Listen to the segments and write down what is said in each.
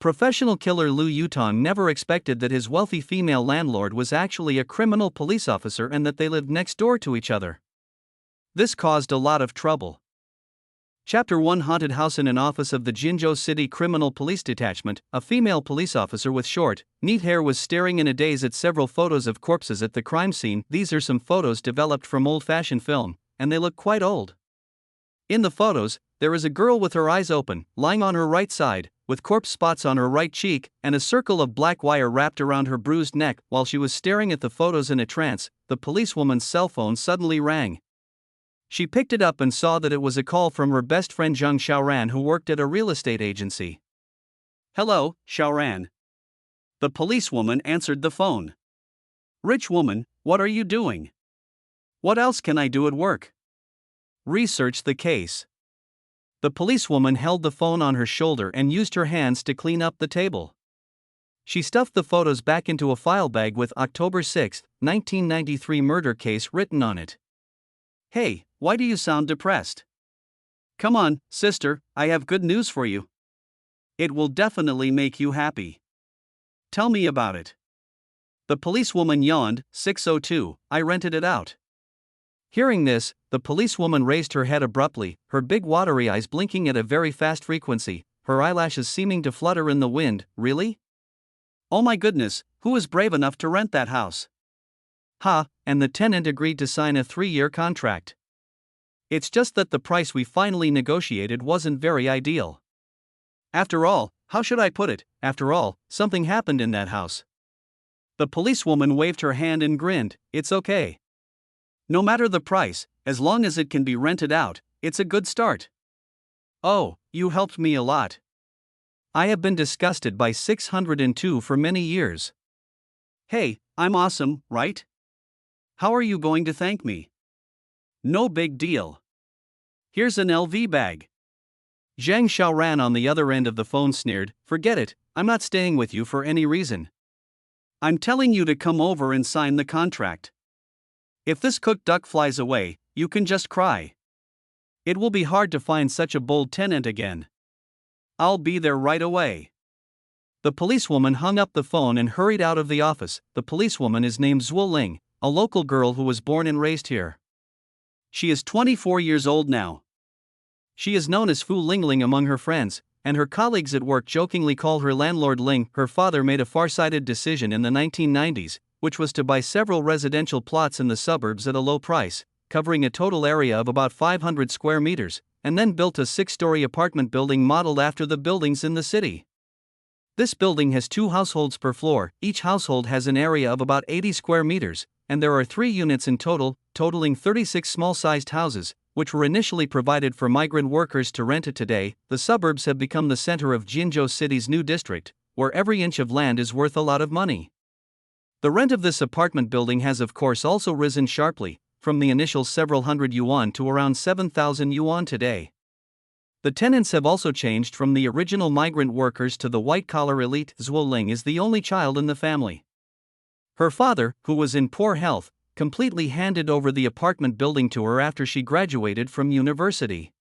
Professional killer Lu Yutong never expected that his wealthy female landlord was actually a criminal police officer and that they lived next door to each other. This caused a lot of trouble. Chapter 1 Haunted House. In an office of the Jinzhou City Criminal Police Detachment, a female police officer with short, neat hair was staring in a daze at several photos of corpses at the crime scene. These are some photos developed from old-fashioned film, and they look quite old. In the photos, there is a girl with her eyes open, lying on her right side, with corpse spots on her right cheek, and a circle of black wire wrapped around her bruised neck. While she was staring at the photos in a trance, the policewoman's cell phone suddenly rang. She picked it up and saw that it was a call from her best friend Zhang Xiaoran, who worked at a real estate agency. "Hello, Xiaoran." The policewoman answered the phone. "Rich woman, what are you doing? What else can I do at work?" "Research the case." The policewoman held the phone on her shoulder and used her hands to clean up the table. She stuffed the photos back into a file bag with October 6, 1993 murder case written on it. "Hey, why do you sound depressed? Come on, sister, I have good news for you. It will definitely make you happy. Tell me about it." The policewoman yawned. 602, I rented it out. Hearing this, the policewoman raised her head abruptly, her big watery eyes blinking at a very fast frequency, her eyelashes seeming to flutter in the wind. "Really? Oh my goodness, who is brave enough to rent that house?" "Ha," and the tenant agreed to sign a 3-year contract. "It's just that the price we finally negotiated wasn't very ideal. After all, how should I put it, after all, something happened in that house." The policewoman waved her hand and grinned. "It's okay. No matter the price, as long as it can be rented out, it's a good start." "Oh, you helped me a lot. I have been disgusted by 602 for many years." "Hey, I'm awesome, right? How are you going to thank me?" "No big deal. Here's an LV bag." Zhang Xiaoran on the other end of the phone sneered. "Forget it, I'm not staying with you for any reason. I'm telling you to come over and sign the contract. If this cooked duck flies away, you can just cry. It will be hard to find such a bold tenant again. I'll be there right away." The policewoman hung up the phone and hurried out of the office. The policewoman is named Zhuo Ling, a local girl who was born and raised here. She is 24 years old now. She is known as Fu Lingling among her friends, and her colleagues at work jokingly call her landlord Ling. Her father made a far-sighted decision in the 1990s, which was to buy several residential plots in the suburbs at a low price, covering a total area of about 500 square meters, and then built a 6-story apartment building modeled after the buildings in the city. This building has 2 households per floor. Each household has an area of about 80 square meters, and there are 3 units in total, totaling 36 small-sized houses, which were initially provided for migrant workers to rent. Today, the suburbs have become the center of Jinzhou City's new district, where every inch of land is worth a lot of money. The rent of this apartment building has of course also risen sharply, from the initial several hundred yuan to around 7,000 yuan today. The tenants have also changed from the original migrant workers to the white-collar elite. Zhuo Ling is the only child in the family. Her father, who was in poor health, completely handed over the apartment building to her after she graduated from university.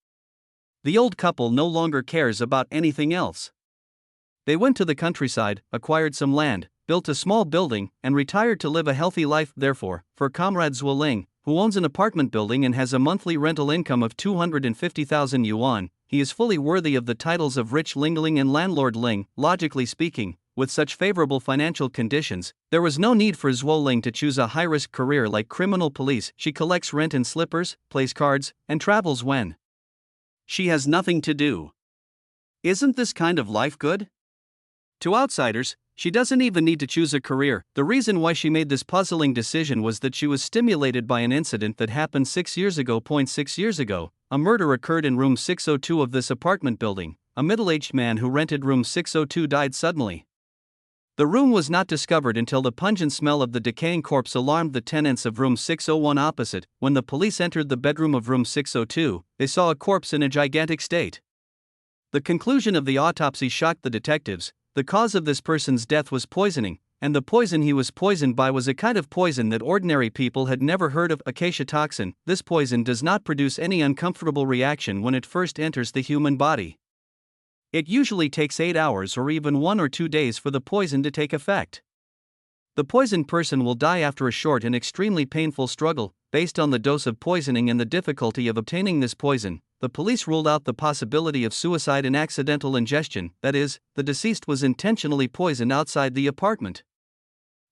The old couple no longer cares about anything else. They went to the countryside, acquired some land, built a small building, and retired to live a healthy life. Therefore, for Comrade Zhuo Ling, who owns an apartment building and has a monthly rental income of 250,000 yuan, he is fully worthy of the titles of Rich Lingling and Landlord Ling. Logically speaking, with such favorable financial conditions, there was no need for Zhuo Ling to choose a high-risk career like criminal police. She collects rent in slippers, plays cards, and travels when she has nothing to do. Isn't this kind of life good? To outsiders, she doesn't even need to choose a career. The reason why she made this puzzling decision was that she was stimulated by an incident that happened 6 years ago. 6 years ago, a murder occurred in room 602 of this apartment building. A middle-aged man who rented room 602 died suddenly. The room was not discovered until the pungent smell of the decaying corpse alarmed the tenants of room 601 opposite. When the police entered the bedroom of room 602, they saw a corpse in a gigantic state. The conclusion of the autopsy shocked the detectives. The cause of this person's death was poisoning, and the poison he was poisoned by was a kind of poison that ordinary people had never heard of: acacia toxin. This poison does not produce any uncomfortable reaction when it first enters the human body. It usually takes 8 hours or even 1 or 2 days for the poison to take effect. The poisoned person will die after a short and extremely painful struggle. Based on the dose of poisoning and the difficulty of obtaining this poison, the police ruled out the possibility of suicide and accidental ingestion, that is, the deceased was intentionally poisoned outside the apartment.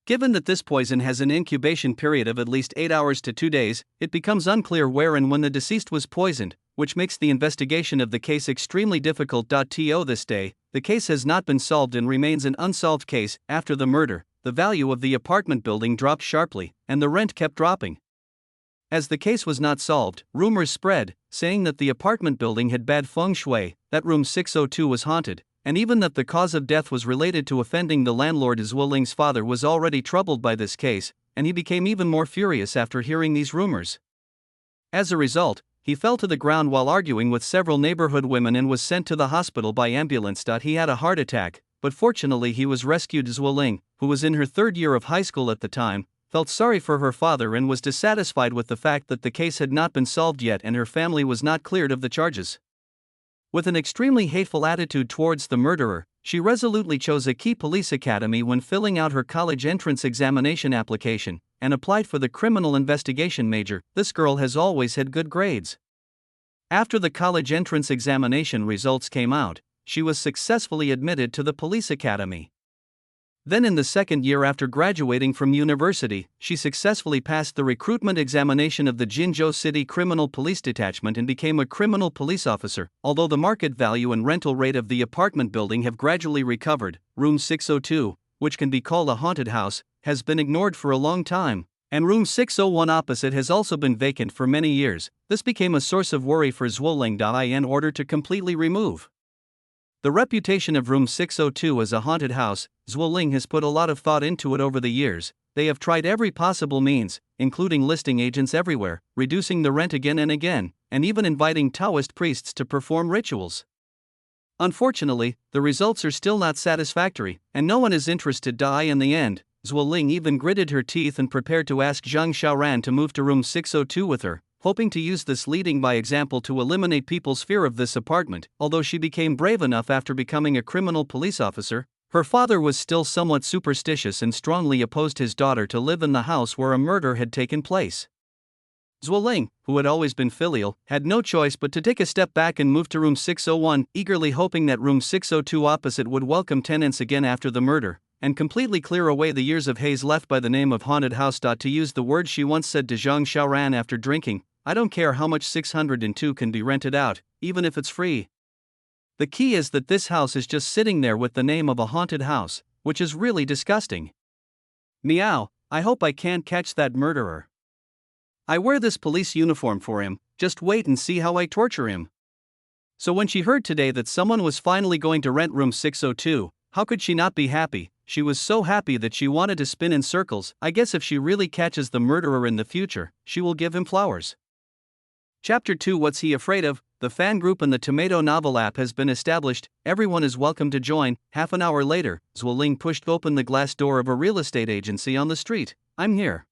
Given that this poison has an incubation period of at least 8 hours to 2 days, it becomes unclear where and when the deceased was poisoned, which makes the investigation of the case extremely difficult. To this day, the case has not been solved and remains an unsolved case. After the murder, the value of the apartment building dropped sharply, and the rent kept dropping. As the case was not solved, rumors spread, saying that the apartment building had bad feng shui, that room 602 was haunted, and even that the cause of death was related to offending the landlord. Zhuo Ling's father was already troubled by this case, and he became even more furious after hearing these rumors. As a result, he fell to the ground while arguing with several neighborhood women and was sent to the hospital by ambulance. He had a heart attack, but fortunately he was rescued. Zhuo Ling, who was in her 3rd year of high school at the time, felt sorry for her father and was dissatisfied with the fact that the case had not been solved yet and her family was not cleared of the charges. With an extremely hateful attitude towards the murderer, she resolutely chose a key police academy when filling out her college entrance examination application, and applied for the criminal investigation major. This girl has always had good grades. After the college entrance examination results came out, she was successfully admitted to the police academy. Then in the 2nd year after graduating from university, she successfully passed the recruitment examination of the Jinzhou City Criminal Police Detachment and became a criminal police officer. Although the market value and rental rate of the apartment building have gradually recovered, room 602, which can be called a haunted house, has been ignored for a long time, and room 601 opposite has also been vacant for many years. This became a source of worry for Zhuo Ling. In order to completely remove the reputation of room 602 as a haunted house, Zhuo Ling has put a lot of thought into it over the years. They have tried every possible means, including listing agents everywhere, reducing the rent again and again, and even inviting Taoist priests to perform rituals. Unfortunately, the results are still not satisfactory, and no one is interested. In the end, Zhuo Ling even gritted her teeth and prepared to ask Zhang Xiaoran to move to room 602 with her, hoping to use this leading by example to eliminate people's fear of this apartment. Although she became brave enough after becoming a criminal police officer, her father was still somewhat superstitious and strongly opposed his daughter to live in the house where a murder had taken place. Zhuo Ling, who had always been filial, had no choice but to take a step back and move to room 601, eagerly hoping that room 602 opposite would welcome tenants again after the murder, and completely clear away the years of haze left by the name of haunted house. To use the word she once said to Zhang Xiaoran after drinking, "I don't care how much 602 can be rented out, even if it's free. The key is that this house is just sitting there with the name of a haunted house, which is really disgusting. Meow, I hope I can't catch that murderer. I wear this police uniform for him, just wait and see how I torture him." So when she heard today that someone was finally going to rent room 602, how could she not be happy? She was so happy that she wanted to spin in circles. I guess if she really catches the murderer in the future, she will give him flowers. Chapter 2. What's he afraid of? The fan group in the Tomato Novel app has been established. Everyone is welcome to join. Half an hour later, Zhuo Ling pushed open the glass door of a real estate agency on the street. "I'm here."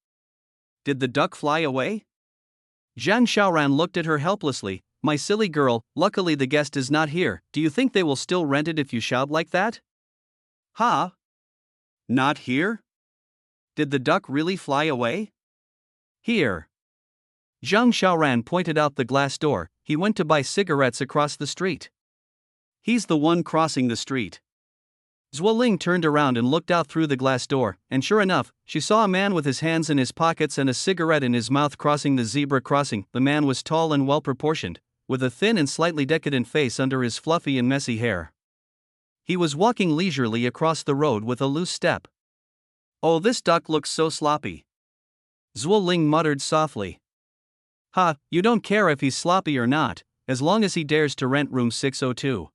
Did the duck fly away? Zhang Xiaoran looked at her helplessly. "My silly girl, luckily the guest is not here. Do you think they will still rent it if you shout like that?" "Huh? Not here? Did the duck really fly away?" "Here." Zhang Xiaoran pointed out the glass door. "He went to buy cigarettes across the street." "He's the one crossing the street." Zhuo Ling turned around and looked out through the glass door, and sure enough, she saw a man with his hands in his pockets and a cigarette in his mouth crossing the zebra crossing. The man was tall and well-proportioned, with a thin and slightly decadent face under his fluffy and messy hair. He was walking leisurely across the road with a loose step. "Oh, this duck looks so sloppy," Zhuo Ling muttered softly. "Ha, you don't care if he's sloppy or not, as long as he dares to rent room 602.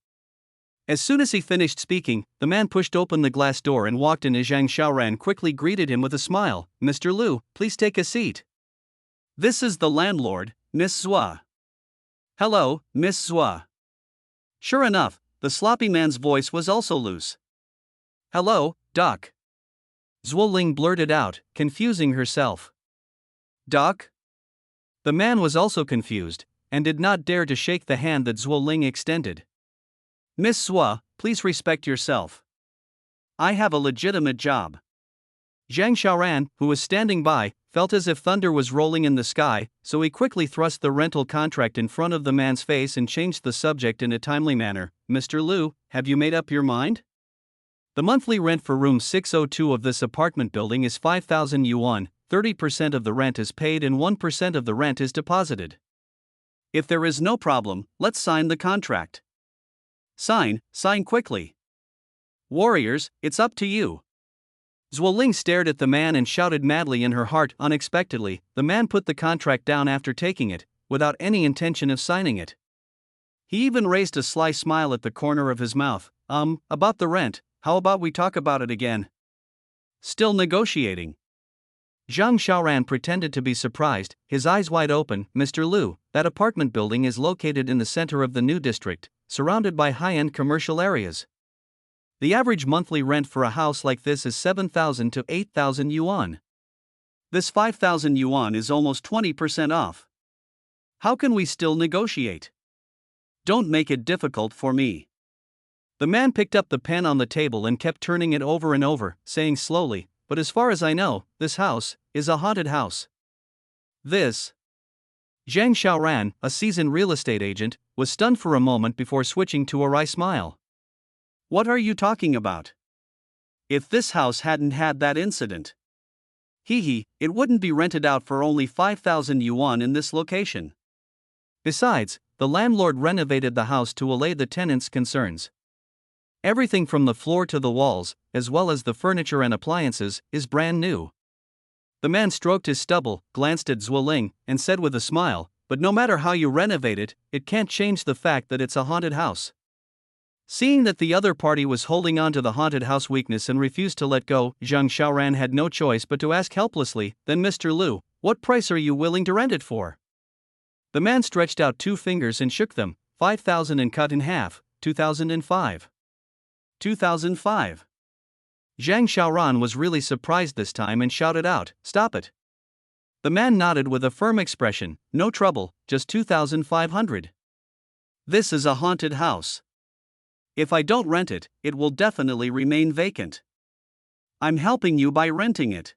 As soon as he finished speaking, the man pushed open the glass door and walked in. Zhang Xiaoran quickly greeted him with a smile. "Mr. Liu, please take a seat. This is the landlord, Miss Zhua." "Hello, Miss Zhua." Sure enough, the sloppy man's voice was also loose. "Hello, Duck," Zhuo Ling blurted out, confusing herself. "Duck?" The man was also confused, and did not dare to shake the hand that Zhuo Ling extended. Miss Sua, please respect yourself. I have a legitimate job. Zhang Xiaoran, who was standing by, felt as if thunder was rolling in the sky, so he quickly thrust the rental contract in front of the man's face and changed the subject in a timely manner. Mr. Liu, have you made up your mind? The monthly rent for room 602 of this apartment building is 5,000 yuan, 30% of the rent is paid and 1% of the rent is deposited. If there is no problem, let's sign the contract. Sign quickly. Warriors, it's up to you. Zuoling stared at the man and shouted madly in her heart. Unexpectedly, the man put the contract down after taking it, without any intention of signing it. He even raised a sly smile at the corner of his mouth. About the rent, how about we talk about it again? Still negotiating. Zhang Xiaoran pretended to be surprised, his eyes wide open. Mr. Liu, that apartment building is located in the center of the new district, surrounded by high-end commercial areas. The average monthly rent for a house like this is 7,000 to 8,000 yuan. This 5,000 yuan is almost 20% off. How can we still negotiate? Don't make it difficult for me. The man picked up the pen on the table and kept turning it over and over, saying slowly, but as far as I know, this house is a haunted house. This. Zhang Xiaoran, a seasoned real estate agent, was stunned for a moment before switching to a wry smile. What are you talking about? If this house hadn't had that incident. It wouldn't be rented out for only 5,000 yuan in this location. Besides, the landlord renovated the house to allay the tenants' concerns. Everything from the floor to the walls, as well as the furniture and appliances, is brand new. The man stroked his stubble, glanced at Zuoling, and said with a smile, but no matter how you renovate it, it can't change the fact that it's a haunted house. Seeing that the other party was holding on to the haunted house weakness and refused to let go, Zhang Xiaoran had no choice but to ask helplessly, then Mr. Liu, what price are you willing to rent it for? The man stretched out 2 fingers and shook them, 5,000 and cut in half, 2005. 2005. Zhang Xiaoran was really surprised this time and shouted out, stop it. The man nodded with a firm expression, no trouble, just 2,500. This is a haunted house. If I don't rent it, it will definitely remain vacant. I'm helping you by renting it.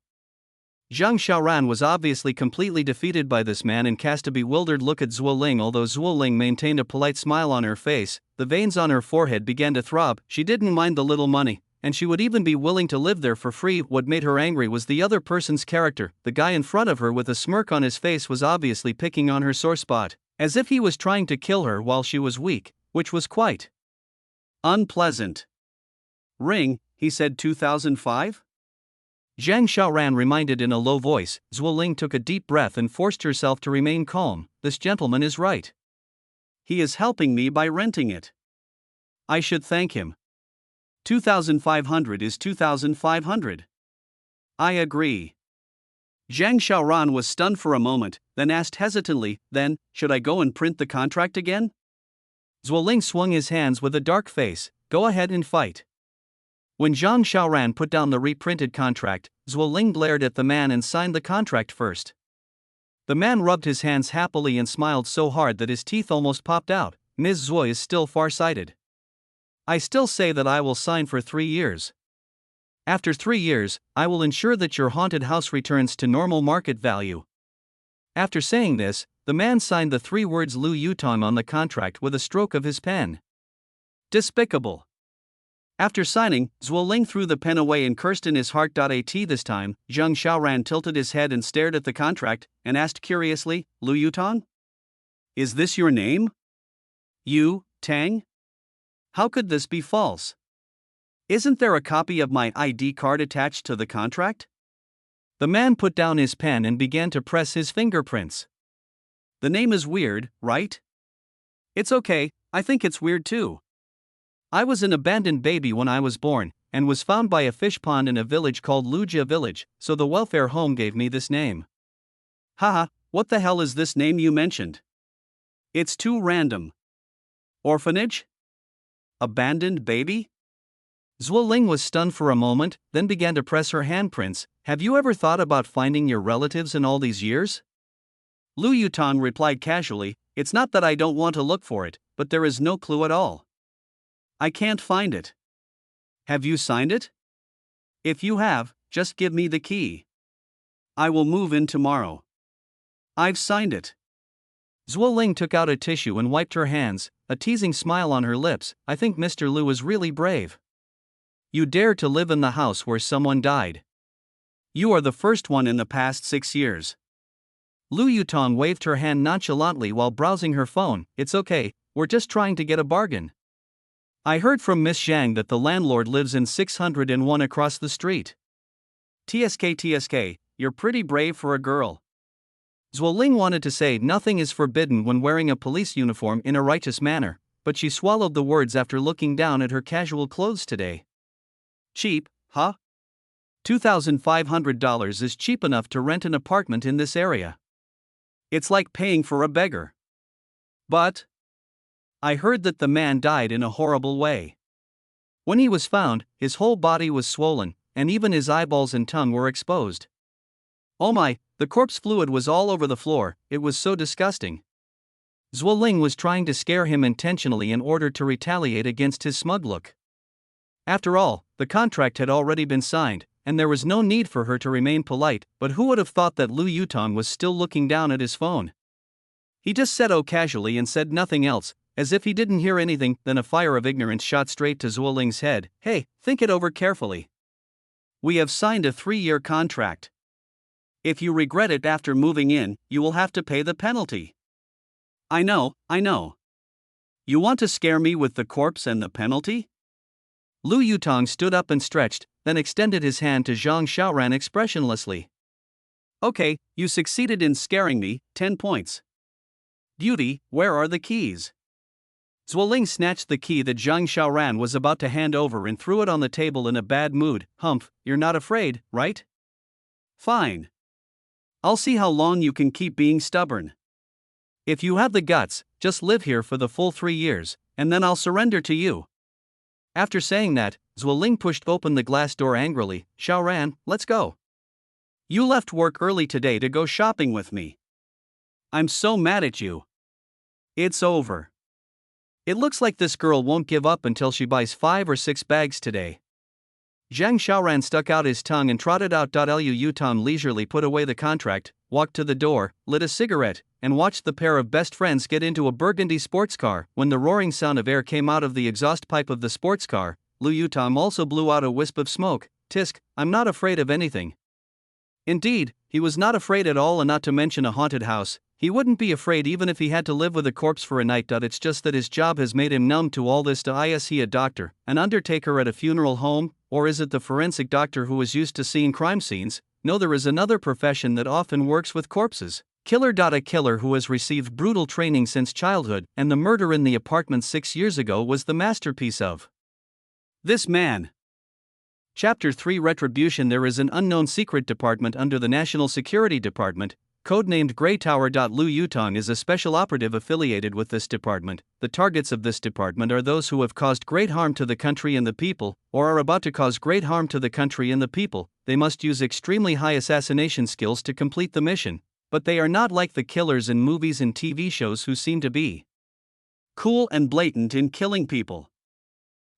Zhang Xiaoran was obviously completely defeated by this man and cast a bewildered look at Zuoling. Although Zuoling maintained a polite smile on her face, the veins on her forehead began to throb. She didn't mind the little money, and she would even be willing to live there for free. What made her angry was the other person's character. The guy in front of her with a smirk on his face was obviously picking on her sore spot, as if he was trying to kill her while she was weak, which was quite unpleasant. Ring, he said 2005? Zhang Xiaoran reminded in a low voice. Zuoling took a deep breath and forced herself to remain calm. This gentleman is right. He is helping me by renting it. I should thank him. 2,500 is 2,500. I agree. Zhang Xiaoran was stunned for a moment, then asked hesitantly, then, should I go and print the contract again? Zuoling swung his hands with a dark face, go ahead and fight. When Zhang Xiaoran put down the reprinted contract, Zuoling glared at the man and signed the contract first. The man rubbed his hands happily and smiled so hard that his teeth almost popped out. Ms. Zhuo is still far-sighted. I still say that I will sign for 3 years. After 3 years, I will ensure that your haunted house returns to normal market value. After saying this, the man signed the 3 words Liu Yutong on the contract with a stroke of his pen. Despicable. After signing, Zuoling threw the pen away and cursed in his heart. At this time, Zhang Xiaoran tilted his head and stared at the contract, and asked curiously, Liu Yutong? Is this your name? Yu Tang? How could this be false? Isn't there a copy of my ID card attached to the contract? The man put down his pen and began to press his fingerprints. The name is weird, right? It's okay, I think it's weird too. I was an abandoned baby when I was born, and was found by a fish pond in a village called Lujia Village, so the welfare home gave me this name. Haha, what the hell is this name you mentioned? It's too random. Orphanage? Abandoned baby? Zuoling was stunned for a moment, then began to press her handprints. Have you ever thought about finding your relatives in all these years? Liu Yutong replied casually, it's not that I don't want to look for it, but there is no clue at all. I can't find it. Have you signed it? If you have, just give me the key. I will move in tomorrow. I've signed it. Zhuo Ling took out a tissue and wiped her hands, a teasing smile on her lips. I think Mr. Liu is really brave. You dare to live in the house where someone died. You are the first one in the past 6 years. Lu Yutong waved her hand nonchalantly while browsing her phone. It's okay, we're just trying to get a bargain. I heard from Miss Zhang that the landlord lives in 601 across the street. TSK, you're pretty brave for a girl. Zhuo Ling wanted to say nothing is forbidden when wearing a police uniform in a righteous manner, but she swallowed the words after looking down at her casual clothes today. Cheap, huh? $2,500 is cheap enough to rent an apartment in this area. It's like paying for a beggar. But I heard that the man died in a horrible way. When he was found, his whole body was swollen, and even his eyeballs and tongue were exposed. Oh my, the corpse fluid was all over the floor, it was so disgusting. Zhuo Ling was trying to scare him intentionally in order to retaliate against his smug look. After all, the contract had already been signed, and there was no need for her to remain polite, but who would have thought that Lu Yutong was still looking down at his phone? He just said oh casually and said nothing else, as if he didn't hear anything. Then a fire of ignorance shot straight to Zhuo Ling's head. Hey, think it over carefully. We have signed a 3-year contract. If you regret it after moving in, you will have to pay the penalty. I know. You want to scare me with the corpse and the penalty? Lu Yutong stood up and stretched, then extended his hand to Zhang Xiaoran expressionlessly. Okay, you succeeded in scaring me, 10 points. Beauty, where are the keys? Zhuo Ling snatched the key that Zhang Xiaoran was about to hand over and threw it on the table in a bad mood. Humph, you're not afraid, right? Fine. I'll see how long you can keep being stubborn. If you have the guts, just live here for the full 3 years, and then I'll surrender to you. After saying that, Zhuo Ling pushed open the glass door angrily. Xiaoran, let's go. You left work early today to go shopping with me. I'm so mad at you. It's over. It looks like this girl won't give up until she buys 5 or 6 bags today. Zhang Xiaoran stuck out his tongue and trotted out. Lu Yutong leisurely put away the contract, walked to the door, lit a cigarette, and watched the pair of best friends get into a burgundy sports car. When the roaring sound of air came out of the exhaust pipe of the sports car, Lu Yutong also blew out a wisp of smoke. Tisk, I'm not afraid of anything. Indeed, he was not afraid at all, and not to mention a haunted house. He wouldn't be afraid even if he had to live with a corpse for a night. It's just that his job has made him numb to all this. Is he a doctor, an undertaker at a funeral home, or is it the forensic doctor who is used to seeing crime scenes? No, there is another profession that often works with corpses. Killer. A killer who has received brutal training since childhood, and the murder in the apartment 6 years ago was the masterpiece of this man. Chapter 3 Retribution. There is an unknown secret department under the National Security Department, codenamed Grey Tower. Lu Yutong is a special operative affiliated with this department. The targets of this department are those who have caused great harm to the country and the people, or are about to cause great harm to the country and the people. They must use extremely high assassination skills to complete the mission, but they are not like the killers in movies and TV shows who seem to be cool and blatant in killing people.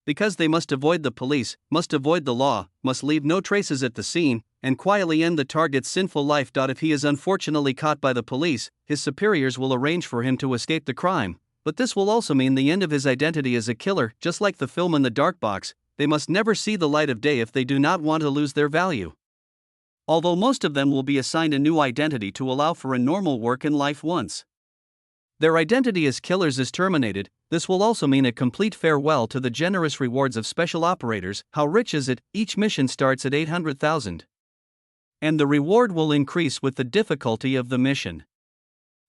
Because they must avoid the police, must avoid the law, must leave no traces at the scene, and quietly end the target's sinful life. If he is unfortunately caught by the police, his superiors will arrange for him to escape the crime, but this will also mean the end of his identity as a killer. Just like the film in the dark box, they must never see the light of day if they do not want to lose their value. Although most of them will be assigned a new identity to allow for a normal work and life once their identity as killers is terminated, this will also mean a complete farewell to the generous rewards of special operators. How rich is it? Each mission starts at 800,000. And the reward will increase with the difficulty of the mission.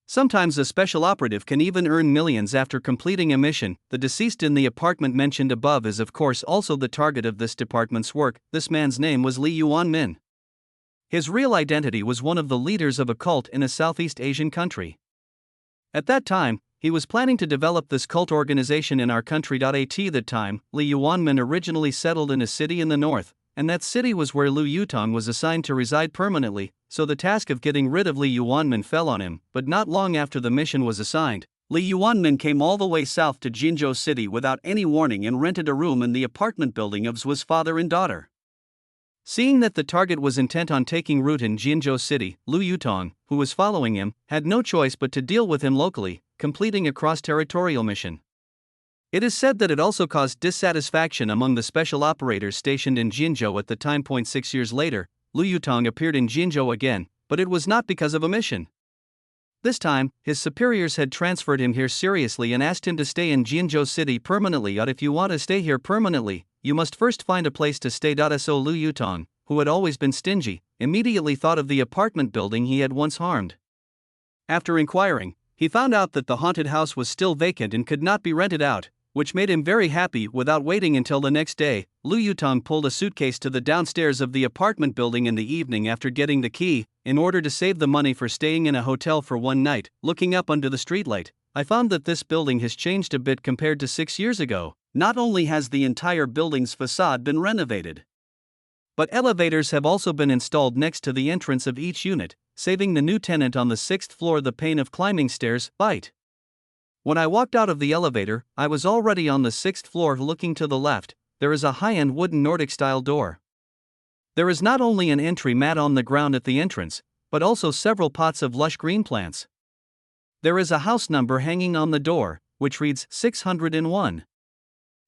Sometimes a special operative can even earn millions after completing a mission. The deceased in the apartment mentioned above is of course also the target of this department's work. This man's name was Li Yuanmin. His real identity was one of the leaders of a cult in a Southeast Asian country. At that time, he was planning to develop this cult organization in our country. At that time, Li Yuanmin originally settled in a city in the north, and that city was where Lu Yutong was assigned to reside permanently, so the task of getting rid of Li Yuanmin fell on him. But not long after the mission was assigned, Li Yuanmin came all the way south to Jinzhou City without any warning and rented a room in the apartment building of Zhu's father and daughter. Seeing that the target was intent on taking root in Jinzhou City, Lu Yutong, who was following him, had no choice but to deal with him locally, completing a cross-territorial mission. It is said that it also caused dissatisfaction among the special operators stationed in Jinzhou at the time. 6 years later, Lu Yutong appeared in Jinzhou again, but it was not because of a mission. This time, his superiors had transferred him here seriously and asked him to stay in Jinzhou City permanently. If you want to stay here permanently, you must first find a place to stay. So Lu Yutong, who had always been stingy, immediately thought of the apartment building he had once harmed. After inquiring, he found out that the haunted house was still vacant and could not be rented out, which made him very happy. Without waiting until the next day, Lu Yutong pulled a suitcase to the downstairs of the apartment building in the evening after getting the key, in order to save the money for staying in a hotel for one night. Looking up under the streetlight, I found that this building has changed a bit compared to 6 years ago. Not only has the entire building's facade been renovated, but elevators have also been installed next to the entrance of each unit, saving the new tenant on the 6th floor the pain of climbing stairs. When I walked out of the elevator, I was already on the 6th floor. Looking to the left, there is a high-end wooden Nordic-style door. There is not only an entry mat on the ground at the entrance, but also several pots of lush green plants. There is a house number hanging on the door, which reads 601.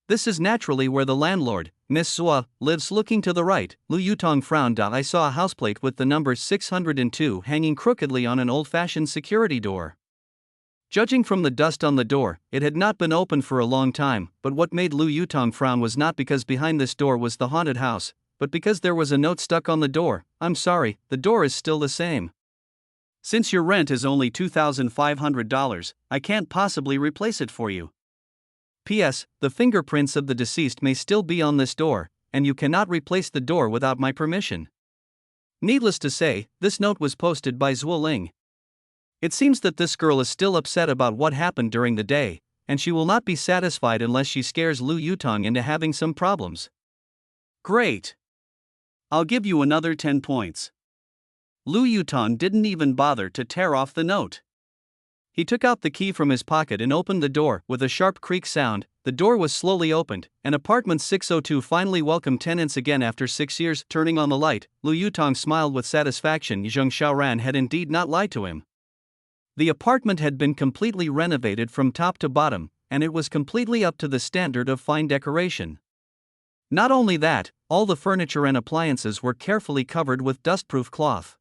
This is naturally where the landlord, Miss Zhua, lives. Looking to the right, Lu Yutong frowned. I saw a houseplate with the number 602 hanging crookedly on an old-fashioned security door. Judging from the dust on the door, it had not been opened for a long time, but what made Lu Yutong frown was not because behind this door was the haunted house, but because there was a note stuck on the door. I'm sorry, the door is still the same. Since your rent is only $2,500, I can't possibly replace it for you. P.S. The fingerprints of the deceased may still be on this door, and you cannot replace the door without my permission. Needless to say, this note was posted by Zhuo Ling. It seems that this girl is still upset about what happened during the day, and she will not be satisfied unless she scares Lu Yutong into having some problems. Great. I'll give you another 10 points. Lu Yutong didn't even bother to tear off the note. He took out the key from his pocket and opened the door. With a sharp creak sound, the door was slowly opened, and apartment 602 finally welcomed tenants again after 6 years. Turning on the light, Lu Yutong smiled with satisfaction. Zheng Xiaoran had indeed not lied to him. The apartment had been completely renovated from top to bottom, and it was completely up to the standard of fine decoration. Not only that, all the furniture and appliances were carefully covered with dustproof cloth.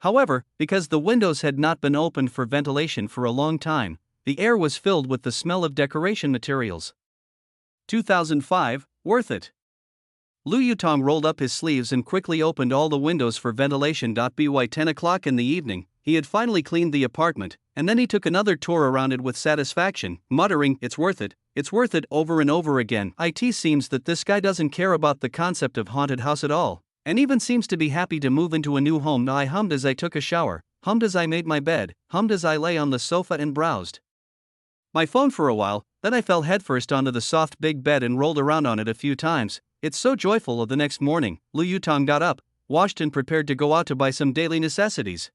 However, because the windows had not been opened for ventilation for a long time, the air was filled with the smell of decoration materials. 2005, worth it. Lu Yutong rolled up his sleeves and quickly opened all the windows for ventilation. By 10 o'clock in the evening, he had finally cleaned the apartment, and then he took another tour around it with satisfaction, muttering, it's worth it, over and over again. It seems that this guy doesn't care about the concept of haunted house at all, and even seems to be happy to move into a new home. I hummed as I took a shower, hummed as I made my bed, hummed as I lay on the sofa and browsed my phone for a while, then I fell headfirst onto the soft big bed and rolled around on it a few times. It's so joyful. The next morning, Lu Yutong got up, washed and prepared to go out to buy some daily necessities.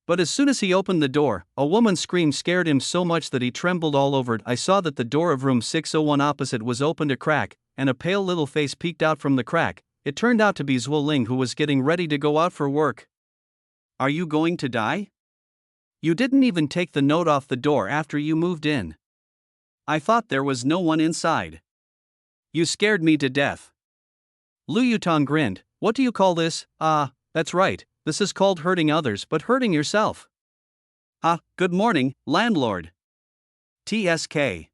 But as soon as he opened the door, a woman's scream scared him so much that he trembled all over. I saw that the door of room 601 opposite was opened a crack, and a pale little face peeked out from the crack. It turned out to be Zhuo Ling, who was getting ready to go out for work. Are you going to die? You didn't even take the note off the door after you moved in. I thought there was no one inside. You scared me to death. Lu Yutong grinned. What do you call this? That's right, this is called hurting others but hurting yourself. Good morning, landlord. TSK.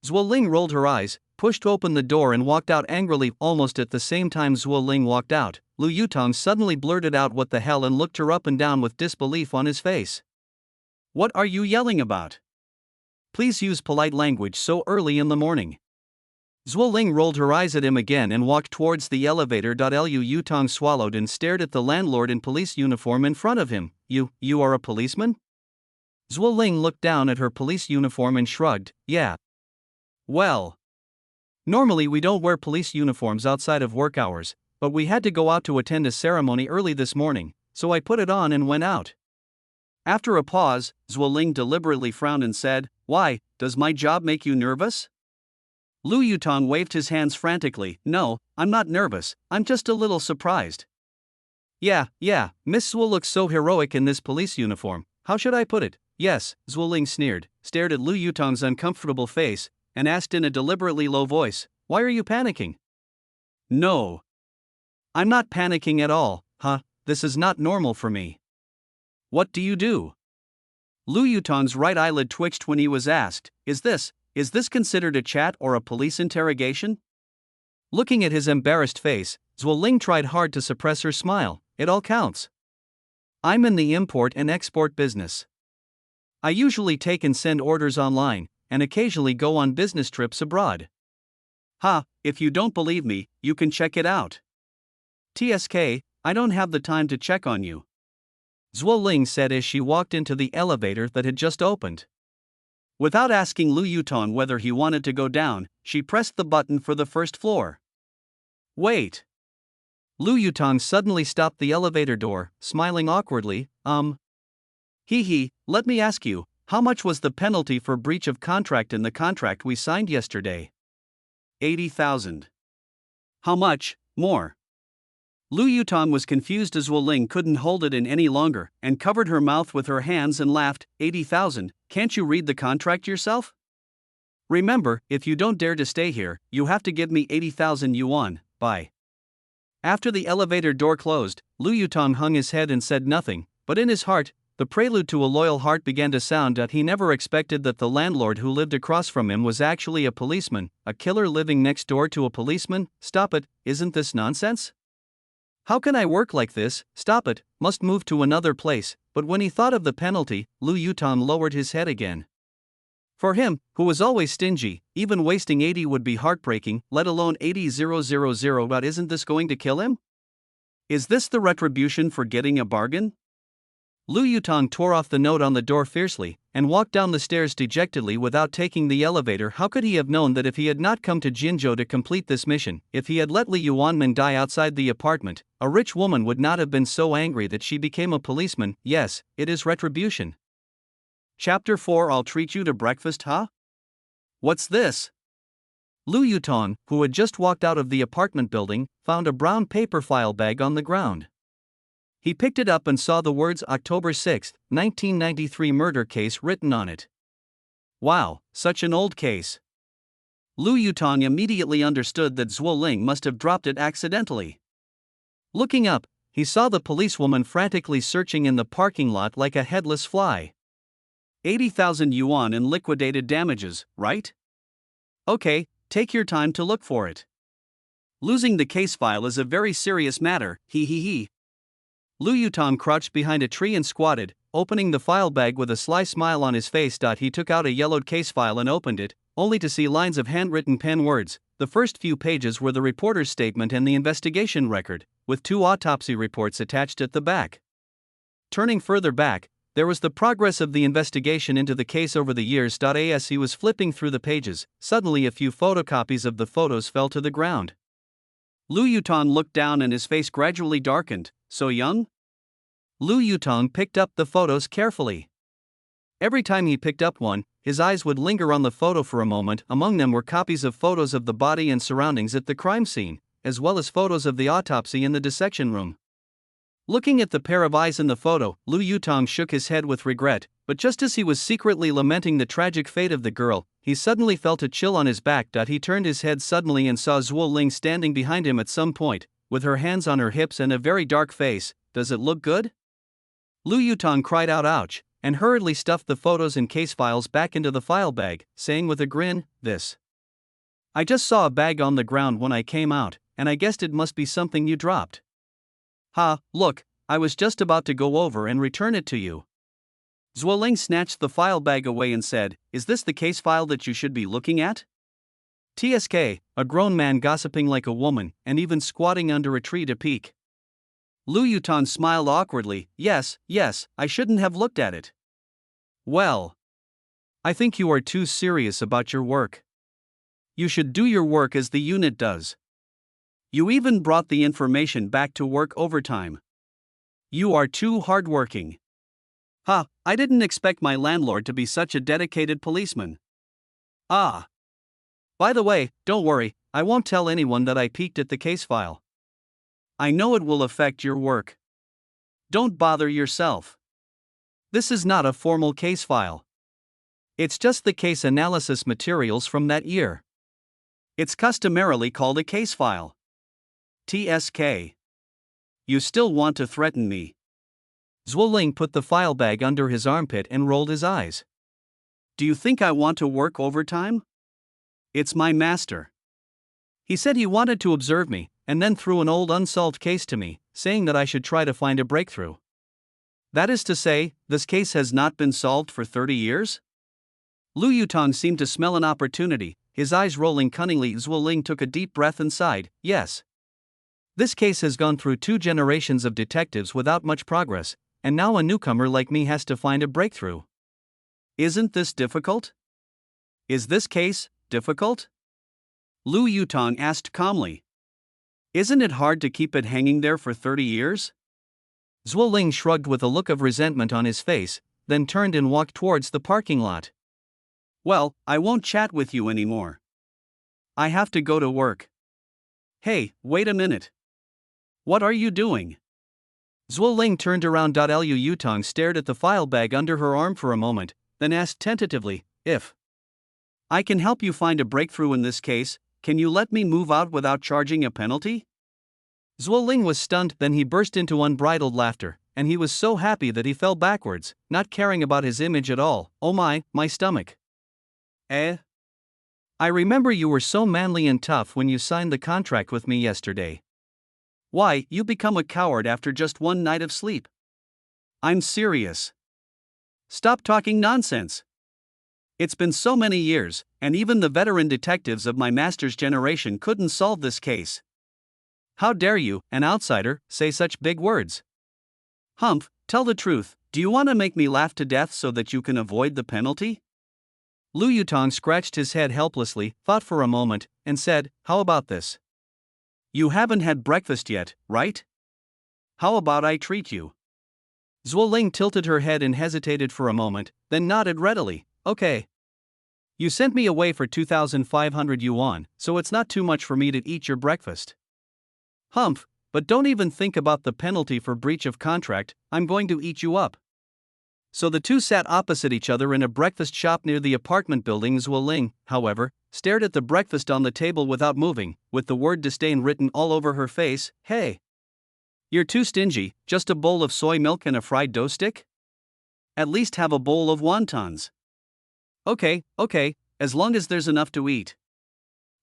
Zhuo Ling rolled her eyes, pushed open the door and walked out angrily. Almost at the same time Zhuo Ling walked out, Lu Yutong suddenly blurted out what the hell and looked her up and down with disbelief on his face. What are you yelling about? Please use polite language so early in the morning. Zhuo Ling rolled her eyes at him again and walked towards the elevator. Lu Yutong swallowed and stared at the landlord in police uniform in front of him. You are a policeman? Zhuo Ling looked down at her police uniform and shrugged. Yeah. Well, normally we don't wear police uniforms outside of work hours, but we had to go out to attend a ceremony early this morning, so I put it on and went out. After a pause, Zhuoling deliberately frowned and said, "Why, does my job make you nervous?" Lu Yutong waved his hands frantically. "No, I'm not nervous, I'm just a little surprised." Yeah, Miss Zhuo looks so heroic in this police uniform. How should I put it? Yes, Zhuoling sneered, stared at Lu Yutong's uncomfortable face, and asked in a deliberately low voice, "Why are you panicking?" "No. I'm not panicking at all, this is not normal for me." "What do you do?" Lu Yutong's right eyelid twitched when he was asked, Is this considered a chat or a police interrogation?" Looking at his embarrassed face, Zhuoling tried hard to suppress her smile. "It all counts. I'm in the import and export business. I usually take and send orders online, and occasionally go on business trips abroad." If you don't believe me, you can check it out. "TSK, I don't have the time to check on you," Zhuoling said as she walked into the elevator that had just opened. Without asking Lu Yutong whether he wanted to go down, she pressed the button for the first floor. "Wait." Lu Yutong suddenly stopped the elevator door, smiling awkwardly. Let me ask you, how much was the penalty for breach of contract in the contract we signed yesterday?" 80,000. "How much more?" Lu Yutong was confused as Zhuoling couldn't hold it in any longer, and covered her mouth with her hands and laughed. 80,000, can't you read the contract yourself? Remember, if you don't dare to stay here, you have to give me 80,000 yuan, bye. After the elevator door closed, Lu Yutong hung his head and said nothing, but in his heart, the prelude to a loyal heart began to sound. He never expected that the landlord who lived across from him was actually a policeman, a killer living next door to a policeman. Stop it, isn't this nonsense? How can I work like this? Stop it, must move to another place. But when he thought of the penalty, Lu Yutong lowered his head again. For him, who was always stingy, even wasting 80 would be heartbreaking, let alone 80,000. But isn't this going to kill him? Is this the retribution for getting a bargain? Lu Yutong tore off the note on the door fiercely, and walked down the stairs dejectedly without taking the elevator. How could he have known that if he had not come to Jinzhou to complete this mission, if he had let Li Yuanmin die outside the apartment, a rich woman would not have been so angry that she became a policeman? Yes, it is retribution. Chapter 4. I'll treat you to breakfast, What's this? Lu Yutong, who had just walked out of the apartment building, found a brown paper file bag on the ground. He picked it up and saw the words October 6, 1993 murder case written on it. Wow, such an old case. Lu Yutong immediately understood that Zhuoling must have dropped it accidentally. Looking up, he saw the policewoman frantically searching in the parking lot like a headless fly. 80,000 yuan in liquidated damages, right? Okay, take your time to look for it. Losing the case file is a very serious matter, Lu Yutong crouched behind a tree and squatted, opening the file bag with a sly smile on his face. He took out a yellowed case file and opened it, only to see lines of handwritten pen words. The first few pages were the reporter's statement and the investigation record, with 2 autopsy reports attached at the back. Turning further back, there was the progress of the investigation into the case over the years. As he was flipping through the pages, suddenly a few photocopies of the photos fell to the ground. Lu Yutong looked down and his face gradually darkened. So young? Lu Yutong picked up the photos carefully. Every time he picked up one, his eyes would linger on the photo for a moment. Among them were copies of photos of the body and surroundings at the crime scene, as well as photos of the autopsy in the dissection room. Looking at the pair of eyes in the photo, Lu Yutong shook his head with regret, but just as he was secretly lamenting the tragic fate of the girl, he suddenly felt a chill on his back. He turned his head suddenly and saw Zhuoling standing behind him at some point, with her hands on her hips and a very dark face. Does it look good? Lu Yutong cried out ouch, and hurriedly stuffed the photos and case files back into the file bag, saying with a grin, I just saw a bag on the ground when I came out, and I guessed it must be something you dropped. Look, I was just about to go over and return it to you. Zhuoling snatched the file bag away and said, Is this the case file that you should be looking at? TSK, a grown man gossiping like a woman, and even squatting under a tree to peek. Lu Yutong smiled awkwardly. Yes, I shouldn't have looked at it. Well, I think you are too serious about your work. You should do your work as the unit does. You even brought the information back to work overtime. You are too hardworking. Ha, I didn't expect my landlord to be such a dedicated policeman. Ah. By the way, don't worry, I won't tell anyone that I peeked at the case file. I know it will affect your work. Don't bother yourself. This is not a formal case file. It's just the case analysis materials from that year. It's customarily called a case file. TSK. You still want to threaten me? Zhuo Ling put the file bag under his armpit and rolled his eyes. Do you think I want to work overtime? It's my master. He said he wanted to observe me, and then threw an old unsolved case to me, saying that I should try to find a breakthrough. That is to say, this case has not been solved for 30 years? Lu Yutong seemed to smell an opportunity, his eyes rolling cunningly. Zhuo Ling took a deep breath and sighed, yes. This case has gone through 2 generations of detectives without much progress, and now a newcomer like me has to find a breakthrough. Isn't this difficult? Is this case difficult? Lu Yutong asked calmly. Isn't it hard to keep it hanging there for 30 years? Zhuo Ling shrugged with a look of resentment on his face, then turned and walked towards the parking lot. Well, I won't chat with you anymore. I have to go to work. Hey, wait a minute. What are you doing? Zhuo Ling turned around. Lu Yutong stared at the file bag under her arm for a moment, then asked tentatively, if I can help you find a breakthrough in this case, can you let me move out without charging a penalty? Zhuo Ling was stunned, then he burst into unbridled laughter, and he was so happy that he fell backwards, not caring about his image at all. Oh my stomach. I remember you were so manly and tough when you signed the contract with me yesterday. Why, you become a coward after just one night of sleep. I'm serious. Stop talking nonsense. It's been so many years, and even the veteran detectives of my master's generation couldn't solve this case. How dare you, an outsider, say such big words? Humph, tell the truth, do you want to make me laugh to death so that you can avoid the penalty? Lu Yutong scratched his head helplessly, thought for a moment, and said, how about this? You haven't had breakfast yet, right? How about I treat you? Zhuo Ling tilted her head and hesitated for a moment, then nodded readily, okay. You sent me away for 2,500 yuan, so it's not too much for me to eat your breakfast. Humph, but don't even think about the penalty for breach of contract, I'm going to eat you up. So the two sat opposite each other in a breakfast shop near the apartment building. Zhuo Ling, however, stared at the breakfast on the table without moving, with the word disdain written all over her face. Hey! You're too stingy, just a bowl of soy milk and a fried dough stick? At least have a bowl of wontons. Okay, as long as there's enough to eat.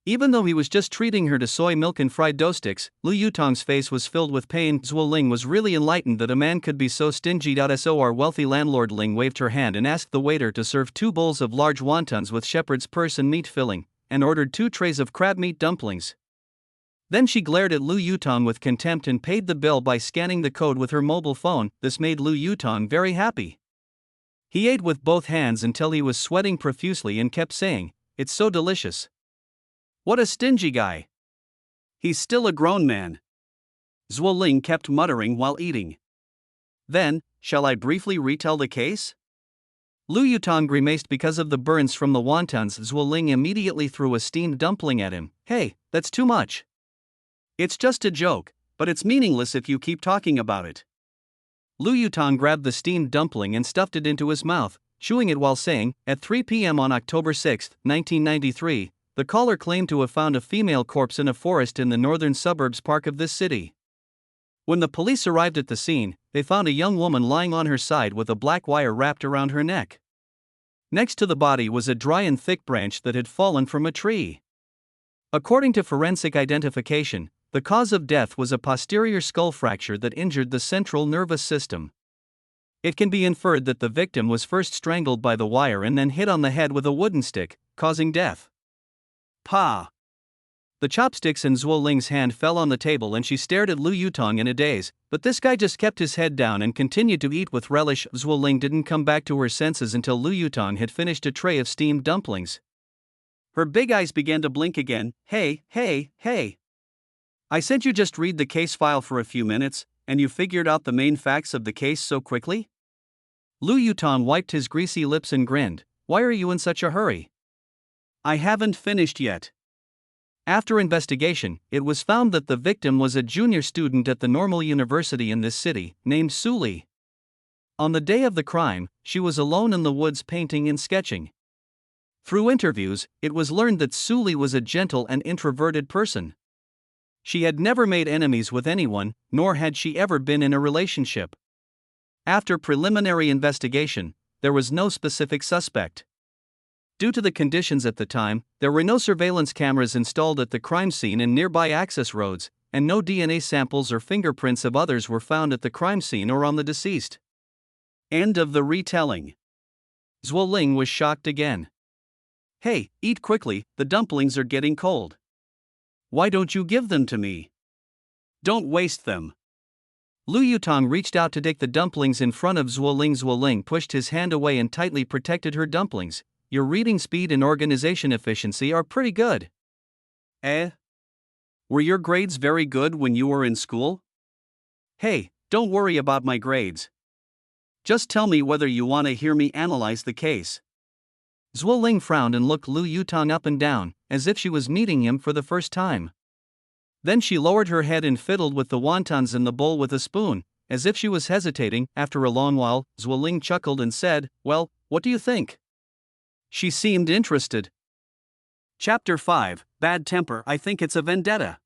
Even though he was just treating her to soy milk and fried dough sticks, Lu Yutong's face was filled with pain. Zhuo Ling was really enlightened that a man could be so stingy. So our wealthy landlord Ling waved her hand and asked the waiter to serve 2 bowls of large wontons with shepherd's purse and meat filling, and ordered 2 trays of crab meat dumplings. Then she glared at Lu Yutong with contempt and paid the bill by scanning the code with her mobile phone. This made Lu Yutong very happy. He ate with both hands until he was sweating profusely and kept saying, "It's so delicious. What a stingy guy. He's still a grown man." Zhuo Ling kept muttering while eating. Then, shall I briefly retell the case? Lu Yutong grimaced because of the burns from the wontons. Zhuo Ling immediately threw a steamed dumpling at him. Hey, that's too much. It's just a joke, but it's meaningless if you keep talking about it. Lu Yutong grabbed the steamed dumpling and stuffed it into his mouth, chewing it while saying, at 3 p.m. on October 6, 1993, the caller claimed to have found a female corpse in a forest in the northern suburbs park of this city. When the police arrived at the scene, they found a young woman lying on her side with a black wire wrapped around her neck. Next to the body was a dry and thick branch that had fallen from a tree. According to forensic identification, the cause of death was a posterior skull fracture that injured the central nervous system. It can be inferred that the victim was first strangled by the wire and then hit on the head with a wooden stick, causing death. Pa! The chopsticks in Zhuo Ling's hand fell on the table and she stared at Lu Yutong in a daze, but this guy just kept his head down and continued to eat with relish. Zhuo Ling didn't come back to her senses until Lu Yutong had finished a tray of steamed dumplings. Her big eyes began to blink again. Hey. I said you just read the case file for a few minutes, and you figured out the main facts of the case so quickly? Lu Yutong wiped his greasy lips and grinned. Why are you in such a hurry? I haven't finished yet. After investigation, it was found that the victim was a junior student at the Normal University in this city, named Su Li. On the day of the crime, she was alone in the woods painting and sketching. Through interviews, it was learned that Su Li was a gentle and introverted person. She had never made enemies with anyone, nor had she ever been in a relationship. After preliminary investigation, there was no specific suspect. Due to the conditions at the time, there were no surveillance cameras installed at the crime scene and nearby access roads, and no DNA samples or fingerprints of others were found at the crime scene or on the deceased. End of the retelling. Zhuo Ling was shocked again. Hey, eat quickly, the dumplings are getting cold. Why don't you give them to me? Don't waste them. Lu Yutong reached out to take the dumplings in front of Zhuo Ling. Zhuo Ling pushed his hand away and tightly protected her dumplings. Your reading speed and organization efficiency are pretty good. Were your grades very good when you were in school? Hey, don't worry about my grades. Just tell me whether you want to hear me analyze the case. Zhuo Ling frowned and looked Lu Yutong up and down, as if she was meeting him for the first time. Then she lowered her head and fiddled with the wontons in the bowl with a spoon, as if she was hesitating. After a long while, Zhuo Ling chuckled and said, Well, what do you think? She seemed interested. Chapter 5, Bad Temper. I think it's a vendetta.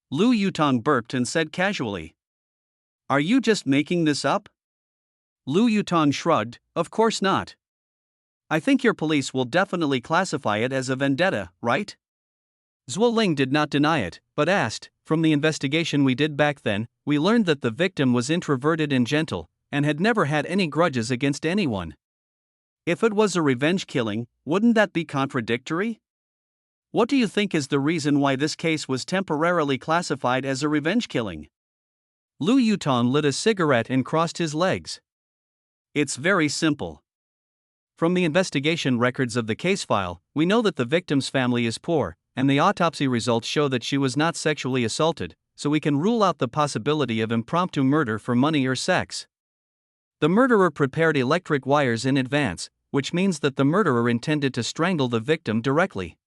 Lu Yutong burped and said casually. Are you just making this up? Lu Yutong shrugged, Of course not. I think your police will definitely classify it as a vendetta, right? Zhuo Ling did not deny it, but asked, From the investigation we did back then, we learned that the victim was introverted and gentle, and had never had any grudges against anyone. If it was a revenge killing, wouldn't that be contradictory? What do you think is the reason why this case was temporarily classified as a revenge killing? Lu Yutong lit a cigarette and crossed his legs. It's very simple. From the investigation records of the case file, we know that the victim's family is poor, and the autopsy results show that she was not sexually assaulted, so we can rule out the possibility of impromptu murder for money or sex. The murderer prepared electric wires in advance, which means that the murderer intended to strangle the victim directly.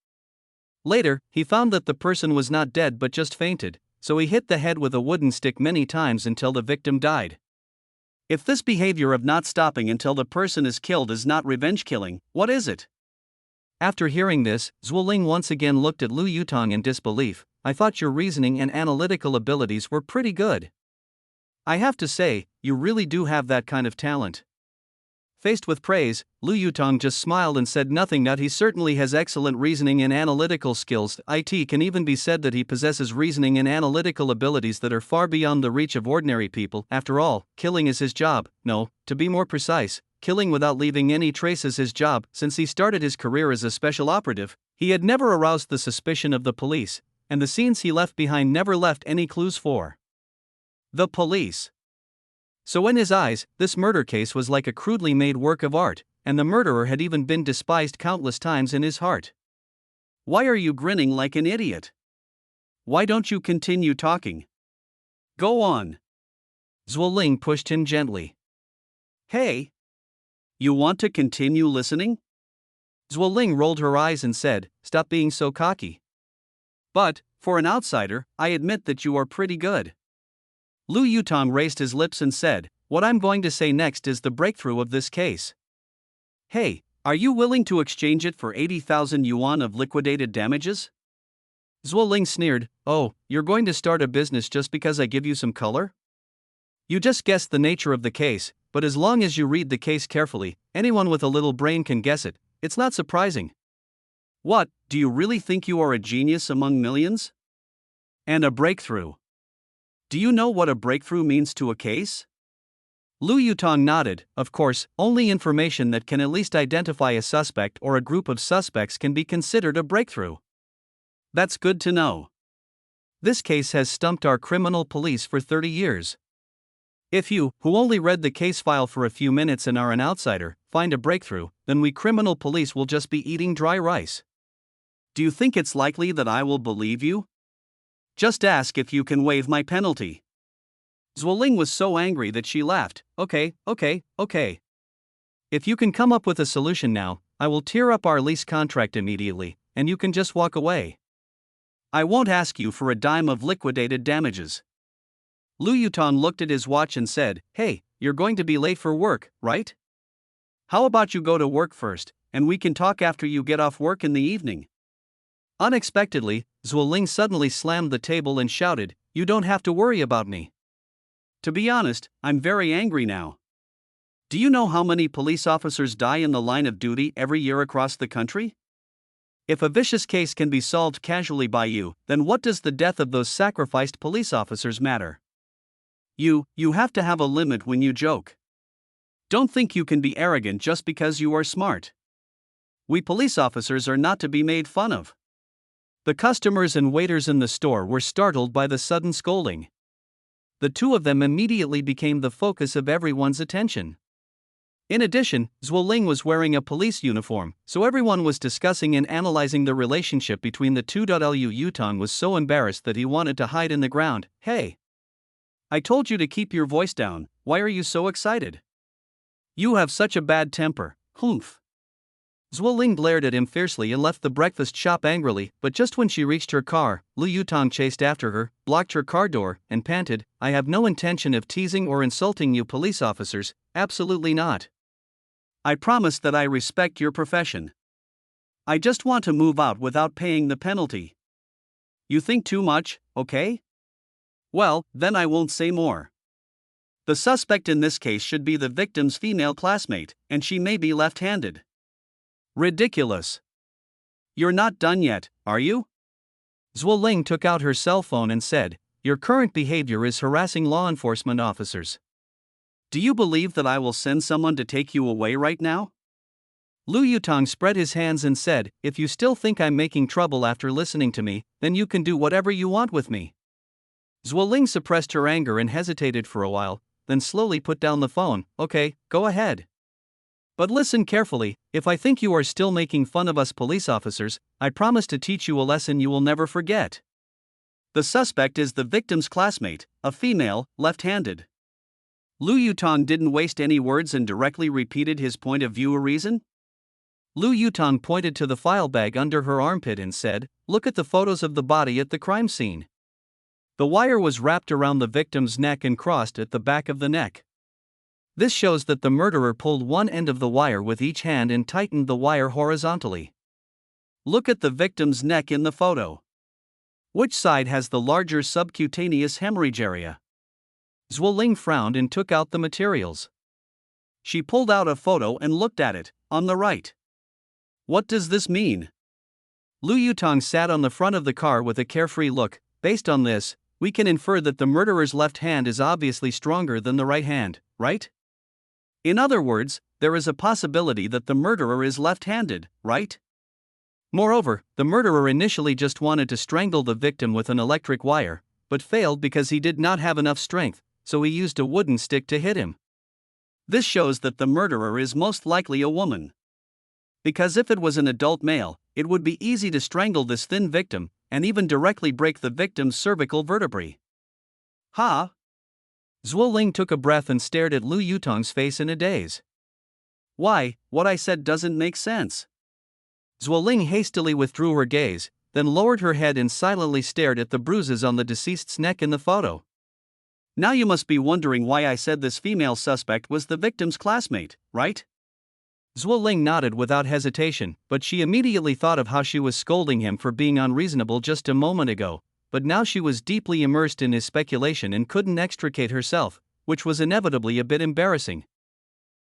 Later, he found that the person was not dead but just fainted, so he hit the head with a wooden stick many times until the victim died. If this behavior of not stopping until the person is killed is not revenge killing, what is it? After hearing this, Zhuo Ling once again looked at Lu Yutong in disbelief. I thought your reasoning and analytical abilities were pretty good. I have to say, you really do have that kind of talent. Faced with praise, Lu Yutong just smiled and said nothing. He certainly has excellent reasoning and analytical skills. It can even be said that he possesses reasoning and analytical abilities that are far beyond the reach of ordinary people. After all, killing is his job. No, to be more precise, killing without leaving any trace is his job. Since he started his career as a special operative, he had never aroused the suspicion of the police, and the scenes he left behind never left any clues for the police. So in his eyes, this murder case was like a crudely made work of art, and the murderer had even been despised countless times in his heart. Why are you grinning like an idiot? Why don't you continue talking? Go on. Zhuo Ling pushed him gently. Hey! You want to continue listening? Zhuo Ling rolled her eyes and said, Stop being so cocky. But, for an outsider, I admit that you are pretty good. Lu Yutong raised his lips and said, What I'm going to say next is the breakthrough of this case. Hey, are you willing to exchange it for 80,000 yuan of liquidated damages? Zhuo Ling sneered, Oh, you're going to start a business just because I give you some color? You just guessed the nature of the case, but as long as you read the case carefully, anyone with a little brain can guess it. It's not surprising. What, do you really think you are a genius among millions? And a breakthrough. Do you know what a breakthrough means to a case? Lu Yutong nodded. Of course, only information that can at least identify a suspect or a group of suspects can be considered a breakthrough. That's good to know. This case has stumped our criminal police for 30 years. If you, who only read the case file for a few minutes and are an outsider, find a breakthrough, then we criminal police will just be eating dry rice. Do you think it's likely that I will believe you? Just ask if you can waive my penalty. Zhuo Ling was so angry that she laughed. Okay. If you can come up with a solution now, I will tear up our lease contract immediately, and you can just walk away. I won't ask you for a dime of liquidated damages. Lu Yutong looked at his watch and said, "Hey, you're going to be late for work, right? How about you go to work first, and we can talk after you get off work in the evening?" Unexpectedly, Zhuo Ling suddenly slammed the table and shouted, "You don't have to worry about me." To be honest, I'm very angry now. Do you know how many police officers die in the line of duty every year across the country? If a vicious case can be solved casually by you, then what does the death of those sacrificed police officers matter? You have to have a limit when you joke. Don't think you can be arrogant just because you are smart. We police officers are not to be made fun of. The customers and waiters in the store were startled by the sudden scolding. The two of them immediately became the focus of everyone's attention. In addition, Zhuo Ling was wearing a police uniform, so everyone was discussing and analyzing the relationship between the two. Lu Yutong was so embarrassed that he wanted to hide in the ground. "Hey! I told you to keep your voice down, why are you so excited? You have such a bad temper, humph." Zhuo Ling glared at him fiercely and left the breakfast shop angrily, but just when she reached her car, Lu Yutong chased after her, blocked her car door, and panted, "I have no intention of teasing or insulting you police officers, absolutely not. I promise that I respect your profession. I just want to move out without paying the penalty. You think too much, okay? Well, then I won't say more. The suspect in this case should be the victim's female classmate, and she may be left-handed." Ridiculous. "You're not done yet, are you?" Zhuo Ling took out her cell phone and said, "Your current behavior is harassing law enforcement officers. Do you believe that I will send someone to take you away right now?" Lu Yutong spread his hands and said, "If you still think I'm making trouble after listening to me, then you can do whatever you want with me." Zhuo Ling suppressed her anger and hesitated for a while, then slowly put down the phone. "Okay, go ahead. But listen carefully, if I think you are still making fun of us police officers, I promise to teach you a lesson you will never forget. The suspect is the victim's classmate, a female, left-handed." Lu Yutong didn't waste any words and directly repeated his point of view. A reason? Lu Yutong pointed to the file bag under her armpit and said, "Look at the photos of the body at the crime scene. The wire was wrapped around the victim's neck and crossed at the back of the neck. This shows that the murderer pulled one end of the wire with each hand and tightened the wire horizontally. Look at the victim's neck in the photo. Which side has the larger subcutaneous hemorrhage area?" Zhuo Ling frowned and took out the materials. She pulled out a photo and looked at it, on the right. "What does this mean?" Lu Yutong sat on the front of the car with a carefree look. "Based on this, we can infer that the murderer's left hand is obviously stronger than the right hand, right? In other words, there is a possibility that the murderer is left-handed, right? Moreover, the murderer initially just wanted to strangle the victim with an electric wire, but failed because he did not have enough strength, so he used a wooden stick to hit him. This shows that the murderer is most likely a woman. Because if it was an adult male, it would be easy to strangle this thin victim, and even directly break the victim's cervical vertebrae." "Ha?" Zhuo Ling took a breath and stared at Lu Yutong's face in a daze. "Why, what I said doesn't make sense." Zhuo Ling hastily withdrew her gaze, then lowered her head and silently stared at the bruises on the deceased's neck in the photo. "Now you must be wondering why I said this female suspect was the victim's classmate, right?" Zhuo Ling nodded without hesitation, but she immediately thought of how she was scolding him for being unreasonable just a moment ago, but now she was deeply immersed in his speculation and couldn't extricate herself, which was inevitably a bit embarrassing.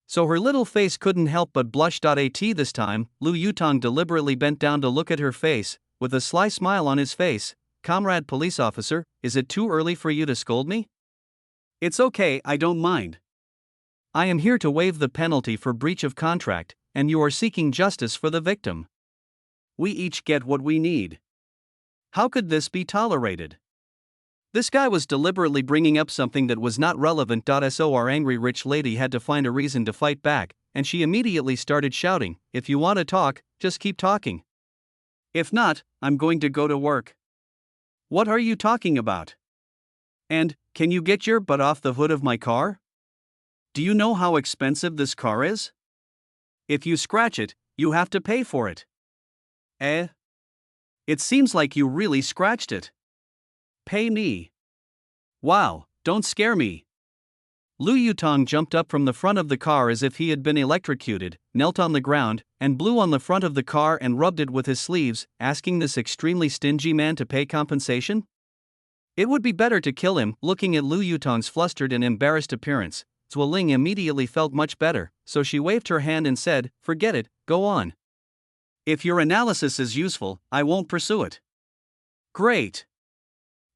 So her little face couldn't help but blush. At this time, Lu Yutong deliberately bent down to look at her face, with a sly smile on his face. "Comrade police officer, is it too early for you to scold me?" "It's okay, I don't mind. I am here to waive the penalty for breach of contract, and you are seeking justice for the victim. We each get what we need. How could this be tolerated?" This guy was deliberately bringing up something that was not relevant. So our angry rich lady had to find a reason to fight back, and she immediately started shouting, "If you want to talk, just keep talking. If not, I'm going to go to work." "What are you talking about? And, can you get your butt off the hood of my car? Do you know how expensive this car is?" If you scratch it, you have to pay for it. Eh? It seems like you really scratched it. Pay me. Wow, don't scare me. Lu Yutong jumped up from the front of the car as if he had been electrocuted, knelt on the ground, and blew on the front of the car and rubbed it with his sleeves, asking this extremely stingy man to pay compensation? It would be better to kill him. Looking at Lu Yutong's flustered and embarrassed appearance, Zhuo Ling immediately felt much better, so she waved her hand and said, "Forget it, go on. If your analysis is useful, I won't pursue it." Great.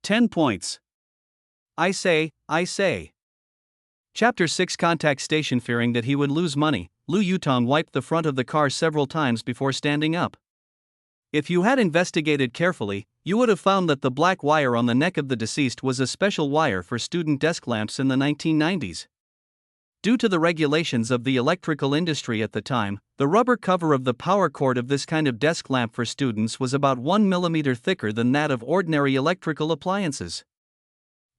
10 points. I say. Chapter 6 Contact Station. Fearing that he would lose money, Lu Yutong wiped the front of the car several times before standing up. If you had investigated carefully, you would have found that the black wire on the neck of the deceased was a special wire for student desk lamps in the 1990s. Due to the regulations of the electrical industry at the time, the rubber cover of the power cord of this kind of desk lamp for students was about 1 millimeter thicker than that of ordinary electrical appliances.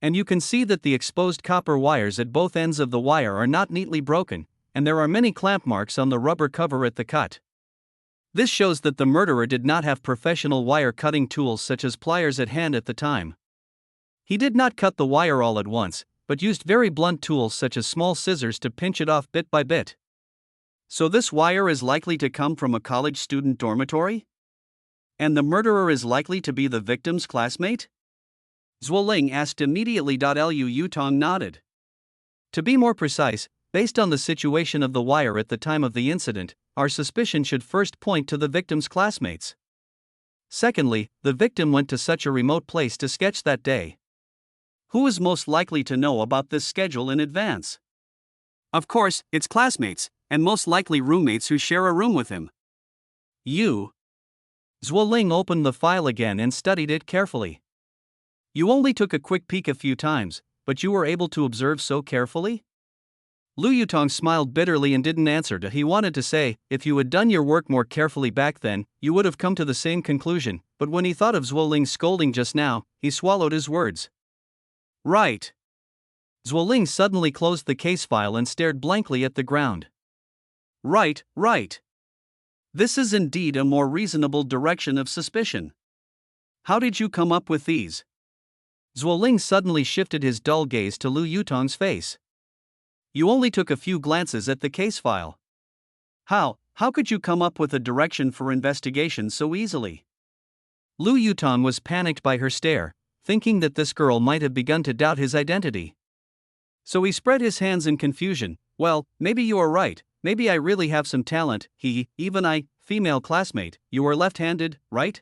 And you can see that the exposed copper wires at both ends of the wire are not neatly broken, and there are many clamp marks on the rubber cover at the cut. This shows that the murderer did not have professional wire cutting tools such as pliers at hand at the time. He did not cut the wire all at once, but used very blunt tools such as small scissors to pinch it off bit by bit. So this wire is likely to come from a college student dormitory? And the murderer is likely to be the victim's classmate? Zhuo Ling asked immediately. Lu Yutong nodded. To be more precise, based on the situation of the wire at the time of the incident, our suspicion should first point to the victim's classmates. Secondly, the victim went to such a remote place to sketch that day. Who is most likely to know about this schedule in advance? Of course, it's classmates, and most likely roommates who share a room with him. You. Zhuo Ling opened the file again and studied it carefully. You only took a quick peek a few times, but you were able to observe so carefully? Lu Yutong smiled bitterly and didn't answer. He wanted to say, if you had done your work more carefully back then, you would have come to the same conclusion, but when he thought of Zhuo Ling's scolding just now, he swallowed his words. Right. Zhuo Ling suddenly closed the case file and stared blankly at the ground. Right. This is indeed a more reasonable direction of suspicion. How did you come up with these? Zhuo Ling suddenly shifted his dull gaze to Lu Yutong's face. You only took a few glances at the case file. How could you come up with a direction for investigation so easily? Lu Yutong was panicked by her stare, thinking that this girl might have begun to doubt his identity. So he spread his hands in confusion. Well, maybe you are right, maybe I really have some talent. Even I, female classmate, you are left-handed, right?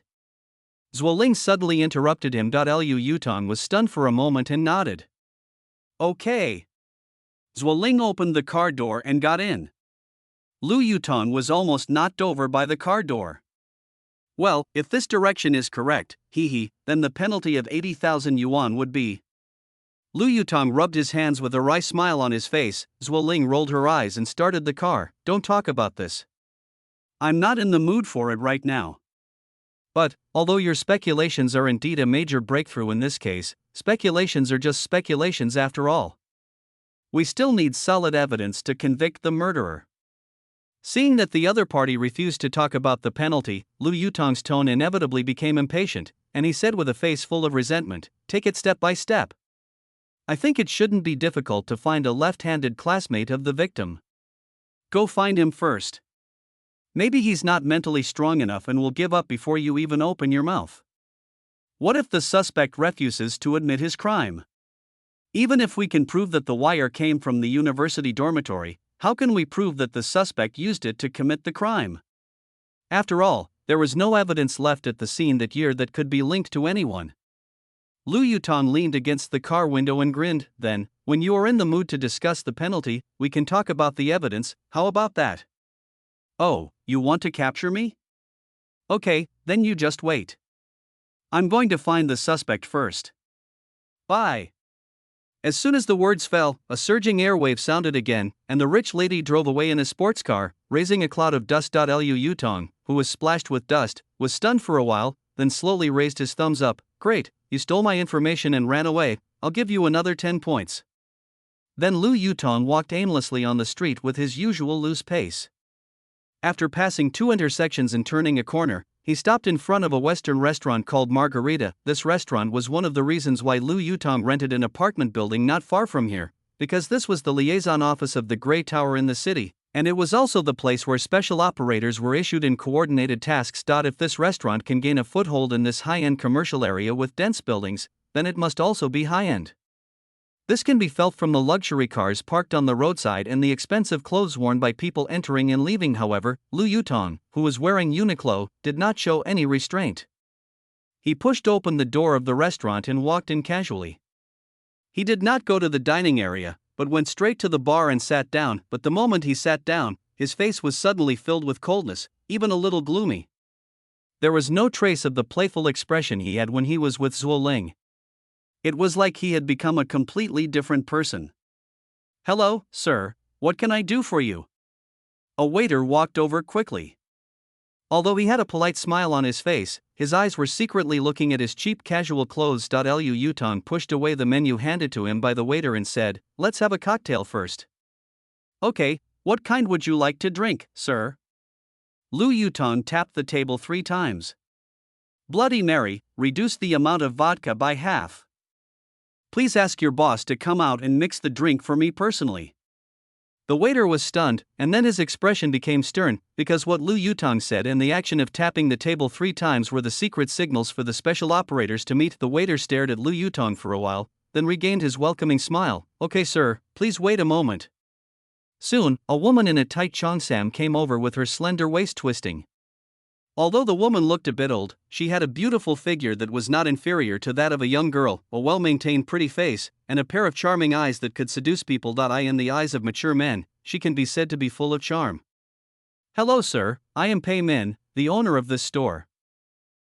Zhuo Ling suddenly interrupted him. Lu Yutong was stunned for a moment and nodded. Okay. Zhuo Ling opened the car door and got in. Lu Yutong was almost knocked over by the car door. Well, if this direction is correct, then the penalty of 80,000 yuan would be. Lu Yutong rubbed his hands with a wry smile on his face. Zhuo Ling rolled her eyes and started the car. Don't talk about this. I'm not in the mood for it right now. But, although your speculations are indeed a major breakthrough in this case, speculations are just speculations after all. We still need solid evidence to convict the murderer. Seeing that the other party refused to talk about the penalty, Lu Yutong's tone inevitably became impatient, and he said with a face full of resentment, "Take it step by step. I think it shouldn't be difficult to find a left-handed classmate of the victim. Go find him first. Maybe he's not mentally strong enough and will give up before you even open your mouth. What if the suspect refuses to admit his crime? Even if we can prove that the wire came from the university dormitory, how can we prove that the suspect used it to commit the crime? After all, there was no evidence left at the scene that year that could be linked to anyone. Lu Yutong leaned against the car window and grinned. Then, when you are in the mood to discuss the penalty, we can talk about the evidence. How about that? Oh, you want to capture me? Okay, then you just wait. I'm going to find the suspect first. Bye. As soon as the words fell, a surging airwave sounded again, and the rich lady drove away in a sports car, raising a cloud of dust. Lu Yutong, who was splashed with dust, was stunned for a while, then slowly raised his thumbs up. Great, you stole my information and ran away, I'll give you another 10 points. Then Lu Yutong walked aimlessly on the street with his usual loose pace. After passing 2 intersections and turning a corner, he stopped in front of a Western restaurant called Margarita. This restaurant was one of the reasons why Lu Yutong rented an apartment building not far from here, because this was the liaison office of the Grey Tower in the city, and it was also the place where special operators were issued in coordinated tasks. If this restaurant can gain a foothold in this high-end commercial area with dense buildings, then it must also be high-end. This can be felt from the luxury cars parked on the roadside and the expensive clothes worn by people entering and leaving. However, Lu Yutong, who was wearing Uniqlo, did not show any restraint. He pushed open the door of the restaurant and walked in casually. He did not go to the dining area, but went straight to the bar and sat down. But the moment he sat down, his face was suddenly filled with coldness, even a little gloomy. There was no trace of the playful expression he had when he was with Zhuo Ling. It was like he had become a completely different person. "Hello, sir, what can I do for you?" A waiter walked over quickly. Although he had a polite smile on his face, his eyes were secretly looking at his cheap casual clothes. Lu Yutong pushed away the menu handed to him by the waiter and said, "Let's have a cocktail first." "Okay, what kind would you like to drink, sir?" Lu Yutong tapped the table 3 times. "Bloody Mary, reduce the amount of vodka by half. Please ask your boss to come out and mix the drink for me personally." The waiter was stunned, and then his expression became stern, because what Lu Yutong said and the action of tapping the table 3 times were the secret signals for the special operators to meet. The waiter stared at Lu Yutong for a while, then regained his welcoming smile. "Okay, sir, please wait a moment." Soon, a woman in a tight cheongsam came over with her slender waist twisting. Although the woman looked a bit old, she had a beautiful figure that was not inferior to that of a young girl, a well-maintained pretty face, and a pair of charming eyes that could seduce people. In the eyes of mature men, she can be said to be full of charm. "Hello, sir, I am Pei Min, the owner of this store.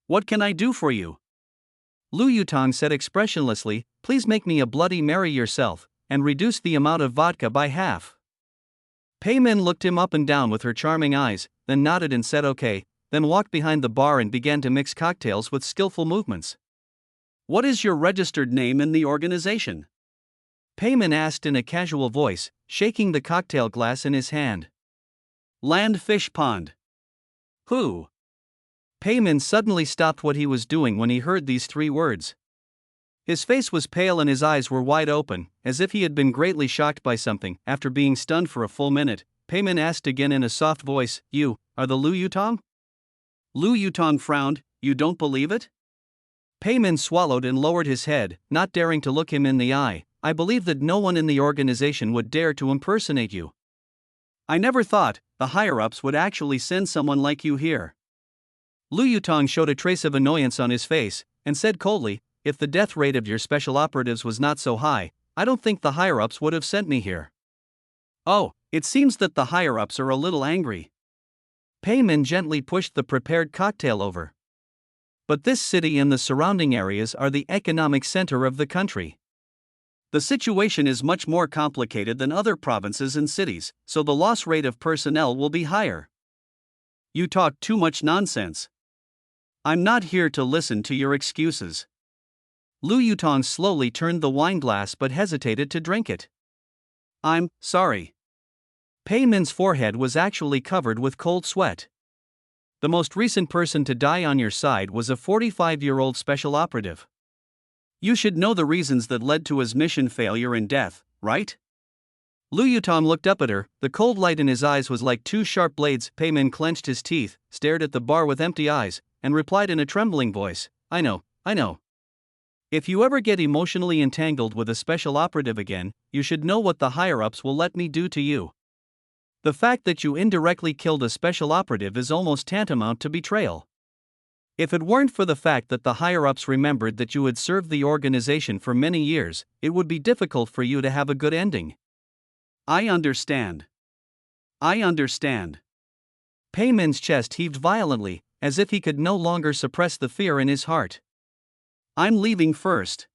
What can I do for you?" Lu Yutong said expressionlessly, "Please make me a Bloody Mary yourself, and reduce the amount of vodka by half." Pei Min looked him up and down with her charming eyes, then nodded and said okay, then walked behind the bar and began to mix cocktails with skillful movements. "What is your registered name in the organization?" Pei Min asked in a casual voice, shaking the cocktail glass in his hand. "Land Fish Pond." "Who?" Pei Min suddenly stopped what he was doing when he heard these 3 words. His face was pale and his eyes were wide open, as if he had been greatly shocked by something. After being stunned for a full minute, Pei Min asked again in a soft voice, "You are the Lu Yutong?" Lu Yutong frowned. "You don't believe it?" Pei Min swallowed and lowered his head, not daring to look him in the eye. "I believe that no one in the organization would dare to impersonate you. I never thought the higher-ups would actually send someone like you here." Lu Yutong showed a trace of annoyance on his face, and said coldly, "If the death rate of your special operatives was not so high, I don't think the higher-ups would have sent me here." "Oh, it seems that the higher-ups are a little angry." Pei Min gently pushed the prepared cocktail over. "But this city and the surrounding areas are the economic center of the country. The situation is much more complicated than other provinces and cities, so the loss rate of personnel will be higher. You talk too much nonsense. I'm not here to listen to your excuses." Lu Yutong slowly turned the wine glass but hesitated to drink it. "I'm sorry." Pei Min's forehead was actually covered with cold sweat. "The most recent person to die on your side was a 45-year-old special operative. You should know the reasons that led to his mission failure and death, right?" Lu Yutong looked up at her. The cold light in his eyes was like 2 sharp blades. Pei Min clenched his teeth, stared at the bar with empty eyes, and replied in a trembling voice, I know. If you ever get emotionally entangled with a special operative again, you should know what the higher-ups will let me do to you. The fact that you indirectly killed a special operative is almost tantamount to betrayal. If it weren't for the fact that the higher-ups remembered that you had served the organization for many years, it would be difficult for you to have a good ending." I understand. Pei Min's chest heaved violently, as if he could no longer suppress the fear in his heart. "I'm leaving first."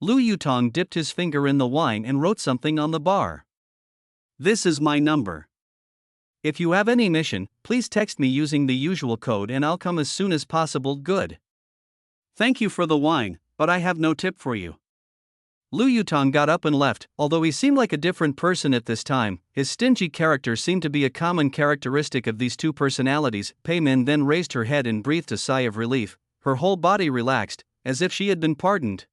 Lu Yutong dipped his finger in the wine and wrote something on the bar. "This is my number. If you have any mission, please text me using the usual code and I'll come as soon as possible. Good. Thank you for the wine, but I have no tip for you." Lu Yutong got up and left. Although he seemed like a different person at this time, his stingy character seemed to be a common characteristic of these two personalities. Pei Min then raised her head and breathed a sigh of relief. Her whole body relaxed, as if she had been pardoned.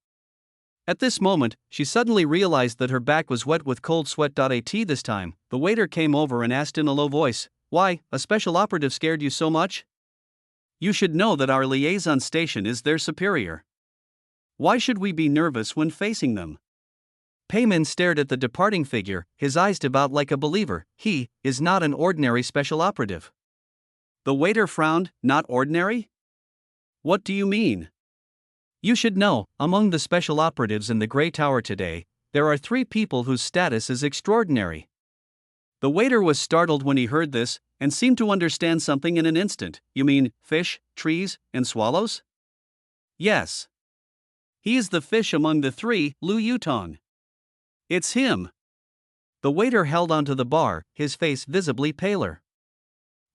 At this moment, she suddenly realized that her back was wet with cold sweat. At this time, the waiter came over and asked in a low voice, "Why, a special operative scared you so much? You should know that our liaison station is their superior. Why should we be nervous when facing them?" Pei Min stared at the departing figure, his eyes devout like a believer. "He is not an ordinary special operative." The waiter frowned. "Not ordinary? What do you mean?" "You should know, among the special operatives in the Grey Tower today, there are 3 people whose status is extraordinary." The waiter was startled when he heard this, and seemed to understand something in an instant. "You mean fish, trees, and swallows?" "Yes. He is the fish among the 3, Lu Yutong. It's him." The waiter held onto the bar, his face visibly paler.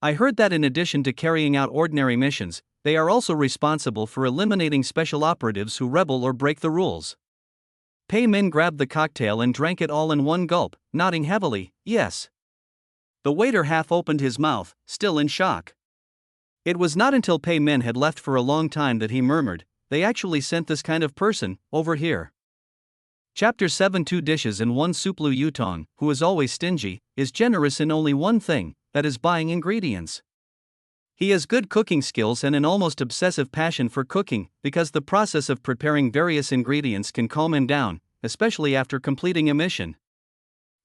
"I heard that in addition to carrying out ordinary missions, they are also responsible for eliminating special operatives who rebel or break the rules." Pei Min grabbed the cocktail and drank it all in one gulp, nodding heavily, "Yes." The waiter half opened his mouth, still in shock. It was not until Pei Min had left for a long time that he murmured, "They actually sent this kind of person over here." Chapter 7. 2 dishes and 1 soup. Lu Yutong, who is always stingy, is generous in only one thing, that is buying ingredients. He has good cooking skills and an almost obsessive passion for cooking, because the process of preparing various ingredients can calm him down, especially after completing a mission.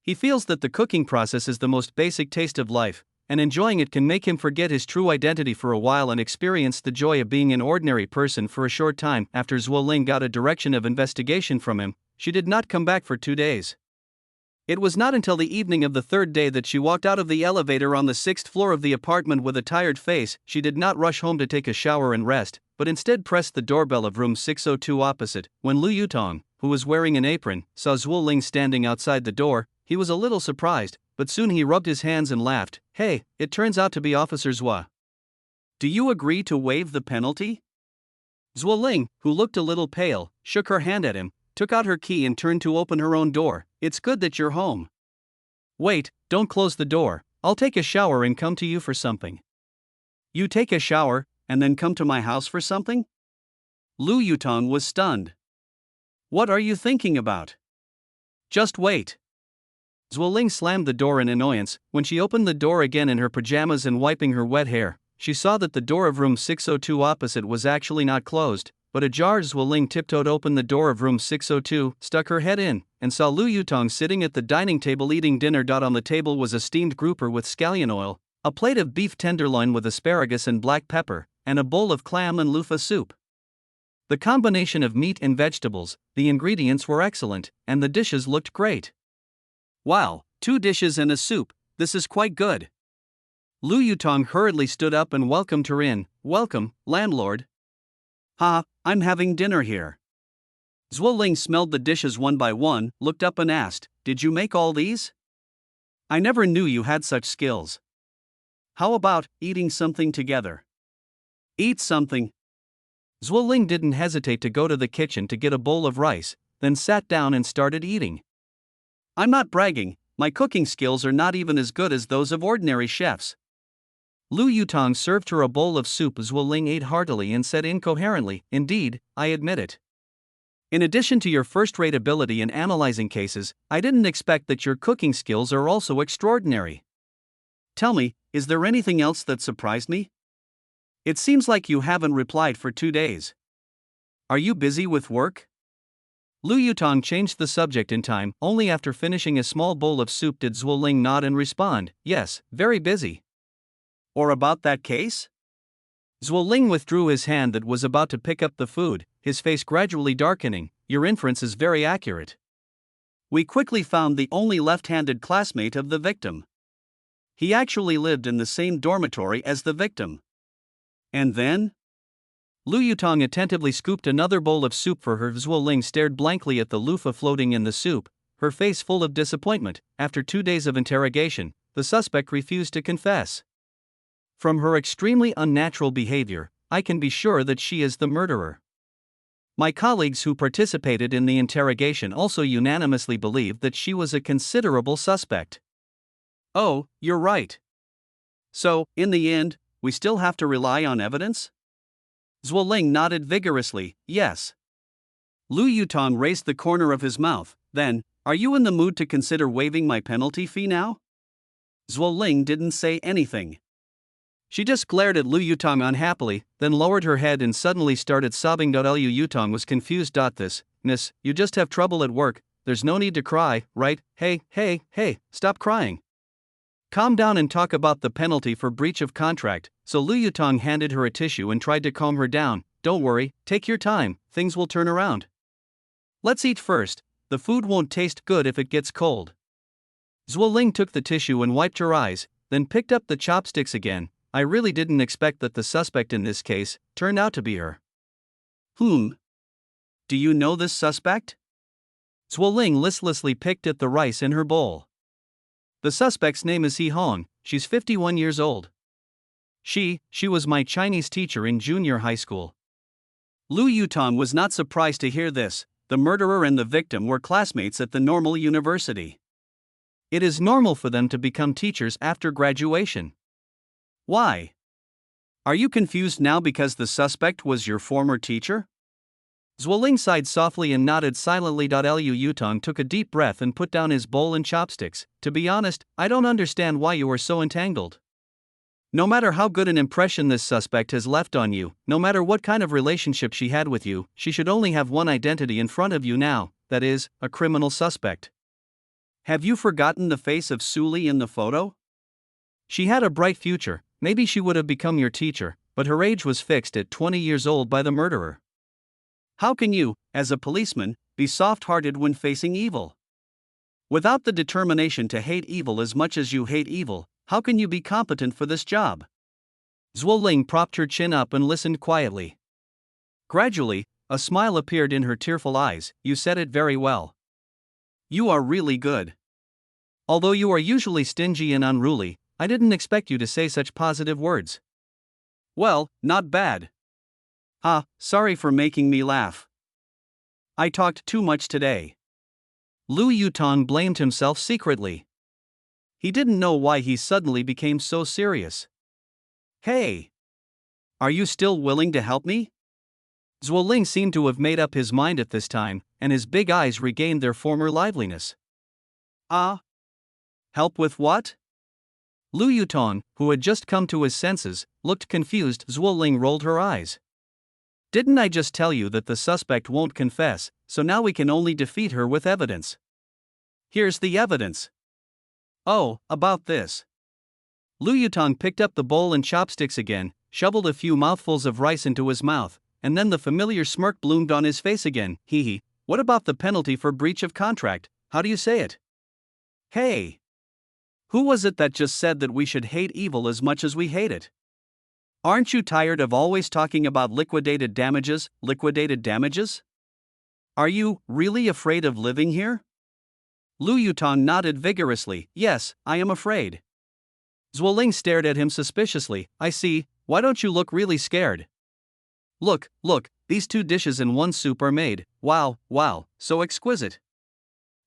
He feels that the cooking process is the most basic taste of life, and enjoying it can make him forget his true identity for a while and experience the joy of being an ordinary person for a short time. After Zhuo Ling got a direction of investigation from him, she did not come back for 2 days. It was not until the evening of the 3rd day that she walked out of the elevator on the 6th floor of the apartment with a tired face. She did not rush home to take a shower and rest, but instead pressed the doorbell of room 602 opposite. When Lu Yutong, who was wearing an apron, saw Zhuo Ling standing outside the door, he was a little surprised, but soon he rubbed his hands and laughed. "Hey, it turns out to be Officer Zhua. Do you agree to waive the penalty?" Zhuo Ling, who looked a little pale, shook her hand at him, took out her key and turned to open her own door. "It's good that you're home." "Wait, don't close the door. I'll take a shower and come to you for something." "You take a shower, and then come to my house for something?" Lu Yutong was stunned. "What are you thinking about?" "Just wait." Zhuo Ling slammed the door in annoyance. When she opened the door again in her pajamas and wiping her wet hair, she saw that the door of room 602 opposite was actually not closed, but ajar. Zhuo Ling tiptoed open the door of room 602, stuck her head in, and saw Lu Yutong sitting at the dining table eating dinner. On the table was a steamed grouper with scallion oil, a plate of beef tenderloin with asparagus and black pepper, and a bowl of clam and loofah soup. The combination of meat and vegetables, the ingredients were excellent, and the dishes looked great. "Wow, 2 dishes and a soup, this is quite good." Lu Yutong hurriedly stood up and welcomed her in. "Welcome, landlord." "Ha, I'm having dinner here." Zhuo Ling smelled the dishes one by one, looked up and asked, "Did you make all these? I never knew you had such skills. How about eating something together?" "Eat something." Zhuo Ling didn't hesitate to go to the kitchen to get a bowl of rice, then sat down and started eating. "I'm not bragging, my cooking skills are not even as good as those of ordinary chefs." Lu Yutong served her a bowl of soup. Zhuo Ling ate heartily and said incoherently, "Indeed, I admit it. In addition to your first-rate ability in analyzing cases, I didn't expect that your cooking skills are also extraordinary." "Tell me, is there anything else that surprised me? It seems like you haven't replied for 2 days. Are you busy with work?" Lu Yutong changed the subject in time. Only after finishing a small bowl of soup did Zhuo Ling nod and respond, "Yes, very busy." "Or about that case?" Zhuo Ling withdrew his hand that was about to pick up the food, his face gradually darkening. "Your inference is very accurate. We quickly found the only left-handed classmate of the victim. He actually lived in the same dormitory as the victim." "And then?" Lu Yutong attentively scooped another bowl of soup for her. Zhuo Ling stared blankly at the loofah floating in the soup, her face full of disappointment. After 2 days of interrogation, the suspect refused to confess. "From her extremely unnatural behavior, I can be sure that she is the murderer." My colleagues who participated in the interrogation also unanimously believed that she was a considerable suspect. Oh, you're right. So, in the end, we still have to rely on evidence? Zhuo Ling nodded vigorously, yes. Lu Yutong raised the corner of his mouth, then, are you in the mood to consider waiving my penalty fee now? Zhuo Ling didn't say anything. She just glared at Lu Yutong unhappily, then lowered her head and suddenly started sobbing. Lu Yutong was confused. This, miss, you just have trouble at work, there's no need to cry, right? Hey, stop crying. Calm down and talk about the penalty for breach of contract. So Lu Yutong handed her a tissue and tried to calm her down. Don't worry, take your time, things will turn around. Let's eat first, the food won't taste good if it gets cold. Zhuo Ling took the tissue and wiped her eyes, then picked up the chopsticks again. I really didn't expect that the suspect in this case turned out to be her. Do you know this suspect? Zhuo Ling listlessly picked at the rice in her bowl. The suspect's name is He Hong, she's 51 years old. She was my Chinese teacher in junior high school. Lu Yutong was not surprised to hear this. The murderer and the victim were classmates at the normal university. It is normal for them to become teachers after graduation. Why? Are you confused now because the suspect was your former teacher? Zhuo Ling sighed softly and nodded silently. Lu Yutong took a deep breath and put down his bowl and chopsticks. To be honest, I don't understand why you are so entangled. No matter how good an impression this suspect has left on you, no matter what kind of relationship she had with you, she should only have one identity in front of you now, that is, a criminal suspect. Have you forgotten the face of Su Li in the photo? She had a bright future, maybe she would have become your teacher, but her age was fixed at 20 years old by the murderer. How can you, as a policeman, be soft-hearted when facing evil? Without the determination to hate evil as much as you hate evil, how can you be competent for this job? Zhuo Ling propped her chin up and listened quietly. Gradually, a smile appeared in her tearful eyes. You said it very well. You are really good. Although you are usually stingy and unruly, I didn't expect you to say such positive words. Well, not bad. Sorry for making me laugh. I talked too much today. Lu Yutong blamed himself secretly. He didn't know why he suddenly became so serious. Hey! Are you still willing to help me? Zhuo Ling seemed to have made up his mind at this time, and his big eyes regained their former liveliness. Help with what? Lu Yutong, who had just come to his senses, looked confused. Zhuo Ling rolled her eyes. Didn't I just tell you that the suspect won't confess, so now we can only defeat her with evidence? Here's the evidence. Oh, about this. Lu Yutong picked up the bowl and chopsticks again, shoveled a few mouthfuls of rice into his mouth, and then the familiar smirk bloomed on his face again. What about the penalty for breach of contract? How do you say it? Hey! Who was it that just said that we should hate evil as much as we hate it? Aren't you tired of always talking about liquidated damages? Are you really afraid of living here? Lu Yutong nodded vigorously. Yes, I am afraid. Zhuo Ling stared at him suspiciously. I see, why don't you look really scared? Look, these two dishes in one soup are made. Wow, so exquisite.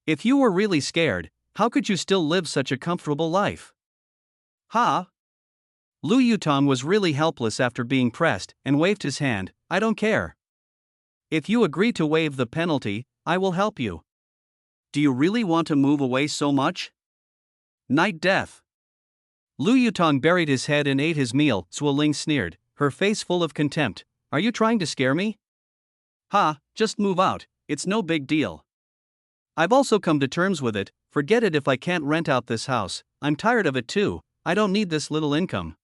If you were really scared, how could you still live such a comfortable life? Lu Yutong was really helpless after being pressed, and waved his hand. I don't care. If you agree to waive the penalty, I will help you. Do you really want to move away so much? Night death. Lu Yutong buried his head and ate his meal. Zhuo Ling sneered, her face full of contempt. Are you trying to scare me? Just move out, it's no big deal. I've also come to terms with it. Forget it if I can't rent out this house. I'm tired of it too. I don't need this little income.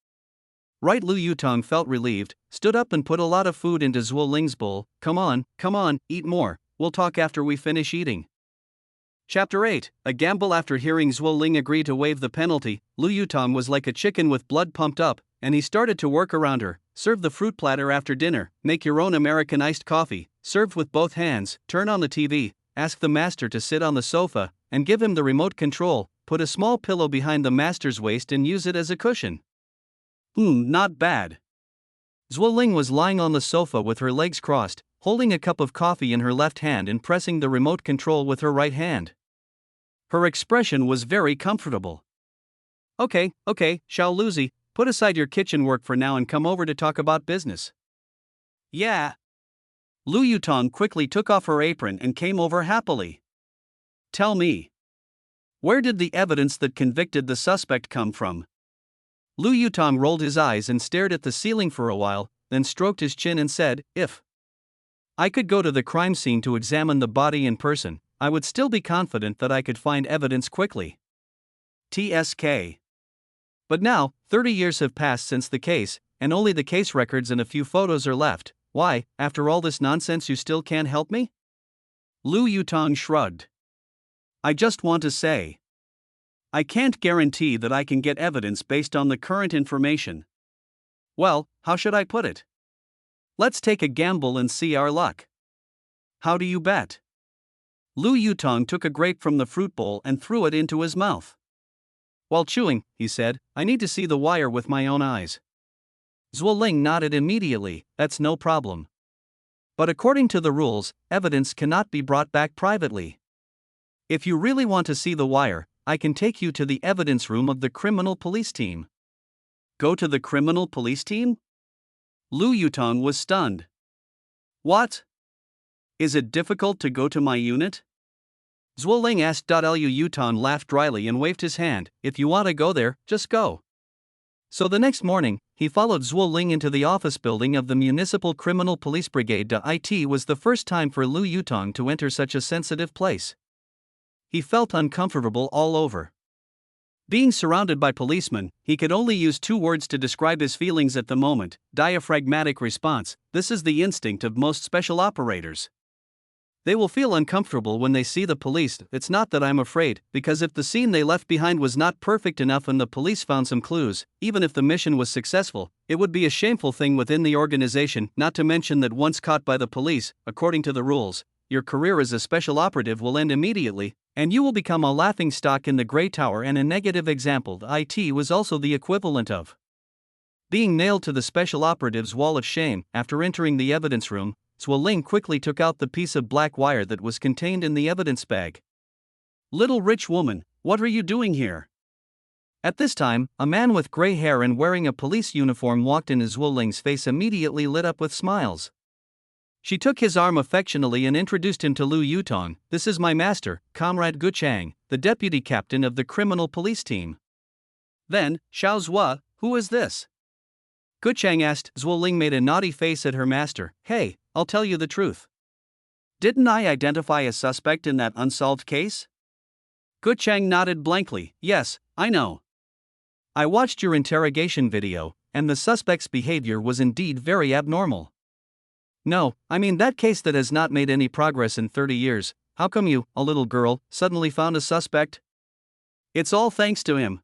Right? Lu Yutong felt relieved, stood up and put a lot of food into Zhuo Ling's bowl. Come on, eat more, we'll talk after we finish eating. Chapter 8, A Gamble. After hearing Zhuo Ling agree to waive the penalty, Lu Yutong was like a chicken with blood pumped up, and he started to work around her. Serve the fruit platter after dinner, make your own American iced coffee, served with both hands, turn on the TV, ask the master to sit on the sofa, and give him the remote control, put a small pillow behind the master's waist and use it as a cushion. Not bad. Zhuo Ling was lying on the sofa with her legs crossed, holding a cup of coffee in her left hand and pressing the remote control with her right hand. Her expression was very comfortable. Okay, Xiao Luzi, put aside your kitchen work for now and come over to talk about business. Yeah. Lu Yutong quickly took off her apron and came over happily. Tell me, where did the evidence that convicted the suspect come from? Lu Yutong rolled his eyes and stared at the ceiling for a while, then stroked his chin and said, if I could go to the crime scene to examine the body in person, I would still be confident that I could find evidence quickly. TSK. But now, 30 years have passed since the case, and only the case records and a few photos are left. Why, after all this nonsense, you still can't help me? Lu Yutong shrugged. I just want to say, I can't guarantee that I can get evidence based on the current information. Well, how should I put it? Let's take a gamble and see our luck. How do you bet? Lu Yutong took a grape from the fruit bowl and threw it into his mouth. While chewing, he said, I need to see the wire with my own eyes. Zhuo Ling nodded immediately, that's no problem. But according to the rules, evidence cannot be brought back privately. If you really want to see the wire, I can take you to the evidence room of the criminal police team. Go to the criminal police team? Lu Yutong was stunned. What? Is it difficult to go to my unit? Zhuo Ling asked. Lu Yutong laughed dryly and waved his hand, if you want to go there, just go. So the next morning, he followed Zhuo Ling into the office building of the Municipal Criminal Police Brigade. It was the first time for Lu Yutong to enter such a sensitive place. He felt uncomfortable all over. Being surrounded by policemen, he could only use 2 words to describe his feelings at the moment: diaphragmatic response. This is the instinct of most special operators. They will feel uncomfortable when they see the police. It's not that I'm afraid, because if the scene they left behind was not perfect enough and the police found some clues, even if the mission was successful, it would be a shameful thing within the organization, not to mention that once caught by the police, according to the rules, your career as a special operative will end immediately, and you will become a laughingstock in the Grey Tower and a negative example. It was also the equivalent of being nailed to the special operative's wall of shame. After entering the evidence room, Zhuo Ling quickly took out the piece of black wire that was contained in the evidence bag. Little rich woman, what are you doing here? At this time, a man with gray hair and wearing a police uniform walked in. Zhuo Ling's face immediately lit up with smiles. She took his arm affectionately and introduced him to Lu Yutong. This is my master, Comrade Gu Chang, the deputy captain of the criminal police team. Then, Xiao Zhua, who is this? Gu Chang asked. Zhuo Ling made a naughty face at her master. Hey, I'll tell you the truth. Didn't I identify a suspect in that unsolved case? Gu Chang nodded blankly. Yes, I know. I watched your interrogation video, and the suspect's behavior was indeed very abnormal. No, I mean that case that has not made any progress in 30 years, how come you, a little girl, suddenly found a suspect? It's all thanks to him.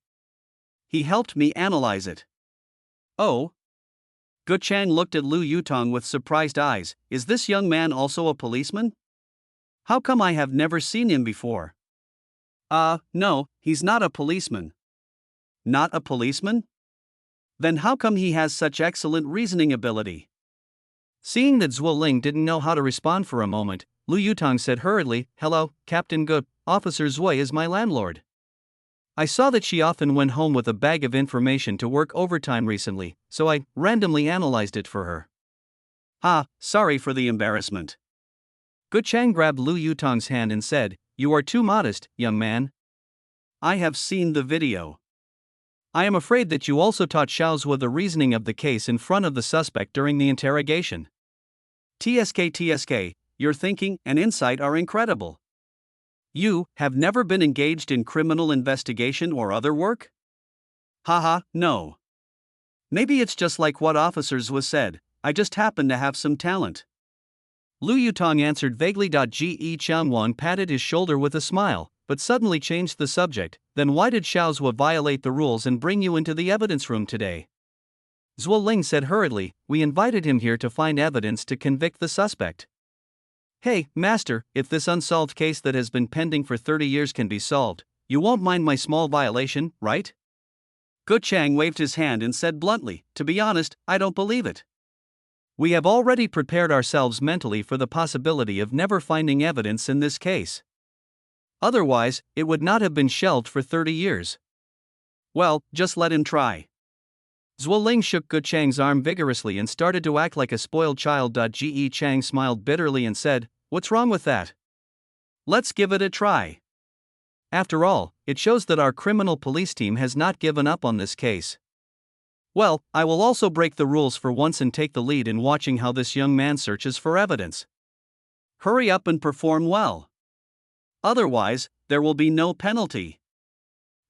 He helped me analyze it. Oh? Gu Chang looked at Lu Yutong with surprised eyes. Is this young man also a policeman? How come I have never seen him before? No, he's not a policeman. Not a policeman? Then how come he has such excellent reasoning ability? Seeing that Zhuo Ling didn't know how to respond for a moment, Lu Yutong said hurriedly, Hello, Captain Gu, Officer Zui is my landlord. I saw that she often went home with a bag of information to work overtime recently, so I randomly analyzed it for her. Sorry for the embarrassment. Gu Chang grabbed Lu Yutong's hand and said, You are too modest, young man. I have seen the video. I am afraid that you also taught Xiao Zhua the reasoning of the case in front of the suspect during the interrogation. TSK, your thinking and insight are incredible. You have never been engaged in criminal investigation or other work? No. Maybe it's just like what Officer Zhua said, I just happen to have some talent. Lu Yutong answered vaguely. Ge Changwan patted his shoulder with a smile, but suddenly changed the subject. Then why did Xiao Zhua violate the rules and bring you into the evidence room today? Zhuo Ling said hurriedly, We invited him here to find evidence to convict the suspect. Hey, master, if this unsolved case that has been pending for 30 years can be solved, you won't mind my small violation, right? Gu Chang waved his hand and said bluntly, To be honest, I don't believe it. We have already prepared ourselves mentally for the possibility of never finding evidence in this case. Otherwise, it would not have been shelved for 30 years. Well, just let him try. Zhuo Ling shook Ge Chang's arm vigorously and started to act like a spoiled child. Ge Chang smiled bitterly and said, "What's wrong with that? Let's give it a try." After all, it shows that our criminal police team has not given up on this case. Well, I will also break the rules for once and take the lead in watching how this young man searches for evidence. Hurry up and perform well. Otherwise, there will be no penalty.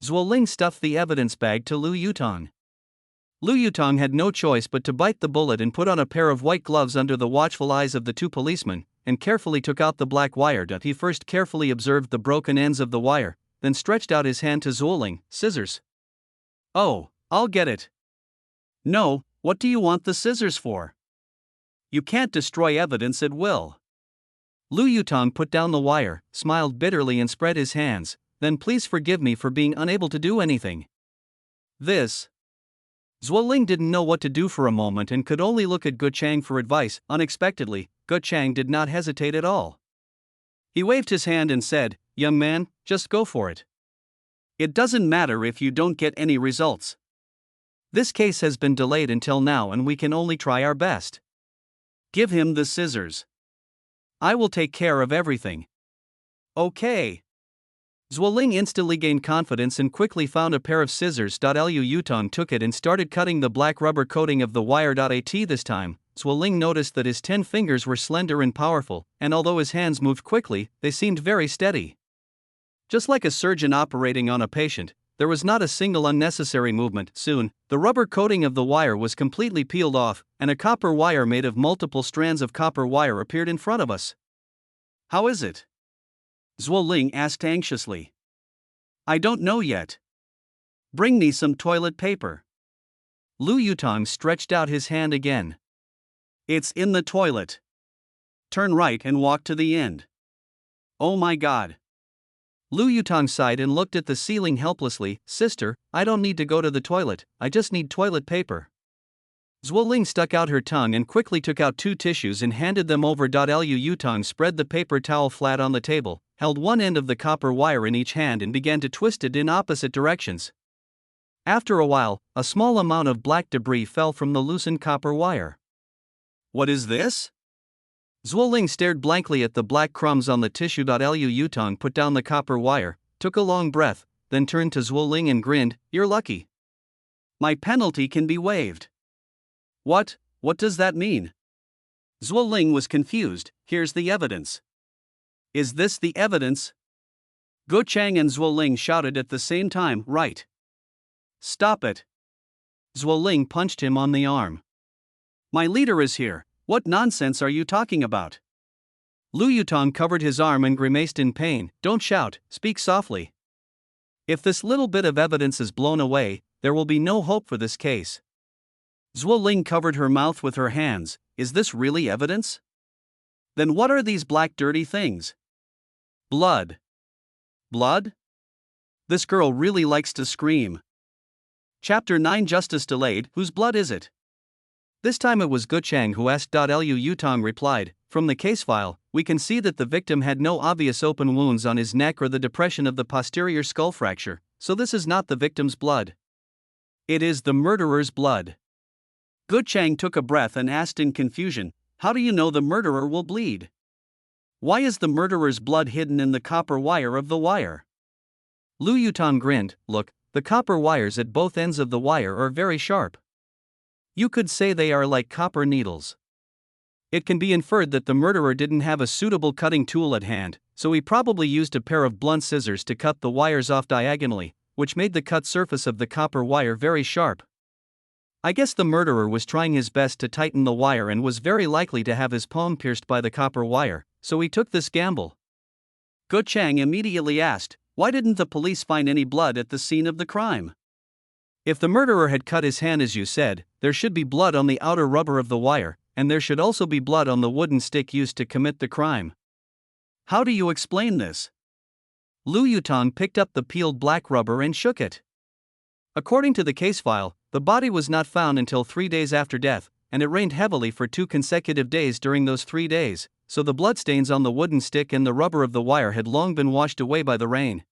Zhuo Ling stuffed the evidence bag to Lu Yutong. Lu Yutong had no choice but to bite the bullet and put on a pair of white gloves under the watchful eyes of the two policemen, and carefully took out the black wire. He first carefully observed the broken ends of the wire, then stretched out his hand to Zhuo Ling. "Scissors." "Oh, I'll get it." "No, what do you want the scissors for? You can't destroy evidence at will." Lu Yutong put down the wire, smiled bitterly and spread his hands. "Then please forgive me for being unable to do anything." This. Zhuo Ling didn't know what to do for a moment and could only look at Ge Chang for advice. Unexpectedly, Ge Chang did not hesitate at all. He waved his hand and said, "Young man, just go for it. It doesn't matter if you don't get any results. This case has been delayed until now and we can only try our best. Give him the scissors. I will take care of everything." "Okay." Zhuo Ling instantly gained confidence and quickly found a pair of scissors. Lu Yutong took it and started cutting the black rubber coating of the wire. This time, Zhuo Ling noticed that his 10 fingers were slender and powerful, and although his hands moved quickly, they seemed very steady. Just like a surgeon operating on a patient, there was not a single unnecessary movement. Soon, the rubber coating of the wire was completely peeled off, and a copper wire made of multiple strands of copper wire appeared in front of us. "How is it?" Zhuo Ling asked anxiously. "I don't know yet. Bring me some toilet paper." Lu Yutong stretched out his hand again. "It's in the toilet. Turn right and walk to the end." "Oh my God." Lu Yutong sighed and looked at the ceiling helplessly. "Sister, I don't need to go to the toilet, I just need toilet paper." Zhuo Ling stuck out her tongue and quickly took out 2 tissues and handed them over. Lu Yutong spread the paper towel flat on the table, held one end of the copper wire in each hand and began to twist it in opposite directions. After a while, a small amount of black debris fell from the loosened copper wire. "What is this?" Zhuo Ling stared blankly at the black crumbs on the tissue. Lu Yutong put down the copper wire, took a long breath, then turned to Zhuo Ling and grinned. "You're lucky. My penalty can be waived." What does that mean?" Zhuo Ling was confused. "Here's the evidence." "Is this the evidence?" Ge Chang and Zhuo Ling shouted at the same time. "Right. Stop it." Zhuo Ling punched him on the arm. "My leader is here. What nonsense are you talking about?" Lu Yutong covered his arm and grimaced in pain. "Don't shout, speak softly. If this little bit of evidence is blown away, there will be no hope for this case." Zhuo Ling covered her mouth with her hands. "Is this really evidence? Then what are these black dirty things?" "Blood." "Blood?" This girl really likes to scream. Chapter 9 Justice Delayed. Whose blood is it? This time it was Ge Chang who asked. Lu Yutong replied, "From the case file, we can see that the victim had no obvious open wounds on his neck or the depression of the posterior skull fracture, so this is not the victim's blood. It is the murderer's blood." Ge Chang took a breath and asked in confusion, "How do you know the murderer will bleed? Why is the murderer's blood hidden in the copper wire of the wire?" Lu Yutong grinned. "Look, the copper wires at both ends of the wire are very sharp. You could say they are like copper needles. It can be inferred that the murderer didn't have a suitable cutting tool at hand, so he probably used a pair of blunt scissors to cut the wires off diagonally, which made the cut surface of the copper wire very sharp. I guess the murderer was trying his best to tighten the wire and was very likely to have his palm pierced by the copper wire, so he took this gamble." Ge Chang immediately asked, "Why didn't the police find any blood at the scene of the crime?" "If the murderer had cut his hand as you said, there should be blood on the outer rubber of the wire, and there should also be blood on the wooden stick used to commit the crime." "How do you explain this?" Lu Yutong picked up the peeled black rubber and shook it. "According to the case file, the body was not found until 3 days after death, and it rained heavily for 2 consecutive days during those 3 days, so the bloodstains on the wooden stick and the rubber of the wire had long been washed away by the rain.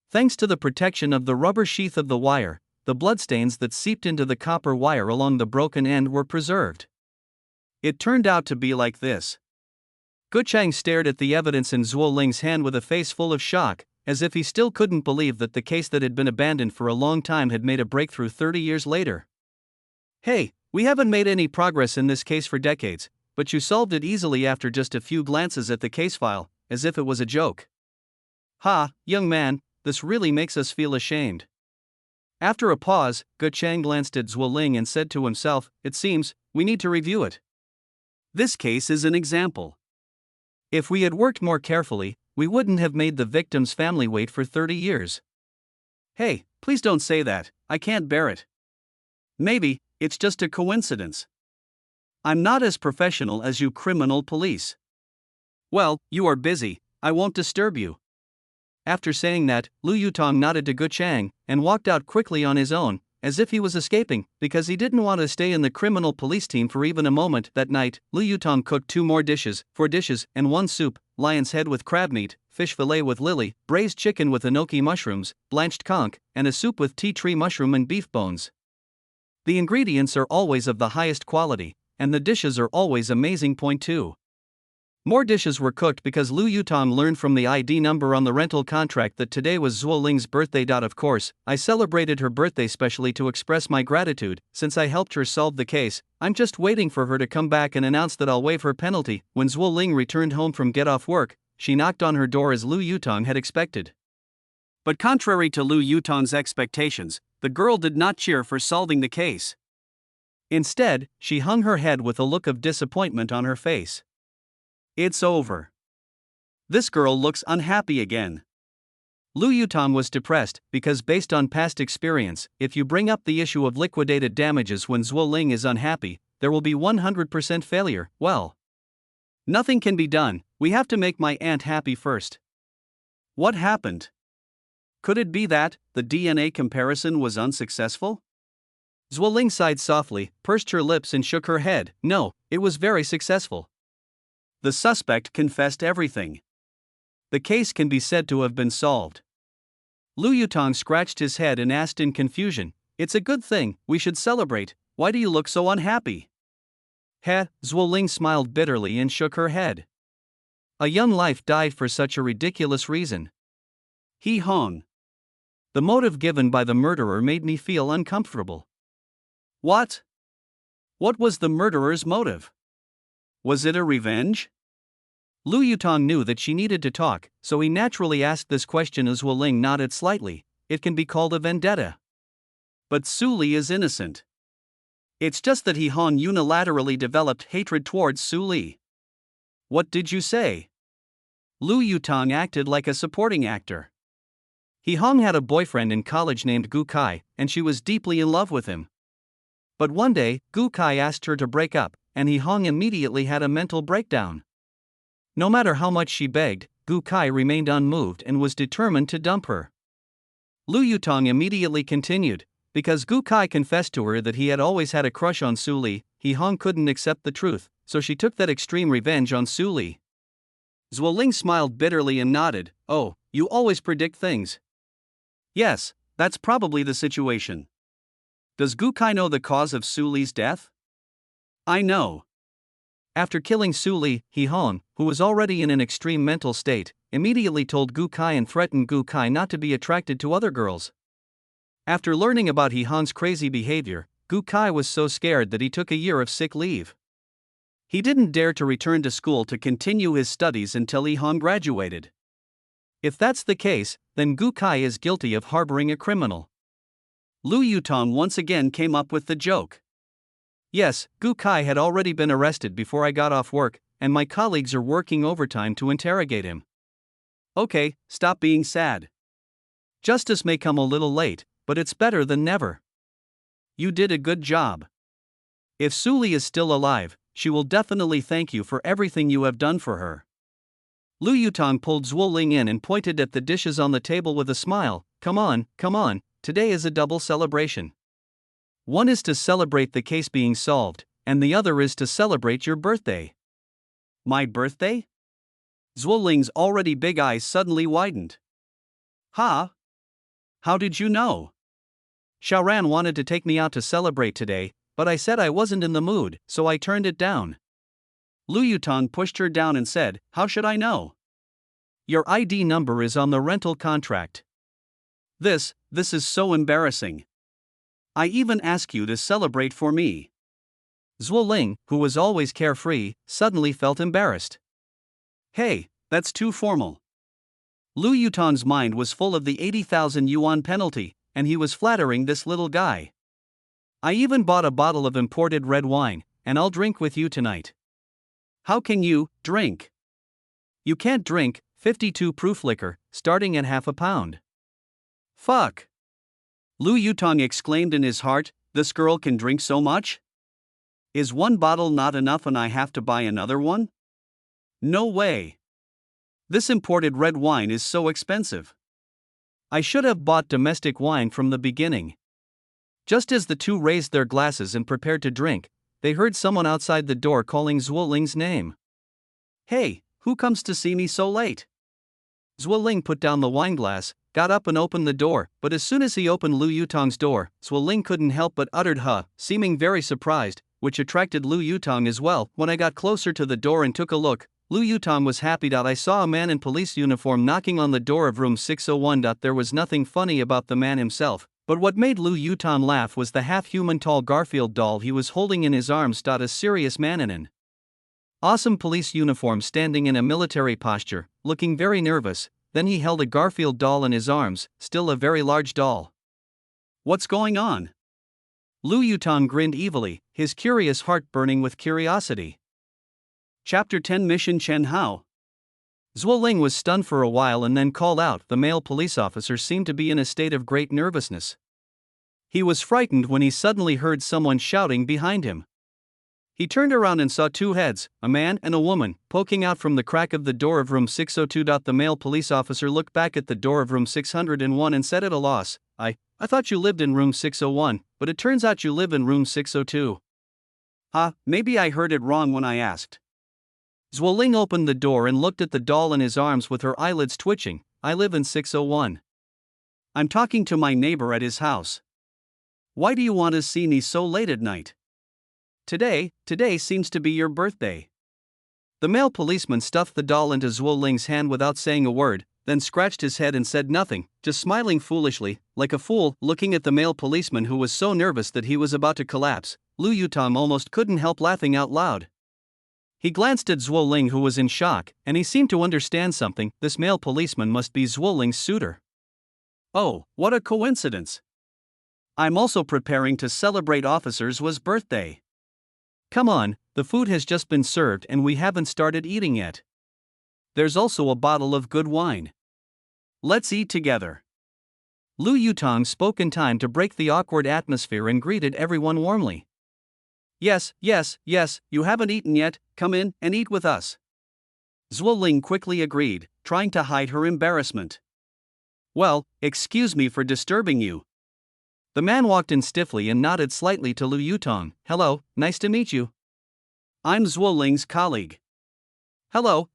Thanks to the protection of the rubber sheath of the wire, the bloodstains that seeped into the copper wire along the broken end were preserved. It turned out to be like this. Gu Chang stared at the evidence in Zhuo Ling's hand with a face full of shock, as if he still couldn't believe that the case that had been abandoned for a long time had made a breakthrough 30 years later. Hey, we haven't made any progress in this case for decades, but you solved it easily after just a few glances at the case file, as if it was a joke. Ha, young man, this really makes us feel ashamed. After a pause, Gu Chang glanced at Zhuo Ling and said to himself, it seems, we need to review it. This case is an example. If we had worked more carefully, we wouldn't have made the victim's family wait for 30 years. Hey, please don't say that, I can't bear it. Maybe, it's just a coincidence. I'm not as professional as you criminal police. Well, you are busy, I won't disturb you. After saying that, Lu Yutong nodded to Gu Chang and walked out quickly on his own, as if he was escaping, because he didn't want to stay in the criminal police team for even a moment. That night, Lu Yutong cooked 2 more dishes, 4 dishes and 1 soup: lion's head with crab meat, fish fillet with lily, braised chicken with enoki mushrooms, blanched conch, and a soup with tea tree mushroom and beef bones. The ingredients are always of the highest quality, and the dishes are always amazing. Point 2. More dishes were cooked because Lu Yutong learned from the ID number on the rental contract that today was Zhuo Ling's birthday. Of course, I celebrated her birthday specially to express my gratitude, since I helped her solve the case. I'm just waiting for her to come back and announce that I'll waive her penalty. When Zhuo Ling returned home from get off work, she knocked on her door as Lu Yutong had expected. But contrary to Lu Yutong's expectations, the girl did not cheer for solving the case. Instead, she hung her head with a look of disappointment on her face. It's over. This girl looks unhappy again. Lu Yutong was depressed because, based on past experience, if you bring up the issue of liquidated damages when Zhuo Ling is unhappy, there will be 100% failure. Well, nothing can be done, we have to make my aunt happy first. What happened? Could it be that the DNA comparison was unsuccessful? Zhuo Ling sighed softly, pursed her lips and shook her head. No, it was very successful. The suspect confessed everything. The case can be said to have been solved. Lu Yutong scratched his head and asked in confusion, it's a good thing, we should celebrate, why do you look so unhappy? Heh, Zhuo Ling smiled bitterly and shook her head. A young life died for such a ridiculous reason. He hung. The motive given by the murderer made me feel uncomfortable. What? What was the murderer's motive? Was it a revenge? Lu Yutong knew that she needed to talk, so he naturally asked this question as Zhuo Ling nodded slightly. It can be called a vendetta. But Su Li is innocent. It's just that He Hong unilaterally developed hatred towards Su Li. What did you say? Lu Yutong acted like a supporting actor. He Hong had a boyfriend in college named Gu Kai, and she was deeply in love with him. But one day, Gu Kai asked her to break up, and He Hong immediately had a mental breakdown. No matter how much she begged, Gu Kai remained unmoved and was determined to dump her. Lu Yutong immediately continued, because Gu Kai confessed to her that he had always had a crush on Su Li, He Hong couldn't accept the truth, so she took that extreme revenge on Su Li. Zhuo Ling smiled bitterly and nodded. Oh, you always predict things. Yes, that's probably the situation. Does Gu Kai know the cause of Su Li's death? I know. After killing Su Li, He Hong, who was already in an extreme mental state, immediately told Gu Kai and threatened Gu Kai not to be attracted to other girls. After learning about He Hong's crazy behavior, Gu Kai was so scared that he took a year of sick leave. He didn't dare to return to school to continue his studies until He Hong graduated. If that's the case, then Gu Kai is guilty of harboring a criminal. Lu Yutong once again came up with the joke. Yes, Gu Kai had already been arrested before I got off work, and my colleagues are working overtime to interrogate him. Okay, stop being sad. Justice may come a little late, but it's better than never. You did a good job. If Su Li is still alive, she will definitely thank you for everything you have done for her. Lu Yutong pulled Zhuo Ling in and pointed at the dishes on the table with a smile. Come on, today is a double celebration. One is to celebrate the case being solved, and the other is to celebrate your birthday. My birthday? Zhuo Ling's already big eyes suddenly widened. Huh? How did you know? Xiaoran wanted to take me out to celebrate today, but I said I wasn't in the mood, so I turned it down. Lu Yutong pushed her down and said, "How should I know? Your ID number is on the rental contract." This is so embarrassing. I even ask you to celebrate for me. Zhuo Ling, who was always carefree, suddenly felt embarrassed. Hey, that's too formal. Lu Yutong's mind was full of the 80,000 yuan penalty, and he was flattering this little guy. I even bought a bottle of imported red wine, and I'll drink with you tonight. How can you drink? You can't drink 52 proof liquor, starting at half a pound. Fuck! Lu Yutong exclaimed in his heart, this girl can drink so much? Is one bottle not enough and I have to buy another one? No way! This imported red wine is so expensive. I should have bought domestic wine from the beginning. Just as the two raised their glasses and prepared to drink, they heard someone outside the door calling Zhuo Ling's name. Hey, who comes to see me so late? Zhuo Ling put down the wineglass, got up and opened the door, but as soon as he opened Lu Yutong's door, Zhuo Ling couldn't help but uttered huh, seeming very surprised, which attracted Lu Yutong as well. When I got closer to the door and took a look, Lu Yutong was happy that I saw a man in police uniform knocking on the door of room 601. There was nothing funny about the man himself, but what made Lu Yutong laugh was the half-human tall Garfield doll he was holding in his arms. A serious man in an awesome police uniform standing in a military posture, looking very nervous. Then he held a Garfield doll in his arms, still a very large doll. What's going on? Lu Yutong grinned evilly, his curious heart burning with curiosity. Chapter 10 Mission Chen Hao. Zhuo Ling was stunned for a while and then called out. The male police officer seemed to be in a state of great nervousness. He was frightened when he suddenly heard someone shouting behind him. He turned around and saw two heads, a man and a woman, poking out from the crack of the door of room 602. The male police officer looked back at the door of room 601 and said at a loss, I thought you lived in room 601, but it turns out you live in room 602. Maybe I heard it wrong when I asked. Zhuo Ling opened the door and looked at the doll in his arms with her eyelids twitching. I live in 601. I'm talking to my neighbor at his house. Why do you want to see me so late at night? Today seems to be your birthday. The male policeman stuffed the doll into Zhuo Ling's hand without saying a word, then scratched his head and said nothing, just smiling foolishly, like a fool, looking at the male policeman who was so nervous that he was about to collapse. Lu Yutong almost couldn't help laughing out loud. He glanced at Zhuo Ling, who was in shock, and he seemed to understand something. This male policeman must be Zhuo Ling's suitor. Oh, what a coincidence. I'm also preparing to celebrate Officer Zhuo's birthday. Come on, the food has just been served and we haven't started eating yet. There's also a bottle of good wine. Let's eat together. Lu Yutong spoke in time to break the awkward atmosphere and greeted everyone warmly. Yes, you haven't eaten yet, come in and eat with us. Zhuo Ling quickly agreed, trying to hide her embarrassment. Well, excuse me for disturbing you. The man walked in stiffly and nodded slightly to Lu Yutong. Hello, nice to meet you. I'm Zhuo Ling's colleague. Hello,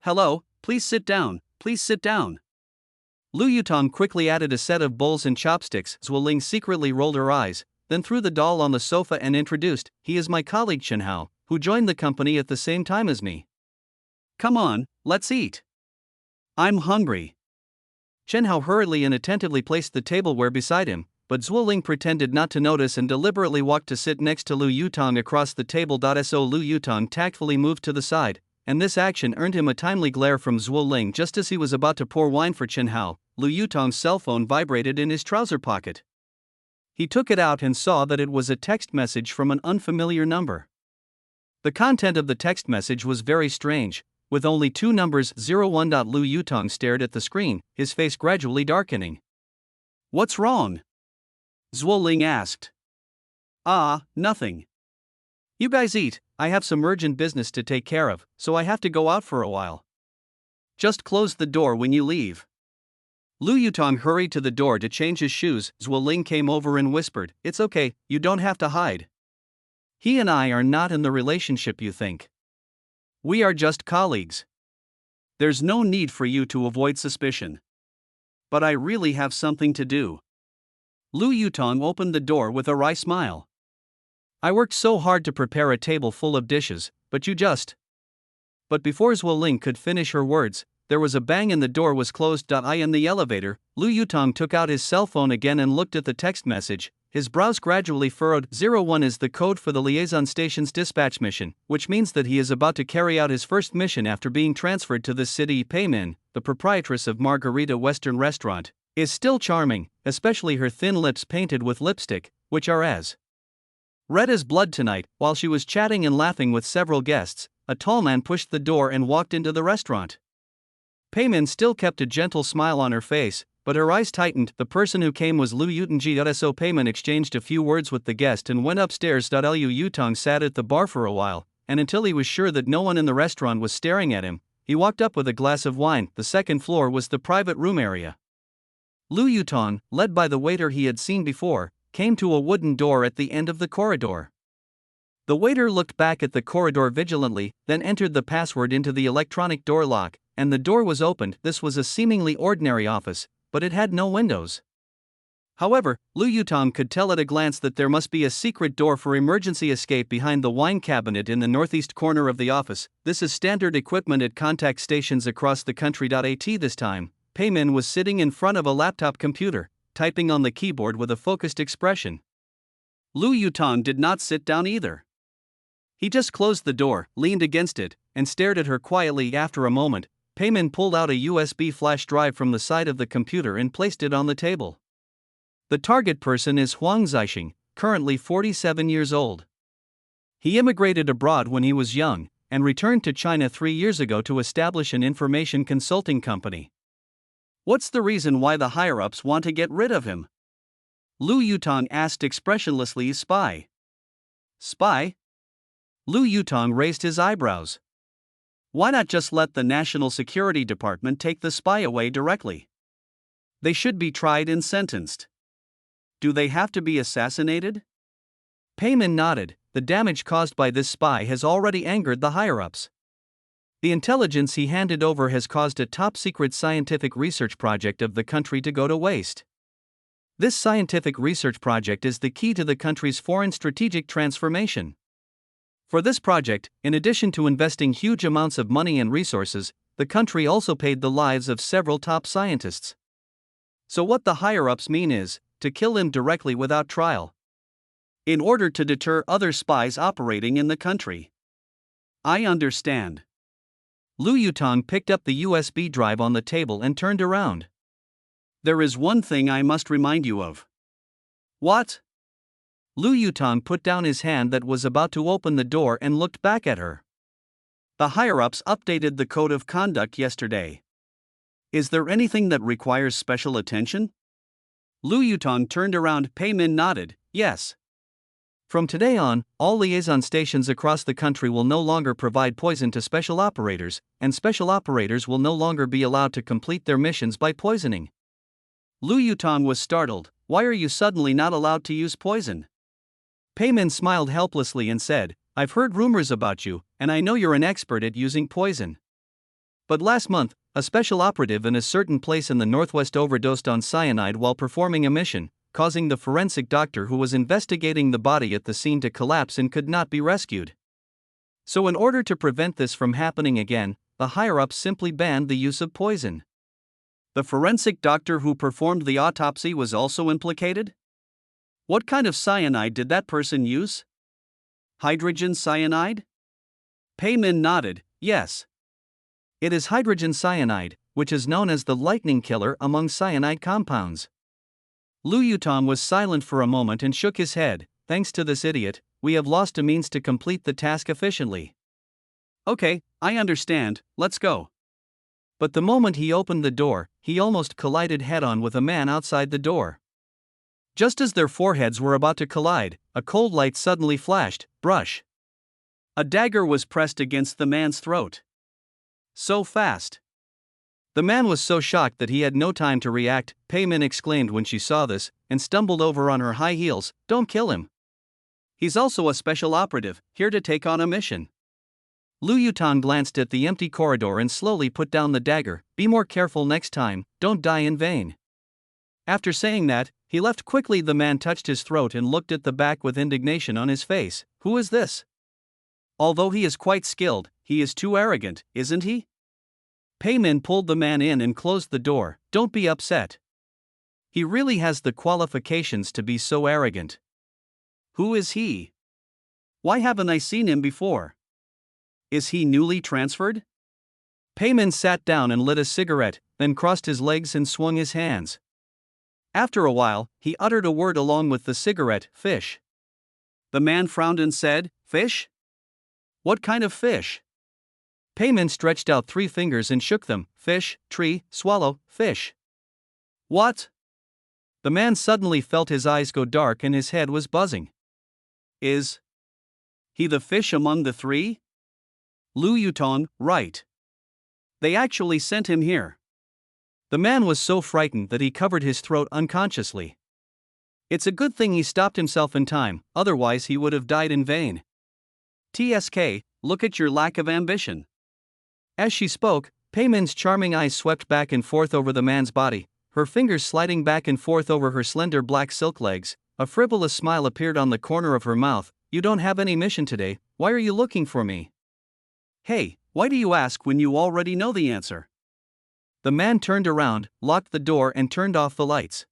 please sit down. Lu Yutong quickly added a set of bowls and chopsticks. Zhuo Ling secretly rolled her eyes, then threw the doll on the sofa and introduced, he is my colleague Chen Hao, who joined the company at the same time as me. Come on, let's eat. I'm hungry. Chen Hao hurriedly and attentively placed the tableware beside him, but Zhuo Ling pretended not to notice and deliberately walked to sit next to Lu Yutong across the table. So Lu Yutong tactfully moved to the side, and this action earned him a timely glare from Zhuo Ling. Just as he was about to pour wine for Chen Hao, Lu Yutong's cell phone vibrated in his trouser pocket. He took it out and saw that it was a text message from an unfamiliar number. The content of the text message was very strange, with only two numbers 01. Lu Yutong stared at the screen, his face gradually darkening. What's wrong? Zhuo Ling asked. Nothing. You guys eat, I have some urgent business to take care of, so I have to go out for a while. Just close the door when you leave. Lu Yutong hurried to the door to change his shoes. Zhuo Ling came over and whispered, It's okay, you don't have to hide. He and I are not in the relationship you think. We are just colleagues. There's no need for you to avoid suspicion. But I really have something to do. Lu Yutong opened the door with a wry smile. I worked so hard to prepare a table full of dishes, but you just. But before Zhuo Ling could finish her words, there was a bang and the door was closed. I in the elevator. Lu Yutong took out his cell phone again and looked at the text message. His brows gradually furrowed. 01 is the code for the liaison station's dispatch mission, which means that he is about to carry out his first mission after being transferred to this city. Pei Min, the proprietress of Margarita Western Restaurant, is still charming, especially her thin lips painted with lipstick, which are as red as blood tonight. While she was chatting and laughing with several guests, a tall man pushed the door and walked into the restaurant. Pei Min still kept a gentle smile on her face, but her eyes tightened. The person who came was Lu Yutong. So Pei Min exchanged a few words with the guest and went upstairs. Lu Yutong sat at the bar for a while, and until he was sure that no one in the restaurant was staring at him, he walked up with a glass of wine. The second floor was the private room area. Lu Yutong, led by the waiter he had seen before, came to a wooden door at the end of the corridor. The waiter looked back at the corridor vigilantly, then entered the password into the electronic door lock, and the door was opened. This was a seemingly ordinary office, but it had no windows. However, Lu Yutong could tell at a glance that there must be a secret door for emergency escape behind the wine cabinet in the northeast corner of the office. This is standard equipment at contact stations across the country. At this time, Pei Min was sitting in front of a laptop computer, typing on the keyboard with a focused expression. Lu Yutong did not sit down either. He just closed the door, leaned against it, and stared at her quietly. After a moment, Pei Min pulled out a USB flash drive from the side of the computer and placed it on the table. The target person is Huang Zixing, currently 47 years old. He immigrated abroad when he was young, and returned to China 3 years ago to establish an information consulting company. What's the reason why the higher-ups want to get rid of him? Lu Yutong asked expressionlessly. Spy. Spy? Lu Yutong raised his eyebrows. Why not just let the National Security Department take the spy away directly? They should be tried and sentenced. Do they have to be assassinated? Pei Min nodded. The damage caused by this spy has already angered the higher-ups. The intelligence he handed over has caused a top-secret scientific research project of the country to go to waste. This scientific research project is the key to the country's foreign strategic transformation. For this project, in addition to investing huge amounts of money and resources, the country also paid the lives of several top scientists. So what the higher-ups mean is, to kill him directly without trial, in order to deter other spies operating in the country. I understand. Lu Yutong picked up the USB drive on the table and turned around. There is one thing I must remind you of. What? Lu Yutong put down his hand that was about to open the door and looked back at her. The higher-ups updated the code of conduct yesterday. Is there anything that requires special attention? Lu Yutong turned around. Pei Min nodded. Yes. From today on, all liaison stations across the country will no longer provide poison to special operators, and special operators will no longer be allowed to complete their missions by poisoning. Lu Yutong was startled. Why are you suddenly not allowed to use poison? Pei Min smiled helplessly and said, I've heard rumors about you, and I know you're an expert at using poison. But last month, a special operative in a certain place in the northwest overdosed on cyanide while performing a mission, causing the forensic doctor who was investigating the body at the scene to collapse and could not be rescued. So in order to prevent this from happening again, the higher-ups simply banned the use of poison. The forensic doctor who performed the autopsy was also implicated? What kind of cyanide did that person use? Hydrogen cyanide? Pei Min nodded. Yes. It is hydrogen cyanide, which is known as the lightning killer among cyanide compounds. Lu Yutong was silent for a moment and shook his head. Thanks to this idiot, we have lost a means to complete the task efficiently. Okay, I understand, let's go. But the moment he opened the door, he almost collided head-on with a man outside the door. Just as their foreheads were about to collide, a cold light suddenly flashed. Brush. A dagger was pressed against the man's throat. So fast. The man was so shocked that he had no time to react. Pei Min exclaimed when she saw this, and stumbled over on her high heels. Don't kill him. He's also a special operative, here to take on a mission. Lu Yutong glanced at the empty corridor and slowly put down the dagger. Be more careful next time, don't die in vain. After saying that, he left quickly. The man touched his throat and looked at the back with indignation on his face. Who is this? Although he is quite skilled, he is too arrogant, isn't he? Pei Min pulled the man in and closed the door. Don't be upset. He really has the qualifications to be so arrogant. Who is he? Why haven't I seen him before? Is he newly transferred? Pei Min sat down and lit a cigarette, then crossed his legs and swung his hands. After a while, he uttered a word along with the cigarette, fish. The man frowned and said, fish? What kind of fish? Pei Min stretched out 3 fingers and shook them. Fish, tree, swallow, fish. What? The man suddenly felt his eyes go dark and his head was buzzing. Is he the fish among the 3? Lu Yutong, right. They actually sent him here. The man was so frightened that he covered his throat unconsciously. It's a good thing he stopped himself in time, otherwise he would have died in vain. TSK, look at your lack of ambition. As she spoke, Pei Min's charming eyes swept back and forth over the man's body, her fingers sliding back and forth over her slender black silk legs. A frivolous smile appeared on the corner of her mouth. You don't have any mission today, why are you looking for me? Hey, why do you ask when you already know the answer? The man turned around, locked the door and turned off the lights.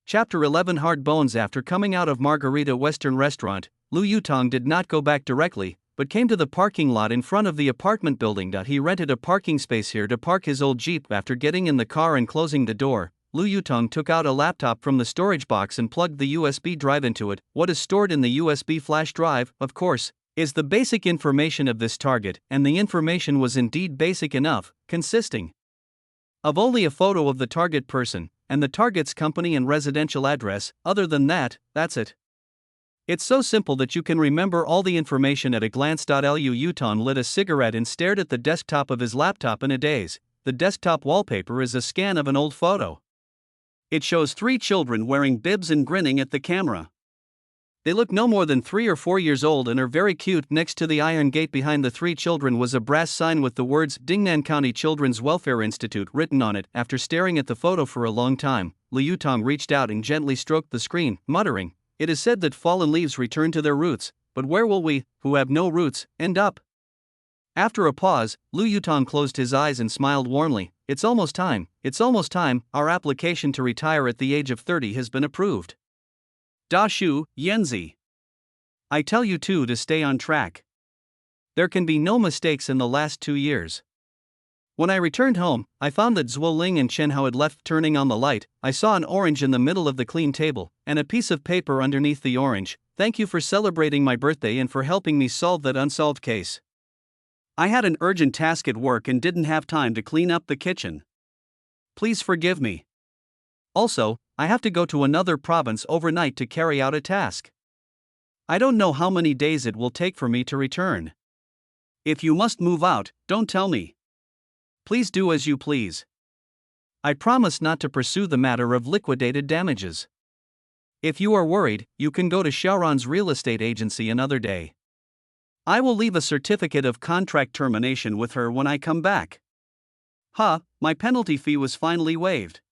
Chapter 11 Hard Bones. After coming out of Margarita Western Restaurant, Lu Yutong did not go back directly, but came to the parking lot in front of the apartment building. He rented a parking space here to park his old Jeep. After getting in the car and closing the door, Lu Yutong took out a laptop from the storage box and plugged the USB drive into it. What is stored in the USB flash drive, of course, is the basic information of this target, and the information was indeed basic enough, consisting of only a photo of the target person, and the target's company and residential address. Other than that, that's it. It's so simple that you can remember all the information at a glance. Lu Yutong lit a cigarette and stared at the desktop of his laptop in a daze. The desktop wallpaper is a scan of an old photo. It shows 3 children wearing bibs and grinning at the camera. They look no more than 3 or 4 years old and are very cute. Next to the iron gate behind the 3 children was a brass sign with the words Dingnan County Children's Welfare Institute written on it. After staring at the photo for a long time, Lu Yutong reached out and gently stroked the screen, muttering, "It is said that fallen leaves return to their roots, but where will we, who have no roots, end up?" After a pause, Lu Yutong closed his eyes and smiled warmly. It's almost time, our application to retire at the age of 30 has been approved. Da Shu, Yanzi. I tell you two to stay on track. There can be no mistakes in the last 2 years. When I returned home, I found that Zhuo Ling and Chen Hao had left. Turning on the light, I saw an orange in the middle of the clean table, and a piece of paper underneath the orange. Thank you for celebrating my birthday and for helping me solve that unsolved case. I had an urgent task at work and didn't have time to clean up the kitchen. Please forgive me. Also, I have to go to another province overnight to carry out a task. I don't know how many days it will take for me to return. If you must move out, don't tell me. Please do as you please. I promise not to pursue the matter of liquidated damages. If you are worried, you can go to Xiaoran's real estate agency another day. I will leave a certificate of contract termination with her when I come back. My penalty fee was finally waived.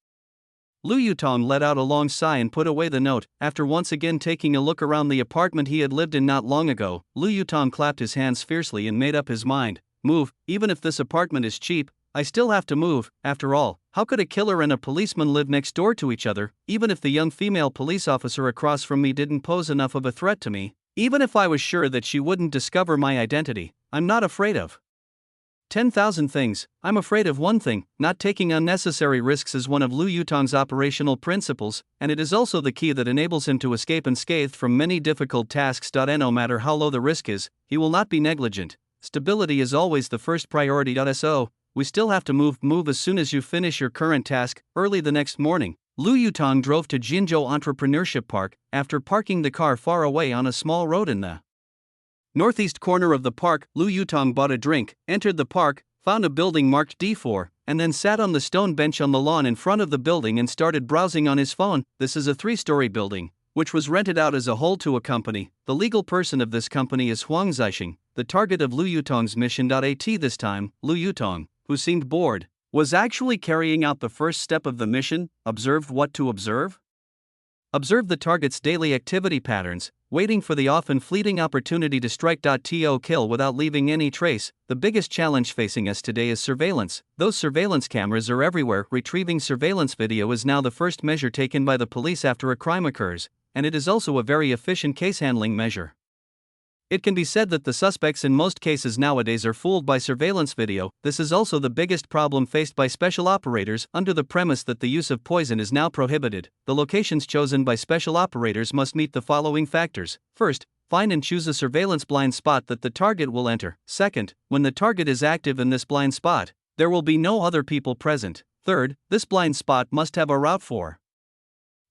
Lu Yutong let out a long sigh and put away the note. After once again taking a look around the apartment he had lived in not long ago, Lu Yutong clapped his hands fiercely and made up his mind. Move, even if this apartment is cheap, I still have to move. After all, how could a killer and a policeman live next door to each other? Even if the young female police officer across from me didn't pose enough of a threat to me, even if I was sure that she wouldn't discover my identity, I'm not afraid of 10,000 things. I'm afraid of one thing: not taking unnecessary risks is one of Lu Yutong's operational principles, and it is also the key that enables him to escape unscathed from many difficult tasks. No matter how low the risk is, he will not be negligent. Stability is always the first priority. So, we still have to move as soon as you finish your current task. Early the next morning, Lu Yutong drove to Jinzhou Entrepreneurship Park. After parking the car far away on a small road in the northeast corner of the park, Lu Yutong bought a drink, entered the park, found a building marked D4, and then sat on the stone bench on the lawn in front of the building and started browsing on his phone. This is a 3-story building. which was rented out as a whole to a company. The legal person of this company is Huang Zixing, the target of Lu Yutong's mission. At this time, Lu Yutong, who seemed bored, was actually carrying out the first step of the mission. Observed what to observe? Observe the target's daily activity patterns, waiting for the often fleeting opportunity to strike. To kill without leaving any trace. The biggest challenge facing us today is surveillance. Those surveillance cameras are everywhere. Retrieving surveillance video is now the first measure taken by the police after a crime occurs, and it is also a very efficient case handling measure. It can be said that the suspects in most cases nowadays are fooled by surveillance video. This is also the biggest problem faced by special operators, under the premise that the use of poison is now prohibited. The locations chosen by special operators must meet the following factors. First, find and choose a surveillance blind spot that the target will enter. Second, when the target is active in this blind spot, there will be no other people present. Third, this blind spot must have a route for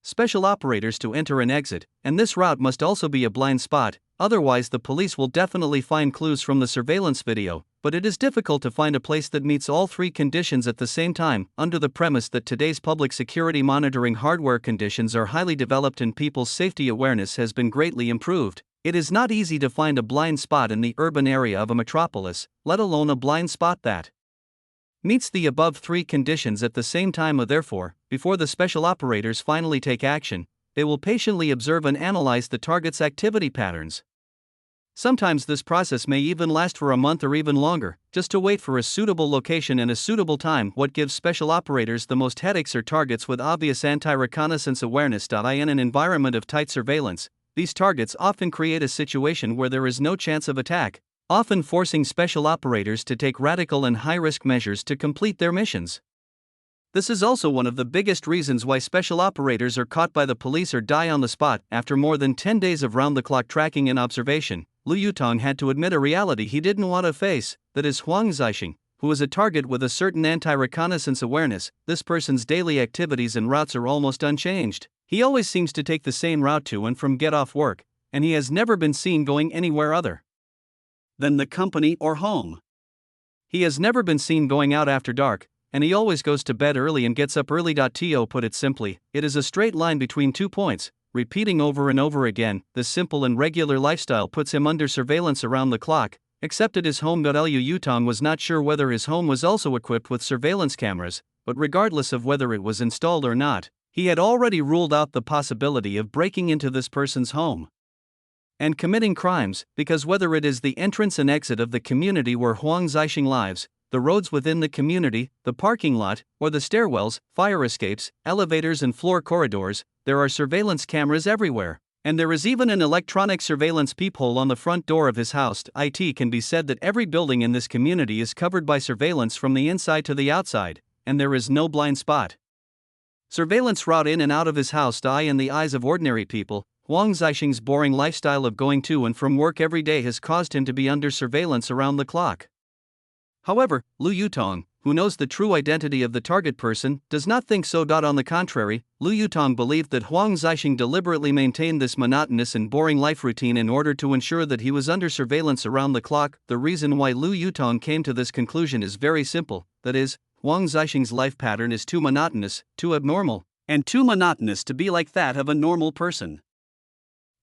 special operators to enter and exit, and this route must also be a blind spot. Otherwise, the police will definitely find clues from the surveillance video, but it is difficult to find a place that meets all three conditions at the same time, under the premise that today's public security monitoring hardware conditions are highly developed and people's safety awareness has been greatly improved. It is not easy to find a blind spot in the urban area of a metropolis, let alone a blind spot that meets the above three conditions at the same time. Therefore, before the special operators finally take action, they will patiently observe and analyze the target's activity patterns. Sometimes this process may even last for a month or even longer, just to wait for a suitable location and a suitable time. What gives special operators the most headaches are targets with obvious anti-reconnaissance awareness. In an environment of tight surveillance, these targets often create a situation where there is no chance of attack, often forcing special operators to take radical and high-risk measures to complete their missions. This is also one of the biggest reasons why special operators are caught by the police or die on the spot. After more than 10 days of round-the-clock tracking and observation, Lu Yutong had to admit a reality he didn't want to face, that is Huang Zixing, who is a target with a certain anti-reconnaissance awareness. This person's daily activities and routes are almost unchanged. He always seems to take the same route to and from get off work, and he has never been seen going anywhere other than the company or home. He has never been seen going out after dark, and he always goes to bed early and gets up early. To put it simply, it is a straight line between 2 points, repeating over and over again. This simple and regular lifestyle puts him under surveillance around the clock, except at his home. Lu Yutong was not sure whether his home was also equipped with surveillance cameras, but regardless of whether it was installed or not, he had already ruled out the possibility of breaking into this person's home and committing crimes, because whether it is the entrance and exit of the community where Huang Zixing lives, the roads within the community, the parking lot, or the stairwells, fire escapes, elevators and floor corridors, there are surveillance cameras everywhere, and there is even an electronic surveillance peephole on the front door of his house. It can be said that every building in this community is covered by surveillance from the inside to the outside, and there is no blind spot. Surveillance route in and out of his house. In the eyes of ordinary people, Huang Zixing's boring lifestyle of going to and from work every day has caused him to be under surveillance around the clock. However, Lu Yutong, who knows the true identity of the target person, does not think so. On the contrary, Lu Yutong believed that Huang Zixing deliberately maintained this monotonous and boring life routine in order to ensure that he was under surveillance around the clock. The reason why Lu Yutong came to this conclusion is very simple, that is, Huang Zixing's life pattern is too monotonous, too abnormal, and too monotonous to be like that of a normal person.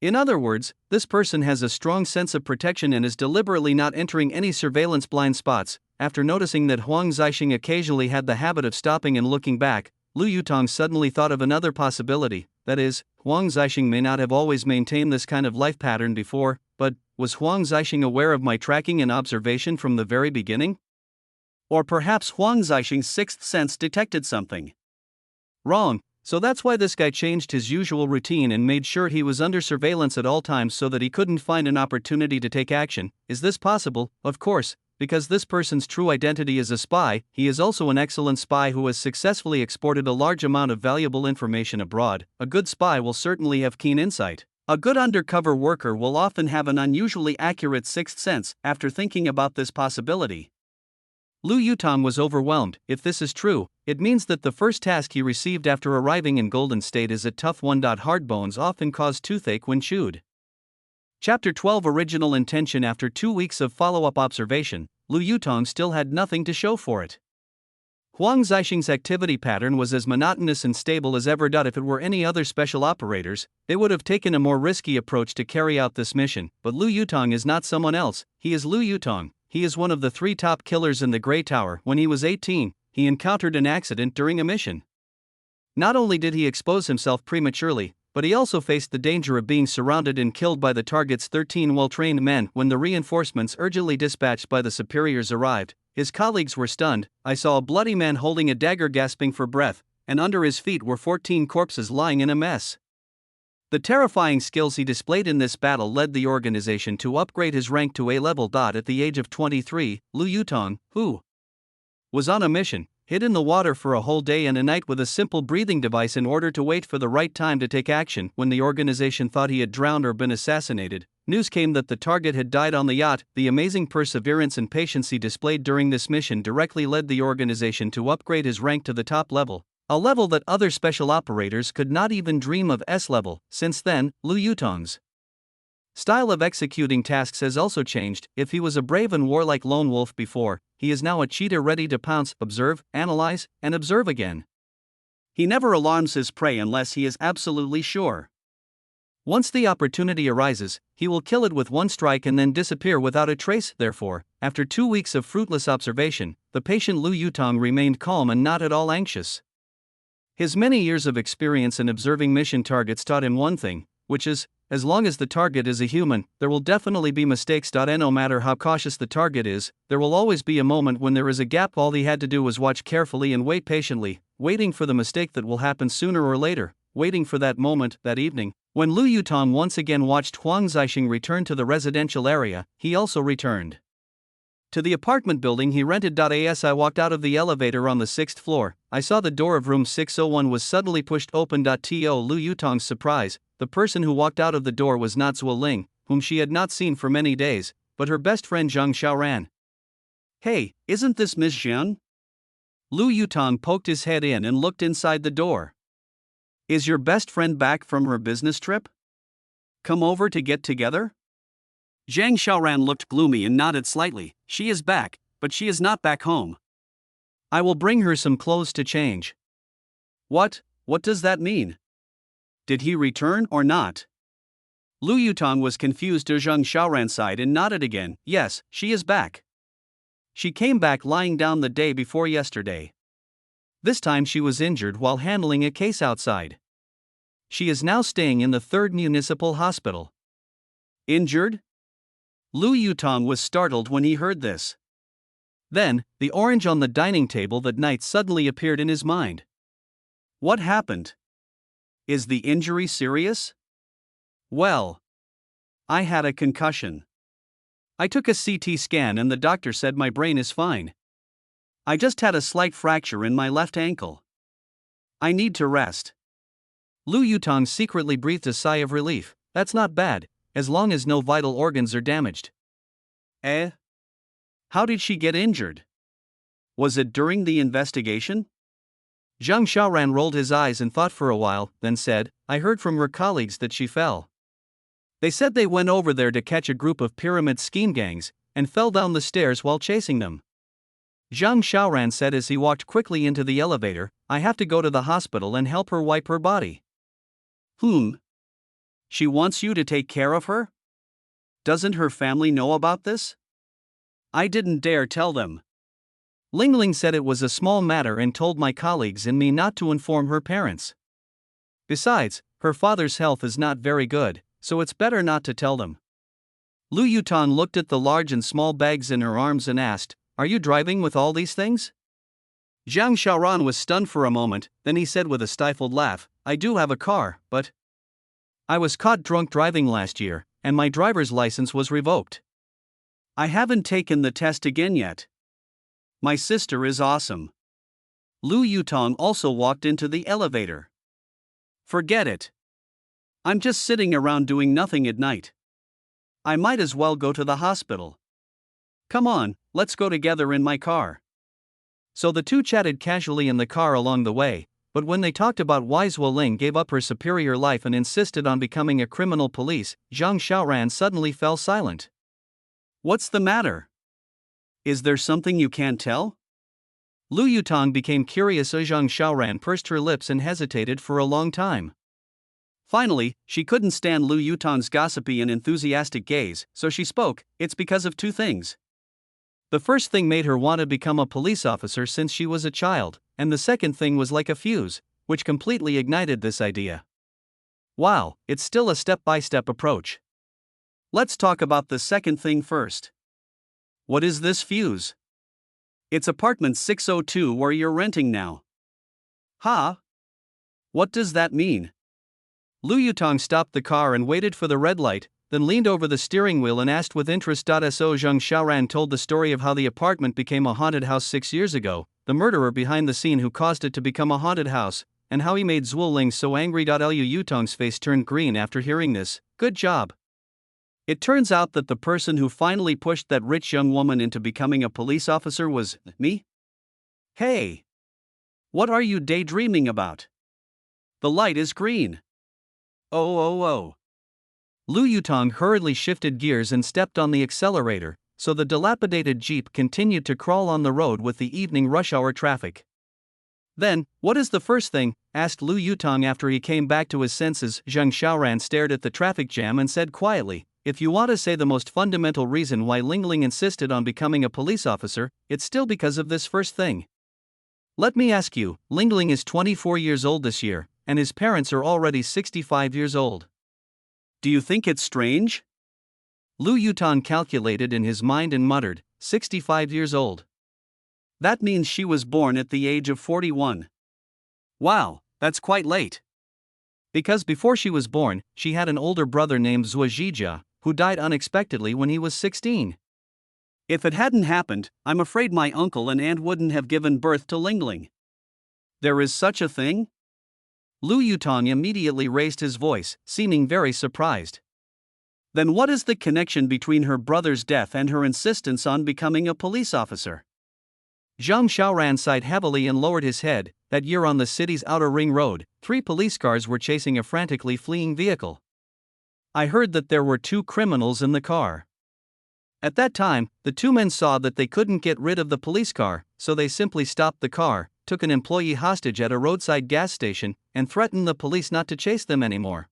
In other words, this person has a strong sense of protection and is deliberately not entering any surveillance blind spots. After noticing that Huang Zixing occasionally had the habit of stopping and looking back, Lu Yutong suddenly thought of another possibility, that is, Huang Zixing may not have always maintained this kind of life pattern before, but was Huang Zixing aware of my tracking and observation from the very beginning? Or perhaps Huang Zixing's sixth sense detected something wrong. So that's why this guy changed his usual routine and made sure he was under surveillance at all times so that he couldn't find an opportunity to take action. Is this possible? Of course, because this person's true identity is a spy. He is also an excellent spy who has successfully exported a large amount of valuable information abroad. A good spy will certainly have keen insight. A good undercover worker will often have an unusually accurate sixth sense. After thinking about this possibility, Lu Yutong was overwhelmed. If this is true, it means that the first task he received after arriving in Golden State is a tough one. Hard bones often cause toothache when chewed. Chapter 12 Original Intention. After 2 weeks of follow-up observation, Lu Yutong still had nothing to show for it. Huang Zixing's activity pattern was as monotonous and stable as ever. If it were any other special operators, they would have taken a more risky approach to carry out this mission, but Lu Yutong is not someone else, he is Lu Yutong. He is one of the 3 top killers in the Grey Tower. When he was 18, he encountered an accident during a mission. Not only did he expose himself prematurely, but he also faced the danger of being surrounded and killed by the target's 13 well-trained men. When the reinforcements urgently dispatched by the superiors arrived, his colleagues were stunned. I saw a bloody man holding a dagger gasping for breath, and under his feet were 14 corpses lying in a mess. The terrifying skills he displayed in this battle led the organization to upgrade his rank to A level. At the age of 23, Lu Yutong, who was on a mission, hid in the water for a whole day and a night with a simple breathing device in order to wait for the right time to take action. When the organization thought he had drowned or been assassinated, news came that the target had died on the yacht. The amazing perseverance and patience he displayed during this mission directly led the organization to upgrade his rank to the top level, a level that other special operators could not even dream of. S level. Since then, Lu Yutong's style of executing tasks has also changed. If he was a brave and warlike lone wolf before, he is now a cheetah ready to pounce, observe, analyze, and observe again. He never alarms his prey unless he is absolutely sure. Once the opportunity arises, he will kill it with one strike and then disappear without a trace. Therefore, after 2 weeks of fruitless observation, the patient Lu Yutong remained calm and not at all anxious. His many years of experience in observing mission targets taught him one thing, which is, as long as the target is a human, there will definitely be mistakes. And no matter how cautious the target is, there will always be a moment when there is a gap. All he had to do was watch carefully and wait patiently, waiting for the mistake that will happen sooner or later, waiting for that moment. That evening, when Lu Yutong once again watched Huang Zixing return to the residential area, he also returned to the apartment building he rented. As I walked out of the elevator on the 6th floor, I saw the door of room 601 was suddenly pushed open. To Lu Yutong's surprise, the person who walked out of the door was not Zhuo Ling, whom she had not seen for many days, but her best friend Zhang Xiaoran. "Hey, isn't this Ms. Jian?" Lu Yutong poked his head in and looked inside the door. "Is your best friend back from her business trip? Come over to get together?" Zhang Xiaoran looked gloomy and nodded slightly. "She is back, but she is not back home. I will bring her some clothes to change." What does that mean? Did he return or not? Lu Yutong was confused. Zhang Xiaoran sighed and nodded again. "Yes, she is back. She came back lying down the day before yesterday. This time she was injured while handling a case outside. She is now staying in the 3rd Municipal Hospital." Injured? Lu Yutong was startled when he heard this. Then, the orange on the dining table that night suddenly appeared in his mind. What happened? Is the injury serious? Well, I had a concussion. I took a CT scan and the doctor said my brain is fine. I just had a slight fracture in my left ankle. I need to rest. Lu Yutong secretly breathed a sigh of relief. That's not bad, as long as no vital organs are damaged. How did she get injured? Was it during the investigation? Zhang Xiaoran rolled his eyes and thought for a while, then said, "I heard from her colleagues that she fell. They said they went over there to catch a group of pyramid scheme gangs, and fell down the stairs while chasing them." Zhang Xiaoran said as he walked quickly into the elevator, "I have to go to the hospital and help her wipe her body." She wants you to take care of her? Doesn't her family know about this? I didn't dare tell them. Ling said it was a small matter and told my colleagues and me not to inform her parents. Besides, her father's health is not very good, so it's better not to tell them. Lu Yutong looked at the large and small bags in her arms and asked, "Are you driving with all these things?" Zhang Xiaoran was stunned for a moment, then he said with a stifled laugh, "I do have a car, but I was caught drunk driving last year, and my driver's license was revoked. I haven't taken the test again yet. My sister is awesome." Lu Yutong also walked into the elevator. "Forget it. I'm just sitting around doing nothing at night. I might as well go to the hospital. Come on, let's go together in my car." So the two chatted casually in the car along the way, but when they talked about why Zhuo Ling gave up her superior life and insisted on becoming a criminal police, Zhang Xiaoran suddenly fell silent. "What's the matter? Is there something you can't tell?" Lu Yutong became curious. Zhang Xiaoran pursed her lips and hesitated for a long time. Finally, she couldn't stand Lu Yutong's gossipy and enthusiastic gaze, so she spoke. It's because of two things. The first thing made her want to become a police officer since she was a child, and the second thing was like a fuse, which completely ignited this idea. Wow, it's still a step-by-step approach. Let's talk about the second thing first. What is this fuse? It's apartment 602 where you're renting now. Huh? What does that mean? Lu Yutong stopped the car and waited for the red light, then leaned over the steering wheel and asked with interest. So Zhang Xiaoran told the story of how the apartment became a haunted house 6 years ago, the murderer behind the scene who caused it to become a haunted house, and how he made Zhuo Ling so angry. Lu Yutong's face turned green after hearing this. Good job. It turns out that the person who finally pushed that rich young woman into becoming a police officer was me? Hey! What are you daydreaming about? The light is green. Oh. Lu Yutong hurriedly shifted gears and stepped on the accelerator, so the dilapidated Jeep continued to crawl on the road with the evening rush hour traffic. Then, what is the first thing? Asked Lu Yutong after he came back to his senses. Zhang Xiaoran stared at the traffic jam and said quietly, if you want to say the most fundamental reason why Lingling insisted on becoming a police officer, it's still because of this first thing. Let me ask you, Lingling is 24 years old this year, and his parents are already 65 years old. Do you think it's strange? Lu Yutong calculated in his mind and muttered, 65 years old. That means she was born at the age of 41. Wow, that's quite late. Because before she was born, she had an older brother named Zhuo Zhijia, who died unexpectedly when he was 16. If it hadn't happened, I'm afraid my uncle and aunt wouldn't have given birth to Lingling. There is such a thing? Lu Yutong immediately raised his voice, seeming very surprised. Then what is the connection between her brother's death and her insistence on becoming a police officer? Zhang Xiaoran sighed heavily and lowered his head. That year on the city's outer ring road, 3 police cars were chasing a frantically fleeing vehicle. I heard that there were 2 criminals in the car. At that time, the 2 men saw that they couldn't get rid of the police car, so they simply stopped the car, took an employee hostage at a roadside gas station, and threatened the police not to chase them anymore.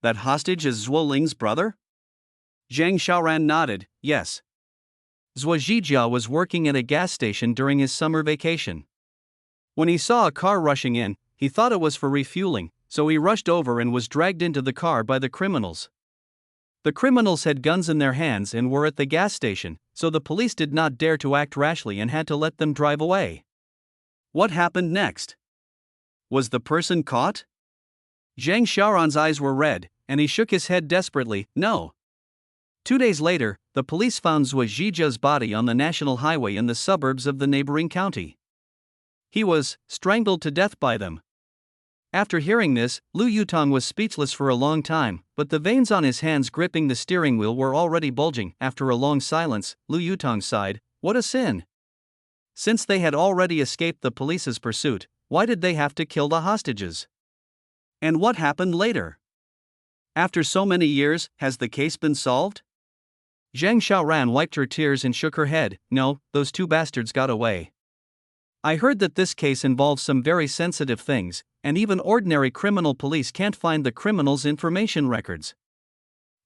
That hostage is Zhuo Ling's brother? Zhang Xiaoran nodded, yes. Zhuo Zhijia was working at a gas station during his summer vacation. When he saw a car rushing in, he thought it was for refueling, so he rushed over and was dragged into the car by the criminals. The criminals had guns in their hands and were at the gas station, so the police did not dare to act rashly and had to let them drive away. What happened next? Was the person caught? Zhang Xiaoran's eyes were red, and he shook his head desperately, no. 2 days later, the police found Zhuo Zijia's body on the national highway in the suburbs of the neighboring county. He was strangled to death by them. After hearing this, Lu Yutong was speechless for a long time, but the veins on his hands gripping the steering wheel were already bulging. After a long silence, Lu Yutong sighed, what a sin. Since they had already escaped the police's pursuit, why did they have to kill the hostages? And what happened later? After so many years, has the case been solved? Zhang Xiaoran wiped her tears and shook her head, no, those 2 bastards got away. I heard that this case involves some very sensitive things, and even ordinary criminal police can't find the criminals' information records.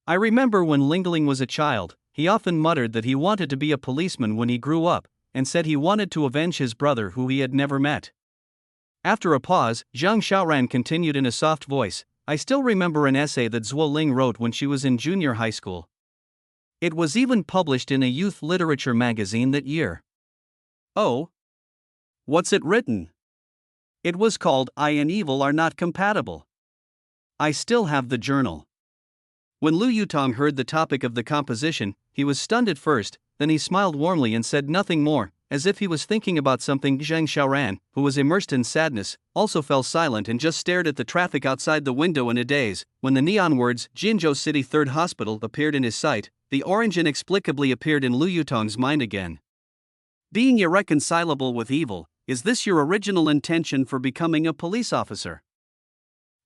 I remember when Lingling was a child, he often muttered that he wanted to be a policeman when he grew up, and said he wanted to avenge his brother who he had never met. After a pause, Zhang Xiaoran continued in a soft voice, I still remember an essay that Zhuo Ling wrote when she was in junior high school. It was even published in a youth literature magazine that year. Oh? What's it written? It was called I and Evil Are Not Compatible. I still have the journal. When Lu Yutong heard the topic of the composition, he was stunned at first, then he smiled warmly and said nothing more, as if he was thinking about something. Zhang Xiaoran, who was immersed in sadness, also fell silent and just stared at the traffic outside the window in a daze. When the neon words Jinzhou City 3rd Hospital appeared in his sight, the orange inexplicably appeared in Lu Yutong's mind again. Being irreconcilable with evil, is this your original intention for becoming a police officer?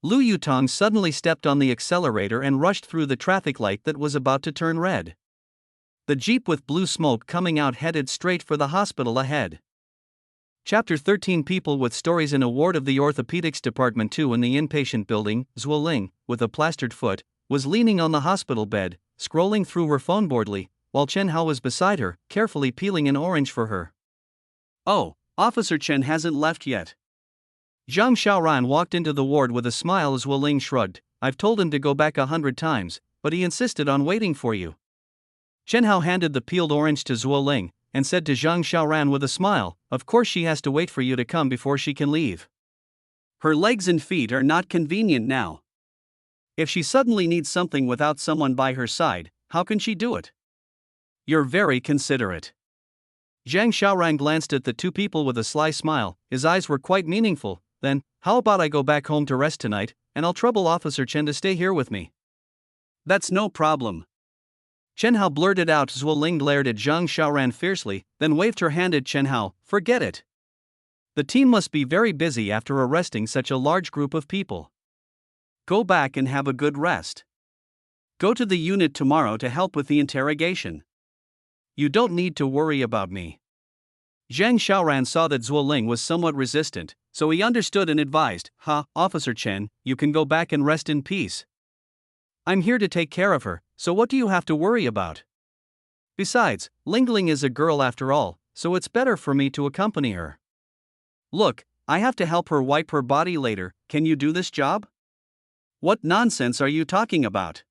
Lu Yutong suddenly stepped on the accelerator and rushed through the traffic light that was about to turn red. The Jeep with blue smoke coming out headed straight for the hospital ahead. Chapter 13 People with Stories. In a ward of the orthopedics department 2 in the inpatient building, Zhuo Ling, with a plastered foot, was leaning on the hospital bed, scrolling through her phone boredly, while Chen Hao was beside her, carefully peeling an orange for her. Oh, Officer Chen hasn't left yet. Zhang Xiaoran walked into the ward with a smile as Zhuo Ling shrugged. I've told him to go back 100 times, but he insisted on waiting for you. Chen Hao handed the peeled orange to Zhuo Ling, and said to Zhang Xiaoran with a smile, of course she has to wait for you to come before she can leave. Her legs and feet are not convenient now. If she suddenly needs something without someone by her side, how can she do it? You're very considerate. Zhang Xiaoran glanced at the two people with a sly smile. His eyes were quite meaningful. Then, how about I go back home to rest tonight, and I'll trouble Officer Chen to stay here with me? That's no problem. Chen Hao blurted out. Zhuo Ling glared at Zhang Xiaoran fiercely, then waved her hand at Chen Hao. Forget it. The team must be very busy after arresting such a large group of people. Go back and have a good rest. Go to the unit tomorrow to help with the interrogation. You don't need to worry about me. Zhang Xiaoran saw that Zhuo Ling was somewhat resistant, so he understood and advised, Officer Chen, you can go back and rest in peace. I'm here to take care of her, so what do you have to worry about? Besides, Lingling is a girl after all, so it's better for me to accompany her. Look, I have to help her wipe her body later. Can you do this job? What nonsense are you talking about?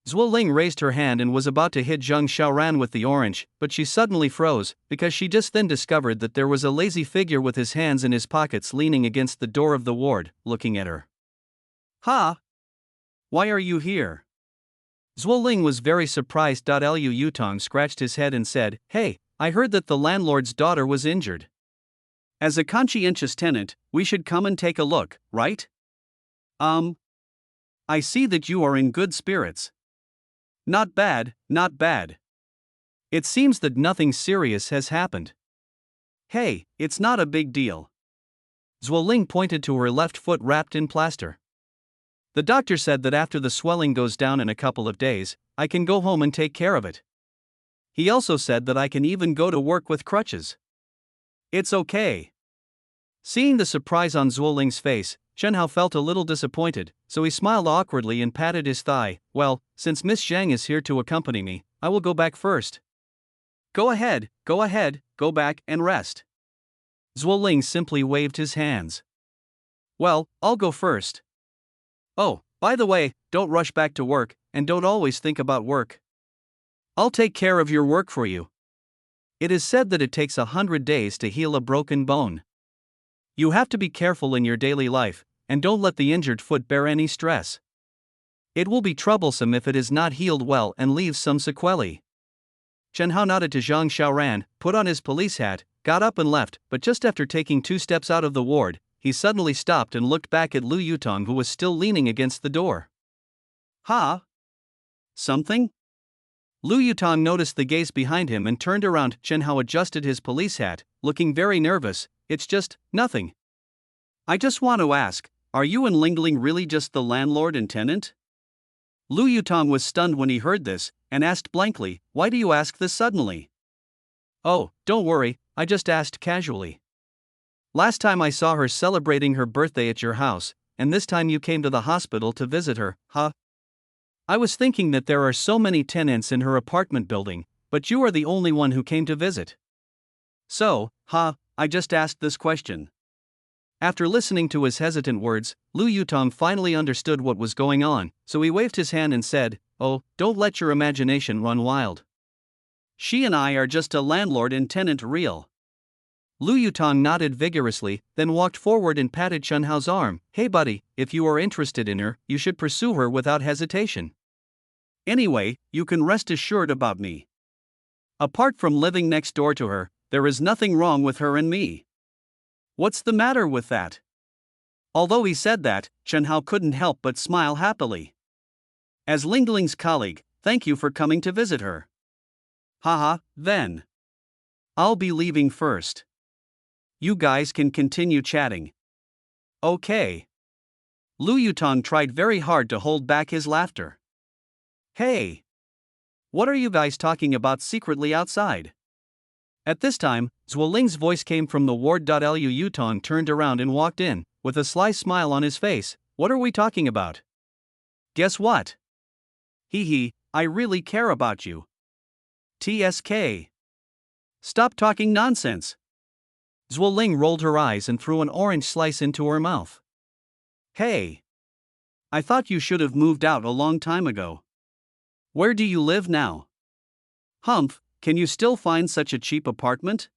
Zhuo Ling raised her hand and was about to hit Zhang Xiaoran with the orange, but she suddenly froze, because she just then discovered that there was a lazy figure with his hands in his pockets leaning against the door of the ward, looking at her. Ha! Why are you here? Zhuo Ling was very surprised. Liu Yutong scratched his head and said, Hey, I heard that the landlord's daughter was injured. As a conscientious tenant, we should come and take a look, right? I see that you are in good spirits. Not bad, not bad. It seems that nothing serious has happened. Hey, it's not a big deal. Zhuo Ling pointed to her left foot wrapped in plaster. The doctor said that after the swelling goes down in a couple of days, I can go home and take care of it. He also said that I can even go to work with crutches. It's okay. Seeing the surprise on Zhuo Ling's face, Chen Hao felt a little disappointed, so he smiled awkwardly and patted his thigh. Well, since Miss Zhang is here to accompany me, I will go back first. Go ahead, go back and rest. Zhuo Ling simply waved his hands. Well, I'll go first. Oh, by the way, don't rush back to work, and don't always think about work. I'll take care of your work for you. It is said that it takes 100 days to heal a broken bone. You have to be careful in your daily life, and don't let the injured foot bear any stress. It will be troublesome if it is not healed well and leaves some sequelae. Chen Hao nodded to Zhang Xiaoran, put on his police hat, got up and left, but just after taking 2 steps out of the ward, he suddenly stopped and looked back at Liu Yutong, who was still leaning against the door. Ha! Something? Liu Yutong noticed the gaze behind him and turned around. Chen Hao adjusted his police hat, looking very nervous. It's just nothing. I just want to ask, are you and Lingling really just the landlord and tenant? Liu Yutong was stunned when he heard this, and asked blankly, why do you ask this suddenly? Oh, don't worry, I just asked casually. Last time I saw her celebrating her birthday at your house, and this time you came to the hospital to visit her, huh? I was thinking that there are so many tenants in her apartment building, but you are the only one who came to visit. So, I just asked this question. After listening to his hesitant words, Liu Yutong finally understood what was going on, so he waved his hand and said, Oh, don't let your imagination run wild. She and I are just a landlord and tenant real. Liu Yutong nodded vigorously, then walked forward and patted Chen Hao's arm. Hey buddy, if you are interested in her, you should pursue her without hesitation. Anyway, you can rest assured about me. Apart from living next door to her, there is nothing wrong with her and me. What's the matter with that? Although he said that, Chen Hao couldn't help but smile happily. As Lingling's colleague, thank you for coming to visit her. Then. I'll be leaving first. You guys can continue chatting. Okay. Liu Yutong tried very hard to hold back his laughter. Hey! What are you guys talking about secretly outside? At this time, Zhuoling's voice came from the ward. Liu Yutong turned around and walked in, with a sly smile on his face. What are we talking about? Guess what? Hee hee, I really care about you. TSK. Stop talking nonsense. Zhuoling rolled her eyes and threw an orange slice into her mouth. Hey. I thought you should have moved out a long time ago. Where do you live now? Humph, can you still find such a cheap apartment?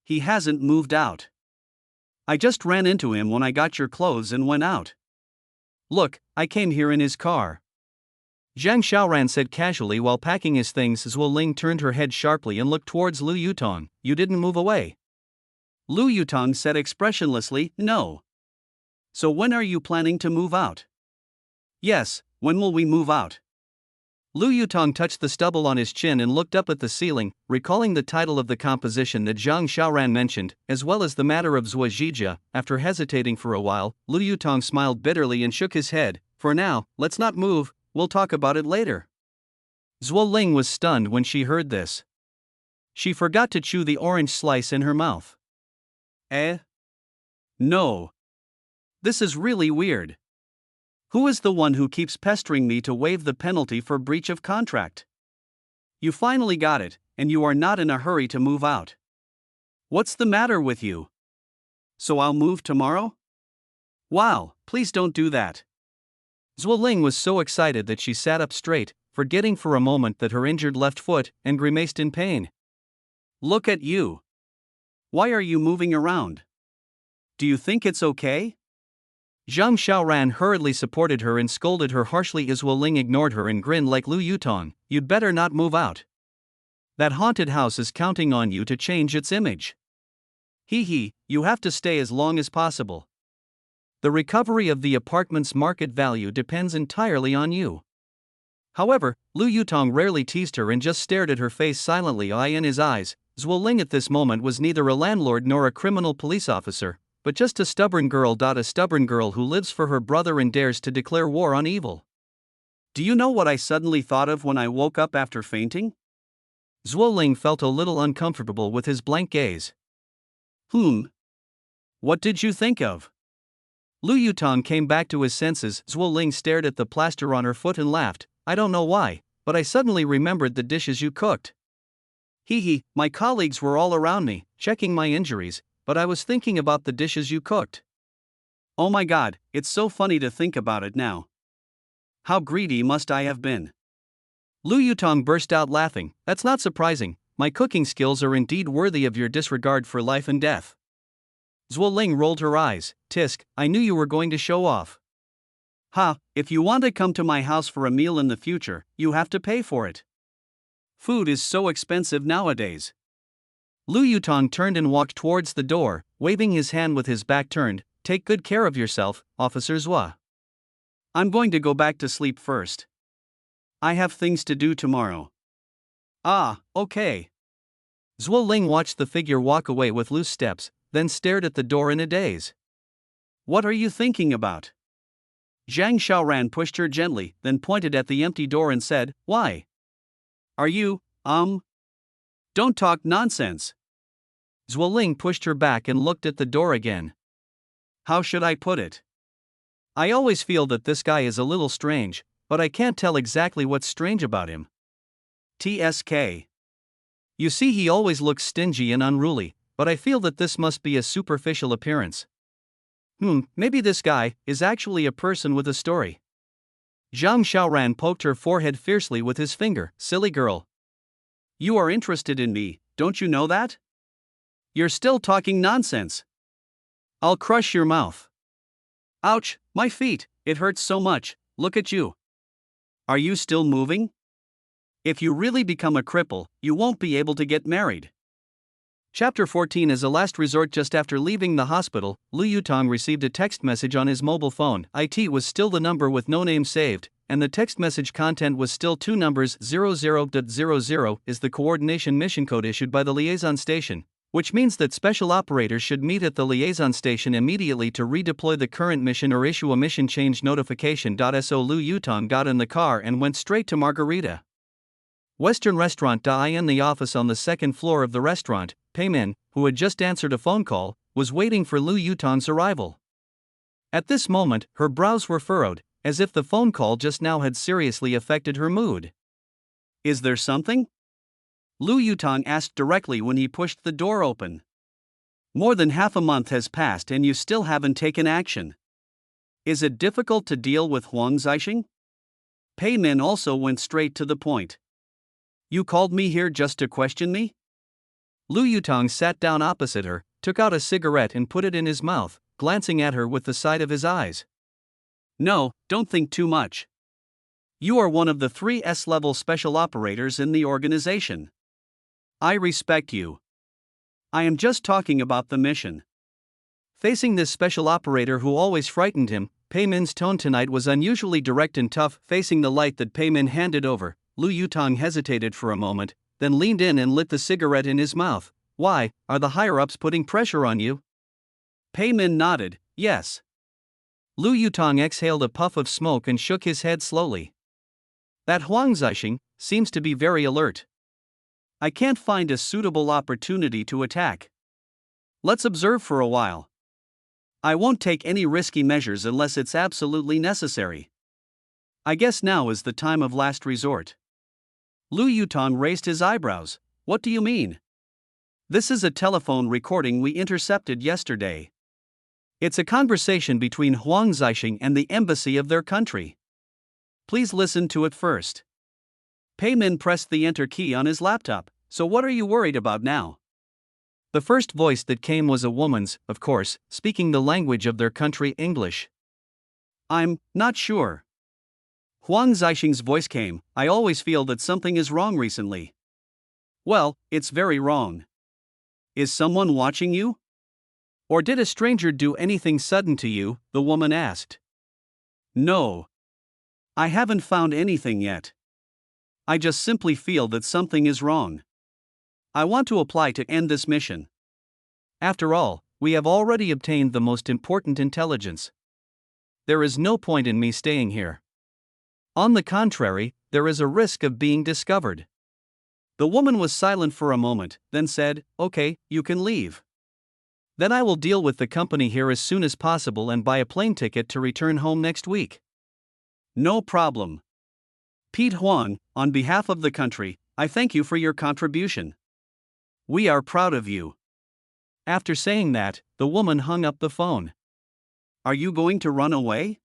He hasn't moved out. I just ran into him when I got your clothes and went out. Look, I came here in his car. Zhang Xiaoran said casually while packing his things. Zhuoling turned her head sharply and looked towards Lu Yutong. You didn't move away. Lu Yutong said expressionlessly, no. So when are you planning to move out? Yes, when will we move out? Lu Yutong touched the stubble on his chin and looked up at the ceiling, recalling the title of the composition that Zhang Xiaoran mentioned, as well as the matter of Zhuo Zhijia. After hesitating for a while, Lu Yutong smiled bitterly and shook his head. For now, let's not move, we'll talk about it later. Zhuoling was stunned when she heard this. She forgot to chew the orange slice in her mouth. No. This is really weird. Who is the one who keeps pestering me to waive the penalty for breach of contract? You finally got it, and you are not in a hurry to move out. What's the matter with you? So I'll move tomorrow? Wow, please don't do that. Zhuoling was so excited that she sat up straight, forgetting for a moment that her injured left foot, and grimaced in pain. Look at you. Why are you moving around? Do you think it's okay? Zhang Xiaoran hurriedly supported her and scolded her harshly as Zhuoling ignored her and grinned like Lu Yutong. You'd better not move out. That haunted house is counting on you to change its image. Hee hee, you have to stay as long as possible. The recovery of the apartment's market value depends entirely on you. However, Lu Yutong rarely teased her and just stared at her face silently, eye in his eyes. Zhuoling at this moment was neither a landlord nor a criminal police officer, but just a stubborn girl. A stubborn girl who lives for her brother and dares to declare war on evil. Do you know what I suddenly thought of when I woke up after fainting? Zhuoling felt a little uncomfortable with his blank gaze. What did you think of? Lu Yutong came back to his senses. Zhuoling stared at the plaster on her foot and laughed. I don't know why, but I suddenly remembered the dishes you cooked. Hee hee, my colleagues were all around me, checking my injuries, but I was thinking about the dishes you cooked. Oh my god, it's so funny to think about it now. How greedy must I have been? Lu Yutong burst out laughing. That's not surprising, my cooking skills are indeed worthy of your disregard for life and death. Zhuoling rolled her eyes. Tisk, I knew you were going to show off. Ha, if you want to come to my house for a meal in the future, you have to pay for it. Food is so expensive nowadays. Lu Yutong turned and walked towards the door, waving his hand with his back turned. Take good care of yourself, Officer Zhua. I'm going to go back to sleep first. I have things to do tomorrow. Ah, okay. Zhuoling watched the figure walk away with loose steps, then stared at the door in a daze. What are you thinking about? Zhang Xiaoran pushed her gently, then pointed at the empty door and said, Why? Are you, Don't talk nonsense. Zhuoling pushed her back and looked at the door again. How should I put it? I always feel that this guy is a little strange, but I can't tell exactly what's strange about him. TSK. You see, he always looks stingy and unruly, but I feel that this must be a superficial appearance. Maybe this guy is actually a person with a story. Zhang Xiaoran poked her forehead fiercely with his finger. Silly girl. You are interested in me, don't you know that? You're still talking nonsense. I'll crush your mouth. Ouch, my feet, it hurts so much, look at you. Are you still moving? If you really become a cripple, you won't be able to get married. Chapter 14. As a last resort, just after leaving the hospital, Lu Yutong received a text message on his mobile phone. It was still the number with no name saved, and the text message content was still two numbers. 00.00 is the coordination mission code issued by the liaison station, which means that special operators should meet at the liaison station immediately to redeploy the current mission or issue a mission change notification. So Lu Yutong got in the car and went straight to Margarita. Western Restaurant Da in the office on the second floor of the restaurant, Pei Min, who had just answered a phone call, was waiting for Lu Yutong's arrival. At this moment, her brows were furrowed, as if the phone call just now had seriously affected her mood. Is there something? Lu Yutong asked directly when he pushed the door open. More than half a month has passed and you still haven't taken action. Is it difficult to deal with Huang Zixing? Pei Min also went straight to the point. You called me here just to question me? Lu Yutong sat down opposite her, took out a cigarette and put it in his mouth, glancing at her with the side of his eyes. No, don't think too much. You are one of the 3 S-level special operators in the organization. I respect you. I am just talking about the mission. Facing this special operator who always frightened him, Pei Min's tone tonight was unusually direct and tough. Facing the light that Pei Min handed over, Lu Yutong hesitated for a moment, then leaned in and lit the cigarette in his mouth. Why, are the higher-ups putting pressure on you? Pei Min nodded, yes. Lu Yutong exhaled a puff of smoke and shook his head slowly. That Huang Zixing seems to be very alert. I can't find a suitable opportunity to attack. Let's observe for a while. I won't take any risky measures unless it's absolutely necessary. I guess now is the time of last resort. Lu Yutong raised his eyebrows. What do you mean? This is a telephone recording we intercepted yesterday. It's a conversation between Huang Zixing and the embassy of their country. Please listen to it first. Pei Min pressed the enter key on his laptop. So what are you worried about now? The first voice that came was a woman's, of course, speaking the language of their country, English. I'm not sure. Huang Zixing's voice came. I always feel that something is wrong recently. Well, it's very wrong. Is someone watching you? Or did a stranger do anything sudden to you? The woman asked. No. I haven't found anything yet. I just simply feel that something is wrong. I want to apply to end this mission. After all, we have already obtained the most important intelligence. There is no point in me staying here. On the contrary, there is a risk of being discovered. The woman was silent for a moment, then said, Okay, you can leave. Then I will deal with the company here as soon as possible and buy a plane ticket to return home next week. No problem. Pete Huang, on behalf of the country, I thank you for your contribution. We are proud of you. After saying that, the woman hung up the phone. Are you going to run away?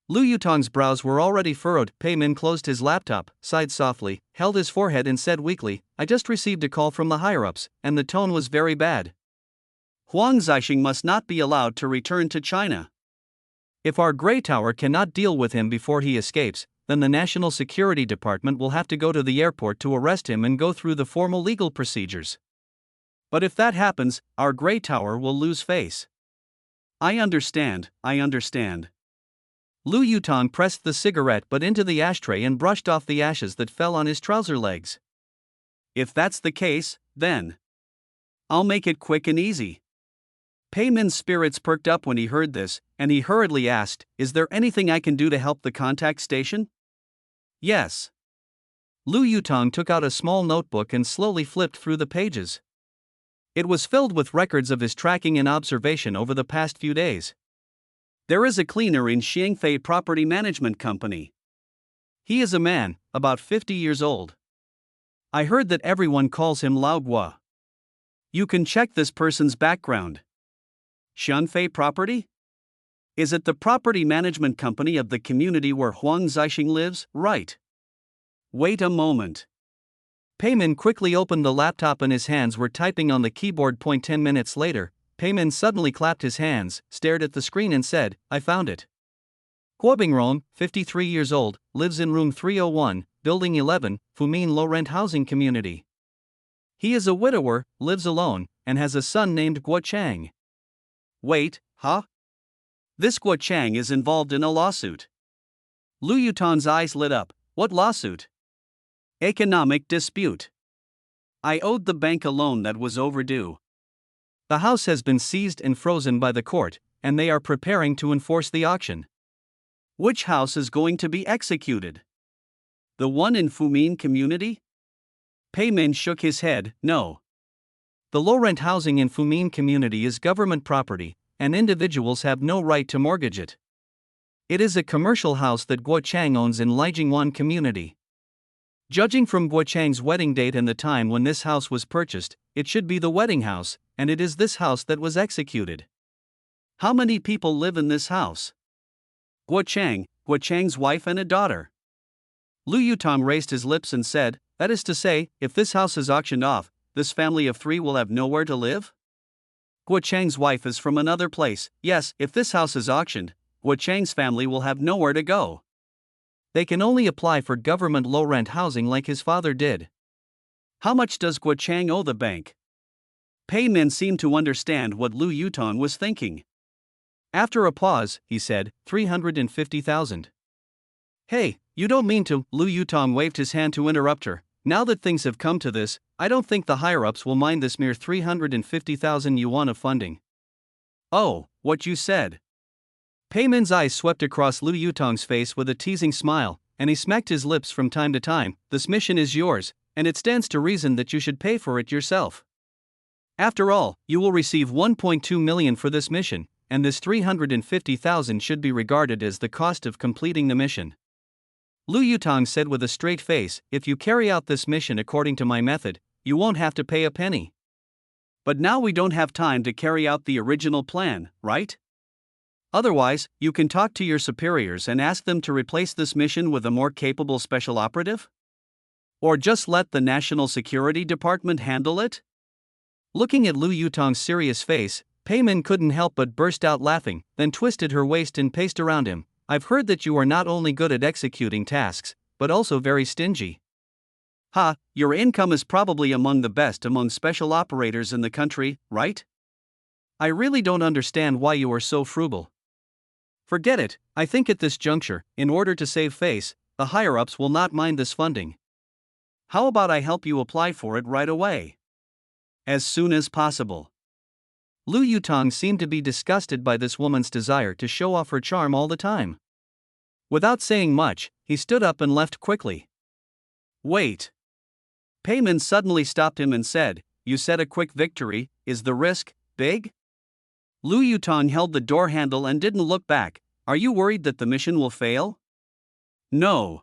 Lu Yutong's brows were already furrowed. Pei Min closed his laptop, sighed softly, held his forehead and said weakly, I just received a call from the higher-ups, and the tone was very bad. Huang Zixing must not be allowed to return to China. If our Grey Tower cannot deal with him before he escapes, then the National Security Department will have to go to the airport to arrest him and go through the formal legal procedures. But if that happens, our Grey Tower will lose face. I understand. Lu Yutong pressed the cigarette butt into the ashtray and brushed off the ashes that fell on his trouser legs. If that's the case, then I'll make it quick and easy. Pei Min's spirits perked up when he heard this, and he hurriedly asked, Is there anything I can do to help the contact station? Yes. Lu Yutong took out a small notebook and slowly flipped through the pages. It was filled with records of his tracking and observation over the past few days. There is a cleaner in Xiangfei Property Management Company. He is a man, about 50 years old. I heard that everyone calls him Lao Guo. You can check this person's background. Xiangfei Property? Is it the property management company of the community where Huang Zixing lives? Right. Wait a moment. Pei Min quickly opened the laptop and his hands were typing on the keyboard. 10 minutes later, Pei Min suddenly clapped his hands, stared at the screen and said, I found it. Guo Bingron, 53 years old, lives in room 301, building 11, Fumin low-rent housing community. He is a widower, lives alone, and has a son named Guo Chang. Wait, huh? This Guo Chang is involved in a lawsuit. Lu Yutong's eyes lit up. What lawsuit? Economic dispute. I owed the bank a loan that was overdue. The house has been seized and frozen by the court, and they are preparing to enforce the auction. Which house is going to be executed? The one in Fumin Community? Pei Min shook his head, no. The low-rent housing in Fumin Community is government property, and individuals have no right to mortgage it. It is a commercial house that Guo Chang owns in Lijiangwan Community. Judging from Guo Chang's wedding date and the time when this house was purchased, it should be the wedding house, and it is this house that was executed. How many people live in this house? Guo Chang's wife and a daughter. Lu Yutong raised his lips and said, that is to say, if this house is auctioned off, this family of 3 will have nowhere to live? Guo Chang's wife is from another place. Yes, if this house is auctioned, Guo Chang's family will have nowhere to go. They can only apply for government low-rent housing like his father did. How much does Guo Chang owe the bank? Pei Min seemed to understand what Lu Yutong was thinking. After a pause, he said, 350,000. Hey, you don't mean to? Lu Yutong waved his hand to interrupt her. Now that things have come to this, I don't think the higher-ups will mind this mere 350,000 yuan of funding. Oh, what you said. Pei Min's eyes swept across Lu Yutong's face with a teasing smile, and he smacked his lips from time to time. This mission is yours, and it stands to reason that you should pay for it yourself. After all, you will receive 1.2 million for this mission, and this 350,000 should be regarded as the cost of completing the mission. Lu Yutong said with a straight face, if you carry out this mission according to my method, you won't have to pay a penny. But now we don't have time to carry out the original plan, right? Otherwise, you can talk to your superiors and ask them to replace this mission with a more capable special operative? Or just let the National Security Department handle it? Looking at Lu Yutong's serious face, Pei Min couldn't help but burst out laughing, then twisted her waist and paced around him. I've heard that you are not only good at executing tasks, but also very stingy. Ha, your income is probably among the best among special operators in the country, right? I really don't understand why you are so frugal. Forget it, I think at this juncture, in order to save face, the higher-ups will not mind this funding. How about I help you apply for it right away? As soon as possible. Lu Yutong seemed to be disgusted by this woman's desire to show off her charm all the time. Without saying much, he stood up and left quickly. Wait. Pei Min suddenly stopped him and said, you said a quick victory, is the risk big? Lu Yutong held the door handle and didn't look back. Are you worried that the mission will fail? No.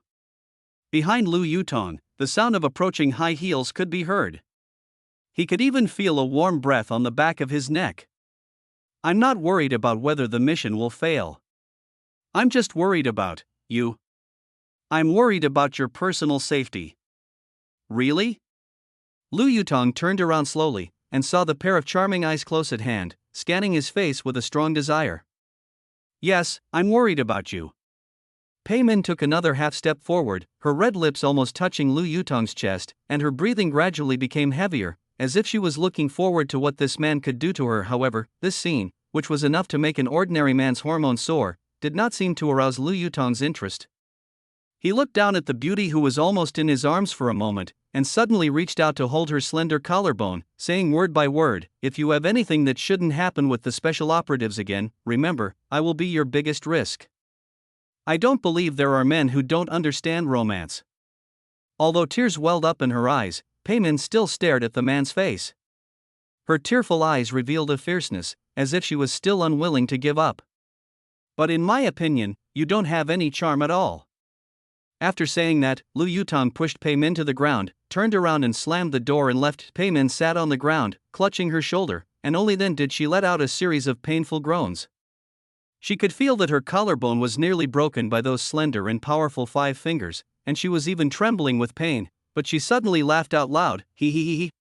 Behind Lu Yutong, the sound of approaching high heels could be heard. He could even feel a warm breath on the back of his neck. I'm not worried about whether the mission will fail. I'm just worried about you. I'm worried about your personal safety. Really? Lu Yutong turned around slowly and saw the pair of charming eyes close at hand, scanning his face with a strong desire. Yes, I'm worried about you. Pei Min took another half step forward, her red lips almost touching Lu Yutong's chest, and her breathing gradually became heavier, as if she was looking forward to what this man could do to her. However, this scene, which was enough to make an ordinary man's hormones soar, did not seem to arouse Lu Yutong's interest. He looked down at the beauty who was almost in his arms for a moment, and suddenly reached out to hold her slender collarbone, saying word by word, if you have anything that shouldn't happen with the special operatives again, remember, I will be your biggest risk. I don't believe there are men who don't understand romance. Although tears welled up in her eyes, Pei Min still stared at the man's face. Her tearful eyes revealed a fierceness, as if she was still unwilling to give up. But in my opinion, you don't have any charm at all. After saying that, Lu Yutong pushed Pei Min to the ground, turned around and slammed the door and left. Pei Min sat on the ground, clutching her shoulder, and only then did she let out a series of painful groans. She could feel that her collarbone was nearly broken by those slender and powerful 5 fingers, and she was even trembling with pain, but she suddenly laughed out loud, hee hee hee hee.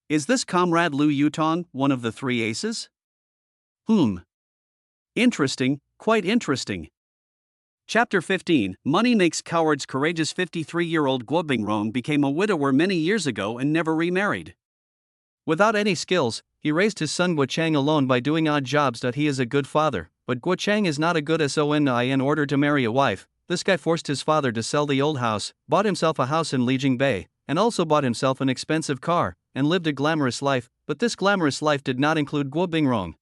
Is this Comrade Lu Yutong one of the 3 aces? Interesting, quite interesting. Chapter 15, Money Makes Cowards Courageous. 53-year-old Guo Bingrong became a widower many years ago and never remarried. Without any skills, he raised his son Guo Chang alone by doing odd jobs. He is a good father, but Guo Chang is not a good son. In order to marry a wife, this guy forced his father to sell the old house, bought himself a house in Lijiang Bay, and also bought himself an expensive car, and lived a glamorous life, but this glamorous life did not include Guo Bingrong.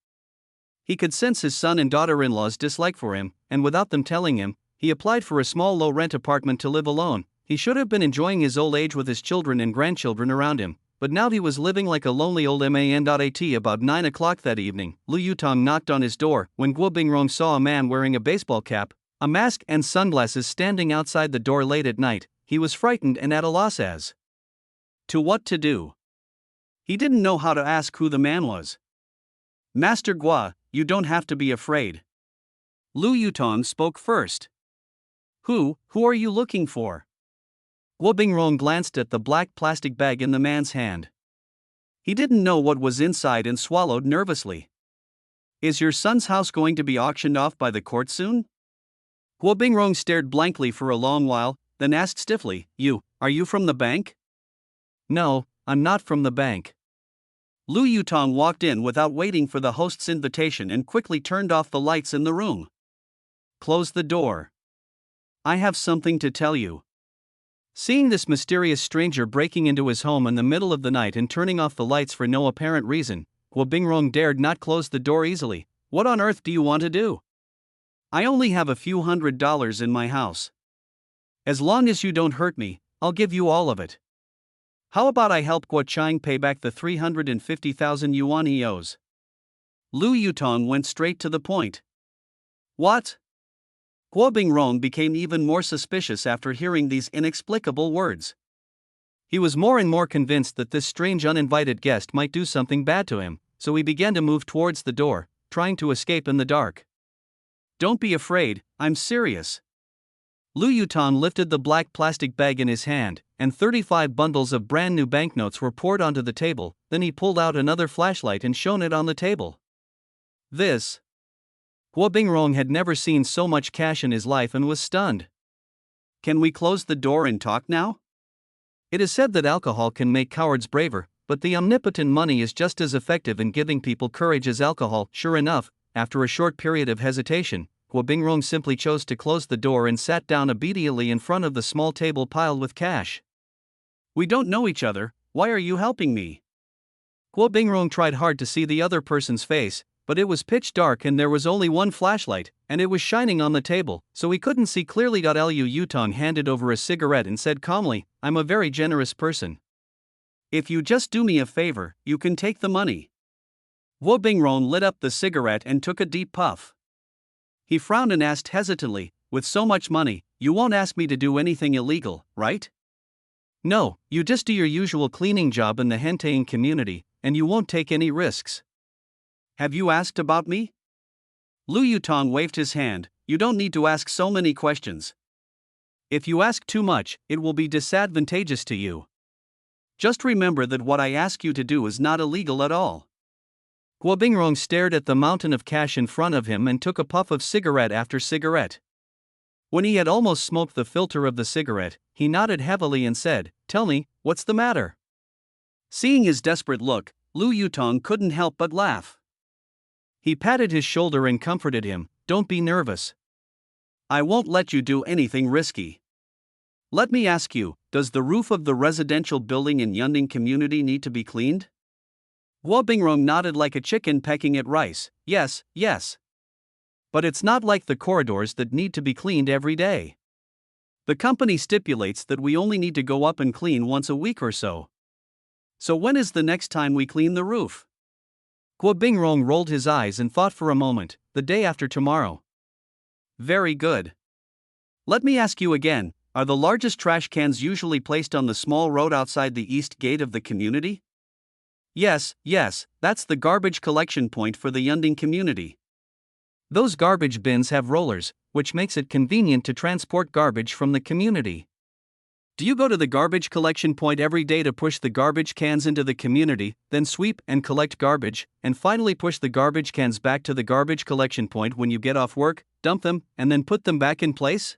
He could sense his son and daughter-in-law's dislike for him, and without them telling him, he applied for a small low-rent apartment to live alone. He should have been enjoying his old age with his children and grandchildren around him, but now he was living like a lonely old man. At about 9 o'clock that evening, Lu Yutong knocked on his door when Guo Bingrong saw a man wearing a baseball cap, a mask and sunglasses standing outside the door late at night. He was frightened and at a loss as to what to do. He didn't know how to ask who the man was. "Master Guo, you don't have to be afraid." Lu Yutong spoke first. Who are you looking for?" Guo Bingrong glanced at the black plastic bag in the man's hand. He didn't know what was inside and swallowed nervously. "Is your son's house going to be auctioned off by the court soon?" Guo Bingrong stared blankly for a long while, then asked stiffly, Are you from the bank?" "No, I'm not from the bank." Lu Yutong walked in without waiting for the host's invitation and quickly turned off the lights in the room. "Close the door. I have something to tell you." Seeing this mysterious stranger breaking into his home in the middle of the night and turning off the lights for no apparent reason, Guo Bingrong dared not close the door easily. "What on earth do you want to do?" "I only have a few $100s in my house. As long as you don't hurt me, I'll give you all of it. How about I help Guo Chang pay back the 350,000 yuan he owes?" Lu Yutong went straight to the point. "What?" Guo Bingrong became even more suspicious after hearing these inexplicable words. He was more and more convinced that this strange uninvited guest might do something bad to him, so he began to move towards the door, trying to escape in the dark. "Don't be afraid, I'm serious." Lu Yutong lifted the black plastic bag in his hand, and 35 bundles of brand new banknotes were poured onto the table. Then he pulled out another flashlight and shone it on the table. This. Guo Bingrong had never seen so much cash in his life and was stunned. "Can we close the door and talk now?" It is said that alcohol can make cowards braver, but the omnipotent money is just as effective in giving people courage as alcohol. Sure enough, after a short period of hesitation, Guo Bingrong simply chose to close the door and sat down obediently in front of the small table piled with cash. "We don't know each other, why are you helping me?" Guo Bingrong tried hard to see the other person's face, but it was pitch dark and there was only one flashlight, and it was shining on the table, so he couldn't see clearly. Lu Yutong handed over a cigarette and said calmly, "I'm a very generous person. If you just do me a favor, you can take the money." Guo Bingrong lit up the cigarette and took a deep puff. He frowned and asked hesitantly, "With so much money, you won't ask me to do anything illegal, right?" "No, you just do your usual cleaning job in the Hentaying community, and you won't take any risks." "Have you asked about me?" Lu Yutong waved his hand. "You don't need to ask so many questions. If you ask too much, it will be disadvantageous to you. Just remember that what I ask you to do is not illegal at all." Guo Bingrong stared at the mountain of cash in front of him and took a puff of cigarette after cigarette. When he had almost smoked the filter of the cigarette, he nodded heavily and said, "Tell me, what's the matter?" Seeing his desperate look, Lu Yutong couldn't help but laugh. He patted his shoulder and comforted him, "Don't be nervous. I won't let you do anything risky. Let me ask you, does the roof of the residential building in Yunding community need to be cleaned?" Guo Bingrong nodded like a chicken pecking at rice. Yes. But it's not like the corridors that need to be cleaned every day. The company stipulates that we only need to go up and clean once a week or so. So when is the next time we clean the roof?" Guo Bingrong rolled his eyes and thought for a moment. "The day after tomorrow." "Very good. Let me ask you again, are the largest trash cans usually placed on the small road outside the east gate of the community?" Yes, that's the garbage collection point for the Yunding community. Those garbage bins have rollers, which makes it convenient to transport garbage from the community. Do you go to the garbage collection point every day to push the garbage cans into the community, then sweep and collect garbage, and finally push the garbage cans back to the garbage collection point when you get off work, dump them, and then put them back in place?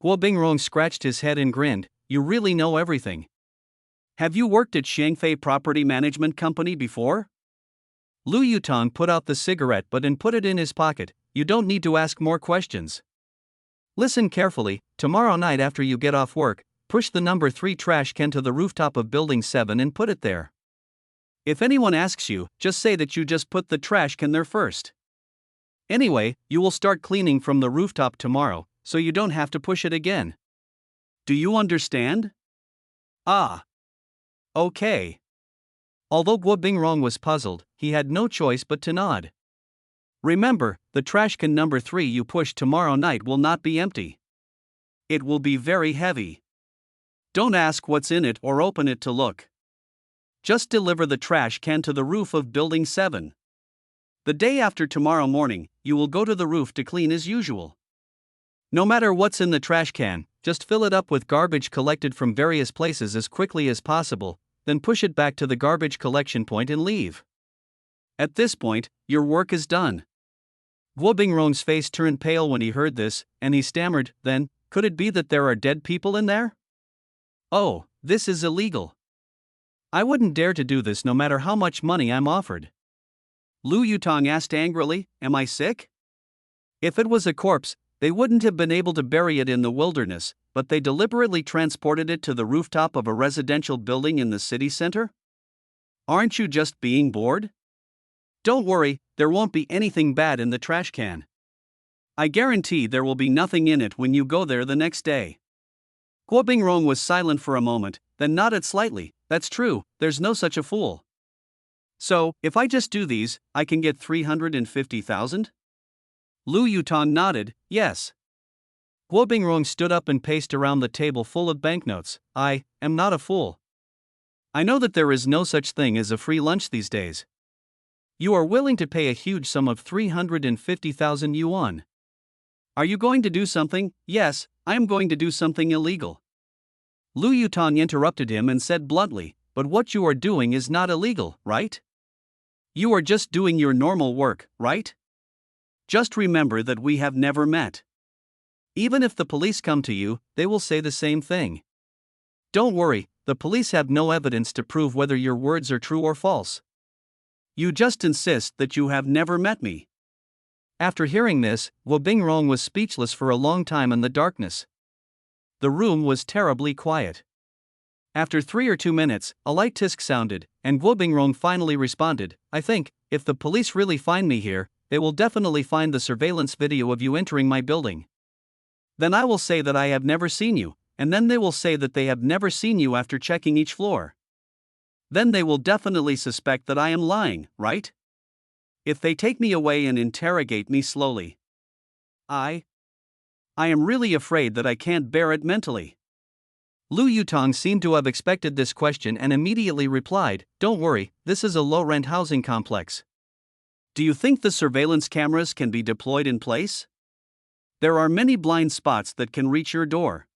Guo Bingrong scratched his head and grinned. "You really know everything. Have you worked at Xiangfei Property Management Company before?" Lu Yutong put out the cigarette butt and put it in his pocket. "You don't need to ask more questions. Listen carefully, tomorrow night after you get off work, push the number 3 trash can to the rooftop of Building 7 and put it there. If anyone asks you, just say that you just put the trash can there first. Anyway, you will start cleaning from the rooftop tomorrow, so you don't have to push it again." Do you understand? Ah. Okay. Although Guo Bingrong was puzzled, he had no choice but to nod. Remember, the trash can number 3 you push tomorrow night will not be empty. It will be very heavy. Don't ask what's in it or open it to look. Just deliver the trash can to the roof of Building 7. The day after tomorrow morning, you will go to the roof to clean as usual. No matter what's in the trash can, just fill it up with garbage collected from various places as quickly as possible, then push it back to the garbage collection point and leave. At this point, your work is done. Guo Bingrong's face turned pale when he heard this, and he stammered, then, could it be that there are dead people in there? Oh, this is illegal. I wouldn't dare to do this no matter how much money I'm offered. Lu Yutong asked angrily, am I sick? If it was a corpse, they wouldn't have been able to bury it in the wilderness, but they deliberately transported it to the rooftop of a residential building in the city center? Aren't you just being bored? Don't worry, there won't be anything bad in the trash can. I guarantee there will be nothing in it when you go there the next day. Guo Bingrong was silent for a moment, then nodded slightly. That's true, there's no such a fool. So, if I just do these, I can get 350,000? Lu Yutong nodded, yes. Guo Bingrong stood up and paced around the table full of banknotes. I am not a fool. I know that there is no such thing as a free lunch these days. You are willing to pay a huge sum of 350,000 yuan. Are you going to do something? Yes, I am going to do something illegal. Lu Yutong interrupted him and said bluntly, but what you are doing is not illegal, right? You are just doing your normal work, right? Just remember that we have never met. Even if the police come to you, they will say the same thing. Don't worry, the police have no evidence to prove whether your words are true or false. You just insist that you have never met me. After hearing this, Guo Bingrong was speechless for a long time in the darkness. The room was terribly quiet. After 3 or 2 minutes, a light tisk sounded, and Guo Bingrong finally responded, I think, if the police really find me here, they will definitely find the surveillance video of you entering my building. Then I will say that I have never seen you, and then they will say that they have never seen you after checking each floor. Then they will definitely suspect that I am lying, right? If they take me away and interrogate me slowly, I am really afraid that I can't bear it mentally. Lu Yutong seemed to have expected this question and immediately replied, don't worry, this is a low-rent housing complex. Do you think the surveillance cameras can be deployed in place? There are many blind spots that can reach your door.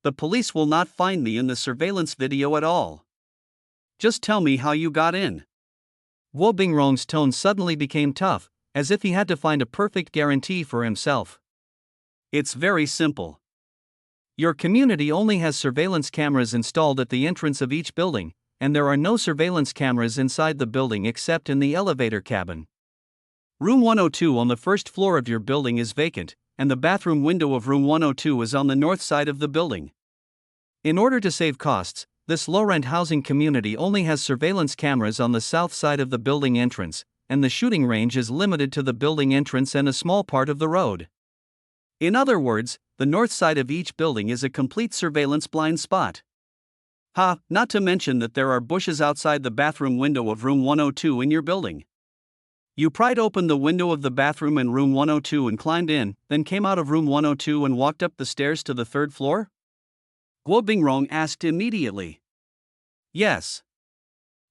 The police will not find me in the surveillance video at all. Just tell me how you got in. Guo Bingrong's tone suddenly became tough, as if he had to find a perfect guarantee for himself. It's very simple. Your community only has surveillance cameras installed at the entrance of each building, and there are no surveillance cameras inside the building except in the elevator cabin. Room 102 on the first floor of your building is vacant, and the bathroom window of room 102 is on the north side of the building. In order to save costs, this low-rent housing community only has surveillance cameras on the south side of the building entrance, and the shooting range is limited to the building entrance and a small part of the road. In other words, the north side of each building is a complete surveillance blind spot. Not to mention that there are bushes outside the bathroom window of room 102 in your building. You pried open the window of the bathroom in room 102 and climbed in, then came out of room 102 and walked up the stairs to the 3rd floor? Guo Bingrong asked immediately. Yes.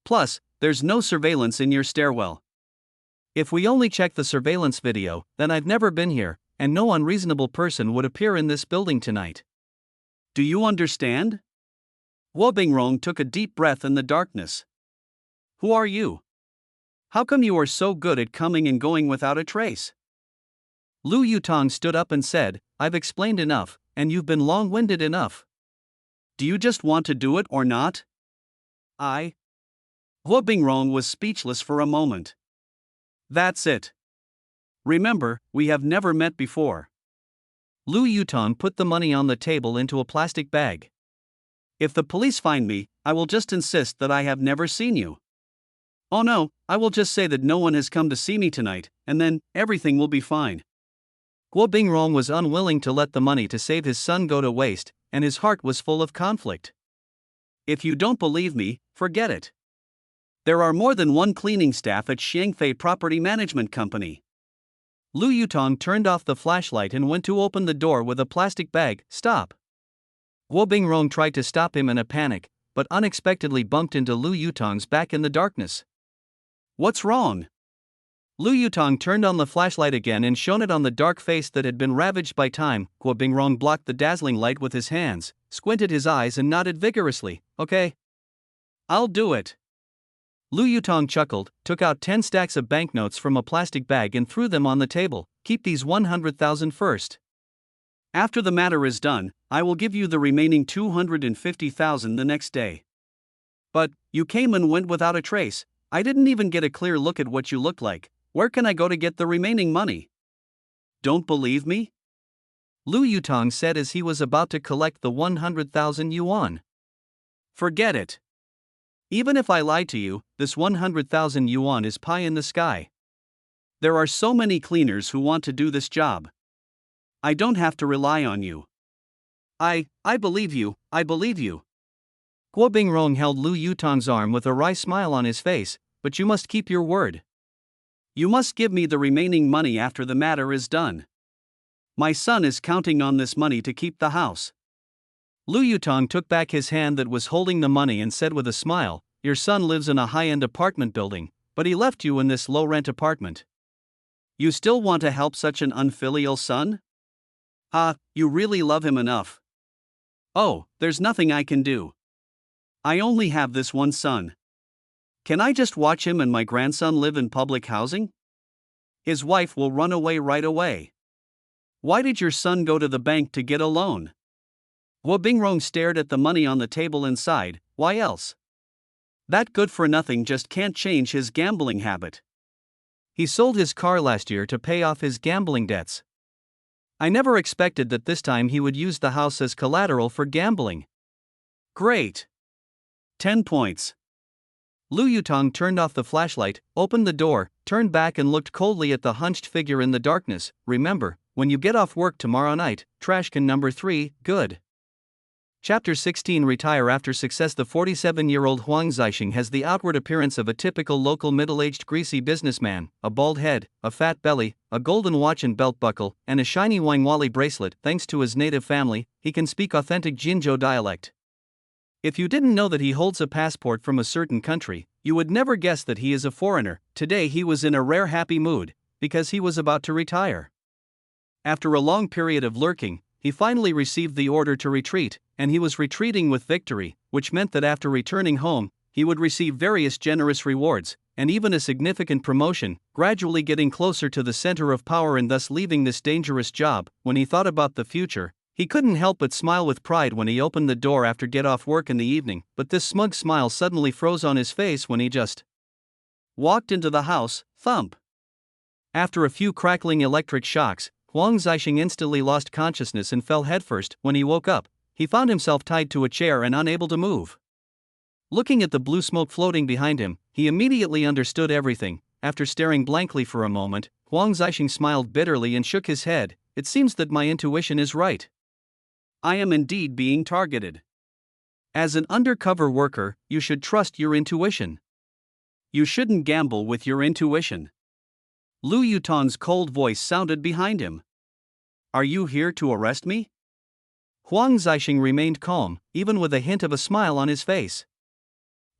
Plus, there's no surveillance in your stairwell. If we only check the surveillance video, then I've never been here, and no unreasonable person would appear in this building tonight. Do you understand? Guo Bingrong took a deep breath in the darkness. Who are you? How come you are so good at coming and going without a trace? Lu Yutong stood up and said, I've explained enough, and you've been long-winded enough. Do you just want to do it or not? Guo Bingrong was speechless for a moment. That's it. Remember, we have never met before. Lu Yutong put the money on the table into a plastic bag. If the police find me, I will just insist that I have never seen you. Oh no, I will just say that no one has come to see me tonight, and then everything will be fine. Guo Bingrong was unwilling to let the money to save his son go to waste, and his heart was full of conflict. If you don't believe me, forget it. There are more than one cleaning staff at Xiangfei Property Management Company. Lu Yutong turned off the flashlight and went to open the door with a plastic bag. Stop! Guo Bingrong tried to stop him in a panic, but unexpectedly bumped into Lu Yutong's back in the darkness. What's wrong? Lu Yutong turned on the flashlight again and shone it on the dark face that had been ravaged by time. Guo Bingrong blocked the dazzling light with his hands, squinted his eyes and nodded vigorously. Okay. I'll do it. Lu Yutong chuckled, took out 10 stacks of banknotes from a plastic bag and threw them on the table. Keep these 100,000 first. After the matter is done, I will give you the remaining 250,000 the next day. But, you came and went without a trace. I didn't even get a clear look at what you looked like. Where can I go to get the remaining money? Don't believe me? Lu Yutong said as he was about to collect the 100,000 yuan. Forget it. Even if I lied to you, this 100,000 yuan is pie in the sky. There are so many cleaners who want to do this job. I don't have to rely on you. I believe you, I believe you. Guo Bingrong held Lu Yutong's arm with a wry smile on his face. But you must keep your word. You must give me the remaining money after the matter is done. My son is counting on this money to keep the house. Lu Yutong took back his hand that was holding the money and said with a smile, Your son lives in a high-end apartment building, but he left you in this low-rent apartment. You still want to help such an unfilial son? You really love him enough. Oh, there's nothing I can do. I only have this one son. Can I just watch him and my grandson live in public housing? His wife will run away right away. Why did your son go to the bank to get a loan? Guo Bingrong stared at the money on the table and sighed. Why else? That good-for-nothing just can't change his gambling habit. He sold his car last year to pay off his gambling debts. I never expected that this time he would use the house as collateral for gambling. Great. 10 points. Lu Yutong turned off the flashlight, opened the door, turned back and looked coldly at the hunched figure in the darkness. Remember, when you get off work tomorrow night, trash can number 3, good. Chapter 16 Retire after success. The 47-year-old Huang Zixing has the outward appearance of a typical local middle-aged greasy businessman, a bald head, a fat belly, a golden watch and belt buckle, and a shiny Wangwali bracelet. Thanks to his native family, he can speak authentic Jinzhou dialect. If you didn't know that he holds a passport from a certain country, you would never guess that he is a foreigner. Today he was in a rare happy mood, because he was about to retire. After a long period of lurking, he finally received the order to retreat, and he was retreating with victory, which meant that after returning home, he would receive various generous rewards, and even a significant promotion, gradually getting closer to the center of power and thus leaving this dangerous job. When he thought about the future, he couldn't help but smile with pride when he opened the door after get off work in the evening, but this smug smile suddenly froze on his face when he just walked into the house. Thump! After a few crackling electric shocks, Huang Zixing instantly lost consciousness and fell headfirst. When he woke up, he found himself tied to a chair and unable to move. Looking at the blue smoke floating behind him, he immediately understood everything. After staring blankly for a moment, Huang Zixing smiled bitterly and shook his head. It seems that my intuition is right. I am indeed being targeted. As an undercover worker, you should trust your intuition. You shouldn't gamble with your intuition. Lu Yutong's cold voice sounded behind him. Are you here to arrest me? Huang Zixing remained calm, even with a hint of a smile on his face.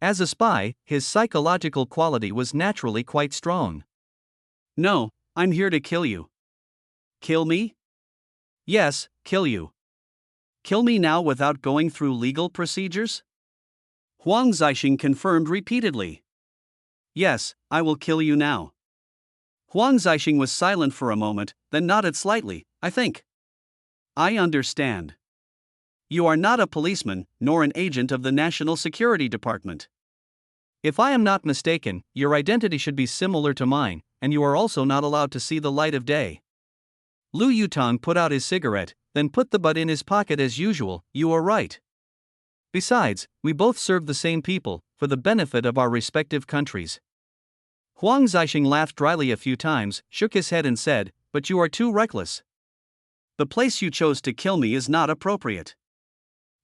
As a spy, his psychological quality was naturally quite strong. No, I'm here to kill you. Kill me? Yes, kill you. Kill me now without going through legal procedures? Huang Zixing confirmed repeatedly. Yes, I will kill you now. Huang Zixing was silent for a moment, then nodded slightly. I think. I understand. You are not a policeman, nor an agent of the National Security Department. If I am not mistaken, your identity should be similar to mine, and you are also not allowed to see the light of day. Lu Yutong put out his cigarette, then put the butt in his pocket as usual. You are right. Besides, we both serve the same people, for the benefit of our respective countries. Huang Zixing laughed dryly a few times, shook his head and said, but you are too reckless. The place you chose to kill me is not appropriate.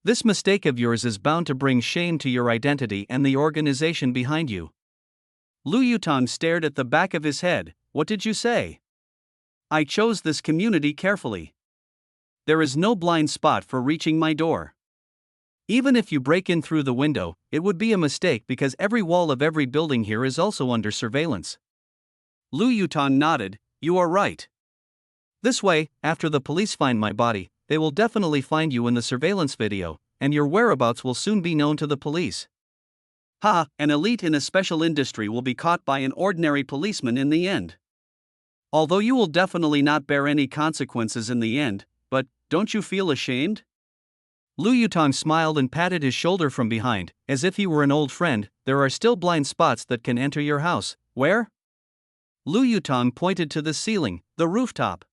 This mistake of yours is bound to bring shame to your identity and the organization behind you. Lu Yutong stared at the back of his head. What did you say? I chose this community carefully. There is no blind spot for reaching my door. Even if you break in through the window, it would be a mistake because every wall of every building here is also under surveillance. Lu Yutong nodded. You are right. This way, after the police find my body, they will definitely find you in the surveillance video, and your whereabouts will soon be known to the police. Ha, an elite in a special industry will be caught by an ordinary policeman in the end. Although you will definitely not bear any consequences in the end, but don't you feel ashamed? Lu Yutong smiled and patted his shoulder from behind, as if he were an old friend. There are still blind spots that can enter your house. Where? Lu Yutong pointed to the ceiling, the rooftop.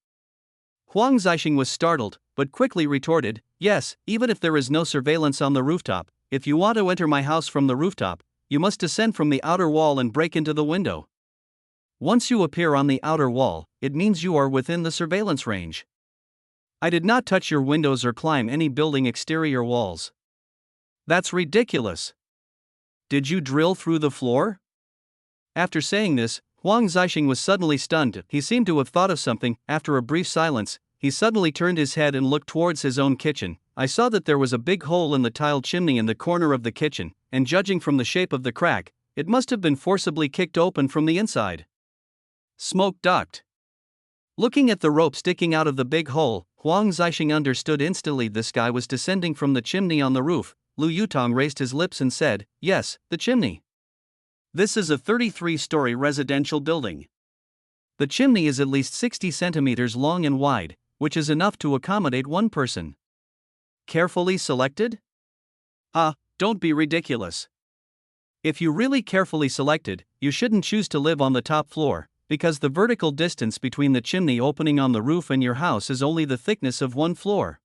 Huang Zixing was startled, but quickly retorted, yes, even if there is no surveillance on the rooftop, if you want to enter my house from the rooftop, you must descend from the outer wall and break into the window. Once you appear on the outer wall, it means you are within the surveillance range. I did not touch your windows or climb any building exterior walls. That's ridiculous. Did you drill through the floor? After saying this, Huang Zixing was suddenly stunned. He seemed to have thought of something. After a brief silence, he suddenly turned his head and looked towards his own kitchen. I saw that there was a big hole in the tiled chimney in the corner of the kitchen, and judging from the shape of the crack, it must have been forcibly kicked open from the inside. Smoke duct. Looking at the rope sticking out of the big hole, Huang Zixing understood instantly this guy was descending from the chimney on the roof. Lu Yutong raised his lips and said, yes, the chimney. This is a 33-story residential building. The chimney is at least 60 centimeters long and wide, which is enough to accommodate one person. Carefully selected? Don't be ridiculous. If you really carefully selected, you shouldn't choose to live on the top floor, because the vertical distance between the chimney opening on the roof and your house is only the thickness of one floor.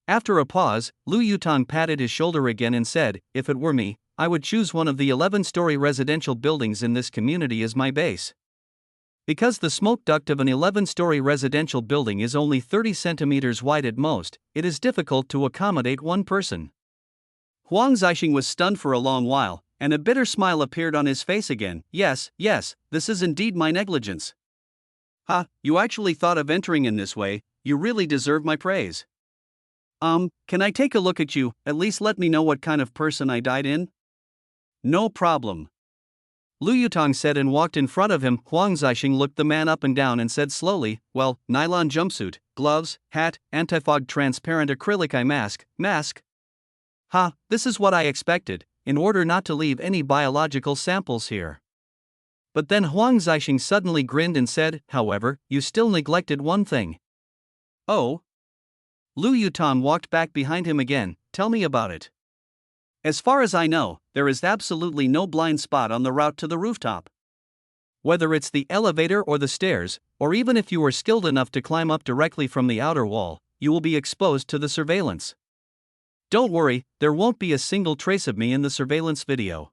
After a pause, Lu Yutong patted his shoulder again and said, if it were me, I would choose one of the 11-story residential buildings in this community as my base. Because the smoke duct of an 11-story residential building is only 30 centimeters wide at most, it is difficult to accommodate one person. Huang Zixing was stunned for a long while, and a bitter smile appeared on his face again. Yes, this is indeed my negligence. You actually thought of entering in this way. You really deserve my praise. Can I take a look at you? At least let me know what kind of person I died in? No problem. Lu Yutong said and walked in front of him. Huang Zixing looked the man up and down and said slowly, well, nylon jumpsuit, gloves, hat, anti-fog transparent acrylic eye mask. This is what I expected, in order not to leave any biological samples here. But then Huang Zixing suddenly grinned and said, however, you still neglected one thing. Oh? Lu Yutong walked back behind him again. Tell me about it. As far as I know, there is absolutely no blind spot on the route to the rooftop. Whether it's the elevator or the stairs, or even if you are skilled enough to climb up directly from the outer wall, you will be exposed to the surveillance. Don't worry, there won't be a single trace of me in the surveillance video.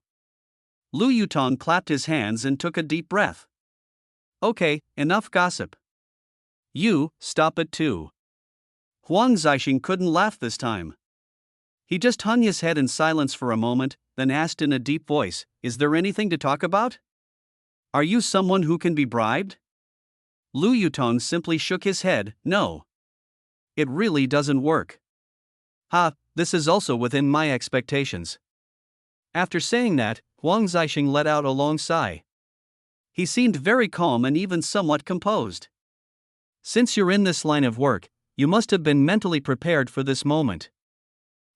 Lu Yutong clapped his hands and took a deep breath. Okay, enough gossip. You, stop it too. Huang Zixing couldn't laugh this time. He just hung his head in silence for a moment, then asked in a deep voice, is there anything to talk about? Are you someone who can be bribed? Lu Yutong simply shook his head, no. It really doesn't work. This is also within my expectations. After saying that, Huang Zixing let out a long sigh. He seemed very calm and even somewhat composed. Since you're in this line of work, you must have been mentally prepared for this moment.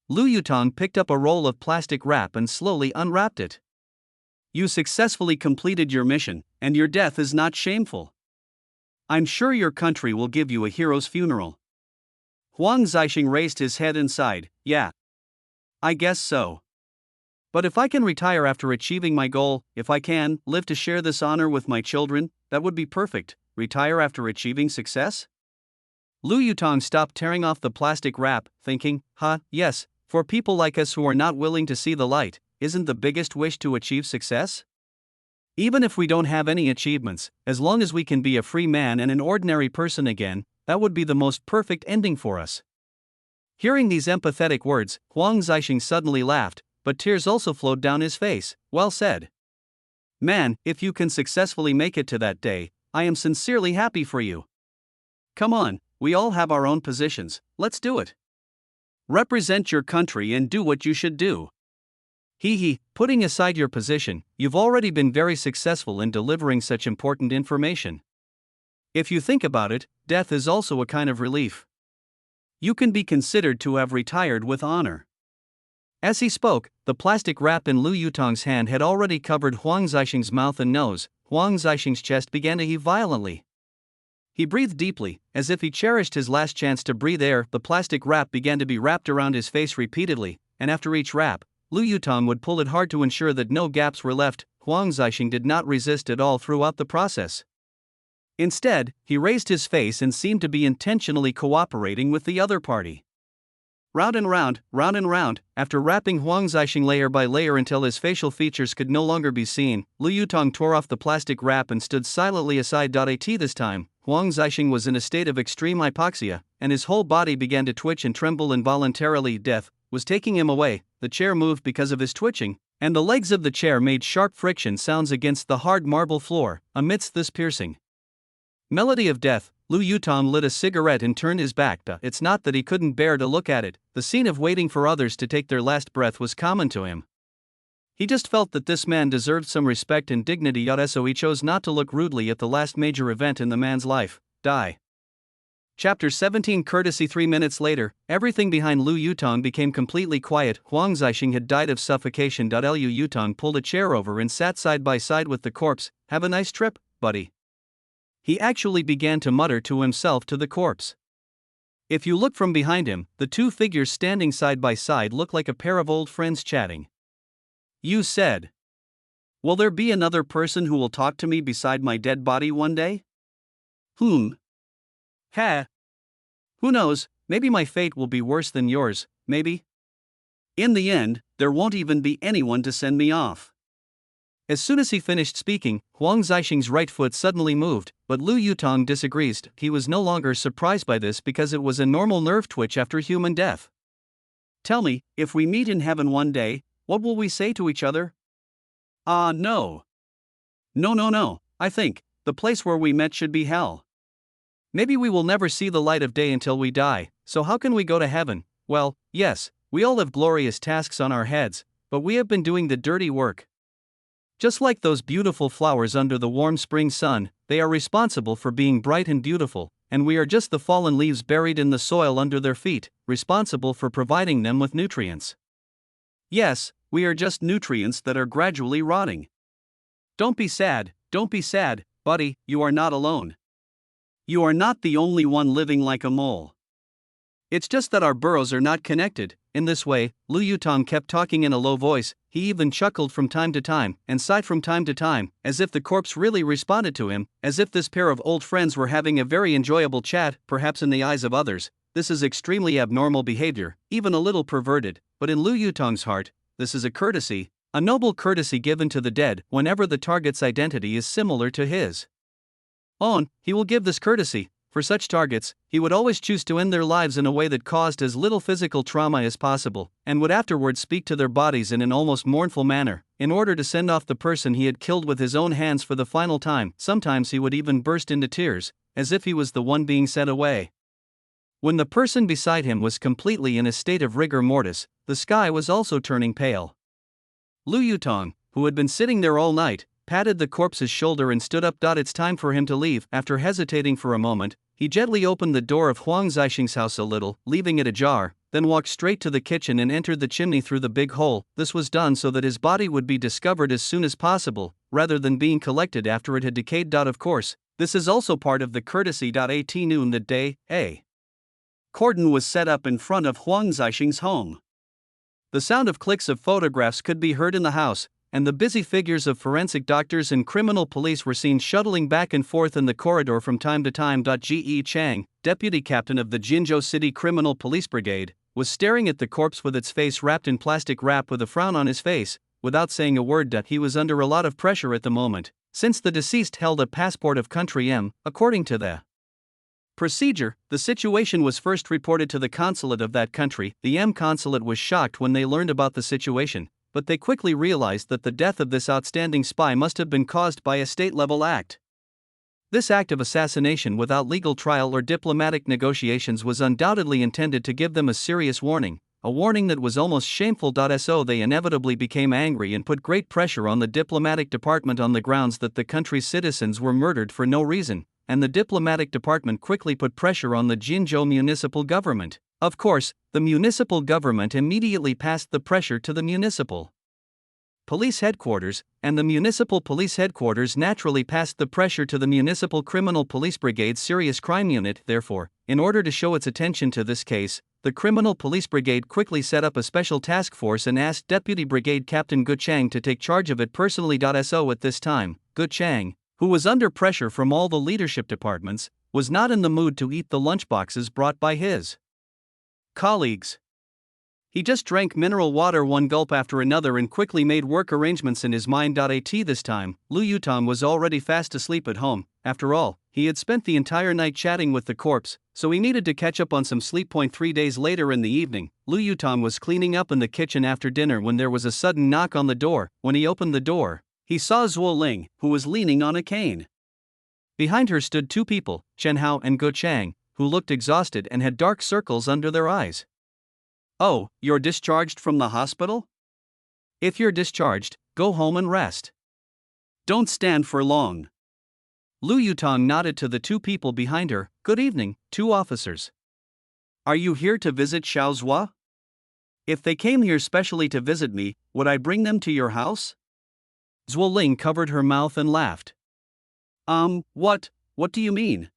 Lu Yutong picked up a roll of plastic wrap and slowly unwrapped it. You successfully completed your mission, and your death is not shameful. I'm sure your country will give you a hero's funeral. Huang Zixing raised his head and sighed, yeah. I guess so. But if I can retire after achieving my goal, if I can live to share this honor with my children, that would be perfect. Retire after achieving success? Lu Yutong stopped tearing off the plastic wrap, thinking, yes, for people like us who are not willing to see the light, isn't the biggest wish to achieve success? Even if we don't have any achievements, as long as we can be a free man and an ordinary person again, that would be the most perfect ending for us. Hearing these empathetic words, Huang Zixing suddenly laughed, but tears also flowed down his face. Well said. Man, if you can successfully make it to that day, I am sincerely happy for you. Come on, we all have our own positions, let's do it. Represent your country and do what you should do. Putting aside your position, you've already been very successful in delivering such important information. If you think about it, death is also a kind of relief. You can be considered to have retired with honor. As he spoke, the plastic wrap in Lu Yutong's hand had already covered Huang Zixing's mouth and nose. Huang Zixing's chest began to heave violently. He breathed deeply, as if he cherished his last chance to breathe air. The plastic wrap began to be wrapped around his face repeatedly, and after each wrap, Lu Yutong would pull it hard to ensure that no gaps were left. Huang Zixing did not resist at all throughout the process. Instead, he raised his face and seemed to be intentionally cooperating with the other party. Round and round, after wrapping Huang Zixing layer by layer until his facial features could no longer be seen, Lu Yutong tore off the plastic wrap and stood silently aside. This time, Huang Zixing was in a state of extreme hypoxia, and his whole body began to twitch and tremble involuntarily. Death was taking him away. The chair moved because of his twitching, and the legs of the chair made sharp friction sounds against the hard marble floor. Amidst this piercing melody of death, Lu Yutong lit a cigarette and turned his back. It's not that he couldn't bear to look at it, the scene of waiting for others to take their last breath was common to him. He just felt that this man deserved some respect and dignity, so he chose not to look rudely at the last major event in the man's life. Die. Chapter 17 Courtesy 3 minutes later, everything behind Lu Yutong became completely quiet. Huang Zixing had died of suffocation. Lu Yutong pulled a chair over and sat side by side with the corpse. Have a nice trip, buddy. He actually began to mutter to himself to the corpse. If you look from behind him, the two figures standing side by side look like a pair of old friends chatting. You said, will there be another person who will talk to me beside my dead body one day? Ha. Who knows, maybe my fate will be worse than yours, maybe. In the end, there won't even be anyone to send me off. As soon as he finished speaking, Huang Zixing's right foot suddenly moved, but Lu Yutong disagrees. He was no longer surprised by this because it was a normal nerve twitch after human death. Tell me, if we meet in heaven one day, what will we say to each other? No. No. I think the place where we met should be hell. Maybe we will never see the light of day until we die, so how can we go to heaven? Well, yes, we all have glorious tasks on our heads, but we have been doing the dirty work. Just like those beautiful flowers under the warm spring sun, they are responsible for being bright and beautiful, and we are just the fallen leaves buried in the soil under their feet, responsible for providing them with nutrients. Yes, we are just nutrients that are gradually rotting. Don't be sad, buddy, you are not alone. You are not the only one living like a mole. It's just that our burrows are not connected. In this way, Lu Yutong kept talking in a low voice. He even chuckled from time to time, and sighed from time to time, as if the corpse really responded to him, as if this pair of old friends were having a very enjoyable chat. Perhaps in the eyes of others, this is extremely abnormal behavior, even a little perverted, but in Lu Yutong's heart, this is a courtesy, a noble courtesy given to the dead whenever the target's identity is similar to his own. He will give this courtesy. For such targets, he would always choose to end their lives in a way that caused as little physical trauma as possible, and would afterwards speak to their bodies in an almost mournful manner, in order to send off the person he had killed with his own hands for the final time. Sometimes he would even burst into tears, as if he was the one being sent away. When the person beside him was completely in a state of rigor mortis, the sky was also turning pale. Lu Yutong, who had been sitting there all night, patted the corpse's shoulder and stood up. It's time for him to leave. After hesitating for a moment, he gently opened the door of Huang Zixing's house a little, leaving it ajar, then walked straight to the kitchen and entered the chimney through the big hole. This was done so that his body would be discovered as soon as possible, rather than being collected after it had decayed. Of course, this is also part of the courtesy. At noon that day, a cordon was set up in front of Huang Zixing's home. The sound of clicks of photographs could be heard in the house, and the busy figures of forensic doctors and criminal police were seen shuttling back and forth in the corridor from time to time. Ge Chang, deputy captain of the Jinzhou City Criminal Police Brigade, was staring at the corpse with its face wrapped in plastic wrap with a frown on his face, without saying a word. He was under a lot of pressure at the moment, since the deceased held a passport of country M, according to the Procedure: the situation was first reported to the consulate of that country. The consulate was shocked when they learned about the situation, but they quickly realized that the death of this outstanding spy must have been caused by a state-level act. This act of assassination without legal trial or diplomatic negotiations was undoubtedly intended to give them a serious warning, a warning that was almost shameful. So they inevitably became angry and put great pressure on the diplomatic department on the grounds that the country's citizens were murdered for no reason, and the diplomatic department quickly put pressure on the Jinzhou municipal government. Of course, the municipal government immediately passed the pressure to the municipal police headquarters, and the municipal police headquarters naturally passed the pressure to the municipal criminal police brigade's serious crime unit. Therefore, in order to show its attention to this case, the criminal police brigade quickly set up a special task force and asked Deputy Brigade Captain Gu Chang to take charge of it personally. So at this time, Gu Chang, who was under pressure from all the leadership departments, was not in the mood to eat the lunchboxes brought by his colleagues. He just drank mineral water one gulp after another and quickly made work arrangements in his mind. This time, Lu Yutong was already fast asleep at home. After all, he had spent the entire night chatting with the corpse, so he needed to catch up on some sleep. 3 days later in the evening, Lu Yutong was cleaning up in the kitchen after dinner when there was a sudden knock on the door. When he opened the door, he saw Zhuo Ling, who was leaning on a cane. Behind her stood two people, Chen Hao and Gu Chang, who looked exhausted and had dark circles under their eyes. "Oh, you're discharged from the hospital? If you're discharged, go home and rest. Don't stand for long." Lu Yutong nodded to the two people behind her. "Good evening, two officers. Are you here to visit Xiao Zhua? If they came here specially to visit me, would I bring them to your house?" Zhuo Ling covered her mouth and laughed. What do you mean?"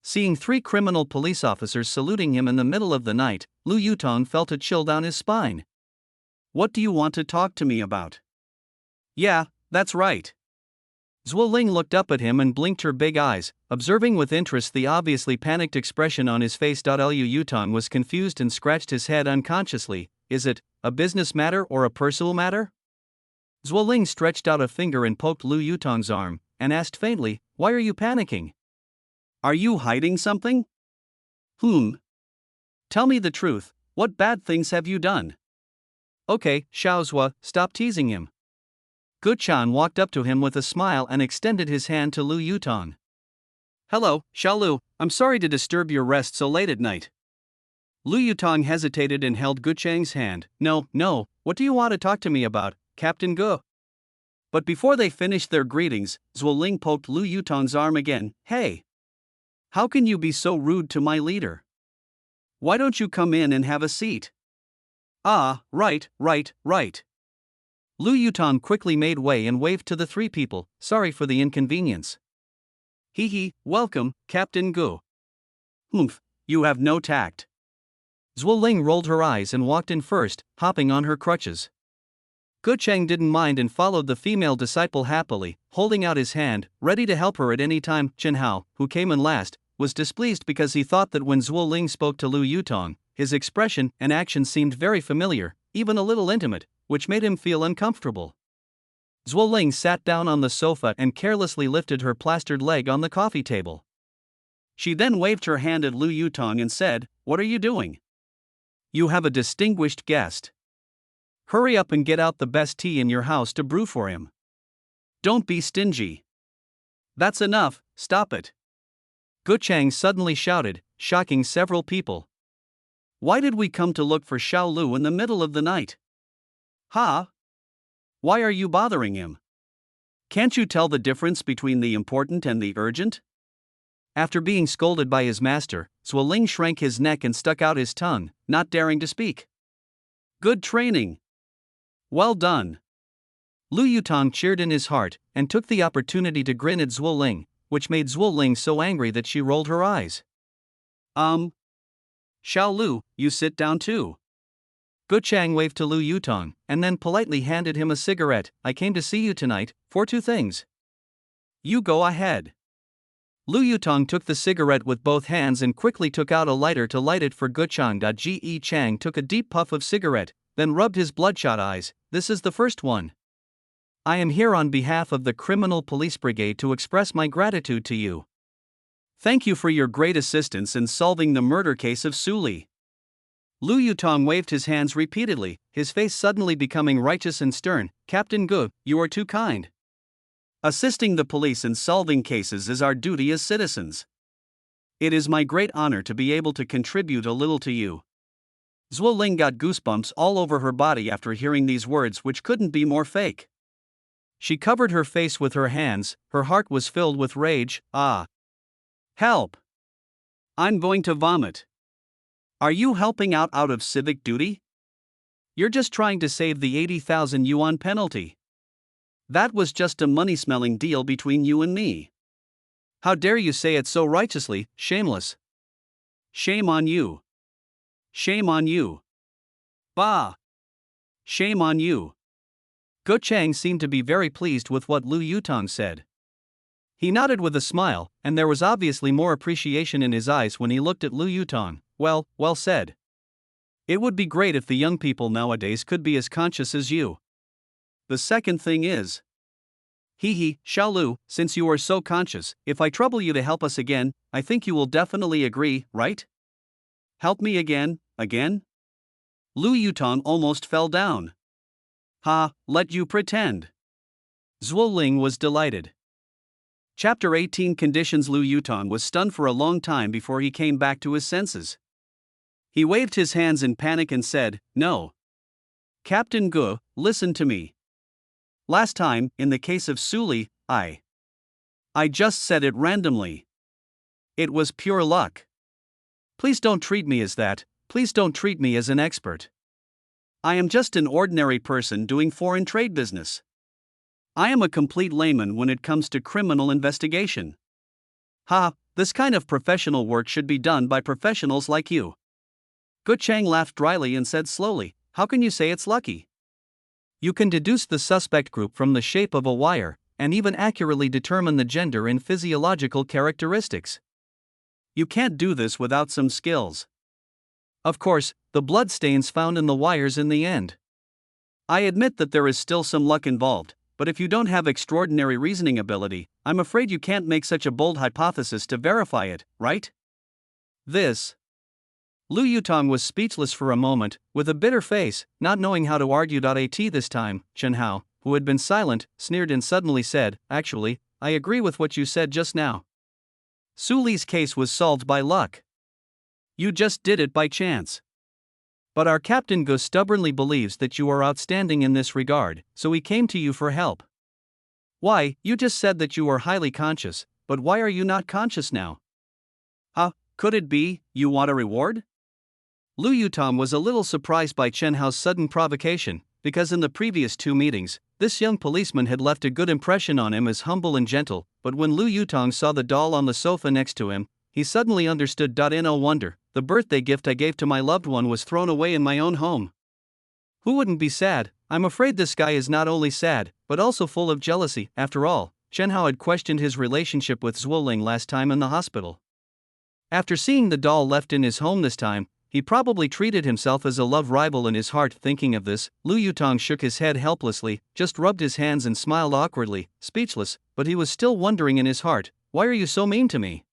Seeing three criminal police officers saluting him in the middle of the night, Lu Yutong felt a chill down his spine. "What do you want to talk to me about?" "Yeah, that's right." Zhuo Ling looked up at him and blinked her big eyes, observing with interest the obviously panicked expression on his face. Lu Yutong was confused and scratched his head unconsciously. "Is it a business matter or a personal matter?" Zhuo Ling stretched out a finger and poked Lu Yutong's arm, and asked faintly, "Why are you panicking? Are you hiding something?" Tell me the truth, what bad things have you done?" "Okay, Xiao Zhua, stop teasing him." Gu Chan walked up to him with a smile and extended his hand to Lu Yutong. "Hello, Xiao Lu, I'm sorry to disturb your rest so late at night." Lu Yutong hesitated and held Gu Chang's hand. No, what do you want to talk to me about, Captain Gu?" But before they finished their greetings, Zhuo Ling poked Lu Yutong's arm again. "Hey! How can you be so rude to my leader? Why don't you come in and have a seat?" "Ah, right. Lu Yutong quickly made way and waved to the three people. "Sorry for the inconvenience." Welcome, Captain Gu." You have no tact." Zhuo Ling rolled her eyes and walked in first, hopping on her crutches. Gu Cheng didn't mind and followed the female disciple happily, holding out his hand, ready to help her at any time. Chen Hao, who came in last, was displeased because he thought that when Zhuo Ling spoke to Lu Yutong, his expression and action seemed very familiar, even a little intimate, which made him feel uncomfortable. Zhuo Ling sat down on the sofa and carelessly lifted her plastered leg on the coffee table. She then waved her hand at Lu Yutong and said, "What are you doing? You have a distinguished guest. Hurry up and get out the best tea in your house to brew for him. Don't be stingy." "That's enough, stop it." Gu Chang suddenly shouted, shocking several people. "Why did we come to look for Xiao Lu in the middle of the night? Why are you bothering him? Can't you tell the difference between the important and the urgent?" After being scolded by his master, Zhuo Ling shrank his neck and stuck out his tongue, not daring to speak. "Good training. Well done." Lu Yutong cheered in his heart, and took the opportunity to grin at Zhuo Ling, which made Zhuo Ling so angry that she rolled her eyes. Xiao Lu, you sit down too." Gu Chang waved to Lu Yutong, and then politely handed him a cigarette. "I came to see you tonight, for two things." "You go ahead." Lu Yutong took the cigarette with both hands and quickly took out a lighter to light it for Gu Chang. Ge Chang took a deep puff of cigarette, then rubbed his bloodshot eyes. "This is the first one. I am here on behalf of the Criminal Police Brigade to express my gratitude to you. Thank you for your great assistance in solving the murder case of Su Li. Lu Yutong waved his hands repeatedly, his face suddenly becoming righteous and stern. Captain Gu, you are too kind. Assisting the police in solving cases is our duty as citizens. It is my great honor to be able to contribute a little to you. Zhuo Ling got goosebumps all over her body after hearing these words, which couldn't be more fake. She covered her face with her hands, her heart was filled with rage. Ah! Help! I'm going to vomit. Are you helping out of civic duty? You're just trying to save the 80,000 yuan penalty. That was just a money-smelling deal between you and me. How dare you say it so righteously, shameless. Shame on you. Shame on you. Bah! Shame on you. Ge Chang seemed to be very pleased with what Lu Yutong said. He nodded with a smile, and there was obviously more appreciation in his eyes when he looked at Lu Yutong. Well said. It would be great if the young people nowadays could be as conscious as you. The second thing is. Xiao Lu, since you are so conscious, if I trouble you to help us again, I think you will definitely agree, right? Help me again? Lu Yutong almost fell down. Let you pretend. Zhuo Ling was delighted. Chapter 18 Conditions. Lu Yutong was stunned for a long time before he came back to his senses. He waved his hands in panic and said, No. Captain Gu, listen to me. Last time, in the case of Su Li, I just said it randomly. It was pure luck. Please don't treat me as that, please don't treat me as an expert. I am just an ordinary person doing foreign trade business. I am a complete layman when it comes to criminal investigation. This kind of professional work should be done by professionals like you. Ge Chang laughed dryly and said slowly, How can you say it's lucky? You can deduce the suspect group from the shape of a wire, and even accurately determine the gender and physiological characteristics. You can't do this without some skills. Of course, the blood stains found in the wires in the end. I admit that there is still some luck involved, but if you don't have extraordinary reasoning ability, I'm afraid you can't make such a bold hypothesis to verify it, right? Lu Yutong was speechless for a moment, with a bitter face, not knowing how to argue. At this time, Chen Hao, who had been silent, sneered and suddenly said, Actually, I agree with what you said just now. Su Li's case was solved by luck. You just did it by chance. But our Captain Gu stubbornly believes that you are outstanding in this regard, so he came to you for help. Why, you just said that you were highly conscious, but why are you not conscious now? Could it be, you want a reward? Lu Yutong was a little surprised by Chen Hao's sudden provocation, because in the previous 2 meetings, this young policeman had left a good impression on him as humble and gentle, but when Lu Yutong saw the doll on the sofa next to him, he suddenly understood. No wonder, the birthday gift I gave to my loved one was thrown away in my own home. Who wouldn't be sad? I'm afraid this guy is not only sad, but also full of jealousy. After all, Chen Hao had questioned his relationship with Zhuo Ling last time in the hospital. After seeing the doll left in his home this time, he probably treated himself as a love rival in his heart. Thinking of this, Lu Yutong shook his head helplessly, just rubbed his hands and smiled awkwardly, speechless, but he was still wondering in his heart, Why are you so mean to me?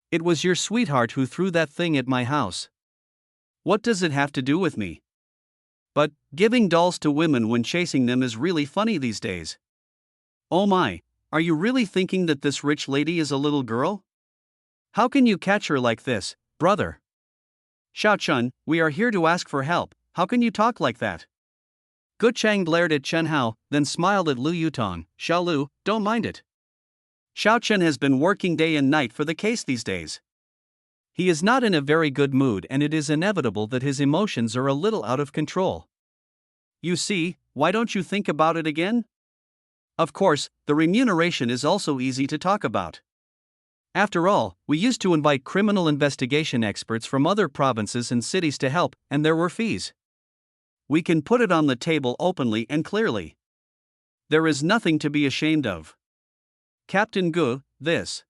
It was your sweetheart who threw that thing at my house. What does it have to do with me? But, giving dolls to women when chasing them is really funny these days. Oh my, are you really thinking that this rich lady is a little girl? How can you catch her like this, brother? Xiao Chun, we are here to ask for help, how can you talk like that? Ge Chang glared at Chen Hao, then smiled at Lu Yutong. Xiao Lu, don't mind it. Xiao Chen has been working day and night for the case these days. He is not in a very good mood and it is inevitable that his emotions are a little out of control. You see, why don't you think about it again? Of course, the remuneration is also easy to talk about. After all, we used to invite criminal investigation experts from other provinces and cities to help, and there were fees. We can put it on the table openly and clearly. There is nothing to be ashamed of. Captain Gu, this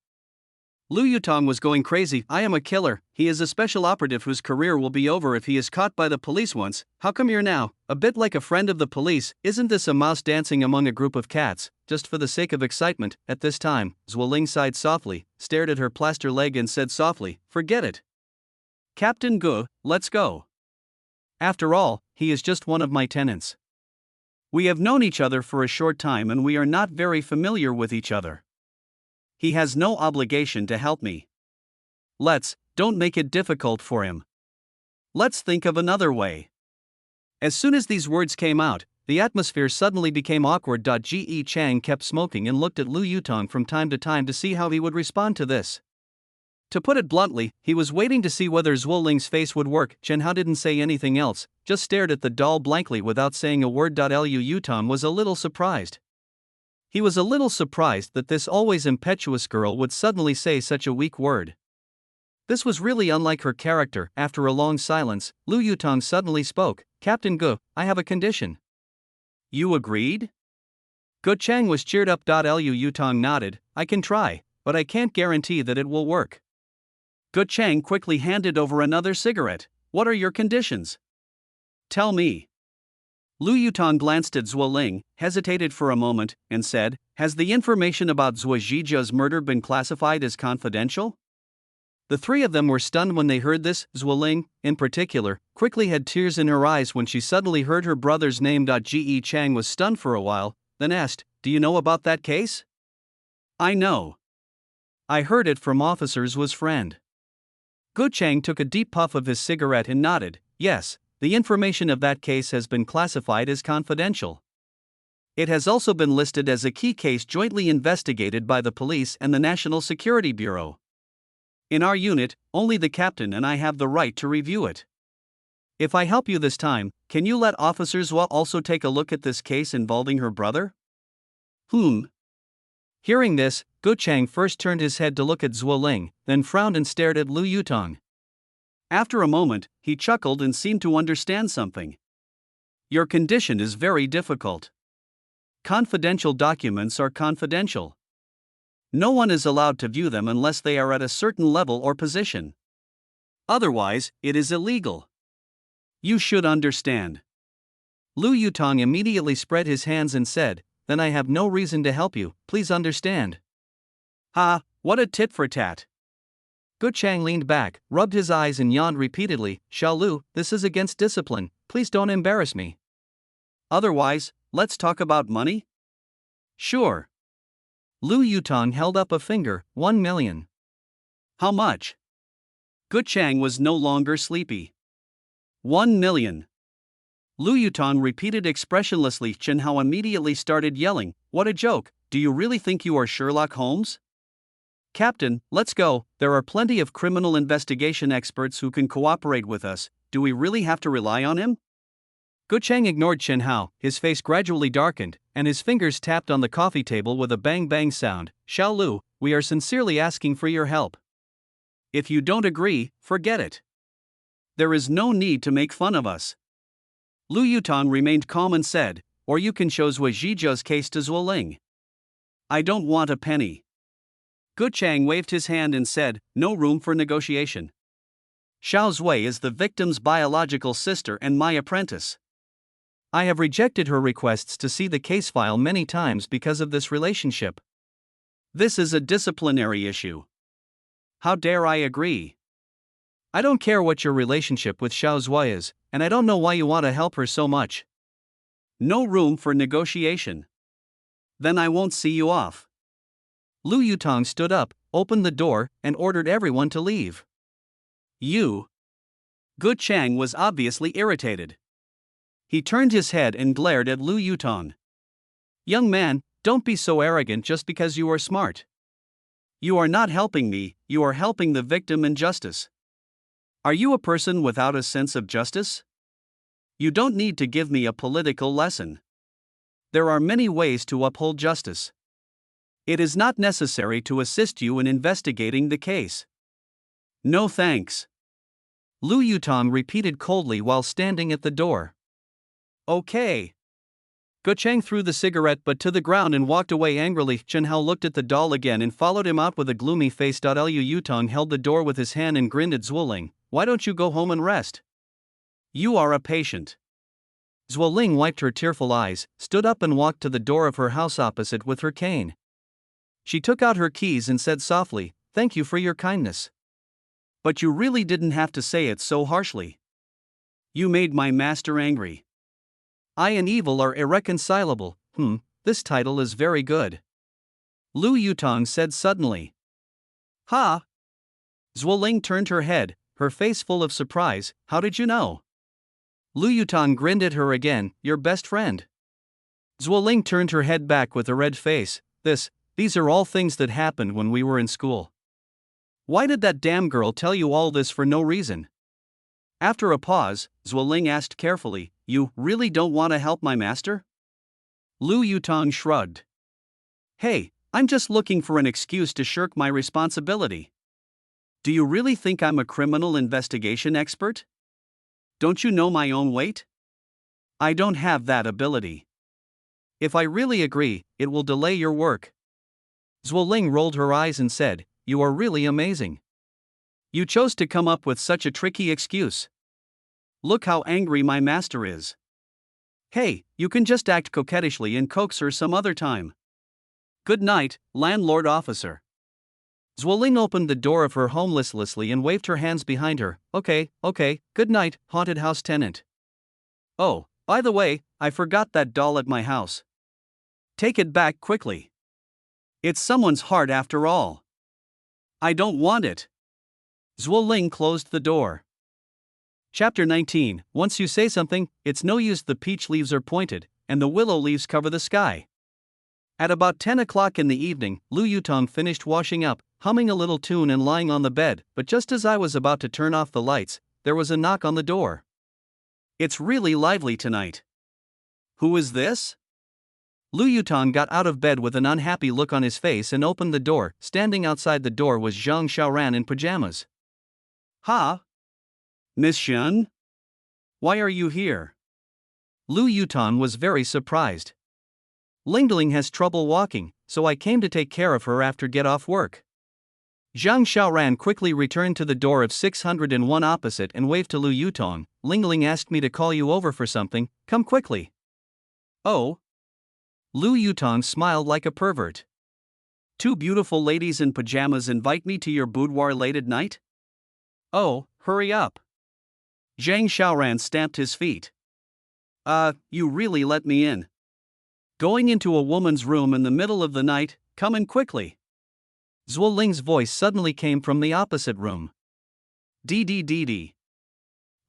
Lu Yutong was going crazy. I am a killer. He is a special operative whose career will be over if he is caught by the police once. How come you're now? A bit like a friend of the police. Isn't this a mouse dancing among a group of cats, just for the sake of excitement? At this time, Zhuoling sighed softly, stared at her plaster leg and said softly, forget it. Captain Gu, let's go. After all, he is just one of my tenants. We have known each other for a short time and we are not very familiar with each other. He has no obligation to help me. Don't make it difficult for him. Let's think of another way. As soon as these words came out, the atmosphere suddenly became awkward. Ge Chang kept smoking and looked at Lu Yutong from time to time to see how he would respond to this. To put it bluntly, he was waiting to see whether Zhuoling's face would work. Chen Hao didn't say anything else, just stared at the doll blankly without saying a word. Lu Yutong was a little surprised. He was a little surprised that this always impetuous girl would suddenly say such a weak word. This was really unlike her character. After a long silence, Lu Yutong suddenly spoke, Captain Gu, I have a condition. You agreed? Gu Chang was cheered up. Lu Yutong nodded, I can try, but I can't guarantee that it will work. Gu Chang quickly handed over another cigarette. What are your conditions? Tell me. Lu Yutong glanced at Zhuoling, hesitated for a moment, and said, has the information about Zhuo Zhizha's murder been classified as confidential? The three of them were stunned when they heard this. Zhuoling, in particular, quickly had tears in her eyes when she suddenly heard her brother's name. Ge Chang was stunned for a while, then asked, do you know about that case? I know. I heard it from officers Zhuo's friend. Gu Chang took a deep puff of his cigarette and nodded, yes. The information of that case has been classified as confidential. It has also been listed as a key case jointly investigated by the police and the National Security Bureau. In our unit, only the captain and I have the right to review it. If I help you this time, can you let Officer Zhuo also take a look at this case involving her brother? Hearing this, Gu Chang first turned his head to look at Zhuoling, then frowned and stared at Lu Yutong. After a moment, he chuckled and seemed to understand something. Your condition is very difficult. Confidential documents are confidential. No one is allowed to view them unless they are at a certain level or position. Otherwise, it is illegal. You should understand. Lu Yutong immediately spread his hands and said, then I have no reason to help you, please understand. Ha, what a tit for tat. Gu Chang leaned back, rubbed his eyes and yawned repeatedly, Xiao Lu, this is against discipline, please don't embarrass me. Otherwise, let's talk about money? Sure. Lu Yutong held up a finger, 1 million. How much? Gu Chang was no longer sleepy. 1 million. Lu Yutong repeated expressionlessly. Chen Hao immediately started yelling, what a joke, do you really think you are Sherlock Holmes? Captain, let's go, there are plenty of criminal investigation experts who can cooperate with us, do we really have to rely on him? Gu Chang ignored Chen Hao, his face gradually darkened, and his fingers tapped on the coffee table with a bang-bang sound. Xiao Lu, we are sincerely asking for your help. If you don't agree, forget it. There is no need to make fun of us. Lu Yutong remained calm and said, or you can show Zhuo Zhizha's case to Zhuoling. I don't want a penny. Gu Chang waved his hand and said, no room for negotiation. Xiao Zui is the victim's biological sister and my apprentice. I have rejected her requests to see the case file many times because of this relationship. This is a disciplinary issue. How dare I agree? I don't care what your relationship with Xiao Zui is, and I don't know why you want to help her so much. No room for negotiation. Then I won't see you off. Lu Yutong stood up, opened the door, and ordered everyone to leave. You. Gu Chang was obviously irritated. He turned his head and glared at Lu Yutong. Young man, don't be so arrogant just because you are smart. You are not helping me, you are helping the victim in justice. Are you a person without a sense of justice? You don't need to give me a political lesson. There are many ways to uphold justice. It is not necessary to assist you in investigating the case. No thanks. Lu Yutong repeated coldly while standing at the door. Okay. Go Chang threw the cigarette butt to the ground and walked away angrily. Chen Hao looked at the doll again and followed him out with a gloomy face. Liu Yutong held the door with his hand and grinned at Zuoling. Why don't you go home and rest? You are a patient. Zuoling wiped her tearful eyes, stood up and walked to the door of her house opposite with her cane. She took out her keys and said softly, "Thank you for your kindness. But you really didn't have to say it so harshly. You made my master angry. I and evil are irreconcilable." This title is very good. Lu Yutong said suddenly. Ha! Zuoling turned her head, her face full of surprise. How did you know? Lu Yutong grinned at her again. Your best friend. Zuoling turned her head back with a red face. These are all things that happened when we were in school. Why did that damn girl tell you all this for no reason? After a pause, Zuoling asked carefully, You really don't want to help my master? Lu Yutong shrugged. Hey, I'm just looking for an excuse to shirk my responsibility. Do you really think I'm a criminal investigation expert? Don't you know my own weight? I don't have that ability. If I really agree, it will delay your work. Zuoling rolled her eyes and said, You are really amazing. You chose to come up with such a tricky excuse. Look how angry my master is. Hey, you can just act coquettishly and coax her some other time. Good night, landlord officer. Zuoling opened the door of her home listlessly and waved her hands behind her. Okay, good night, haunted house tenant. Oh, by the way, I forgot that doll at my house. Take it back quickly. It's someone's heart after all. I don't want it. Zuoling closed the door. Chapter 19. Once you say something, it's no use. The peach leaves are pointed, and the willow leaves cover the sky. At about 10 o'clock in the evening, Lu Yutong finished washing up, humming a little tune and lying on the bed, but just as I was about to turn off the lights, there was a knock on the door. It's really lively tonight. Who is this? Lu Yutong got out of bed with an unhappy look on his face and opened the door. Standing outside the door was Zhang Xiaoran in pajamas. Ha? Miss Shen? Why are you here? Lu Yutong was very surprised. Lingling has trouble walking, so I came to take care of her after get off work. Zhang Xiaoran quickly returned to the door of 601 opposite and waved to Lu Yutong. Lingling asked me to call you over for something, come quickly. Oh? Lu Yutong smiled like a pervert. Two beautiful ladies in pajamas invite me to your boudoir late at night? Oh, hurry up. Zhang Xiaoran stamped his feet. You really let me in. Going into a woman's room in the middle of the night, come in quickly. Zuoling's voice suddenly came from the opposite room. Dee.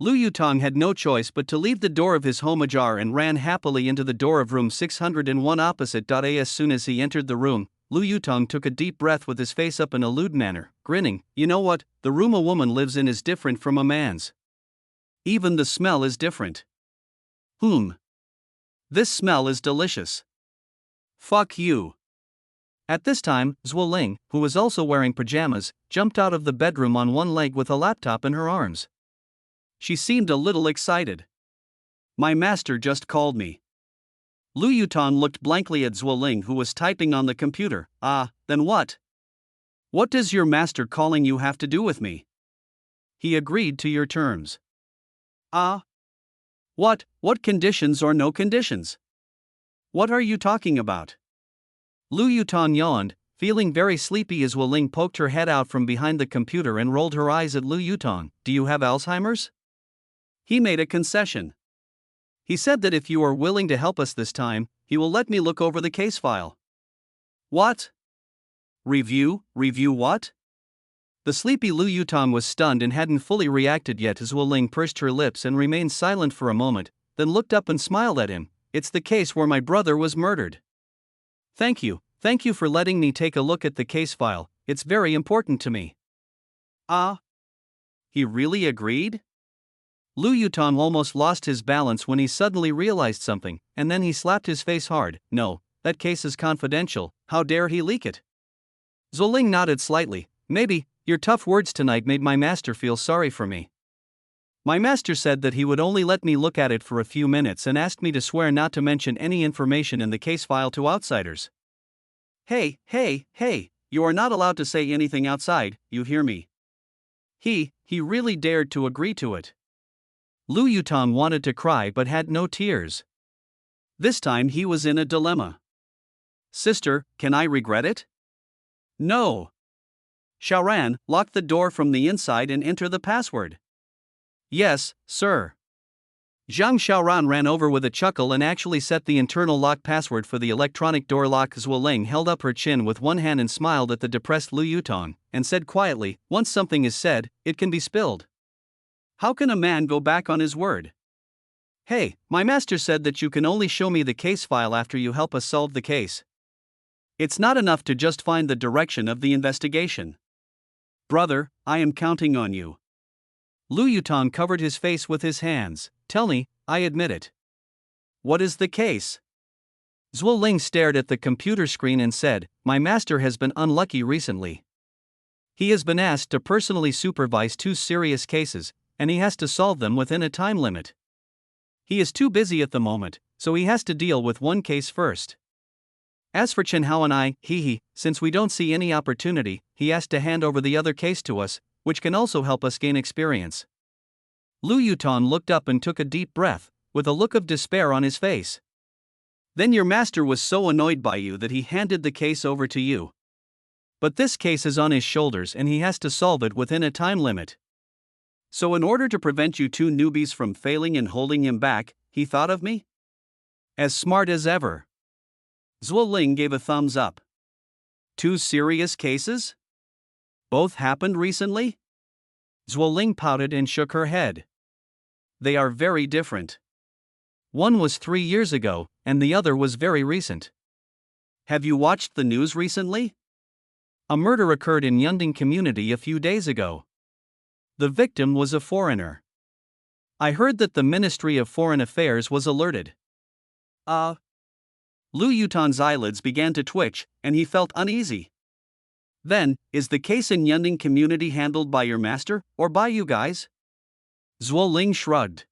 Lu Yutong had no choice but to leave the door of his home ajar and ran happily into the door of room 601 opposite. As soon as he entered the room, Lu Yutong took a deep breath with his face up in a lewd manner, grinning. You know what, the room a woman lives in is different from a man's. Even the smell is different. This smell is delicious. Fuck you. At this time, Zuoling, who was also wearing pajamas, jumped out of the bedroom on one leg with a laptop in her arms. She seemed a little excited. My master just called me. Lu Yutong looked blankly at Zuoling, who was typing on the computer. Then what? What does your master calling you have to do with me? He agreed to your terms. What conditions or no conditions? What are you talking about? Lu Yutong yawned, feeling very sleepy as Zuoling poked her head out from behind the computer and rolled her eyes at Lu Yutong. Do you have Alzheimer's? He made a concession. He said that if you are willing to help us this time, he will let me look over the case file. What? Review what? The sleepy Lu Yutong was stunned and hadn't fully reacted yet as Zuoling pursed her lips and remained silent for a moment, then looked up and smiled at him. It's the case where my brother was murdered. Thank you for letting me take a look at the case file, it's very important to me. He really agreed? Lu Yutong almost lost his balance when he suddenly realized something, and then he slapped his face hard. No, that case is confidential, how dare he leak it? Zuoling nodded slightly. Maybe, your tough words tonight made my master feel sorry for me. My master said that he would only let me look at it for a few minutes and asked me to swear not to mention any information in the case file to outsiders. Hey, you are not allowed to say anything outside, you hear me? He really dared to agree to it. Lu Yutong wanted to cry but had no tears. This time he was in a dilemma. Sister, can I regret it? No. Xiaoran, lock the door from the inside and enter the password. Yes, sir. Zhang Xiaoran ran over with a chuckle and actually set the internal lock password for the electronic door lock. Zuoling held up her chin with one hand and smiled at the depressed Lu Yutong, and said quietly, once something is said, it can be spilled. How can a man go back on his word? Hey, my master said that you can only show me the case file after you help us solve the case. It's not enough to just find the direction of the investigation. Brother, I am counting on you. Lu Yutong covered his face with his hands. Tell me, I admit it. What is the case? Zuoling stared at the computer screen and said, my master has been unlucky recently. He has been asked to personally supervise 2 serious cases, and he has to solve them within a time limit. He is too busy at the moment, so he has to deal with one case first. As for Chen Hao and I, since we don't see any opportunity, he asked to hand over the other case to us, which can also help us gain experience. Lu Yutong looked up and took a deep breath, with a look of despair on his face. Then your master was so annoyed by you that he handed the case over to you. But this case is on his shoulders and he has to solve it within a time limit. So in order to prevent you 2 newbies from failing and holding him back, he thought of me? As smart as ever. Zuoling gave a thumbs up. 2 serious cases? Both happened recently? Zuoling pouted and shook her head. They are very different. One was 3 years ago, and the other was very recent. Have you watched the news recently? A murder occurred in Yunding community a few days ago. The victim was a foreigner. I heard that the Ministry of Foreign Affairs was alerted. Lu Yutong's eyelids began to twitch, and he felt uneasy. Then, is the case in Yunding community handled by your master, or by you guys? Zuoling shrugged.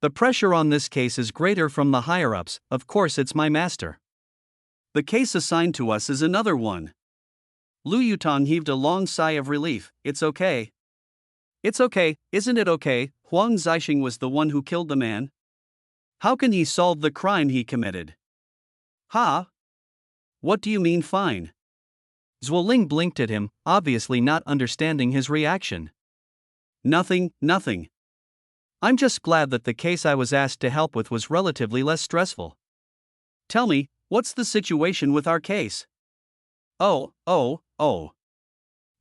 The pressure on this case is greater from the higher-ups, of course it's my master. The case assigned to us is another one. Lu Yutong heaved a long sigh of relief. It's okay. It's okay, isn't it okay? Huang Zixing was the one who killed the man. How can he solve the crime he committed? Ha? What do you mean fine? Zuoling blinked at him, obviously not understanding his reaction. Nothing. I'm just glad that the case I was asked to help with was relatively less stressful. Tell me, what's the situation with our case? Oh.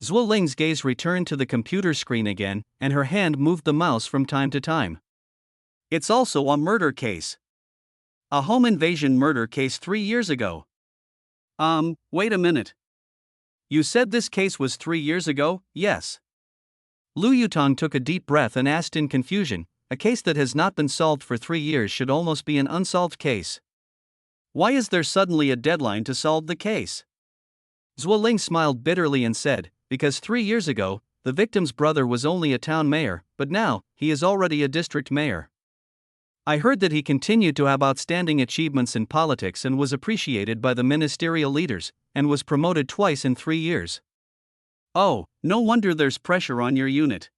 Zuoling's gaze returned to the computer screen again, and her hand moved the mouse from time to time. It's also a murder case. A home invasion murder case 3 years ago. Wait a minute. You said this case was 3 years ago, yes? Lu Yutong took a deep breath and asked in confusion, a case that has not been solved for 3 years should almost be an unsolved case. Why is there suddenly a deadline to solve the case? Zuoling smiled bitterly and said, because 3 years ago, the victim's brother was only a town mayor, but now, he is already a district mayor. I heard that he continued to have outstanding achievements in politics and was appreciated by the ministerial leaders, and was promoted twice in 3 years. Oh, no wonder there's pressure on your unit.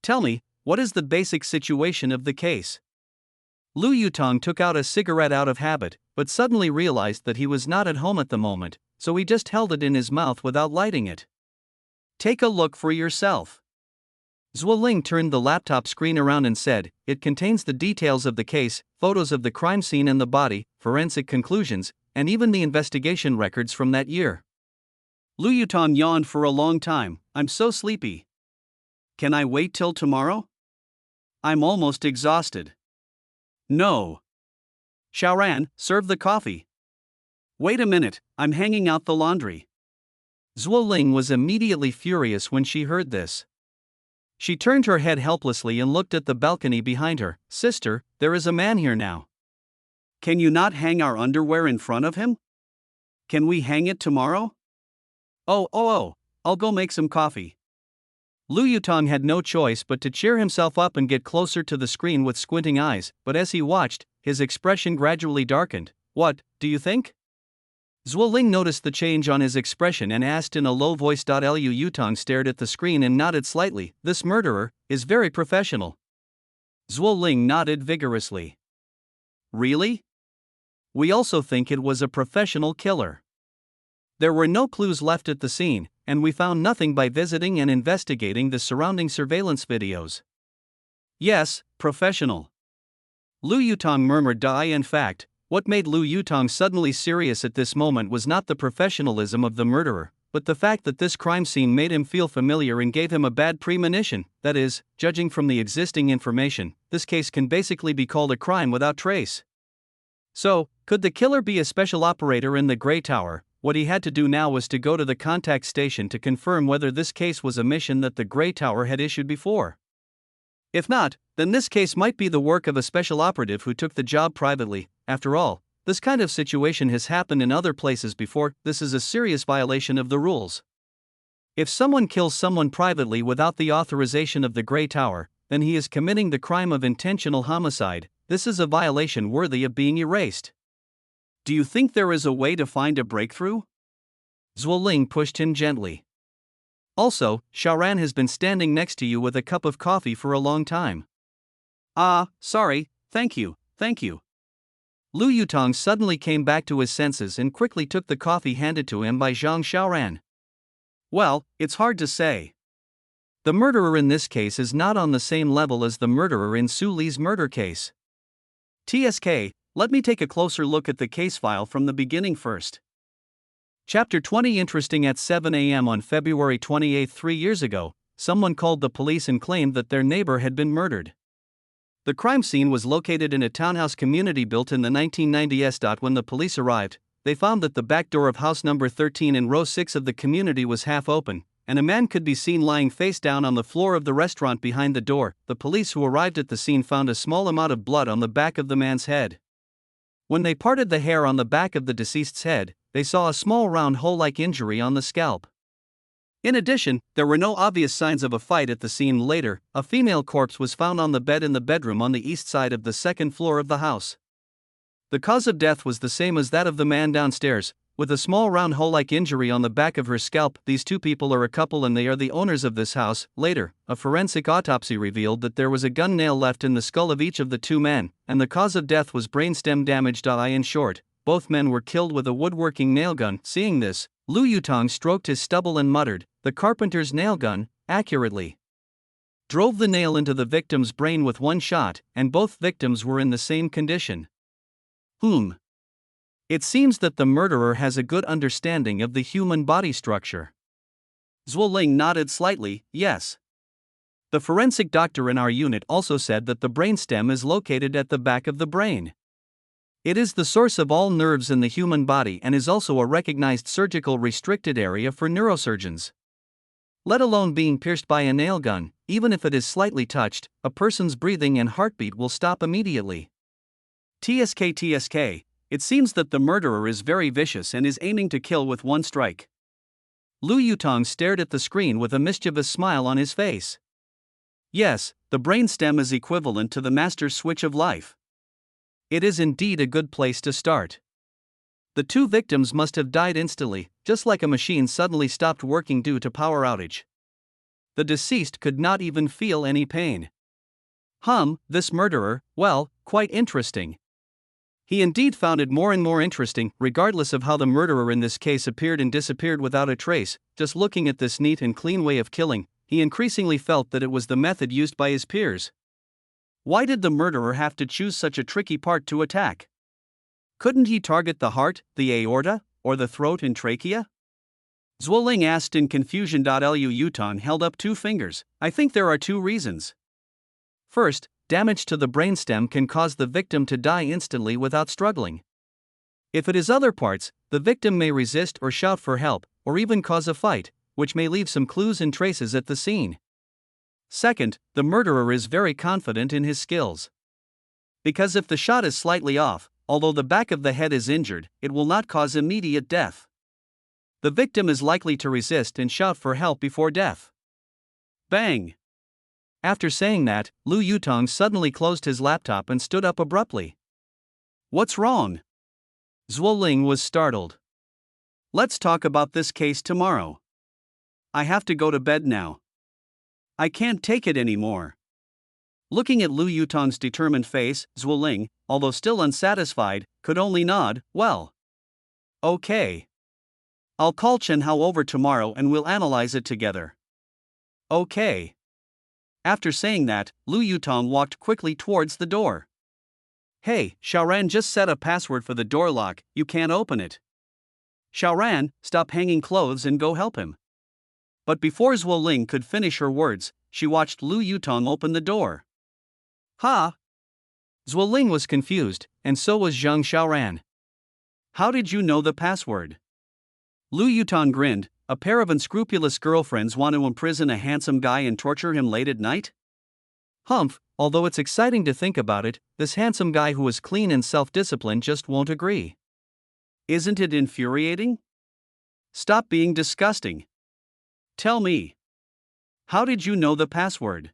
Tell me, what is the basic situation of the case? Lu Yutong took out a cigarette out of habit, but suddenly realized that he was not at home at the moment, so he just held it in his mouth without lighting it. Take a look for yourself. Zuoling turned the laptop screen around and said, it contains the details of the case, photos of the crime scene and the body, forensic conclusions, and even the investigation records from that year. Lu Yutong yawned for a long time. I'm so sleepy. Can I wait till tomorrow? I'm almost exhausted. No. Xiaoran, serve the coffee. Wait a minute, I'm hanging out the laundry. Zuoling was immediately furious when she heard this. She turned her head helplessly and looked at the balcony behind her. Sister, there is a man here now. Can you not hang our underwear in front of him? Can we hang it tomorrow? Oh, I'll go make some coffee. Lu Yutong had no choice but to cheer himself up and get closer to the screen with squinting eyes, but as he watched, his expression gradually darkened. "What, do you think?" Zhuo Ling noticed the change on his expression and asked in a low voice. Lu Yutong stared at the screen and nodded slightly. "This murderer is very professional." Zhuo Ling nodded vigorously. "Really? We also think it was a professional killer. There were no clues left at the scene, and we found nothing by visiting and investigating the surrounding surveillance videos." "Yes, professional." Lu Yutong murmured. In fact, what made Lu Yutong suddenly serious at this moment was not the professionalism of the murderer, but the fact that this crime scene made him feel familiar and gave him a bad premonition. That is, judging from the existing information, this case can basically be called a crime without trace. So, could the killer be a special operator in the Grey Tower? What he had to do now was to go to the contact station to confirm whether this case was a mission that the Grey Tower had issued before. If not, then this case might be the work of a special operative who took the job privately. After all, this kind of situation has happened in other places before. This is a serious violation of the rules. If someone kills someone privately without the authorization of the Grey Tower, then he is committing the crime of intentional homicide. This is a violation worthy of being erased. "Do you think there is a way to find a breakthrough?" Zhuo Ling pushed him gently. "Also, Xiaoran has been standing next to you with a cup of coffee for a long time." Sorry, thank you. Lu Yutong suddenly came back to his senses and quickly took the coffee handed to him by Zhang Xiaoran. "Well, it's hard to say. The murderer in this case is not on the same level as the murderer in Su Li's murder case. TSK, let me take a closer look at the case file from the beginning first." Chapter 20. Interesting. At 7 a.m. on February 28, 3 years ago, someone called the police and claimed that their neighbor had been murdered. The crime scene was located in a townhouse community built in the 1990s. When the police arrived, they found that the back door of house number 13 in row 6 of the community was half open, and a man could be seen lying face down on the floor of the restaurant behind the door. The police who arrived at the scene found a small amount of blood on the back of the man's head. When they parted the hair on the back of the deceased's head, they saw a small round hole-like injury on the scalp. In addition, there were no obvious signs of a fight at the scene. Later, a female corpse was found on the bed in the bedroom on the east side of the second floor of the house. The cause of death was the same as that of the man downstairs, with a small round hole-like injury on the back of her scalp. These two people are a couple and they are the owners of this house. Later, a forensic autopsy revealed that there was a gun nail left in the skull of each of the two men, and the cause of death was brainstem damage. In short, both men were killed with a woodworking nail gun. Seeing this, Lu Yutong stroked his stubble and muttered, "The carpenter's nail gun, accurately drove the nail into the victim's brain with one shot, and both victims were in the same condition. It seems that the murderer has a good understanding of the human body structure." Zhuo Ling nodded slightly. "Yes. The forensic doctor in our unit also said that the brainstem is located at the back of the brain. It is the source of all nerves in the human body and is also a recognized surgical restricted area for neurosurgeons. Let alone being pierced by a nail gun, even if it is slightly touched, a person's breathing and heartbeat will stop immediately. TSK, it seems that the murderer is very vicious and is aiming to kill with one strike." Lu Yutong stared at the screen with a mischievous smile on his face. "Yes, the brainstem is equivalent to the master switch of life. It is indeed a good place to start. The two victims must have died instantly, just like a machine suddenly stopped working due to power outage. The deceased could not even feel any pain. This murderer, well, quite interesting." He indeed found it more and more interesting. Regardless of how the murderer in this case appeared and disappeared without a trace, just looking at this neat and clean way of killing, he increasingly felt that it was the method used by his peers. Why did the murderer have to choose such a tricky part to attack? Couldn't he target the heart, the aorta, or the throat and trachea? Zhuo Ling asked in confusion. Lu Yutong held up two fingers. "I think there are two reasons. First, damage to the brainstem can cause the victim to die instantly without struggling. If it is other parts, the victim may resist or shout for help, or even cause a fight, which may leave some clues and traces at the scene. Second, the murderer is very confident in his skills. Because if the shot is slightly off, although the back of the head is injured, it will not cause immediate death. The victim is likely to resist and shout for help before death. Bang! After saying that, Lu Yutong suddenly closed his laptop and stood up abruptly. What's wrong? Zhuo Ling was startled. Let's talk about this case tomorrow. I have to go to bed now. I can't take it anymore. Looking at Lu Yutong's determined face, Zhuo Ling, although still unsatisfied, could only nod. Well. Okay. I'll call Chen Hao over tomorrow and we'll analyze it together. Okay. After saying that, Lu Yutong walked quickly towards the door. Hey, Xiaoran just set a password for the door lock, you can't open it. Xiaoran, stop hanging clothes and go help him. But before Zhuo Ling could finish her words, she watched Lu Yutong open the door. Ha! Zhuo Ling was confused, and so was Zhang Xiaoran. How did you know the password? Lu Yutong grinned. A pair of unscrupulous girlfriends want to imprison a handsome guy and torture him late at night? Humph, although it's exciting to think about it, this handsome guy who is clean and self-disciplined just won't agree. Isn't it infuriating? Stop being disgusting. Tell me. How did you know the password?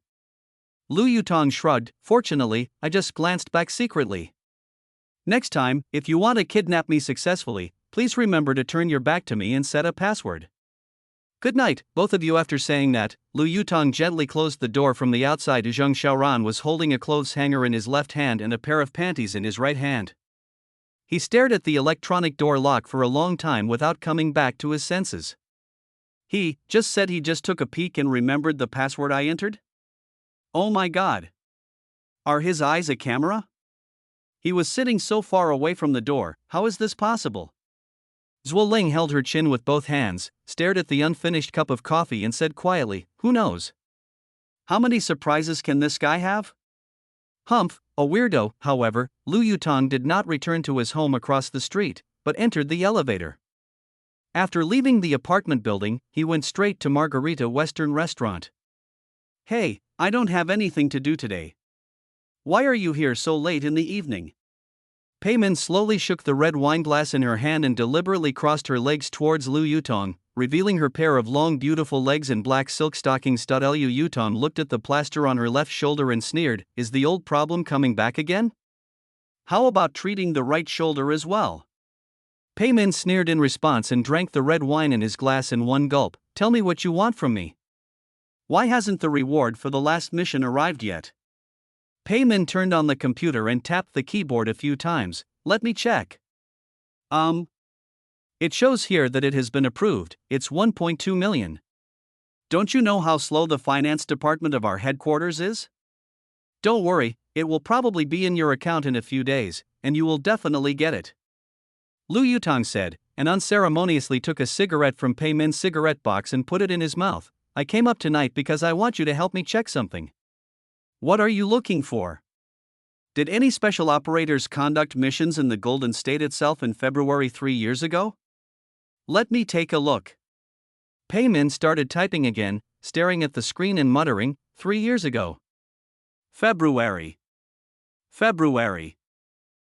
Lu Yutong shrugged. Fortunately, I just glanced back secretly. Next time, if you want to kidnap me successfully, please remember to turn your back to me and set a password. Good night, both of you. After saying that, Lu Yutong gently closed the door from the outside. Zhang Xiaoran was holding a clothes hanger in his left hand and a pair of panties in his right hand. He stared at the electronic door lock for a long time without coming back to his senses. He just said he just took a peek and remembered the password I entered? Oh my god. Are his eyes a camera? He was sitting so far away from the door, how is this possible? Zhuo Ling held her chin with both hands, stared at the unfinished cup of coffee and said quietly, who knows? How many surprises can this guy have? Humph, a weirdo. However, Lu Yutong did not return to his home across the street, but entered the elevator. After leaving the apartment building, he went straight to Margarita Western Restaurant. Hey, I don't have anything to do today. Why are you here so late in the evening? Pei Min slowly shook the red wine glass in her hand and deliberately crossed her legs towards Lu Yutong, revealing her pair of long beautiful legs in black silk stockings. Lu Yutong looked at the plaster on her left shoulder and sneered, is the old problem coming back again? How about treating the right shoulder as well? Pei Min sneered in response and drank the red wine in his glass in one gulp. Tell me what you want from me. Why hasn't the reward for the last mission arrived yet? Pei Min turned on the computer and tapped the keyboard a few times. Let me check. It shows here that it has been approved. It's 1.2 million. Don't you know how slow the finance department of our headquarters is? Don't worry, it will probably be in your account in a few days, and you will definitely get it. Lu Yutong said, and unceremoniously took a cigarette from Pei Min's cigarette box and put it in his mouth. I came up tonight because I want you to help me check something. What are you looking for? Did any special operators conduct missions in the Golden State itself in February 3 years ago? Let me take a look. Pei Min started typing again, staring at the screen and muttering, 3 years ago. February.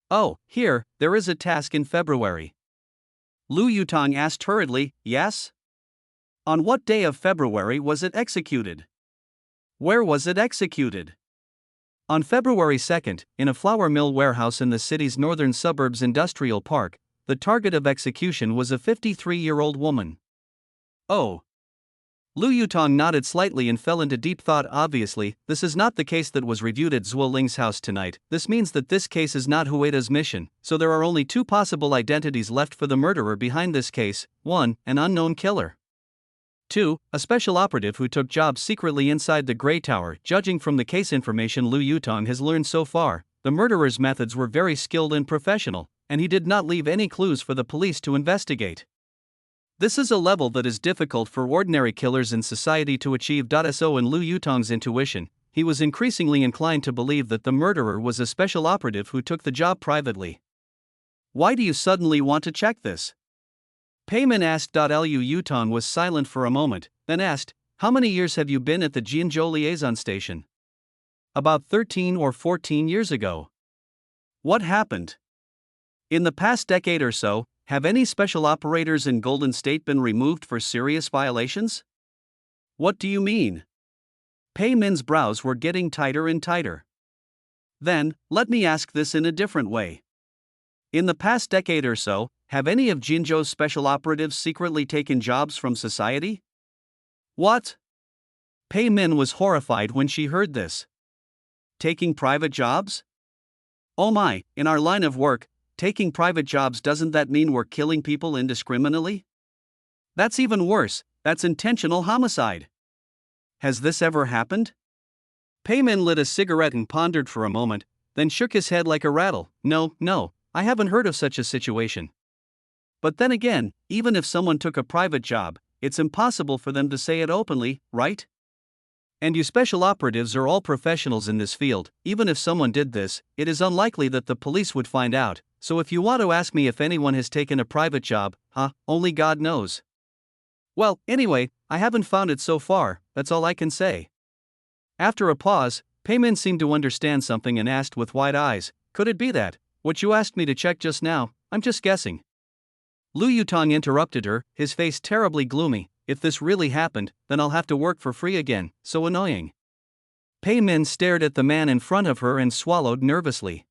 Oh, here, there is a task in February. Lu Yutong asked hurriedly, yes? On what day of February was it executed? Where was it executed? On February 2nd, in a flour mill warehouse in the city's northern suburbs industrial park. The target of execution was a 53-year-old woman. Oh. Lu Yutong nodded slightly and fell into deep thought. Obviously, this is not the case that was reviewed at Zhuo Ling's house tonight. This means that this case is not Huida's mission, so there are only two possible identities left for the murderer behind this case. 1. An unknown killer. 2. A special operative who took jobs secretly inside the Grey Tower. Judging from the case information Lu Yutong has learned so far, the murderer's methods were very skilled and professional, and he did not leave any clues for the police to investigate. This is a level that is difficult for ordinary killers in society to achieve. So in Lu Yutong's intuition, he was increasingly inclined to believe that the murderer was a special operative who took the job privately. Why do you suddenly want to check this? Pei Min asked. Lu Yutong was silent for a moment, then asked, how many years have you been at the Jianzhou liaison station? About 13 or 14 years ago. What happened? In the past decade or so, have any special operators in Golden State been removed for serious violations? What do you mean? Pei Min's brows were getting tighter and tighter. Then, let me ask this in a different way. In the past decade or so, have any of Jinzhou's special operatives secretly taken jobs from society? What? Pei Min was horrified when she heard this. Taking private jobs? Oh my, in our line of work, taking private jobs, doesn't that mean we're killing people indiscriminately? That's even worse, that's intentional homicide. Has this ever happened? Pei Min lit a cigarette and pondered for a moment, then shook his head like a rattle. No, I haven't heard of such a situation. But then again, even if someone took a private job, it's impossible for them to say it openly, right? And you special operatives are all professionals in this field. Even if someone did this, it is unlikely that the police would find out. So if you want to ask me if anyone has taken a private job, only God knows. Well, anyway, I haven't found it so far, that's all I can say. After a pause, Pei Min seemed to understand something and asked with wide eyes, could it be that, what you asked me to check just now, I'm just guessing? Lu Yutong interrupted her, his face terribly gloomy. If this really happened, then I'll have to work for free again, so annoying. Pei Min stared at the man in front of her and swallowed nervously.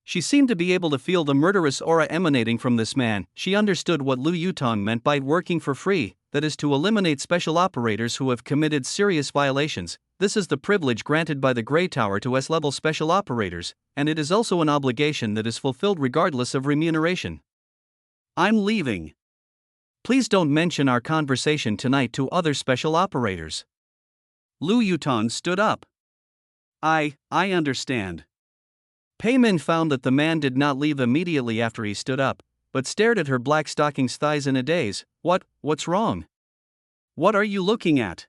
She seemed to be able to feel the murderous aura emanating from this man. She understood what Lu Yutong meant by working for free, that is to eliminate special operators who have committed serious violations. This is the privilege granted by the Grey Tower to S-level special operators, and it is also an obligation that is fulfilled regardless of remuneration. I'm leaving. Please don't mention our conversation tonight to other special operators. Lu Yutong stood up. I understand. Pei Min found that the man did not leave immediately after he stood up, but stared at her black stockings thighs in a daze. What's wrong? What are you looking at?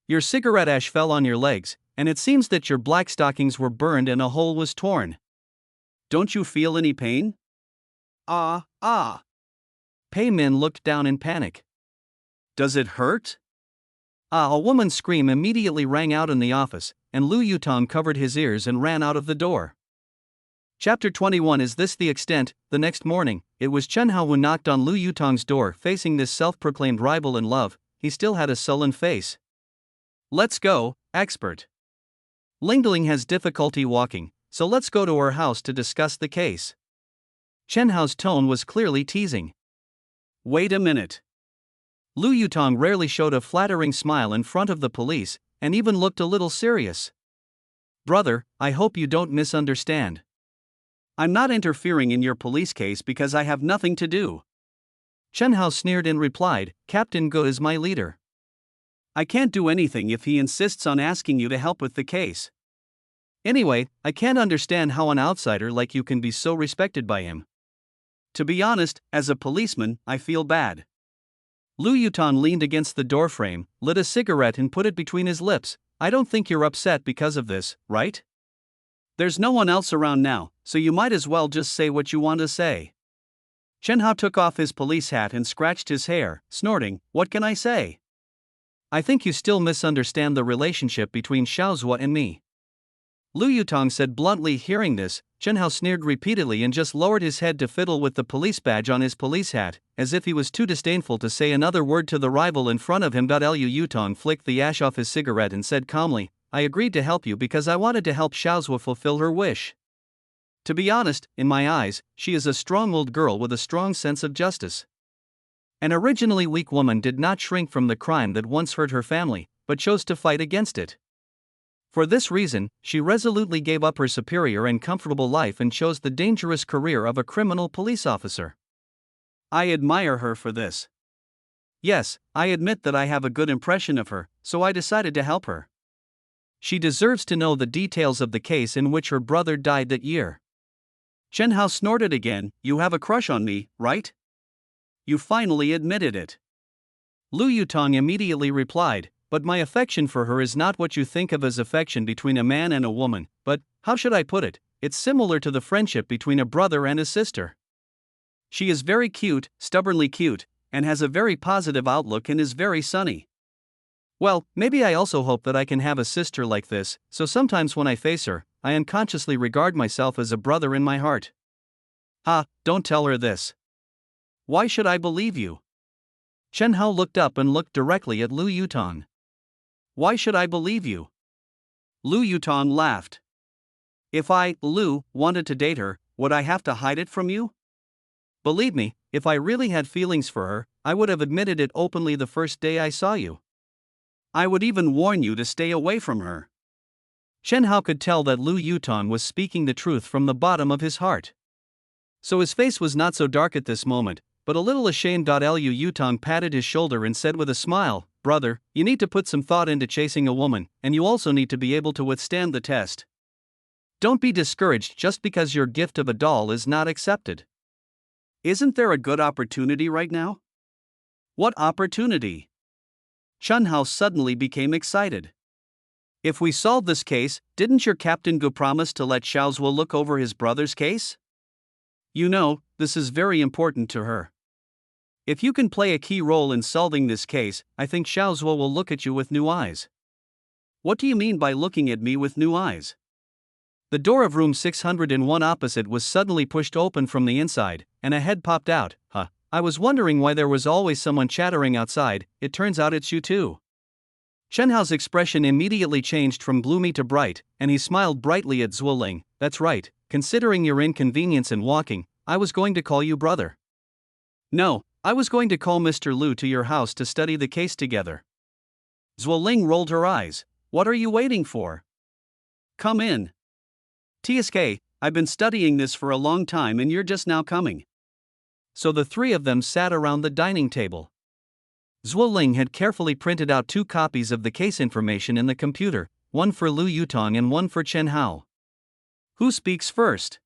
Your cigarette ash fell on your legs, and it seems that your black stockings were burned and a hole was torn. Don't you feel any pain? Pei Min looked down in panic. Does it hurt? A woman's scream immediately rang out in the office, and Lu Yutong covered his ears and ran out of the door. Chapter 21. Is this the extent? The next morning, it was Chen Hao who knocked on Lu Yutong's door. Facing this self-proclaimed rival in love, he still had a sullen face. Let's go, expert. Lingling has difficulty walking, so let's go to her house to discuss the case. Chen Hao's tone was clearly teasing. Wait a minute. Lu Yutong rarely showed a flattering smile in front of the police, and even looked a little serious. Brother, I hope you don't misunderstand. I'm not interfering in your police case because I have nothing to do. Chen Hao sneered and replied, Captain Ge is my leader. I can't do anything if he insists on asking you to help with the case. Anyway, I can't understand how an outsider like you can be so respected by him. To be honest, as a policeman, I feel bad. Lu Yutong leaned against the doorframe, lit a cigarette and put it between his lips. I don't think you're upset because of this, right? There's no one else around now, so you might as well just say what you want to say. Chen Hao took off his police hat and scratched his hair, snorting, what can I say? I think you still misunderstand the relationship between Xiaozhua and me. Lu Yutong said bluntly. Hearing this, Chen Hao sneered repeatedly and just lowered his head to fiddle with the police badge on his police hat, as if he was too disdainful to say another word to the rival in front of him. Lu Yutong flicked the ash off his cigarette and said calmly, I agreed to help you because I wanted to help Xiaozhua fulfill her wish. To be honest, in my eyes, she is a strong-willed girl with a strong sense of justice. An originally weak woman did not shrink from the crime that once hurt her family, but chose to fight against it. For this reason, she resolutely gave up her superior and comfortable life and chose the dangerous career of a criminal police officer. I admire her for this. Yes, I admit that I have a good impression of her, so I decided to help her. She deserves to know the details of the case in which her brother died that year. Chen Hao snorted again. You have a crush on me, right? You finally admitted it. Lu Yutong immediately replied, but my affection for her is not what you think of as affection between a man and a woman, but, how should I put it, it's similar to the friendship between a brother and a sister. She is very cute, stubbornly cute, and has a very positive outlook and is very sunny. Well, maybe I also hope that I can have a sister like this, so sometimes when I face her, I unconsciously regard myself as a brother in my heart. Don't tell her this. Why should I believe you? Chen Hao looked up and looked directly at Lu Yutong. Why should I believe you? Lu Yutong laughed. If I, Lu, wanted to date her, would I have to hide it from you? Believe me, if I really had feelings for her, I would have admitted it openly the first day I saw you. I would even warn you to stay away from her. Chen Hao could tell that Lu Yutong was speaking the truth from the bottom of his heart. So his face was not so dark at this moment, but a little ashamed. Lu Yutong patted his shoulder and said with a smile, "Brother, you need to put some thought into chasing a woman, and you also need to be able to withstand the test. Don't be discouraged just because your gift of a doll is not accepted. Isn't there a good opportunity right now?" What opportunity? Chen Hao suddenly became excited. If we solve this case, didn't your Captain Gu promise to let Xiao Zuo look over his brother's case? You know, this is very important to her. If you can play a key role in solving this case, I think Xiao Zuo will look at you with new eyes. What do you mean by looking at me with new eyes? The door of room 601 opposite was suddenly pushed open from the inside, and a head popped out. I was wondering why there was always someone chattering outside. It turns out it's you too. Chen Hao's expression immediately changed from gloomy to bright, and he smiled brightly at Zuo Ling. That's right, considering your inconvenience in walking, I was going to call you brother. No, I was going to call Mr. Lu to your house to study the case together. Zuo Ling rolled her eyes. What are you waiting for? Come in. TSK, I've been studying this for a long time and you're just now coming. So the three of them sat around the dining table. Zuo Ling had carefully printed out 2 copies of the case information in the computer, one for Lu Yutong and one for Chen Hao. Who speaks first?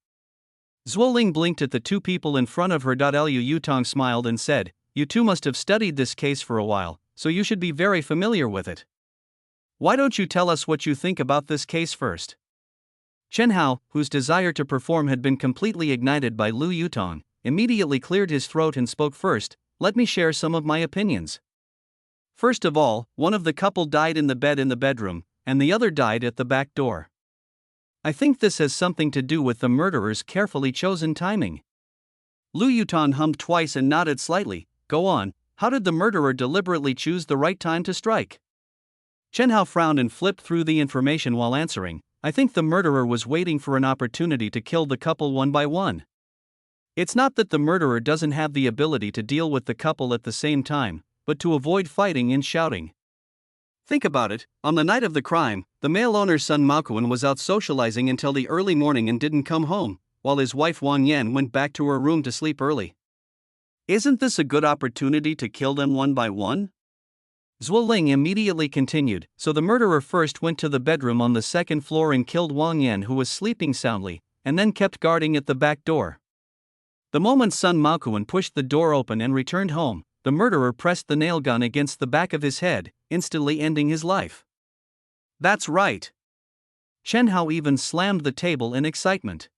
Zuo Ling blinked at the 2 people in front of her. Lu Yutong smiled and said, You two must have studied this case for a while, so you should be very familiar with it. Why don't you tell us what you think about this case first? Chen Hao, whose desire to perform had been completely ignited by Lu Yutong, immediately cleared his throat and spoke first. Let me share some of my opinions. First of all, one of the couple died in the bed in the bedroom, and the other died at the back door. I think this has something to do with the murderer's carefully chosen timing. Lu Yutong hummed twice and nodded slightly. Go on, how did the murderer deliberately choose the right time to strike? Chen Hao frowned and flipped through the information while answering. I think the murderer was waiting for an opportunity to kill the couple one by one. It's not that the murderer doesn't have the ability to deal with the couple at the same time, but to avoid fighting and shouting. Think about it, on the night of the crime, the male owner's son Maokuan was out socializing until the early morning and didn't come home, while his wife Wang Yan went back to her room to sleep early. Isn't this a good opportunity to kill them one by one? Zuo Ling immediately continued, so the murderer first went to the bedroom on the 2nd floor and killed Wang Yan, who was sleeping soundly, and then kept guarding at the back door. The moment son Maokuan pushed the door open and returned home, the murderer pressed the nail gun against the back of his head, instantly ending his life. That's right. Chen Hao even slammed the table in excitement.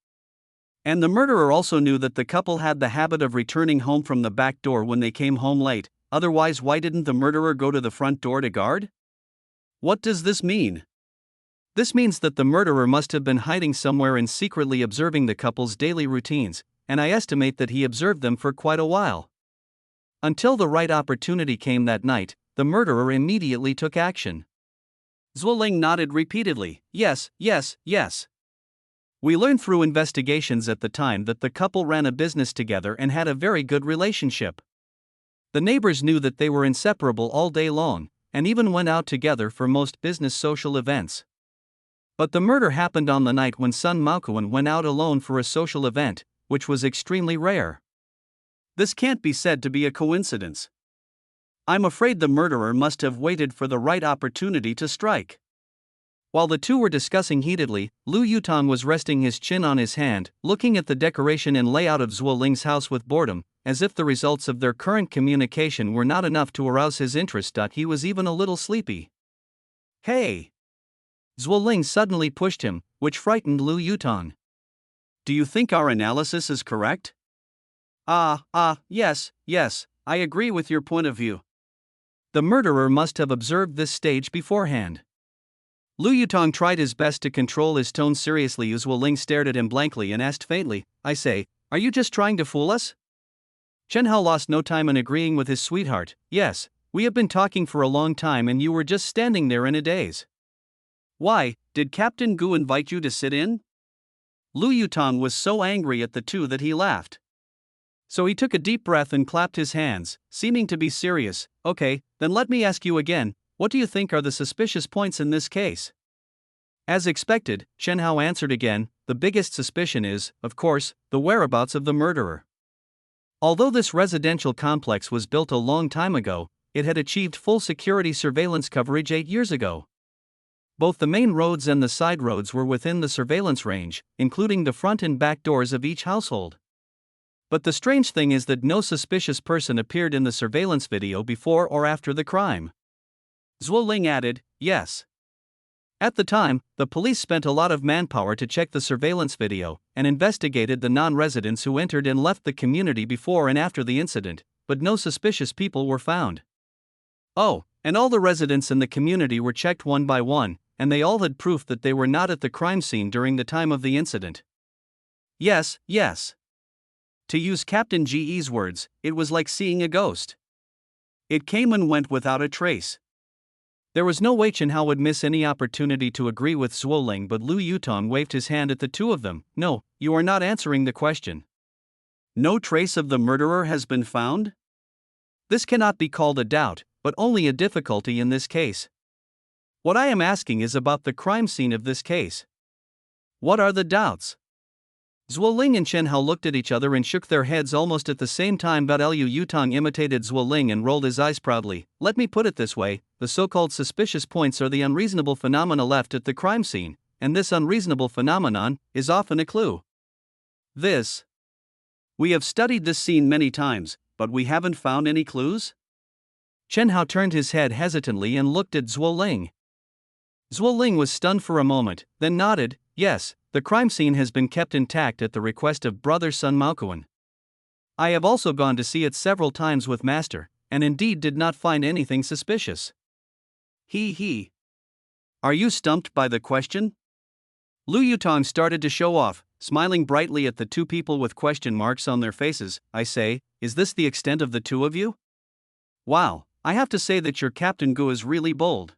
And the murderer also knew that the couple had the habit of returning home from the back door when they came home late, otherwise why didn't the murderer go to the front door to guard? What does this mean? This means that the murderer must have been hiding somewhere and secretly observing the couple's daily routines, and I estimate that he observed them for quite a while. Until the right opportunity came that night, the murderer immediately took action. Zuo Ling nodded repeatedly. Yes. We learned through investigations at the time that the couple ran a business together and had a very good relationship. The neighbors knew that they were inseparable all day long, and even went out together for most business social events. But the murder happened on the night when son Maokuan went out alone for a social event, which was extremely rare. This can't be said to be a coincidence. I'm afraid the murderer must have waited for the right opportunity to strike. While the two were discussing heatedly, Lu Yutong was resting his chin on his hand, looking at the decoration and layout of Zuo Ling's house with boredom, as if the results of their current communication were not enough to arouse his interest. He was even a little sleepy. Hey! Zuo Ling suddenly pushed him, which frightened Lu Yutong. Do you think our analysis is correct? Yes, I agree with your point of view. The murderer must have observed this stage beforehand. Lu Yutong tried his best to control his tone seriously. Zuo Ling stared at him blankly and asked faintly, I say, are you just trying to fool us? Chen Hao lost no time in agreeing with his sweetheart. Yes, We have been talking for a long time and you were just standing there in a daze. Why, did Captain Gu invite you to sit in? Lu Yutong was so angry at the two that he laughed. So he took a deep breath and clapped his hands, seeming to be serious. Okay, then let me ask you again, what do you think are the suspicious points in this case? As expected, Chen Hao answered again, the biggest suspicion is, of course, the whereabouts of the murderer. Although this residential complex was built a long time ago, it had achieved full security surveillance coverage 8 years ago. Both the main roads and the side roads were within the surveillance range, including the front and back doors of each household. But the strange thing is that no suspicious person appeared in the surveillance video before or after the crime. Zhuo Ling added, yes. At the time, the police spent a lot of manpower to check the surveillance video and investigated the non-residents who entered and left the community before and after the incident, but no suspicious people were found. Oh, and all the residents in the community were checked one by one, and they all had proof that they were not at the crime scene during the time of the incident. Yes. To use Captain Ge's words, it was like seeing a ghost. It came and went without a trace. There was no way Chen Hao would miss any opportunity to agree with Zhuo Ling, but Lu Yutong waved his hand at the two of them. No, you are not answering the question. No trace of the murderer has been found? This cannot be called a doubt, but only a difficulty in this case. What I am asking is about the crime scene of this case. What are the doubts? Zhuo Ling and Chen Hao looked at each other and shook their heads almost at the same time, but Lu Yutong imitated Zhuo Ling and rolled his eyes proudly. Let me put it this way, the so-called suspicious points are the unreasonable phenomena left at the crime scene, and this unreasonable phenomenon is often a clue. We have studied this scene many times, but we haven't found any clues? Chen Hao turned his head hesitantly and looked at Zhuo Ling. Zhuo Ling was stunned for a moment, then nodded. Yes, the crime scene has been kept intact at the request of brother Sun Maokuan. I have also gone to see it several times with Master, and indeed did not find anything suspicious. He. Are you stumped by the question? Lu Yutong started to show off, smiling brightly at the two people with question marks on their faces. I say, is this the extent of the two of you? Wow, I have to say that your Captain Gu is really bold.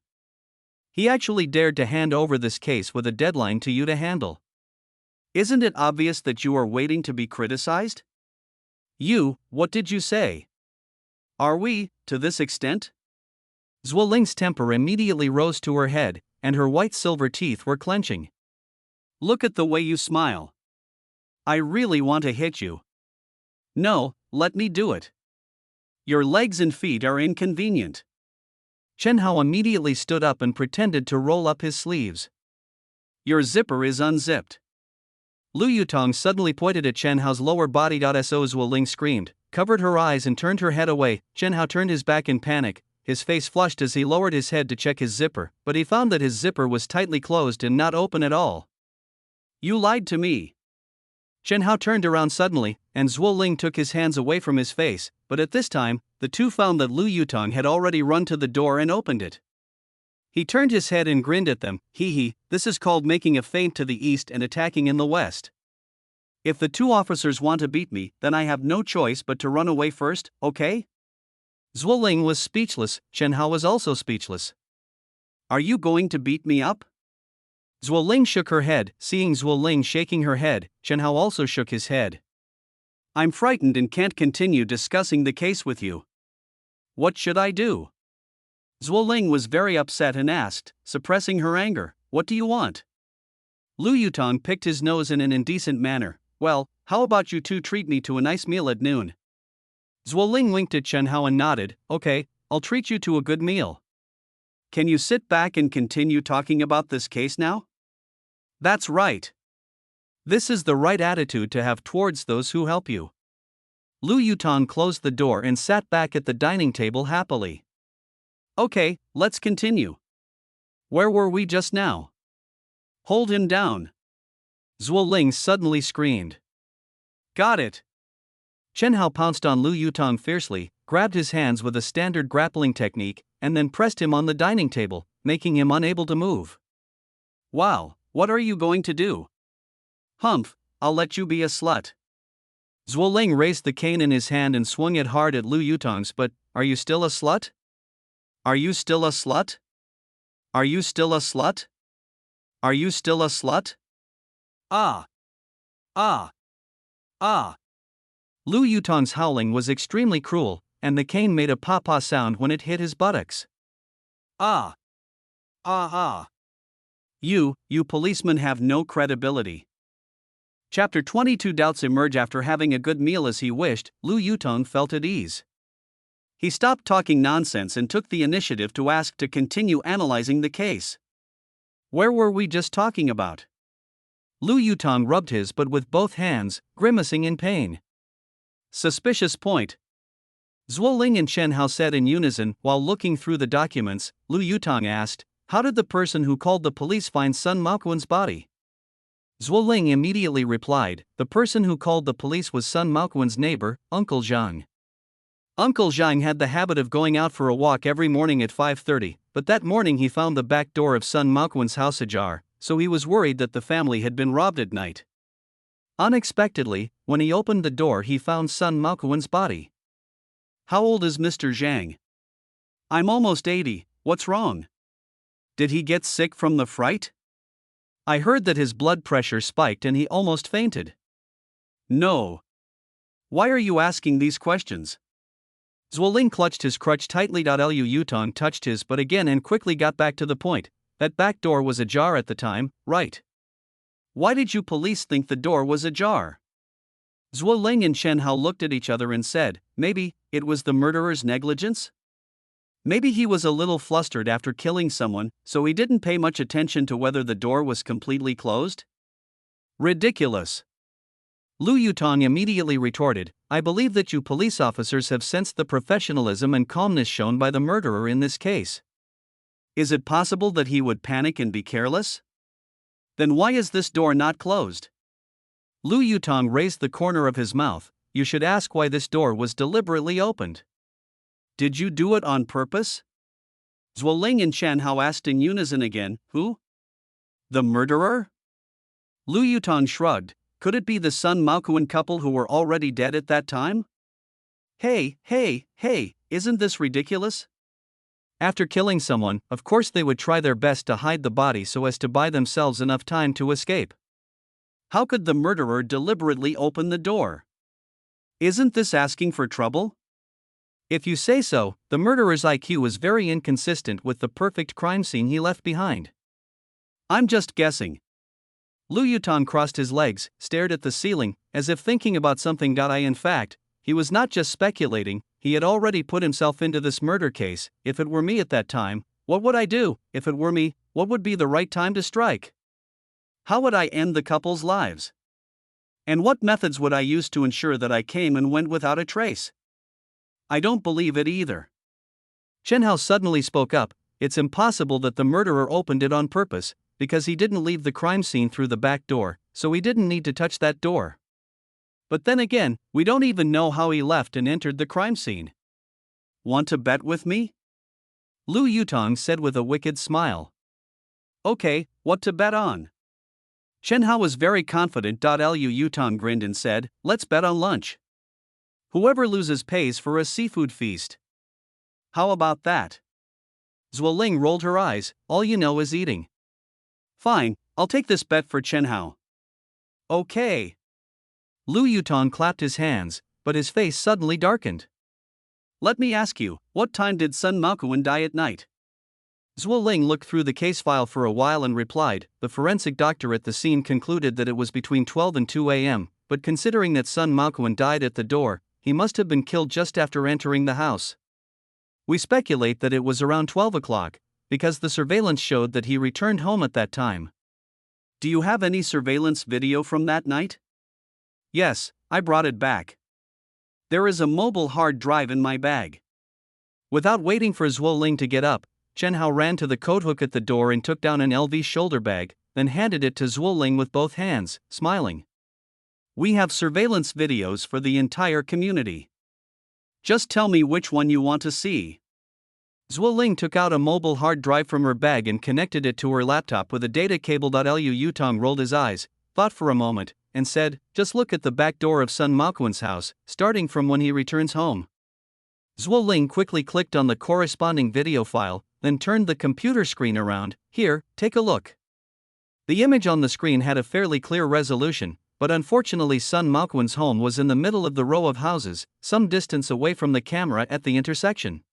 He actually dared to hand over this case with a deadline to you to handle. Isn't it obvious that you are waiting to be criticized? You, what did you say? Are we, to this extent? Zhuo Ling's temper immediately rose to her head, and her white silver teeth were clenching. Look at the way you smile. I really want to hit you. No, let me do it. Your legs and feet are inconvenient. Chen Hao immediately stood up and pretended to roll up his sleeves. Your zipper is unzipped. Lu Yutong suddenly pointed at Chen Hao's lower body. So Zhuo Ling screamed, covered her eyes and turned her head away. Chen Hao turned his back in panic, his face flushed as he lowered his head to check his zipper, but he found that his zipper was tightly closed and not open at all. You lied to me. Chen Hao turned around suddenly, and Zhuo Ling took his hands away from his face, but at this time, the two found that Lu Yutong had already run to the door and opened it. He turned his head and grinned at them. This is called making a feint to the east and attacking in the west. If the two officers want to beat me, then I have no choice but to run away first, okay? Zhuo Ling was speechless, Chen Hao was also speechless. Are you going to beat me up? Zhuo Ling shook her head. Seeing Zhuo Ling shaking her head, Chen Hao also shook his head. I'm frightened and can't continue discussing the case with you. What should I do? Zhuo Ling was very upset and asked, suppressing her anger, what do you want? Lu Yutong picked his nose in an indecent manner. Well, how about you two treat me to a nice meal at noon? Zhuo Ling winked at Chen Hao and nodded. Okay, I'll treat you to a good meal. Can you sit back and continue talking about this case now? That's right. This is the right attitude to have towards those who help you. Lu Yutong closed the door and sat back at the dining table happily. Okay, let's continue. Where were we just now? Hold him down. Zhuo Ling suddenly screamed. Got it. Chen Hao pounced on Lu Yutong fiercely, grabbed his hands with a standard grappling technique, and then pressed him on the dining table, making him unable to move. Wow, what are you going to do? Humph, I'll let you be a slut. Zhuo Ling raised the cane in his hand and swung it hard at Lu Yutong's. But, are you still a slut? Are you still a slut? Are you still a slut? Are you still a slut? Ah. Ah. Ah. Lu Yutong's howling was extremely cruel, and the cane made a papa sound when it hit his buttocks. Ah. Ah ah. You policemen have no credibility. Chapter 22. Doubts emerge. After having a good meal as he wished, Lu Yutong felt at ease. He stopped talking nonsense and took the initiative to ask to continue analyzing the case. Where were we just talking about? Lu Yutong rubbed his butt with both hands, grimacing in pain. Suspicious point. Zhuo Ling and Chen Hao said in unison. While looking through the documents, Lu Yutong asked, "How did the person who called the police find Sun Maoquan's body?" Zhuo Ling immediately replied, "The person who called the police was Sun Maoquan's neighbor, Uncle Zhang. Uncle Zhang had the habit of going out for a walk every morning at 5:30, but that morning he found the back door of Sun Maoquan's house ajar, so he was worried that the family had been robbed at night. Unexpectedly, when he opened the door, he found Sun Maoquan's body." How old is Mr. Zhang? I'm almost 80, what's wrong? Did he get sick from the fright? I heard that his blood pressure spiked and he almost fainted. No. Why are you asking these questions? Zhuo Ling clutched his crutch tightly. Lu Yutong touched his butt again and quickly got back to the point. That back door was ajar at the time, right? Why did you police think the door was ajar? Zhuo Ling and Chen Hao looked at each other and said, "Maybe it was the murderer's negligence? Maybe he was a little flustered after killing someone, so he didn't pay much attention to whether the door was completely closed?" Ridiculous. Lu Yutong immediately retorted, "I believe that you police officers have sensed the professionalism and calmness shown by the murderer in this case. Is it possible that he would panic and be careless? Then why is this door not closed?" Lu Yutong raised the corner of his mouth. "You should ask why this door was deliberately opened." Did you do it on purpose? Zhuo Ling and Chen Hao asked in unison again. Who? The murderer? Lu Yutong shrugged. Could it be the Sun Maoquan couple who were already dead at that time? Hey, isn't this ridiculous? After killing someone, of course they would try their best to hide the body so as to buy themselves enough time to escape. How could the murderer deliberately open the door? Isn't this asking for trouble? If you say so, the murderer's IQ is very inconsistent with the perfect crime scene he left behind. I'm just guessing. Lu Yutong crossed his legs, stared at the ceiling, as if thinking about something. In fact, he was not just speculating, he had already put himself into this murder case. If it were me at that time, what would I do? If it were me, what would be the right time to strike? How would I end the couple's lives? And what methods would I use to ensure that I came and went without a trace? I don't believe it either. Chen Hao suddenly spoke up. It's impossible that the murderer opened it on purpose, because he didn't leave the crime scene through the back door, so he didn't need to touch that door. But then again, we don't even know how he left and entered the crime scene. Want to bet with me? Lu Yutong said with a wicked smile. Okay, what to bet on? Chen Hao was very confident. Lu Yutong grinned and said, "Let's bet on lunch. Whoever loses pays for a seafood feast. How about that?" Zhuo Ling rolled her eyes. "All you know is eating." "Fine, I'll take this bet for Chen Hao." "Okay." Lu Yutong clapped his hands, but his face suddenly darkened. "Let me ask you, what time did Sun Maoquan die at night?" Zhuo Ling looked through the case file for a while and replied, "The forensic doctor at the scene concluded that it was between 12 and 2 a.m., but considering that Sun Maoquan died at the door, he must have been killed just after entering the house. We speculate that it was around 12 o'clock, because the surveillance showed that he returned home at that time." Do you have any surveillance video from that night? Yes, I brought it back. There is a mobile hard drive in my bag. Without waiting for Zhuo Ling to get up, Chen Hao ran to the coat hook at the door and took down an LV shoulder bag, then handed it to Zhuo Ling with both hands, smiling. We have surveillance videos for the entire community. Just tell me which one you want to see. Zhuo Ling took out a mobile hard drive from her bag and connected it to her laptop with a data cable. Lu Yutong rolled his eyes, thought for a moment, and said, "Just look at the back door of Sun Maoquan's house, starting from when he returns home." Zhuo Ling quickly clicked on the corresponding video file, then turned the computer screen around. Here, take a look. The image on the screen had a fairly clear resolution, but unfortunately Sun Maoquan's home was in the middle of the row of houses, some distance away from the camera at the intersection.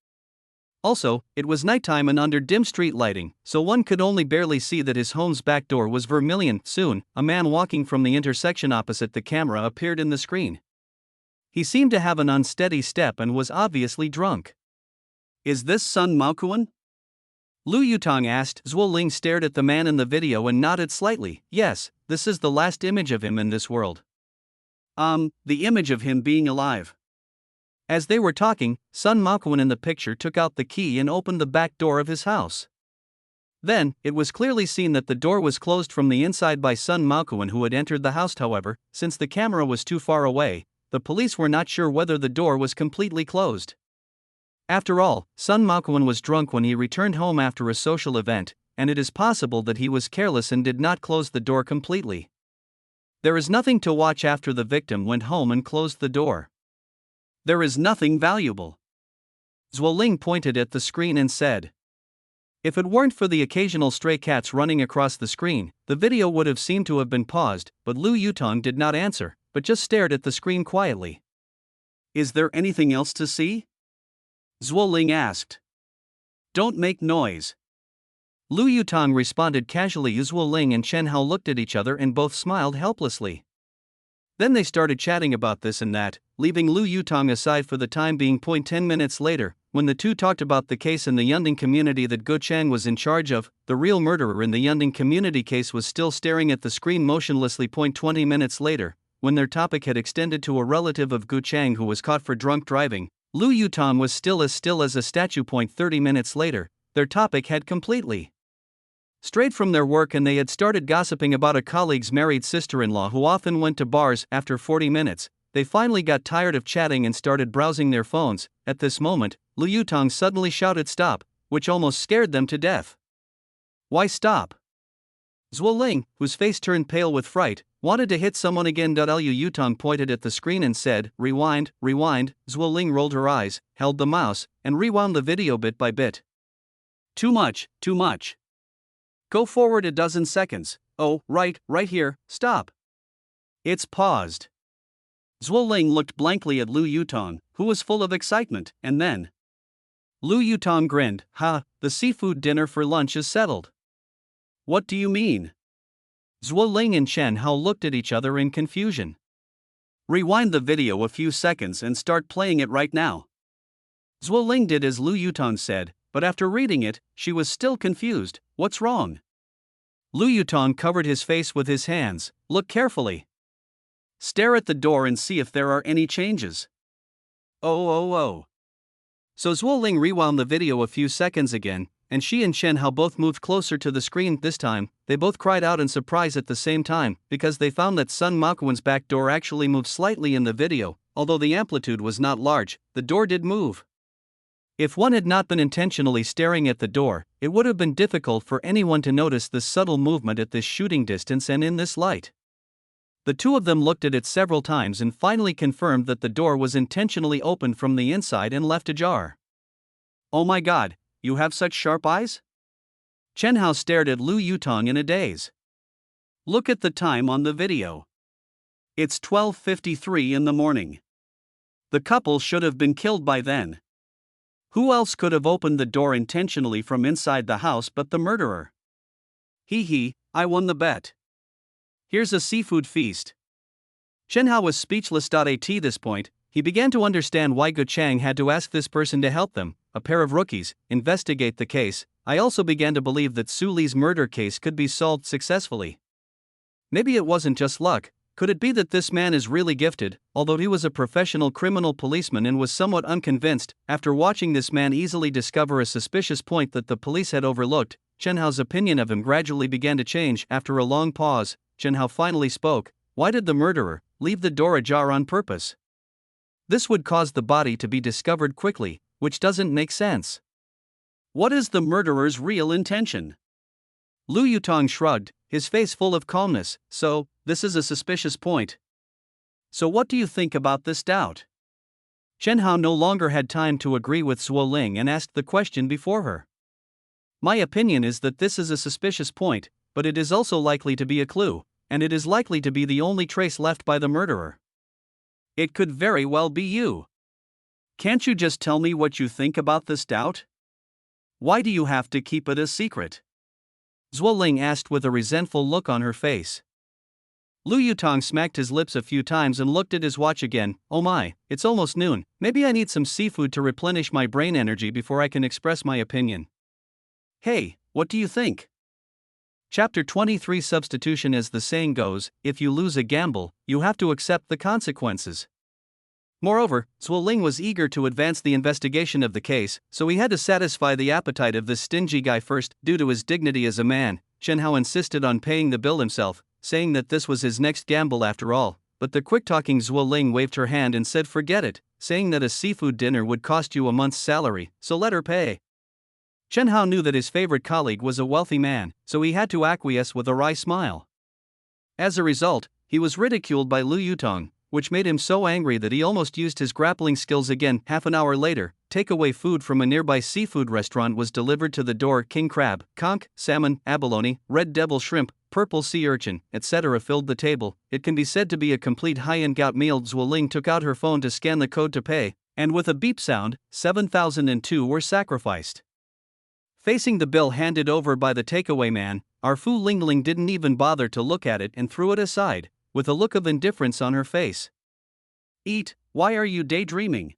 Also, it was nighttime and under dim street lighting, so one could only barely see that his home's back door was vermilion. Soon, a man walking from the intersection opposite the camera appeared in the screen. He seemed to have an unsteady step and was obviously drunk. Is this Sun Maoquan? Lu Yutong asked. Zhuo Ling stared at the man in the video and nodded slightly. Yes, this is the last image of him in this world. The image of him being alive. As they were talking, Sun Maoquan in the picture took out the key and opened the back door of his house. Then, it was clearly seen that the door was closed from the inside by Sun Maoquan who had entered the house. However, since the camera was too far away, the police were not sure whether the door was completely closed. After all, Sun Maoquan was drunk when he returned home after a social event, and it is possible that he was careless and did not close the door completely. There is nothing to watch after the victim went home and closed the door. There is nothing valuable. Zhuo Ling pointed at the screen and said. If it weren't for the occasional stray cats running across the screen, the video would have seemed to have been paused, but Lu Yutong did not answer, but just stared at the screen quietly. Is there anything else to see? Zhuo Ling asked. Don't make noise. Lu Yutong responded casually. Zhuo Ling and Chen Hao looked at each other and both smiled helplessly. Then they started chatting about this and that, leaving Lu Yutong aside for the time being. 10 minutes later, when the two talked about the case in the Yunding community that Guo Chang was in charge of, the real murderer in the Yunding community case was still staring at the screen motionlessly. 20 minutes later, when their topic had extended to a relative of Guo Chang who was caught for drunk driving, Lu Yutong was still as a statue. 30 minutes later, their topic had completely strayed from their work and they had started gossiping about a colleague's married sister-in-law who often went to bars. After 40 minutes, they finally got tired of chatting and started browsing their phones. At this moment, Lu Yutong suddenly shouted stop, which almost scared them to death. Why stop? Zhuo Ling, whose face turned pale with fright, wanted to hit someone again. Lu Yutong pointed at the screen and said, rewind, rewind. Zhuo Ling rolled her eyes, held the mouse, and rewound the video bit by bit. Too much, too much. Go forward a dozen seconds. Oh, right here, stop. It's paused. Zhuo Ling looked blankly at Lu Yutong, who was full of excitement, and then Lu Yutong grinned. The seafood dinner for lunch is settled. What do you mean? Zhuo Ling and Chen Hao looked at each other in confusion. Rewind the video a few seconds and start playing it right now. Zhuo Ling did as Lu Yutong said, but after reading it, she was still confused. What's wrong? Lu Yutong covered his face with his hands. Look carefully. Stare at the door and see if there are any changes. Oh. So Zhuo Ling rewound the video a few seconds again, and she and Chen Hao both moved closer to the screen. This time, they both cried out in surprise at the same time, because they found that Sun Maoquan's back door actually moved slightly in the video. Although the amplitude was not large, the door did move. If one had not been intentionally staring at the door, it would have been difficult for anyone to notice this subtle movement at this shooting distance and in this light. The two of them looked at it several times and finally confirmed that the door was intentionally opened from the inside and left ajar. Oh my god, you have such sharp eyes? Chen Hao stared at Lu Yutong in a daze. Look at the time on the video. It's 12:53 in the morning. The couple should have been killed by then. Who else could have opened the door intentionally from inside the house but the murderer? I won the bet. Here's a seafood feast. Chen Hao was speechless. At this point, he began to understand why Guo Chang had to ask this person to help them, a pair of rookies, investigate the case. I also began to believe that Su Li's murder case could be solved successfully. Maybe it wasn't just luck. Could it be that this man is really gifted? Although he was a professional criminal policeman and was somewhat unconvinced, after watching this man easily discover a suspicious point that the police had overlooked, Chen Hao's opinion of him gradually began to change. After a long pause, Chen Hao finally spoke. Why did the murderer leave the door ajar on purpose? This would cause the body to be discovered quickly, which doesn't make sense. What is the murderer's real intention? Lu Yutong shrugged, his face full of calmness. So, this is a suspicious point. So what do you think about this doubt? Chen Hao no longer had time to agree with Zhuo Ling and asked the question before her. My opinion is that this is a suspicious point, but it is also likely to be a clue, and it is likely to be the only trace left by the murderer. It could very well be you. Can't you just tell me what you think about this doubt? Why do you have to keep it a secret? Zhuo Ling asked with a resentful look on her face. Lu Yutong smacked his lips a few times and looked at his watch again. Oh my, it's almost noon, maybe I need some seafood to replenish my brain energy before I can express my opinion. Hey, what do you think? Chapter 23 Substitution. As the saying goes, if you lose a gamble, you have to accept the consequences. Moreover, Zhuo Ling was eager to advance the investigation of the case, so he had to satisfy the appetite of this stingy guy first. Due to his dignity as a man, Chen Hao insisted on paying the bill himself, saying that this was his next gamble after all, but the quick-talking Zhuo Ling waved her hand and said forget it, saying that a seafood dinner would cost you a month's salary, so let her pay. Chen Hao knew that his favorite colleague was a wealthy man, so he had to acquiesce with a wry smile. As a result, he was ridiculed by Lu Yutong, which made him so angry that he almost used his grappling skills again. Half an hour later, takeaway food from a nearby seafood restaurant was delivered to the door. King crab, conch, salmon, abalone, red devil shrimp, purple sea urchin, etc. filled the table. It can be said to be a complete high-end gout meal. Zhuo Ling took out her phone to scan the code to pay, and with a beep sound, 7,002 were sacrificed. Facing the bill handed over by the takeaway man, our Fu Lingling didn't even bother to look at it and threw it aside, with a look of indifference on her face. Eat, why are you daydreaming?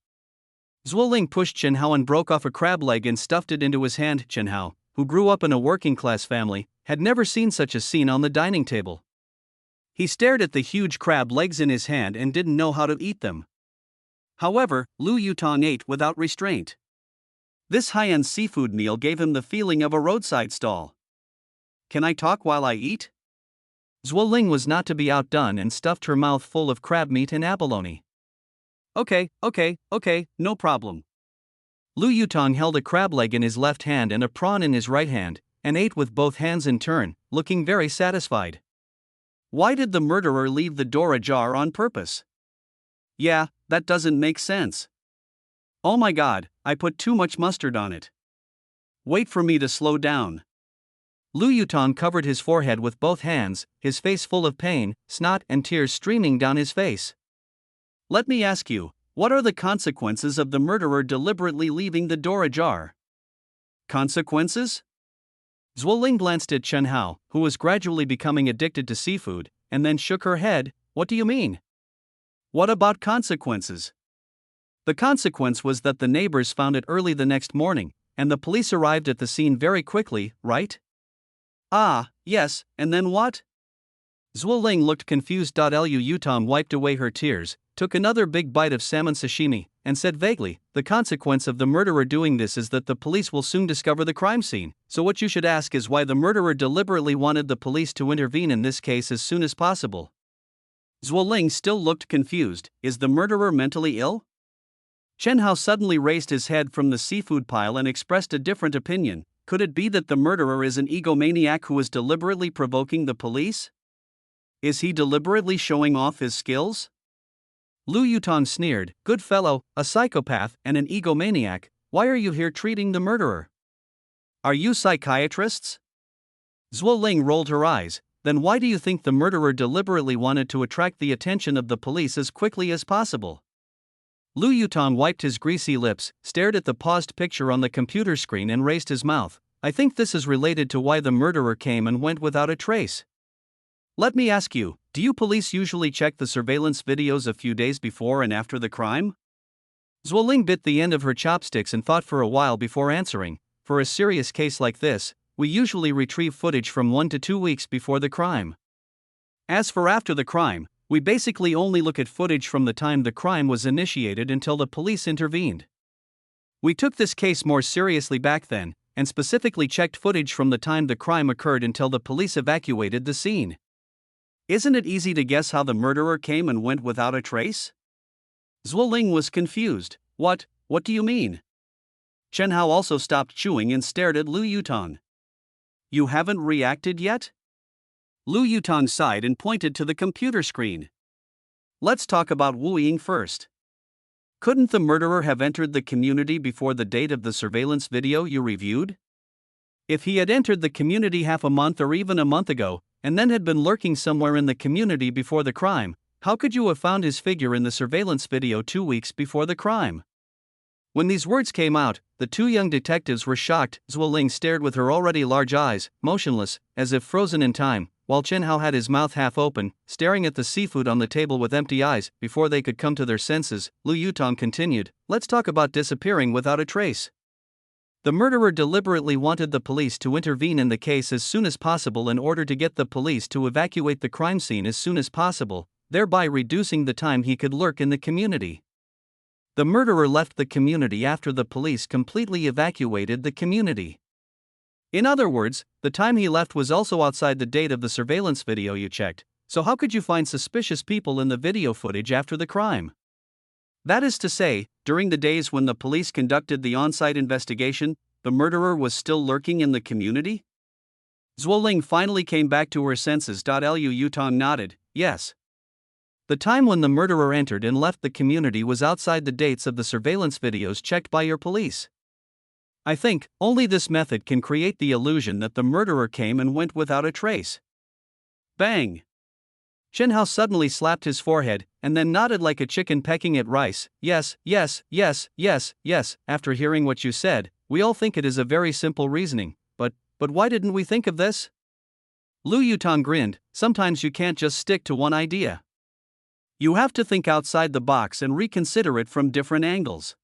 Zhuo Ling pushed Chen Hao and broke off a crab leg and stuffed it into his hand. Chen Hao, who grew up in a working-class family, had never seen such a scene on the dining table. He stared at the huge crab legs in his hand and didn't know how to eat them. However, Lu Yutong ate without restraint. This high-end seafood meal gave him the feeling of a roadside stall. Can I talk while I eat? Zhuo Ling was not to be outdone and stuffed her mouth full of crab meat and abalone. Okay, no problem. Lu Yutong held a crab leg in his left hand and a prawn in his right hand, and ate with both hands in turn, looking very satisfied. Why did the murderer leave the door ajar on purpose? Yeah, that doesn't make sense. Oh my god, I put too much mustard on it. Wait for me to slow down. Lu Yutong covered his forehead with both hands, his face full of pain, snot and tears streaming down his face. Let me ask you, what are the consequences of the murderer deliberately leaving the door ajar? Consequences? Zhuo Ling glanced at Chen Hao, who was gradually becoming addicted to seafood, and then shook her head. What do you mean? What about consequences? The consequence was that the neighbors found it early the next morning, and the police arrived at the scene very quickly, right? Ah, yes, and then what? Zhuo Ling looked confused. Lu Yutong wiped away her tears, took another big bite of salmon sashimi, and said vaguely, the consequence of the murderer doing this is that the police will soon discover the crime scene, so what you should ask is why the murderer deliberately wanted the police to intervene in this case as soon as possible. Zhuo Ling still looked confused. Is the murderer mentally ill? Chen Hao suddenly raised his head from the seafood pile and expressed a different opinion. Could it be that the murderer is an egomaniac who is deliberately provoking the police? Is he deliberately showing off his skills? Lu Yutong sneered, good fellow, a psychopath and an egomaniac, why are you here treating the murderer? Are you psychiatrists? Zhuo Ling rolled her eyes. Then why do you think the murderer deliberately wanted to attract the attention of the police as quickly as possible? Lu Yutong wiped his greasy lips, stared at the paused picture on the computer screen and raised his mouth. I think this is related to why the murderer came and went without a trace. Let me ask you, do you police usually check the surveillance videos a few days before and after the crime? Zhuo Ling bit the end of her chopsticks and thought for a while before answering. For a serious case like this, we usually retrieve footage from 1 to 2 weeks before the crime. As for after the crime, we basically only look at footage from the time the crime was initiated until the police intervened. We took this case more seriously back then, and specifically checked footage from the time the crime occurred until the police evacuated the scene. Isn't it easy to guess how the murderer came and went without a trace? Zhuo Ling was confused. What do you mean? Chen Hao also stopped chewing and stared at Lu Yutong. You haven't reacted yet? Lu Yutong sighed and pointed to the computer screen. Let's talk about Wu Ying first. Couldn't the murderer have entered the community before the date of the surveillance video you reviewed? If he had entered the community half a month or even a month ago, and then had been lurking somewhere in the community before the crime, how could you have found his figure in the surveillance video 2 weeks before the crime? When these words came out, the two young detectives were shocked. Zhuo Ling stared with her already large eyes, motionless, as if frozen in time, while Chen Hao had his mouth half open, staring at the seafood on the table with empty eyes. Before they could come to their senses, Lu Yutong continued, "Let's talk about disappearing without a trace." The murderer deliberately wanted the police to intervene in the case as soon as possible in order to get the police to evacuate the crime scene as soon as possible, thereby reducing the time he could lurk in the community. The murderer left the community after the police completely evacuated the community. In other words, the time he left was also outside the date of the surveillance video you checked, so how could you find suspicious people in the video footage after the crime? That is to say, during the days when the police conducted the on-site investigation, the murderer was still lurking in the community? Zhuo Ling finally came back to her senses. Lu Yutong nodded, yes. The time when the murderer entered and left the community was outside the dates of the surveillance videos checked by your police. I think only this method can create the illusion that the murderer came and went without a trace. Bang! Chen Hao suddenly slapped his forehead, and then nodded like a chicken pecking at rice. Yes, yes, yes, yes, yes, after hearing what you said, we all think it is a very simple reasoning, but why didn't we think of this? Lu Yutong grinned, sometimes you can't just stick to one idea. You have to think outside the box and reconsider it from different angles.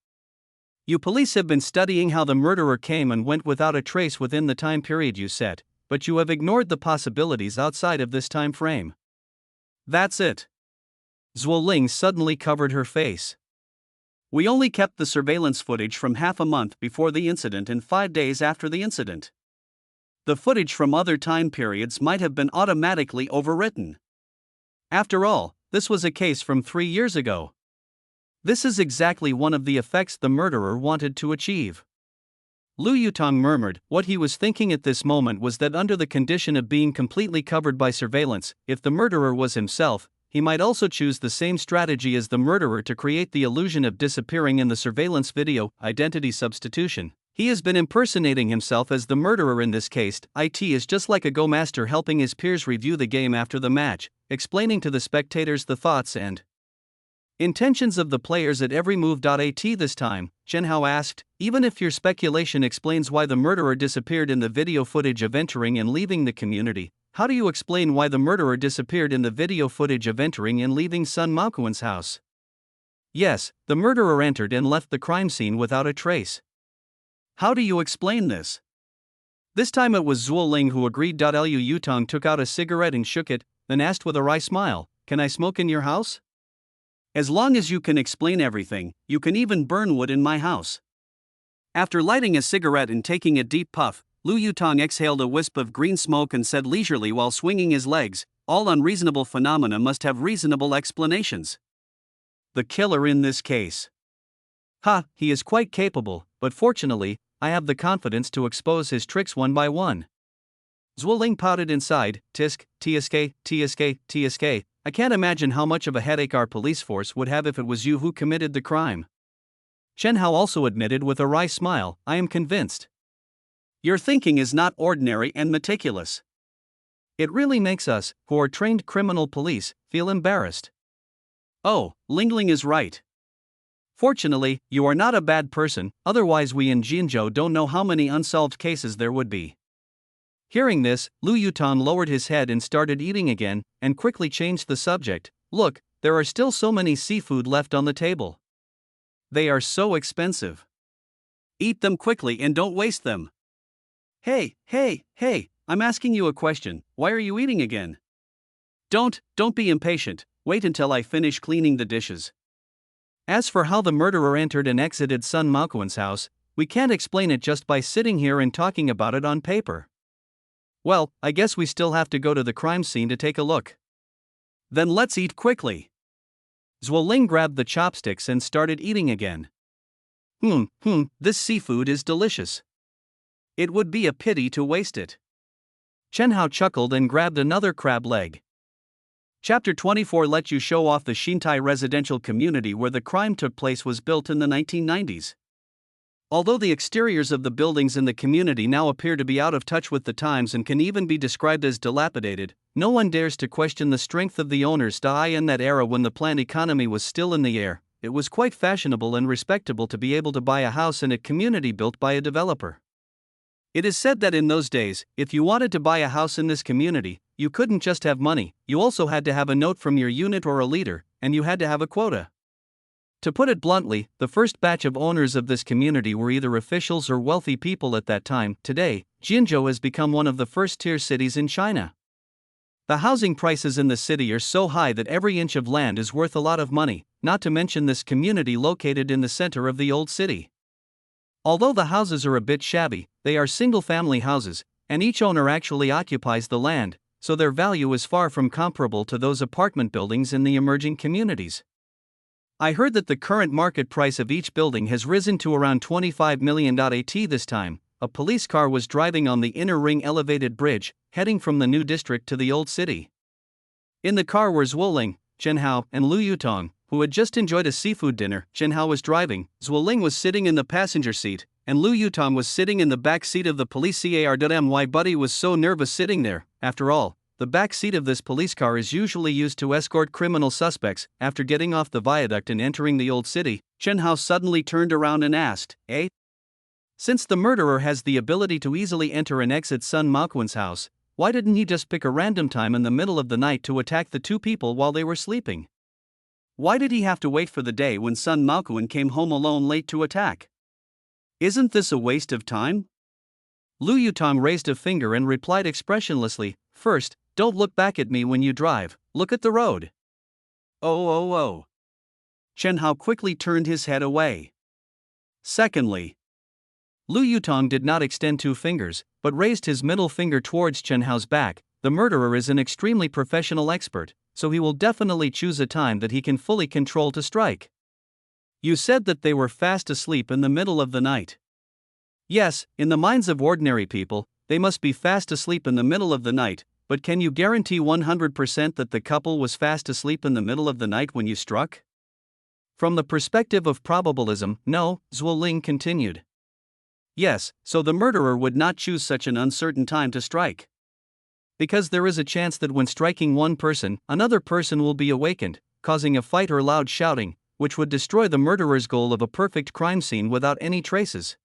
You police have been studying how the murderer came and went without a trace within the time period you set, but you have ignored the possibilities outside of this time frame. That's it. Zhuo Ling suddenly covered her face. We only kept the surveillance footage from half a month before the incident and 5 days after the incident. The footage from other time periods might have been automatically overwritten. After all, this was a case from 3 years ago. This is exactly one of the effects the murderer wanted to achieve. Lu Yutong murmured. What he was thinking at this moment was that under the condition of being completely covered by surveillance, if the murderer was himself, he might also choose the same strategy as the murderer to create the illusion of disappearing in the surveillance video, identity substitution. He has been impersonating himself as the murderer in this case. It is just like a Go master helping his peers review the game after the match, explaining to the spectators the thoughts and intentions of the players at every move. This time, Chen Hao asked, even if your speculation explains why the murderer disappeared in the video footage of entering and leaving the community, how do you explain why the murderer disappeared in the video footage of entering and leaving Sun Maoquan's house? Yes, the murderer entered and left the crime scene without a trace. How do you explain this? This time it was Zhuo Ling who agreed. Lu Yutong took out a cigarette and shook it, then asked with a wry smile, can I smoke in your house? As long as you can explain everything, you can even burn wood in my house. After lighting a cigarette and taking a deep puff, Lu Yutong exhaled a wisp of green smoke and said leisurely while swinging his legs, all unreasonable phenomena must have reasonable explanations. The killer in this case. He is quite capable, but fortunately, I have the confidence to expose his tricks one by one. Zhuo Ling pouted inside, tisk, tsk, tsk, tsk. I can't imagine how much of a headache our police force would have if it was you who committed the crime. Chen Hao also admitted with a wry smile, I am convinced. Your thinking is not ordinary and meticulous. It really makes us, who are trained criminal police, feel embarrassed. Oh, Lingling is right. Fortunately, you are not a bad person, otherwise we in Jinzhou don't know how many unsolved cases there would be. Hearing this, Lu Yutong lowered his head and started eating again, and quickly changed the subject. Look, there are still so many seafood left on the table. They are so expensive. Eat them quickly and don't waste them. Hey, I'm asking you a question, why are you eating again? Don't be impatient, wait until I finish cleaning the dishes. As for how the murderer entered and exited Sun Maoquan's house, we can't explain it just by sitting here and talking about it on paper. Well, I guess we still have to go to the crime scene to take a look. Then let's eat quickly. Zhuo Ling grabbed the chopsticks and started eating again. This seafood is delicious. It would be a pity to waste it. Chen Hao chuckled and grabbed another crab leg. Chapter 24 lets you show off the Xintai residential community where the crime took place was built in the 1990s. Although the exteriors of the buildings in the community now appear to be out of touch with the times and can even be described as dilapidated, no one dares to question the strength of the owners. In that era when the planned economy was still in the air, it was quite fashionable and respectable to be able to buy a house in a community built by a developer. It is said that in those days, if you wanted to buy a house in this community, you couldn't just have money, you also had to have a note from your unit or a leader, and you had to have a quota. To put it bluntly, the first batch of owners of this community were either officials or wealthy people at that time. Today, Jinzhou has become one of the first-tier cities in China. The housing prices in the city are so high that every inch of land is worth a lot of money, not to mention this community located in the center of the old city. Although the houses are a bit shabby, they are single-family houses, and each owner actually occupies the land, so their value is far from comparable to those apartment buildings in the emerging communities. I heard that the current market price of each building has risen to around 25 million. At this time, a police car was driving on the inner ring elevated bridge, heading from the new district to the old city. In the car were Zuoling, Chen Hao, and Lu Yutong, who had just enjoyed a seafood dinner. Chen Hao was driving, Zuoling was sitting in the passenger seat, and Lu Yutong was sitting in the back seat of the police car. My buddy was so nervous sitting there. After all, the back seat of this police car is usually used to escort criminal suspects. After getting off the viaduct and entering the old city, Chen Hao suddenly turned around and asked, "Eh?" Since the murderer has the ability to easily enter and exit Sun Maoquan's house, why didn't he just pick a random time in the middle of the night to attack the two people while they were sleeping? Why did he have to wait for the day when Sun Maoquan came home alone late to attack? Isn't this a waste of time? Lu Yutong raised a finger and replied expressionlessly, "First, don't look back at me when you drive, look at the road." Oh. Chen Hao quickly turned his head away. Secondly, Lu Yutong did not extend two fingers, but raised his middle finger towards Chen Hao's back. The murderer is an extremely professional expert, so he will definitely choose a time that he can fully control to strike. You said that they were fast asleep in the middle of the night. Yes, in the minds of ordinary people, they must be fast asleep in the middle of the night, but can you guarantee 100% that the couple was fast asleep in the middle of the night when you struck? From the perspective of probabilism, no, Zuoling continued. Yes, so the murderer would not choose such an uncertain time to strike. Because there is a chance that when striking one person, another person will be awakened, causing a fight or loud shouting, which would destroy the murderer's goal of a perfect crime scene without any traces.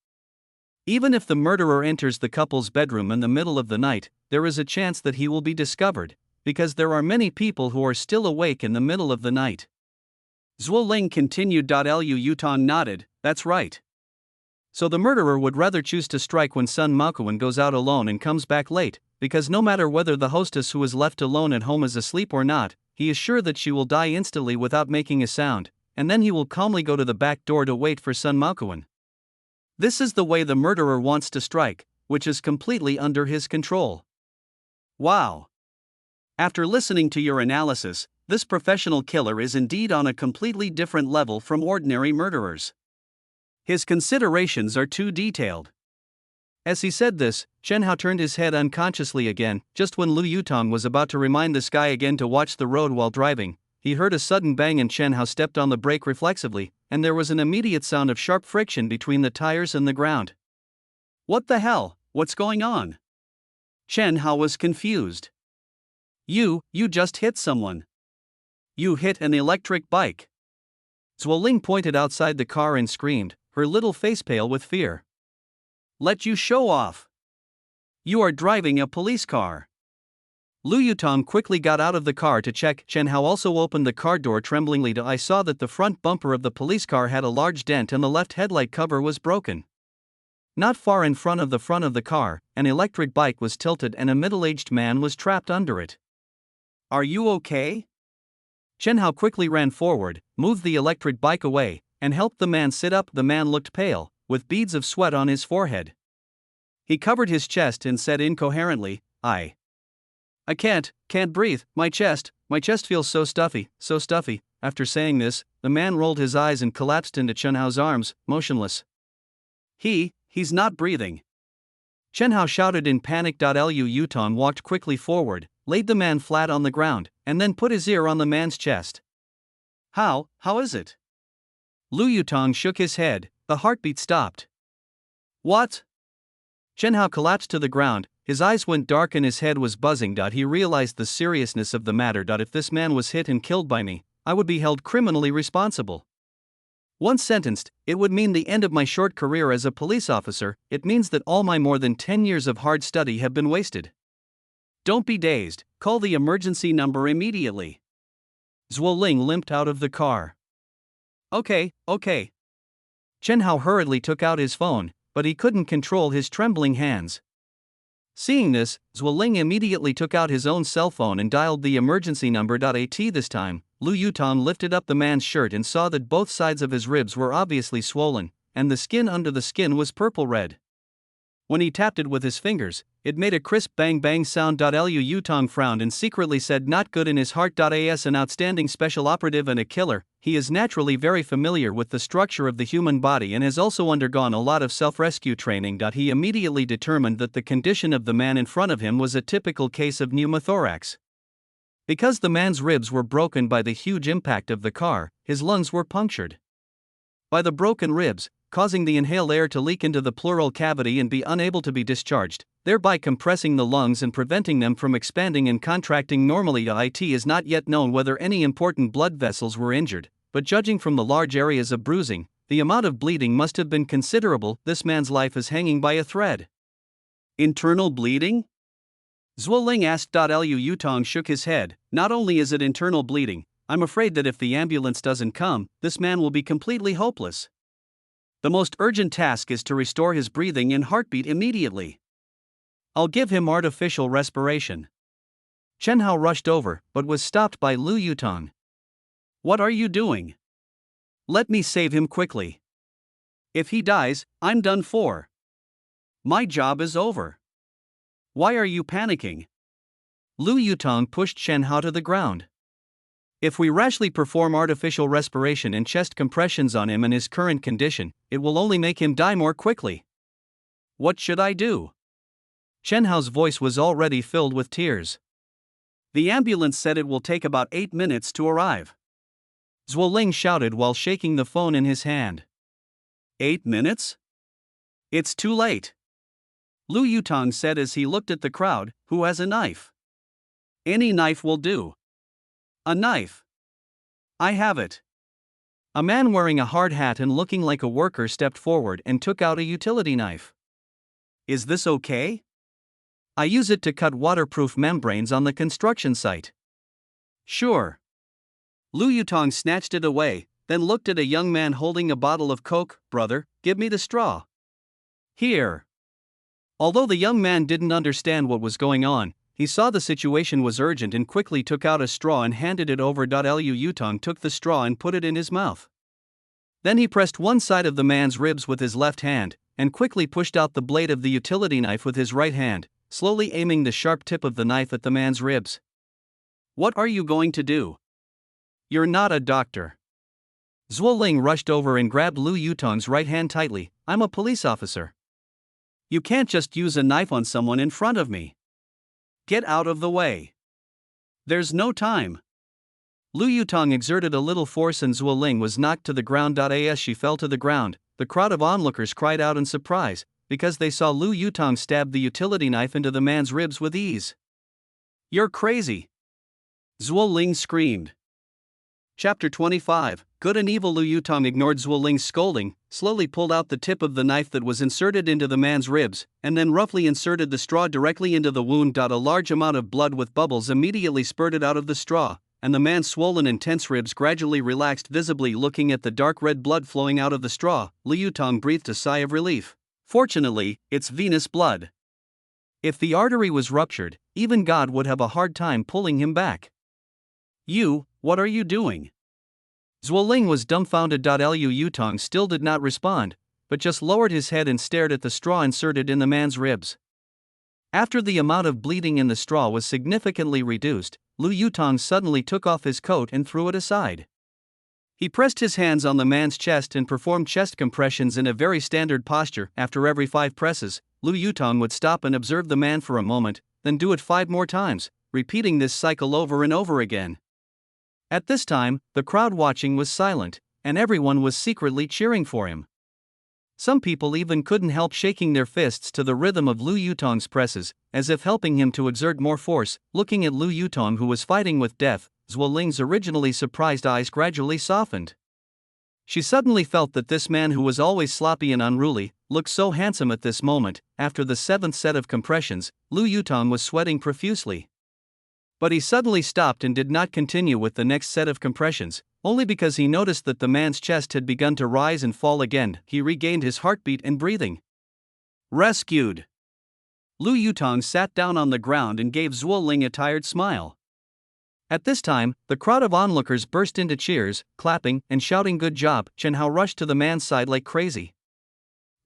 Even if the murderer enters the couple's bedroom in the middle of the night, there is a chance that he will be discovered, because there are many people who are still awake in the middle of the night. Zuoling continued. Lu Yutong nodded, "That's right. So the murderer would rather choose to strike when Sun Maoquan goes out alone and comes back late, because no matter whether the hostess who is left alone at home is asleep or not, he is sure that she will die instantly without making a sound, and then he will calmly go to the back door to wait for Sun Maoquan. This is the way the murderer wants to strike, which is completely under his control." Wow! After listening to your analysis, this professional killer is indeed on a completely different level from ordinary murderers. His considerations are too detailed. As he said this, Chen Hao turned his head unconsciously again. Just when Lu Yutong was about to remind this guy again to watch the road while driving, he heard a sudden bang and Chen Hao stepped on the brake reflexively, and there was an immediate sound of sharp friction between the tires and the ground. What the hell? What's going on? Chen Hao was confused. You just hit someone. You hit an electric bike. Zuoling pointed outside the car and screamed, her little face pale with fear. Let you show off. You are driving a police car. Lu Yutong quickly got out of the car to check. Chen Hao also opened the car door tremblingly. I saw that the front bumper of the police car had a large dent and the left headlight cover was broken. Not far in front of the car, an electric bike was tilted and a middle-aged man was trapped under it. Are you okay? Chen Hao quickly ran forward, moved the electric bike away, and helped the man sit up. The man looked pale, with beads of sweat on his forehead. He covered his chest and said incoherently, I can't breathe, my chest feels so stuffy. After saying this, the man rolled his eyes and collapsed into Chen Hao's arms, motionless. He's not breathing. Chen Hao shouted in panic. Lu Yutong walked quickly forward, laid the man flat on the ground, and then put his ear on the man's chest. How is it? Lu Yutong shook his head, the heartbeat stopped. What? Chen Hao collapsed to the ground, his eyes went dark and his head was buzzing. He realized the seriousness of the matter. If this man was hit and killed by me, I would be held criminally responsible. Once sentenced, it would mean the end of my short career as a police officer. It means that all my more than 10 years of hard study have been wasted. Don't be dazed, call the emergency number immediately. Zhuo Ling limped out of the car. Okay. Chen Hao hurriedly took out his phone, but he couldn't control his trembling hands. Seeing this, Zhuo Ling immediately took out his own cell phone and dialed the emergency number. This time, Lu Yutong lifted up the man's shirt and saw that both sides of his ribs were obviously swollen, and the skin under the skin was purple-red. When he tapped it with his fingers, it made a crisp bang-bang sound. Lu Yutong frowned and secretly said not good in his heart. As an outstanding special operative and a killer, he is naturally very familiar with the structure of the human body and has also undergone a lot of self-rescue training. He immediately determined that the condition of the man in front of him was a typical case of pneumothorax. Because the man's ribs were broken by the huge impact of the car, his lungs were punctured by the broken ribs, causing the inhaled air to leak into the pleural cavity and be unable to be discharged, thereby compressing the lungs and preventing them from expanding and contracting normally. It is not yet known whether any important blood vessels were injured, but judging from the large areas of bruising, the amount of bleeding must have been considerable. This man's life is hanging by a thread. Internal bleeding? Zhuo Ling asked. Lu Yutong shook his head. Not only is it internal bleeding, I'm afraid that if the ambulance doesn't come, this man will be completely hopeless. The most urgent task is to restore his breathing and heartbeat immediately. I'll give him artificial respiration. Chen Hao rushed over, but was stopped by Lu Yutong. What are you doing? Let me save him quickly. If he dies, I'm done for. My job is over. Why are you panicking? Lu Yutong pushed Chen Hao to the ground. If we rashly perform artificial respiration and chest compressions on him in his current condition, it will only make him die more quickly. What should I do? Chen Hao's voice was already filled with tears. The ambulance said it will take about 8 minutes to arrive. Zhuo Ling shouted while shaking the phone in his hand. 8 minutes? It's too late. Lu Yutong said as he looked at the crowd. Who has a knife? Any knife will do. A knife. I have it. A man wearing a hard hat and looking like a worker stepped forward and took out a utility knife. Is this okay? I use it to cut waterproof membranes on the construction site. Sure. Lu Yutong snatched it away, then looked at a young man holding a bottle of Coke. Brother, give me the straw. Here. Although the young man didn't understand what was going on, he saw the situation was urgent and quickly took out a straw and handed it over. Lu Yutong took the straw and put it in his mouth. Then he pressed one side of the man's ribs with his left hand, and quickly pushed out the blade of the utility knife with his right hand, slowly aiming the sharp tip of the knife at the man's ribs. What are you going to do? You're not a doctor. Zhuo Ling rushed over and grabbed Lu Yutong's right hand tightly. I'm a police officer. You can't just use a knife on someone in front of me. Get out of the way. There's no time. Lu Yutong exerted a little force and Zhuo Ling was knocked to the ground. As she fell to the ground, the crowd of onlookers cried out in surprise, because they saw Lu Yutong stab the utility knife into the man's ribs with ease. You're crazy! Zhuo Ling screamed. Chapter 25. Good and Evil. Lu Yutong ignored Zhuo Ling's scolding, slowly pulled out the tip of the knife that was inserted into the man's ribs, and then roughly inserted the straw directly into the wound. A large amount of blood with bubbles immediately spurted out of the straw, and the man's swollen and tense ribs gradually relaxed visibly. Looking at the dark red blood flowing out of the straw, Lu Yutong breathed a sigh of relief. Fortunately, it's venous blood. If the artery was ruptured, even God would have a hard time pulling him back. What are you doing? Zhuo Ling was dumbfounded. Lu Yutong still did not respond, but just lowered his head and stared at the straw inserted in the man's ribs. After the amount of bleeding in the straw was significantly reduced, Lu Yutong suddenly took off his coat and threw it aside. He pressed his hands on the man's chest and performed chest compressions in a very standard posture. After every 5 presses, Lu Yutong would stop and observe the man for a moment, then do it 5 more times, repeating this cycle over and over again. At this time, the crowd watching was silent, and everyone was secretly cheering for him. Some people even couldn't help shaking their fists to the rhythm of Lu Yutong's presses, as if helping him to exert more force. Looking at Lu Yutong, who was fighting with death, Zhuo Ling's originally surprised eyes gradually softened. She suddenly felt that this man, who was always sloppy and unruly, looked so handsome at this moment. After the seventh set of compressions, Lu Yutong was sweating profusely. But he suddenly stopped and did not continue with the next set of compressions, only because he noticed that the man's chest had begun to rise and fall again. He regained his heartbeat and breathing. Rescued! Lu Yutong sat down on the ground and gave Zhuo Ling a tired smile. At this time, the crowd of onlookers burst into cheers, clapping, and shouting "Good job!" Chen Hao rushed to the man's side like crazy.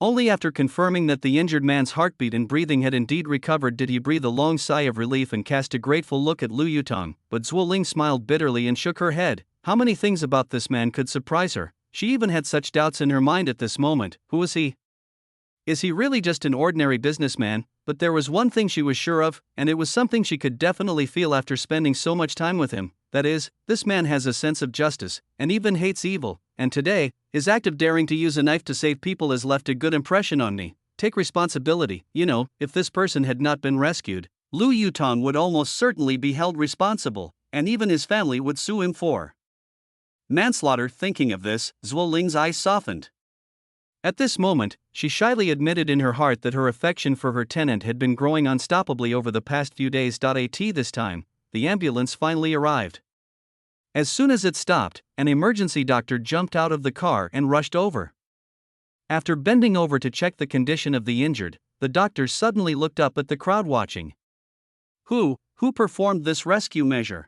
Only after confirming that the injured man's heartbeat and breathing had indeed recovered did he breathe a long sigh of relief and cast a grateful look at Lu Yutong. But Zhuo Ling smiled bitterly and shook her head. How many things about this man could surprise her? She even had such doubts in her mind at this moment. Who is he? Is he really just an ordinary businessman? But there was one thing she was sure of, and it was something she could definitely feel after spending so much time with him. That is, this man has a sense of justice, and even hates evil, and today, his act of daring to use a knife to save people has left a good impression on me. Take responsibility. If this person had not been rescued, Lu Yutong would almost certainly be held responsible, and even his family would sue him for manslaughter. Thinking of this, Zhuo Ling's eyes softened. At this moment, she shyly admitted in her heart that her affection for her tenant had been growing unstoppably over the past few days. This time, the ambulance finally arrived. As soon as it stopped, an emergency doctor jumped out of the car and rushed over. After bending over to check the condition of the injured, the doctor suddenly looked up at the crowd watching. Who performed this rescue measure?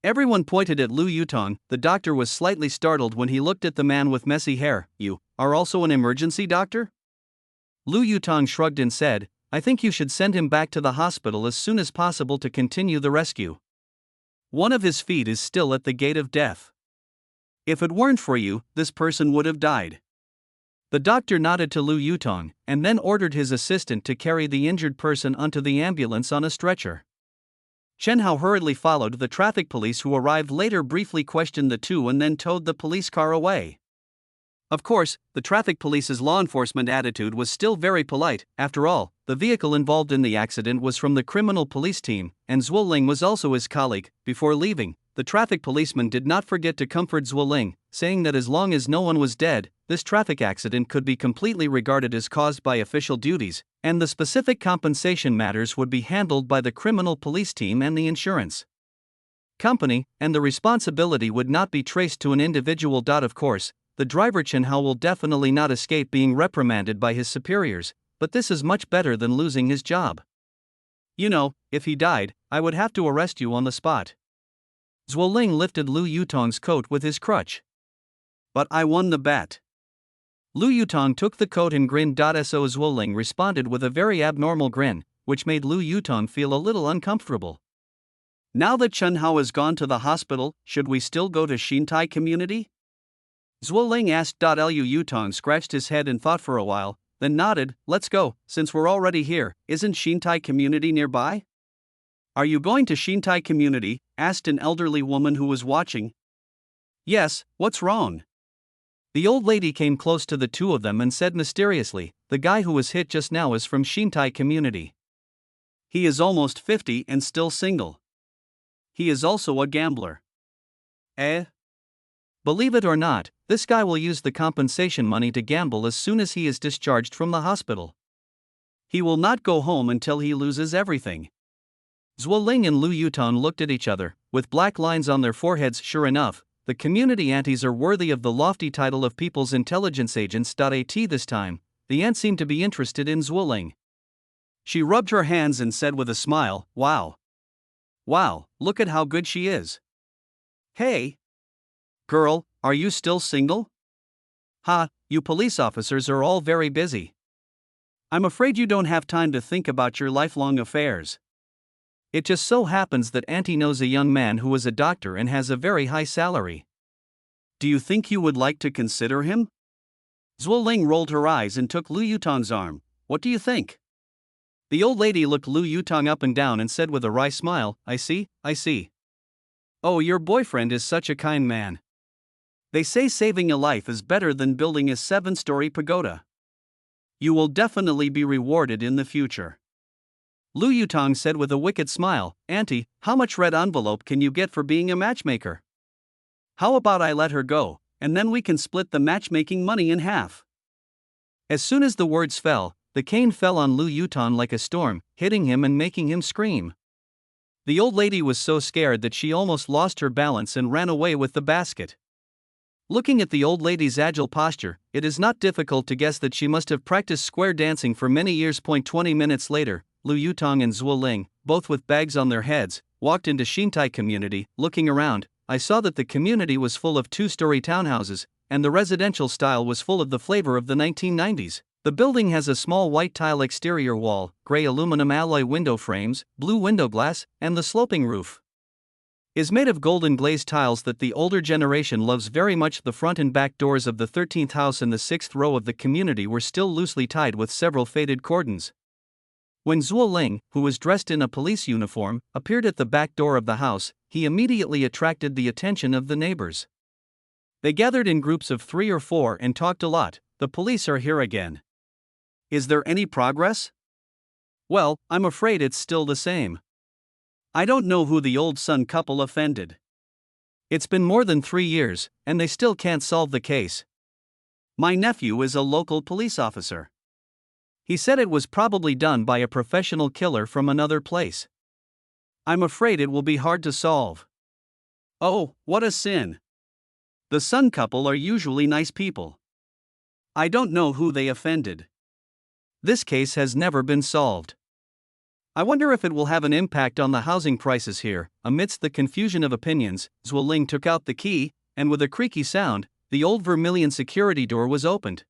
Everyone pointed at Lu Yutong. The doctor was slightly startled when he looked at the man with messy hair. You are also an emergency doctor? Lu Yutong shrugged and said, I think you should send him back to the hospital as soon as possible to continue the rescue. One of his feet is still at the gate of death. If it weren't for you, this person would have died. The doctor nodded to Lu Yutong, and then ordered his assistant to carry the injured person onto the ambulance on a stretcher. Chen Hao hurriedly followed. The traffic police who arrived later briefly questioned the two and then towed the police car away. Of course, the traffic police's law enforcement attitude was still very polite. After all, the vehicle involved in the accident was from the criminal police team, and Zhuo Ling was also his colleague. Before leaving, the traffic policeman did not forget to comfort Zhuo Ling, saying that as long as no one was dead, this traffic accident could be completely regarded as caused by official duties, and the specific compensation matters would be handled by the criminal police team and the insurance company, and the responsibility would not be traced to an individual. Of course, the driver Chen Hao will definitely not escape being reprimanded by his superiors, but this is much better than losing his job. If he died, I would have to arrest you on the spot. Zhuo Ling lifted Lu Yutong's coat with his crutch. But I won the bet. Lu Yutong took the coat and grinned. So Zhuo Ling responded with a very abnormal grin, which made Lu Yutong feel a little uncomfortable. Now that Chen Hao has gone to the hospital, should we still go to Xintai Community? Zhuo Ling asked. Lu Yutong scratched his head and thought for a while, then nodded. Let's go, since we're already here. Isn't Xintai Community nearby? Are you going to Xintai Community? Asked an elderly woman who was watching. Yes, what's wrong? The old lady came close to the two of them and said mysteriously, the guy who was hit just now is from Xintai Community. He is almost 50 and still single. He is also a gambler. Believe it or not, this guy will use the compensation money to gamble as soon as he is discharged from the hospital. He will not go home until he loses everything. Zhuo Ling and Lu Yutong looked at each other, with black lines on their foreheads. Sure enough, the community aunties are worthy of the lofty title of People's Intelligence Agents. This time, the aunt seemed to be interested in Zhuo Ling. She rubbed her hands and said with a smile, Wow, look at how good she is. Hey! Girl, are you still single? You police officers are all very busy. I'm afraid you don't have time to think about your lifelong affairs. It just so happens that Auntie knows a young man who is a doctor and has a very high salary. Do you think you would like to consider him? Zhuo Ling rolled her eyes and took Lu Yutong's arm. What do you think? The old lady looked Lu Yutong up and down and said with a wry smile, I see. Oh, your boyfriend is such a kind man. They say saving a life is better than building a 7-story pagoda. You will definitely be rewarded in the future. Lu Yutong said with a wicked smile, Auntie, how much red envelope can you get for being a matchmaker? How about I let her go, and then we can split the matchmaking money in half? As soon as the words fell, the cane fell on Lu Yutong like a storm, hitting him and making him scream. The old lady was so scared that she almost lost her balance and ran away with the basket. Looking at the old lady's agile posture, it is not difficult to guess that she must have practiced square dancing for many years. 20 minutes later, Lu Yutong and Zhuo Ling, both with bags on their heads, walked into Xintai community. Looking around, I saw that the community was full of 2-story townhouses, and the residential style was full of the flavor of the 1990s. The building has a small white tile exterior wall, gray aluminum alloy window frames, blue window glass, and the sloping roof is made of golden glazed tiles that the older generation loves very much. The front and back doors of the 13th house and the 6th row of the community were still loosely tied with several faded cordons. When Zhuo Ling, who was dressed in a police uniform, appeared at the back door of the house, he immediately attracted the attention of the neighbors. They gathered in groups of 3 or 4 and talked a lot. The police are here again. Is there any progress? Well, I'm afraid it's still the same. I don't know who the old son couple offended. It's been more than 3 years, and they still can't solve the case. My nephew is a local police officer. He said it was probably done by a professional killer from another place. I'm afraid it will be hard to solve. Oh, what a sin. The son couple are usually nice people. I don't know who they offended. This case has never been solved. I wonder if it will have an impact on the housing prices here. Amidst the confusion of opinions, Zhuo Ling took out the key, and with a creaky sound, the old vermilion security door was opened.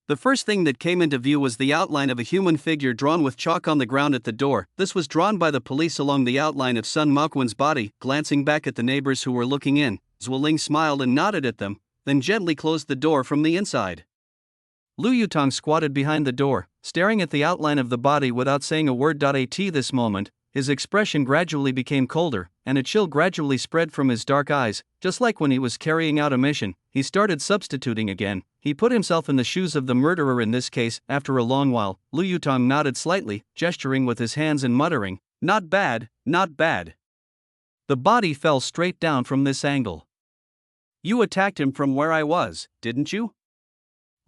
The first thing that came into view was the outline of a human figure drawn with chalk on the ground at the door. This was drawn by the police along the outline of Sun Maoquan's body. Glancing back at the neighbors who were looking in, Zhuo Ling smiled and nodded at them, then gently closed the door from the inside. Lu Yutong squatted behind the door, staring at the outline of the body without saying a word. At this moment, his expression gradually became colder, and a chill gradually spread from his dark eyes. Just like when he was carrying out a mission, he started substituting again. He put himself in the shoes of the murderer in this case. After a long while, Lu Yutong nodded slightly, gesturing with his hands and muttering, Not bad, not bad. The body fell straight down from this angle. You attacked him from where I was, didn't you?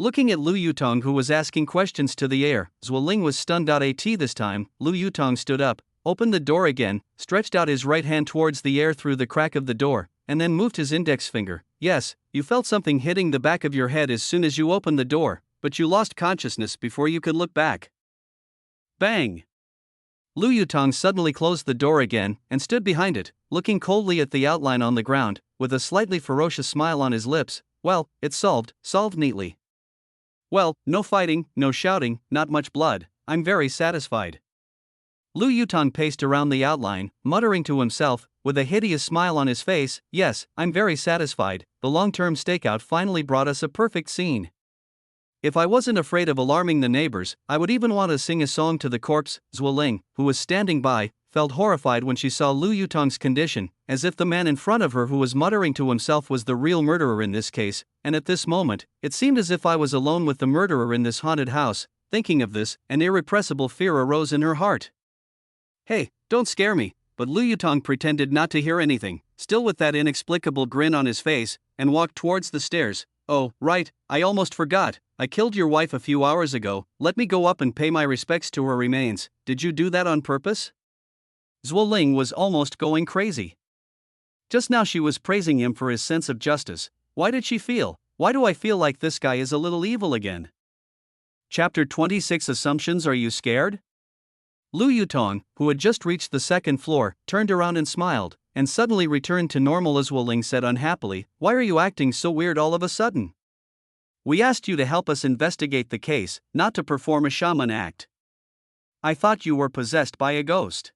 Looking at Lu Yutong, who was asking questions to the air, Zhuo Ling was stunned. At this time, Lu Yutong stood up, opened the door again, stretched out his right hand towards the air through the crack of the door, and then moved his index finger. Yes, you felt something hitting the back of your head as soon as you opened the door, but you lost consciousness before you could look back. Bang! Lu Yutong suddenly closed the door again and stood behind it, looking coldly at the outline on the ground, with a slightly ferocious smile on his lips. Well, it's solved neatly. Well, no fighting, no shouting, not much blood. I'm very satisfied. Lu Yutong paced around the outline, muttering to himself, with a hideous smile on his face, Yes, I'm very satisfied. The long-term stakeout finally brought us a perfect scene. If I wasn't afraid of alarming the neighbors, I would even want to sing a song to the corpse. Zhuo Ling, who was standing by, felt horrified when she saw Lu Yutong's condition, as if the man in front of her who was muttering to himself was the real murderer in this case, and at this moment, it seemed as if I was alone with the murderer in this haunted house. Thinking of this, an irrepressible fear arose in her heart. Hey, don't scare me, but Lu Yutong pretended not to hear anything, still with that inexplicable grin on his face, and walked towards the stairs. Oh, right, I almost forgot, I killed your wife a few hours ago. Let me go up and pay my respects to her remains. Did you do that on purpose? Zhuo Ling was almost going crazy. Just now she was praising him for his sense of justice. Why do I feel like this guy is a little evil again? Chapter 26 Assumptions. Are you scared? Lu Yutong, who had just reached the 2nd floor, turned around and smiled, and suddenly returned to normal as Zhuo Ling said unhappily, Why are you acting so weird all of a sudden? We asked you to help us investigate the case, not to perform a shaman act. I thought you were possessed by a ghost.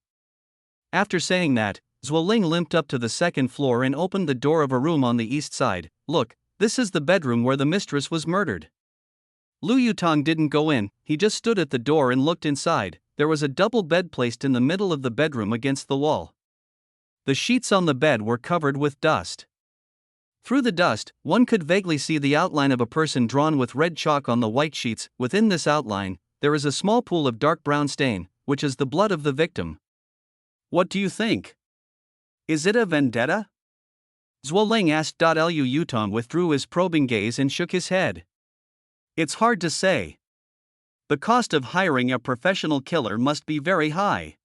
After saying that, Zhuo Ling limped up to the 2nd floor and opened the door of a room on the east side. Look, this is the bedroom where the mistress was murdered. Lu Yutong didn't go in, he just stood at the door and looked inside. there was a double bed placed in the middle of the bedroom against the wall. The sheets on the bed were covered with dust. Through the dust, one could vaguely see the outline of a person drawn with red chalk on the white sheets. Within this outline, there is a small pool of dark brown stain, which is the blood of the victim. What do you think? Is it a vendetta? Zhuo Ling asked. Liu Yutong withdrew his probing gaze and shook his head. It's hard to say. The cost of hiring a professional killer must be very high.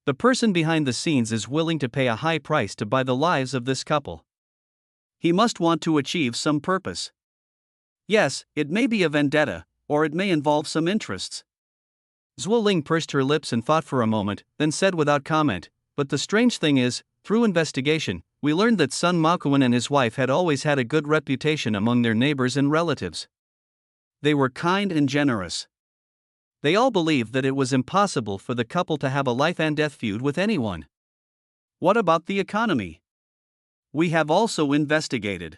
The person behind the scenes is willing to pay a high price to buy the lives of this couple. He must want to achieve some purpose. Yes, it may be a vendetta, or it may involve some interests. Zhuo Ling pursed her lips and thought for a moment, then said without comment, but the strange thing is, through investigation, we learned that Sun Maoquan and his wife had always had a good reputation among their neighbors and relatives. They were kind and generous. They all believed that it was impossible for the couple to have a life-and-death feud with anyone. What about the economy? We have also investigated.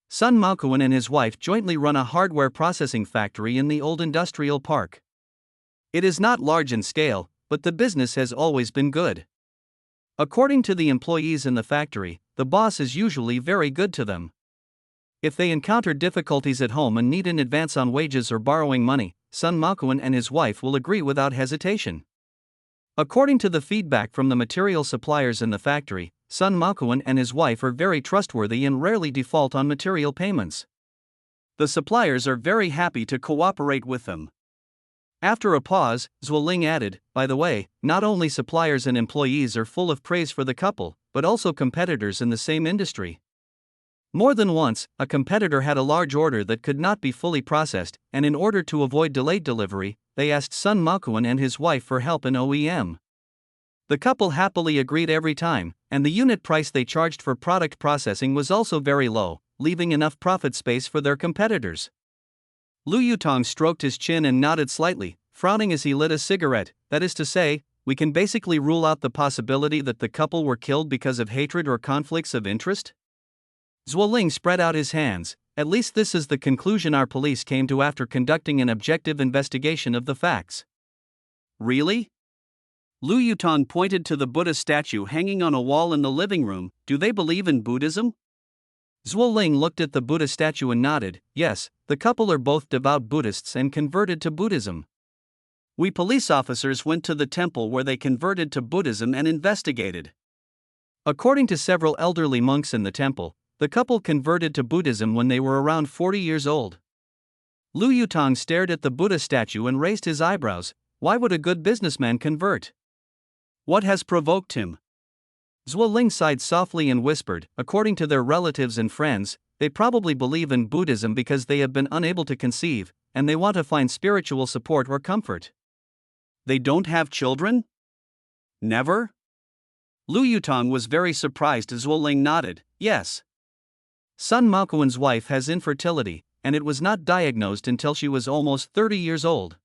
Sun Maoquan and his wife jointly run a hardware processing factory in the old industrial park. It is not large in scale, but the business has always been good. According to the employees in the factory, the boss is usually very good to them. If they encounter difficulties at home and need an advance on wages or borrowing money, Sun Maoquan and his wife will agree without hesitation. According to the feedback from the material suppliers in the factory, Sun Maoquan and his wife are very trustworthy and rarely default on material payments. The suppliers are very happy to cooperate with them. After a pause, Zhuo Ling added, by the way, not only suppliers and employees are full of praise for the couple, but also competitors in the same industry. More than once, a competitor had a large order that could not be fully processed, and in order to avoid delayed delivery, they asked Sun Maoquan and his wife for help in OEM. The couple happily agreed every time, and the unit price they charged for product processing was also very low, leaving enough profit space for their competitors. Liu Yutong stroked his chin and nodded slightly, frowning as he lit a cigarette. That is to say, we can basically rule out the possibility that the couple were killed because of hatred or conflicts of interest? Zhuo Ling spread out his hands. At least this is the conclusion our police came to after conducting an objective investigation of the facts. Really? Liu Yutong pointed to the Buddha statue hanging on a wall in the living room. Do they believe in Buddhism? Zhuo Ling looked at the Buddha statue and nodded. Yes, the couple are both devout Buddhists and converted to Buddhism. We police officers went to the temple where they converted to Buddhism and investigated. According to several elderly monks in the temple, the couple converted to Buddhism when they were around 40 years old. Liu Yutong stared at the Buddha statue and raised his eyebrows. Why would a good businessman convert? What has provoked him? Zhuo Ling sighed softly and whispered, according to their relatives and friends, they probably believe in Buddhism because they have been unable to conceive, and they want to find spiritual support or comfort. They don't have children? Never? Liu Yutong was very surprised as Zhuo Ling nodded, yes. Sun Maoquan's wife has infertility, and it was not diagnosed until she was almost 30 years old.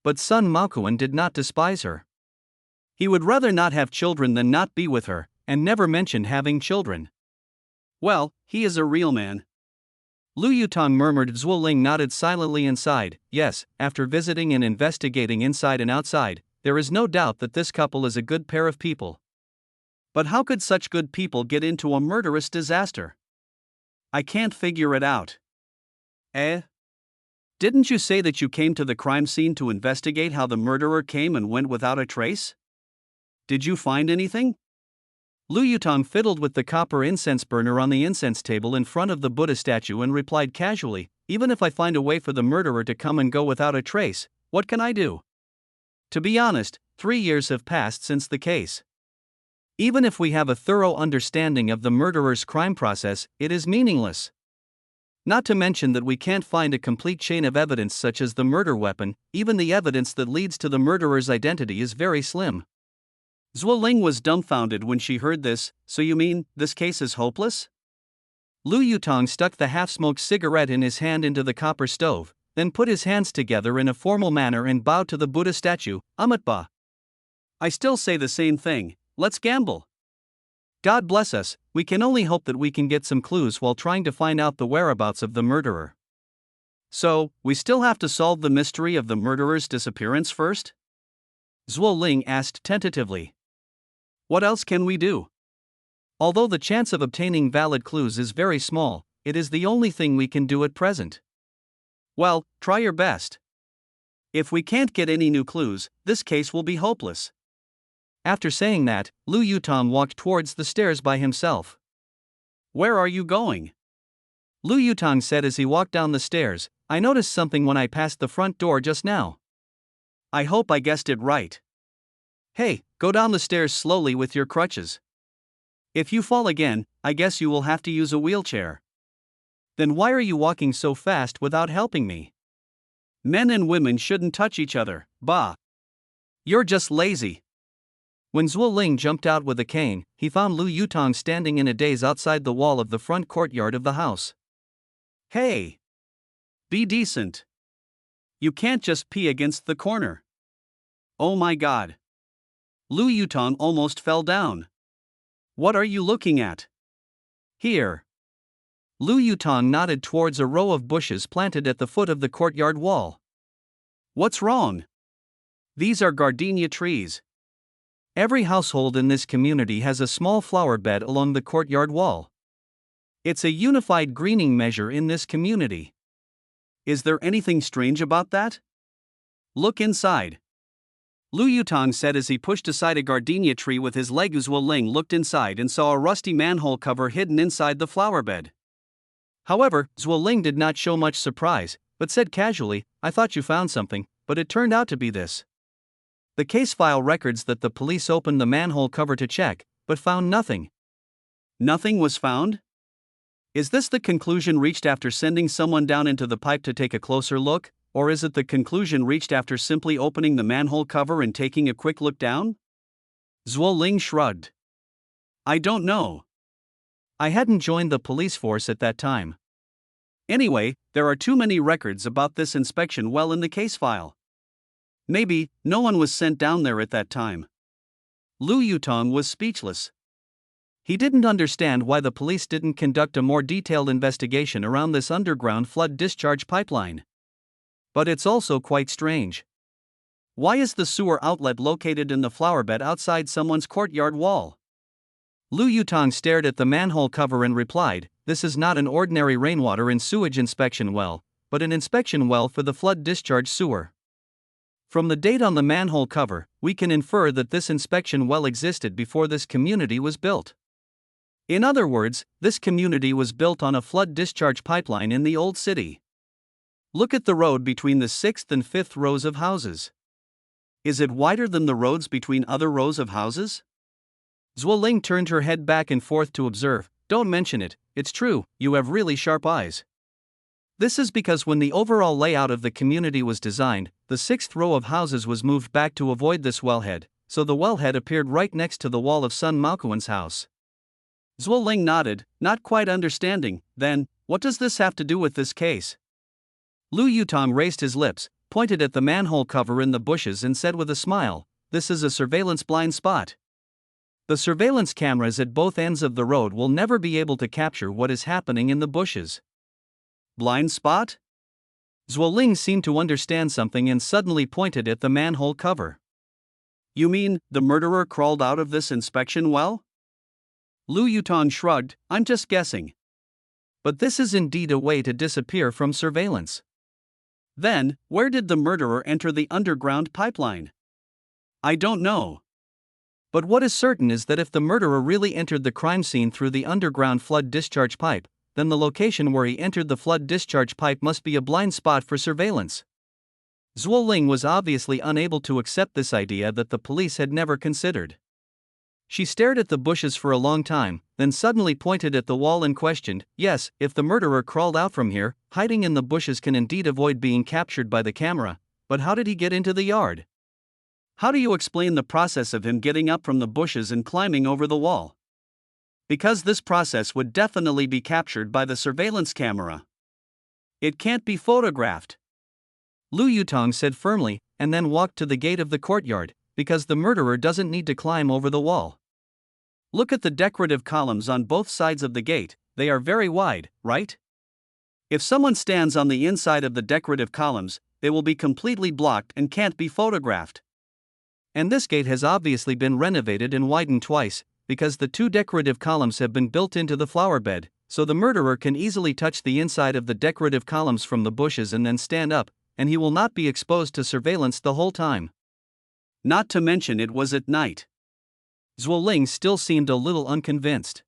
But Sun Maoquan did not despise her. He would rather not have children than not be with her, and never mentioned having children. Well, he is a real man. Liu Yutong murmured. Zhuo Ling nodded silently and sighed. Yes, after visiting and investigating inside and outside, there is no doubt that this couple is a good pair of people. But how could such good people get into a murderous disaster? I can't figure it out. Didn't you say that you came to the crime scene to investigate how the murderer came and went without a trace? Did you find anything? Liu Yutong fiddled with the copper incense burner on the incense table in front of the Buddha statue and replied casually, even if I find a way for the murderer to come and go without a trace, what can I do? To be honest, 3 years have passed since the case. Even if we have a thorough understanding of the murderer's crime process, it is meaningless. Not to mention that we can't find a complete chain of evidence such as the murder weapon. Even the evidence that leads to the murderer's identity is very slim. Zhuo Ling was dumbfounded when she heard this. So you mean, this case is hopeless? Liu Yutong stuck the half-smoked cigarette in his hand into the copper stove, then put his hands together in a formal manner and bowed to the Buddha statue. Amitba. I still say the same thing, let's gamble. God bless us, we can only hope that we can get some clues while trying to find out the whereabouts of the murderer. So, we still have to solve the mystery of the murderer's disappearance first? Zhuo Ling asked tentatively. What else can we do? Although the chance of obtaining valid clues is very small, it is the only thing we can do at present. Well, try your best. If we can't get any new clues, this case will be hopeless. After saying that, Lu Yutong walked towards the stairs by himself. Where are you going? Lu Yutong said as he walked down the stairs. I noticed something when I passed the front door just now. I hope I guessed it right. Hey, go down the stairs slowly with your crutches. If you fall again, I guess you will have to use a wheelchair. Then why are you walking so fast without helping me? Men and women shouldn't touch each other, bah. You're just lazy. When Zhuo Ling jumped out with a cane, he found Lu Yutong standing in a daze outside the wall of the front courtyard of the house. Hey! Be decent. You can't just pee against the corner. Oh my god. Lu Yutong almost fell down. What are you looking at? Here. Lu Yutong nodded towards a row of bushes planted at the foot of the courtyard wall. What's wrong? These are gardenia trees. Every household in this community has a small flower bed along the courtyard wall. It's a unified greening measure in this community. Is there anything strange about that? Look inside. Lu Yutong said as he pushed aside a gardenia tree with his leg. Zhuo Ling looked inside and saw a rusty manhole cover hidden inside the flower bed. However, Zhuo Ling did not show much surprise, but said casually, I thought you found something, but it turned out to be this. The case file records that the police opened the manhole cover to check, but found nothing. Nothing was found? Is this the conclusion reached after sending someone down into the pipe to take a closer look, or is it the conclusion reached after simply opening the manhole cover and taking a quick look down? Zhuo Ling shrugged. I don't know. I hadn't joined the police force at that time. Anyway, there are too many records about this inspection well in the case file. Maybe no one was sent down there at that time. Lu Yutong was speechless. He didn't understand why the police didn't conduct a more detailed investigation around this underground flood discharge pipeline. But it's also quite strange. Why is the sewer outlet located in the flower bed outside someone's courtyard wall? Lu Yutong stared at the manhole cover and replied, this is not an ordinary rainwater and sewage inspection well, but an inspection well for the flood discharge sewer. From the date on the manhole cover, we can infer that this inspection well existed before this community was built. In other words, this community was built on a flood discharge pipeline in the old city. Look at the road between the 6th and 5th rows of houses. Is it wider than the roads between other rows of houses? Zhuo Ling turned her head back and forth to observe. Don't mention it, it's true, you have really sharp eyes. This is because when the overall layout of the community was designed, the 6th row of houses was moved back to avoid this wellhead, so the wellhead appeared right next to the wall of Sun Maokuan's house. Zhuo Ling nodded, not quite understanding. Then, what does this have to do with this case? Lu Yutong raised his lips, pointed at the manhole cover in the bushes and said with a smile, this is a surveillance blind spot. The surveillance cameras at both ends of the road will never be able to capture what is happening in the bushes. Blind spot? Zhuo Ling seemed to understand something and suddenly pointed at the manhole cover. You mean, the murderer crawled out of this inspection well? Lu Yutong shrugged, I'm just guessing. But this is indeed a way to disappear from surveillance. Then, where did the murderer enter the underground pipeline? I don't know. But what is certain is that if the murderer really entered the crime scene through the underground flood discharge pipe, then the location where he entered the flood discharge pipe must be a blind spot for surveillance. Zhuo Ling was obviously unable to accept this idea that the police had never considered. She stared at the bushes for a long time, then suddenly pointed at the wall and questioned, yes, if the murderer crawled out from here, hiding in the bushes can indeed avoid being captured by the camera, but how did he get into the yard? How do you explain the process of him getting up from the bushes and climbing over the wall? Because this process would definitely be captured by the surveillance camera. It can't be photographed. Lu Yutong said firmly, and then walked to the gate of the courtyard, because the murderer doesn't need to climb over the wall. Look at the decorative columns on both sides of the gate, they are very wide, right? If someone stands on the inside of the decorative columns, they will be completely blocked and can't be photographed. And this gate has obviously been renovated and widened twice, because the two decorative columns have been built into the flower bed, so the murderer can easily touch the inside of the decorative columns from the bushes and then stand up, and he will not be exposed to surveillance the whole time. Not to mention it was at night. Zhuo Ling still seemed a little unconvinced.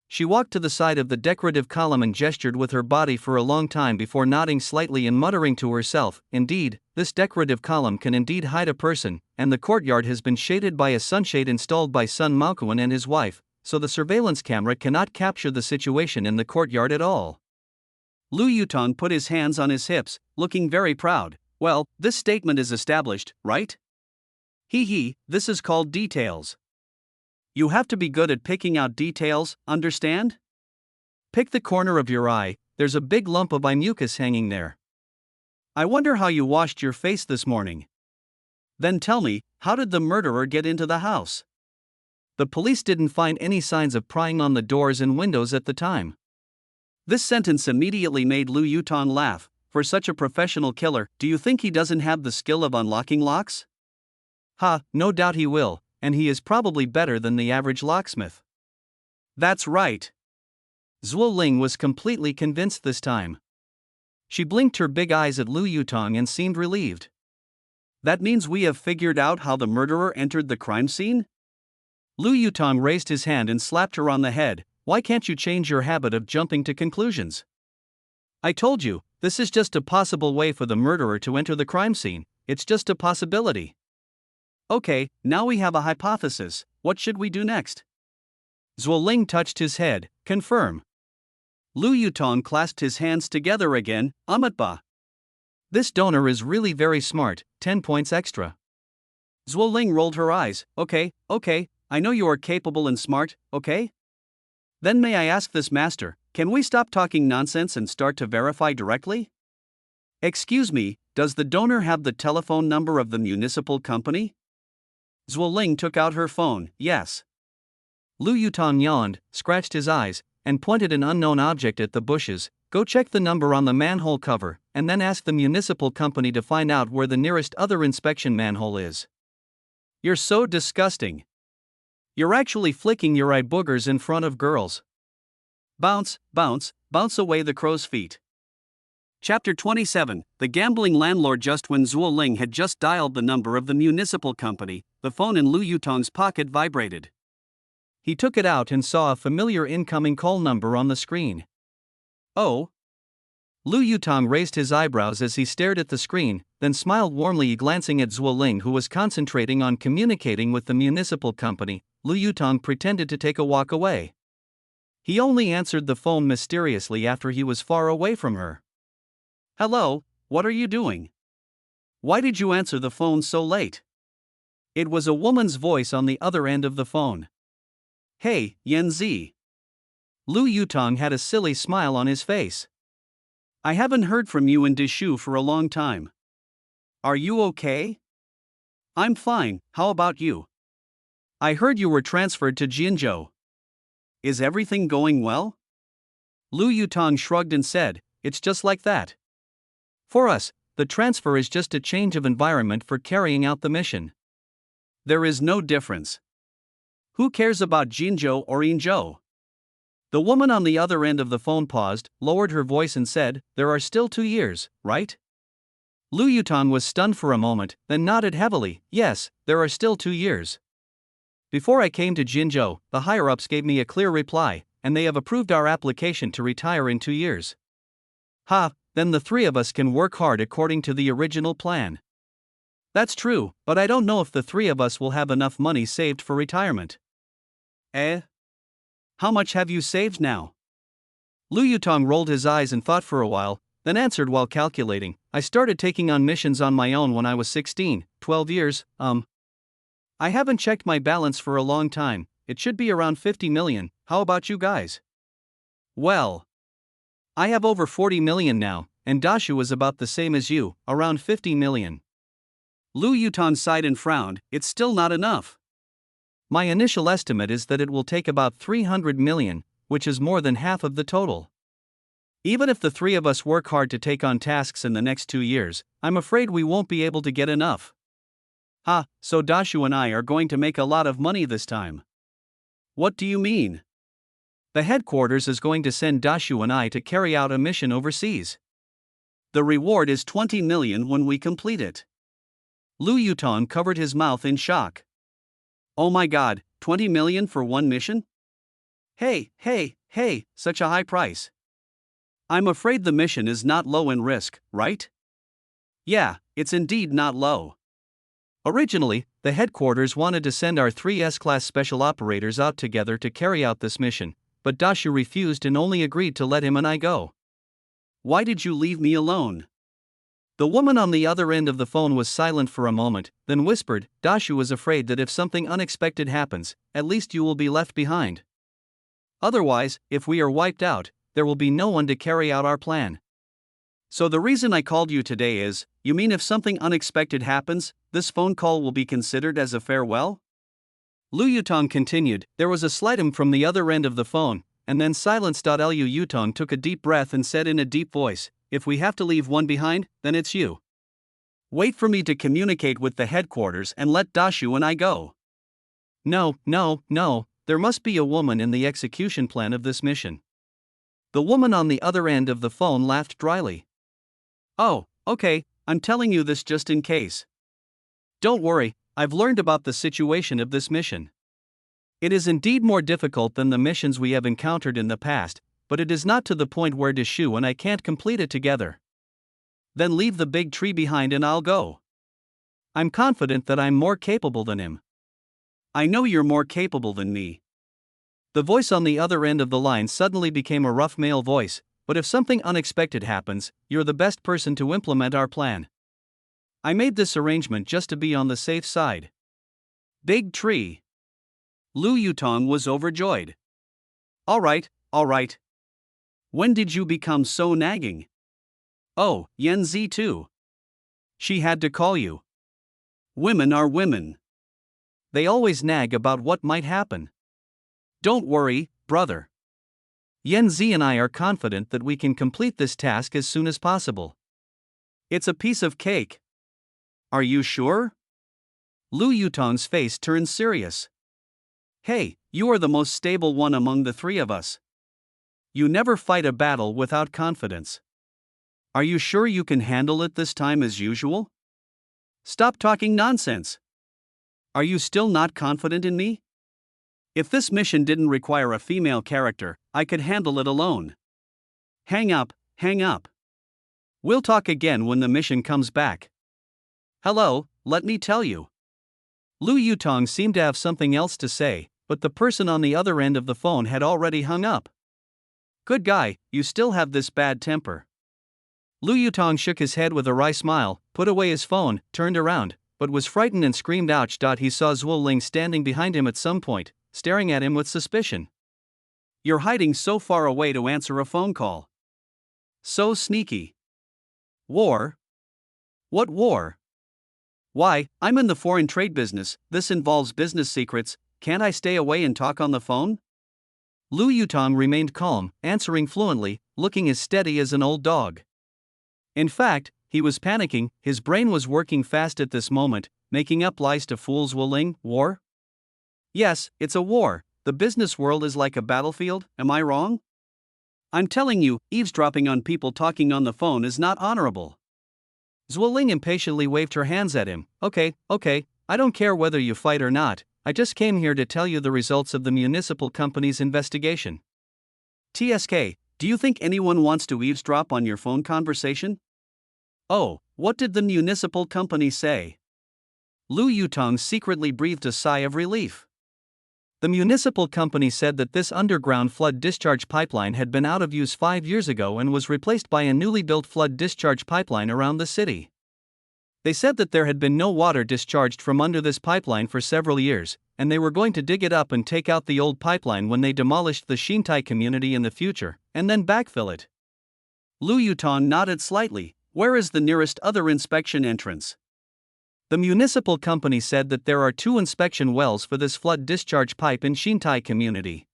She walked to the side of the decorative column and gestured with her body for a long time before nodding slightly and muttering to herself, "Indeed, this decorative column can indeed hide a person, and the courtyard has been shaded by a sunshade installed by Sun Maokuan and his wife, so the surveillance camera cannot capture the situation in the courtyard at all." Lu Yutong put his hands on his hips, looking very proud. "Well, this statement is established, right? This is called details. You have to be good at picking out details, understand? Pick the corner of your eye, there's a big lump of eye mucus hanging there. I wonder how you washed your face this morning. Then tell me, how did the murderer get into the house?" The police didn't find any signs of prying on the doors and windows at the time. This sentence immediately made Lu Yutong laugh. For such a professional killer, do you think he doesn't have the skill of unlocking locks? No doubt he will, and he is probably better than the average locksmith. That's right. Zhuo Ling was completely convinced this time. She blinked her big eyes at Lu Yutong and seemed relieved. That means we have figured out how the murderer entered the crime scene? Lu Yutong raised his hand and slapped her on the head. "Why can't you change your habit of jumping to conclusions? I told you, this is just a possible way for the murderer to enter the crime scene, it's just a possibility." "Okay, now we have a hypothesis, what should we do next?" Zhuo Ling touched his head. "Confirm." Lu Yutong clasped his hands together again. "Amatba. This donor is really very smart, 10 points extra." Zhuo Ling rolled her eyes. Okay, I know you are capable and smart, okay? Then may I ask this master, can we stop talking nonsense and start to verify directly? Excuse me, does the donor have the telephone number of the municipal company? Zhuo Ling took out her phone. Yes. Lu Yutong yawned, scratched his eyes, and pointed an unknown object at the bushes. "Go check the number on the manhole cover, and then ask the municipal company to find out where the nearest other inspection manhole is." "You're so disgusting. You're actually flicking your eye boogers in front of girls." Bounce, bounce, bounce away the crow's feet. Chapter 27. The gambling landlord. Just when Zhuo Ling had just dialed the number of the municipal company, the phone in Lu Yutong's pocket vibrated. He took it out and saw a familiar incoming call number on the screen. "Oh?" Lu Yutong raised his eyebrows as he stared at the screen, then smiled warmly, glancing at Zhuo Ling, who was concentrating on communicating with the municipal company. Lu Yutong pretended to take a walk away. He only answered the phone mysteriously after he was far away from her. "Hello, what are you doing? Why did you answer the phone so late?" It was a woman's voice on the other end of the phone. "Hey, Yan Zi." Lu Yutong had a silly smile on his face. "I haven't heard from you in Dishu for a long time. Are you okay?" "I'm fine, how about you? I heard you were transferred to Jinzhou. Is everything going well?" Lu Yutong shrugged and said, "It's just like that. For us, the transfer is just a change of environment for carrying out the mission. There is no difference. Who cares about Jinzhou or Yinzhou?" The woman on the other end of the phone paused, lowered her voice and said, "There are still 2 years, right?" Lu Yutong was stunned for a moment, then nodded heavily. "Yes, there are still 2 years. Before I came to Jinzhou, the higher-ups gave me a clear reply, and they have approved our application to retire in 2 years. Then the 3 of us can work hard according to the original plan." "That's true, but I don't know if the 3 of us will have enough money saved for retirement." How much have you saved now?" Lu Yutong rolled his eyes and thought for a while, then answered while calculating, "I started taking on missions on my own when I was 16, 12 years, I haven't checked my balance for a long time, it should be around 50 million, how about you guys?" "Well, I have over 40 million now, and Dashu is about the same as you, around 50 million. Lu Yutong sighed and frowned. "It's still not enough." "My initial estimate is that it will take about 300 million, which is more than half of the total. Even if the 3 of us work hard to take on tasks in the next 2 years, I'm afraid we won't be able to get enough." So Dashu and I are going to make a lot of money this time. What do you mean? The headquarters is going to send Dashu and I to carry out a mission overseas. The reward is 20 million when we complete it. Lu Yutong covered his mouth in shock. Oh my god, 20 million for one mission? Hey, such a high price. I'm afraid the mission is not low in risk, right? Yeah, it's indeed not low. Originally, the headquarters wanted to send our 3 S-class special operators out together to carry out this mission, but Dashu refused and only agreed to let him and I go. Why did you leave me alone? The woman on the other end of the phone was silent for a moment, then whispered, Dashu is afraid that if something unexpected happens, at least you will be left behind. Otherwise, if we are wiped out, there will be no one to carry out our plan. So the reason I called you today is, you mean if something unexpected happens, this phone call will be considered as a farewell? Lu Yutong continued. There was a slight from the other end of the phone, and then silence. Lu Yutong took a deep breath and said in a deep voice, if we have to leave one behind, then it's you. Wait for me to communicate with the headquarters and let Dashu and I go. No, there must be a woman in the execution plan of this mission. The woman on the other end of the phone laughed dryly. Oh, okay, I'm telling you this just in case. Don't worry, I've learned about the situation of this mission. It is indeed more difficult than the missions we have encountered in the past, but it is not to the point where Dashu and I can't complete it together. Then leave the big tree behind and I'll go. I'm confident that I'm more capable than him. I know you're more capable than me. The voice on the other end of the line suddenly became a rough male voice, but if something unexpected happens, you're the best person to implement our plan. I made this arrangement just to be on the safe side. Big tree. Lu Yutong was overjoyed. All right. When did you become so nagging? Oh, Yan Zi too. She had to call you. Women are women. They always nag about what might happen. Don't worry, brother. Yan Zi and I are confident that we can complete this task as soon as possible. It's a piece of cake. Are you sure? Lu Yutong's face turned serious. Hey, you are the most stable one among the three of us. You never fight a battle without confidence. Are you sure you can handle it this time as usual? Stop talking nonsense. Are you still not confident in me? If this mission didn't require a female character, I could handle it alone. Hang up. We'll talk again when the mission comes back. Hello, let me tell you. Lu Yutong seemed to have something else to say, but the person on the other end of the phone had already hung up. Good guy, you still have this bad temper. Lu Yutong shook his head with a wry smile, put away his phone, turned around, but was frightened and screamed ouch. He saw Zhuo Ling standing behind him at some point, staring at him with suspicion. You're hiding so far away to answer a phone call. So sneaky. War? What war? Why, I'm in the foreign trade business, this involves business secrets, can't I stay away and talk on the phone? Lu Yutong remained calm, answering fluently, looking as steady as an old dog. In fact, he was panicking, his brain was working fast at this moment, making up lies to fool Zhuo Ling. War? Yes, it's a war. The business world is like a battlefield, am I wrong? I'm telling you, eavesdropping on people talking on the phone is not honorable. Zhuo Ling impatiently waved her hands at him. Okay, I don't care whether you fight or not, I just came here to tell you the results of the municipal company's investigation. TSK, do you think anyone wants to eavesdrop on your phone conversation? Oh, what did the municipal company say? Lu Yutong secretly breathed a sigh of relief. The municipal company said that this underground flood discharge pipeline had been out of use 5 years ago and was replaced by a newly built flood discharge pipeline around the city. They said that there had been no water discharged from under this pipeline for several years, and they were going to dig it up and take out the old pipeline when they demolished the Xintai community in the future, and then backfill it. Lu Yutong nodded slightly. Where is the nearest other inspection entrance? The municipal company said that there are 2 inspection wells for this flood discharge pipe in Xintai community.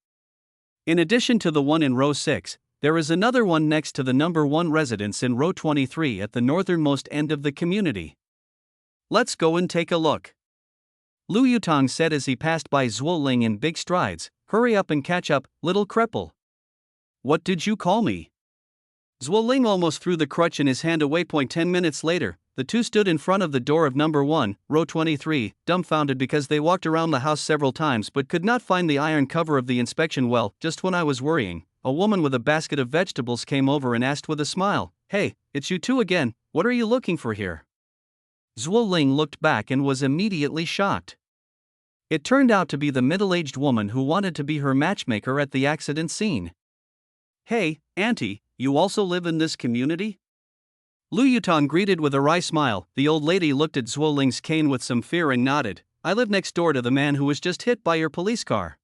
In addition to the one in row 6, there is another one next to the number 1 residence in row 23 at the northernmost end of the community. Let's go and take a look. Lu Yutong said as he passed by Zhuo Ling in big strides. "Hurry up and catch up, little cripple." "What did you call me?" Zhuo Ling almost threw the crutch in his hand away. 10 minutes later, the two stood in front of the door of number 1, row 23, dumbfounded because they walked around the house several times but could not find the iron cover of the inspection well. Just when I was worrying, a woman with a basket of vegetables came over and asked with a smile, "Hey, it's you two again, what are you looking for here?" Zhuo Ling looked back and was immediately shocked. It turned out to be the middle-aged woman who wanted to be her matchmaker at the accident scene. "Hey, Auntie, you also live in this community?" Lu Yutong greeted with a wry smile. The old lady looked at Zhuo Ling's cane with some fear and nodded. "I live next door to the man who was just hit by your police car."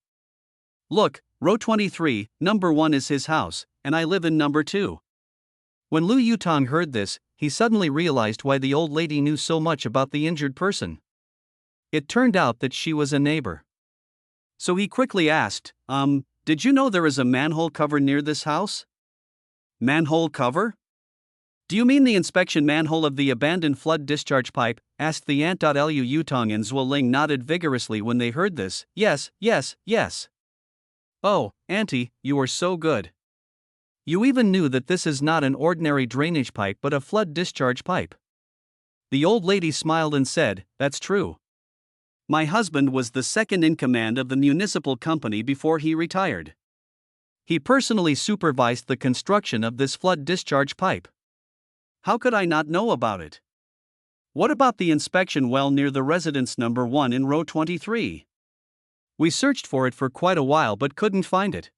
"Look, row 23, number 1 is his house, and I live in number 2. When Lu Yutong heard this, he suddenly realized why the old lady knew so much about the injured person. It turned out that she was a neighbor. So he quickly asked, "Did you know there is a manhole cover near this house?" "Manhole cover? Do you mean the inspection manhole of the abandoned flood discharge pipe?" asked the aunt. Lu Yutong and Zhuo Ling nodded vigorously when they heard this. "Yes, yes, yes." "Oh, Auntie, you are so good. You even knew that this is not an ordinary drainage pipe but a flood discharge pipe." The old lady smiled and said, "That's true. My husband was the second in command of the municipal company before he retired. He personally supervised the construction of this flood discharge pipe. How could I not know about it? What about the inspection well near the residence number 1 in row 23? We searched for it for quite a while but couldn't find it."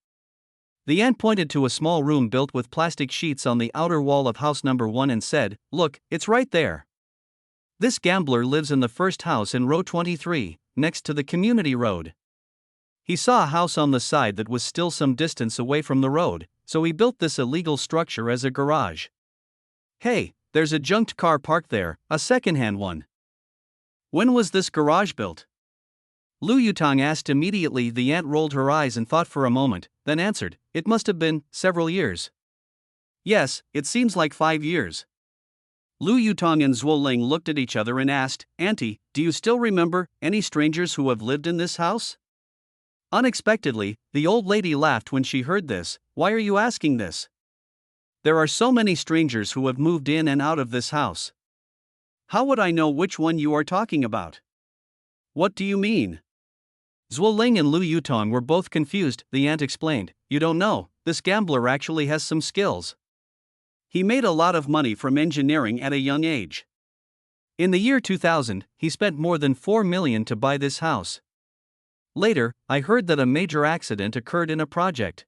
The aunt pointed to a small room built with plastic sheets on the outer wall of house number 1 and said, "Look, it's right there. This gambler lives in the first house in row 23, next to the community road. He saw a house on the side that was still some distance away from the road, so he built this illegal structure as a garage. Hey, there's a junked car parked there, a second-hand one." "When was this garage built?" Lu Yutong asked immediately. The aunt rolled her eyes and thought for a moment, then answered, "It must have been several years." "Yes, it seems like 5 years." Lu Yutong and Zhuo Ling looked at each other and asked, "Auntie, do you still remember any strangers who have lived in this house?" Unexpectedly, the old lady laughed when she heard this. "Why are you asking this? There are so many strangers who have moved in and out of this house." "How would I know which one you are talking about?" "What do you mean?" Zhuo Ling and Lu Yutong were both confused. The aunt explained, "You don't know, this gambler actually has some skills. He made a lot of money from engineering at a young age. In the year 2000, he spent more than 4 million to buy this house. Later, I heard that a major accident occurred in a project.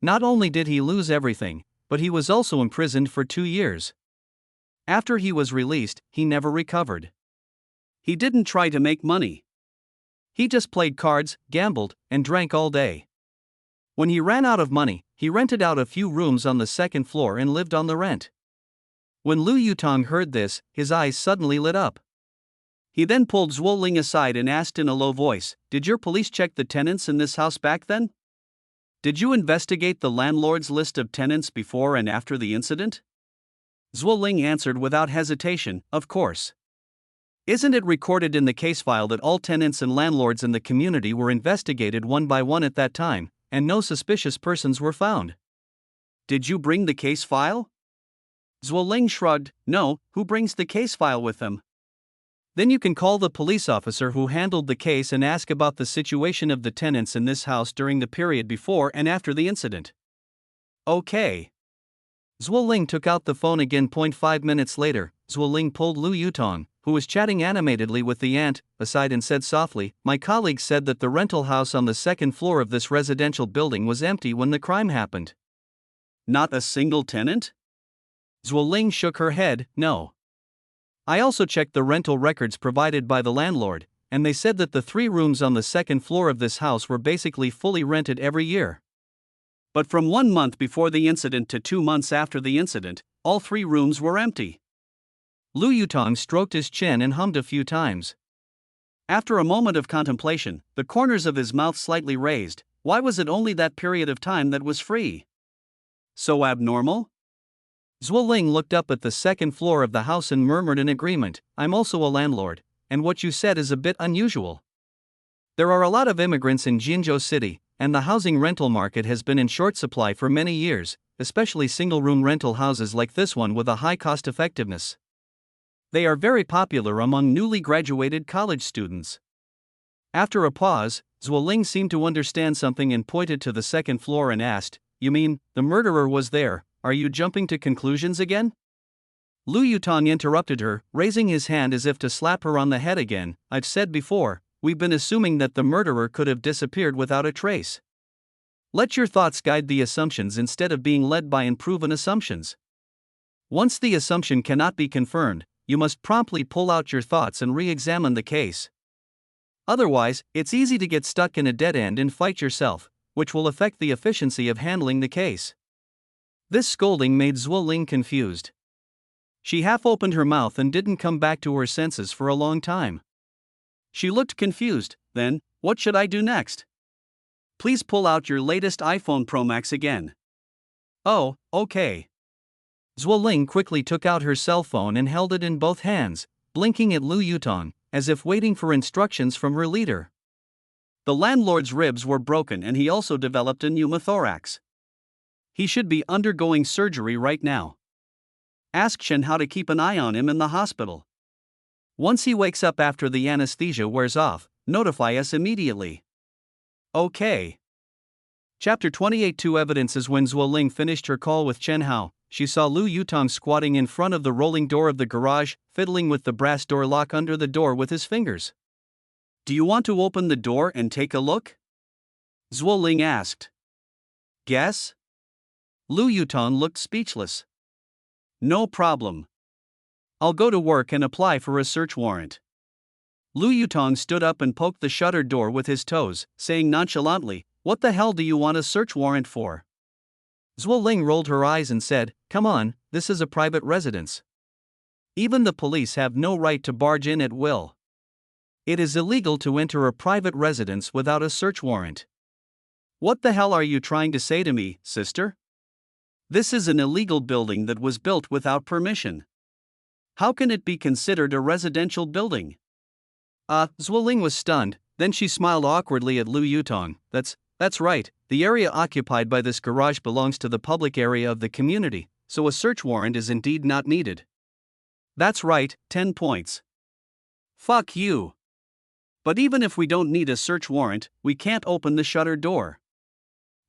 Not only did he lose everything, but he was also imprisoned for 2 years. After he was released, he never recovered. He didn't try to make money. He just played cards, gambled, and drank all day. When he ran out of money, he rented out a few rooms on the second floor and lived on the rent." When Lu Yutong heard this, his eyes suddenly lit up. He then pulled Zhuo Ling aside and asked in a low voice, "Did your police check the tenants in this house back then? Did you investigate the landlord's list of tenants before and after the incident?" Zhuo Ling answered without hesitation, "Of course. Isn't it recorded in the case file that all tenants and landlords in the community were investigated one by one at that time, and no suspicious persons were found?" "Did you bring the case file?" Zhuo Ling shrugged, "No, who brings the case file with them?" "Then you can call the police officer who handled the case and ask about the situation of the tenants in this house during the period before and after the incident." "Okay." Zhuo Ling took out the phone again. 5 minutes later, Zhuo Ling pulled Lu Yutong, who was chatting animatedly with the aunt, aside and said softly, "My colleague said that the rental house on the second floor of this residential building was empty when the crime happened." "Not a single tenant?" Zhuo Ling shook her head, "No. I also checked the rental records provided by the landlord, and they said that the 3 rooms on the second floor of this house were basically fully rented every year." "But from 1 month before the incident to 2 months after the incident, all 3 rooms were empty." Lu Yutong stroked his chin and hummed a few times. After a moment of contemplation, the corners of his mouth slightly raised. Why was it only that period of time that was free? So abnormal? Zhuo Ling looked up at the second floor of the house and murmured in agreement, "I'm also a landlord, and what you said is a bit unusual. There are a lot of immigrants in Jinzhou City, and the housing rental market has been in short supply for many years, especially single-room rental houses like this one with a high cost-effectiveness. They are very popular among newly graduated college students. After a pause, Zuoling seemed to understand something and pointed to the second floor and asked, "You mean, the murderer was there? Are you jumping to conclusions again?" Lu Yutong interrupted her, raising his hand as if to slap her on the head again. "I've said before, we've been assuming that the murderer could have disappeared without a trace. Let your thoughts guide the assumptions instead of being led by unproven assumptions. Once the assumption cannot be confirmed, you must promptly pull out your thoughts and re-examine the case. Otherwise, it's easy to get stuck in a dead end and fight yourself, which will affect the efficiency of handling the case." This scolding made Zuoling confused. She half opened her mouth and didn't come back to her senses for a long time. She looked confused. "Then, what should I do next?" "Please pull out your latest iPhone Pro Max again." "Oh, okay." Zuoling quickly took out her cell phone and held it in both hands, blinking at Lu Yutong, as if waiting for instructions from her leader. The landlord's ribs were broken and he also developed a pneumothorax. He should be undergoing surgery right now. Ask Shen how to keep an eye on him in the hospital. Once he wakes up after the anesthesia wears off, notify us immediately. Okay. Chapter 28. Two evidences. When Zuoling finished her call with Chen Hao, she saw Lu Yutong squatting in front of the rolling door of the garage, fiddling with the brass door lock under the door with his fingers. "Do you want to open the door and take a look?" Zuoling asked. "Guess?" Lu Yutong looked speechless. "No problem. I'll go to work and apply for a search warrant." Lu Yutong stood up and poked the shuttered door with his toes, saying nonchalantly, "What the hell do you want a search warrant for?" Zuoling rolled her eyes and said, "Come on, this is a private residence. Even the police have no right to barge in at will. It is illegal to enter a private residence without a search warrant." "What the hell are you trying to say to me, sister? This is an illegal building that was built without permission. How can it be considered a residential building?" Zuoling was stunned, then she smiled awkwardly at Lu Yutong. That's right, the area occupied by this garage belongs to the public area of the community, so a search warrant is indeed not needed." "That's right, 10 points. Fuck you. But even if we don't need a search warrant, we can't open the shuttered door.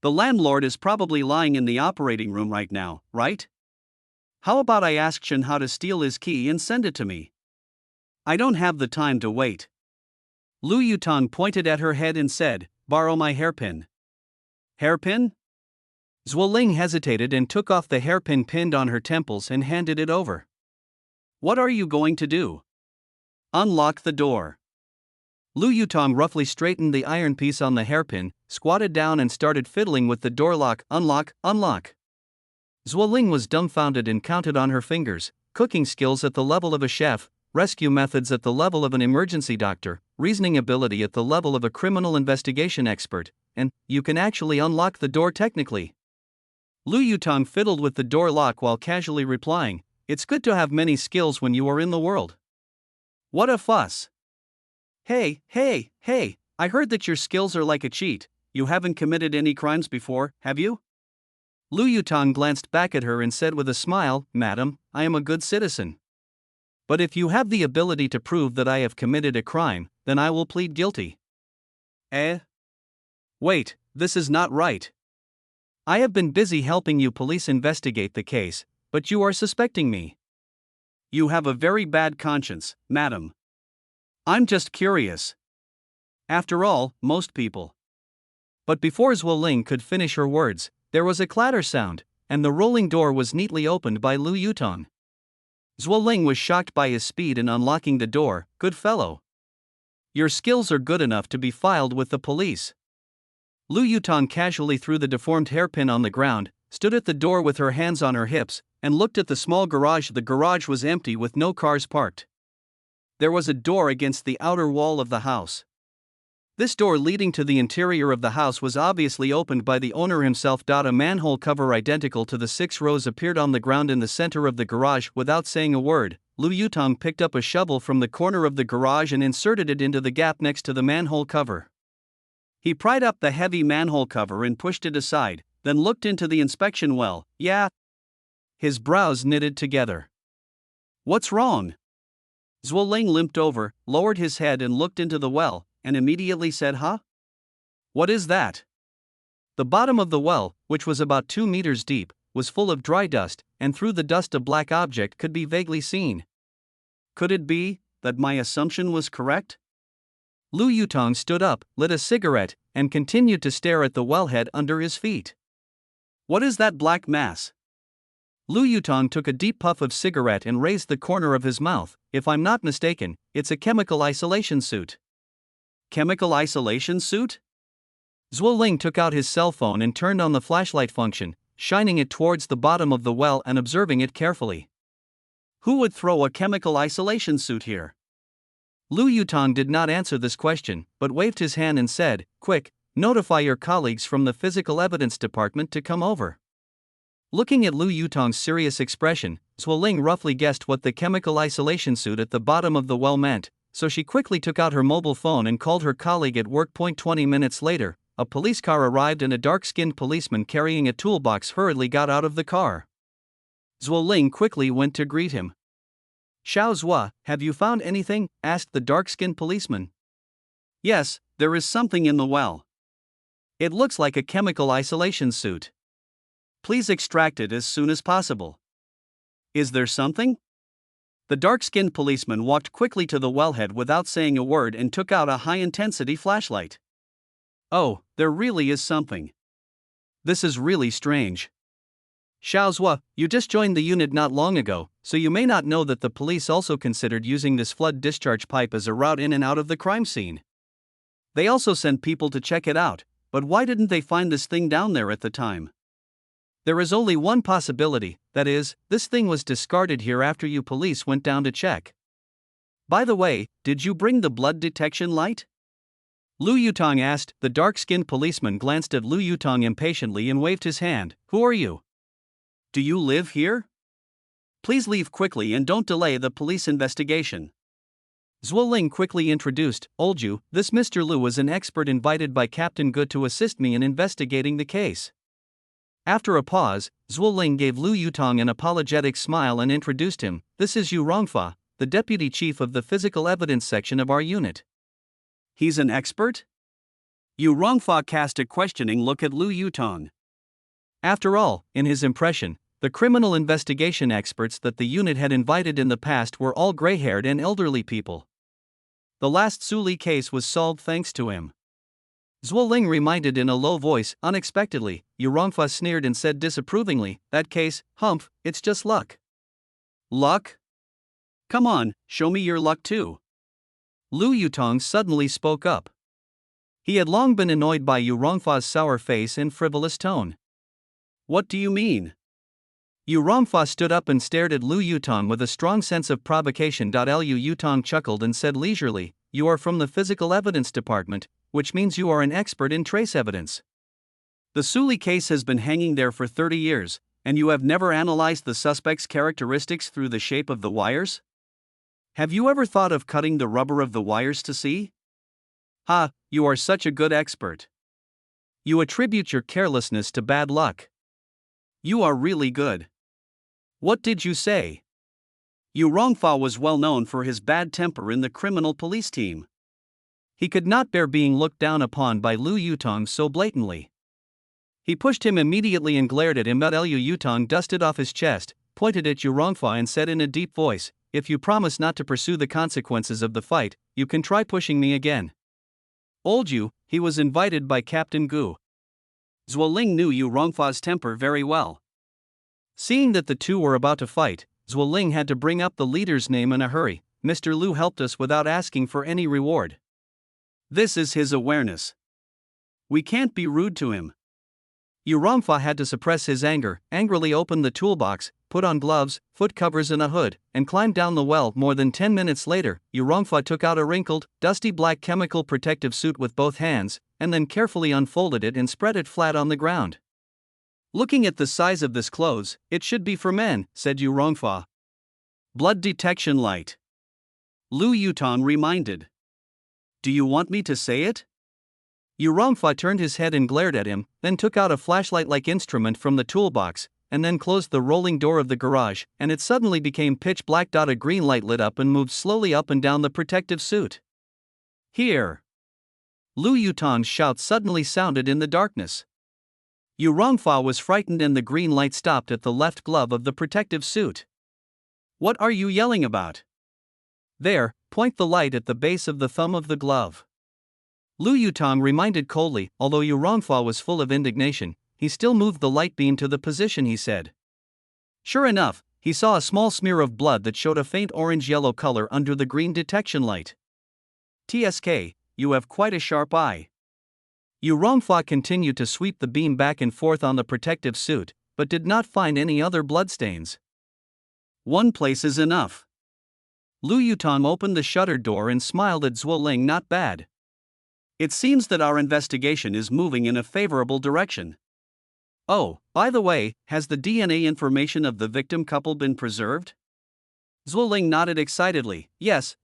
The landlord is probably lying in the operating room right now, right? How about I ask Shen how to steal his key and send it to me? I don't have the time to wait." Lu Yutong pointed at her head and said, "Borrow my hairpin." "Hairpin?" Zuoling hesitated and took off the hairpin pinned on her temples and handed it over. "What are you going to do?" "Unlock the door." Lu Yutong roughly straightened the iron piece on the hairpin, squatted down and started fiddling with the door lock. "Unlock, unlock." Zuoling was dumbfounded and counted on her fingers. Cooking skills at the level of a chef, rescue methods at the level of an emergency doctor, reasoning ability at the level of a criminal investigation expert, and you can actually unlock the door technically. Lu Yutong fiddled with the door lock while casually replying, "It's good to have many skills when you are in the world." "What a fuss. Hey, I heard that your skills are like a cheat. You haven't committed any crimes before, have you?" Lu Yutong glanced back at her and said with a smile, "Madam, I am a good citizen. But if you have the ability to prove that I have committed a crime, then I will plead guilty." "Eh? Wait, this is not right. I have been busy helping you police investigate the case, but you are suspecting me." "You have a very bad conscience, madam. I'm just curious. After all, most people." But before Zuoling could finish her words, there was a clatter sound, and the rolling door was neatly opened by Lu Yutong. Zuoling was shocked by his speed in unlocking the door. "Good fellow. Your skills are good enough to be filed with the police." Lu Yutong casually threw the deformed hairpin on the ground, stood at the door with her hands on her hips, and looked at the small garage. The garage was empty with no cars parked. There was a door against the outer wall of the house. This door leading to the interior of the house was obviously opened by the owner himself. A manhole cover identical to the 6 rows appeared on the ground in the center of the garage. Without saying a word, Lu Yutong picked up a shovel from the corner of the garage and inserted it into the gap next to the manhole cover. He pried up the heavy manhole cover and pushed it aside, then looked into the inspection well. Yeah. His brows knitted together. What's wrong? Zhuo Ling limped over, lowered his head and looked into the well, and immediately said, Huh? What is that? The bottom of the well, which was about 2 meters deep, was full of dry dust, and through the dust a black object could be vaguely seen. Could it be that my assumption was correct? Lu Yutong stood up, lit a cigarette, and continued to stare at the wellhead under his feet. What is that black mass? Lu Yutong took a deep puff of cigarette and raised the corner of his mouth. If I'm not mistaken, it's a chemical isolation suit. Chemical isolation suit? Zhuo Ling took out his cell phone and turned on the flashlight function, shining it towards the bottom of the well and observing it carefully. Who would throw a chemical isolation suit here? Lu Yutong did not answer this question, but waved his hand and said, Quick, notify your colleagues from the Physical Evidence Department to come over. Looking at Lu Yutong's serious expression, Zhuo Ling roughly guessed what the chemical isolation suit at the bottom of the well meant, so she quickly took out her mobile phone and called her colleague at work. 20 minutes later, a police car arrived and a dark-skinned policeman carrying a toolbox hurriedly got out of the car. Zhuo Ling quickly went to greet him. Xiao Zhua, have you found anything? Asked the dark-skinned policeman. Yes, there is something in the well. It looks like a chemical isolation suit. Please extract it as soon as possible. Is there something? The dark-skinned policeman walked quickly to the wellhead without saying a word and took out a high-intensity flashlight. Oh, there really is something. This is really strange. Xiao Zhua, you just joined the unit not long ago, so you may not know that the police also considered using this flood discharge pipe as a route in and out of the crime scene. They also sent people to check it out, but why didn't they find this thing down there at the time? There is only one possibility, that is, this thing was discarded here after you police went down to check. By the way, did you bring the blood detection light? Lu Yutong asked. The dark-skinned policeman glanced at Lu Yutong impatiently and waved his hand. Who are you? Do you live here? Please leave quickly and don't delay the police investigation. Zhuo Ling quickly introduced, Olju, this Mr. Lu was an expert invited by Captain Gu to assist me in investigating the case. After a pause, Zhuo Ling gave Lu Yutong an apologetic smile and introduced him. This is Yu Rongfa, the deputy chief of the physical evidence section of our unit. He's an expert? Yu Rongfa cast a questioning look at Lu Yutong. After all, in his impression, the criminal investigation experts that the unit had invited in the past were all gray-haired and elderly people. The last Suli case was solved thanks to him. Zhuo Ling reminded in a low voice. Unexpectedly, Yu Rongfa sneered and said disapprovingly, that case, humph, it's just luck. Luck? Come on, show me your luck too. Lu Yutong suddenly spoke up. He had long been annoyed by Yu Rongfa's sour face and frivolous tone. What do you mean? Yu Rongfa stood up and stared at Lu Yutong with a strong sense of provocation. Lu Yutong chuckled and said leisurely, You are from the Physical Evidence Department, which means you are an expert in trace evidence. The Suli case has been hanging there for 30 years, and you have never analyzed the suspect's characteristics through the shape of the wires? Have you ever thought of cutting the rubber of the wires to see? Ha, you are such a good expert. You attribute your carelessness to bad luck. You are really good. What did you say? Yu Rongfa was well known for his bad temper in the criminal police team. He could not bear being looked down upon by Lu Yutong so blatantly. He pushed him immediately and glared at him. Lu Yutong dusted off his chest, pointed at Yu Rongfa and said in a deep voice, If you promise not to pursue the consequences of the fight, you can try pushing me again. Olju, he was invited by Captain Gu. Zhuo Ling knew Yu Rongfa's temper very well. Seeing that the two were about to fight, Zhuo Ling had to bring up the leader's name in a hurry. Mr. Lu helped us without asking for any reward. This is his awareness. We can't be rude to him. Yu Rongfa had to suppress his anger, angrily opened the toolbox, put on gloves, foot covers and a hood, and climbed down the well. More than 10 minutes later, Yu Rongfa took out a wrinkled, dusty black chemical protective suit with both hands, and then carefully unfolded it and spread it flat on the ground. Looking at the size of this clothes, it should be for men, said Yu Rongfa. Blood detection light. Lu Yutong reminded. Do you want me to say it? Yu Rongfa turned his head and glared at him, then took out a flashlight-like instrument from the toolbox, and then closed the rolling door of the garage, and it suddenly became pitch black. A green light lit up and moved slowly up and down the protective suit. Here! Lu Yutong's shout suddenly sounded in the darkness. Yu Rongfa was frightened and the green light stopped at the left glove of the protective suit. What are you yelling about? There, point the light at the base of the thumb of the glove. Lu Yutong reminded coldly. Although Yu Rongfa was full of indignation, he still moved the light beam to the position he said. Sure enough, he saw a small smear of blood that showed a faint orange-yellow color under the green detection light. TSK, you have quite a sharp eye. Yu Rongfa continued to sweep the beam back and forth on the protective suit, but did not find any other bloodstains. One place is enough. Lu Yutong opened the shutter door and smiled at Zhuo Ling. Not bad. It seems that our investigation is moving in a favorable direction. Oh, by the way, has the DNA information of the victim couple been preserved? Zhuo Ling nodded excitedly. Yes.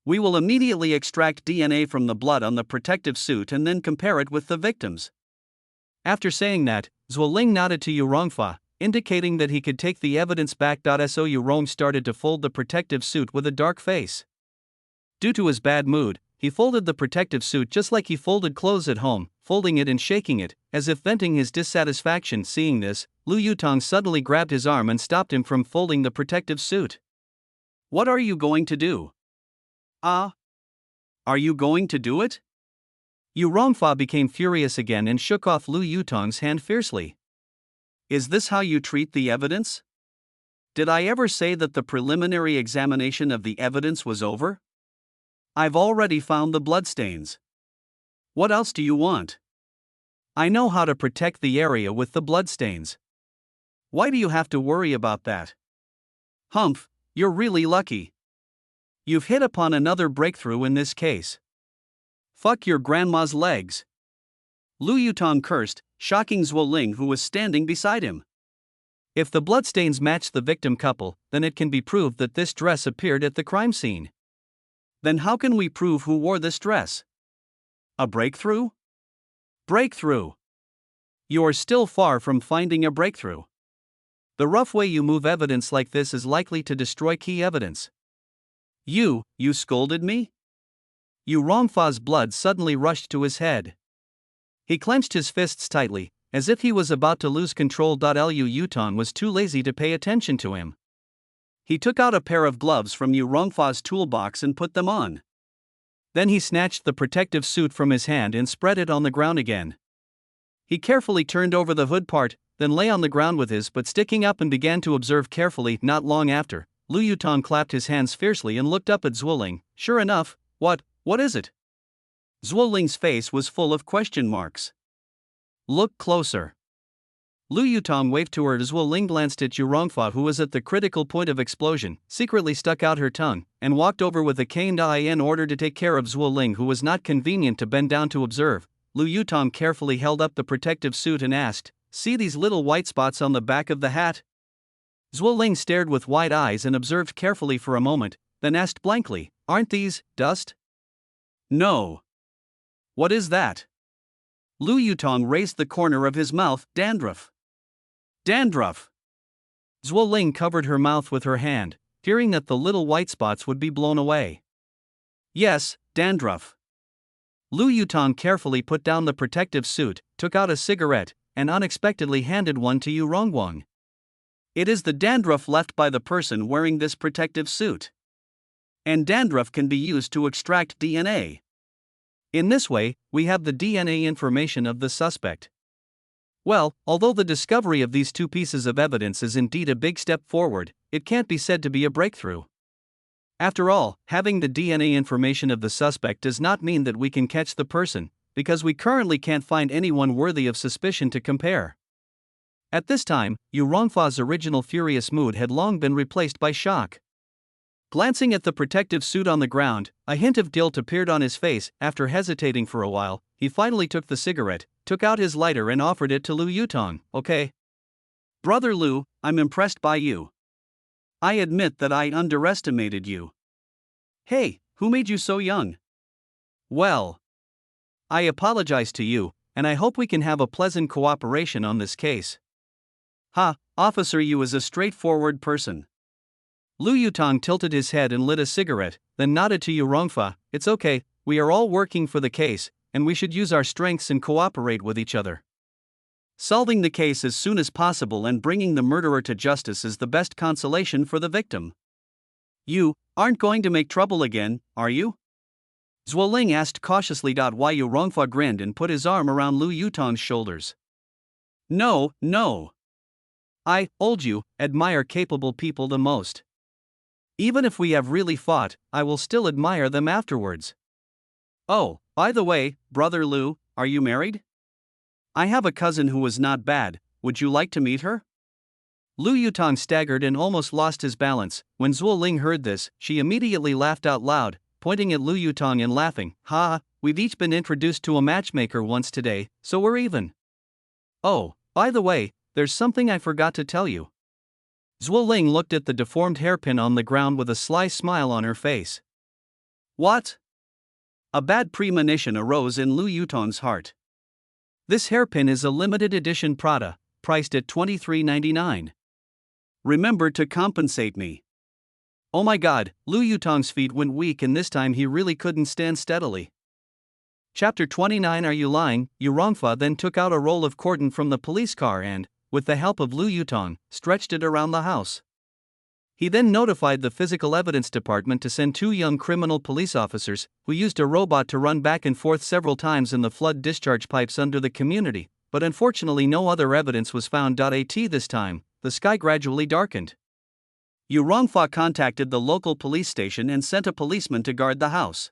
We will immediately extract DNA from the blood on the protective suit and then compare it with the victims. After saying that, Zhuo Ling nodded to Yu Rongfa, indicating that he could take the evidence back. So Yu Rong started to fold the protective suit with a dark face. Due to his bad mood, he folded the protective suit just like he folded clothes at home, folding it and shaking it, as if venting his dissatisfaction. Seeing this, Lu Yutong suddenly grabbed his arm and stopped him from folding the protective suit. What are you going to do? Are you going to do it? Yu Rongfa became furious again and shook off Lu Yutong's hand fiercely. Is this how you treat the evidence? Did I ever say that the preliminary examination of the evidence was over? I've already found the bloodstains. What else do you want? I know how to protect the area with the bloodstains. Why do you have to worry about that? Humph, you're really lucky. You've hit upon another breakthrough in this case. Fuck your grandma's legs. Lu Yutong cursed, shocking Zhuo Ling, who was standing beside him. If the bloodstains match the victim couple, then it can be proved that this dress appeared at the crime scene. Then how can we prove who wore this dress? A breakthrough? Breakthrough! You are still far from finding a breakthrough. The rough way you move evidence like this is likely to destroy key evidence. You scolded me? Yu Rongfa's blood suddenly rushed to his head. He clenched his fists tightly, as if he was about to lose control. Lu Yutong was too lazy to pay attention to him. He took out a pair of gloves from Yu Rongfa's toolbox and put them on. Then he snatched the protective suit from his hand and spread it on the ground again. He carefully turned over the hood part, then lay on the ground with his butt sticking up and began to observe carefully. Not long after, Lu Yutong clapped his hands fiercely and looked up at Zhuo Ling. Sure enough, what is it? Zhuo Ling's face was full of question marks. Look closer. Lu Yutong waved to her as Zhuo Ling glanced at Yu Rongfa, who was at the critical point of explosion, secretly stuck out her tongue, and walked over with a cane in order to take care of Zhuo Ling, who was not convenient to bend down to observe. Lu Yutong carefully held up the protective suit and asked, See these little white spots on the back of the hat? Zhuo Ling stared with wide eyes and observed carefully for a moment, then asked blankly, Aren't these dust? No. What is that? Lu Yutong raised the corner of his mouth. Dandruff. Dandruff! Zhuo Ling covered her mouth with her hand, fearing that the little white spots would be blown away. Yes, dandruff. Lu Yutong carefully put down the protective suit, took out a cigarette, and unexpectedly handed one to Yu Rongwang. It is the dandruff left by the person wearing this protective suit. And dandruff can be used to extract DNA. In this way, we have the DNA information of the suspect. Well, although the discovery of these two pieces of evidence is indeed a big step forward, it can't be said to be a breakthrough. After all, having the DNA information of the suspect does not mean that we can catch the person, because we currently can't find anyone worthy of suspicion to compare. At this time, Yu Rongfa's original furious mood had long been replaced by shock. Glancing at the protective suit on the ground, a hint of guilt appeared on his face. After hesitating for a while, he finally took the cigarette, took out his lighter and offered it to Lu Yutong. Okay. Brother Lu, I'm impressed by you. I admit that I underestimated you. Hey, who made you so young? Well, I apologize to you, and I hope we can have a pleasant cooperation on this case. Ha, Officer, you is a straightforward person. Lu Yutong tilted his head and lit a cigarette, then nodded to Yu Rongfa. It's okay, we are all working for the case, and we should use our strengths and cooperate with each other. Solving the case as soon as possible and bringing the murderer to justice is the best consolation for the victim. You aren't going to make trouble again, are you? Zhuo Ling asked cautiously. Why? Yu Rongfa grinned and put his arm around Lu Yutong's shoulders. No, no. I, old you, admire capable people the most. Even if we have really fought, I will still admire them afterwards. Oh, by the way, Brother Lu, are you married? I have a cousin who was not bad, would you like to meet her? Lu Yutong staggered and almost lost his balance. When Zhuo Ling heard this, she immediately laughed out loud, pointing at Lu Yutong and laughing. Ha, we've each been introduced to a matchmaker once today, so we're even. Oh, by the way, there's something I forgot to tell you. Zhuo Ling looked at the deformed hairpin on the ground with a sly smile on her face. What? A bad premonition arose in Lu Yutong's heart. This hairpin is a limited edition Prada, priced at $23.99. Remember to compensate me. Oh my god, Lu Yutong's feet went weak and this time he really couldn't stand steadily. Chapter 29. Are you lying? Yu Rongfa then took out a roll of cordon from the police car and, with the help of Lu Yutong, stretched it around the house. He then notified the Physical Evidence Department to send 2 young criminal police officers, who used a robot to run back and forth several times in the flood discharge pipes under the community, but unfortunately no other evidence was found. At this time, the sky gradually darkened. Yu Rongfa contacted the local police station and sent a policeman to guard the house.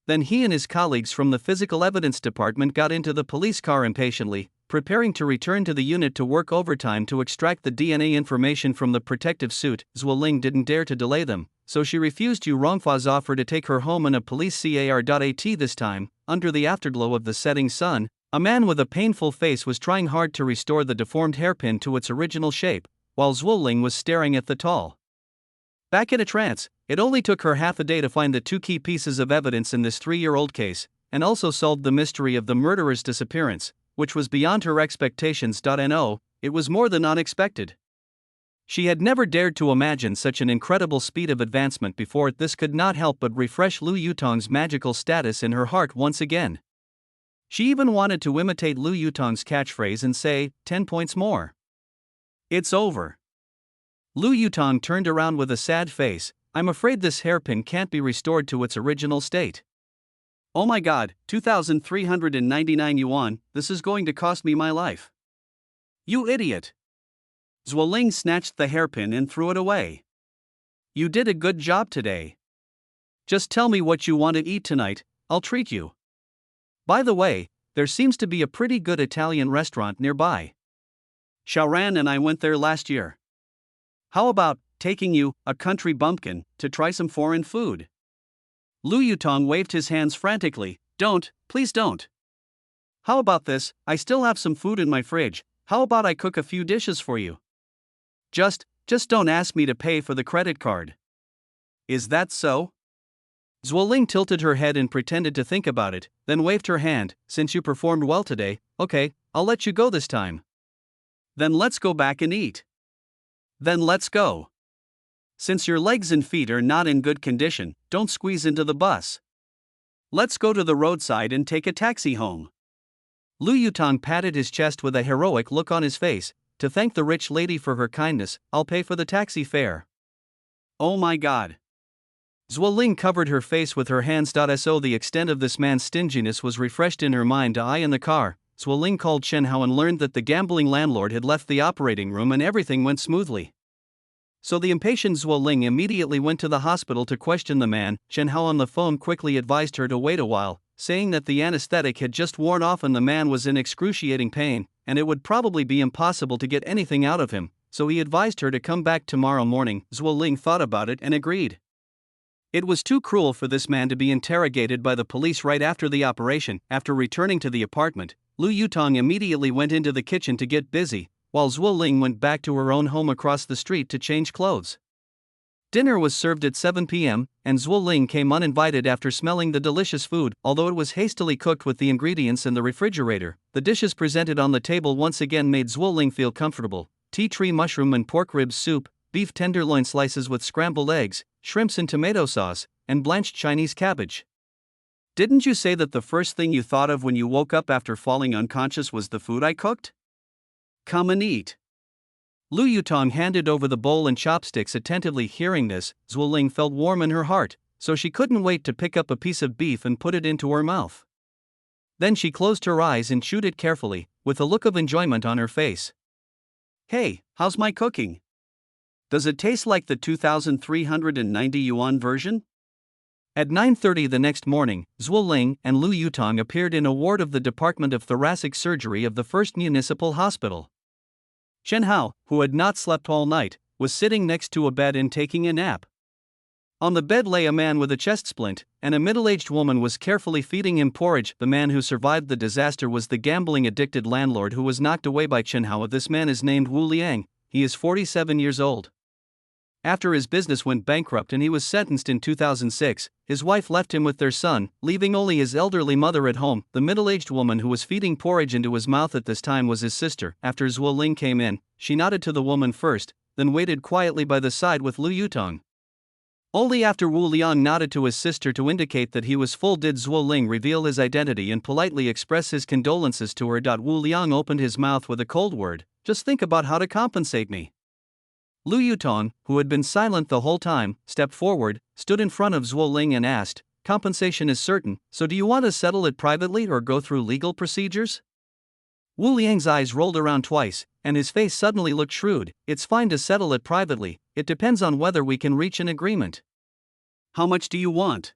Then he and his colleagues from the Physical Evidence Department got into the police car impatiently, preparing to return to the unit to work overtime to extract the DNA information from the protective suit. Zhuo Ling didn't dare to delay them, so she refused Yu Rongfa's offer to take her home in a police car. At this time, under the afterglow of the setting sun, a man with a painful face was trying hard to restore the deformed hairpin to its original shape, while Zhuo Ling was staring at the tall. Back in a trance, it only took her half a day to find the 2 key pieces of evidence in this 3-year-old case, and also solved the mystery of the murderer's disappearance, which was beyond her expectations. No, it was more than unexpected. She had never dared to imagine such an incredible speed of advancement before. This could not help but refresh Lu Yutong's magical status in her heart once again. She even wanted to imitate Lu Yutong's catchphrase and say, 10 points more. It's over. Lu Yutong turned around with a sad face. I'm afraid this hairpin can't be restored to its original state. Oh my god, 2,399 yuan, this is going to cost me my life. You idiot. Zhuo Ling snatched the hairpin and threw it away. You did a good job today. Just tell me what you want to eat tonight, I'll treat you. By the way, there seems to be a pretty good Italian restaurant nearby. Xiaoran and I went there last year. How about taking you, a country bumpkin, to try some foreign food? Lu Yutong waved his hands frantically. Don't, please don't. How about this? I still have some food in my fridge. How about I cook a few dishes for you? Just don't ask me to pay for the credit card. Is that so? Zhuo Ling tilted her head and pretended to think about it, then waved her hand. Since you performed well today, okay, I'll let you go this time. Then let's go back and eat. Then let's go. Since your legs and feet are not in good condition, don't squeeze into the bus. Let's go to the roadside and take a taxi home. Lu Yutong patted his chest with a heroic look on his face. To thank the rich lady for her kindness, I'll pay for the taxi fare. Oh my god. Zhuo Ling covered her face with her hands. So the extent of this man's stinginess was refreshed in her mind. In the car, Zhuo Ling called Chen Hao and learned that the gambling landlord had left the operating room and everything went smoothly. So the impatient Zhuo Ling immediately went to the hospital to question the man. Chen Hao on the phone quickly advised her to wait a while, saying that the anesthetic had just worn off and the man was in excruciating pain, and it would probably be impossible to get anything out of him, so he advised her to come back tomorrow morning. Zhuo Ling thought about it and agreed. It was too cruel for this man to be interrogated by the police right after the operation. After returning to the apartment, Lu Yutong immediately went into the kitchen to get busy, while Zhuo Ling went back to her own home across the street to change clothes. Dinner was served at 7 p.m., and Zhuo Ling came uninvited after smelling the delicious food. Although it was hastily cooked with the ingredients in the refrigerator, the dishes presented on the table once again made Zhuo Ling feel comfortable. Tea tree mushroom and pork ribs soup, beef tenderloin slices with scrambled eggs, shrimps in tomato sauce, and blanched Chinese cabbage. Didn't you say that the first thing you thought of when you woke up after falling unconscious was the food I cooked? Come and eat. Lu Yutong handed over the bowl and chopsticks. Attentively hearing this, Zhuo Ling felt warm in her heart, so she couldn't wait to pick up a piece of beef and put it into her mouth. Then she closed her eyes and chewed it carefully, with a look of enjoyment on her face. Hey, how's my cooking? Does it taste like the 2,390 yuan version? At 9:30 the next morning, Zhuo Ling and Lu Yutong appeared in a ward of the Department of Thoracic Surgery of the First Municipal Hospital. Chen Hao, who had not slept all night, was sitting next to a bed and taking a nap. On the bed lay a man with a chest splint, and a middle-aged woman was carefully feeding him porridge. The man who survived the disaster was the gambling-addicted landlord who was knocked away by Chen Hao. This man is named Wu Liang. He is 47 years old. After his business went bankrupt and he was sentenced in 2006, his wife left him with their son, leaving only his elderly mother at home. The middle-aged woman who was feeding porridge into his mouth at this time was his sister. After Zhuo Ling came in, she nodded to the woman first, then waited quietly by the side with Lu Yutong. Only after Wu Liang nodded to his sister to indicate that he was full did Zhuo Ling reveal his identity and politely express his condolences to her. Wu Liang opened his mouth with a cold word, "Just think about how to compensate me." Lu Yutong, who had been silent the whole time, stepped forward, stood in front of Zhuo Ling and asked, "Compensation is certain, so do you want to settle it privately or go through legal procedures?" Wu Liang's eyes rolled around twice, and his face suddenly looked shrewd. "It's fine to settle it privately, it depends on whether we can reach an agreement." "How much do you want?"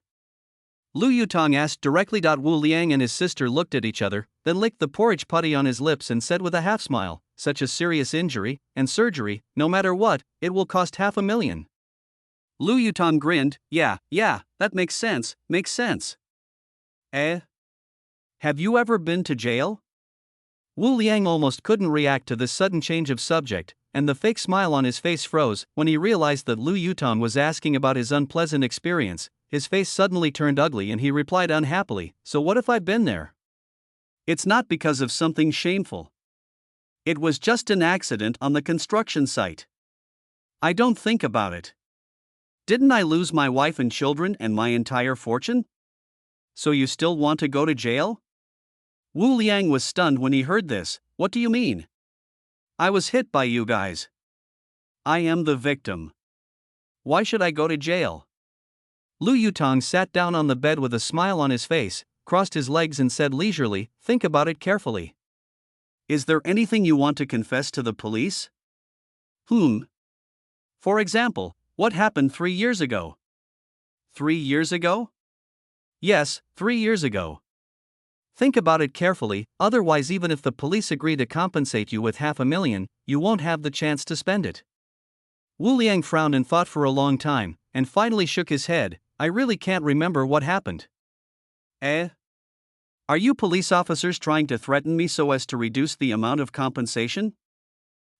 Lu Yutong asked directly. Wu Liang and his sister looked at each other, then licked the porridge putty on his lips and said with a half smile, "Such a serious injury, and surgery, no matter what, it will cost 500,000. Lu Yutong grinned, yeah, that makes sense. Eh? Have you ever been to jail? Wu Liang almost couldn't react to this sudden change of subject, and the fake smile on his face froze. When he realized that Lu Yutong was asking about his unpleasant experience, his face suddenly turned ugly and he replied unhappily, "So what if I've been there?" "It's not because of something shameful. It was just an accident on the construction site. I don't think about it. Didn't I lose my wife and children and my entire fortune? So you still want to go to jail?" Wu Liang was stunned when he heard this. "What do you mean? I was hit by you guys. I am the victim. Why should I go to jail?" Lu Yutong sat down on the bed with a smile on his face, crossed his legs and said leisurely, "Think about it carefully. Is there anything you want to confess to the police? For example, what happened 3 years ago?" 3 years ago? Yes, 3 years ago. Think about it carefully, otherwise even if the police agree to compensate you with 500,000, you won't have the chance to spend it. Wu Liang frowned and thought for a long time, and finally shook his head. "I really can't remember what happened." Eh? Are you police officers trying to threaten me so as to reduce the amount of compensation?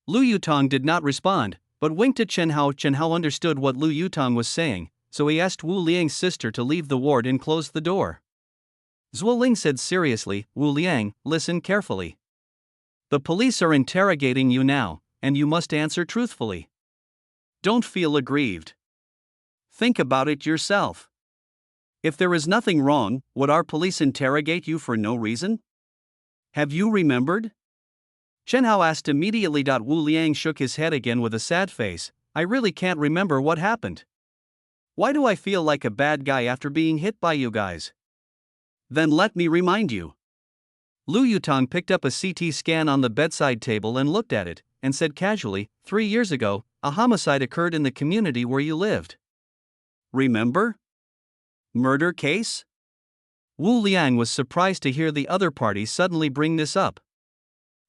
Lu Yutong did not respond, but winked at Chen Hao. Chen Hao understood what Lu Yutong was saying, so he asked Wu Liang's sister to leave the ward and closed the door. Zhuo Ling said seriously, "Wu Liang, listen carefully. The police are interrogating you now, and you must answer truthfully. Don't feel aggrieved. Think about it yourself. If there is nothing wrong, would our police interrogate you for no reason? Have you remembered?" Chen Hao asked immediately. Wu Liang shook his head again with a sad face. "I really can't remember what happened. Why do I feel like a bad guy after being hit by you guys?" "Then let me remind you." Lu Yutong picked up a CT scan on the bedside table and looked at it, and said casually, 3 years ago, a homicide occurred in the community where you lived. Remember? Murder case? Wu Liang was surprised to hear the other party suddenly bring this up.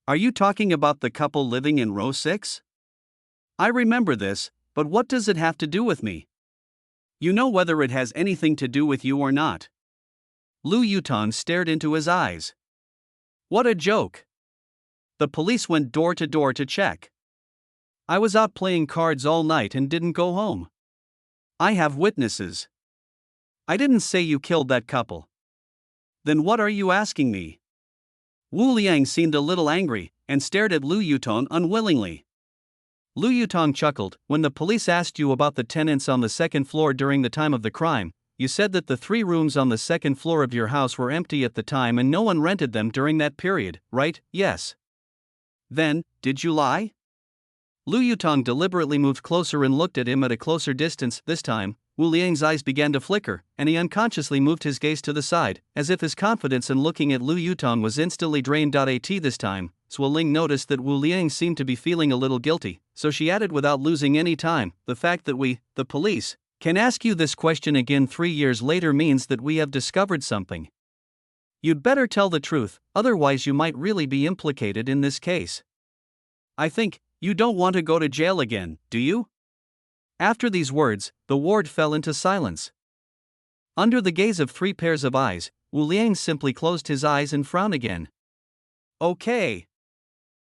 Are you talking about the couple living in row 6? I remember this, but what does it have to do with me? You know whether it has anything to do with you or not. Lu Yutong stared into his eyes. What a joke. The police went door to check. I was out playing cards all night and didn't go home. I have witnesses. I didn't say you killed that couple. Then what are you asking me? Wu Liang seemed a little angry and stared at Lu Yutong unwillingly. Lu Yutong chuckled. When the police asked you about the tenants on the second floor during the time of the crime, you said that the 3 rooms on the second floor of your house were empty at the time and no one rented them during that period, right? Yes. Then, did you lie? Lu Yutong deliberately moved closer and looked at him at a closer distance. This time, Wu Liang's eyes began to flicker, and he unconsciously moved his gaze to the side, as if his confidence in looking at Lu Yutong was instantly drained. At this time, Zhuo Ling noticed that Wu Liang seemed to be feeling a little guilty, so she added without losing any time, the fact that we, the police, can ask you this question again 3 years later means that we have discovered something. You'd better tell the truth, otherwise you might really be implicated in this case. I think, you don't want to go to jail again, do you? After these words, the ward fell into silence. Under the gaze of 3 pairs of eyes, Wu Liang simply closed his eyes and frowned again. Okay.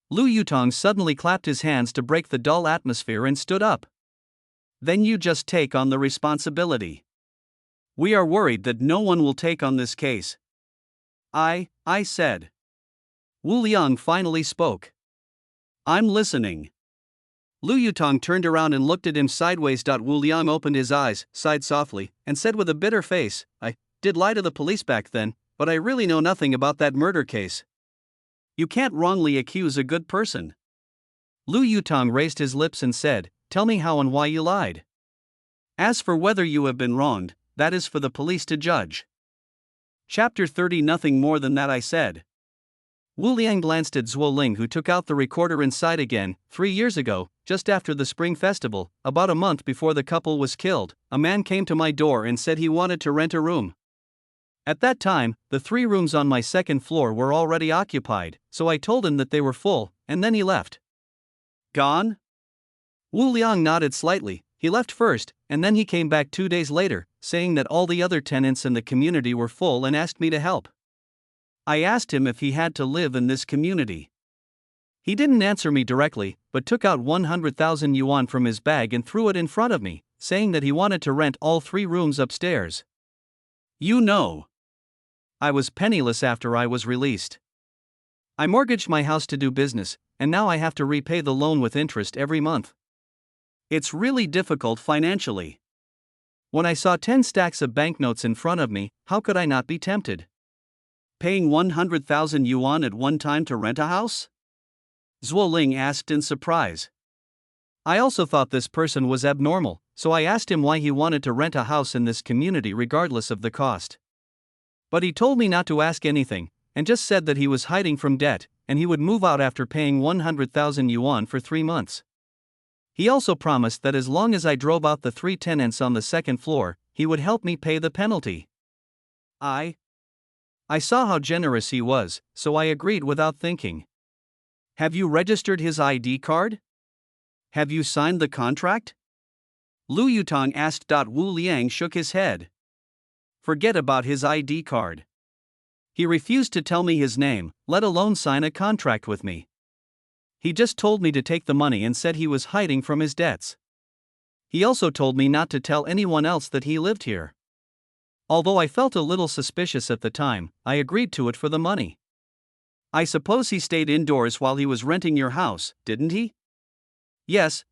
Lu Yutong suddenly clapped his hands to break the dull atmosphere and stood up. Then you just take on the responsibility. We are worried that no one will take on this case. I said. Wu Liang finally spoke. I'm listening. Lu Yutong turned around and looked at him sideways. Wu Liang opened his eyes, sighed softly, and said with a bitter face, I did lie to the police back then, but I really know nothing about that murder case. You can't wrongly accuse a good person. Lu Yutong raised his lips and said, Tell me how and why you lied. As for whether you have been wronged, that is for the police to judge. Chapter 30. Nothing more than that, I said. Wu Liang glanced at Zhuo Ling, who took out the recorder and sighed again. 3 years ago, just after the Spring Festival, about a month before the couple was killed, a man came to my door and said he wanted to rent a room. At that time, the 3 rooms on my second floor were already occupied, so I told him that they were full, and then he left. Gone? Wu Liang nodded slightly. He left first, and then he came back 2 days later, saying that all the other tenants in the community were full and asked me to help. I asked him if he had to live in this community. He didn't answer me directly, but took out 100,000 yuan from his bag and threw it in front of me, saying that he wanted to rent all 3 rooms upstairs. You know. I was penniless after I was released. I mortgaged my house to do business, and now I have to repay the loan with interest every month. It's really difficult financially. When I saw 10 stacks of banknotes in front of me, how could I not be tempted? Paying 100,000 yuan at one time to rent a house? Zhuo Ling asked in surprise. I also thought this person was abnormal, so I asked him why he wanted to rent a house in this community regardless of the cost. But he told me not to ask anything, and just said that he was hiding from debt, and he would move out after paying 100,000 yuan for 3 months. He also promised that as long as I drove out the 3 tenants on the second floor, he would help me pay the penalty. I saw how generous he was, so I agreed without thinking. Have you registered his ID card? Have you signed the contract? Lu Yutong asked. Wu Liang shook his head. Forget about his ID card. He refused to tell me his name, let alone sign a contract with me. He just told me to take the money and said he was hiding from his debts. He also told me not to tell anyone else that he lived here. Although I felt a little suspicious at the time, I agreed to it for the money. I suppose he stayed indoors while he was renting your house, didn't he? Yes.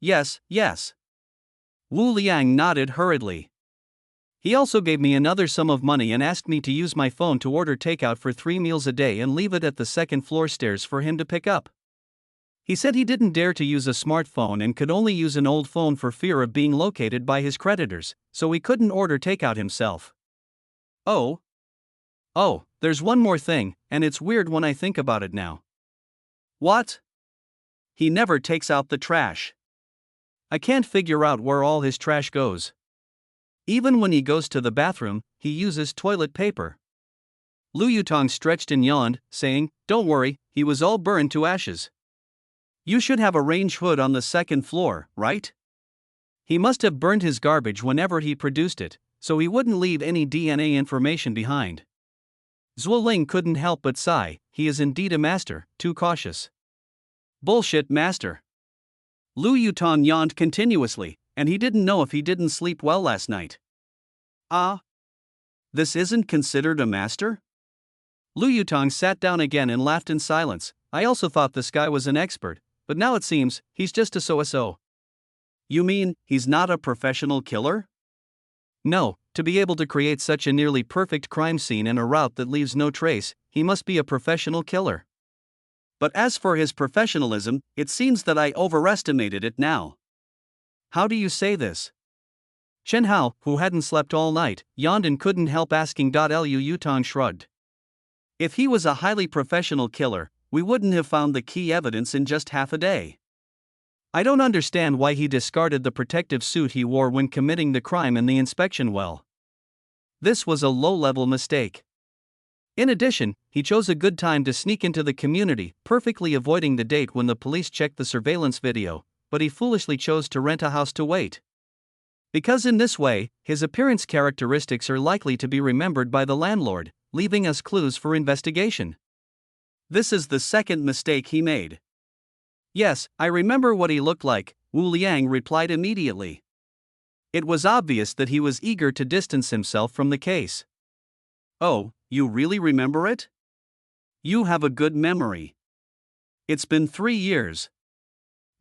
Wu Liang nodded hurriedly. He also gave me another sum of money and asked me to use my phone to order takeout for 3 meals a day and leave it at the second floor stairs for him to pick up. He said he didn't dare to use a smartphone and could only use an old phone for fear of being located by his creditors, so he couldn't order takeout himself. Oh, there's one more thing, and it's weird when I think about it now. What? He never takes out the trash. I can't figure out where all his trash goes. Even when he goes to the bathroom, he uses toilet paper. Lu Yutong stretched and yawned, saying, Don't worry, he was all burned to ashes. You should have a range hood on the second floor, right? He must have burned his garbage whenever he produced it, so he wouldn't leave any DNA information behind. Zhuo Ling couldn't help but sigh. He is indeed a master, too cautious. Bullshit, master. Lu Yutong yawned continuously, and he didn't know if he didn't sleep well last night. Ah, this isn't considered a master? Lu Yutong sat down again and laughed in silence. I also thought this guy was an expert, but now it seems he's just a so-so. You mean he's not a professional killer? No, to be able to create such a nearly perfect crime scene and a route that leaves no trace, he must be a professional killer. But as for his professionalism, it seems that I overestimated it now. How do you say this? Shen Hao, who hadn't slept all night, yawned and couldn't help asking. Lu Yutong shrugged. If he was a highly professional killer, we wouldn't have found the key evidence in just half a day. I don't understand why he discarded the protective suit he wore when committing the crime in the inspection well. This was a low-level mistake. In addition, he chose a good time to sneak into the community, perfectly avoiding the date when the police checked the surveillance video, but he foolishly chose to rent a house to wait. Because in this way, his appearance characteristics are likely to be remembered by the landlord, leaving us clues for investigation. This is the second mistake he made. Yes, I remember what he looked like, Wu Liang replied immediately. It was obvious that he was eager to distance himself from the case. Oh, you really remember it? You have a good memory. It's been 3 years.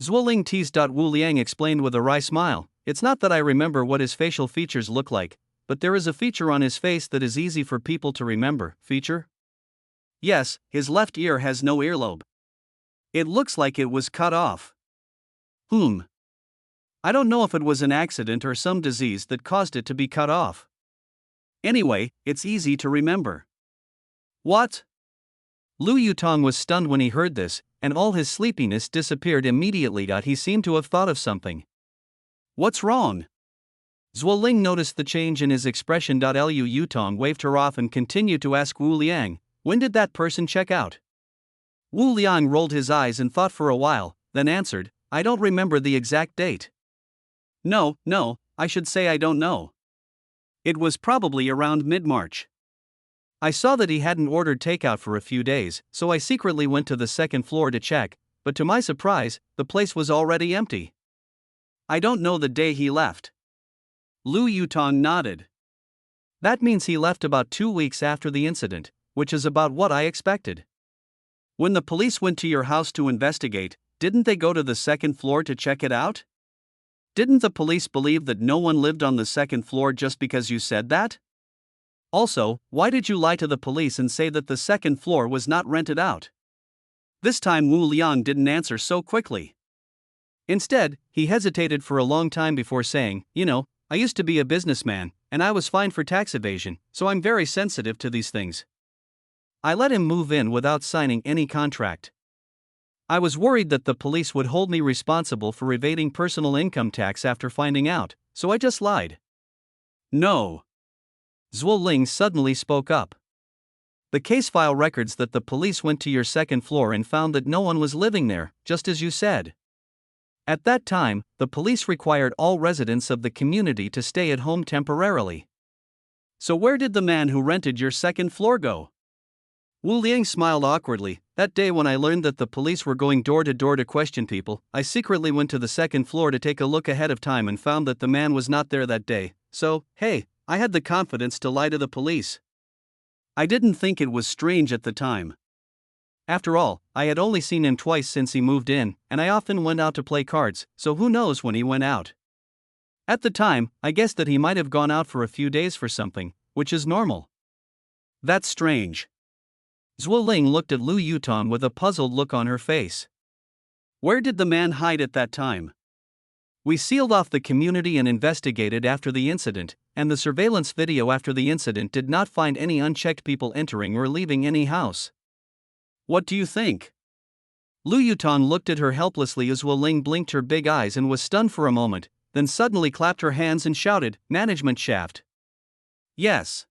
Zhuoling teased. Wu Liang explained with a wry smile. It's not that I remember what his facial features look like, but there is a feature on his face that is easy for people to remember. Feature? Yes, his left ear has no earlobe. It looks like it was cut off. I don't know if it was an accident or some disease that caused it to be cut off. Anyway, it's easy to remember. What? Lu Yutong was stunned when he heard this, and all his sleepiness disappeared immediately. He seemed to have thought of something. What's wrong? Zhuoling noticed the change in his expression. Lu Yutong waved her off and continued to ask Wu Liang, when did that person check out? Wu Liang rolled his eyes and thought for a while, then answered, I don't remember the exact date. No, I should say I don't know. It was probably around mid-March. I saw that he hadn't ordered takeout for a few days, so I secretly went to the second floor to check, but to my surprise, the place was already empty. I don't know the day he left. Lu Yutong nodded. That means he left about 2 weeks after the incident, which is about what I expected. When the police went to your house to investigate, didn't they go to the second floor to check it out? Didn't the police believe that no one lived on the second floor just because you said that? Also, why did you lie to the police and say that the second floor was not rented out? This time Wu Liang didn't answer so quickly. Instead, he hesitated for a long time before saying, I used to be a businessman, and I was fined for tax evasion, so I'm very sensitive to these things. I let him move in without signing any contract. I was worried that the police would hold me responsible for evading personal income tax after finding out, so I just lied. No. Zhuoling suddenly spoke up. The case file records that the police went to your second floor and found that no one was living there, just as you said. At that time, the police required all residents of the community to stay at home temporarily. So where did the man who rented your second floor go? Wu Liang smiled awkwardly. That day when I learned that the police were going door to door to question people, I secretly went to the second floor to take a look ahead of time and found that the man was not there that day. So, hey, I had the confidence to lie to the police. I didn't think it was strange at the time. After all, I had only seen him twice since he moved in, and I often went out to play cards, so who knows when he went out. At the time, I guessed that he might have gone out for a few days for something, which is normal. That's strange. Zhuoling looked at Lu Yutong with a puzzled look on her face. Where did the man hide at that time? We sealed off the community and investigated after the incident, and the surveillance video after the incident did not find any unchecked people entering or leaving any house. What do you think? Lu Yutong looked at her helplessly as Zhuoling blinked her big eyes and was stunned for a moment, then suddenly clapped her hands and shouted, "Management shaft!" Yes.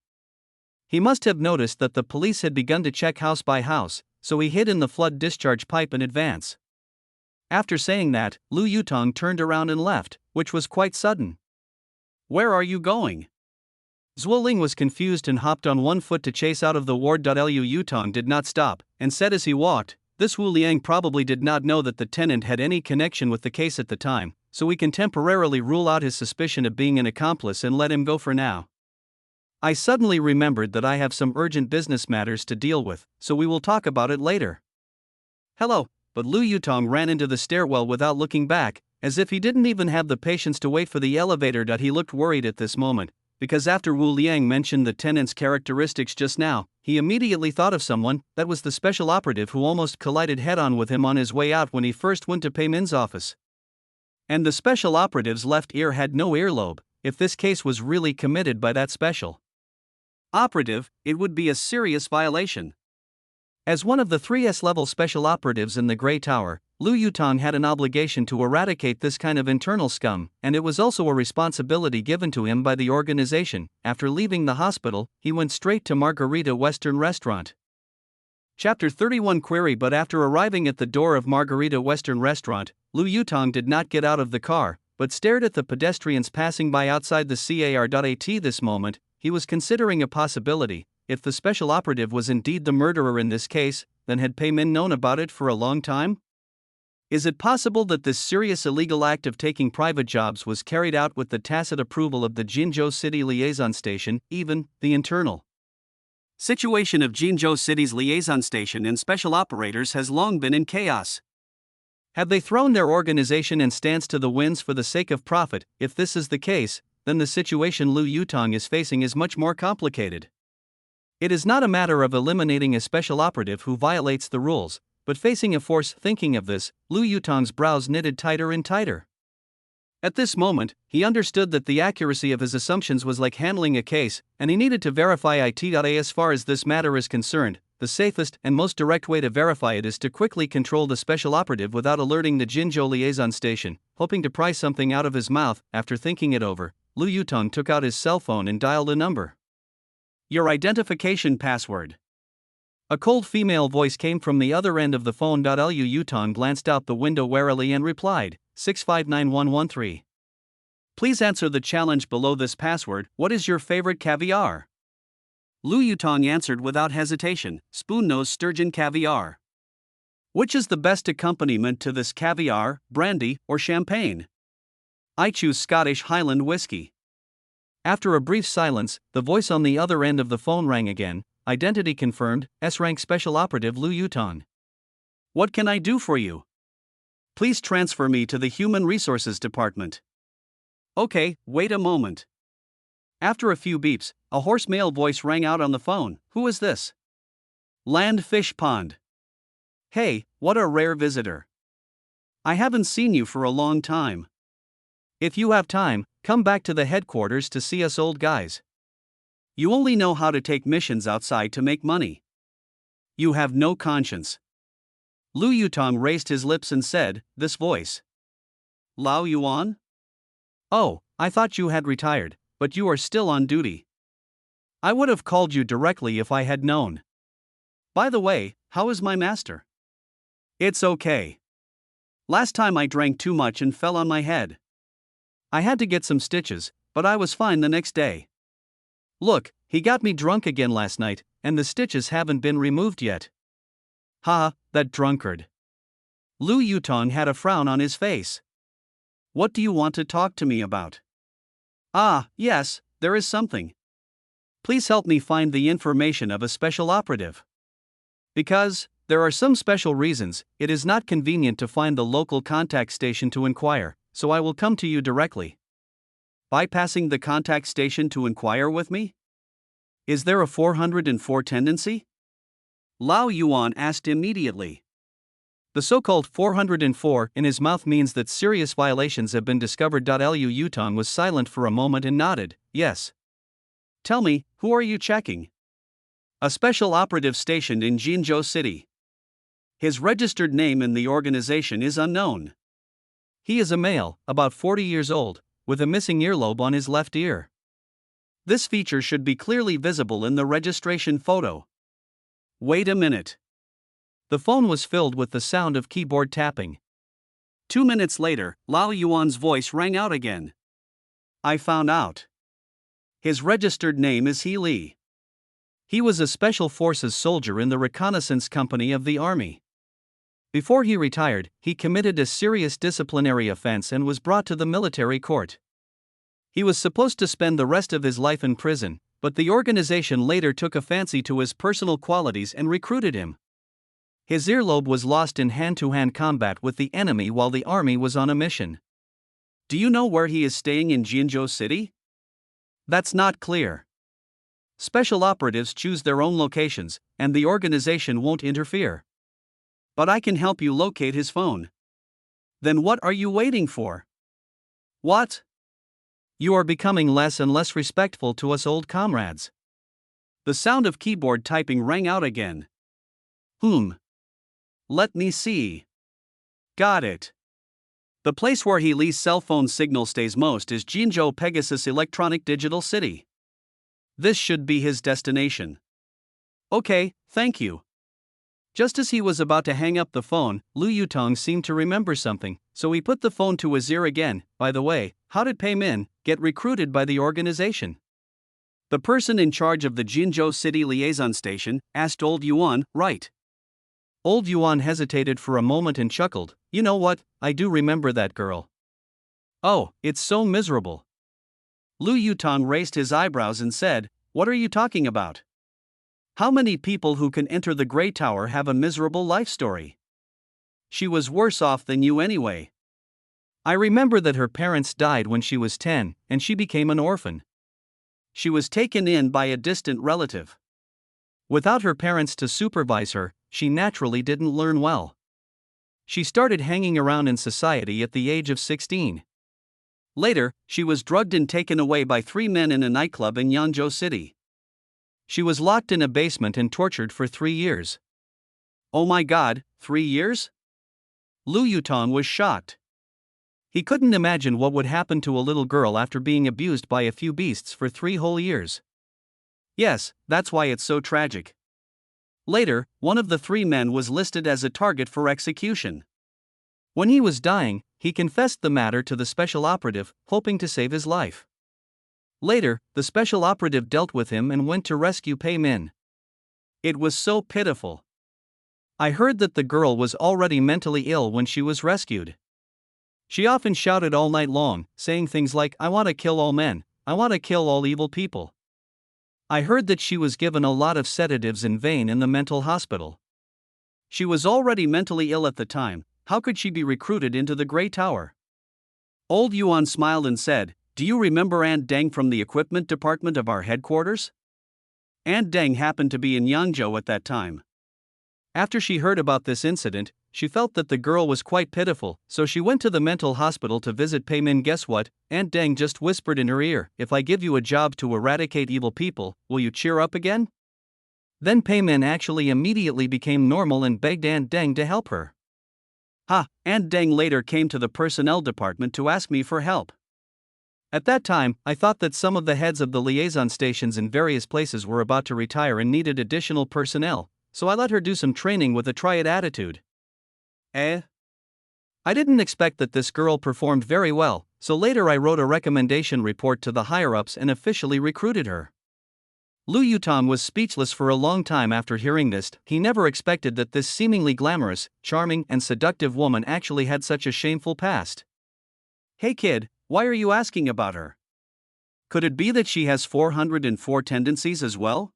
He must have noticed that the police had begun to check house by house, so he hid in the flood discharge pipe in advance. After saying that, Lu Yutong turned around and left, which was quite sudden. Where are you going? Zhuoling was confused and hopped on one foot to chase out of the ward. Lu Yutong did not stop, and said as he walked, this Wu Liang probably did not know that the tenant had any connection with the case at the time, so we can temporarily rule out his suspicion of being an accomplice and let him go for now. I suddenly remembered that I have some urgent business matters to deal with, so we will talk about it later. Hello, but Lu Yutong ran into the stairwell without looking back, as if he didn't even have the patience to wait for the elevator. He looked worried at this moment, because after Wu Liang mentioned the tenant's characteristics just now, he immediately thought of someone. That was the special operative who almost collided head-on with him on his way out when he first went to Pei Min's office. And the special operative's left ear had no earlobe. If this case was really committed by that special operative, it would be a serious violation. As one of the 3S-level special operatives in the Grey Tower, Lu Yutong had an obligation to eradicate this kind of internal scum, and it was also a responsibility given to him by the organization. After leaving the hospital, he went straight to Margarita Western Restaurant. Chapter 31 Query. But after arriving at the door of Margarita Western Restaurant, Lu Yutong did not get out of the car, but stared at the pedestrians passing by outside the car.at. This moment, he was considering a possibility. If the special operative was indeed the murderer in this case, then had Pei Min known about it for a long time? Is it possible that this serious illegal act of taking private jobs was carried out with the tacit approval of the Jinzhou City Liaison Station, even the internal situation of Jinzhou City's liaison station and special operators has long been in chaos? Have they thrown their organization and stance to the winds for the sake of profit? If this is the case, then the situation Lu Yutong is facing is much more complicated. It is not a matter of eliminating a special operative who violates the rules, but facing a force. Thinking of this, Lu Yutong's brows knitted tighter and tighter. At this moment, he understood that the accuracy of his assumptions was like handling a case, and he needed to verify it. As far as this matter is concerned, the safest and most direct way to verify it is to quickly control the special operative without alerting the Jinzhou liaison station. Hoping to pry something out of his mouth, after thinking it over, Lu Yutong took out his cell phone and dialed a number. Your identification password. A cold female voice came from the other end of the phone. Lu Yutong glanced out the window warily and replied, 659113. Please answer the challenge below this password. What is your favorite caviar? Lu Yutong answered without hesitation, spoon-nose sturgeon caviar. Which is the best accompaniment to this caviar, brandy, or champagne? I choose Scottish Highland whiskey. After a brief silence, the voice on the other end of the phone rang again. Identity confirmed, S-rank special operative Lu Yutong. What can I do for you? Please transfer me to the Human Resources Department. Okay, wait a moment. After a few beeps, a hoarse male voice rang out on the phone. Who is this? Land Fish Pond. Hey, what a rare visitor. I haven't seen you for a long time. If you have time, come back to the headquarters to see us old guys. You only know how to take missions outside to make money. You have no conscience. Lu Yutong raised his lips and said, this voice. Lao Yuan? Oh, I thought you had retired, but you are still on duty. I would have called you directly if I had known. By the way, how is my master? It's okay. Last time I drank too much and fell on my head. I had to get some stitches, but I was fine the next day. Look, he got me drunk again last night, and the stitches haven't been removed yet. Ha, that drunkard. Lu Yutong had a frown on his face. What do you want to talk to me about? Ah, yes, there is something. Please help me find the information of a special operative. Because, there are some special reasons, it is not convenient to find the local contact station to inquire, so I will come to you directly. Bypassing the contact station to inquire with me? Is there a 404 tendency? Lao Yuan asked immediately. The so-called 404 in his mouth means that serious violations have been discovered. Lu Yutong was silent for a moment and nodded, yes. Tell me, who are you checking? A special operative stationed in Jinzhou City. His registered name in the organization is unknown. He is a male, about 40 years old, with a missing earlobe on his left ear. This feature should be clearly visible in the registration photo. Wait a minute. The phone was filled with the sound of keyboard tapping. 2 minutes later, Lao Yuan's voice rang out again. I found out. His registered name is He Li. He was a Special Forces soldier in the reconnaissance company of the army. Before he retired, he committed a serious disciplinary offense and was brought to the military court. He was supposed to spend the rest of his life in prison, but the organization later took a fancy to his personal qualities and recruited him. His earlobe was lost in hand-to-hand combat with the enemy while the army was on a mission. Do you know where he is staying in Jinzhou City? That's not clear. Special operatives choose their own locations, and the organization won't interfere. But I can help you locate his phone. Then what are you waiting for? What? You are becoming less and less respectful to us old comrades. The sound of keyboard typing rang out again. Let me see. Got it. The place where he Li's cell phone signal stays most is Jinzhou Pegasus Electronic Digital City. This should be his destination. Okay, thank you. Just as he was about to hang up the phone, Lu Yutong seemed to remember something, so he put the phone to his ear again. By the way, how did Pei Min get recruited by the organization? The person in charge of the Jinzhou City liaison station asked Old Yuan, right? Old Yuan hesitated for a moment and chuckled. You know what, I do remember that girl. Oh, it's so miserable. Lu Yutong raised his eyebrows and said, what are you talking about? How many people who can enter the Grey Tower have a miserable life story? She was worse off than you anyway. I remember that her parents died when she was 10, and she became an orphan. She was taken in by a distant relative. Without her parents to supervise her, she naturally didn't learn well. She started hanging around in society at the age of 16. Later, she was drugged and taken away by 3 men in a nightclub in Yanzhou City. She was locked in a basement and tortured for 3 years. Oh my God, 3 years? Lu Yutong was shocked. He couldn't imagine what would happen to a little girl after being abused by a few beasts for 3 whole years. Yes, that's why it's so tragic. Later, one of the 3 men was listed as a target for execution. When he was dying, he confessed the matter to the special operative, hoping to save his life. Later, the special operative dealt with him and went to rescue Pei Min. It was so pitiful. I heard that the girl was already mentally ill when she was rescued. She often shouted all night long, saying things like, I want to kill all men, I want to kill all evil people. I heard that she was given a lot of sedatives in vain in the mental hospital. She was already mentally ill at the time, how could she be recruited into the Grey Tower? Old Yuan smiled and said, do you remember Aunt Deng from the equipment department of our headquarters? Aunt Deng happened to be in Yangzhou at that time. After she heard about this incident, she felt that the girl was quite pitiful, so she went to the mental hospital to visit Pei Min. Guess what? Aunt Deng just whispered in her ear, if I give you a job to eradicate evil people, will you cheer up again? Then Pei Min actually immediately became normal and begged Aunt Deng to help her. Aunt Deng later came to the personnel department to ask me for help. At that time, I thought that some of the heads of the liaison stations in various places were about to retire and needed additional personnel, so I let her do some training with a try it attitude. I didn't expect that this girl performed very well, so later I wrote a recommendation report to the higher-ups and officially recruited her. Lu Yutong was speechless for a long time after hearing this. He never expected that this seemingly glamorous, charming, and seductive woman actually had such a shameful past. Hey kid, why are you asking about her? Could it be that she has 404 tendencies as well?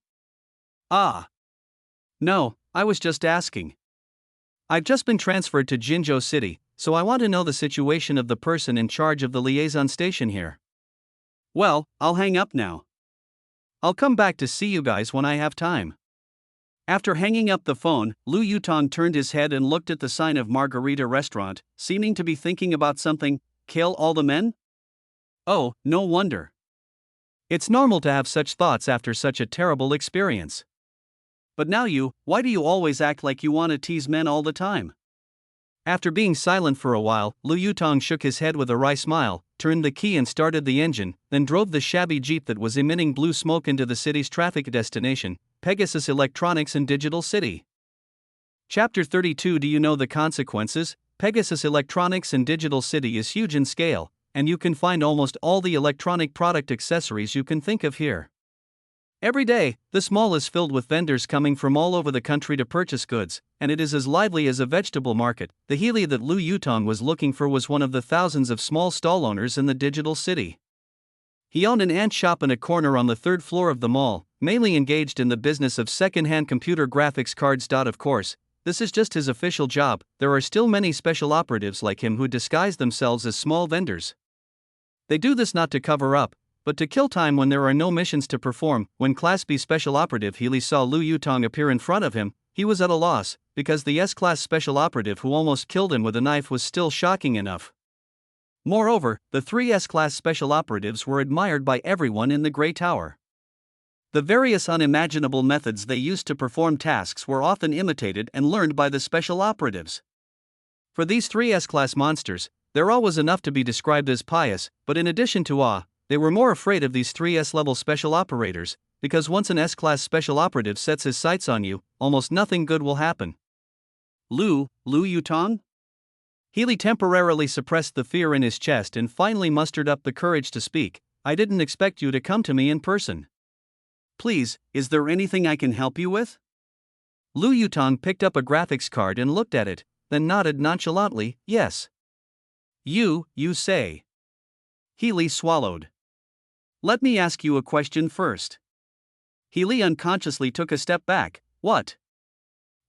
No, I was just asking. I've just been transferred to Jinzhou City, so I want to know the situation of the person in charge of the liaison station here. Well, I'll hang up now. I'll come back to see you guys when I have time. After hanging up the phone, Lu Yutong turned his head and looked at the sign of Margarita Restaurant, seeming to be thinking about something. Kill all the men? Oh, no wonder. It's normal to have such thoughts after such a terrible experience. But now why do you always act like you want to tease men all the time? After being silent for a while, Lu Yutong shook his head with a wry smile, turned the key and started the engine, then drove the shabby jeep that was emitting blue smoke into the city's traffic destination, Pegasus Electronics and Digital City. Chapter 32. Do you know the consequences? Pegasus Electronics and Digital City is huge in scale, and you can find almost all the electronic product accessories you can think of here. Every day, this mall is filled with vendors coming from all over the country to purchase goods, and it is as lively as a vegetable market. The Healy that Lu Yutong was looking for was one of the thousands of small stall owners in the digital city. He owned an ant shop in a corner on the third floor of the mall, mainly engaged in the business of second-hand computer graphics cards. Of course, this is just his official job. There are still many special operatives like him who disguise themselves as small vendors. They do this not to cover up, but to kill time when there are no missions to perform. When Class B Special Operative Healy saw Lu Yutong appear in front of him, he was at a loss, because the S-Class Special Operative who almost killed him with a knife was still shocking enough. Moreover, the three S-Class Special Operatives were admired by everyone in the Grey Tower. The various unimaginable methods they used to perform tasks were often imitated and learned by the Special Operatives. For these three S-Class monsters, there was enough to be described as pious, but in addition to awe, they were more afraid of these three S-level special operators, because once an S-Class Special Operative sets his sights on you, almost nothing good will happen. Lu Yutong? Healy temporarily suppressed the fear in his chest and finally mustered up the courage to speak. I didn't expect you to come to me in person. Please, is there anything I can help you with? Lu Yutong picked up a graphics card and looked at it, then nodded nonchalantly, yes. You say. Healy swallowed. Let me ask you a question first. Healy unconsciously took a step back. What?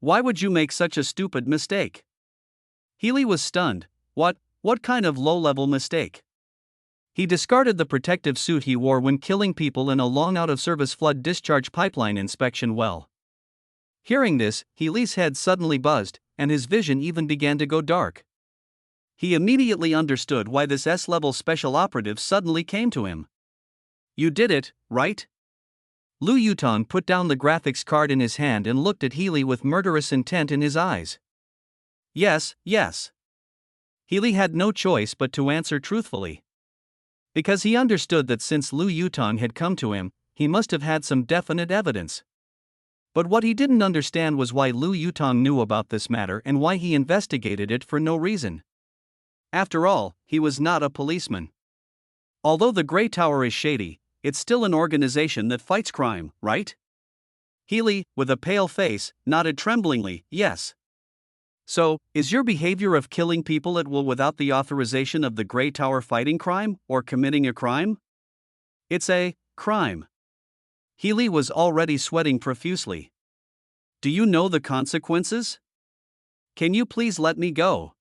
Why would you make such a stupid mistake? Healy was stunned. What kind of low-level mistake? He discarded the protective suit he wore when killing people in a long out-of-service flood discharge pipeline inspection well. Hearing this, Healy's head suddenly buzzed, and his vision even began to go dark. He immediately understood why this S-level special operative suddenly came to him. You did it, right? Lu Yutong put down the graphics card in his hand and looked at Healy with murderous intent in his eyes. Yes. Healy had no choice but to answer truthfully. Because he understood that since Lu Yutong had come to him, he must have had some definite evidence. But what he didn't understand was why Lu Yutong knew about this matter and why he investigated it for no reason. After all, he was not a policeman. Although the Grey Tower is shady, it's still an organization that fights crime, right? Healy, with a pale face, nodded tremblingly, yes. So, is your behavior of killing people at will without the authorization of the Grey Tower fighting crime, or committing a crime? It's a crime. Healy was already sweating profusely. Do you know the consequences? Can you please let me go?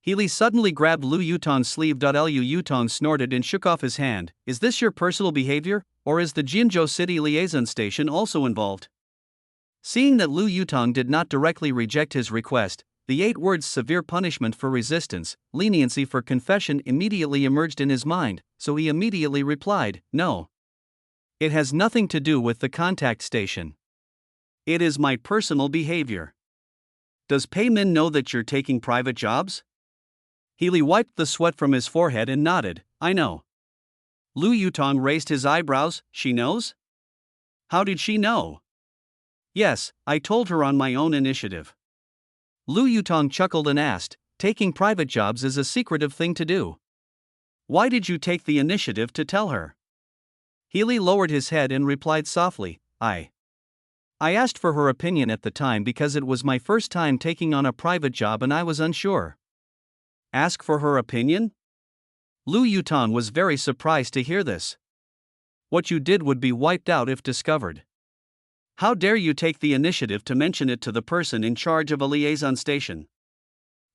Healy suddenly grabbed Lu Yutong's sleeve. Lu Yutong snorted and shook off his hand. Is this your personal behavior, or is the Jinzhou City Liaison Station also involved? Seeing that Lu Yutong did not directly reject his request, the 8 words severe punishment for resistance, leniency for confession immediately emerged in his mind, so he immediately replied, no. It has nothing to do with the contact station. It is my personal behavior. Does Pei Min know that you're taking private jobs? Healy wiped the sweat from his forehead and nodded, I know. Lu Yutong raised his eyebrows. She knows? How did she know? Yes, I told her on my own initiative. Lu Yutong chuckled and asked, taking private jobs is a secretive thing to do. Why did you take the initiative to tell her? Healy lowered his head and replied softly, I asked for her opinion at the time because it was my first time taking on a private job and I was unsure. Ask for her opinion? Lu Yutong was very surprised to hear this. What you did would be wiped out if discovered. How dare you take the initiative to mention it to the person in charge of a liaison station?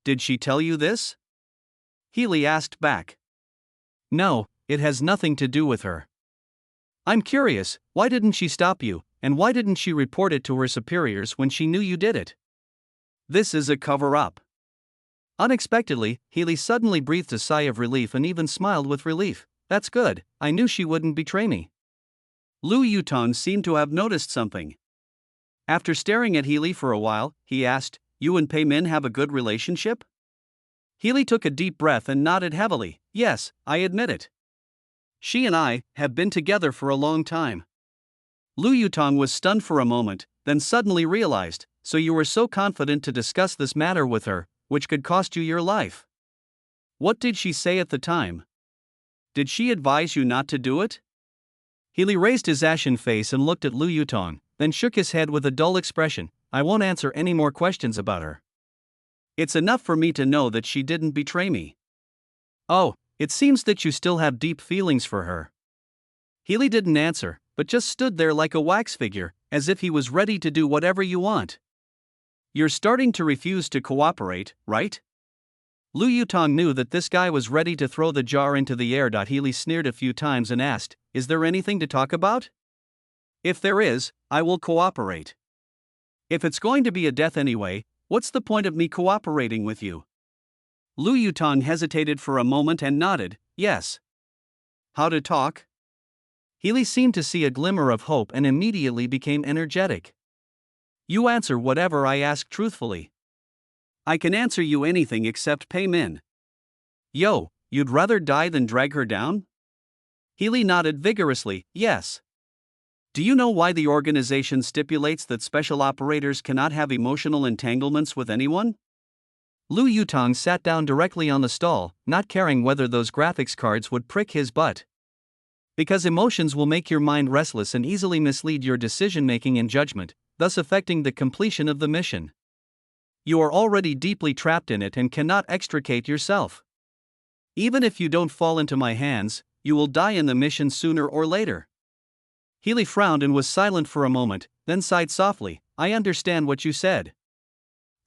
Did she tell you this? Healy asked back. No, it has nothing to do with her. I'm curious, why didn't she stop you, and why didn't she report it to her superiors when she knew you did it? This is a cover-up. Unexpectedly, Healy suddenly breathed a sigh of relief and even smiled with relief. That's good, I knew she wouldn't betray me. Lu Yutong seemed to have noticed something. After staring at Healy for a while, he asked, You and Pei Min have a good relationship? Healy took a deep breath and nodded heavily. Yes, I admit it. She and I have been together for a long time. Lu Yutong was stunned for a moment, then suddenly realized, so you were so confident to discuss this matter with her, which could cost you your life. What did she say at the time? Did she advise you not to do it? Healy raised his ashen face and looked at Lu Yutong, then shook his head with a dull expression. I won't answer any more questions about her. It's enough for me to know that she didn't betray me. Oh, it seems that you still have deep feelings for her. Healy didn't answer, but just stood there like a wax figure, as if he was ready to do whatever you want. You're starting to refuse to cooperate, right? Lu Yutong knew that this guy was ready to throw the jar into the air. Healy sneered a few times and asked, Is there anything to talk about? If there is, I will cooperate. If it's going to be a death anyway, what's the point of me cooperating with you? Lu Yutong hesitated for a moment and nodded, yes. How to talk? Healy seemed to see a glimmer of hope and immediately became energetic. You answer whatever I ask truthfully. I can answer you anything except pay Min. Yo, you'd rather die than drag her down? Healy nodded vigorously, yes. Do you know why the organization stipulates that special operators cannot have emotional entanglements with anyone? Lu Yutong sat down directly on the stall, not caring whether those graphics cards would prick his butt. Because emotions will make your mind restless and easily mislead your decision-making and judgment, thus affecting the completion of the mission. You are already deeply trapped in it and cannot extricate yourself. Even if you don't fall into my hands, you will die in the mission sooner or later. Healy frowned and was silent for a moment, then sighed softly. I understand what you said.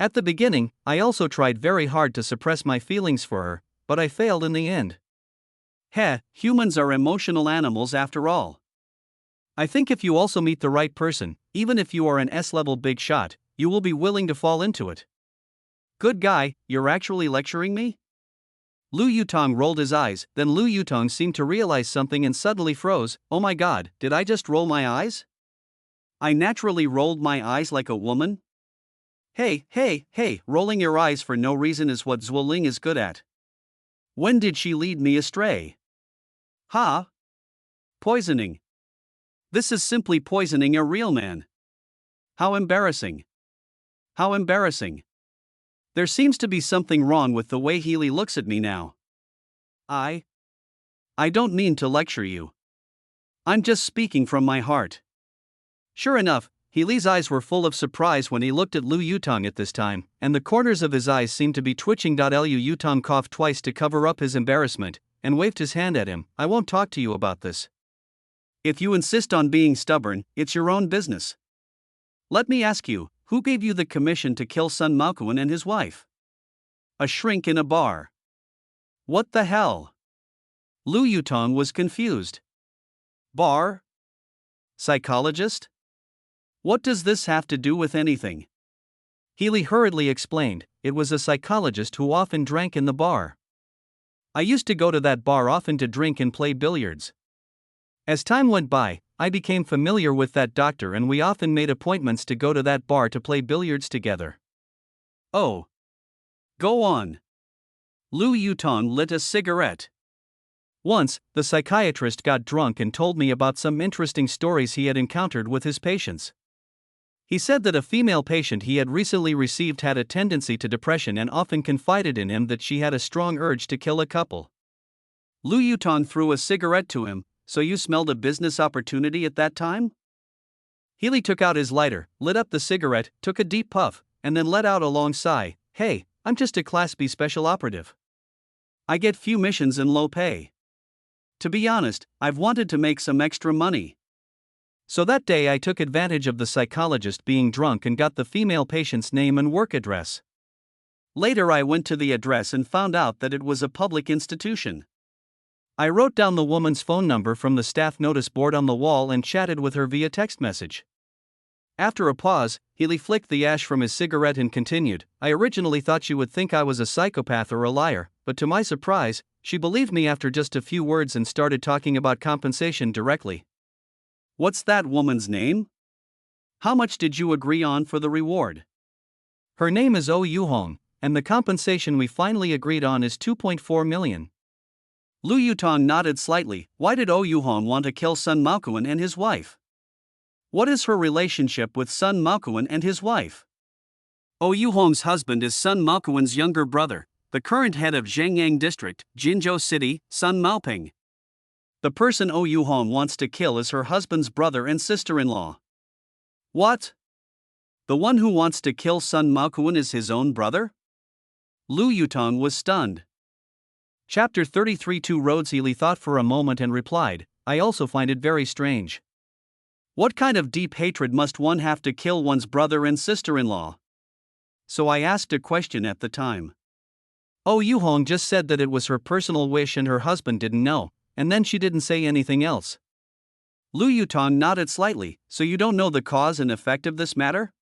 At the beginning, I also tried very hard to suppress my feelings for her, but I failed in the end. Humans are emotional animals after all. I think if you also meet the right person, even if you are an S-level big shot, you will be willing to fall into it. Good guy, you're actually lecturing me? Lu Yutong rolled his eyes, then Lu Yutong seemed to realize something and suddenly froze. Oh my god, did I just roll my eyes? I naturally rolled my eyes like a woman? Hey, rolling your eyes for no reason is what Zuoling is good at. When did she lead me astray? Poisoning. This is simply poisoning a real man. How embarrassing. How embarrassing. There seems to be something wrong with the way Healy looks at me now. I don't mean to lecture you. I'm just speaking from my heart. Sure enough, Healy's eyes were full of surprise when he looked at Lu Yutong at this time, and the corners of his eyes seemed to be twitching. Lu Yutong coughed twice to cover up his embarrassment, and waved his hand at him. I won't talk to you about this. If you insist on being stubborn, it's your own business. Let me ask you, who gave you the commission to kill Sun Maokuan and his wife? A shrink in a bar. What the hell? Lu Yutong was confused. Bar? Psychologist? What does this have to do with anything? Healy hurriedly explained, it was a psychologist who often drank in the bar. I used to go to that bar often to drink and play billiards. As time went by, I became familiar with that doctor and we often made appointments to go to that bar to play billiards together. Oh. Go on. Lu Yutong lit a cigarette. Once, the psychiatrist got drunk and told me about some interesting stories he had encountered with his patients. He said that a female patient he had recently received had a tendency to depression and often confided in him that she had a strong urge to kill a couple. Lu Yutong threw a cigarette to him. So you smelled a business opportunity at that time? Healy took out his lighter, lit up the cigarette, took a deep puff, and then let out a long sigh. Hey, I'm just a Class B special operative. I get few missions and low pay. To be honest, I've wanted to make some extra money. So that day I took advantage of the psychologist being drunk and got the female patient's name and work address. Later I went to the address and found out that it was a public institution. I wrote down the woman's phone number from the staff notice board on the wall and chatted with her via text message. After a pause, Healy flicked the ash from his cigarette and continued, I originally thought she would think I was a psychopath or a liar, but to my surprise, she believed me after just a few words and started talking about compensation directly. What's that woman's name? How much did you agree on for the reward? Her name is Oh Yuhong, and the compensation we finally agreed on is 2.4 million. Lu Yutong nodded slightly. Why did Oh Yuhong want to kill Sun Maokuan and his wife? What is her relationship with Sun Maokuan and his wife? Oh Yuhong's husband is Sun Maokuan's younger brother, the current head of Zhengyang District, Jinzhou City, Sun Maoping. The person Oh Yu-hong wants to kill is her husband's brother and sister-in-law. What? The one who wants to kill Sun Maokuan is his own brother? Lu Yutong was stunned. Chapter 33. Two Roads. Healy thought for a moment and replied, I also find it very strange. What kind of deep hatred must one have to kill one's brother and sister-in-law? So I asked a question at the time. Oh Yu-hong just said that it was her personal wish and her husband didn't know, and then she didn't say anything else. Lu Yutong nodded slightly. So you don't know the cause and effect of this matter?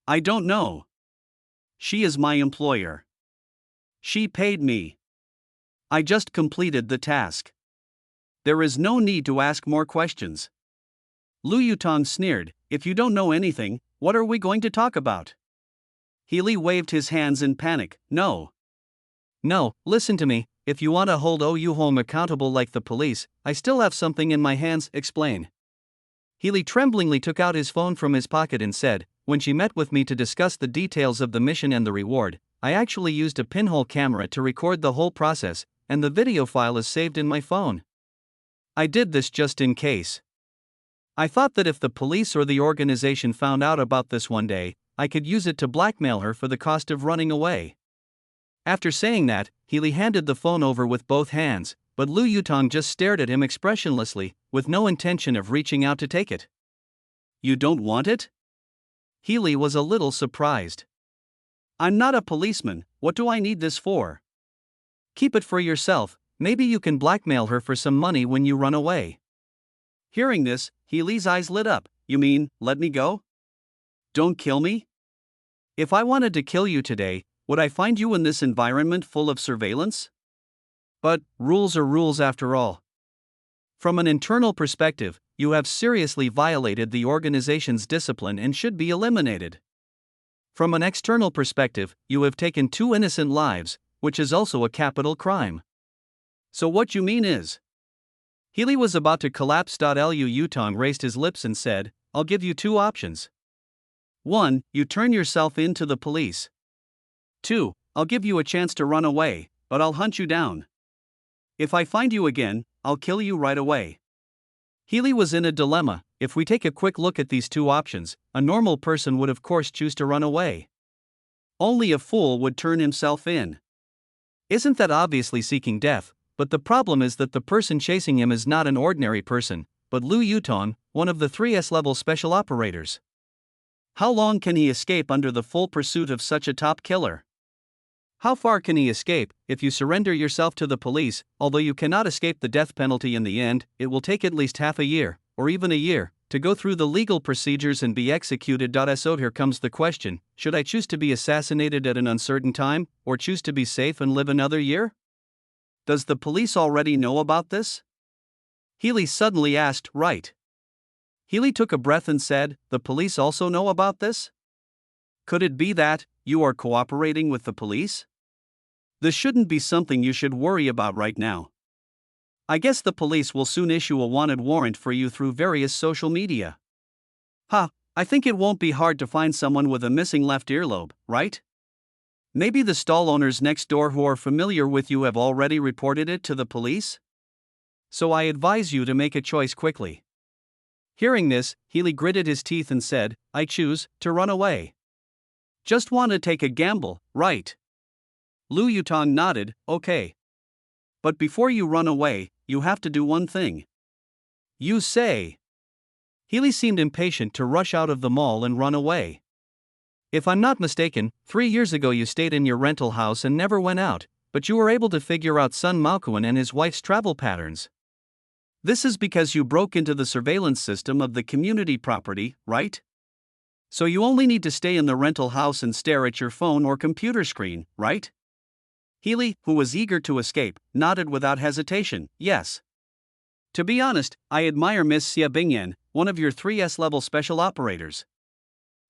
I don't know. She is my employer. She paid me. I just completed the task. There is no need to ask more questions. Lu Yutong sneered, if you don't know anything, what are we going to talk about? Healy waved his hands in panic, no. No, listen to me, if you want to hold Oh Yu-hong accountable like the police, I still have something in my hands, explain. Healy tremblingly took out his phone from his pocket and said, when she met with me to discuss the details of the mission and the reward, I actually used a pinhole camera to record the whole process, and the video file is saved in my phone. I did this just in case. I thought that if the police or the organization found out about this one day, I could use it to blackmail her for the cost of running away. After saying that, Healy handed the phone over with both hands, but Lu Yutong just stared at him expressionlessly, with no intention of reaching out to take it. You don't want it? Healy was a little surprised. I'm not a policeman, what do I need this for? Keep it for yourself, maybe you can blackmail her for some money when you run away. Hearing this, Healy's eyes lit up. You mean, let me go? Don't kill me? If I wanted to kill you today, would I find you in this environment full of surveillance? But, rules are rules after all. From an internal perspective, you have seriously violated the organization's discipline and should be eliminated. From an external perspective, you have taken 2 innocent lives, which is also a capital crime. So what you mean is? Healy was about to collapse. Lu Yutong raised his lips and said, I'll give you 2 options. 1. You turn yourself in to the police. 2. I'll give you a chance to run away, but I'll hunt you down. If I find you again, I'll kill you right away. Healy was in a dilemma. If we take a quick look at these 2 options, a normal person would of course choose to run away. Only a fool would turn himself in. Isn't that obviously seeking death? But the problem is that the person chasing him is not an ordinary person, but Lu Yutong, one of the 3S-level special operators. How long can he escape under the full pursuit of such a top killer? How far can he escape? If you surrender yourself to the police, although you cannot escape the death penalty in the end, it will take at least half a year, or even a year, to go through the legal procedures and be executed. So here comes the question, should I choose to be assassinated at an uncertain time, or choose to be safe and live another year? Does the police already know about this? Healy suddenly asked, right. Healy took a breath and said, the police also know about this? Could it be that you are cooperating with the police? This shouldn't be something you should worry about right now. I guess the police will soon issue a wanted warrant for you through various social media. I think it won't be hard to find someone with a missing left earlobe, right? Maybe the stall owners next door who are familiar with you have already reported it to the police? So I advise you to make a choice quickly. Hearing this, Healy gritted his teeth and said, I choose to run away. Just want to take a gamble, right? Lu Yutong nodded, okay. But before you run away, you have to do one thing. You say? Healy seemed impatient to rush out of the mall and run away. If I'm not mistaken, 3 years ago you stayed in your rental house and never went out, but you were able to figure out Sun Maokuan and his wife's travel patterns. This is because you broke into the surveillance system of the community property, right? So you only need to stay in the rental house and stare at your phone or computer screen, right? Healy, who was eager to escape, nodded without hesitation, yes. To be honest, I admire Miss Xia Bingyan, one of your 3S-level special operators.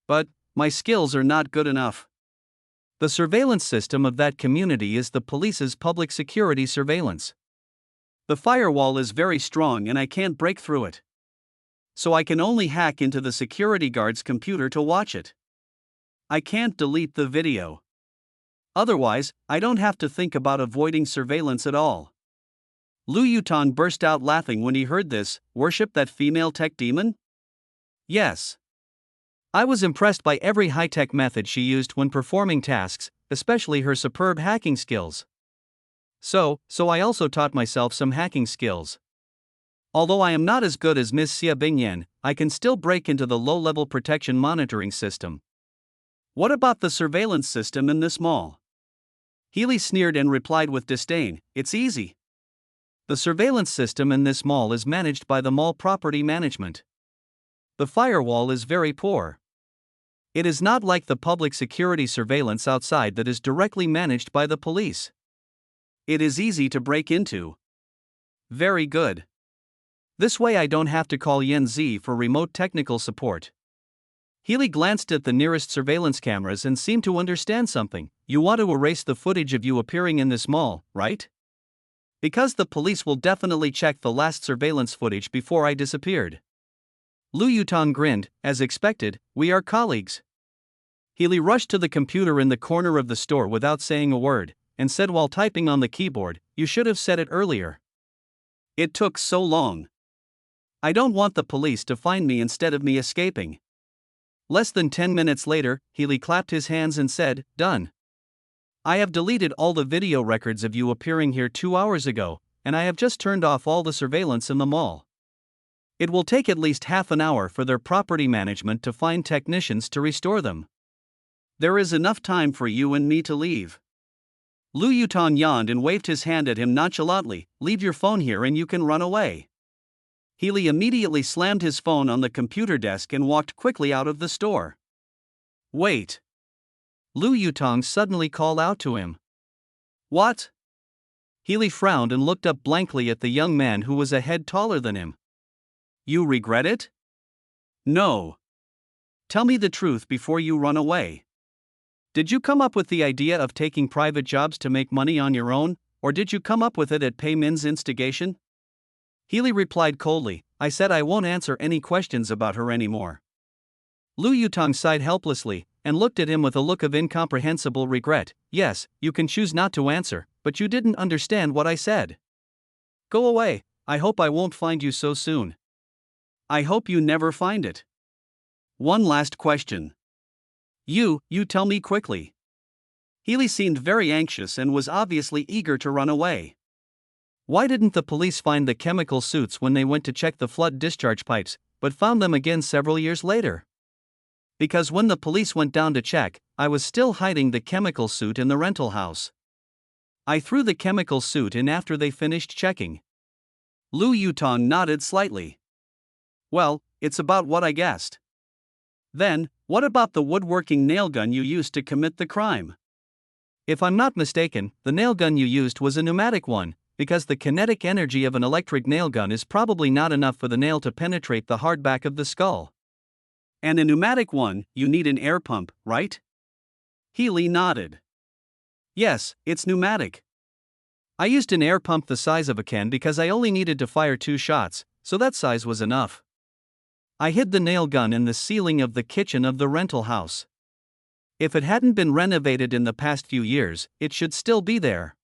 But my skills are not good enough. The surveillance system of that community is the police's public security surveillance. The firewall is very strong and I can't break through it. So I can only hack into the security guard's computer to watch it. I can't delete the video. Otherwise, I don't have to think about avoiding surveillance at all. Lu Yutong burst out laughing when he heard this. Worship that female tech demon? Yes. I was impressed by every high-tech method she used when performing tasks, especially her superb hacking skills. So I also taught myself some hacking skills. Although I am not as good as Ms. Xia Bingyan, I can still break into the low-level protection monitoring system. What about the surveillance system in this mall? Healy sneered and replied with disdain, it's easy. The surveillance system in this mall is managed by the mall property management. The firewall is very poor. It is not like the public security surveillance outside that is directly managed by the police. It is easy to break into. Very good. This way I don't have to call Yen Zi for remote technical support. Healy glanced at the nearest surveillance cameras and seemed to understand something. You want to erase the footage of you appearing in this mall, right? Because the police will definitely check the last surveillance footage before I disappeared. Lu Yutong grinned. As expected, we are colleagues. Healy rushed to the computer in the corner of the store without saying a word, and said while typing on the keyboard, you should have said it earlier. It took so long. I don't want the police to find me instead of me escaping. Less than 10 minutes later, Healy clapped his hands and said, done. I have deleted all the video records of you appearing here 2 hours ago, and I have just turned off all the surveillance in the mall. It will take at least half an hour for their property management to find technicians to restore them. There is enough time for you and me to leave. Lu Yutong yawned and waved his hand at him nonchalantly. Leave your phone here and you can run away. Healy immediately slammed his phone on the computer desk and walked quickly out of the store. Wait. Lu Yutong suddenly called out to him. What? Healy frowned and looked up blankly at the young man who was a head taller than him. You regret it? No. Tell me the truth before you run away. Did you come up with the idea of taking private jobs to make money on your own, or did you come up with it at Pei Min's instigation? Healy replied coldly, I said I won't answer any questions about her anymore. Lu Yutong sighed helplessly, and looked at him with a look of incomprehensible regret. Yes, you can choose not to answer, but you didn't understand what I said. Go away, I hope I won't find you so soon. I hope you never find it. One last question. You tell me quickly. Healy seemed very anxious and was obviously eager to run away. Why didn't the police find the chemical suits when they went to check the flood discharge pipes, but found them again several years later? Because when the police went down to check, I was still hiding the chemical suit in the rental house. I threw the chemical suit in after they finished checking. Lu Yutong nodded slightly. Well, it's about what I guessed. Then, what about the woodworking nail gun you used to commit the crime? If I'm not mistaken, the nail gun you used was a pneumatic one, because the kinetic energy of an electric nail gun is probably not enough for the nail to penetrate the hard back of the skull. And a pneumatic one, you need an air pump, right? Healy nodded. Yes, it's pneumatic. I used an air pump the size of a can because I only needed to fire 2 shots, so that size was enough. I hid the nail gun in the ceiling of the kitchen of the rental house. If it hadn't been renovated in the past few years, it should still be there.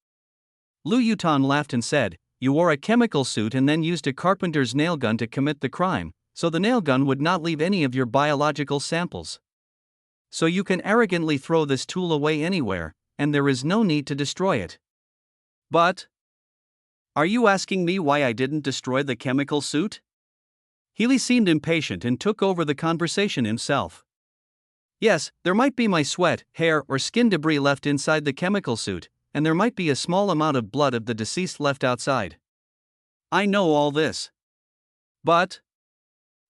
Lu Yutong laughed and said, you wore a chemical suit and then used a carpenter's nail gun to commit the crime, so the nail gun would not leave any of your biological samples. So you can arrogantly throw this tool away anywhere, and there is no need to destroy it. But, are you asking me why I didn't destroy the chemical suit? Healy seemed impatient and took over the conversation himself. Yes, there might be my sweat, hair, or skin debris left inside the chemical suit, and there might be a small amount of blood of the deceased left outside. I know all this. But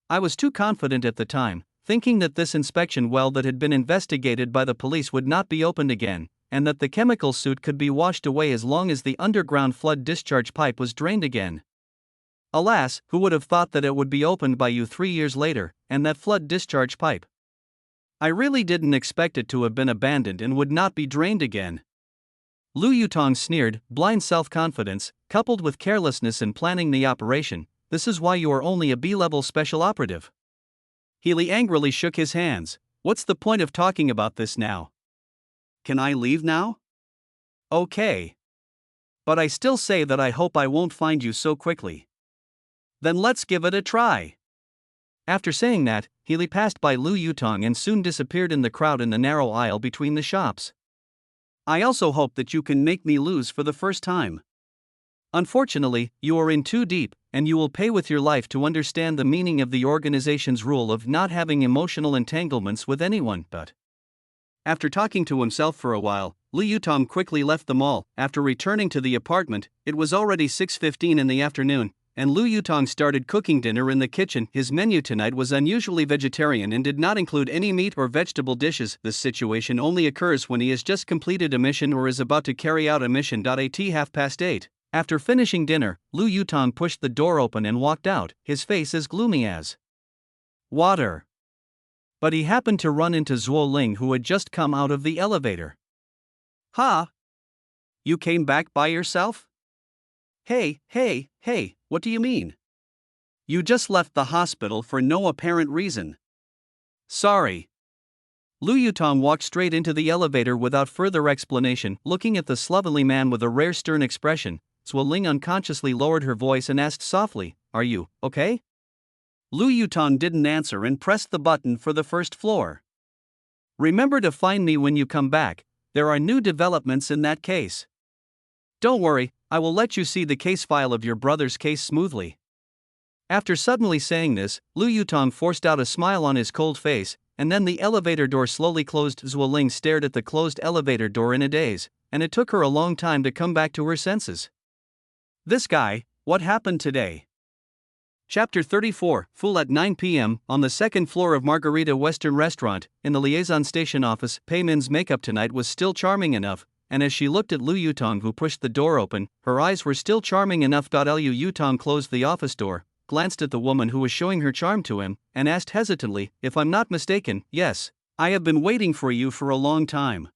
I was too confident at the time, thinking that this inspection well that had been investigated by the police would not be opened again, and that the chemical suit could be washed away as long as the underground flood discharge pipe was drained again. Alas, who would have thought that it would be opened by you 3 years later, and that flood discharge pipe? I really didn't expect it to have been abandoned and would not be drained again. Lu Yutong sneered, blind self-confidence, coupled with carelessness in planning the operation, this is why you are only a B-level special operative. Healy angrily shook his hands. What's the point of talking about this now? Can I leave now? Okay. But I still say that I hope I won't find you so quickly. Then let's give it a try. After saying that, Healy passed by Lu Yutong and soon disappeared in the crowd in the narrow aisle between the shops. I also hope that you can make me lose for the first time. Unfortunately, you are in too deep, and you will pay with your life to understand the meaning of the organization's rule of not having emotional entanglements with anyone. But after talking to himself for a while, Lu Yutong quickly left the mall. After returning to the apartment, it was already 6:15 in the afternoon, and Lu Yutong started cooking dinner in the kitchen. His menu tonight was unusually vegetarian and did not include any meat or vegetable dishes. This situation only occurs when he has just completed a mission or is about to carry out a mission. At 8:30. After finishing dinner, Lu Yutong pushed the door open and walked out, his face as gloomy as water. But he happened to run into Zhuo Ling, who had just come out of the elevator. Ha! You came back by yourself? Hey, what do you mean? You just left the hospital for no apparent reason. Sorry. Lu Yutong walked straight into the elevator without further explanation, looking at the slovenly man with a rare stern expression. Zhuo Ling unconsciously lowered her voice and asked softly, "Are you okay?" Lu Yutong didn't answer and pressed the button for the first floor. "Remember to find me when you come back. There are new developments in that case." "Don't worry, I will let you see the case file of your brother's case smoothly." After suddenly saying this, Lu Yutong forced out a smile on his cold face, and then the elevator door slowly closed. Zhuo Ling stared at the closed elevator door in a daze, and it took her a long time to come back to her senses. This guy, what happened today? Chapter 34, Full at 9 p.m. On the second floor of Margarita Western Restaurant, in the liaison station office, Pei Min's makeup tonight was still charming enough, and as she looked at Lu Yutong, who pushed the door open, her eyes were still charming enough. Lu Yutong closed the office door, glanced at the woman who was showing her charm to him, and asked hesitantly, "If I'm not mistaken, yes, I have been waiting for you for a long time."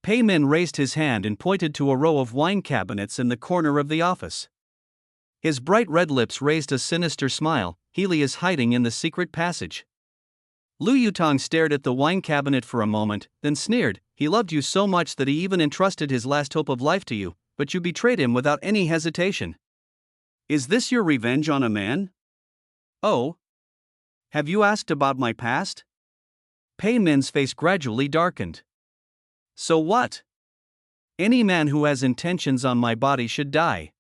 Pei Min raised his hand and pointed to a row of wine cabinets in the corner of the office. His bright red lips raised a sinister smile. "Healy is hiding in the secret passage." Lu Yutong stared at the wine cabinet for a moment, then sneered. "He loved you so much that he even entrusted his last hope of life to you, but you betrayed him without any hesitation." "Is this your revenge on a man?" "Oh? Have you asked about my past?" Pei Min's face gradually darkened. "So what?" "Any man who has intentions on my body should die."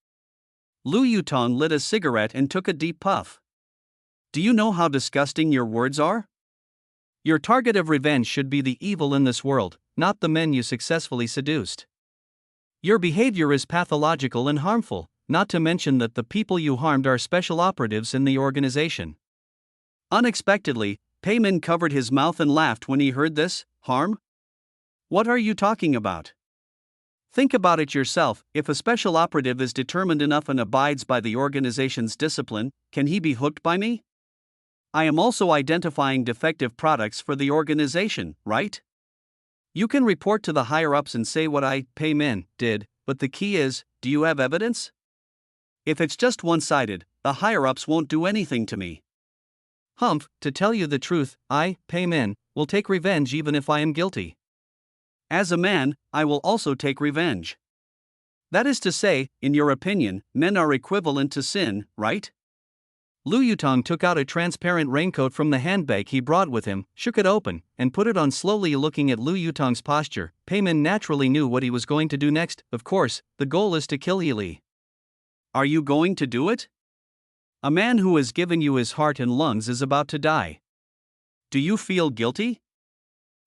Lu Yutong lit a cigarette and took a deep puff. "Do you know how disgusting your words are? Your target of revenge should be the evil in this world, not the men you successfully seduced. Your behavior is pathological and harmful, not to mention that the people you harmed are special operatives in the organization." Unexpectedly, Pei Min covered his mouth and laughed when he heard this. "Harm? What are you talking about? Think about it yourself. If a special operative is determined enough and abides by the organization's discipline, can he be hooked by me? I am also identifying defective products for the organization, right? You can report to the higher-ups and say what I, Pei Min, did, but the key is, do you have evidence? If it's just one-sided, the higher-ups won't do anything to me." "Humph, to tell you the truth, I, Pei Min, will take revenge even if I am guilty." "As a man, I will also take revenge." "That is to say, in your opinion, men are equivalent to sin, right?" Lu Yutong took out a transparent raincoat from the handbag he brought with him, shook it open, and put it on slowly. Looking at Lu Yutong's posture, Pei Min naturally knew what he was going to do next. Of course, the goal is to kill Healy. "Are you going to do it? A man who has given you his heart and lungs is about to die. Do you feel guilty?"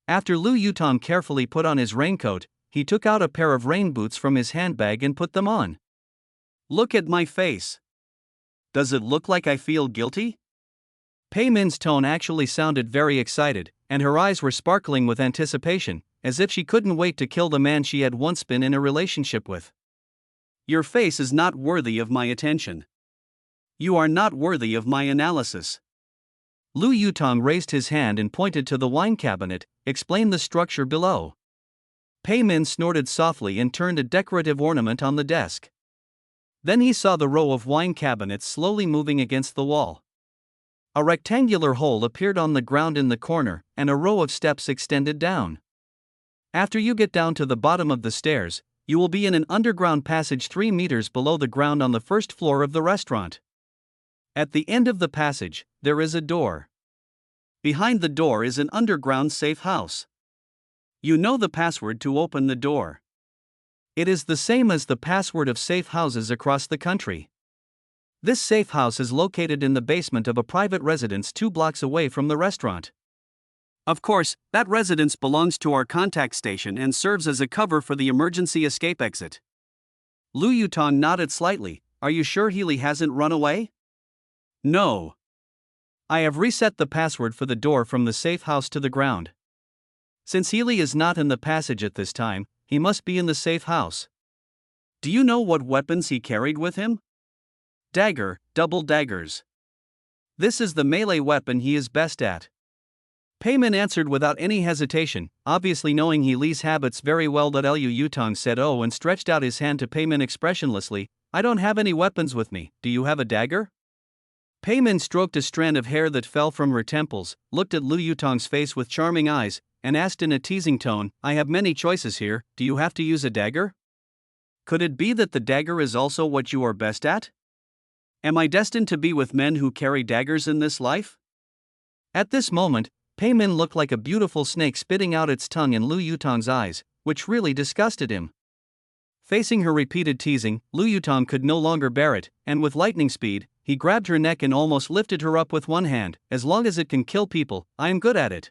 After Lu Yutong carefully put on his raincoat, he took out a pair of rain boots from his handbag and put them on. "Look at my face. Does it look like I feel guilty?" Pei Min's tone actually sounded very excited, and her eyes were sparkling with anticipation, as if she couldn't wait to kill the man she had once been in a relationship with. "Your face is not worthy of my attention. You are not worthy of my analysis." Lu Yutong raised his hand and pointed to the wine cabinet. "Explain the structure below." Pei Min snorted softly and turned a decorative ornament on the desk. Then he saw the row of wine cabinets slowly moving against the wall. A rectangular hole appeared on the ground in the corner, and a row of steps extended down. After you get down to the bottom of the stairs, You will be in an underground passage 3 meters below the ground on the first floor of the restaurant. At the end of the passage, there is a door. Behind the door is an underground safe house. You know the password to open the door. It is the same as the password of safe houses across the country. This safe house is located in the basement of a private residence 2 blocks away from the restaurant. Of course, that residence belongs to our contact station and serves as a cover for the emergency escape exit. Lu Yutong nodded slightly. Are you sure Healy hasn't run away? No. I have reset the password for the door from the safe house to the ground. Since Healy is not in the passage at this time, he must be in the safe house. Do you know what weapons he carried with him? Dagger, double daggers. This is the melee weapon he is best at. Pei Min answered without any hesitation, obviously knowing Healy's habits very well. Lu Yutong said oh and stretched out his hand to Pei Min expressionlessly. I don't have any weapons with me. Do you have a dagger? Pei Min stroked a strand of hair that fell from her temples, looked at Lu Yutong's face with charming eyes, and asked in a teasing tone, I have many choices here, do you have to use a dagger? Could it be that the dagger is also what you are best at? Am I destined to be with men who carry daggers in this life? At this moment, Pei Min looked like a beautiful snake spitting out its tongue in Lu Yutong's eyes, which really disgusted him. Facing her repeated teasing, Lu Yutong could no longer bear it, and with lightning speed, he grabbed her neck and almost lifted her up with one hand. As long as it can kill people, I am good at it.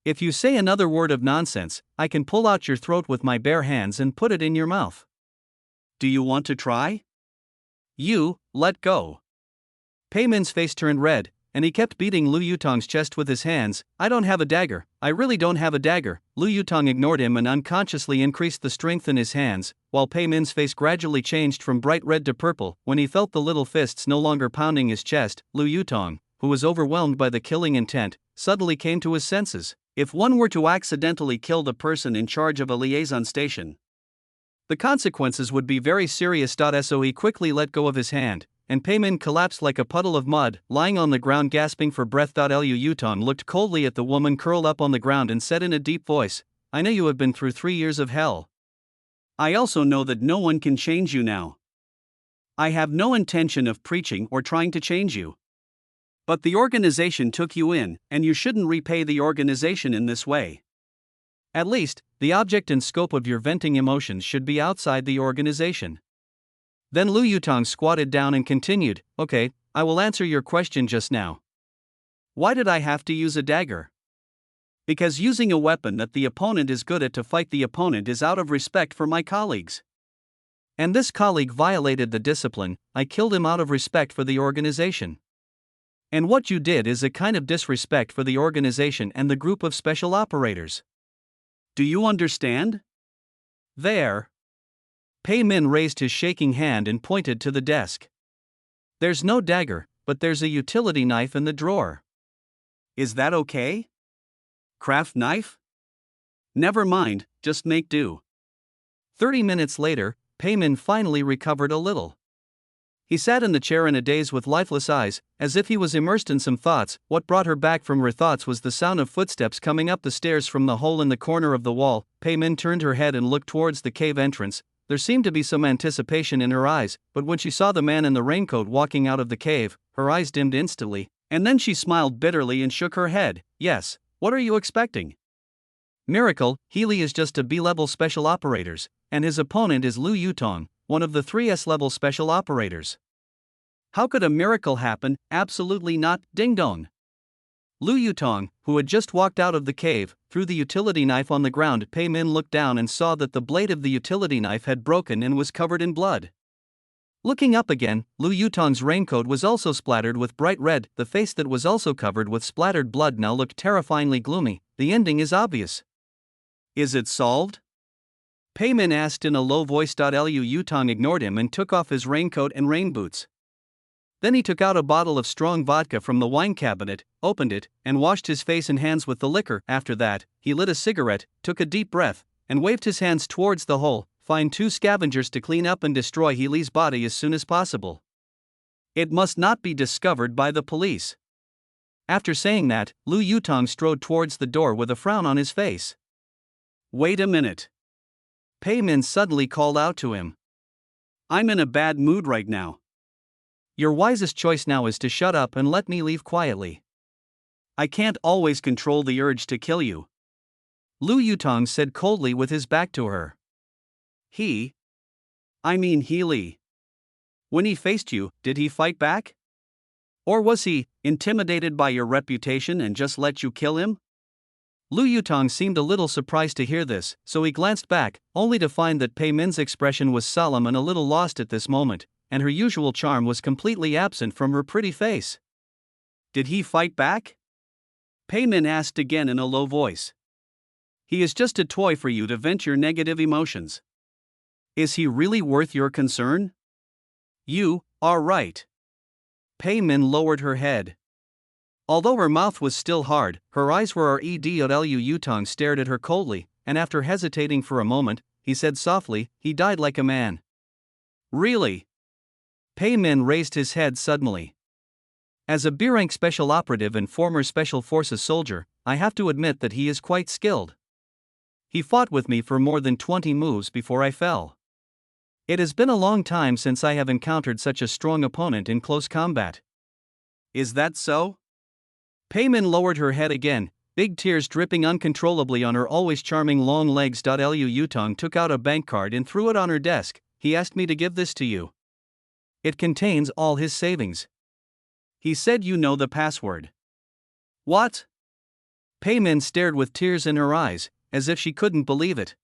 If you say another word of nonsense, I can pull out your throat with my bare hands and put it in your mouth. Do you want to try? Let go. Pei Min's face turned red, and he kept beating Lu Yutong's chest with his hands. I don't have a dagger, I really don't have a dagger. Lu Yutong ignored him and unconsciously increased the strength in his hands, while Pei Min's face gradually changed from bright red to purple. When he felt the little fists no longer pounding his chest, Lu Yutong, who was overwhelmed by the killing intent, suddenly came to his senses. If one were to accidentally kill the person in charge of a liaison station, the consequences would be very serious. So he quickly let go of his hand, and Pei Min collapsed like a puddle of mud, lying on the ground gasping for breath. Lu Yutong looked coldly at the woman curled up on the ground and said in a deep voice, I know you have been through 3 years of hell. I also know that no one can change you now. I have no intention of preaching or trying to change you. But the organization took you in, and you shouldn't repay the organization in this way. At least, the object and scope of your venting emotions should be outside the organization. Then Lu Yutong squatted down and continued, okay, I will answer your question just now. Why did I have to use a dagger? Because using a weapon that the opponent is good at to fight the opponent is out of respect for my colleagues. And this colleague violated the discipline, I killed him out of respect for the organization. And what you did is a kind of disrespect for the organization and the group of special operators. Do you understand? There. Pei Min raised his shaking hand and pointed to the desk. There's no dagger, but there's a utility knife in the drawer. Is that okay? Craft knife? Never mind, just make do. 30 minutes later, Pei Min finally recovered a little. He sat in the chair in a daze with lifeless eyes, as if he was immersed in some thoughts. What brought her back from her thoughts was the sound of footsteps coming up the stairs from the hole in the corner of the wall. Pei Min turned her head and looked towards the cave entrance. There seemed to be some anticipation in her eyes, but when she saw the man in the raincoat walking out of the cave, her eyes dimmed instantly, and then she smiled bitterly and shook her head. Yes, what are you expecting? Miracle, Healy is just a B-level special operators, and his opponent is Lu Yutong, one of the 3 S-level special operators. How could a miracle happen? Absolutely not, ding-dong. Lu Yutong, who had just walked out of the cave, threw the utility knife on the ground. Pei Min looked down and saw that the blade of the utility knife had broken and was covered in blood. Looking up again, Lu Yutong's raincoat was also splattered with bright red. The face that was also covered with splattered blood now looked terrifyingly gloomy. The ending is obvious. Is it solved? Pei Min asked in a low voice. Lu Yutong ignored him and took off his raincoat and rain boots. Then he took out a bottle of strong vodka from the wine cabinet, opened it, and washed his face and hands with the liquor. After that, he lit a cigarette, took a deep breath, and waved his hands towards the hole. Find 2 scavengers to clean up and destroy Healy's body as soon as possible. It must not be discovered by the police. After saying that, Lu Yutong strode towards the door with a frown on his face. Wait a minute. Pei Min suddenly called out to him. I'm in a bad mood right now. Your wisest choice now is to shut up and let me leave quietly. I can't always control the urge to kill you, Lu Yutong said coldly with his back to her. He Li. When he faced you, did he fight back? Or was he intimidated by your reputation and just let you kill him? Lu Yutong seemed a little surprised to hear this, so he glanced back, only to find that Pei Min's expression was solemn and a little lost at this moment, and her usual charm was completely absent from her pretty face. Did he fight back? Pei Min asked again in a low voice. He is just a toy for you to vent your negative emotions. Is he really worth your concern? You are right. Pei Min lowered her head. Although her mouth was still hard, her eyes were red. Lu Yutong stared at her coldly, and after hesitating for a moment, he said softly, he died like a man. Really? Pei Min raised his head suddenly. As a B-rank special operative and former special forces soldier, I have to admit that he is quite skilled. He fought with me for more than 20 moves before I fell. It has been a long time since I have encountered such a strong opponent in close combat. Is that so? Pei Min lowered her head again, big tears dripping uncontrollably on her always charming long legs. Lu Yutong took out a bank card and threw it on her desk. He asked me to give this to you. It contains all his savings. He said you know the password. What? Pei Min stared with tears in her eyes, as if she couldn't believe it.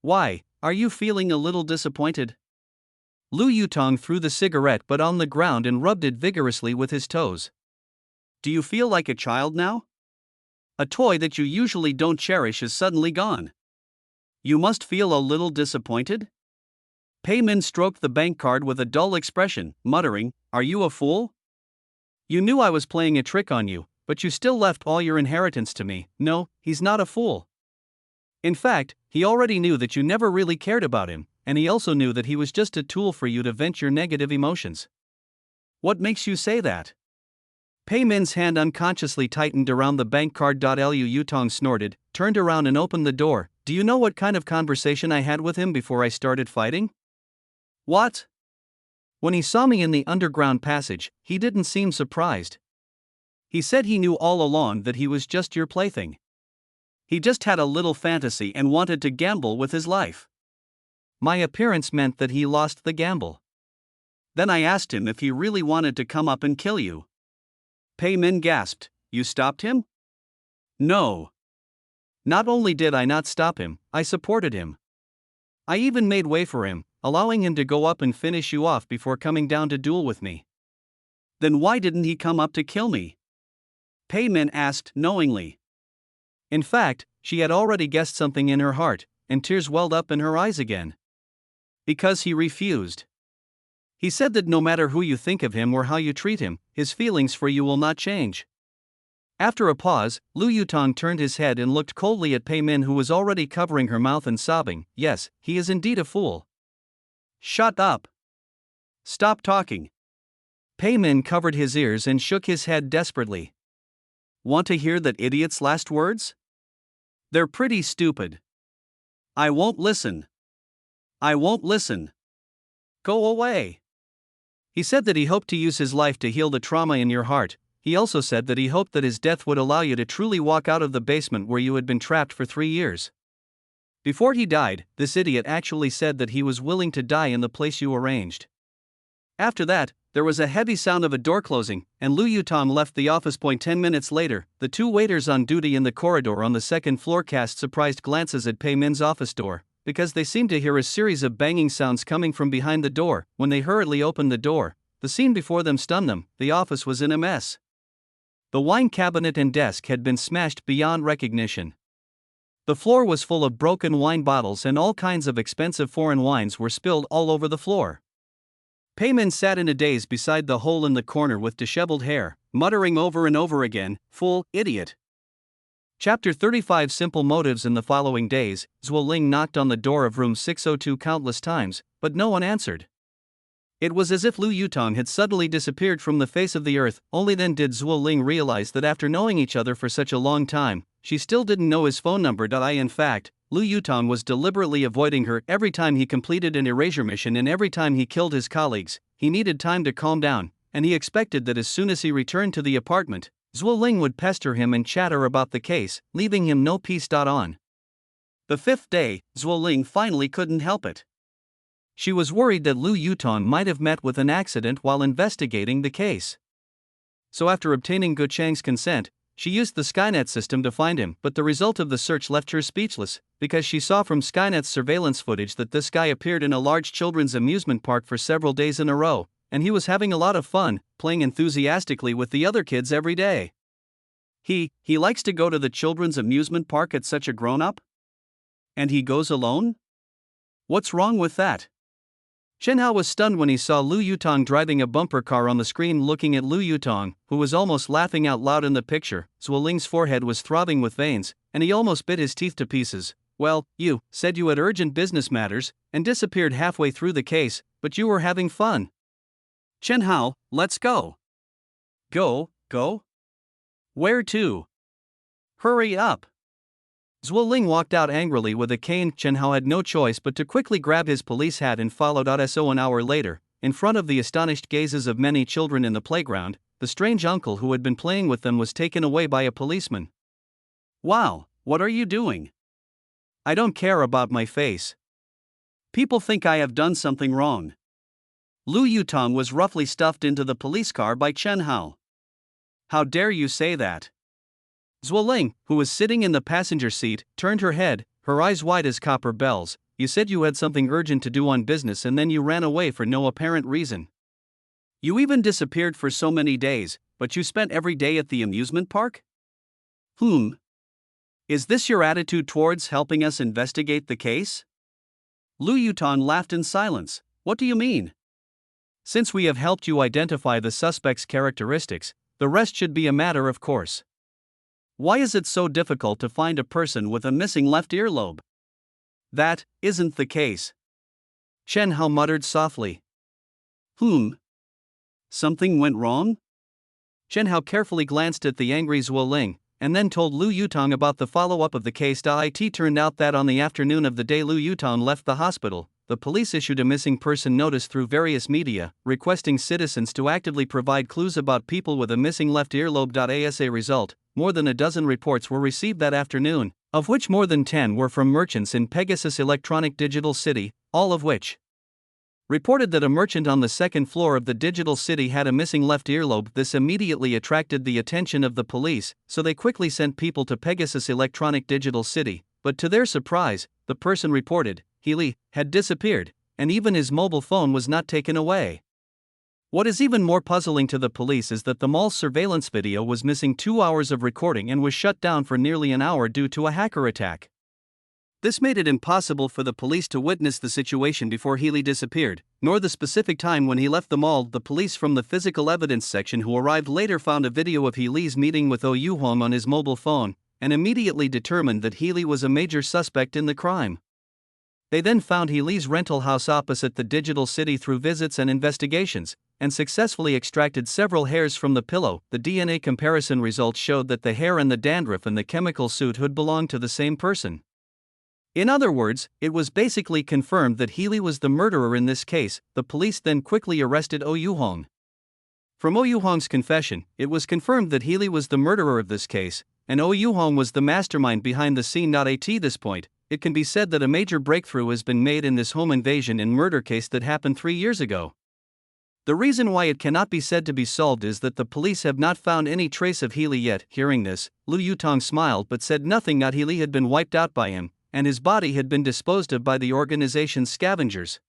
Why, are you feeling a little disappointed? Lu Yutong threw the cigarette butt on the ground and rubbed it vigorously with his toes. Do you feel like a child now? A toy that you usually don't cherish is suddenly gone. You must feel a little disappointed? Pei Min stroked the bank card with a dull expression, muttering, "Are you a fool? You knew I was playing a trick on you, but you still left all your inheritance to me." No, he's not a fool. In fact, he already knew that you never really cared about him, and he also knew that he was just a tool for you to vent your negative emotions. What makes you say that? Pei Min's hand unconsciously tightened around the bank card. Lu Yutong snorted, turned around and opened the door. Do you know what kind of conversation I had with him before I started fighting? What? When he saw me in the underground passage, he didn't seem surprised. He said he knew all along that he was just your plaything. He just had a little fantasy and wanted to gamble with his life. My appearance meant that he lost the gamble. Then I asked him if he really wanted to come up and kill you. Pei Min gasped. You stopped him? No. Not only did I not stop him, I supported him. I even made way for him, allowing him to go up and finish you off before coming down to duel with me. Then why didn't he come up to kill me? Pei Min asked knowingly. In fact, she had already guessed something in her heart, and tears welled up in her eyes again. Because he refused. He said that no matter who you think of him or how you treat him, his feelings for you will not change. After a pause, Lu Yutong turned his head and looked coldly at Pei Min, who was already covering her mouth and sobbing. Yes, he is indeed a fool. Shut up. Stop talking. Pei Min covered his ears and shook his head desperately. Want to hear that idiot's last words? They're pretty stupid. I won't listen. I won't listen. Go away. He said that he hoped to use his life to heal the trauma in your heart. He also said that he hoped that his death would allow you to truly walk out of the basement where you had been trapped for 3 years. Before he died, this idiot actually said that he was willing to die in the place you arranged. After that, there was a heavy sound of a door closing, and Lu Yutong left the office. 10 minutes later, the 2 waiters on duty in the corridor on the second floor cast surprised glances at Pei Min's office door, because they seemed to hear a series of banging sounds coming from behind the door. When they hurriedly opened the door, the scene before them stunned them. The office was in a mess. The wine cabinet and desk had been smashed beyond recognition. The floor was full of broken wine bottles, and all kinds of expensive foreign wines were spilled all over the floor. Pei Min sat in a daze beside the hole in the corner with disheveled hair, muttering over and over again, "Fool, idiot." Chapter 35 Simple Motives. In the following days, Zhuo Ling knocked on the door of room 602 countless times, but no one answered. It was as if Lu Yutong had suddenly disappeared from the face of the earth. Only then did Zhuo Ling realize that after knowing each other for such a long time, she still didn't know his phone number. In fact, Lu Yutong was deliberately avoiding her every time he completed an erasure mission and every time he killed his colleagues. He needed time to calm down, and he expected that as soon as he returned to the apartment, Zhuo Ling would pester him and chatter about the case, leaving him no peace. On the fifth day, Zhuo Ling finally couldn't help it. She was worried that Lu Yutong might have met with an accident while investigating the case. So after obtaining Gu Chang's consent, she used the Skynet system to find him, but the result of the search left her speechless, because she saw from Skynet's surveillance footage that this guy appeared in a large children's amusement park for several days in a row, and he was having a lot of fun, playing enthusiastically with the other kids every day. He likes to go to the children's amusement park at such a grown-up? And he goes alone? What's wrong with that? Chen Hao was stunned when he saw Lu Yutong driving a bumper car on the screen. Looking at Lu Yutong, who was almost laughing out loud in the picture, Zhuo Ling's forehead was throbbing with veins, and he almost bit his teeth to pieces. Well, you said you had urgent business matters, and disappeared halfway through the case, but you were having fun. Chen Hao, let's go. Go? Where to? Hurry up. Zhuo Ling walked out angrily with a cane. Chen Hao had no choice but to quickly grab his police hat and followed. So an hour later, in front of the astonished gazes of many children in the playground, the strange uncle who had been playing with them was taken away by a policeman. Wow, what are you doing? I don't care about my face. People think I have done something wrong. Lu Yutong was roughly stuffed into the police car by Chen Hao. How dare you say that? Zhuo Ling, who was sitting in the passenger seat, turned her head, her eyes wide as copper bells. You said you had something urgent to do on business and then you ran away for no apparent reason. You even disappeared for so many days, but you spent every day at the amusement park? Is this your attitude towards helping us investigate the case? Lu Yutong laughed in silence. What do you mean? Since we have helped you identify the suspect's characteristics, the rest should be a matter of course. Why is it so difficult to find a person with a missing left earlobe? That isn't the case. Chen Hao muttered softly. Something went wrong? Chen Hao carefully glanced at the angry Zhuo Ling, and then told Lu Yutong about the follow-up of the case. It turned out that on the afternoon of the day Lu Yutong left the hospital, the police issued a missing person notice through various media, requesting citizens to actively provide clues about people with a missing left earlobe. As a result, more than a dozen reports were received that afternoon, of which more than 10 were from merchants in Pegasus Electronic Digital City, all of which reported that a merchant on the second floor of the digital city had a missing left earlobe. This immediately attracted the attention of the police, so they quickly sent people to Pegasus Electronic Digital City, but to their surprise, the person reported, Healy, had disappeared, and even his mobile phone was not taken away. What is even more puzzling to the police is that the mall's surveillance video was missing 2 hours of recording and was shut down for nearly an hour due to a hacker attack. This made it impossible for the police to witness the situation before Healy disappeared, nor the specific time when he left the mall. The police from the physical evidence section who arrived later found a video of Healy's meeting with Ouyuhong Huang on his mobile phone, and immediately determined that Healy was a major suspect in the crime. They then found Healy's rental house opposite the digital city through visits and investigations, and successfully extracted several hairs from the pillow. The DNA comparison results showed that the hair and the dandruff and the chemical soot had belonged to the same person. In other words, it was basically confirmed that Healy was the murderer in this case. The police then quickly arrested Ouyuhong Huang. From Ouyuhong Huang's confession, it was confirmed that Healy was the murderer of this case, and Ouyuhong Huang was the mastermind behind the scene. At this point, it can be said that a major breakthrough has been made in this home invasion and murder case that happened 3 years ago. The reason why it cannot be said to be solved is that the police have not found any trace of Healy yet. Hearing this, Lu Yutong smiled but said nothing. Healy had been wiped out by him, and his body had been disposed of by the organization's scavengers.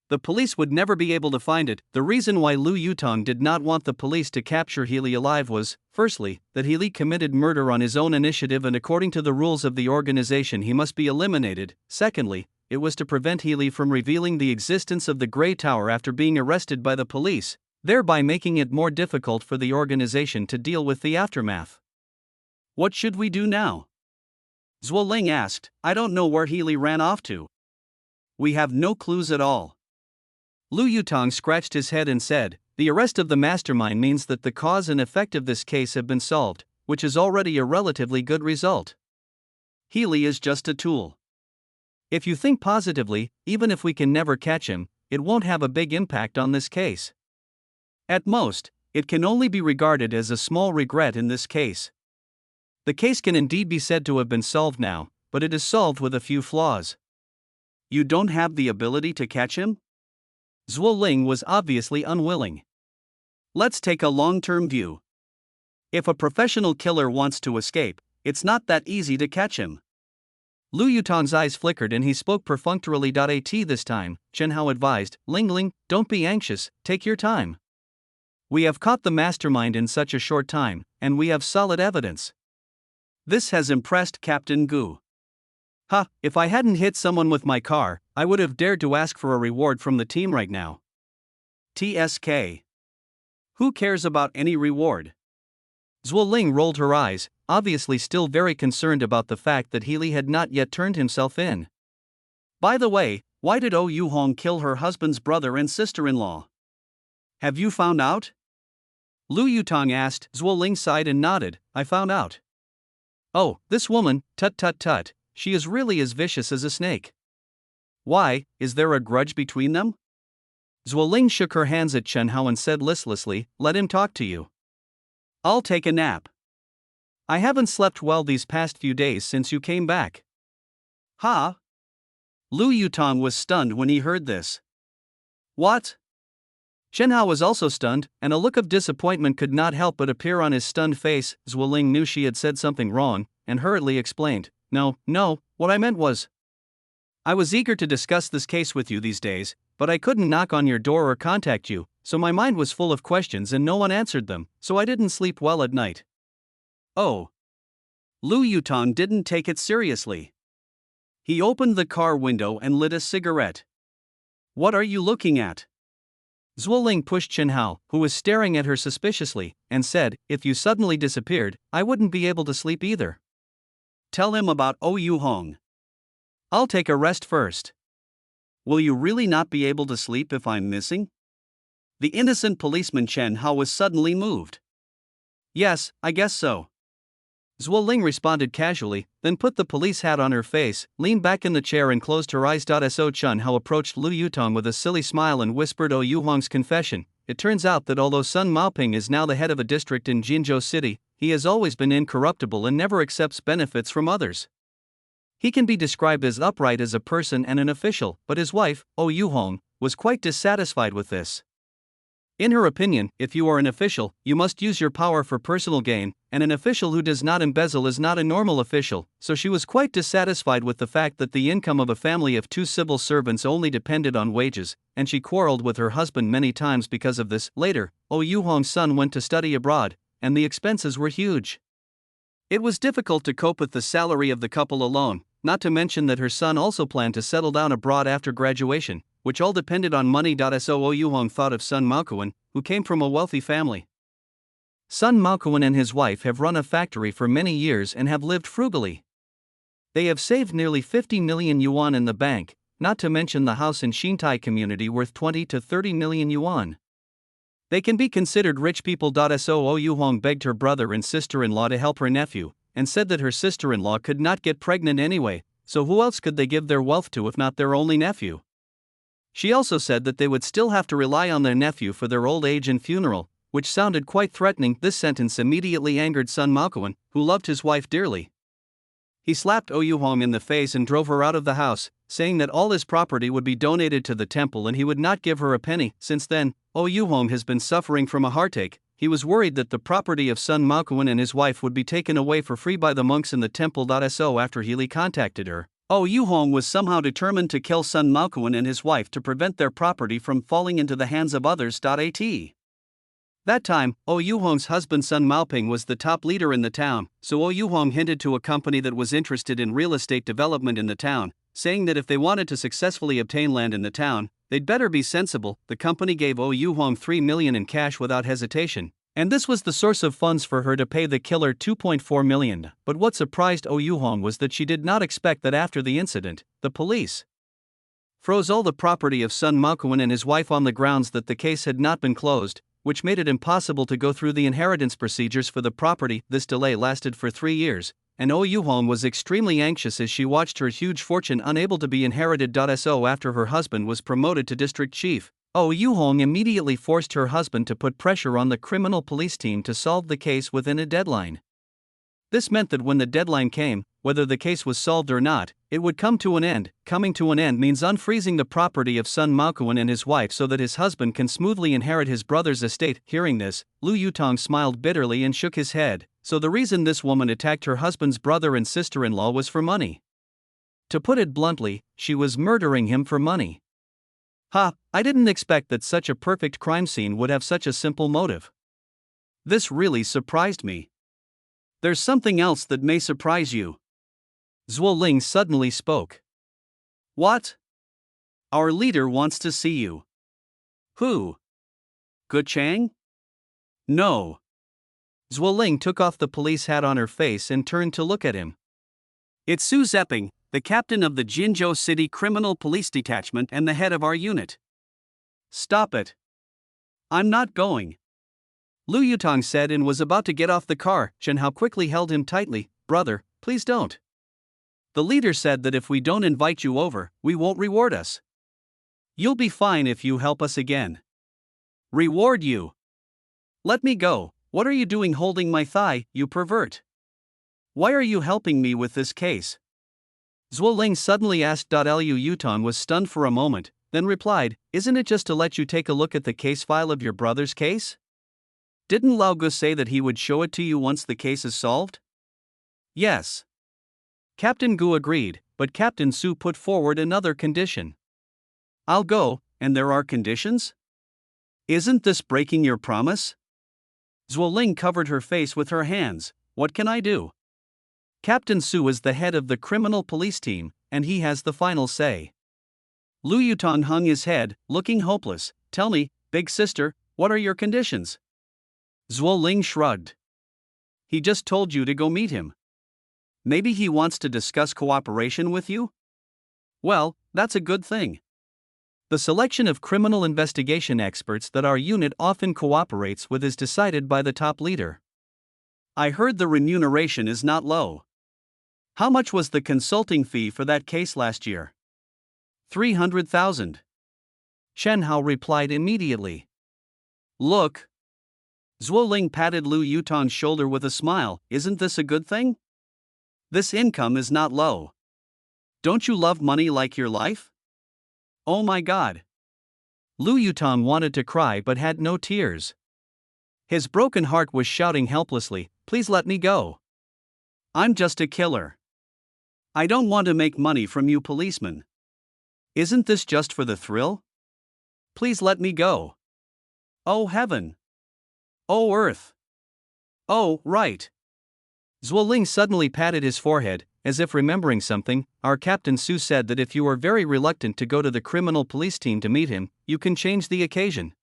The police would never be able to find it. The reason why Lu Yutong did not want the police to capture Healy alive was, firstly, that Healy committed murder on his own initiative and according to the rules of the organization he must be eliminated. Secondly, it was to prevent Healy from revealing the existence of the Grey Tower after being arrested by the police, thereby making it more difficult for the organization to deal with the aftermath. What should we do now? Zhuo Ling asked. I don't know where Healy ran off to. We have no clues at all. Lu Yutong scratched his head and said, "The arrest of the mastermind means that the cause and effect of this case have been solved, which is already a relatively good result. Healy is just a tool. If you think positively, even if we can never catch him, it won't have a big impact on this case. At most, it can only be regarded as a small regret in this case. The case can indeed be said to have been solved now, but it is solved with a few flaws." "You don't have the ability to catch him?" Zhuo Ling was obviously unwilling. "Let's take a long-term view. If a professional killer wants to escape, it's not that easy to catch him." Lu Yutong's eyes flickered and he spoke perfunctorily. At this time, Chen Hao advised, "Ling Ling, don't be anxious, take your time. We have caught the mastermind in such a short time, and we have solid evidence." This has impressed Captain Gu. "Ha, if I hadn't hit someone with my car, I would have dared to ask for a reward from the team right now." TSK. Who cares about any reward? Zhuo Ling rolled her eyes, obviously still very concerned about the fact that Healy had not yet turned himself in. "By the way, why did Oh Yu-hong kill her husband's brother and sister-in-law? Have you found out?" Lu Yutong asked. Zhuo Ling sighed and nodded, "I found out. Oh, this woman, tut tut tut, she is really as vicious as a snake." "Why, is there a grudge between them?" Zhuo Ling shook her hands at Chen Hao and said listlessly, "Let him talk to you. I'll take a nap. I haven't slept well these past few days since you came back." "Ha?" Lu Yutong was stunned when he heard this. "What?" Chen Hao was also stunned, and a look of disappointment could not help but appear on his stunned face. Zhuo Ling knew she had said something wrong, and hurriedly explained, No, what I meant was, I was eager to discuss this case with you these days, but I couldn't knock on your door or contact you, so my mind was full of questions and no one answered them, so I didn't sleep well at night." "Oh." Lu Yutong didn't take it seriously. He opened the car window and lit a cigarette. "What are you looking at?" Zhuo Ling pushed Chen Hao, who was staring at her suspiciously, and said, "If you suddenly disappeared, I wouldn't be able to sleep either." "Tell him about Oh Yu-hong. I'll take a rest first." "Will you really not be able to sleep if I'm missing?" The innocent policeman Chen Hao was suddenly moved. "Yes, I guess so." Zhuo Ling responded casually, then put the police hat on her face, leaned back in the chair and closed her eyes. So Chen Hao approached Lu Yutong with a silly smile and whispered Oh Yu-hong's confession. It turns out that although Sun Maoping is now the head of a district in Jinzhou City, he has always been incorruptible and never accepts benefits from others. He can be described as upright as a person and an official, but his wife, Oh Yu-hong, was quite dissatisfied with this. In her opinion, if you are an official, you must use your power for personal gain, and an official who does not embezzle is not a normal official, so she was quite dissatisfied with the fact that the income of a family of 2 civil servants only depended on wages, and she quarreled with her husband many times because of this. Later, Oh Yu-hong's son went to study abroad, and the expenses were huge. It was difficult to cope with the salary of the couple alone, not to mention that her son also planned to settle down abroad after graduation, which all depended on money. So Oh Yu-hong thought of Sun Maokuan, who came from a wealthy family. Sun Maokuan and his wife have run a factory for many years and have lived frugally. They have saved nearly 50 million yuan in the bank, not to mention the house in Xintai community worth 20 to 30 million yuan. They can be considered rich people. So Oh Yu-hong begged her brother and sister-in-law to help her nephew, and said that her sister-in-law could not get pregnant anyway, so who else could they give their wealth to if not their only nephew? She also said that they would still have to rely on their nephew for their old age and funeral, which sounded quite threatening. This sentence immediately angered Sun Maokuan, who loved his wife dearly. He slapped Oh Yu-hong in the face and drove her out of the house, saying that all his property would be donated to the temple and he would not give her a penny. Since then, Oh Yu-hong has been suffering from a heartache. He was worried that the property of Sun Maokuan and his wife would be taken away for free by the monks in the temple. So after Healy contacted her, Oh Yu-hong was somehow determined to kill Sun Maokuan and his wife to prevent their property from falling into the hands of others. That time, Oh Yu-hong's husband Sun Maoping was the top leader in the town, so Oh Yu-hong hinted to a company that was interested in real estate development in the town, saying that if they wanted to successfully obtain land in the town, they'd better be sensible. The company gave Oh Yu-hong 3 million in cash without hesitation, and this was the source of funds for her to pay the killer 2.4 million. But what surprised Oh Yu-hong was that she did not expect that after the incident, the police froze all the property of Sun Makuan and his wife on the grounds that the case had not been closed, which made it impossible to go through the inheritance procedures for the property. This delay lasted for 3 years, and Oh Yuhong was extremely anxious as she watched her huge fortune unable to be inherited. So after her husband was promoted to district chief, Oh Yuhong immediately forced her husband to put pressure on the criminal police team to solve the case within a deadline. This meant that when the deadline came, whether the case was solved or not, it would come to an end. Coming to an end means unfreezing the property of Sun Makuan and his wife so that his husband can smoothly inherit his brother's estate. Hearing this, Lu Yutong smiled bitterly and shook his head. So the reason this woman attacked her husband's brother and sister-in-law was for money. To put it bluntly, she was murdering him for money. Ha, I didn't expect that such a perfect crime scene would have such a simple motive. This really surprised me. There's something else that may surprise you. Zhuo Ling suddenly spoke. What? Our leader wants to see you. Who? Gu Chang? No. Zhuo Ling took off the police hat on her face and turned to look at him. It's Su Zeping, the captain of the Jinzhou City Criminal Police Detachment and the head of our unit. Stop it. I'm not going. Lu Yutong said and was about to get off the car. Chen Hao quickly held him tightly. Brother, please don't. The leader said that if we don't invite you over, we won't reward us. You'll be fine if you help us again. Reward you? Let me go. What are you doing holding my thigh, you pervert? Why are you helping me with this case? Zhuo Ling suddenly asked. Lu Yutong was stunned for a moment, then replied, Isn't it just to let you take a look at the case file of your brother's case? Didn't Lao Gu say that he would show it to you once the case is solved? Yes. Captain Gu agreed, but Captain Su put forward another condition. I'll go, and there are conditions? Isn't this breaking your promise? Zhuo Ling covered her face with her hands. What can I do? Captain Su is the head of the criminal police team, and he has the final say. Lu Yutong hung his head, looking hopeless. Tell me, big sister, what are your conditions? Zhuo Ling shrugged. He just told you to go meet him. Maybe he wants to discuss cooperation with you? Well, that's a good thing. The selection of criminal investigation experts that our unit often cooperates with is decided by the top leader. I heard the remuneration is not low. How much was the consulting fee for that case last year? 300,000. Chen Hao replied immediately. Look. Zhuo Ling patted Lu Yutong's shoulder with a smile. Isn't this a good thing? This income is not low. Don't you love money like your life? Oh my God. Lu Yutong wanted to cry but had no tears. His broken heart was shouting helplessly, Please let me go. I'm just a killer. I don't want to make money from you policemen. Isn't this just for the thrill? Please let me go. Oh heaven. Oh earth. Oh, right. Zhuo Ling suddenly patted his forehead, as if remembering something. Our Captain Su said that if you are very reluctant to go to the criminal police team to meet him, you can change the occasion.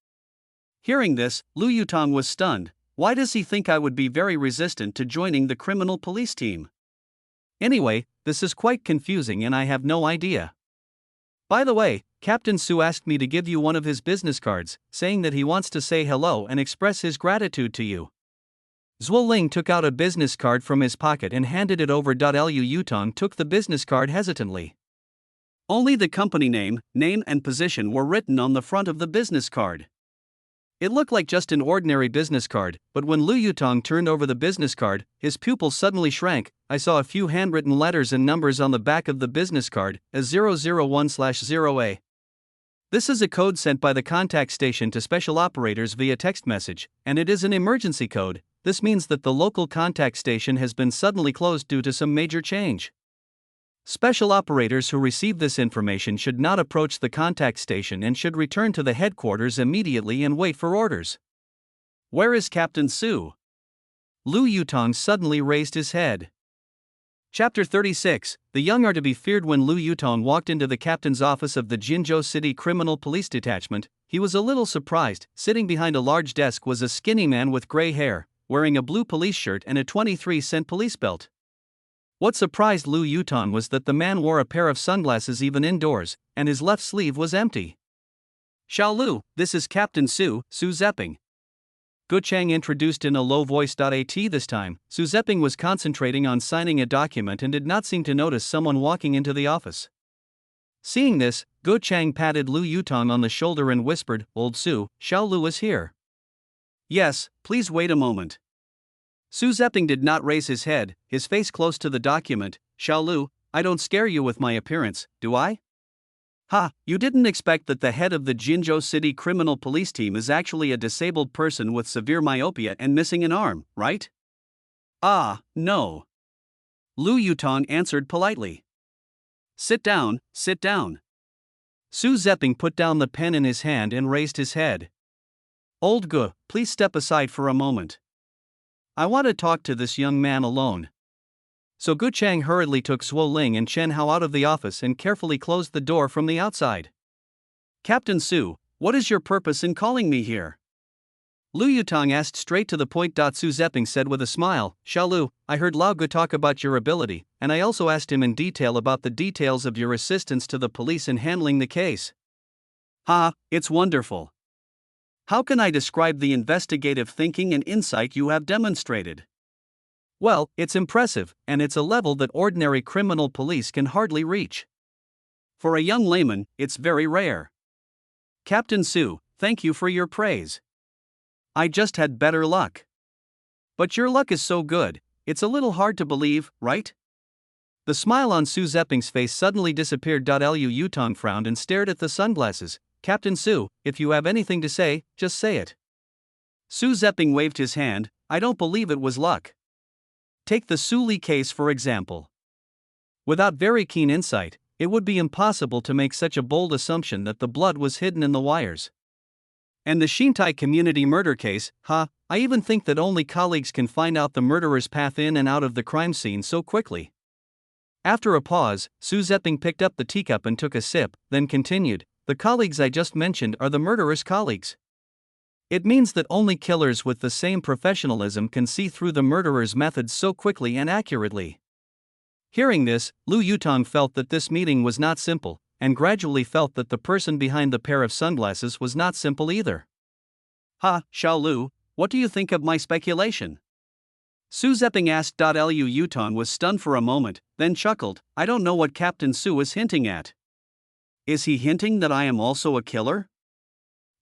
Hearing this, Lu Yutong was stunned. Why does he think I would be very resistant to joining the criminal police team? Anyway, this is quite confusing and I have no idea. By the way, Captain Su asked me to give you one of his business cards, saying that he wants to say hello and express his gratitude to you. Zhuo Ling took out a business card from his pocket and handed it over. Lu Yutong took the business card hesitantly. Only the company name and position were written on the front of the business card. It looked like just an ordinary business card, but when Lu Yutong turned over the business card, his pupil suddenly shrank. I saw a few handwritten letters and numbers on the back of the business card, as 001/0A. This is a code sent by the contact station to special operators via text message, and it is an emergency code. This means that the local contact station has been suddenly closed due to some major change. Special operators who receive this information should not approach the contact station and should return to the headquarters immediately and wait for orders. Where is Captain Su? Lu Yutong suddenly raised his head. Chapter 36. The young are to be feared. When Lu Yutong walked into the captain's office of the Jinzhou City Criminal Police Detachment, he was a little surprised. Sitting behind a large desk was a skinny man with gray hair, wearing a blue police shirt and a 23-cent police belt. What surprised Lu Yutong was that the man wore a pair of sunglasses even indoors, and his left sleeve was empty. Xiao Lu, this is Captain Su Zepping. Gu Chang introduced in a low voice. At this time, Su Zepping was concentrating on signing a document and did not seem to notice someone walking into the office. Seeing this, Gu Chang patted Lu Yutong on the shoulder and whispered, "Old Su, Xiao Lu is here." Yes, please wait a moment. Su Zepping did not raise his head, his face close to the document. Xiao Lu, I don't scare you with my appearance, do I? Ha, you didn't expect that the head of the Jinzhou City Criminal Police Team is actually a disabled person with severe myopia and missing an arm, right? Ah, no. Lu Yutong answered politely. Sit down, sit down. Su Zepping put down the pen in his hand and raised his head. Old Gu, please step aside for a moment. I want to talk to this young man alone. So Gu Chang hurriedly took Suo Ling and Chen Hao out of the office and carefully closed the door from the outside. Captain Su, what is your purpose in calling me here? Lu Yutong asked straight to the point. Su Zepping said with a smile, Xiao Lu, I heard Lao Gu talk about your ability, and I also asked him in detail about the details of your assistance to the police in handling the case. Ha, it's wonderful. How can I describe the investigative thinking and insight you have demonstrated? Well, it's impressive, and it's a level that ordinary criminal police can hardly reach. For a young layman, it's very rare. Captain Su, thank you for your praise. I just had better luck. But your luck is so good, it's a little hard to believe, right? The smile on Su Zepping's face suddenly disappeared. Lu Yutong frowned and stared at the sunglasses. Captain Su, if you have anything to say, just say it. Su Zepping waved his hand. I don't believe it was luck. Take the Su Li case for example. Without very keen insight, it would be impossible to make such a bold assumption that the blood was hidden in the wires. And the Xintai community murder case, I even think that only colleagues can find out the murderer's path in and out of the crime scene so quickly. After a pause, Su Zepping picked up the teacup and took a sip, then continued, the colleagues I just mentioned are the murderer's colleagues. It means that only killers with the same professionalism can see through the murderer's methods so quickly and accurately. Hearing this, Lu Yutong felt that this meeting was not simple, and gradually felt that the person behind the pair of sunglasses was not simple either. Ha, Xiao Lu, what do you think of my speculation? Su Zepping asked. Lu Yutong was stunned for a moment, then chuckled, I don't know what Captain Su is hinting at. Is he hinting that I am also a killer?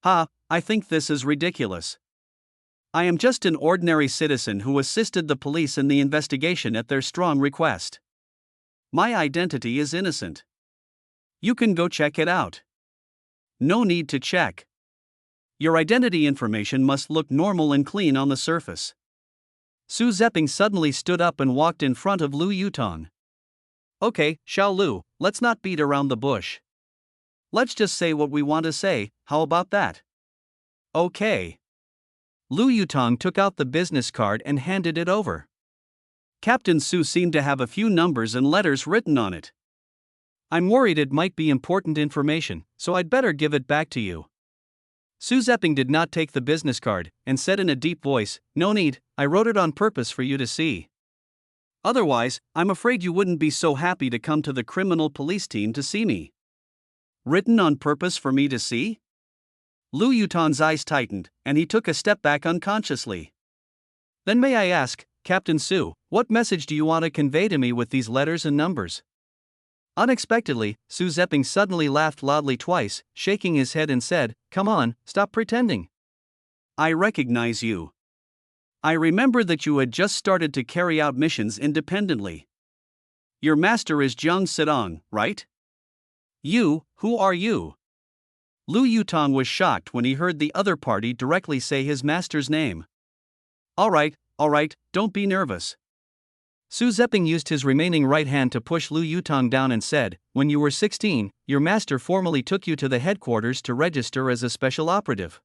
Ha, I think this is ridiculous. I am just an ordinary citizen who assisted the police in the investigation at their strong request. My identity is innocent. You can go check it out. No need to check. Your identity information must look normal and clean on the surface. Su Zepping suddenly stood up and walked in front of Lu Yutong. Okay, Xiao Lu, let's not beat around the bush. Let's just say what we want to say, how about that? Okay. Lu Yutong took out the business card and handed it over. Captain Su seemed to have a few numbers and letters written on it. I'm worried it might be important information, so I'd better give it back to you. Su Zepping did not take the business card, and said in a deep voice, no need, I wrote it on purpose for you to see. Otherwise, I'm afraid you wouldn't be so happy to come to the criminal police team to see me. Written on purpose for me to see? Lu Yutong's eyes tightened, and he took a step back unconsciously. Then may I ask, Captain Su, what message do you want to convey to me with these letters and numbers? Unexpectedly, Su Zepping suddenly laughed loudly twice, shaking his head and said, come on, stop pretending. I recognize you. I remember that you had just started to carry out missions independently. Your master is Jiang Sidong, right? You, who are you? Lu Yutong was shocked when he heard the other party directly say his master's name. All right, don't be nervous. Su Zepping used his remaining right hand to push Lu Yutong down and said, when you were 16, your master formally took you to the headquarters to register as a special operative.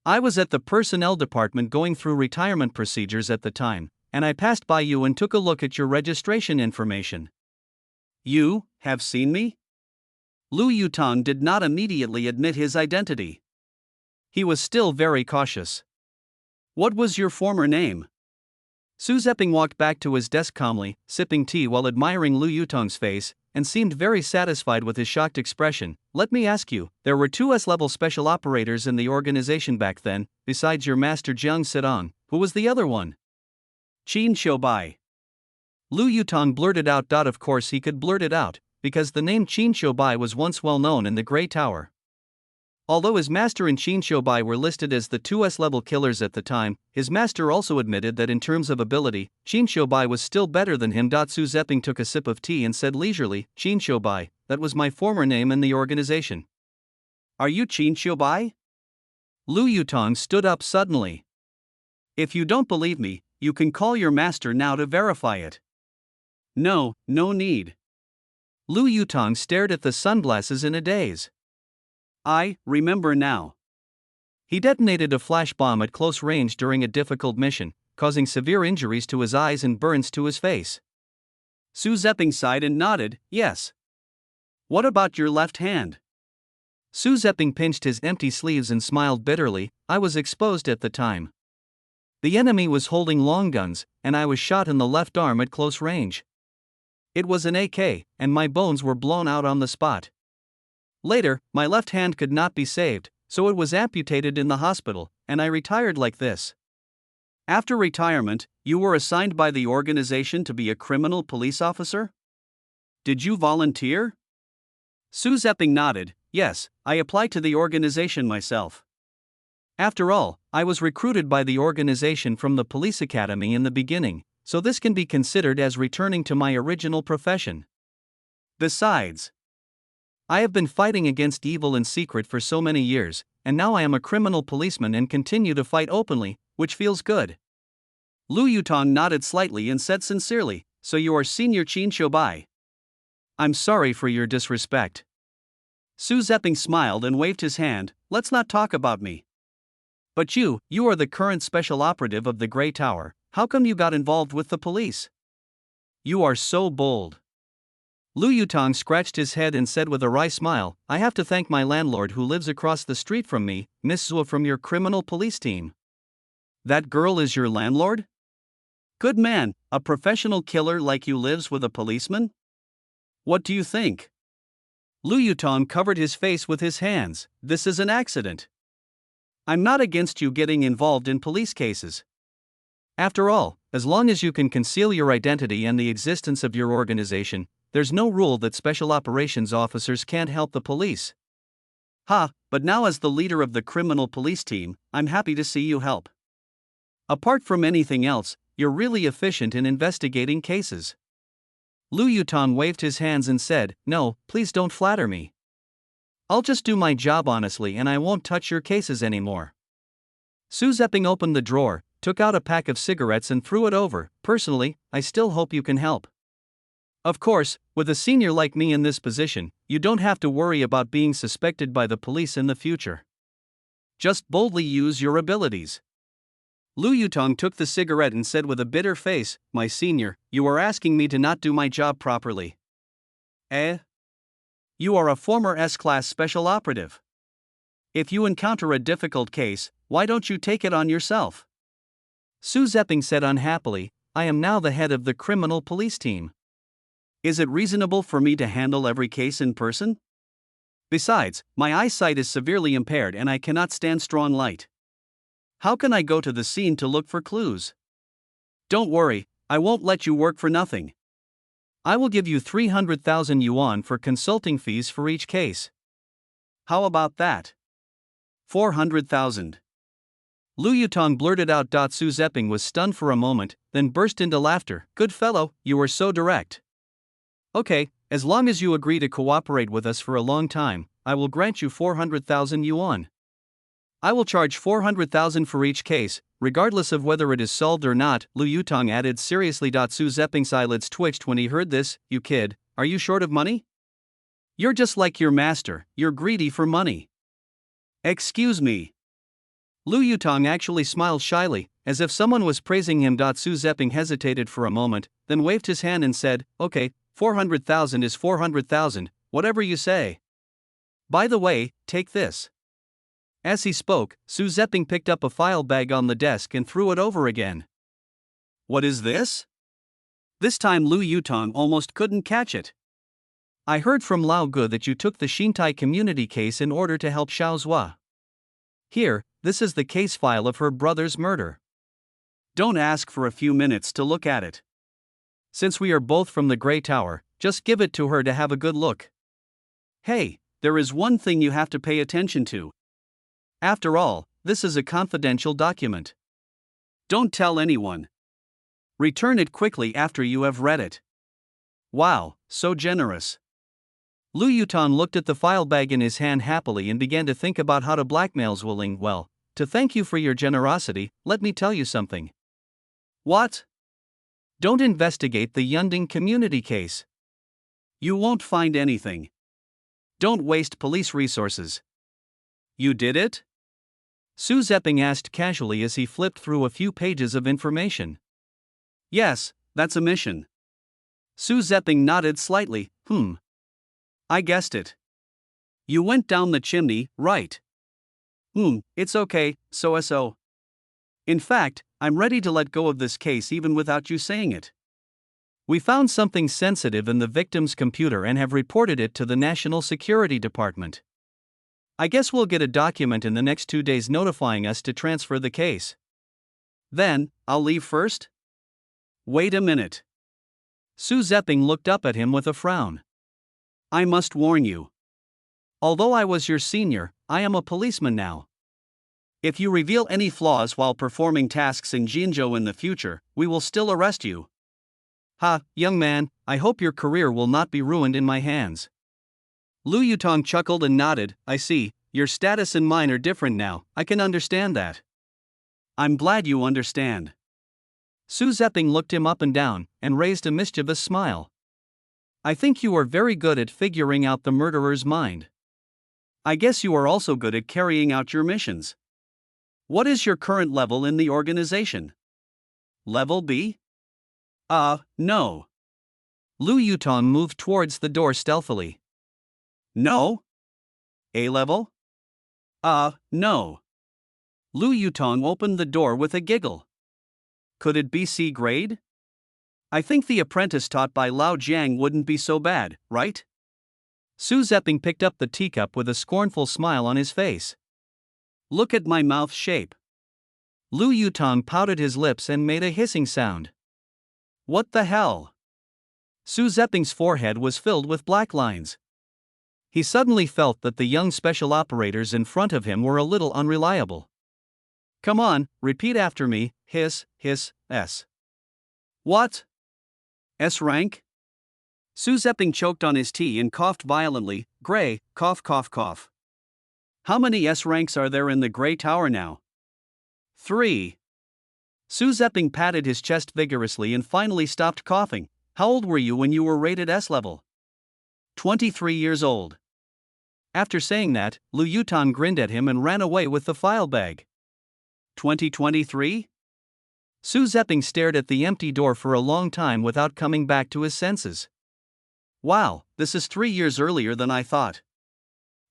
I was at the personnel department going through retirement procedures at the time, and I passed by you and took a look at your registration information. You have seen me? Lu Yutong did not immediately admit his identity. He was still very cautious. What was your former name? Su Zeping walked back to his desk calmly, sipping tea while admiring Lu Yutong's face, and seemed very satisfied with his shocked expression. Let me ask you, there were two S-level special operators in the organization back then, besides your master Jiang Sidong. Who was the other one? Qin Shoubai. Lu Yutong blurted out. Of course he could blurt it out, because the name Qin Shoubai was once well known in the Grey Tower. Although his master and Qin Shoubai were listed as the two S-level killers at the time, his master also admitted that in terms of ability, Qin Shoubai was still better than him. Su Zeping took a sip of tea and said leisurely, Qin Shoubai, that was my former name in the organization. Are you Qin Shoubai? Lu Yutong stood up suddenly. If you don't believe me, you can call your master now to verify it. No need. Lu Yutong stared at the sunglasses in a daze. I remember now. He detonated a flash bomb at close range during a difficult mission, causing severe injuries to his eyes and burns to his face. Su Zeping sighed and nodded, yes. What about your left hand? Su Zeping pinched his empty sleeves and smiled bitterly. I was exposed at the time. The enemy was holding long guns, and I was shot in the left arm at close range. It was an AK, and my bones were blown out on the spot. Later, my left hand could not be saved, so it was amputated in the hospital, and I retired like this. After retirement, you were assigned by the organization to be a criminal police officer? Did you volunteer? Su Zeping nodded, yes, I applied to the organization myself. After all, I was recruited by the organization from the police academy in the beginning, so this can be considered as returning to my original profession. Besides, I have been fighting against evil in secret for so many years, and now I am a criminal policeman and continue to fight openly, which feels good. Lu Yutong nodded slightly and said sincerely, so you are Senior Qin Shoubai. I'm sorry for your disrespect. Su Zeping smiled and waved his hand, let's not talk about me. But you are the current special operative of the Grey Tower, how come you got involved with the police? You are so bold. Lu Yutong scratched his head and said with a wry smile, I have to thank my landlord who lives across the street from me, Miss Zhou from your criminal police team. That girl is your landlord? Good man, a professional killer like you lives with a policeman? What do you think? Lu Yutong covered his face with his hands, this is an accident. I'm not against you getting involved in police cases. After all, as long as you can conceal your identity and the existence of your organization, there's no rule that special operations officers can't help the police. But now as the leader of the criminal police team, I'm happy to see you help. Apart from anything else, you're really efficient in investigating cases. Lu Yutong waved his hands and said, no, please don't flatter me. I'll just do my job honestly and I won't touch your cases anymore. Su Zeping opened the drawer, took out a pack of cigarettes and threw it over. Personally, I still hope you can help. Of course, with a senior like me in this position, you don't have to worry about being suspected by the police in the future. Just boldly use your abilities. Lu Yutong took the cigarette and said with a bitter face, my senior, you are asking me to not do my job properly. You are a former S-class special operative. If you encounter a difficult case, why don't you take it on yourself? Su Zeping said unhappily, I am now the head of the criminal police team. Is it reasonable for me to handle every case in person? Besides, my eyesight is severely impaired and I cannot stand strong light. How can I go to the scene to look for clues? Don't worry, I won't let you work for nothing. I will give you 300,000 yuan for consulting fees for each case. How about that? 400,000. Lu Yutong blurted out. Su Zeping was stunned for a moment, then burst into laughter. Good fellow, you are so direct. Okay, as long as you agree to cooperate with us for a long time, I will grant you 400,000 yuan. I will charge 400,000 for each case, regardless of whether it is solved or not, Lu Yutong added seriously. Su Zeping's eyelids twitched when he heard this. You kid, are you short of money? You're just like your master, you're greedy for money. Excuse me. Lu Yutong actually smiled shyly, as if someone was praising him. Su Zeping hesitated for a moment, then waved his hand and said, okay, 400,000 is 400,000, whatever you say. By the way, take this. As he spoke, Su Zeping picked up a file bag on the desk and threw it over again. What is this? This time Lu Yutong almost couldn't catch it. I heard from Lao Gu that you took the Xintai community case in order to help Xiao Zhua. Here, this is the case file of her brother's murder. Don't ask for a few minutes to look at it. Since we are both from the Grey Tower, just give it to her to have a good look. Hey, there is one thing you have to pay attention to. After all, this is a confidential document. Don't tell anyone. Return it quickly after you have read it. Wow, so generous. Lu Yutong looked at the file bag in his hand happily and began to think about how to blackmail Zhuoling. Well, to thank you for your generosity, let me tell you something. What? Don't investigate the Yunding community case. You won't find anything. Don't waste police resources. You did it? Su Zeping asked casually as he flipped through a few pages of information. Yes, that's a mission. Su Zeping nodded slightly. I guessed it. You went down the chimney, right? It's okay, so. In fact, I'm ready to let go of this case even without you saying it. We found something sensitive in the victim's computer and have reported it to the National Security Department. I guess we'll get a document in the next 2 days notifying us to transfer the case. Then, I'll leave first? Wait a minute. Su Zeping looked up at him with a frown. I must warn you. Although I was your senior, I am a policeman now. If you reveal any flaws while performing tasks in Jinzhou in the future, we will still arrest you. Ha, young man, I hope your career will not be ruined in my hands. Lu Yutong chuckled and nodded. I see, your status and mine are different now, I can understand that. I'm glad you understand. Su Zeping looked him up and down, and raised a mischievous smile. I think you are very good at figuring out the murderer's mind. I guess you are also good at carrying out your missions. What is your current level in the organization? Level B? No. Lu Yutong moved towards the door stealthily. No? A level? No. Lu Yutong opened the door with a giggle. Could it be C grade? I think the apprentice taught by Lao Jiang wouldn't be so bad, right? Su Zeping picked up the teacup with a scornful smile on his face. Look at my mouth shape. Lu Yutong pouted his lips and made a hissing sound. What the hell? Su Zeping's forehead was filled with black lines. He suddenly felt that the young special operators in front of him were a little unreliable. Come on, repeat after me, hiss, S. What? S rank? Su Zeping choked on his tea and coughed violently. Gray, cough. How many S ranks are there in the Grey Tower now? 3. Su Zeping patted his chest vigorously and finally stopped coughing. How old were you when you were rated S level? 23 years old. After saying that, Lu Yutong grinned at him and ran away with the file bag. 2023? Su Zeping stared at the empty door for a long time without coming back to his senses. Wow, this is 3 years earlier than I thought.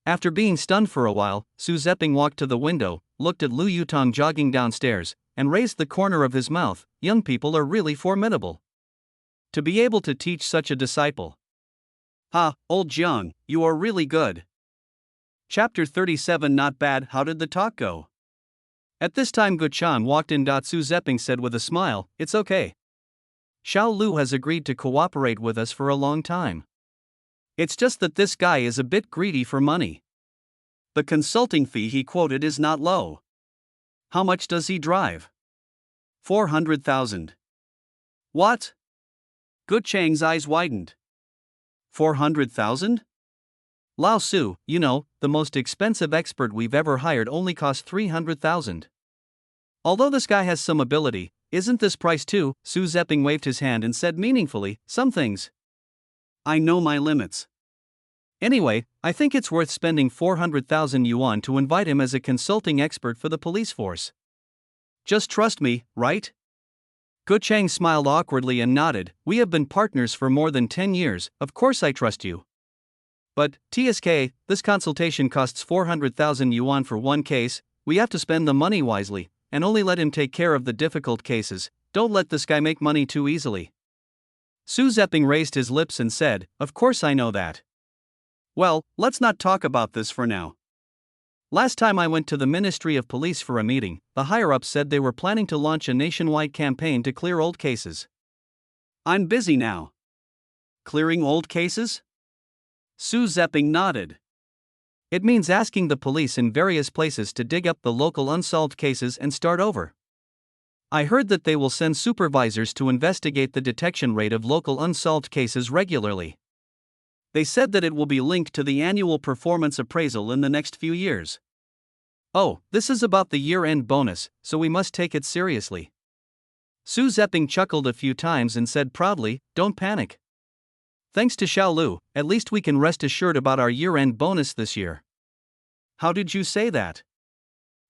After being stunned for a while, Su Zeping walked to the window, looked at Lu Yutong jogging downstairs, and raised the corner of his mouth. Young people are really formidable. To be able to teach such a disciple. Ha, old Jiang, you are really good. Chapter 37. Not bad. How did the talk go? At this time Gu Chan walked in. Su Zeping said with a smile, it's okay. Xiao Lu has agreed to cooperate with us for a long time. It's just that this guy is a bit greedy for money. The consulting fee he quoted is not low. How much does he drive? 400,000. What? Gu Chang's eyes widened. 400,000? Lao Su, you know, the most expensive expert we've ever hired only cost 300,000. Although this guy has some ability, isn't this price too? Su Zeping waved his hand and said meaningfully, some things. I know my limits. Anyway, I think it's worth spending 400,000 yuan to invite him as a consulting expert for the police force. Just trust me, right? Gu Chang smiled awkwardly and nodded. We have been partners for more than 10 years, of course I trust you. But, TSK, this consultation costs 400,000 yuan for one case. We have to spend the money wisely, and only let him take care of the difficult cases. don't let this guy make money too easily. Su Zeping raised his lips and said, "Of course I know that." Well, let's not talk about this for now. Last time I went to the Ministry of Police for a meeting, the higher-ups said they were planning to launch a nationwide campaign to clear old cases. I'm busy now. Clearing old cases? Su Zeping nodded. It means asking the police in various places to dig up the local unsolved cases and start over. I heard that they will send supervisors to investigate the detection rate of local unsolved cases regularly. They said that it will be linked to the annual performance appraisal in the next few years. Oh, this is about the year-end bonus, so we must take it seriously. Su Zeping chuckled a few times and said proudly, "Don't panic. Thanks to Xiao Lu, at least we can rest assured about our year-end bonus this year." How did you say that?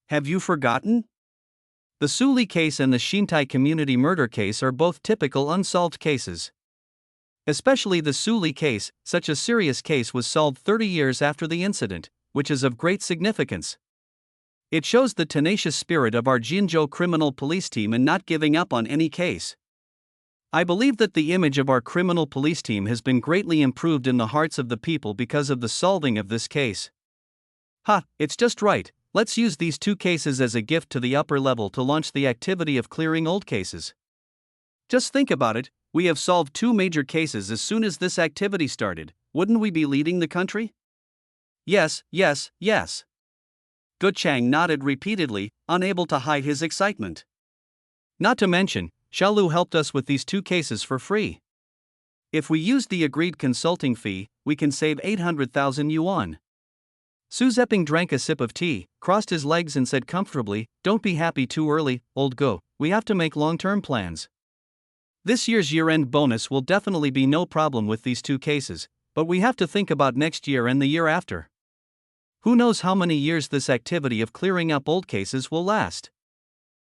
Have you forgotten? The Su Li case and the Xintai community murder case are both typical unsolved cases. Especially the Su Li case, such a serious case was solved 30 years after the incident, which is of great significance. It shows the tenacious spirit of our Jinzhou criminal police team in not giving up on any case. I believe that the image of our criminal police team has been greatly improved in the hearts of the people because of the solving of this case. It's just right, let's use these two cases as a gift to the upper level to launch the activity of clearing old cases. Just think about it, we have solved two major cases as soon as this activity started, wouldn't we be leading the country? Yes, yes, yes. Gu Chang nodded repeatedly, unable to hide his excitement. Not to mention, Xiao Lu helped us with these two cases for free. If we use the agreed consulting fee, we can save 800,000 yuan. Su Zeping drank a sip of tea, crossed his legs and said comfortably, "Don't be happy too early, old Go, we have to make long-term plans. This year's year-end bonus will definitely be no problem with these two cases, but we have to think about next year and the year after. Who knows how many years this activity of clearing up old cases will last?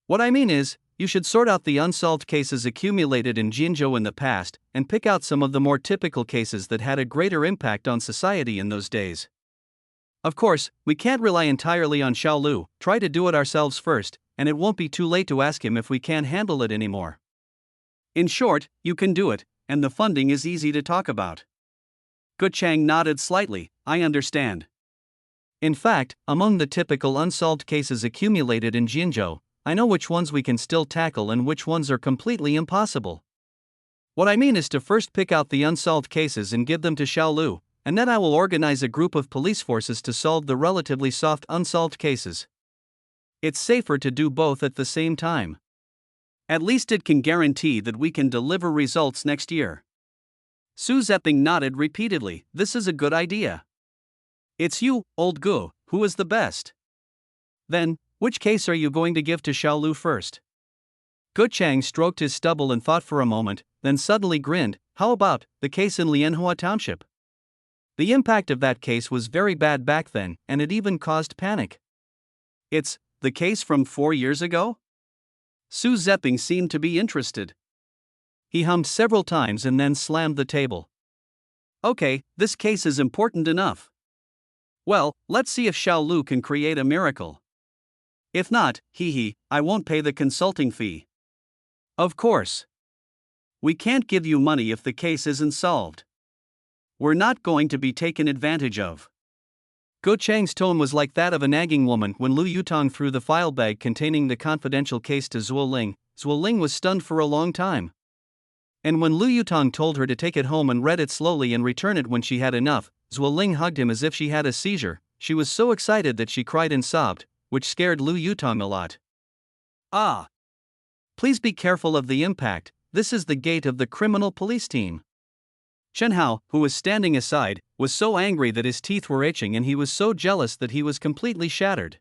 What I mean is, you should sort out the unsolved cases accumulated in Jinzhou in the past and pick out some of the more typical cases that had a greater impact on society in those days. Of course, we can't rely entirely on Xiao Lu, try to do it ourselves first, and it won't be too late to ask him if we can't handle it anymore. In short, you can do it, and the funding is easy to talk about." Gu Chang nodded slightly, "I understand." In fact, among the typical unsolved cases accumulated in Jinzhou, I know which ones we can still tackle and which ones are completely impossible. What I mean is to first pick out the unsolved cases and give them to Xiao Lu, and then I will organize a group of police forces to solve the relatively soft unsolved cases. It's safer to do both at the same time. At least it can guarantee that we can deliver results next year. Su Zeping nodded repeatedly, "This is a good idea." "It's you, old Gu, who is the best." "Then, which case are you going to give to Xiao Lu first?" Gu Chang stroked his stubble and thought for a moment, then suddenly grinned, "How about the case in Lianhua Township? The impact of that case was very bad back then, and it even caused panic." "It's the case from 4 years ago?" Su Zeping seemed to be interested. He hummed several times and then slammed the table. "Okay, this case is important enough. Well, let's see if Xiao Lu can create a miracle. If not, I won't pay the consulting fee." "Of course. We can't give you money if the case isn't solved. We're not going to be taken advantage of." Gu Chang's tone was like that of a nagging woman when Lu Yutong threw the file bag containing the confidential case to Zhuo Ling. Zhuo Ling was stunned for a long time. And when Lu Yutong told her to take it home and read it slowly and return it when she had enough, Zhuo Ling hugged him as if she had a seizure. She was so excited that she cried and sobbed, which scared Lu Yutong a lot. Please be careful of the impact, this is the gate of the criminal police team." Chen Hao, who was standing aside, was so angry that his teeth were itching and he was so jealous that he was completely shattered.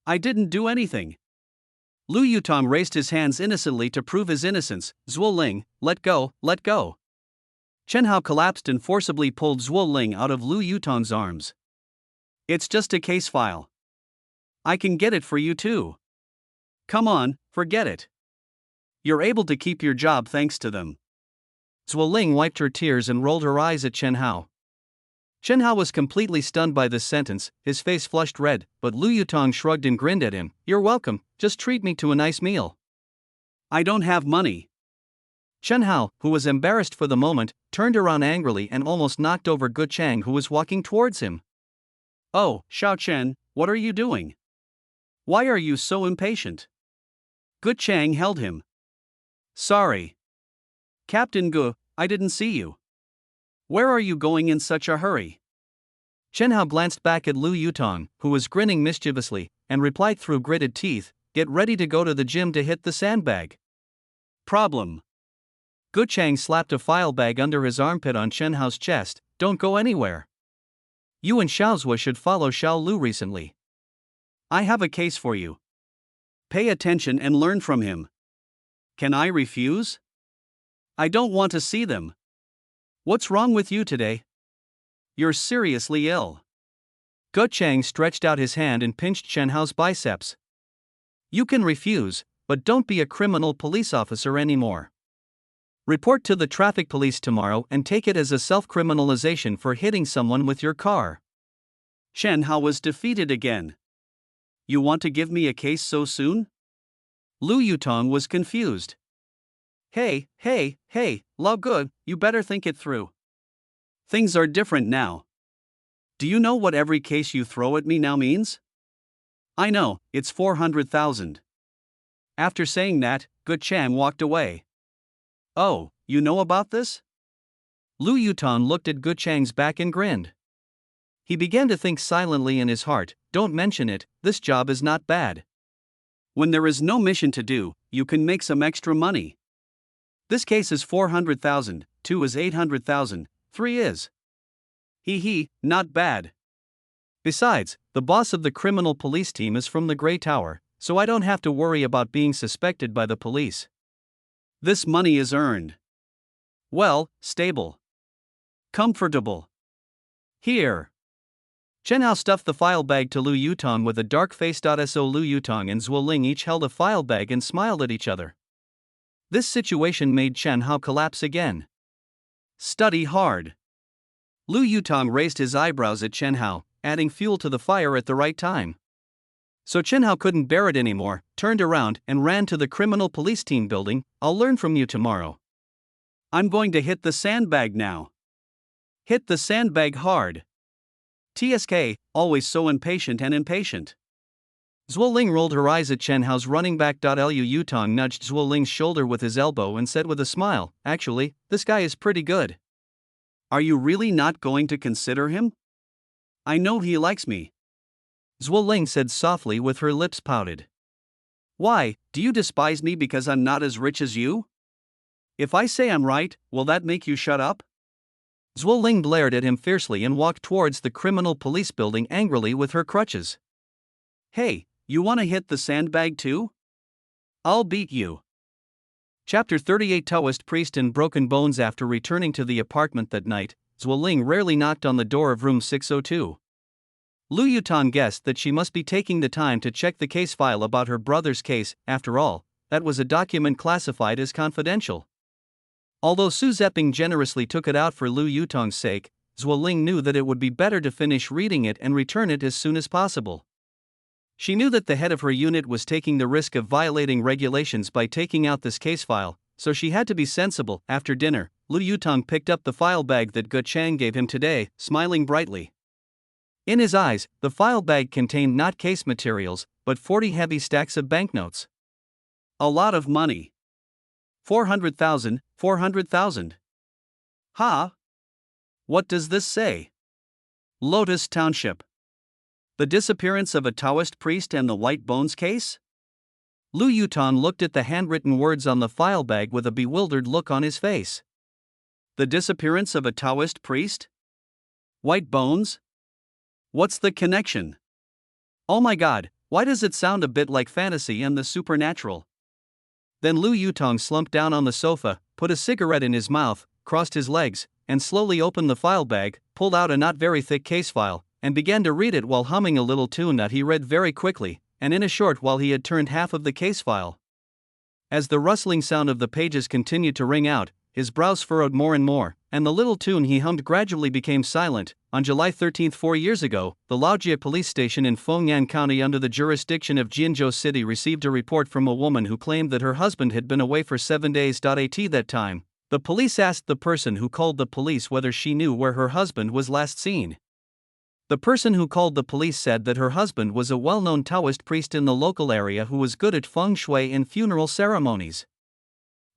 "I didn't do anything." Lu Yutong raised his hands innocently to prove his innocence. "Zhuo Ling, let go, let go." Chen Hao collapsed and forcibly pulled Zhuo Ling out of Lu Yutong's arms. "It's just a case file. I can get it for you too. Come on, forget it. You're able to keep your job thanks to them." Zhuo Ling wiped her tears and rolled her eyes at Chen Hao. Chen Hao was completely stunned by this sentence, his face flushed red, but Lu Yutong shrugged and grinned at him. "You're welcome, just treat me to a nice meal." I don't have money. Chen Hao, who was embarrassed for the moment, turned around angrily and almost knocked over Gu Chang, who was walking towards him. Oh, Xiao Chen, what are you doing? Why are you so impatient? Gu Chang held him. Sorry. Captain Gu, I didn't see you. Where are you going in such a hurry? Chen Hao glanced back at Lu Yutong, who was grinning mischievously, and replied through gritted teeth, "Get ready to go to the gym to hit the sandbag." Problem. Gu Chang slapped a file bag under his armpit on Chen Hao's chest. "Don't go anywhere. You and Xiaozhua should follow Xiao Lu recently. I have a case for you. Pay attention and learn from him. Can I refuse? I don't want to see them. What's wrong with you today? You're seriously ill." Gu Chang stretched out his hand and pinched Chen Hao's biceps. "You can refuse, but don't be a criminal police officer anymore. Report to the traffic police tomorrow and take it as a self-criminalization for hitting someone with your car." Chen Hao was defeated again. You want to give me a case so soon? Lu Yutong was confused. Hey, Lao Good, you better think it through. Things are different now. Do you know what every case you throw at me now means? I know, it's 400,000. After saying that, Gu Chang walked away. Oh, you know about this? Lu Yutong looked at Gu Chang's back and grinned. He began to think silently in his heart, "Don't mention it, this job is not bad. When there is no mission to do, you can make some extra money. This case is 400,000, 2 is 800,000, 3 is. Not bad. Besides, the boss of the criminal police team is from the Grey Tower, so I don't have to worry about being suspected by the police. This money is earned. Well, stable. Comfortable. Here." Chen Hao stuffed the file bag to Lu Yutong with a dark face. So Lu Yutong and Zhuo Ling each held a file bag and smiled at each other. This situation made Chen Hao collapse again. Study hard. Lu Yutong raised his eyebrows at Chen Hao, adding fuel to the fire at the right time. So Chen Hao couldn't bear it anymore, turned around and ran to the criminal police team building. "I'll learn from you tomorrow. I'm going to hit the sandbag now. Hit the sandbag hard. TSK, always so impatient and impatient." Zhuo Ling rolled her eyes at Chen Hao's running back. Lu Yutong nudged Zhuo Ling's shoulder with his elbow and said with a smile, "Actually, this guy is pretty good." Are you really not going to consider him? I know he likes me. Zhuo Ling said softly with her lips pouted. Why, do you despise me because I'm not as rich as you? If I say I'm right, will that make you shut up? Zhuo Ling glared at him fiercely and walked towards the criminal police building angrily with her crutches. Hey, you want to hit the sandbag too? I'll beat you. Chapter 38. Taoist Priest and Broken Bones. After returning to the apartment that night, Zhuo Ling rarely knocked on the door of room 602. Lu Yutong guessed that she must be taking the time to check the case file about her brother's case. After all, that was a document classified as confidential. Although Su Zeping generously took it out for Lu Yutong's sake, Zhuo Ling knew that it would be better to finish reading it and return it as soon as possible. She knew that the head of her unit was taking the risk of violating regulations by taking out this case file, so she had to be sensible. After dinner, Lu Yutong picked up the file bag that Gu Chang gave him today, smiling brightly. In his eyes, the file bag contained not case materials, but 40 heavy stacks of banknotes. A lot of money. 400,000, 400,000. Ha! What does this say? Lotus Township. The disappearance of a Taoist priest and the White Bones case? Lu Yutong looked at the handwritten words on the file bag with a bewildered look on his face. The disappearance of a Taoist priest? White Bones? What's the connection? Oh my god, why does it sound a bit like fantasy and the supernatural? Then Lu Yutong slumped down on the sofa, put a cigarette in his mouth, crossed his legs, and slowly opened the file bag, pulled out a not very thick case file, and began to read it while humming a little tune that he read very quickly, and in a short while he had turned half of the case file. As the rustling sound of the pages continued to ring out, his brows furrowed more and more, and the little tune he hummed gradually became silent. On July 13, 4 years ago, the Laojie police station in Fengyan County under the jurisdiction of Jianzhou City received a report from a woman who claimed that her husband had been away for 7 days. At that time, the police asked the person who called the police whether she knew where her husband was last seen. The person who called the police said that her husband was a well-known Taoist priest in the local area who was good at feng shui and funeral ceremonies.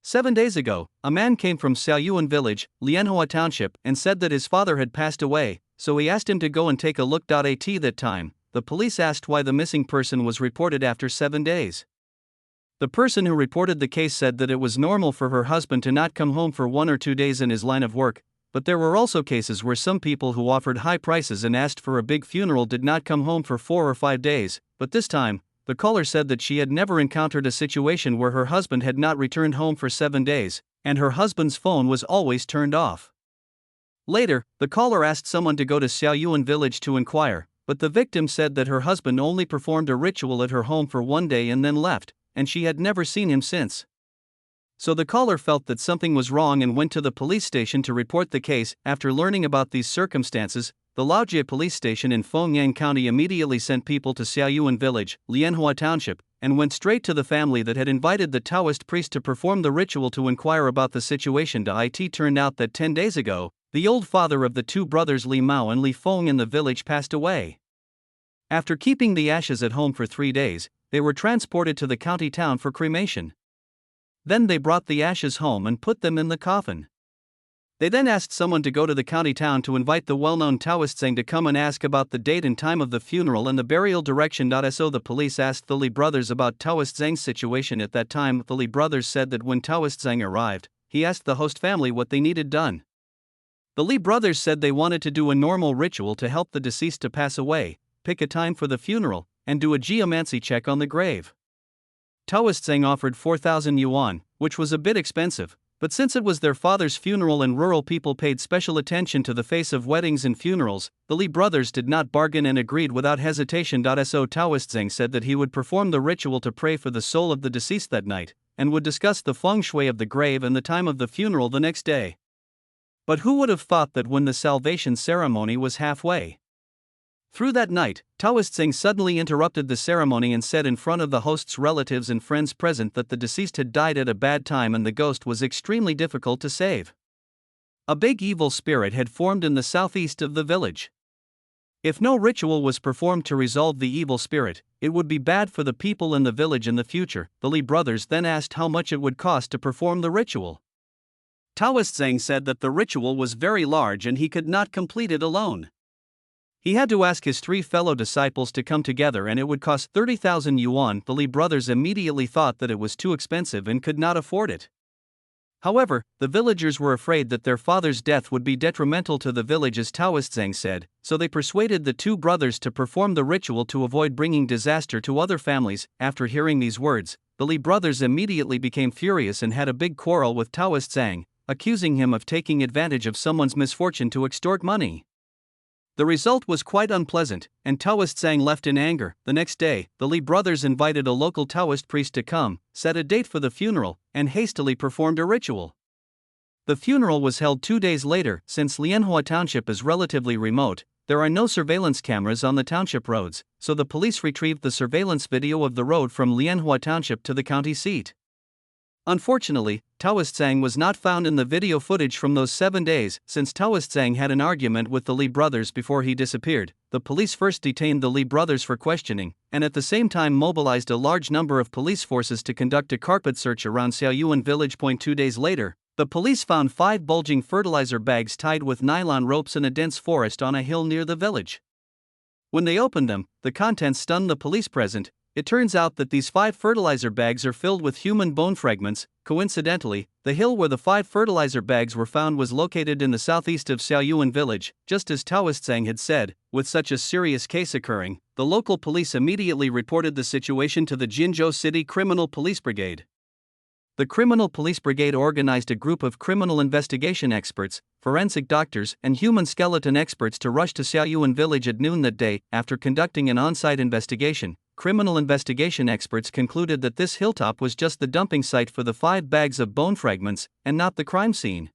7 days ago, a man came from Xiaoyuan village, Lianhua Township, and said that his father had passed away, so he asked him to go and take a look. At that time, the police asked why the missing person was reported after 7 days. The person who reported the case said that it was normal for her husband to not come home for 1 or 2 days in his line of work, but there were also cases where some people who offered high prices and asked for a big funeral did not come home for 4 or 5 days, but this time, the caller said that she had never encountered a situation where her husband had not returned home for 7 days, and her husband's phone was always turned off. Later, the caller asked someone to go to Xiaoyuan village to inquire, but the victim said that her husband only performed a ritual at her home for 1 day and then left, and she had never seen him since. So the caller felt that something was wrong and went to the police station to report the case. After learning about these circumstances, the Laojie police station in Fengyan County immediately sent people to Xiaoyuan village, Lianhua Township, and went straight to the family that had invited the Taoist priest to perform the ritual to inquire about the situation. It turned out that 10 days ago, the old father of the two brothers Li Mao and Li Feng in the village passed away. After keeping the ashes at home for 3 days, they were transported to the county town for cremation. Then they brought the ashes home and put them in the coffin. They then asked someone to go to the county town to invite the well-known Taoist Zhang to come and ask about the date and time of the funeral and the burial direction. So the police asked the Li brothers about Taoist Zhang's situation at that time. The Li brothers said that when Taoist Zhang arrived, he asked the host family what they needed done. The Li brothers said they wanted to do a normal ritual to help the deceased to pass away, pick a time for the funeral, and do a geomancy check on the grave. Taoist Zhang offered 4,000 yuan, which was a bit expensive, but since it was their father's funeral and rural people paid special attention to the face of weddings and funerals, the Li brothers did not bargain and agreed without hesitation. So Taoist Zhang said that he would perform the ritual to pray for the soul of the deceased that night, and would discuss the feng shui of the grave and the time of the funeral the next day. But who would have thought that when the salvation ceremony was halfway through that night, Taoist Zhang suddenly interrupted the ceremony and said in front of the host's relatives and friends present that the deceased had died at a bad time and the ghost was extremely difficult to save. A big evil spirit had formed in the southeast of the village. If no ritual was performed to resolve the evil spirit, it would be bad for the people in the village in the future. The Li brothers then asked how much it would cost to perform the ritual. Taoist Zhang said that the ritual was very large and he could not complete it alone. He had to ask his 3 fellow disciples to come together and it would cost 30,000 yuan. The Li brothers immediately thought that it was too expensive and could not afford it. However, the villagers were afraid that their father's death would be detrimental to the village as Taoist Zhang said, so they persuaded the 2 brothers to perform the ritual to avoid bringing disaster to other families. After hearing these words, the Li brothers immediately became furious and had a big quarrel with Taoist Zhang, accusing him of taking advantage of someone's misfortune to extort money. The result was quite unpleasant, and Taoist Zhang left in anger. The next day, the Li brothers invited a local Taoist priest to come, set a date for the funeral, and hastily performed a ritual. The funeral was held 2 days later. Since Lianhua Township is relatively remote, there are no surveillance cameras on the township roads, so the police retrieved the surveillance video of the road from Lianhua Township to the county seat. Unfortunately, Taoist Zhang was not found in the video footage from those 7 days. Since Taoist Zhang had an argument with the Li brothers before he disappeared, the police first detained the Li brothers for questioning, and at the same time mobilized a large number of police forces to conduct a carpet search around Xiaoyuan village. 2 days later, the police found 5 bulging fertilizer bags tied with nylon ropes in a dense forest on a hill near the village. When they opened them, the contents stunned the police present. It turns out that these 5 fertilizer bags are filled with human bone fragments. Coincidentally, the hill where the 5 fertilizer bags were found was located in the southeast of Xiaoyuan village, just as Taoist Zhang had said. With such a serious case occurring, the local police immediately reported the situation to the Jinzhou City Criminal Police Brigade. The Criminal Police Brigade organized a group of criminal investigation experts, forensic doctors, and human skeleton experts to rush to Xiaoyuan village at noon that day. After conducting an on-site investigation, criminal investigation experts concluded that this hilltop was just the dumping site for the 5 bags of bone fragments, and not the crime scene.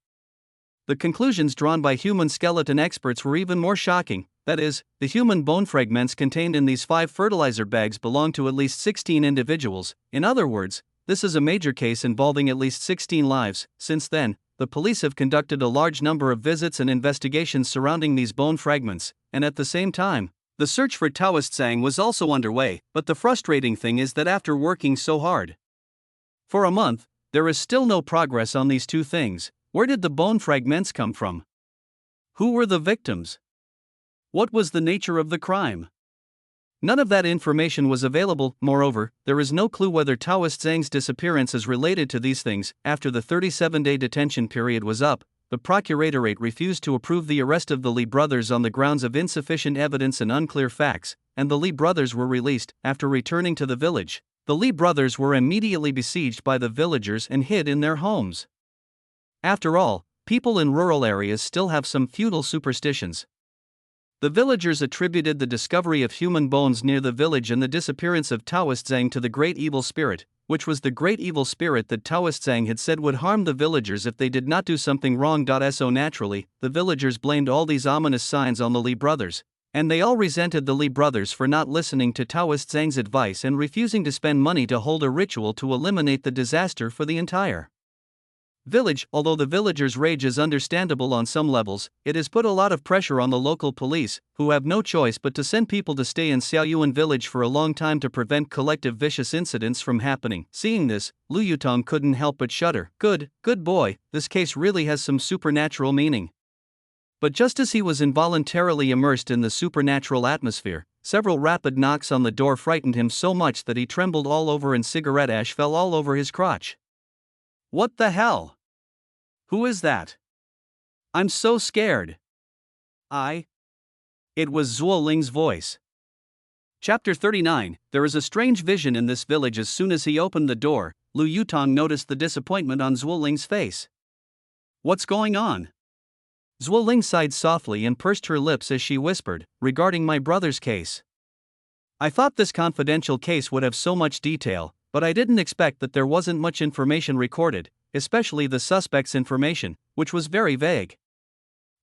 The conclusions drawn by human skeleton experts were even more shocking. That is, the human bone fragments contained in these 5 fertilizer bags belong to at least 16 individuals. In other words, this is a major case involving at least 16 lives. Since then, the police have conducted a large number of visits and investigations surrounding these bone fragments, and at the same time, the search for Taoist Zhang was also underway. But the frustrating thing is that after working so hard for a month, there is still no progress on these two things. Where did the bone fragments come from? Who were the victims? What was the nature of the crime? None of that information was available. Moreover, there is no clue whether Taoist Zhang's disappearance is related to these things. After the 37-day detention period was up, the Procuratorate refused to approve the arrest of the Li brothers on the grounds of insufficient evidence and unclear facts, and the Li brothers were released. After returning to the village, the Li brothers were immediately besieged by the villagers and hid in their homes. After all, people in rural areas still have some feudal superstitions. The villagers attributed the discovery of human bones near the village and the disappearance of Taoist Zhang to the Great Evil Spirit, which was the Great Evil Spirit that Taoist Zhang had said would harm the villagers if they did not do something wrong. So naturally, the villagers blamed all these ominous signs on the Li brothers, and they all resented the Li brothers for not listening to Taoist Zhang's advice and refusing to spend money to hold a ritual to eliminate the disaster for the entire village. Although the villagers' rage is understandable on some levels, it has put a lot of pressure on the local police, who have no choice but to send people to stay in Xiaoyuan village for a long time to prevent collective vicious incidents from happening. Seeing this, Lu Yutong couldn't help but shudder. Good boy, this case really has some supernatural meaning. But just as he was involuntarily immersed in the supernatural atmosphere, several rapid knocks on the door frightened him so much that he trembled all over and cigarette ash fell all over his crotch. What the hell? Who is that? I'm so scared. It was Zuo Ling's voice. Chapter 39. There is a strange vision in this village. As soon as he opened the door, Lu Yutong noticed the disappointment on Zuo Ling's face. What's going on? Zuo Ling sighed softly and pursed her lips as she whispered, regarding my brother's case. I thought this confidential case would have so much detail, but I didn't expect that there wasn't much information recorded, especially the suspect's information, which was very vague.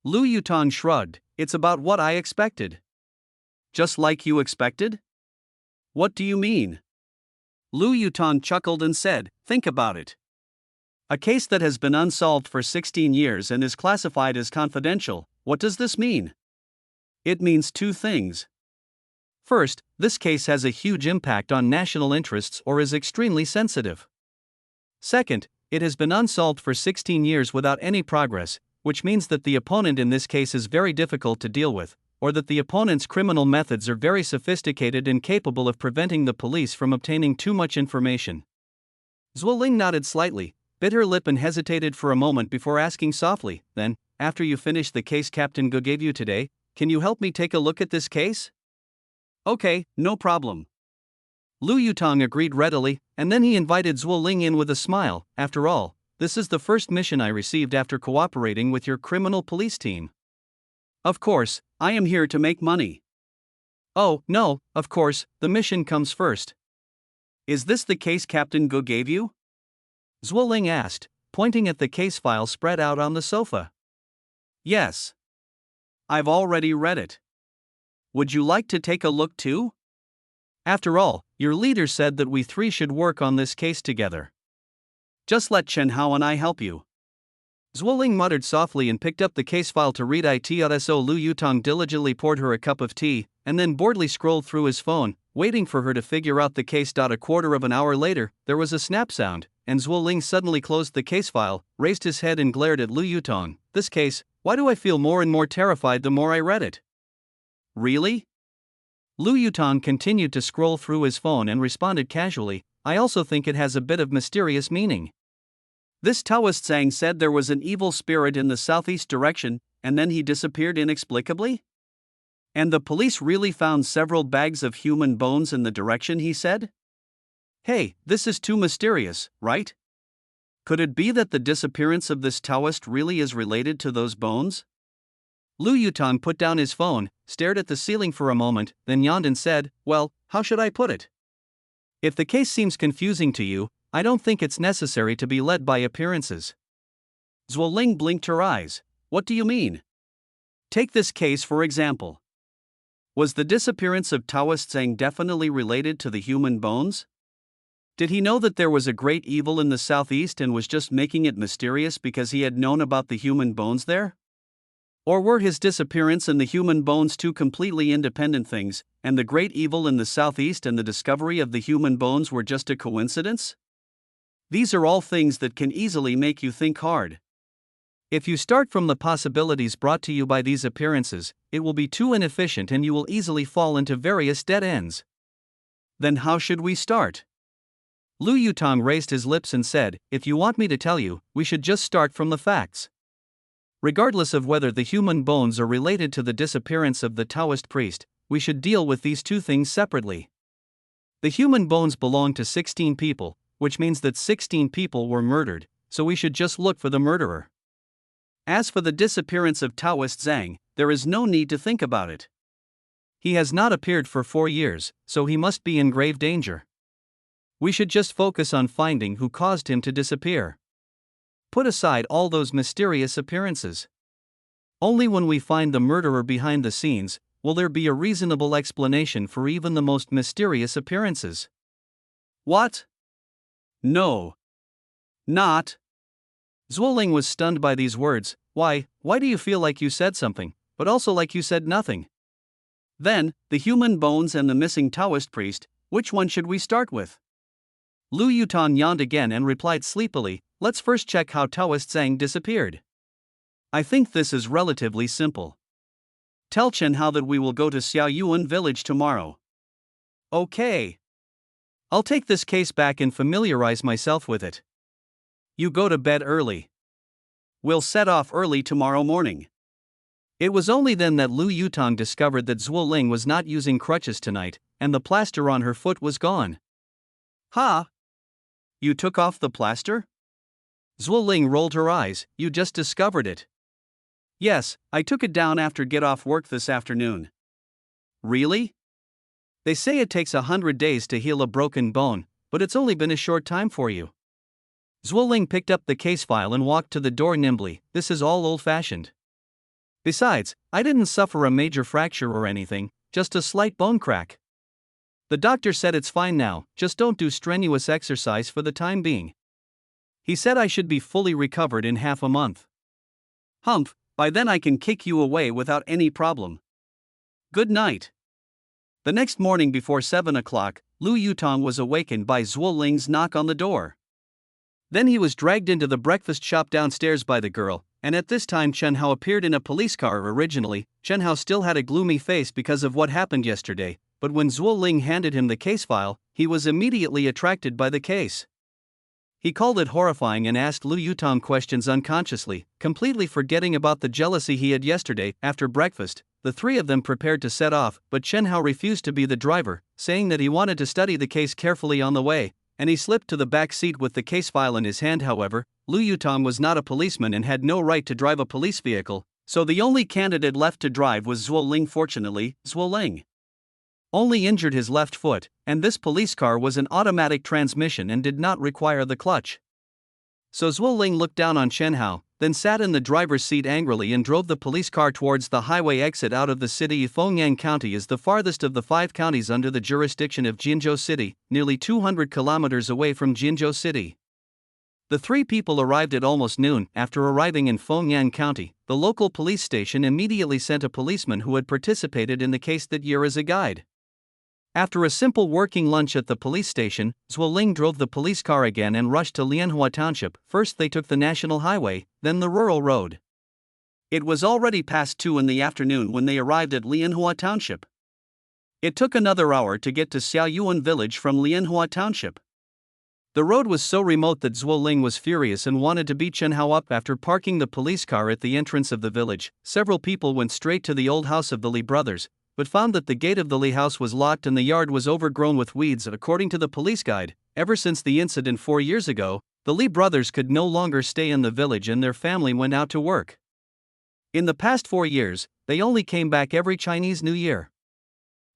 Lu Yutong shrugged. It's about what I expected. Just like you expected? What do you mean? Lu Yutong chuckled and said, think about it. A case that has been unsolved for 16 years and is classified as confidential. What does this mean? It means two things. First, this case has a huge impact on national interests or is extremely sensitive. Second, it has been unsolved for 16 years without any progress, which means that the opponent in this case is very difficult to deal with, or that the opponent's criminal methods are very sophisticated and capable of preventing the police from obtaining too much information. Zuo Ling nodded slightly, bit her lip and hesitated for a moment before asking softly, then, after you finish the case Captain Gu gave you today, can you help me take a look at this case? Okay, no problem. Lu Yutong agreed readily, and then he invited Zuo Ling in with a smile. After all, this is the first mission I received after cooperating with your criminal police team. Of course, I am here to make money. Oh, no, of course, the mission comes first. Is this the case Captain Gu gave you? Zuo Ling asked, pointing at the case file spread out on the sofa. Yes. I've already read it. Would you like to take a look too? After all, your leader said that we three should work on this case together. Just let Chen Hao and I help you. Zuo Ling muttered softly and picked up the case file to read it. So Lu Yutong diligently poured her a cup of tea, and then boredly scrolled through his phone, waiting for her to figure out the case. A quarter of an hour later, there was a snap sound, and Zuo Ling suddenly closed the case file, raised his head and glared at Lu Yutong. This case, why do I feel more and more terrified the more I read it? Really? Lu Yutong continued to scroll through his phone and responded casually, I also think it has a bit of mysterious meaning. This Taoist Zhang said there was an evil spirit in the southeast direction, and then he disappeared inexplicably? And the police really found several bags of human bones in the direction he said? Hey, this is too mysterious, right? Could it be that the disappearance of this Taoist really is related to those bones? Lu Yutong put down his phone, stared at the ceiling for a moment, then yawned and said, well, how should I put it? If the case seems confusing to you, I don't think it's necessary to be led by appearances. Zhuo Ling blinked her eyes. What do you mean? Take this case for example. Was the disappearance of Taoist Zhang definitely related to the human bones? Did he know that there was a great evil in the southeast and was just making it mysterious because he had known about the human bones there? Or were his disappearance and the human bones two completely independent things, and the great evil in the southeast and the discovery of the human bones were just a coincidence? These are all things that can easily make you think hard. If you start from the possibilities brought to you by these appearances, it will be too inefficient and you will easily fall into various dead ends. Then how should we start? Lu Yutong raised his lips and said, if you want me to tell you, we should just start from the facts. Regardless of whether the human bones are related to the disappearance of the Taoist priest, we should deal with these two things separately. The human bones belong to 16 people, which means that 16 people were murdered, so we should just look for the murderer. As for the disappearance of Taoist Zhang, there is no need to think about it. He has not appeared for 4 years, so he must be in grave danger. We should just focus on finding who caused him to disappear. Put aside all those mysterious appearances. Only when we find the murderer behind the scenes will there be a reasonable explanation for even the most mysterious appearances. What? No. Not. Zhuo Ling was stunned by these words. Why do you feel like you said something, but also like you said nothing? Then, the human bones and the missing Taoist priest, which one should we start with? Lu Yutong yawned again and replied sleepily, let's first check how Taoist Zhang disappeared. I think this is relatively simple. Tell Chen Hao that we will go to Xiaoyuan village tomorrow. Okay. I'll take this case back and familiarize myself with it. You go to bed early. We'll set off early tomorrow morning. It was only then that Lu Yutong discovered that Zhuo Ling was not using crutches tonight, and the plaster on her foot was gone. Ha! You took off the plaster? Zhuo Ling rolled her eyes. You just discovered it. Yes, I took it down after get off work this afternoon. Really? They say it takes 100 days to heal a broken bone, but it's only been a short time for you. Zhuo Ling picked up the case file and walked to the door nimbly. This is all old-fashioned. Besides, I didn't suffer a major fracture or anything, just a slight bone crack. The doctor said it's fine now, just don't do strenuous exercise for the time being. He said I should be fully recovered in half a month. Humph, by then I can kick you away without any problem. Good night. The next morning before 7 o'clock, Lu Yutong was awakened by Zhuo Ling's knock on the door. Then he was dragged into the breakfast shop downstairs by the girl, and at this time Chen Hao appeared in a police car. Originally, Chen Hao still had a gloomy face because of what happened yesterday, but when Zhuo Ling handed him the case file, he was immediately attracted by the case. He called it horrifying and asked Lu Yutong questions unconsciously, completely forgetting about the jealousy he had yesterday. After breakfast, the three of them prepared to set off, but Chen Hao refused to be the driver, saying that he wanted to study the case carefully on the way, and he slipped to the back seat with the case file in his hand. However, Lu Yutong was not a policeman and had no right to drive a police vehicle, so the only candidate left to drive was Zhuo Ling. Fortunately, Zhuo Ling only injured his left foot, and this police car was an automatic transmission and did not require the clutch. So Zhuo Ling looked down on Chen Hao, then sat in the driver's seat angrily and drove the police car towards the highway exit out of the city. Fengyang County is the farthest of the 5 counties under the jurisdiction of Jinzhou City, nearly 200 kilometers away from Jinzhou City. The three people arrived at almost noon. After arriving in Fengyang County, the local police station immediately sent a policeman who had participated in the case that year as a guide. After a simple working lunch at the police station, Zhuo Ling drove the police car again and rushed to Lianhua Township. First they took the national highway, then the rural road. It was already past 2 in the afternoon when they arrived at Lianhua Township. It took another hour to get to Xiaoyuan village from Lianhua Township. The road was so remote that Zhuo Ling was furious and wanted to beat Chen Hao up. After parking the police car at the entrance of the village, several people went straight to the old house of the Li brothers, but found that the gate of the Li house was locked and the yard was overgrown with weeds. According to the police guide, ever since the incident 4 years ago, the Li brothers could no longer stay in the village and their family went out to work. In the past 4 years, they only came back every Chinese New Year.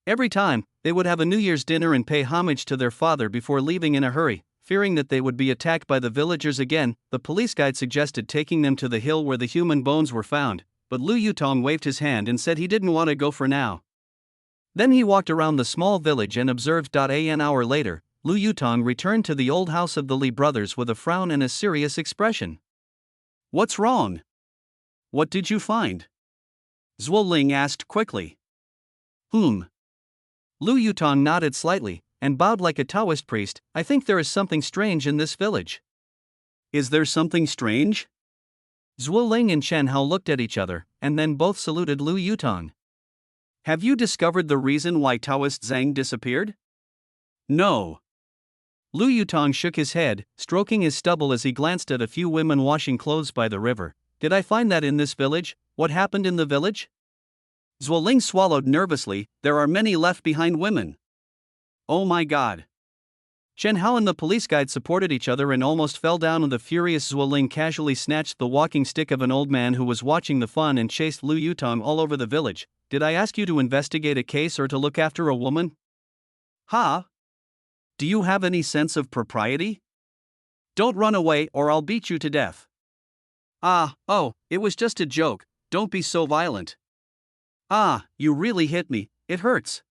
Every time, they would have a New Year's dinner and pay homage to their father before leaving in a hurry. Fearing that they would be attacked by the villagers again, the police guide suggested taking them to the hill where the human bones were found, but Lu Yutong waved his hand and said he didn't want to go for now. Then he walked around the small village and observed. An hour later, Lu Yutong returned to the old house of the Li brothers with a frown and a serious expression. "What's wrong? What did you find?" Zhuo Ling asked quickly. Lu Yutong nodded slightly and bowed like a Taoist priest. "I think there is something strange in this village." "Is there something strange?" Zhuo Ling and Chen Hao looked at each other, and then both saluted Lu Yutong. "Have you discovered the reason why Taoist Zhang disappeared?" "No." Lu Yutong shook his head, stroking his stubble as he glanced at a few women washing clothes by the river. "Did I find that in this village? What happened in the village?" Zhuo Ling swallowed nervously. "There are many left behind women." "Oh my god." Chen Hao and the police guide supported each other and almost fell down when the furious Zhuo Ling casually snatched the walking stick of an old man who was watching the fun and chased Lu Yutong all over the village. "Did I ask you to investigate a case or to look after a woman? Ha? Do you have any sense of propriety? Don't run away or I'll beat you to death." Oh, it was just a joke, don't be so violent." You really hit me, it hurts."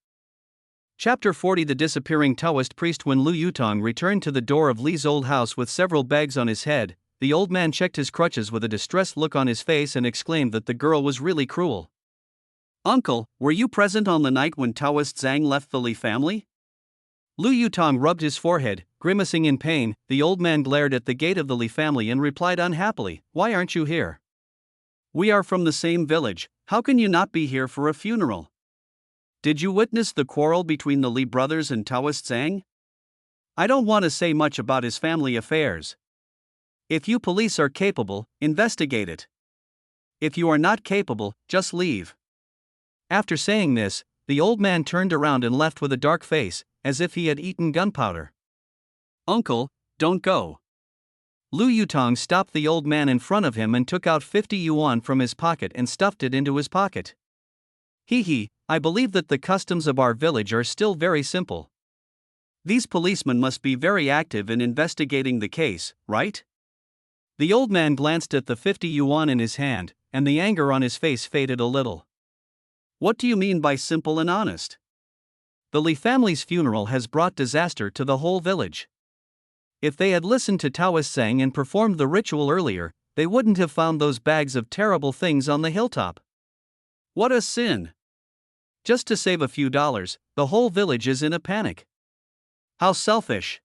Chapter 40. The disappearing Taoist priest. When Lu Yutong returned to the door of Li's old house with several bags on his head, the old man checked his crutches with a distressed look on his face and exclaimed that the girl was really cruel. "Uncle, were you present on the night when Taoist Zhang left the Li family?" Lu Yutong rubbed his forehead, grimacing in pain. The old man glared at the gate of the Li family and replied unhappily, "Why aren't you here? We are from the same village, how can you not be here for a funeral? Did you witness the quarrel between the Li brothers and Taoist Zhang? I don't want to say much about his family affairs. If you police are capable, investigate it. If you are not capable, just leave." After saying this, the old man turned around and left with a dark face, as if he had eaten gunpowder. "Uncle, don't go." Lu Yutong stopped the old man in front of him and took out 50 yuan from his pocket and stuffed it into his pocket. "Hee, I believe that the customs of our village are still very simple. These policemen must be very active in investigating the case, right?" The old man glanced at the 50 yuan in his hand, and the anger on his face faded a little. "What do you mean by simple and honest? The Li family's funeral has brought disaster to the whole village. If they had listened to Taoist Zhang and performed the ritual earlier, they wouldn't have found those bags of terrible things on the hilltop. What a sin! Just to save a few dollars, the whole village is in a panic. How selfish!"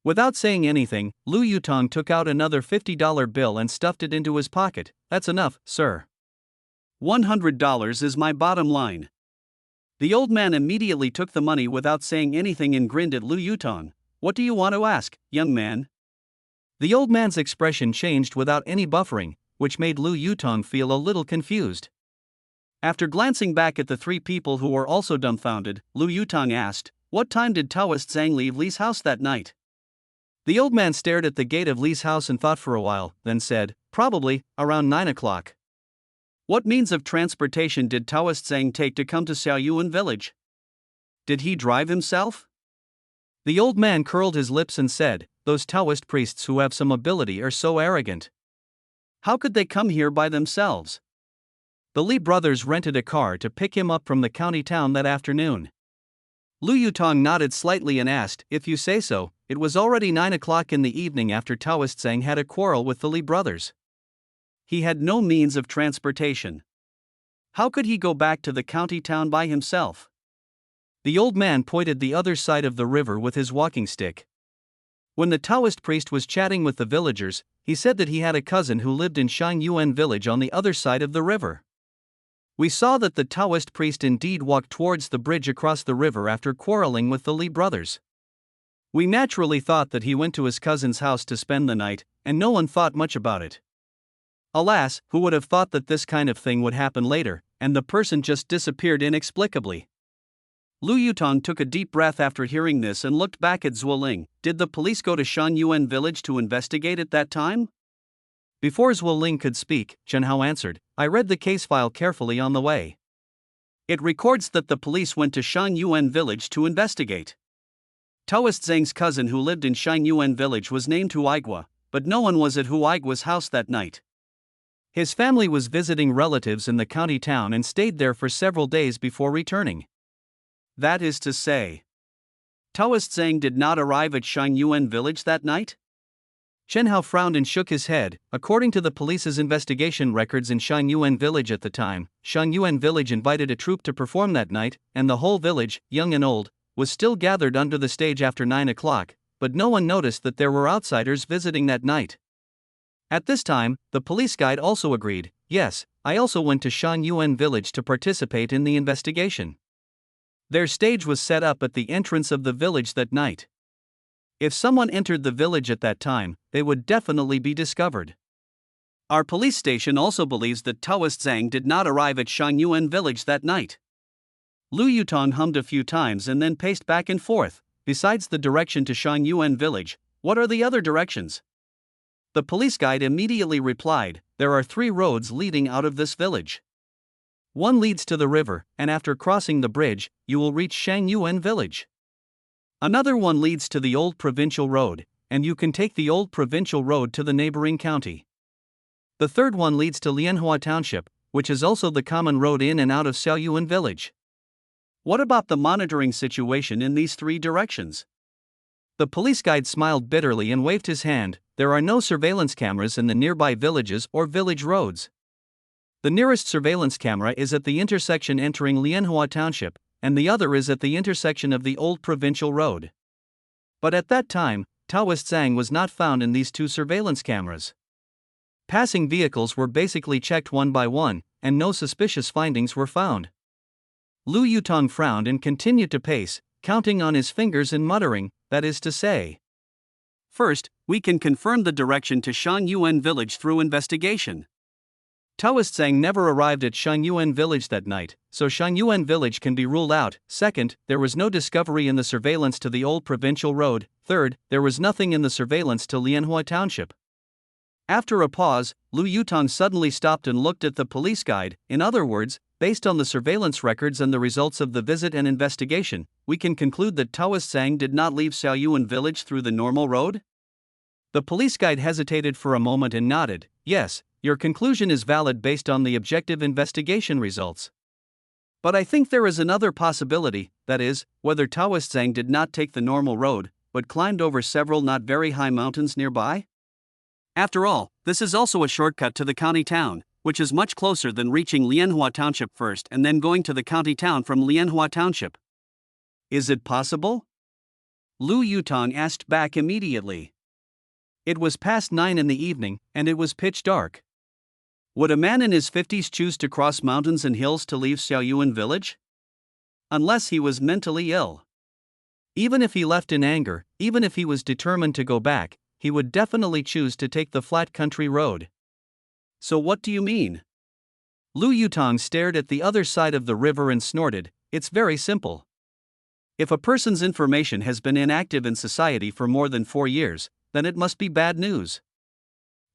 Without saying anything, Lu Yutong took out another $50 bill and stuffed it into his pocket. "That's enough, sir. $100 is my bottom line." The old man immediately took the money without saying anything and grinned at Lu Yutong. "What do you want to ask, young man?" The old man's expression changed without any buffering, which made Lu Yutong feel a little confused. After glancing back at the three people who were also dumbfounded, Lu Yutong asked, "What time did Taoist Zhang leave Li's house that night?" The old man stared at the gate of Li's house and thought for a while, then said, "Probably around 9 o'clock. What means of transportation did Taoist Zhang take to come to Xiaoyuan village? Did he drive himself?" The old man curled his lips and said, "Those Taoist priests who have some ability are so arrogant. How could they come here by themselves? The Li brothers rented a car to pick him up from the county town that afternoon." Lu Yutong nodded slightly and asked, "If you say so, it was already 9 o'clock in the evening after Taoist Zhang had a quarrel with the Li brothers. He had no means of transportation. How could he go back to the county town by himself?" The old man pointed the other side of the river with his walking stick. When the Taoist priest was chatting with the villagers, he said that he had a cousin who lived in Shangyuan village on the other side of the river. We saw that the Taoist priest indeed walked towards the bridge across the river after quarreling with the Li brothers. We naturally thought that he went to his cousin's house to spend the night, and no one thought much about it. Alas, who would have thought that this kind of thing would happen later, and the person just disappeared inexplicably. Lu Yutong took a deep breath after hearing this and looked back at Zhuo Ling. "Did the police go to Shangyuan village to investigate at that time?" Before Zhuo Ling could speak, Chen Hao answered, "I read the case file carefully on the way. It records that the police went to Shangyuan village to investigate. Taoist Zhang's cousin who lived in Shangyuan village was named Huaigua, but no one was at Huaigua's house that night. His family was visiting relatives in the county town and stayed there for several days before returning. That is to say, Taoist Zhang did not arrive at Shangyuan village that night? Chen Hao frowned and shook his head. According to the police's investigation records in Shangyuan village at the time, Shangyuan village invited a troupe to perform that night, and the whole village, young and old, was still gathered under the stage after 9 o'clock, but no one noticed that there were outsiders visiting that night. At this time, the police guide also agreed, yes, I also went to Shangyuan village to participate in the investigation. Their stage was set up at the entrance of the village that night. If someone entered the village at that time, they would definitely be discovered. Our police station also believes that Taoist Zhang did not arrive at Shangyuan village that night. Lu Yutong hummed a few times and then paced back and forth. Besides the direction to Shangyuan village, what are the other directions? The police guide immediately replied, there are 3 roads leading out of this village. One leads to the river, and after crossing the bridge, you will reach Shangyuan village. Another one leads to the old provincial road, and you can take the old provincial road to the neighboring county. The third one leads to Lianhua Township, which is also the common road in and out of Xiaoyuan village. What about the monitoring situation in these 3 directions? The police guide smiled bitterly and waved his hand. There are no surveillance cameras in the nearby villages or village roads. The nearest surveillance camera is at the intersection entering Lianhua Township, and the other is at the intersection of the old provincial road. But at that time, Taoist Zhang was not found in these 2 surveillance cameras. Passing vehicles were basically checked one by one, and no suspicious findings were found. Lu Yutong frowned and continued to pace, counting on his fingers and muttering, that is to say. First, we can confirm the direction to Shangyuan village through investigation. Taoist Zhang never arrived at Shangyuan village that night, so Shangyuan village can be ruled out. Second, there was no discovery in the surveillance to the old provincial road. Third, there was nothing in the surveillance to Lianhua Township. After a pause, Lu Yutong suddenly stopped and looked at the police guide. In other words, based on the surveillance records and the results of the visit and investigation, we can conclude that Taoist Zhang did not leave Xiaoyuan village through the normal road? The police guide hesitated for a moment and nodded, yes, your conclusion is valid based on the objective investigation results. But I think there is another possibility, that is, whether Taoist Zhang did not take the normal road, but climbed over several not very high mountains nearby? After all, this is also a shortcut to the county town, which is much closer than reaching Lianhua Township first and then going to the county town from Lianhua Township. Is it possible? Lu Yutong asked back immediately. It was past 9 in the evening, and it was pitch dark. Would a man in his 50s choose to cross mountains and hills to leave Xiaoyuan village? Unless he was mentally ill. Even if he left in anger, even if he was determined to go back, he would definitely choose to take the flat country road. So what do you mean? Lu Yutong stared at the other side of the river and snorted, it's very simple. If a person's information has been inactive in society for more than 4 years, then it must be bad news.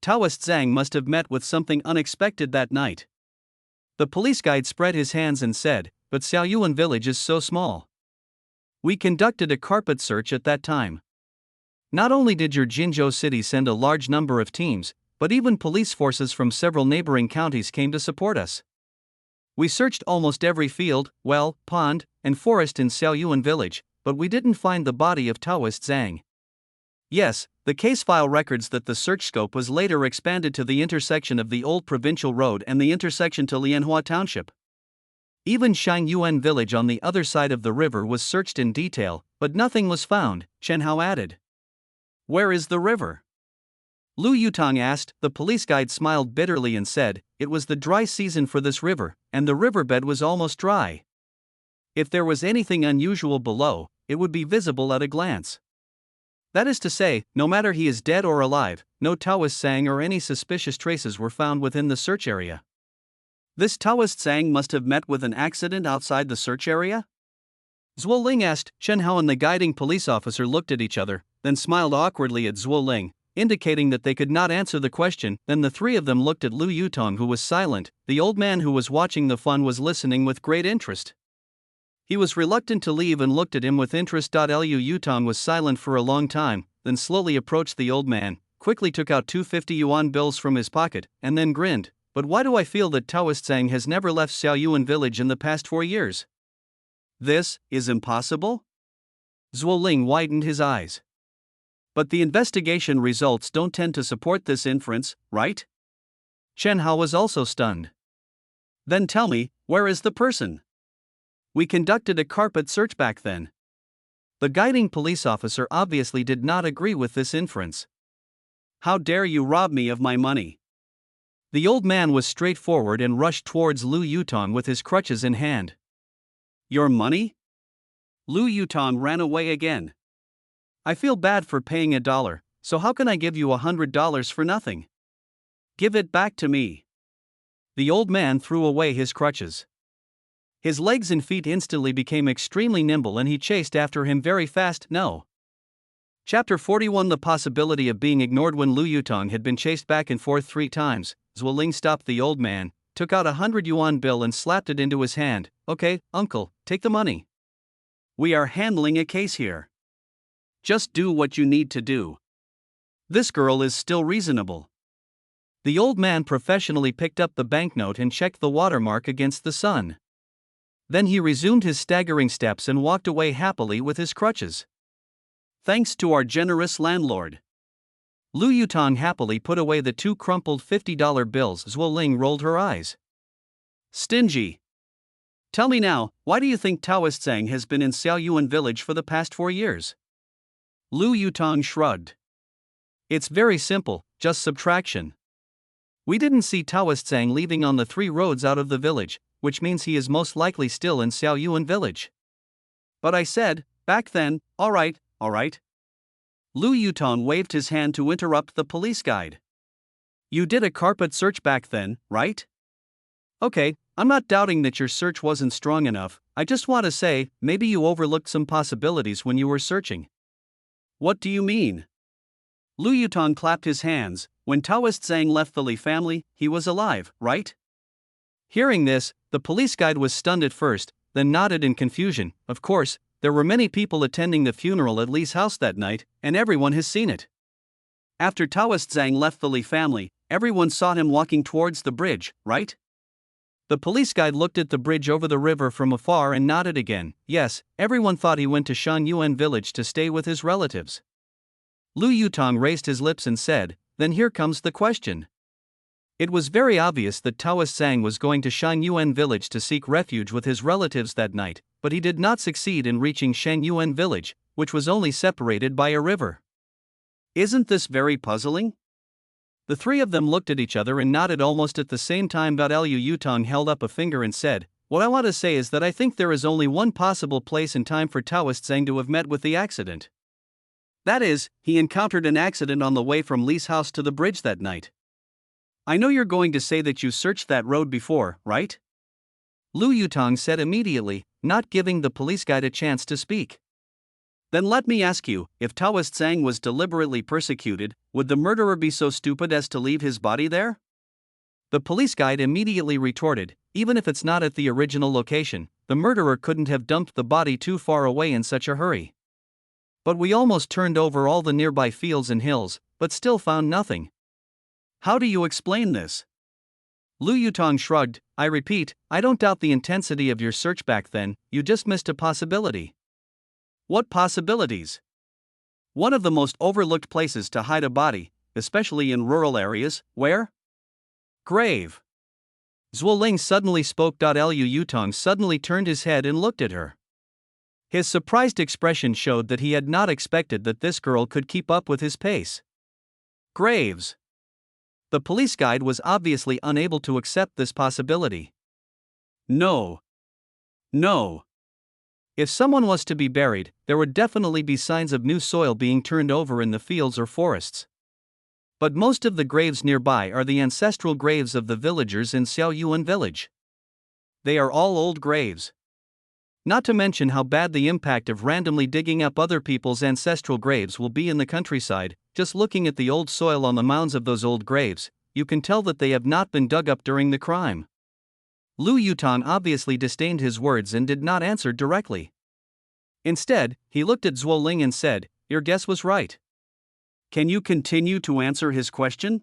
Taoist Zhang must have met with something unexpected that night. The police guide spread his hands and said, but Xiaoyuan village is so small. We conducted a carpet search at that time. Not only did your Jinzhou city send a large number of teams, but even police forces from several neighboring counties came to support us. We searched almost every field, well, pond, and forest in Xiaoyuan village, but we didn't find the body of Taoist Zhang. Yes, the case file records that the search scope was later expanded to the intersection of the old provincial road and the intersection to Lianhua Township. Even Shangyuan village on the other side of the river was searched in detail, but nothing was found, Chen Hao added. Where is the river? Lu Yutong asked. The police guide smiled bitterly and said, it was the dry season for this river, and the riverbed was almost dry. If there was anything unusual below, it would be visible at a glance. That is to say, no matter he is dead or alive, no Taoist Zhang or any suspicious traces were found within the search area. This Taoist Zhang must have met with an accident outside the search area? Zhuo Ling asked. Chen Hao and the guiding police officer looked at each other, then smiled awkwardly at Zhuo Ling. indicating that they could not answer the question. Then the three of them looked at Lu Yutong, who was silent. The old man who was watching the fun was listening with great interest. He was reluctant to leave and looked at him with interest. Lu Yutong was silent for a long time, then slowly approached the old man, quickly took out 250 yuan bills from his pocket, and then grinned. But why do I feel that Taoist Zhang has never left Xiaoyuan village in the past 4 years? This is impossible? Zhuo Ling widened his eyes. But the investigation results don't tend to support this inference, right? Chen Hao was also stunned. Then tell me, where is the person? We conducted a carpet search back then. The guiding police officer obviously did not agree with this inference. How dare you rob me of my money? The old man was straightforward and rushed towards Lu Yutong with his crutches in hand. Your money? Lu Yutong ran away again. I feel bad for paying $1, so how can I give you $100 for nothing? Give it back to me. The old man threw away his crutches. His legs and feet instantly became extremely nimble and he chased after him very fast. No. Chapter 41. The possibility of being ignored. When Lu Yutong had been chased back and forth 3 times, Zhuo Ling stopped the old man, took out a 100 yuan bill and slapped it into his hand. Okay, uncle, take the money. We are handling a case here. Just do what you need to do. This girl is still reasonable. The old man professionally picked up the banknote and checked the watermark against the sun. Then he resumed his staggering steps and walked away happily with his crutches. Thanks to our generous landlord. Lu Yutong happily put away the 2 crumpled $50 bills. Zhuo Ling rolled her eyes. Stingy. Tell me now, why do you think Taoist Zhang has been in Xiaoyuan village for the past 4 years? Lu Yutong shrugged. It's very simple, just subtraction. We didn't see Taoist Zhang leaving on the 3 roads out of the village, which means he is most likely still in Xiaoyuan village. But I said, back then, alright. Lu Yutong waved his hand to interrupt the police guide. You did a carpet search back then, right? Okay, I'm not doubting that your search wasn't strong enough. I just want to say, maybe you overlooked some possibilities when you were searching. What do you mean? Lu Yutong clapped his hands. When Taoist Zhang left the Li family, he was alive, right? Hearing this, the police guide was stunned at first, then nodded in confusion. Of course, there were many people attending the funeral at Li's house that night, and everyone has seen it. After Taoist Zhang left the Li family, everyone saw him walking towards the bridge, right? The police guide looked at the bridge over the river from afar and nodded again. Yes, everyone thought he went to Shanyuan village to stay with his relatives. Lu Yutong raised his lips and said, then here comes the question. It was very obvious that Taoist Zhang was going to Shanyuan village to seek refuge with his relatives that night, but he did not succeed in reaching Shanyuan village, which was only separated by a river. Isn't this very puzzling? The 3 of them looked at each other and nodded almost at the same time. Lu Yutong held up a finger and said, what I want to say is that I think there is only one possible place and time for Taoist Zhang to have met with the accident. That is, he encountered an accident on the way from Li's house to the bridge that night. I know you're going to say that you searched that road before, right? Lu Yutong said immediately, not giving the police guide a chance to speak. Then let me ask you, if Taoist Zhang was deliberately persecuted, would the murderer be so stupid as to leave his body there? The police guide immediately retorted, even if it's not at the original location, the murderer couldn't have dumped the body too far away in such a hurry. But we almost turned over all the nearby fields and hills, but still found nothing. How do you explain this? Lu Yutong shrugged. I repeat, I don't doubt the intensity of your search back then, you just missed a possibility. What possibilities? One of the most overlooked places to hide a body, especially in rural areas, where? Grave. Zhuo Ling suddenly spoke. Lu Yutong suddenly turned his head and looked at her. His surprised expression showed that he had not expected that this girl could keep up with his pace. Graves. The police guide was obviously unable to accept this possibility. No. If someone was to be buried, there would definitely be signs of new soil being turned over in the fields or forests. But most of the graves nearby are the ancestral graves of the villagers in Xiaoyuan village. They are all old graves. Not to mention how bad the impact of randomly digging up other people's ancestral graves will be in the countryside. Just looking at the old soil on the mounds of those old graves, you can tell that they have not been dug up during the crime. Lu Yutong obviously disdained his words and did not answer directly. Instead, he looked at Zhuo Ling and said, "Your guess was right." Can you continue to answer his question?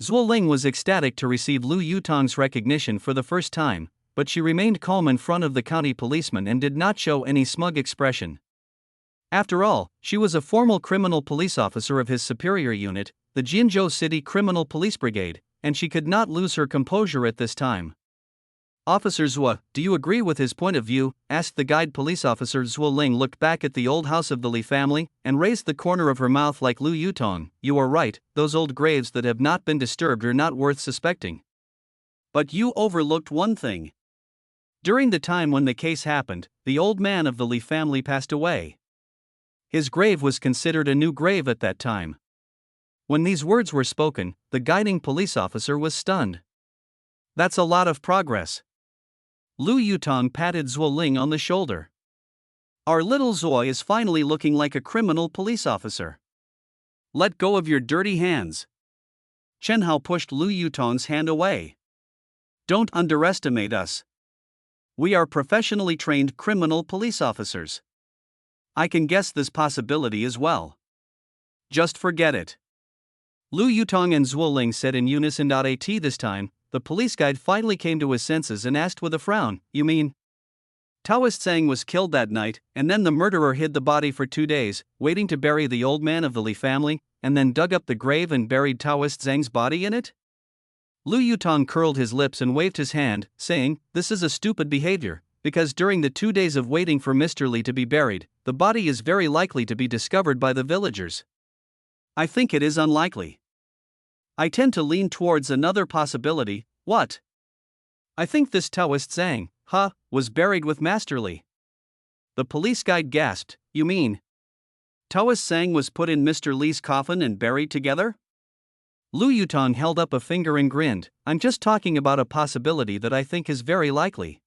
Zhuo Ling was ecstatic to receive Lu Yutong's recognition for the first time, but she remained calm in front of the county policeman and did not show any smug expression. After all, she was a formal criminal police officer of his superior unit, the Jinzhou City Criminal Police Brigade, and she could not lose her composure at this time. "Officer Zhuo, do you agree with his point of view?" asked the guide police officer. Zhuo Ling looked back at the old house of the Li family and raised the corner of her mouth like Lu Yutong. "You are right, those old graves that have not been disturbed are not worth suspecting. But you overlooked one thing. During the time when the case happened, the old man of the Li family passed away. His grave was considered a new grave at that time." When these words were spoken, the guiding police officer was stunned. "That's a lot of progress." Lu Yutong patted Zhuo Ling on the shoulder. "Our little Zhuo is finally looking like a criminal police officer. Let go of your dirty hands." Chen Hao pushed Lu Yutong's hand away. "Don't underestimate us. We are professionally trained criminal police officers. I can guess this possibility as well. Just forget it." Lu Yutong and Zhuo Ling said in unison. At this time, the police guide finally came to his senses and asked with a frown, "You mean Taoist Zhang was killed that night, and then the murderer hid the body for 2 days, waiting to bury the old man of the Li family, and then dug up the grave and buried Taoist Zhang's body in it?" Lu Yutong curled his lips and waved his hand, saying, "This is a stupid behavior, because during the 2 days of waiting for Mr. Li to be buried, the body is very likely to be discovered by the villagers." "I think it is unlikely. I tend to lean towards another possibility." "What?" "I think this Taoist Zhang, was buried with Master Li." The police guide gasped, "You mean Taoist Zhang was put in Mr. Li's coffin and buried together?" Lu Yutong held up a finger and grinned, "I'm just talking about a possibility that I think is very likely."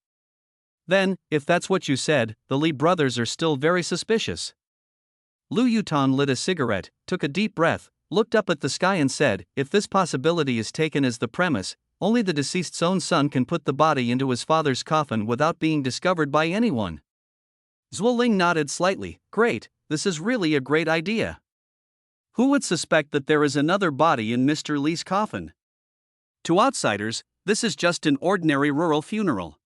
"Then, if that's what you said, the Li brothers are still very suspicious." Lu Yutong lit a cigarette, took a deep breath, looked up at the sky and said, "If this possibility is taken as the premise, only the deceased's own son can put the body into his father's coffin without being discovered by anyone." Zhuo Ling nodded slightly. "Great, this is really a great idea. Who would suspect that there is another body in Mr. Li's coffin? To outsiders, this is just an ordinary rural funeral."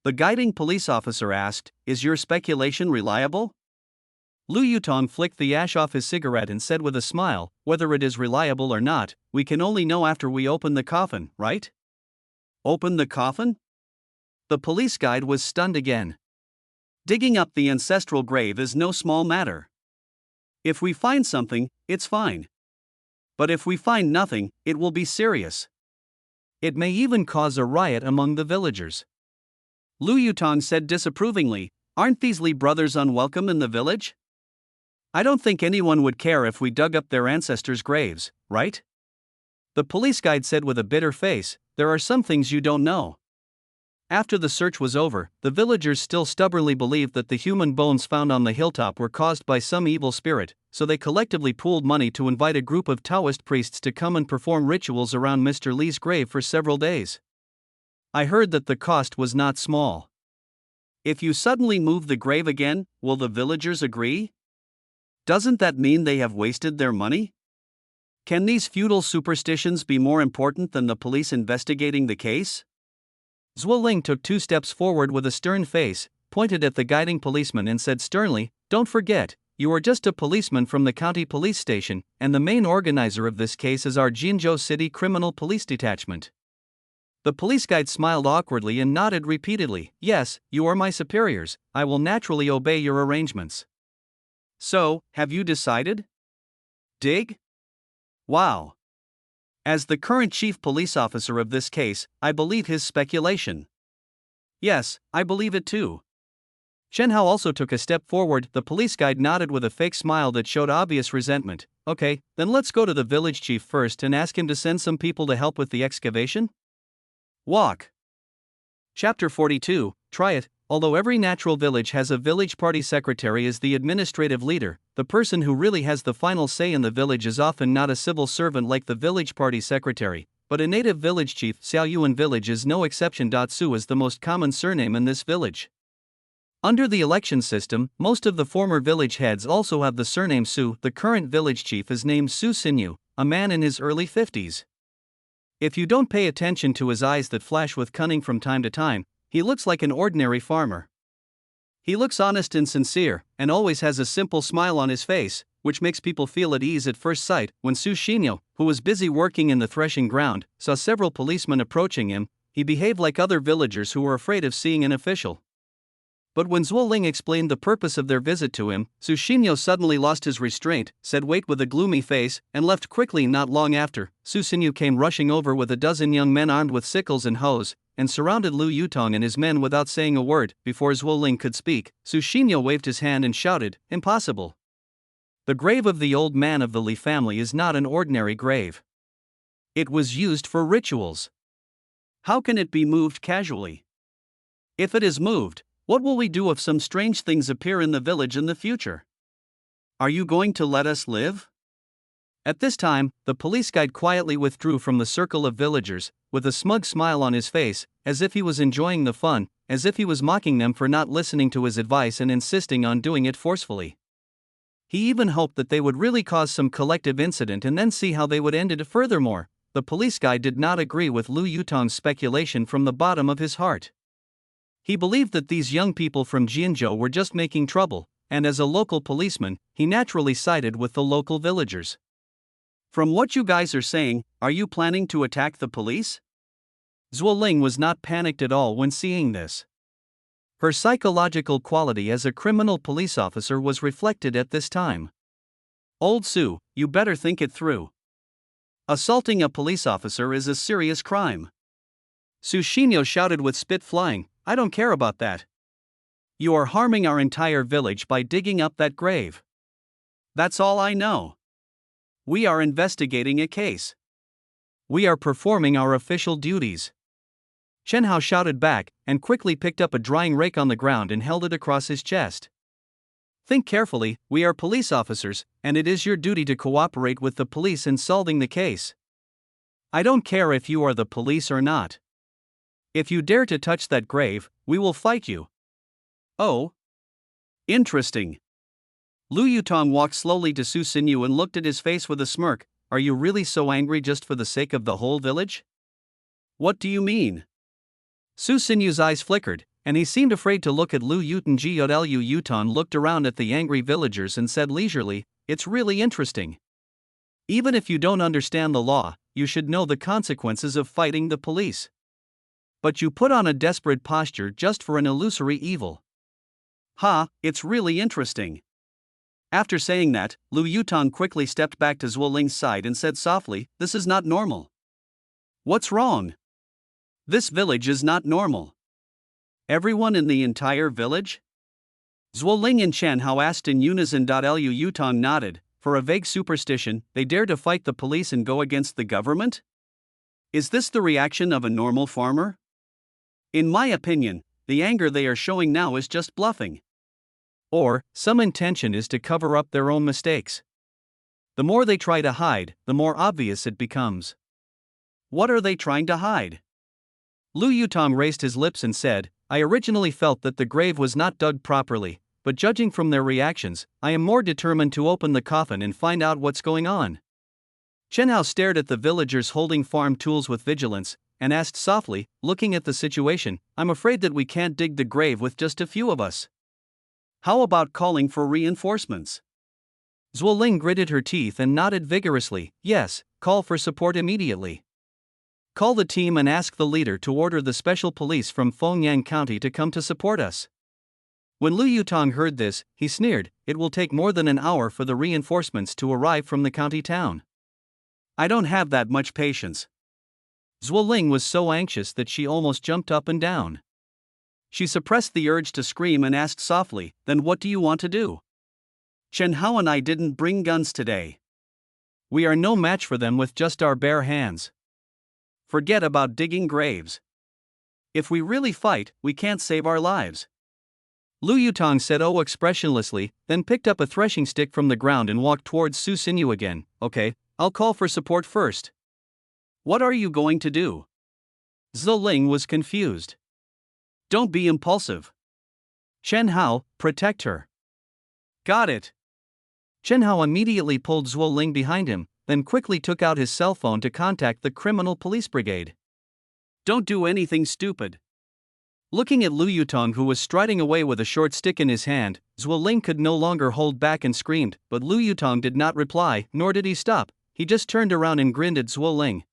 The guiding police officer asked, "Is your speculation reliable?" Lu Yutong flicked the ash off his cigarette and said with a smile, "Whether it is reliable or not, we can only know after we open the coffin, right?" "Open the coffin?" The police guide was stunned again. "Digging up the ancestral grave is no small matter. If we find something, it's fine. But if we find nothing, it will be serious. It may even cause a riot among the villagers." Lu Yutong said disapprovingly, "Aren't these Li brothers unwelcome in the village? I don't think anyone would care if we dug up their ancestors' graves, right?" The police guide said with a bitter face, "There are some things you don't know." After the search was over, the villagers still stubbornly believed that the human bones found on the hilltop were caused by some evil spirit, so they collectively pooled money to invite a group of Taoist priests to come and perform rituals around Mr. Li's grave for several days. I heard that the cost was not small. "If you suddenly move the grave again, will the villagers agree? Doesn't that mean they have wasted their money? Can these feudal superstitions be more important than the police investigating the case?" Zhuo Ling took 2 steps forward with a stern face, pointed at the guiding policeman and said sternly, "Don't forget, you are just a policeman from the county police station, and the main organizer of this case is our Jinzhou City Criminal Police Detachment." The police guide smiled awkwardly and nodded repeatedly. "Yes, you are my superiors, I will naturally obey your arrangements." "So, have you decided? Dig? Wow. As the current chief police officer of this case, I believe his speculation." "Yes, I believe it too." Chen Hao also took a step forward. The police guide nodded with a fake smile that showed obvious resentment. "Okay, then let's go to the village chief first and ask him to send some people to help with the excavation." Walk. Chapter 42, Try It. Although every natural village has a village party secretary as the administrative leader, the person who really has the final say in the village is often not a civil servant like the village party secretary, but a native village chief. Xiaoyuan village is no exception. Su is the most common surname in this village. Under the election system, most of the former village heads also have the surname Su. The current village chief is named Su Xinyu, a man in his early 50s. If you don't pay attention to his eyes that flash with cunning from time to time, he looks like an ordinary farmer. He looks honest and sincere, and always has a simple smile on his face, which makes people feel at ease at first sight. When Su Xinyu, who was busy working in the threshing ground, saw several policemen approaching him, he behaved like other villagers who were afraid of seeing an official. But when Zhuo Ling explained the purpose of their visit to him, Su Xinyu suddenly lost his restraint, said wait with a gloomy face, and left quickly. Not long after, Su Xinyu came rushing over with a dozen young men armed with sickles and hoes, and surrounded Lu Yutong and his men without saying a word. Before Zhuo Ling could speak, Su Xinyu waved his hand and shouted, "Impossible! The grave of the old man of the Li family is not an ordinary grave. It was used for rituals. How can it be moved casually? If it is moved, what will we do if some strange things appear in the village in the future? Are you going to let us live?" At this time, the police guide quietly withdrew from the circle of villagers, with a smug smile on his face, as if he was enjoying the fun, as if he was mocking them for not listening to his advice and insisting on doing it forcefully. He even hoped that they would really cause some collective incident and then see how they would end it. Furthermore, the police guide did not agree with Lu Yutong's speculation from the bottom of his heart. He believed that these young people from Jianzhou were just making trouble, and as a local policeman, he naturally sided with the local villagers. "From what you guys are saying, are you planning to attack the police?" Zhuo Ling was not panicked at all when seeing this. Her psychological quality as a criminal police officer was reflected at this time. "Old Su, you better think it through. Assaulting a police officer is a serious crime." Su Xinyu shouted with spit flying, "I don't care about that. You are harming our entire village by digging up that grave. That's all I know. We are investigating a case. We are performing our official duties." Chen Hao shouted back, and quickly picked up a drying rake on the ground and held it across his chest. "Think carefully, we are police officers, and it is your duty to cooperate with the police in solving the case. I don't care if you are the police or not. If you dare to touch that grave, we will fight you." "Oh? Interesting." Lu Yutong walked slowly to Su Xinyu and looked at his face with a smirk. "Are you really so angry just for the sake of the whole village?" "What do you mean?" Su Xinyu's eyes flickered, and he seemed afraid to look at Lu Yutong. Lu Yutong looked around at the angry villagers and said leisurely, "It's really interesting. Even if you don't understand the law, you should know the consequences of fighting the police. But you put on a desperate posture just for an illusory evil. Ha, it's really interesting." After saying that, Lu Yutong quickly stepped back to Zhuo Ling's side and said softly, "This is not normal." "What's wrong?" "This village is not normal." "Everyone in the entire village?" Zhuo Ling and Chen Hao asked in unison. Lu Yutong nodded. "For a vague superstition, they dare to fight the police and go against the government? Is this the reaction of a normal farmer? In my opinion, the anger they are showing now is just bluffing. Or, some intention is to cover up their own mistakes. The more they try to hide, the more obvious it becomes." "What are they trying to hide?" Lu Yutong raised his lips and said, "I originally felt that the grave was not dug properly, but judging from their reactions, I am more determined to open the coffin and find out what's going on." Chen Hao stared at the villagers holding farm tools with vigilance, and asked softly, looking at the situation, "I'm afraid that we can't dig the grave with just a few of us. How about calling for reinforcements?" Zhuo Ling gritted her teeth and nodded vigorously, "Yes, call for support immediately. Call the team and ask the leader to order the special police from Fengyang County to come to support us." When Lu Yutong heard this, he sneered, "It will take more than an hour for the reinforcements to arrive from the county town. I don't have that much patience." Zhuo Ling was so anxious that she almost jumped up and down. She suppressed the urge to scream and asked softly, "Then what do you want to do?" "Chen Hao and I didn't bring guns today. We are no match for them with just our bare hands. Forget about digging graves. If we really fight, we can't save our lives. Lu Yutong said oh expressionlessly, then picked up a threshing stick from the ground and walked towards Su Xinyu again. Okay, I'll call for support first. What are you going to do? Zhou Ling was confused. Don't be impulsive. Chen Hao, protect her. Got it. Chen Hao immediately pulled Zhou Ling behind him, then quickly took out his cell phone to contact the criminal police brigade. Don't do anything stupid. Looking at Lu Yutong, who was striding away with a short stick in his hand, Zhou Ling could no longer hold back and screamed, but Lu Yutong did not reply, nor did he stop. He just turned around and grinned at Zhou Ling.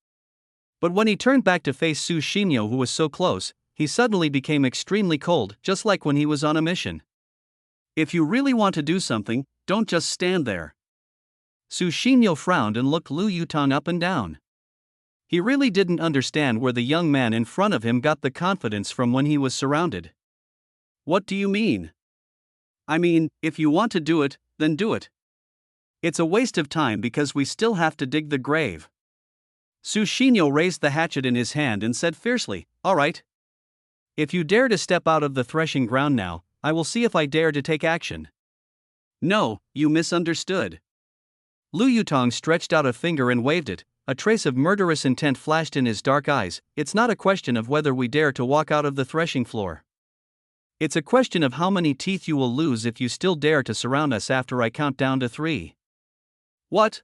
But when he turned back to face Su Xinyu, who was so close, he suddenly became extremely cold, just like when he was on a mission. If you really want to do something, don't just stand there. Su Xinyu frowned and looked Lu Yutong up and down. He really didn't understand where the young man in front of him got the confidence from when he was surrounded. What do you mean? I mean, if you want to do it, then do it. It's a waste of time because we still have to dig the grave. Su Xinyu raised the hatchet in his hand and said fiercely, all right. If you dare to step out of the threshing ground now, I will see if I dare to take action. No, you misunderstood. Lu Yutong stretched out a finger and waved it. A trace of murderous intent flashed in his dark eyes. It's not a question of whether we dare to walk out of the threshing floor. It's a question of how many teeth you will lose if you still dare to surround us after I count down to 3. What?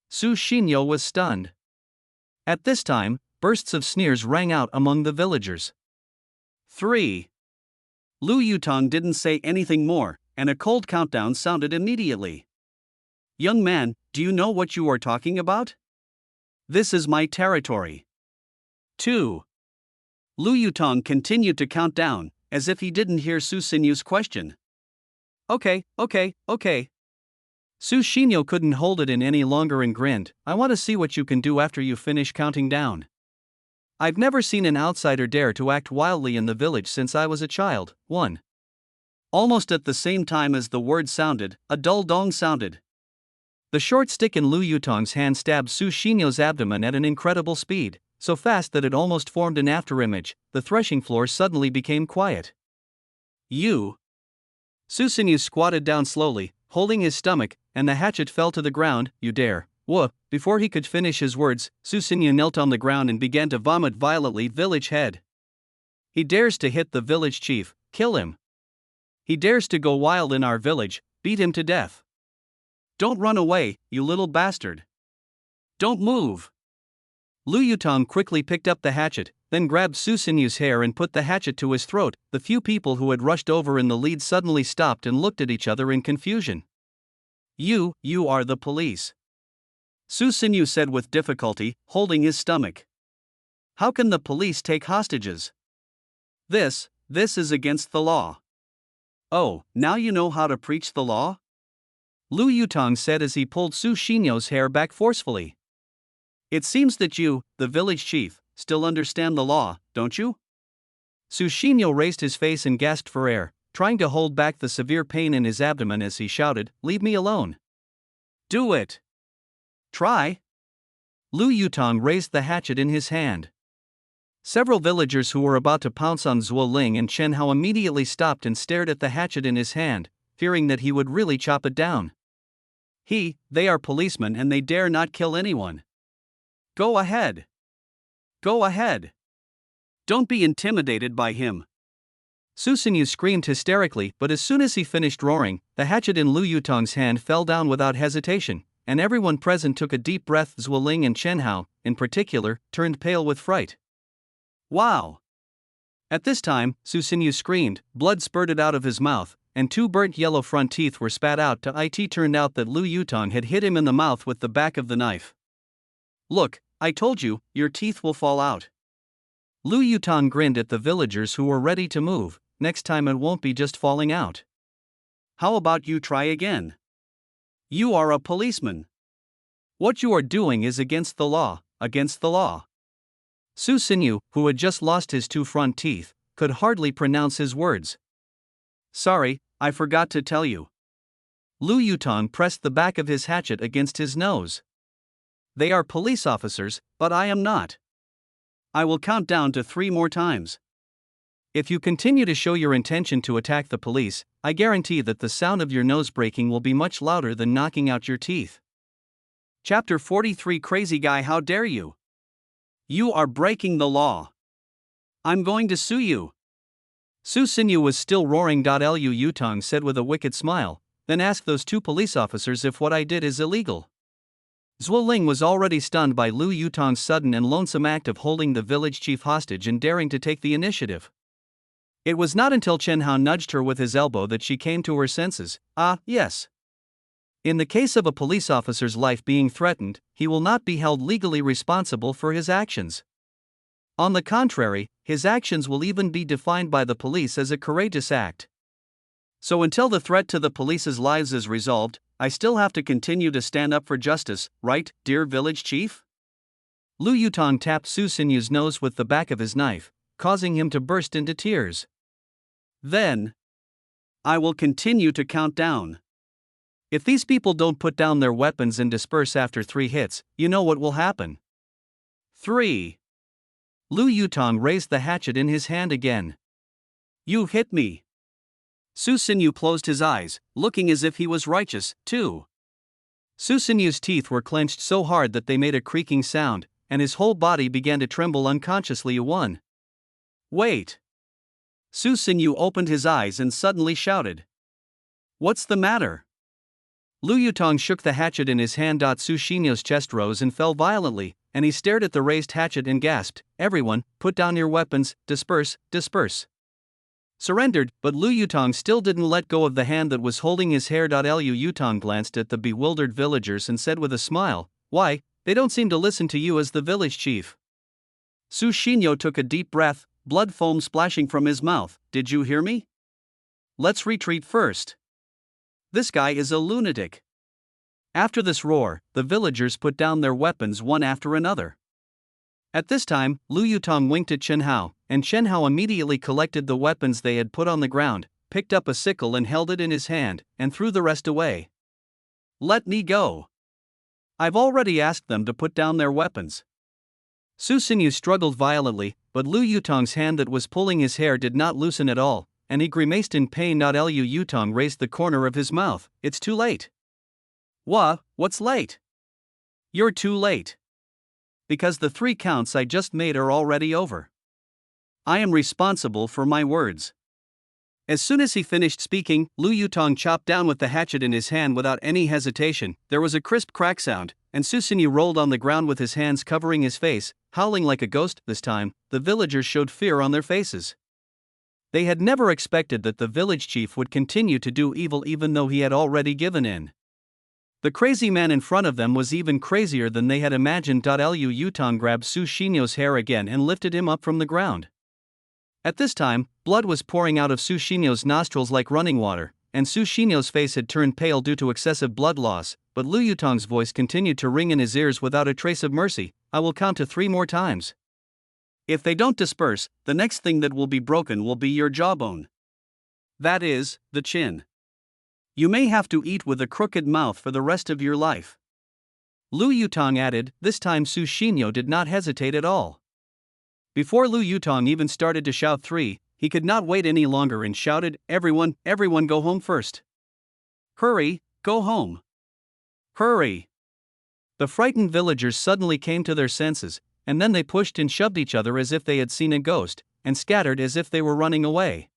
Su Xinyu was stunned. At this time, bursts of sneers rang out among the villagers. 3. Lu Yutong didn't say anything more, and a cold countdown sounded immediately. Young man, do you know what you are talking about? This is my territory. 2. Lu Yutong continued to count down, as if he didn't hear Su Xinyu's question. Okay. Su Xinyu couldn't hold it in any longer and grinned. I want to see what you can do after you finish counting down. I've never seen an outsider dare to act wildly in the village since I was a child. 1. Almost at the same time as the word sounded, a dull dong sounded. The short stick in Lu Yutong's hand stabbed Su Xinyu's abdomen at an incredible speed, so fast that it almost formed an afterimage. The threshing floor suddenly became quiet. You. Su Xinyu squatted down slowly, holding his stomach, and the hatchet fell to the ground. You dare. Whoa. Before he could finish his words, Su Xinyu knelt on the ground and began to vomit violently. Village head. He dares to hit the village chief. Kill him. He dares to go wild in our village. Beat him to death. Don't run away, you little bastard. Don't move. Lu Yutong quickly picked up the hatchet, then grabbed Su Xinyu's hair and put the hatchet to his throat. The few people who had rushed over in the lead suddenly stopped and looked at each other in confusion. You are the police. Su Xinyu said with difficulty, holding his stomach. How can the police take hostages? This is against the law. Oh, now you know how to preach the law? Lu Yutong said as he pulled Su Xinyu's hair back forcefully. It seems that you, the village chief, still understand the law, don't you? Su Xinyu raised his face and gasped for air, trying to hold back the severe pain in his abdomen as he shouted, leave me alone. Do it. Try. Lu Yutong raised the hatchet in his hand. Several villagers who were about to pounce on Zhou Ling and Chen Hao immediately stopped and stared at the hatchet in his hand, fearing that he would really chop it down. They are policemen and they dare not kill anyone. Go ahead. Don't be intimidated by him. Su Xinyu screamed hysterically, but as soon as he finished roaring, the hatchet in Lu Yutong's hand fell down without hesitation, and everyone present took a deep breath. Zhou Ling and Chen Hao, in particular, turned pale with fright. Wow! At this time, Su Xinyu screamed, blood spurted out of his mouth, and 2 burnt yellow front teeth were spat out. It turned out that Lu Yutong had hit him in the mouth with the back of the knife. Look, I told you, your teeth will fall out. Lu Yutong grinned at the villagers who were ready to move. Next time it won't be just falling out. How about you try again? You are a policeman. What you are doing is against the law. Su Xinyu, who had just lost his 2 front teeth, could hardly pronounce his words. Sorry, I forgot to tell you. Lu Yutong pressed the back of his hatchet against his nose. They are police officers, but I am not. I will count down to 3 more times. If you continue to show your intention to attack the police, I guarantee that the sound of your nose breaking will be much louder than knocking out your teeth. Chapter 43 Crazy Guy, how dare you? You are breaking the law. I'm going to sue you. Su Xinyu was still roaring. Lu Yutong said with a wicked smile, then ask those two police officers if what I did is illegal. Zhuo Ling was already stunned by Lu Yutong's sudden and lonesome act of holding the village chief hostage and daring to take the initiative. It was not until Chen Hao nudged her with his elbow that she came to her senses. Yes. In the case of a police officer's life being threatened, he will not be held legally responsible for his actions. On the contrary, his actions will even be defined by the police as a courageous act. So until the threat to the police's lives is resolved, I still have to continue to stand up for justice, right, dear village chief? Lu Yutong tapped Su Xinyu's nose with the back of his knife, causing him to burst into tears. Then, I will continue to count down. If these people don't put down their weapons and disperse after 3 hits, you know what will happen. 3. Lu Yutong raised the hatchet in his hand again. You hit me. Su Xinyu closed his eyes, looking as if he was righteous, too. Su Xinyu's teeth were clenched so hard that they made a creaking sound, and his whole body began to tremble unconsciously. Wait. Su Xinyu opened his eyes and suddenly shouted. What's the matter? Lu Yutong shook the hatchet in his hand. Su Xinyu's chest rose and fell violently, and he stared at the raised hatchet and gasped, "Everyone, put down your weapons, disperse, disperse." Surrendered, but Lu Yutong still didn't let go of the hand that was holding his hair. Lu Yutong glanced at the bewildered villagers and said with a smile, "Why, they don't seem to listen to you as the village chief." Su Xinyu took a deep breath, blood foam splashing from his mouth. Did you hear me? Let's retreat first. This guy is a lunatic. After this roar, the villagers put down their weapons one after another. At this time, Lu Yutong winked at Chen Hao, and Chen Hao immediately collected the weapons they had put on the ground, picked up a sickle and held it in his hand, and threw the rest away. Let me go. I've already asked them to put down their weapons. Su Xinyu struggled violently, but Lu Yutong's hand that was pulling his hair did not loosen at all, and he grimaced in pain. Lu Yutong raised the corner of his mouth. It's too late. What's late? You're too late. Because the 3 counts I just made are already over. I am responsible for my words. As soon as he finished speaking, Lu Yutong chopped down with the hatchet in his hand without any hesitation. There was a crisp crack sound, and Su Xinyu rolled on the ground with his hands covering his face, howling like a ghost. This time, the villagers showed fear on their faces. They had never expected that the village chief would continue to do evil even though he had already given in. The crazy man in front of them was even crazier than they had imagined. Lu Yutong grabbed Su Xinyu's hair again and lifted him up from the ground. At this time, blood was pouring out of Su Xinyu's nostrils like running water, and Su Xinyu's face had turned pale due to excessive blood loss, but Lu Yutong's voice continued to ring in his ears without a trace of mercy. I will count to 3 more times. If they don't disperse, the next thing that will be broken will be your jawbone. That is, the chin. You may have to eat with a crooked mouth for the rest of your life. Lu Yutong added. This time Su Xinyu did not hesitate at all. Before Lu Yutong even started to shout 3, he could not wait any longer and shouted, everyone go home first. Hurry, go home. Hurry. The frightened villagers suddenly came to their senses, and then they pushed and shoved each other as if they had seen a ghost, and scattered as if they were running away.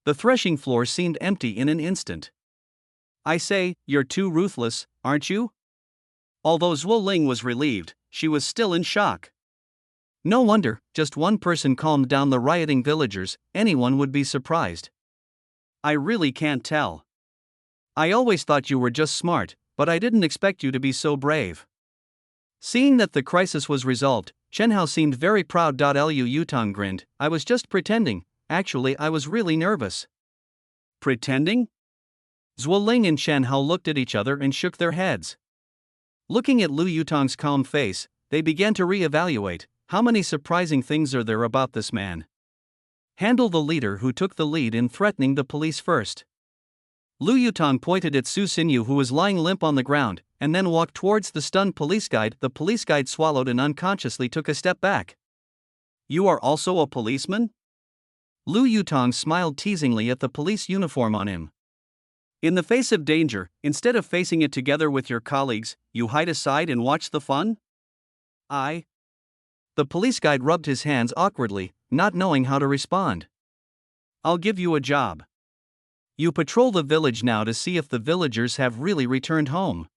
The threshing floor seemed empty in an instant. I say, you're too ruthless, aren't you? Although Zhuo Ling was relieved, she was still in shock. No wonder, just one person calmed down the rioting villagers. Anyone would be surprised. I really can't tell. I always thought you were just smart, but I didn't expect you to be so brave. Seeing that the crisis was resolved, Chen Hao seemed very proud. Lu Yutong grinned. I was just pretending. Actually, I was really nervous. Pretending? Zhuo Ling and Chen Hao looked at each other and shook their heads. Looking at Lu Yutong's calm face, they began to re-evaluate. How many surprising things are there about this man? Handle the leader who took the lead in threatening the police first. Lu Yutong pointed at Su Xinyu, who was lying limp on the ground, and then walked towards the stunned police guide. The police guide swallowed and unconsciously took a step back. You are also a policeman? Lu Yutong smiled teasingly at the police uniform on him. In the face of danger, instead of facing it together with your colleagues, you hide aside and watch the fun? The police guide rubbed his hands awkwardly, not knowing how to respond. I'll give you a job. You patrol the village now to see if the villagers have really returned home.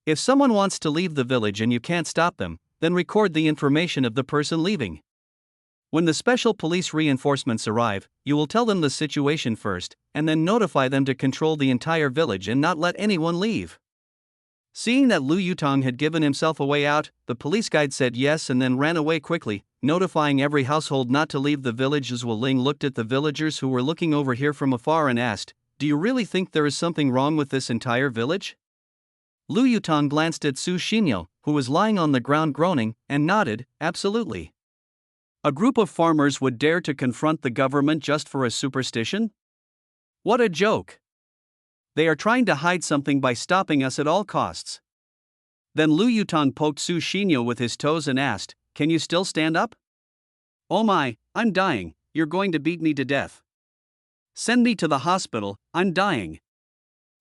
If someone wants to leave the village and you can't stop them, then record the information of the person leaving. When the special police reinforcements arrive, you will tell them the situation first, and then notify them to control the entire village and not let anyone leave. Seeing that Lu Yutong had given himself a way out, the police guide said yes and then ran away quickly, notifying every household not to leave the village. Zhuo Ling looked at the villagers who were looking over here from afar and asked, "Do you really think there is something wrong with this entire village?" Lu Yutong glanced at Su Xinyo, who was lying on the ground groaning, and nodded, "Absolutely." A group of farmers would dare to confront the government just for a superstition? What a joke! They are trying to hide something by stopping us at all costs. Then Lu Yutong poked Su Xinyo with his toes and asked, "Can you still stand up?" "Oh my, I'm dying, you're going to beat me to death. Send me to the hospital, I'm dying."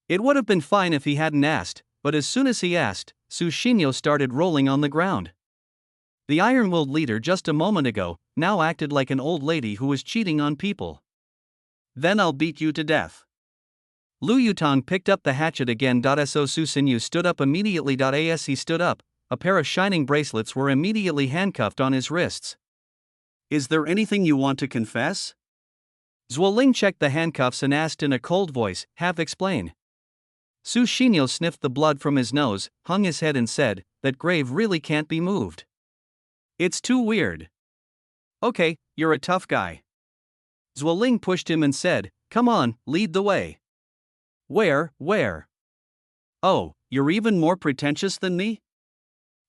It would have been fine if he hadn't asked, but as soon as he asked, Su Xinyo started rolling on the ground. The iron-willed leader just a moment ago now acted like an old lady who was cheating on people. "Then I'll beat you to death." Lu Yutong picked up the hatchet again. So Su Xinyo stood up immediately. As he stood up, a pair of shining bracelets were immediately handcuffed on his wrists. "Is there anything you want to confess?" Zhuo Ling checked the handcuffs and asked in a cold voice, "Have explain." Su Xinyo sniffed the blood from his nose, hung his head and said, "That grave really can't be moved. It's too weird." "Okay, you're a tough guy." Zhuo Ling pushed him and said, "Come on, lead the way." Where? Oh, you're even more pretentious than me?"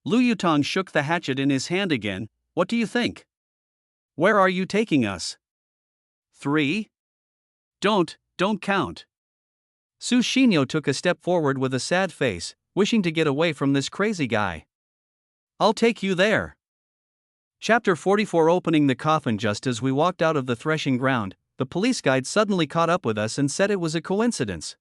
Lu Yutong shook the hatchet in his hand again. "What do you think? Where are you taking us?" 3? Don't count." Su Xinyo took a step forward with a sad face, wishing to get away from this crazy guy. "I'll take you there." Chapter 44. Opening the coffin. Just as we walked out of the threshing ground, the police guide suddenly caught up with us and said it was a coincidence.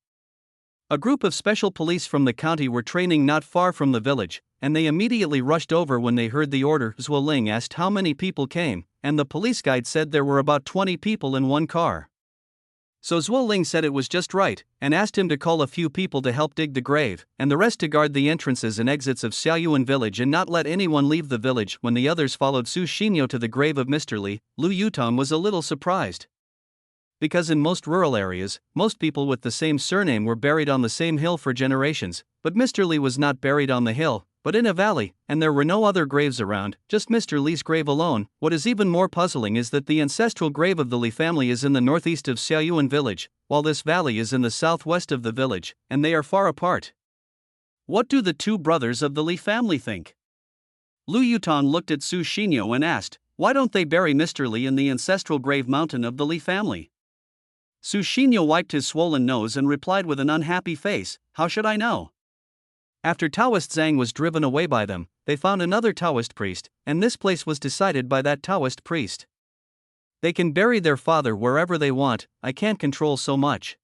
A group of special police from the county were training not far from the village, and they immediately rushed over when they heard the order. Zhuo Ling asked how many people came, and the police guide said there were about 20 people in one car. So Zhuo Ling said it was just right, and asked him to call a few people to help dig the grave, and the rest to guard the entrances and exits of Xiaoyuan village and not let anyone leave the village. When the others followed Su Xinyo to the grave of Mr. Li, Lu Yutong was a little surprised. Because in most rural areas, most people with the same surname were buried on the same hill for generations, but Mr. Li was not buried on the hill, but in a valley, and there were no other graves around, just Mr. Li's grave alone. What is even more puzzling is that the ancestral grave of the Li family is in the northeast of Xiaoyuan village, while this valley is in the southwest of the village, and they are far apart. What do the two brothers of the Li family think? Lu Yutong looked at Su Xinyo and asked, "Why don't they bury Mr. Li in the ancestral grave mountain of the Li family?" Su Xinyo wiped his swollen nose and replied with an unhappy face, "How should I know?" After Taoist Zhang was driven away by them, they found another Taoist priest, and this place was decided by that Taoist priest. They can bury their father wherever they want, I can't control so much.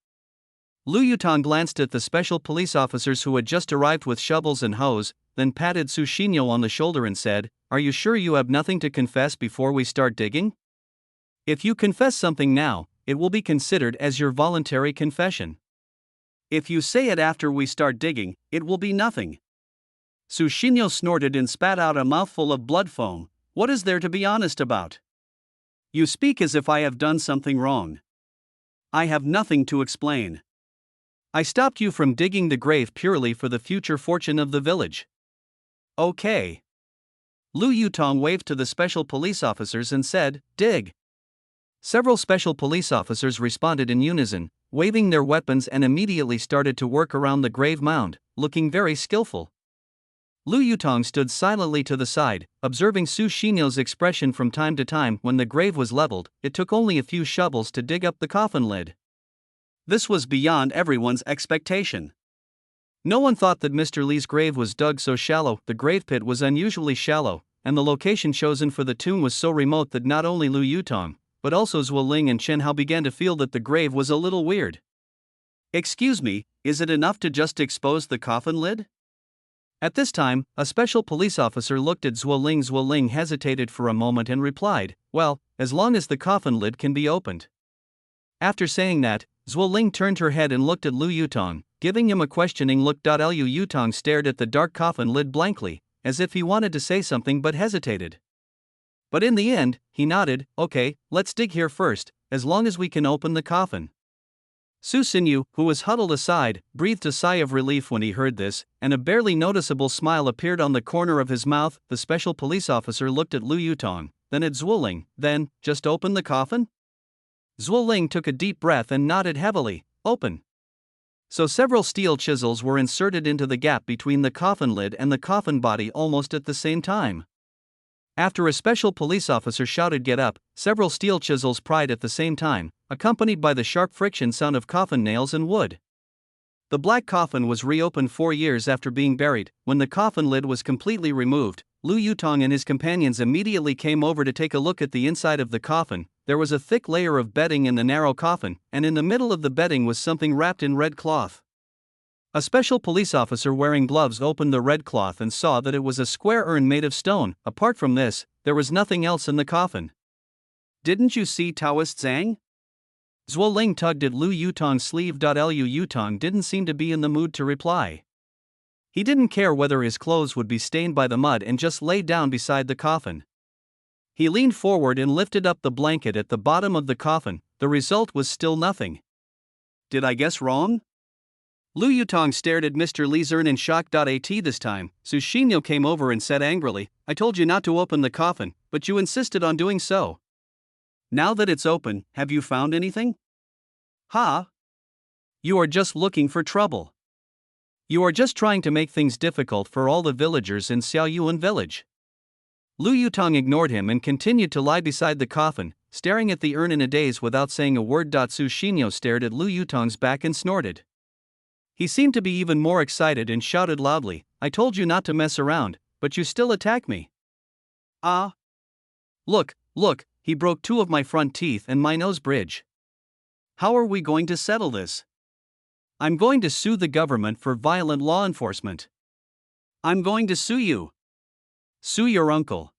Lu Yutong glanced at the special police officers who had just arrived with shovels and hoes, then patted Su Xinyo on the shoulder and said, "Are you sure you have nothing to confess before we start digging? If you confess something now, it will be considered as your voluntary confession. If you say it after we start digging, it will be nothing." Su Xinyo snorted and spat out a mouthful of blood foam. "What is there to be honest about? You speak as if I have done something wrong. I have nothing to explain. I stopped you from digging the grave purely for the future fortune of the village." "Okay." Lu Yutong waved to the special police officers and said, "Dig." Several special police officers responded in unison, waving their weapons, and immediately started to work around the grave mound, looking very skillful. Lu Yutong stood silently to the side, observing Su Xinyo's expression from time to time. When the grave was leveled, it took only a few shovels to dig up the coffin lid. This was beyond everyone's expectation. No one thought that Mr. Li's grave was dug so shallow. The grave pit was unusually shallow, and the location chosen for the tomb was so remote that not only Lu Yutong, but also Zhuo Ling and Chen Hao began to feel that the grave was a little weird. "Excuse me, is it enough to just expose the coffin lid?" At this time, a special police officer looked at Zhuo Ling. Zhuo Ling hesitated for a moment and replied, "Well, as long as the coffin lid can be opened." After saying that, Zhuo Ling turned her head and looked at Lu Yutong, giving him a questioning look. Lu Yutong stared at the dark coffin lid blankly, as if he wanted to say something but hesitated. But in the end, he nodded, "Okay, let's dig here first, as long as we can open the coffin." Su Xinyu, who was huddled aside, breathed a sigh of relief when he heard this, and a barely noticeable smile appeared on the corner of his mouth. The special police officer looked at Lu Yutong, then at Zhuo Ling. "Then, just open the coffin?" Zhuo Ling took a deep breath and nodded heavily, "Open." So several steel chisels were inserted into the gap between the coffin lid and the coffin body almost at the same time. After a special police officer shouted, "Get up," several steel chisels pried at the same time, accompanied by the sharp friction sound of coffin nails and wood. The black coffin was reopened 4 years after being buried. When the coffin lid was completely removed, Lu Yutong and his companions immediately came over to take a look at the inside of the coffin. There was a thick layer of bedding in the narrow coffin, and in the middle of the bedding was something wrapped in red cloth. A special police officer wearing gloves opened the red cloth and saw that it was a square urn made of stone. Apart from this, there was nothing else in the coffin. "Didn't you see Taoist Zhang?" Zhuo Ling tugged at Lu Yutong's sleeve. Lu Yutong didn't seem to be in the mood to reply. He didn't care whether his clothes would be stained by the mud and just lay down beside the coffin. He leaned forward and lifted up the blanket at the bottom of the coffin. The result was still nothing. "Did I guess wrong?" Lu Yutong stared at Mr. Li's urn in shock. This time, Su Xinyu came over and said angrily, "I told you not to open the coffin, but you insisted on doing so. Now that it's open, have you found anything?" "Ha! You are just looking for trouble. You are just trying to make things difficult for all the villagers in Xiaoyuan village." Lu Yutong ignored him and continued to lie beside the coffin, staring at the urn in a daze without saying a word. Su Xinyu stared at Lu Yutong's back and snorted. He seemed to be even more excited and shouted loudly, "I told you not to mess around, but you still attack me. Ah! Look, he broke 2 of my front teeth and my nose bridge. How are we going to settle this? I'm going to sue the government for violent law enforcement. I'm going to sue you. Sue your uncle."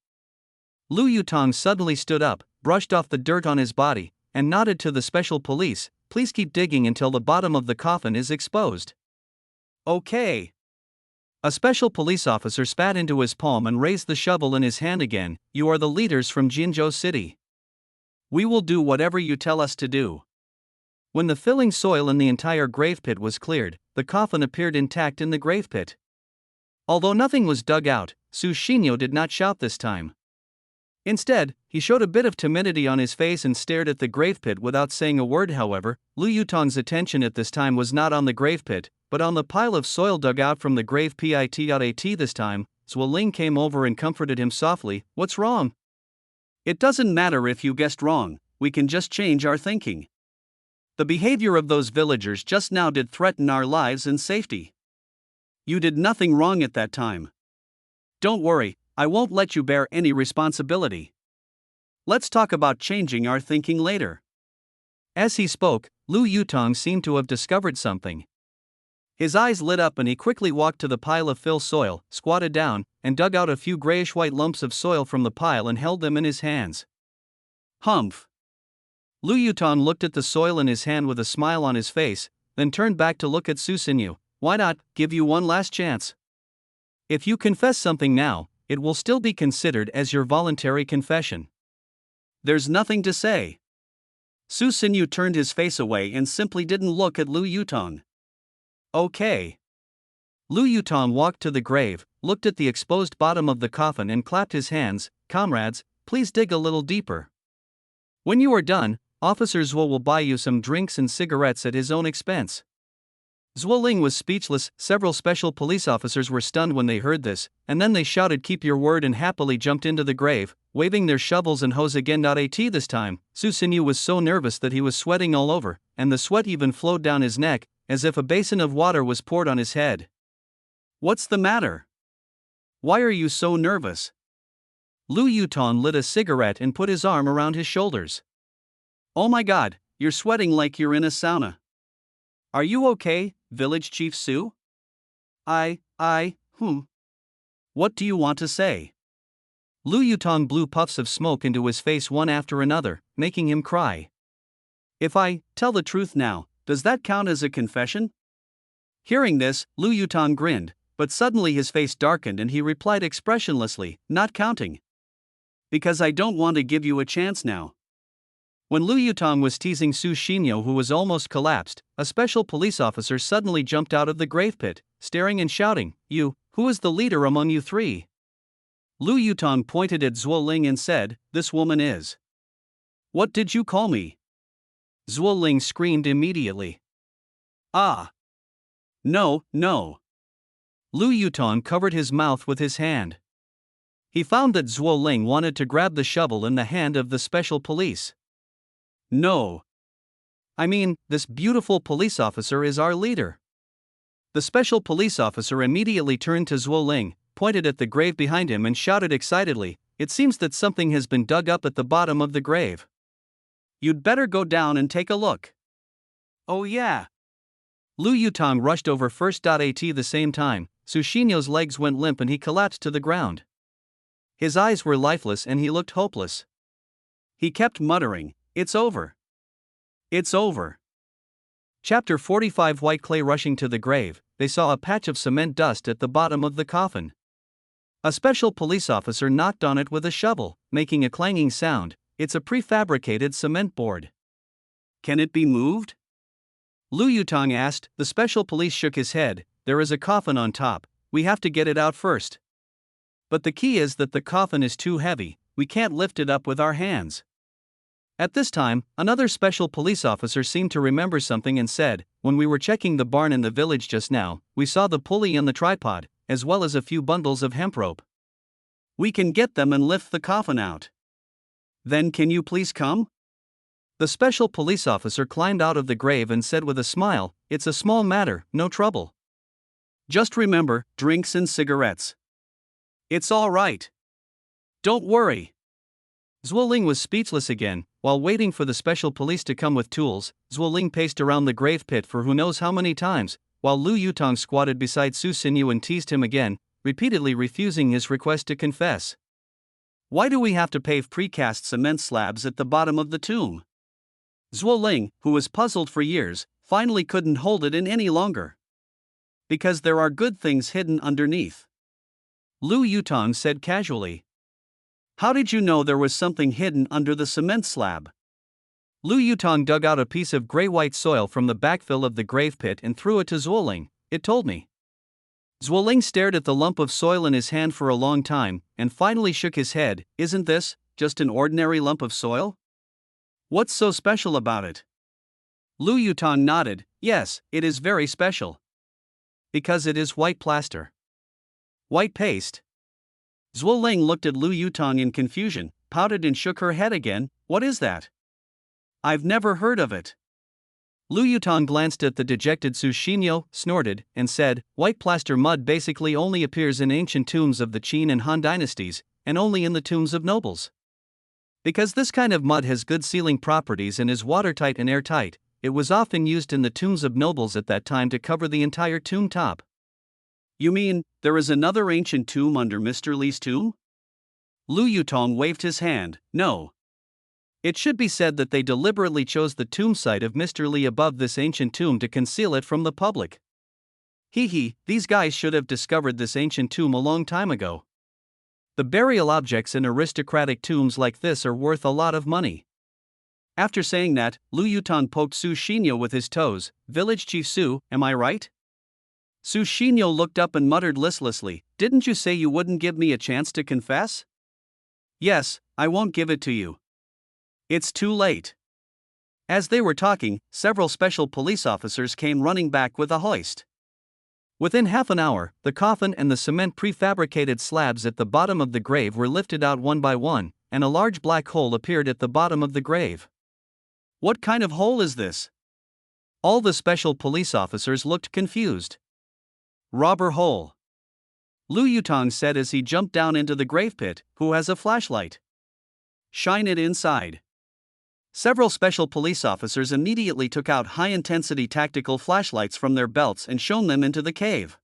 Lu Yutong suddenly stood up, brushed off the dirt on his body, and nodded to the special police, "Please keep digging until the bottom of the coffin is exposed." "Okay." A special police officer spat into his palm and raised the shovel in his hand again. "You are the leaders from Jinzhou City. We will do whatever you tell us to do." When the filling soil in the entire grave pit was cleared, the coffin appeared intact in the grave pit. Although nothing was dug out, Su Xinyu did not shout this time. Instead, he showed a bit of timidity on his face and stared at the grave pit without saying a word. However, Lu Yutong's attention at this time was not on the grave pit, but on the pile of soil dug out from the grave pit. This time, Zhuo Ling came over and comforted him softly. "What's wrong?" "It doesn't matter if you guessed wrong, we can just change our thinking. The behavior of those villagers just now did threaten our lives and safety. You did nothing wrong at that time. Don't worry, I won't let you bear any responsibility. Let's talk about changing our thinking later." As he spoke, Lu Yutong seemed to have discovered something. His eyes lit up and he quickly walked to the pile of fill soil, squatted down, and dug out a few grayish-white lumps of soil from the pile and held them in his hands. "Humph." Lu Yutong looked at the soil in his hand with a smile on his face, then turned back to look at Su Xinyu. "Why not give you one last chance? If you confess something now, it will still be considered as your voluntary confession." "There's nothing to say." Su Xinyu turned his face away and simply didn't look at Lu Yutong. "Okay." Lu Yutong walked to the grave, looked at the exposed bottom of the coffin and clapped his hands. "Comrades, please dig a little deeper. When you are done, Officer Zhuo will buy you some drinks and cigarettes at his own expense." Zhuo Ling was speechless. Several special police officers were stunned when they heard this, and then they shouted, "Keep your word," and happily jumped into the grave, waving their shovels and hoes again. This time, Su Xinyu was so nervous that he was sweating all over, and the sweat even flowed down his neck, as if a basin of water was poured on his head. "What's the matter? Why are you so nervous?" Lu Yutong lit a cigarette and put his arm around his shoulders. Oh my god, you're sweating like you're in a sauna. Are you okay, Village Chief Su? What do you want to say? Lu Yutong blew puffs of smoke into his face one after another, making him cry. If I tell the truth now, does that count as a confession? Hearing this, Lu Yutong grinned, but suddenly his face darkened and he replied expressionlessly, not counting. Because I don't want to give you a chance now. When Lu Yutong was teasing Su Xinyo, who was almost collapsed, a special police officer suddenly jumped out of the grave pit, staring and shouting, Who is the leader among you three? Lu Yutong pointed at Zhuo Ling and said, This woman is. What did you call me? Zhuo Ling screamed immediately. Ah! No. Lu Yutong covered his mouth with his hand. He found that Zhuo Ling wanted to grab the shovel in the hand of the special police. No. I mean, this beautiful police officer is our leader. The special police officer immediately turned to Zhuo Ling, pointed at the grave behind him and shouted excitedly, It seems that something has been dug up at the bottom of the grave. You'd better go down and take a look. Oh yeah. Lu Yutong rushed over first. At the same time, Su Xinyo's legs went limp and he collapsed to the ground. His eyes were lifeless and he looked hopeless. He kept muttering, It's over. It's over. Chapter 45. White Clay. Rushing to the grave, they saw a patch of cement dust at the bottom of the coffin. A special police officer knocked on it with a shovel, making a clanging sound. It's a prefabricated cement board. Can it be moved? Lu Yutong asked. The special police shook his head. There is a coffin on top, we have to get it out first. But the key is that the coffin is too heavy, we can't lift it up with our hands. At this time, another special police officer seemed to remember something and said, When we were checking the barn in the village just now, we saw the pulley and the tripod, as well as a few bundles of hemp rope. We can get them and lift the coffin out. Then can you please come? The special police officer climbed out of the grave and said with a smile, It's a small matter, no trouble. Just remember, drinks and cigarettes. It's all right. Don't worry. Zhuo Ling was speechless again. While waiting for the special police to come with tools, Zhuo Ling paced around the grave pit for who knows how many times, while Lu Yutong squatted beside Su Xinyo and teased him again, repeatedly refusing his request to confess. Why do we have to pave precast cement slabs at the bottom of the tomb? Zhuo Ling, who was puzzled for years, finally couldn't hold it in any longer. Because there are good things hidden underneath. Lu Yutong said casually. How did you know there was something hidden under the cement slab? Lu Yutong dug out a piece of gray-white soil from the backfill of the grave pit and threw it to Zhuo Ling. It told me. Zhuo Ling stared at the lump of soil in his hand for a long time, and finally shook his head. Isn't this just an ordinary lump of soil? What's so special about it? Lu Yutong nodded. Yes, it is very special. Because it is white plaster. White paste. Zhuo Ling looked at Lu Yutong in confusion, pouted and shook her head again. What is that? I've never heard of it. Lu Yutong glanced at the dejected Su Xinyo, snorted, and said, White plaster mud basically only appears in ancient tombs of the Qin and Han dynasties, and only in the tombs of nobles. Because this kind of mud has good sealing properties and is watertight and airtight, it was often used in the tombs of nobles at that time to cover the entire tomb top. You mean, there is another ancient tomb under Mr. Li's tomb? Lu Yutong waved his hand. No. It should be said that they deliberately chose the tomb site of Mr. Li above this ancient tomb to conceal it from the public. These guys should have discovered this ancient tomb a long time ago. The burial objects in aristocratic tombs like this are worth a lot of money. After saying that, Lu Yutong poked Su Xinyo with his toes. Village Chief Su, am I right? Su Xinyo looked up and muttered listlessly, Didn't you say you wouldn't give me a chance to confess? Yes, I won't give it to you. It's too late. As they were talking, several special police officers came running back with a hoist. Within half an hour, the coffin and the cement prefabricated slabs at the bottom of the grave were lifted out one by one, and a large black hole appeared at the bottom of the grave. What kind of hole is this? All the special police officers looked confused. Robber hole. Lu Yutong said as he jumped down into the grave pit. Who has a flashlight? Shine it inside. Several special police officers immediately took out high-intensity tactical flashlights from their belts and shone them into the cave.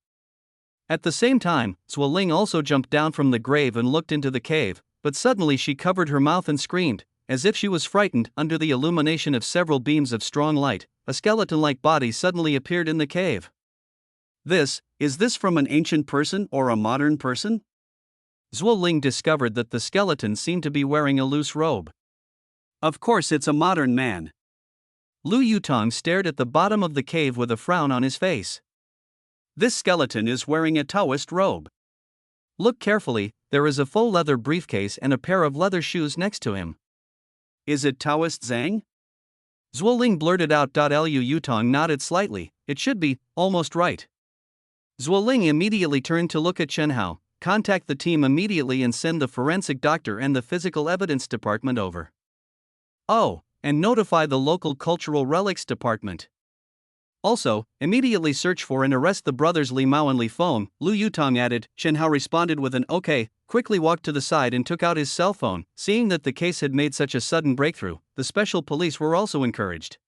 At the same time, Zhuo Ling also jumped down from the grave and looked into the cave, but suddenly she covered her mouth and screamed, as if she was frightened. Under the illumination of several beams of strong light, a skeleton-like body suddenly appeared in the cave. Is this from an ancient person or a modern person? Zhuo Ling discovered that the skeleton seemed to be wearing a loose robe. Of course it's a modern man. Lu Yutong stared at the bottom of the cave with a frown on his face. This skeleton is wearing a Taoist robe. Look carefully, there is a full leather briefcase and a pair of leather shoes next to him. Is it Taoist Zhang? Zhuo Ling blurted out. Lu Yutong nodded slightly. It should be, almost right. Zhuo Ling immediately turned to look at Chen Hao. Contact the team immediately and send the forensic doctor and the physical evidence department over. Oh, and notify the local cultural relics department. Also, immediately search for and arrest the brothers Li Mao and Li Feng, Lu Yutong added. Chen Hao responded with an okay, quickly walked to the side and took out his cell phone. Seeing that the case had made such a sudden breakthrough, the special police were also encouraged.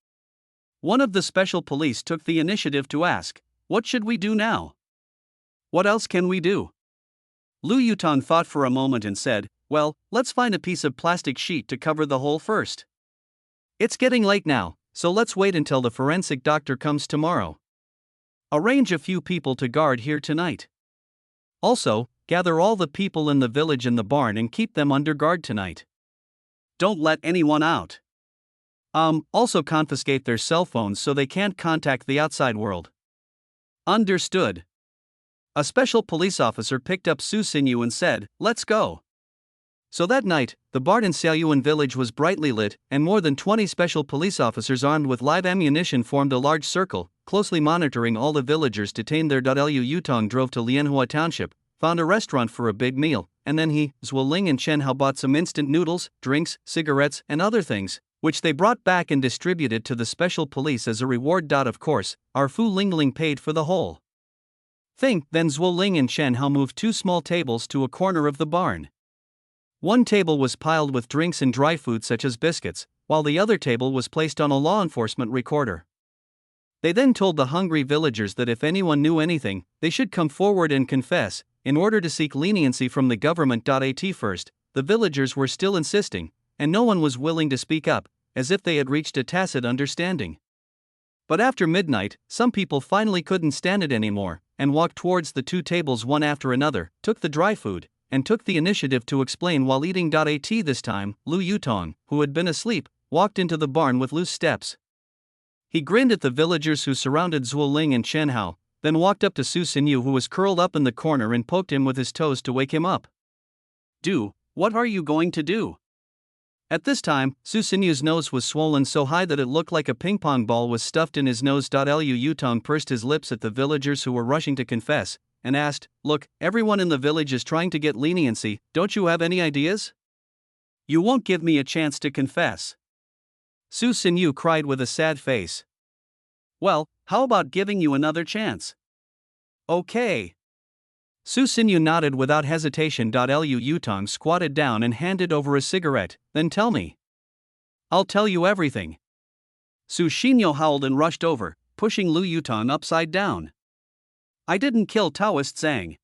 One of the special police took the initiative to ask, "What should we do now? What else can we do?" Lu Yutong thought for a moment and said, "Well, let's find a piece of plastic sheet to cover the hole first. It's getting late now, so let's wait until the forensic doctor comes tomorrow. Arrange a few people to guard here tonight. Also, gather all the people in the village in the barn and keep them under guard tonight. Don't let anyone out. Also confiscate their cell phones so they can't contact the outside world." Understood. A special police officer picked up Su Xinyu and said, "Let's go." So that night, the barn in Xiaoyuan village was brightly lit, and more than 20 special police officers armed with live ammunition formed a large circle, closely monitoring all the villagers detained there. Lu Yutong drove to Lianhua Township, found a restaurant for a big meal, and then he, Zhuo Ling and Chen Hao bought some instant noodles, drinks, cigarettes, and other things, which they brought back and distributed to the special police as a reward. Of course, our Fu Lingling paid for the whole thing. Then Zhuo Ling and Chen Hao moved 2 small tables to a corner of the barn. One table was piled with drinks and dry food such as biscuits, while the other table was placed on a law enforcement recorder. They then told the hungry villagers that if anyone knew anything, they should come forward and confess, in order to seek leniency from the government. At first, the villagers were still insisting, and no one was willing to speak up, as if they had reached a tacit understanding. But after midnight, some people finally couldn't stand it anymore, and walked towards the 2 tables one after another, took the dry food, and took the initiative to explain while eating. At this time, Lu Yutong, who had been asleep, walked into the barn with loose steps. He grinned at the villagers who surrounded Zhuo Ling and Chen Hao, then walked up to Su Xinyu, who was curled up in the corner, and poked him with his toes to wake him up. What are you going to do? At this time, Su Xinyu's nose was swollen so high that it looked like a ping-pong ball was stuffed in his nose. Lu Yutong pursed his lips at the villagers who were rushing to confess, and asked, "Look, everyone in the village is trying to get leniency, don't you have any ideas?" You won't give me a chance to confess. Su Xinyu cried with a sad face. Well, how about giving you another chance? Okay. Su Xinyu nodded without hesitation. Lu Yutong squatted down and handed over a cigarette. "Then tell me." "I'll tell you everything." Su Xinyu howled and rushed over, pushing Lu Yutong upside down. "I didn't kill Taoist Zhang.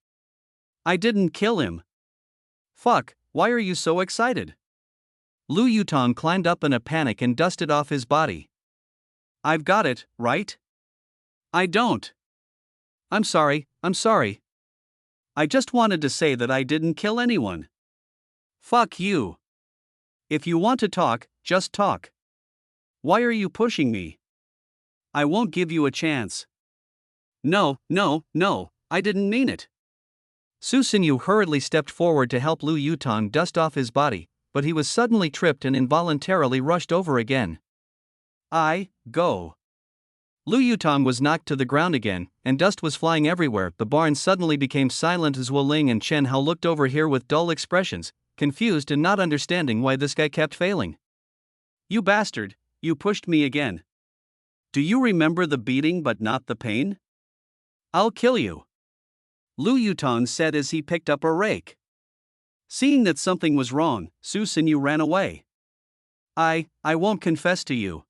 I didn't kill him." "Fuck, why are you so excited?" Lu Yutong climbed up in a panic and dusted off his body. "I've got it, right?" "I don't." I'm sorry. I just wanted to say that I didn't kill anyone." "Fuck you. If you want to talk, just talk. Why are you pushing me?" "I won't give you a chance." No, I didn't mean it." Su Xinyu hurriedly stepped forward to help Lu Yutong dust off his body, but he was suddenly tripped and involuntarily rushed over again. Go. Lu Yutong was knocked to the ground again, and dust was flying everywhere. The barn suddenly became silent as Zhuo Ling and Chen Hao looked over here with dull expressions, confused and not understanding why this guy kept failing. "You bastard, you pushed me again. Do you remember the beating but not the pain? I'll kill you," Lu Yutong said as he picked up a rake. Seeing that something was wrong, Su Xinyu ran away. I won't confess to you.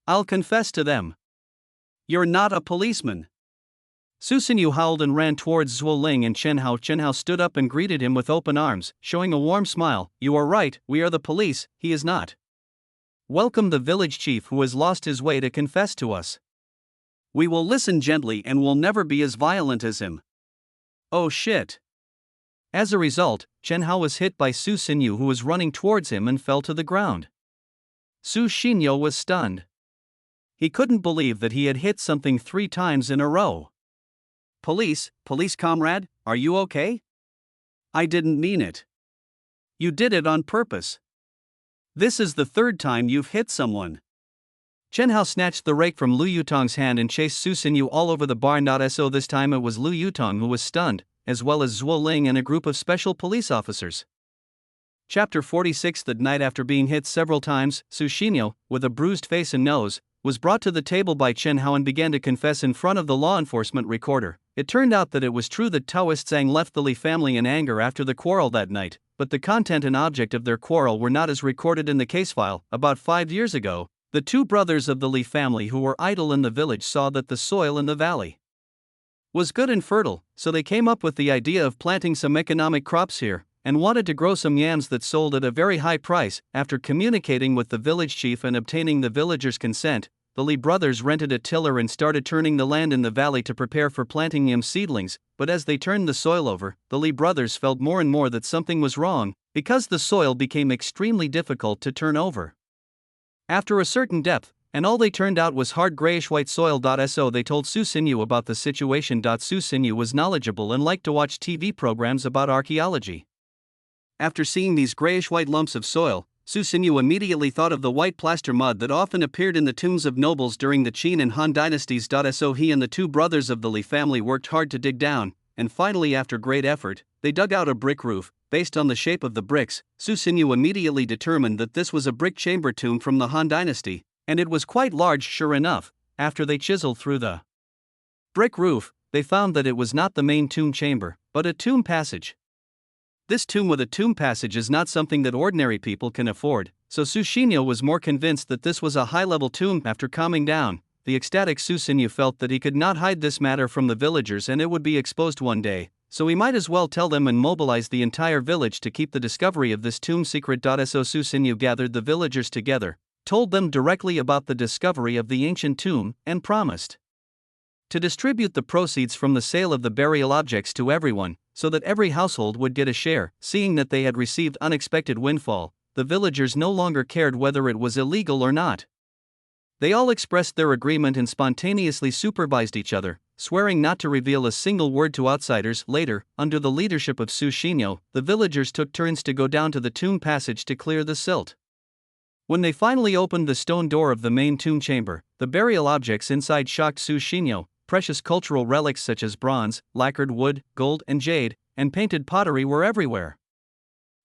I'll confess to them. You're not a policeman. Su Xinyu howled and ran towards Zhuo Ling and Chen Hao. Chen Hao stood up and greeted him with open arms, showing a warm smile. You are right, we are the police, he is not. Welcome the village chief who has lost his way to confess to us. We will listen gently and will never be as violent as him. Oh shit. As a result, Chen Hao was hit by Su Xinyu, who was running towards him, and fell to the ground. Su Xinyu was stunned. He couldn't believe that he had hit something 3 times in a row. Police comrade, are you okay? I didn't mean it. You did it on purpose. This is the 3rd time you've hit someone. Chen Hao snatched the rake from Lu Yutong's hand and chased Su Xinyu all over the barn. So this time it was Lu Yutong who was stunned, as well as Zhuo Ling and a group of special police officers. Chapter 46. The night after being hit several times, Su Xinyu, with a bruised face and nose, was brought to the table by Chen Hao and began to confess in front of the law enforcement recorder. It turned out that it was true that Taoist Zhang left the Li family in anger after the quarrel that night, but the content and object of their quarrel were not as recorded in the case file. About 5 years ago, the 2 brothers of the Li family who were idle in the village saw that the soil in the valley was good and fertile, so they came up with the idea of planting some economic crops here, and wanted to grow some yams that sold at a very high price. After communicating with the village chief and obtaining the villagers' consent, the Li brothers rented a tiller and started turning the land in the valley to prepare for planting yam seedlings. But as they turned the soil over, the Li brothers felt more and more that something was wrong, because the soil became extremely difficult to turn over. After a certain depth, and all they turned out was hard grayish-white soil. So they told Su Xinyu about the situation. Su Xinyu was knowledgeable and liked to watch TV programs about archaeology. After seeing these grayish-white lumps of soil, Su Xinyu immediately thought of the white plaster mud that often appeared in the tombs of nobles during the Qin and Han dynasties. So he and the 2 brothers of the Li family worked hard to dig down, and finally, after great effort, they dug out a brick roof. Based on the shape of the bricks, Su Xinyu immediately determined that this was a brick chamber tomb from the Han dynasty, and it was quite large. Sure enough, after they chiseled through the brick roof, they found that it was not the main tomb chamber, but a tomb passage. This tomb with a tomb passage is not something that ordinary people can afford, so Su Xinyu was more convinced that this was a high-level tomb. After calming down, the ecstatic Su Xinyu felt that he could not hide this matter from the villagers and it would be exposed one day, so he might as well tell them and mobilize the entire village to keep the discovery of this tomb secret. So Su Xinyu gathered the villagers together, told them directly about the discovery of the ancient tomb, and promised to distribute the proceeds from the sale of the burial objects to everyone, so that every household would get a share. Seeing that they had received unexpected windfall, the villagers no longer cared whether it was illegal or not. They all expressed their agreement and spontaneously supervised each other, swearing not to reveal a single word to outsiders. Later, under the leadership of Su Xinyu, the villagers took turns to go down to the tomb passage to clear the silt. When they finally opened the stone door of the main tomb chamber, the burial objects inside shocked Su Xinyu. Precious cultural relics such as bronze, lacquered wood, gold and jade, and painted pottery were everywhere.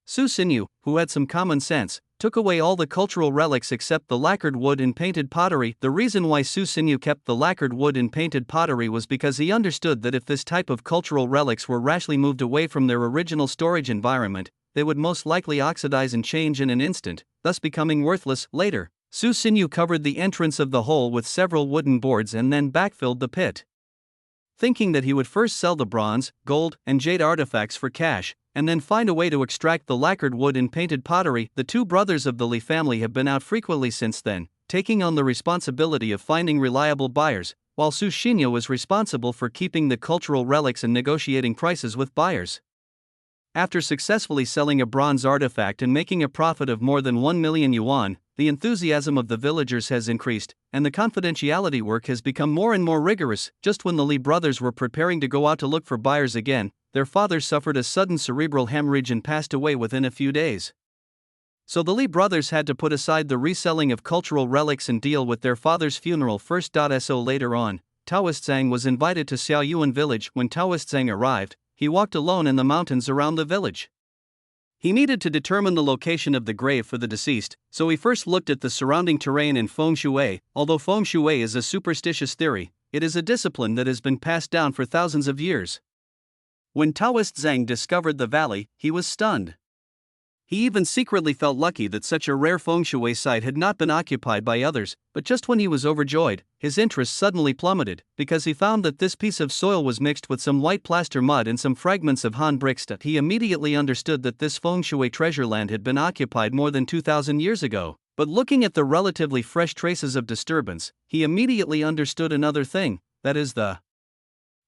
Su Xinyu, who had some common sense, took away all the cultural relics except the lacquered wood and painted pottery. The reason why Su Xinyu kept the lacquered wood and painted pottery was because he understood that if this type of cultural relics were rashly moved away from their original storage environment, they would most likely oxidize and change in an instant, thus becoming worthless. Later, Su Xinyu covered the entrance of the hole with several wooden boards and then backfilled the pit. Thinking that he would first sell the bronze, gold, and jade artifacts for cash, and then find a way to extract the lacquered wood and painted pottery, the 2 brothers of the Li family have been out frequently since then, taking on the responsibility of finding reliable buyers, while Su Xinyu was responsible for keeping the cultural relics and negotiating prices with buyers. After successfully selling a bronze artifact and making a profit of more than 1 million yuan, the enthusiasm of the villagers has increased, and the confidentiality work has become more and more rigorous. Just when the Li brothers were preparing to go out to look for buyers again, their father suffered a sudden cerebral hemorrhage and passed away within a few days. So the Li brothers had to put aside the reselling of cultural relics and deal with their father's funeral first. So later on, Taoist Zhang was invited to Xiaoyuan village. When Taoist Zhang arrived, he walked alone in the mountains around the village. He needed to determine the location of the grave for the deceased, so he first looked at the surrounding terrain in feng shui. Although feng shui is a superstitious theory, it is a discipline that has been passed down for thousands of years. When Taoist Zhang discovered the valley, he was stunned. He even secretly felt lucky that such a rare feng shui site had not been occupied by others, but just when he was overjoyed, his interest suddenly plummeted, because he found that this piece of soil was mixed with some white plaster mud and some fragments of Han bricks. He immediately understood that this feng shui treasure land had been occupied more than 2,000 years ago, but looking at the relatively fresh traces of disturbance, he immediately understood another thing, that is the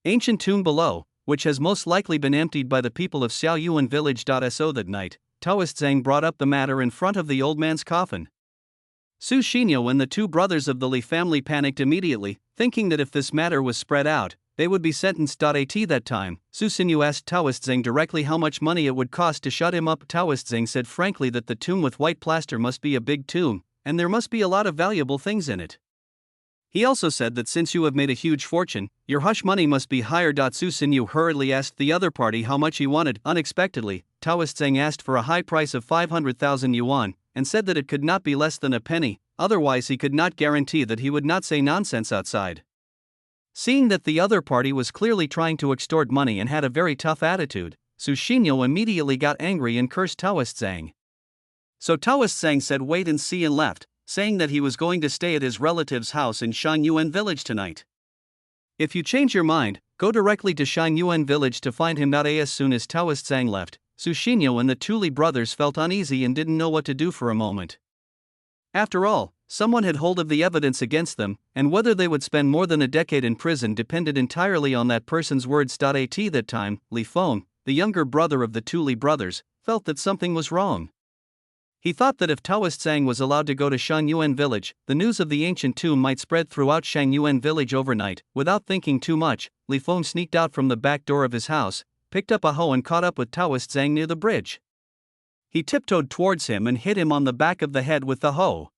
ancient tomb below, which has most likely been emptied by the people of Xiaoyuan village. So that night, Taoist Zhang brought up the matter in front of the old man's coffin. Su Xinyu and the two brothers of the Li family panicked immediately, thinking that if this matter was spread out, they would be sentenced. At that time, Su Xinyu asked Taoist Zhang directly how much money it would cost to shut him up. Taoist Zhang said frankly that the tomb with white plaster must be a big tomb, and there must be a lot of valuable things in it. He also said that since you have made a huge fortune, your hush money must be higher. Su Xinyu hurriedly asked the other party how much he wanted. Unexpectedly, Taoist Zhang asked for a high price of 500,000 yuan, and said that it could not be less than a penny, otherwise he could not guarantee that he would not say nonsense outside. Seeing that the other party was clearly trying to extort money and had a very tough attitude, Su Xinyu immediately got angry and cursed Taoist Zhang. So Taoist Zhang said wait and see and left, saying that he was going to stay at his relative's house in Shangyuan village tonight. If you change your mind, go directly to Shangyuan village to find him. As soon as Taoist Zhang left, Su Xinyu and the two Li brothers felt uneasy and didn't know what to do for a moment. After all, someone had hold of the evidence against them, and whether they would spend more than a decade in prison depended entirely on that person's words. At that time, Li Feng, the younger brother of the two Li brothers, felt that something was wrong. He thought that if Taoist Zhang was allowed to go to Shangyuan village, the news of the ancient tomb might spread throughout Shangyuan village overnight. Without thinking too much, Li Feng sneaked out from the back door of his house, picked up a hoe and caught up with Taoist Zhang near the bridge. He tiptoed towards him and hit him on the back of the head with the hoe.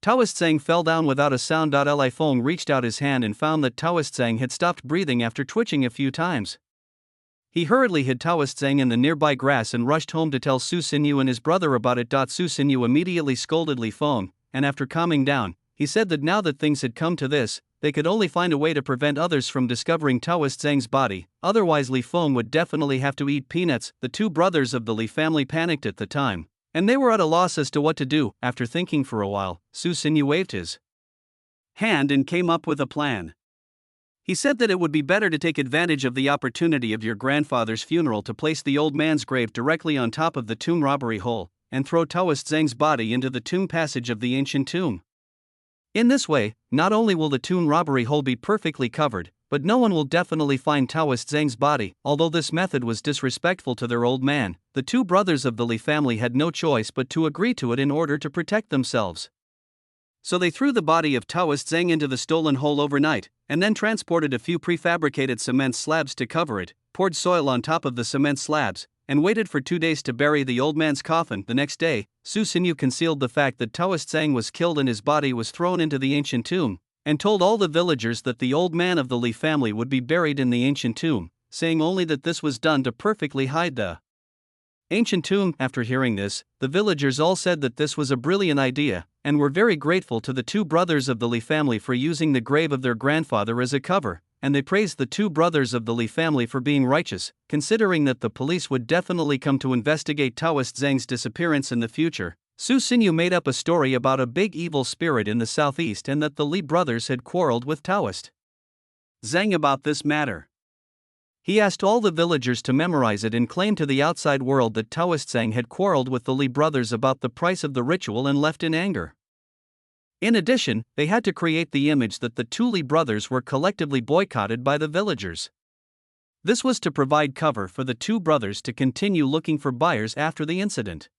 Taoist Zhang fell down without a sound. Li Feng reached out his hand and found that Taoist Zhang had stopped breathing after twitching a few times. He hurriedly hid Taoist Zhang in the nearby grass and rushed home to tell Su Xinyu and his brother about it. Su Xinyu immediately scolded Li Feng, and after calming down, he said that now that things had come to this, they could only find a way to prevent others from discovering Taoist Zhang's body, otherwise Li Feng would definitely have to eat peanuts. The two brothers of the Li family panicked at the time, and they were at a loss as to what to do. After thinking for a while, Su Xinyu waved his hand and came up with a plan. He said that it would be better to take advantage of the opportunity of your grandfather's funeral to place the old man's grave directly on top of the tomb robbery hole, and throw Taoist Zhang's body into the tomb passage of the ancient tomb. In this way, not only will the tomb robbery hole be perfectly covered, but no one will definitely find Taoist Zhang's body. Although this method was disrespectful to their old man, the two brothers of the Li family had no choice but to agree to it in order to protect themselves. So they threw the body of Taoist Zhang into the stolen hole overnight, and then transported a few prefabricated cement slabs to cover it, poured soil on top of the cement slabs, and waited for 2 days to bury the old man's coffin. The next day, Su Xinyu concealed the fact that Taoist Zhang was killed and his body was thrown into the ancient tomb, and told all the villagers that the old man of the Li family would be buried in the ancient tomb, saying only that this was done to perfectly hide the ancient tomb. After hearing this, the villagers all said that this was a brilliant idea, and were very grateful to the two brothers of the Li family for using the grave of their grandfather as a cover, and they praised the two brothers of the Li family for being righteous, considering that the police would definitely come to investigate Taoist Zhang's disappearance in the future. Su Xinyu made up a story about a big evil spirit in the southeast and that the Li brothers had quarreled with Taoist Zhang about this matter. He asked all the villagers to memorize it and claimed to the outside world that Taoist Zhang had quarreled with the Li brothers about the price of the ritual and left in anger. In addition, they had to create the image that the two Li brothers were collectively boycotted by the villagers. This was to provide cover for the two brothers to continue looking for buyers after the incident.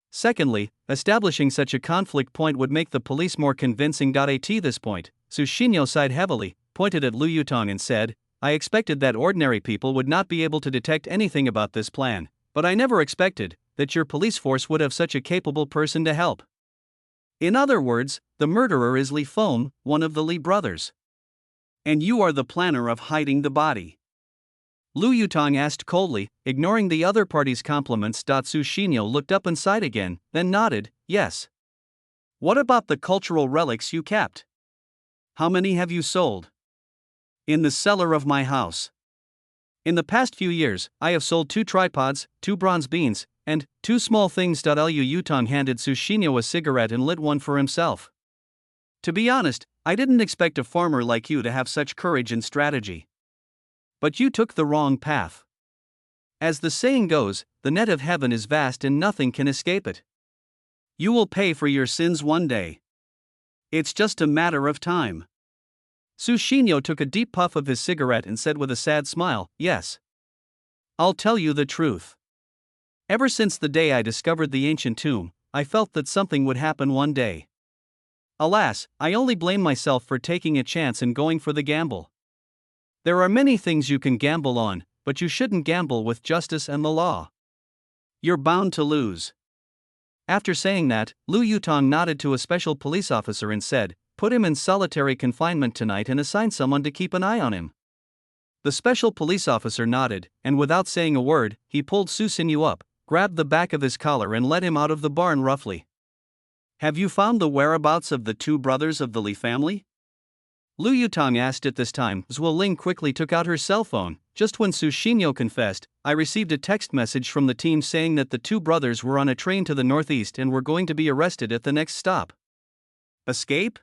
Secondly, establishing such a conflict point would make the police more convincing. At this point, Su Xinyu sighed heavily, pointed at Lu Yutong and said, I expected that ordinary people would not be able to detect anything about this plan, but I never expected that your police force would have such a capable person to help. In other words, the murderer is Li Feng, one of the Li brothers. And you are the planner of hiding the body. Lu Yutong asked coldly, ignoring the other party's compliments. Su Xinyu looked up and sighed again, then nodded, yes. What about the cultural relics you kept? How many have you sold? In the cellar of my house. In the past few years, I have sold 2 tripods, 2 bronze beans, and 2 small things. Lu Yutong handed Sushinyo a cigarette and lit one for himself. To be honest, I didn't expect a farmer like you to have such courage and strategy. But you took the wrong path. As the saying goes, the net of heaven is vast and nothing can escape it. You will pay for your sins one day. It's just a matter of time. Sushinyo took a deep puff of his cigarette and said with a sad smile, "Yes. I'll tell you the truth. Ever since the day I discovered the ancient tomb, I felt that something would happen one day. Alas, I only blame myself for taking a chance and going for the gamble. There are many things you can gamble on, but you shouldn't gamble with justice and the law. You're bound to lose." After saying that, Lu Yutong nodded to a special police officer and said, "Put him in solitary confinement tonight and assign someone to keep an eye on him." The special police officer nodded, and without saying a word, he pulled Sushinyo up, grabbed the back of his collar and led him out of the barn roughly. "Have you found the whereabouts of the 2 brothers of the Li family?" Lu Yutong asked at this time. Zhuo Ling quickly took out her cell phone. Just when Sushinyo confessed, "I received a text message from the team saying that the 2 brothers were on a train to the northeast and were going to be arrested at the next stop." "Escape?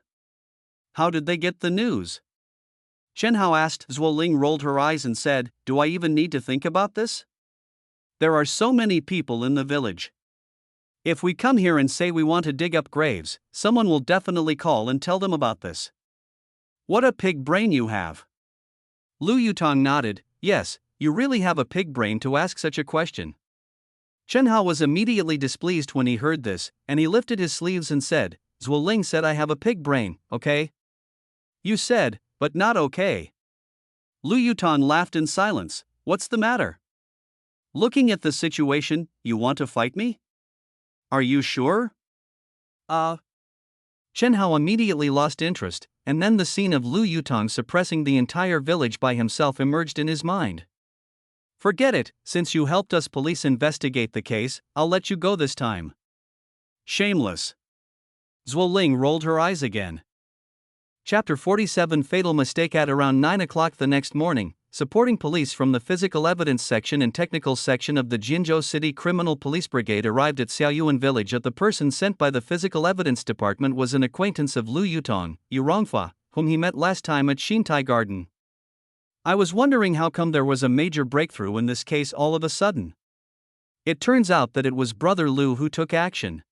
How did they get the news?" Chen Hao asked. Zhuo Ling rolled her eyes and said, "Do I even need to think about this? There are so many people in the village. If we come here and say we want to dig up graves, someone will definitely call and tell them about this. What a pig brain you have." Lu Yutong nodded. "Yes, you really have a pig brain to ask such a question." Chen Hao was immediately displeased when he heard this, and he lifted his sleeves and said, "Zhuo Ling said I have a pig brain, okay? You said, but not okay." Lu Yutong laughed in silence. "What's the matter? Looking at the situation, you want to fight me? Are you sure?" Chen Hao immediately lost interest, and then the scene of Lu Yutong suppressing the entire village by himself emerged in his mind. "Forget it, since you helped us police investigate the case, I'll let you go this time." "Shameless." Zhuo Ling rolled her eyes again. Chapter 47 Fatal Mistake. At around 9 o'clock the next morning, supporting police from the Physical Evidence Section and Technical Section of the Jinzhou City Criminal Police Brigade arrived at Xiaoyuan village. The person sent by the Physical Evidence Department was an acquaintance of Lu Yutong, Yu Rongfa, whom he met last time at Xintai Garden. "I was wondering how come there was a major breakthrough in this case all of a sudden. It turns out that it was Brother Lu who took action.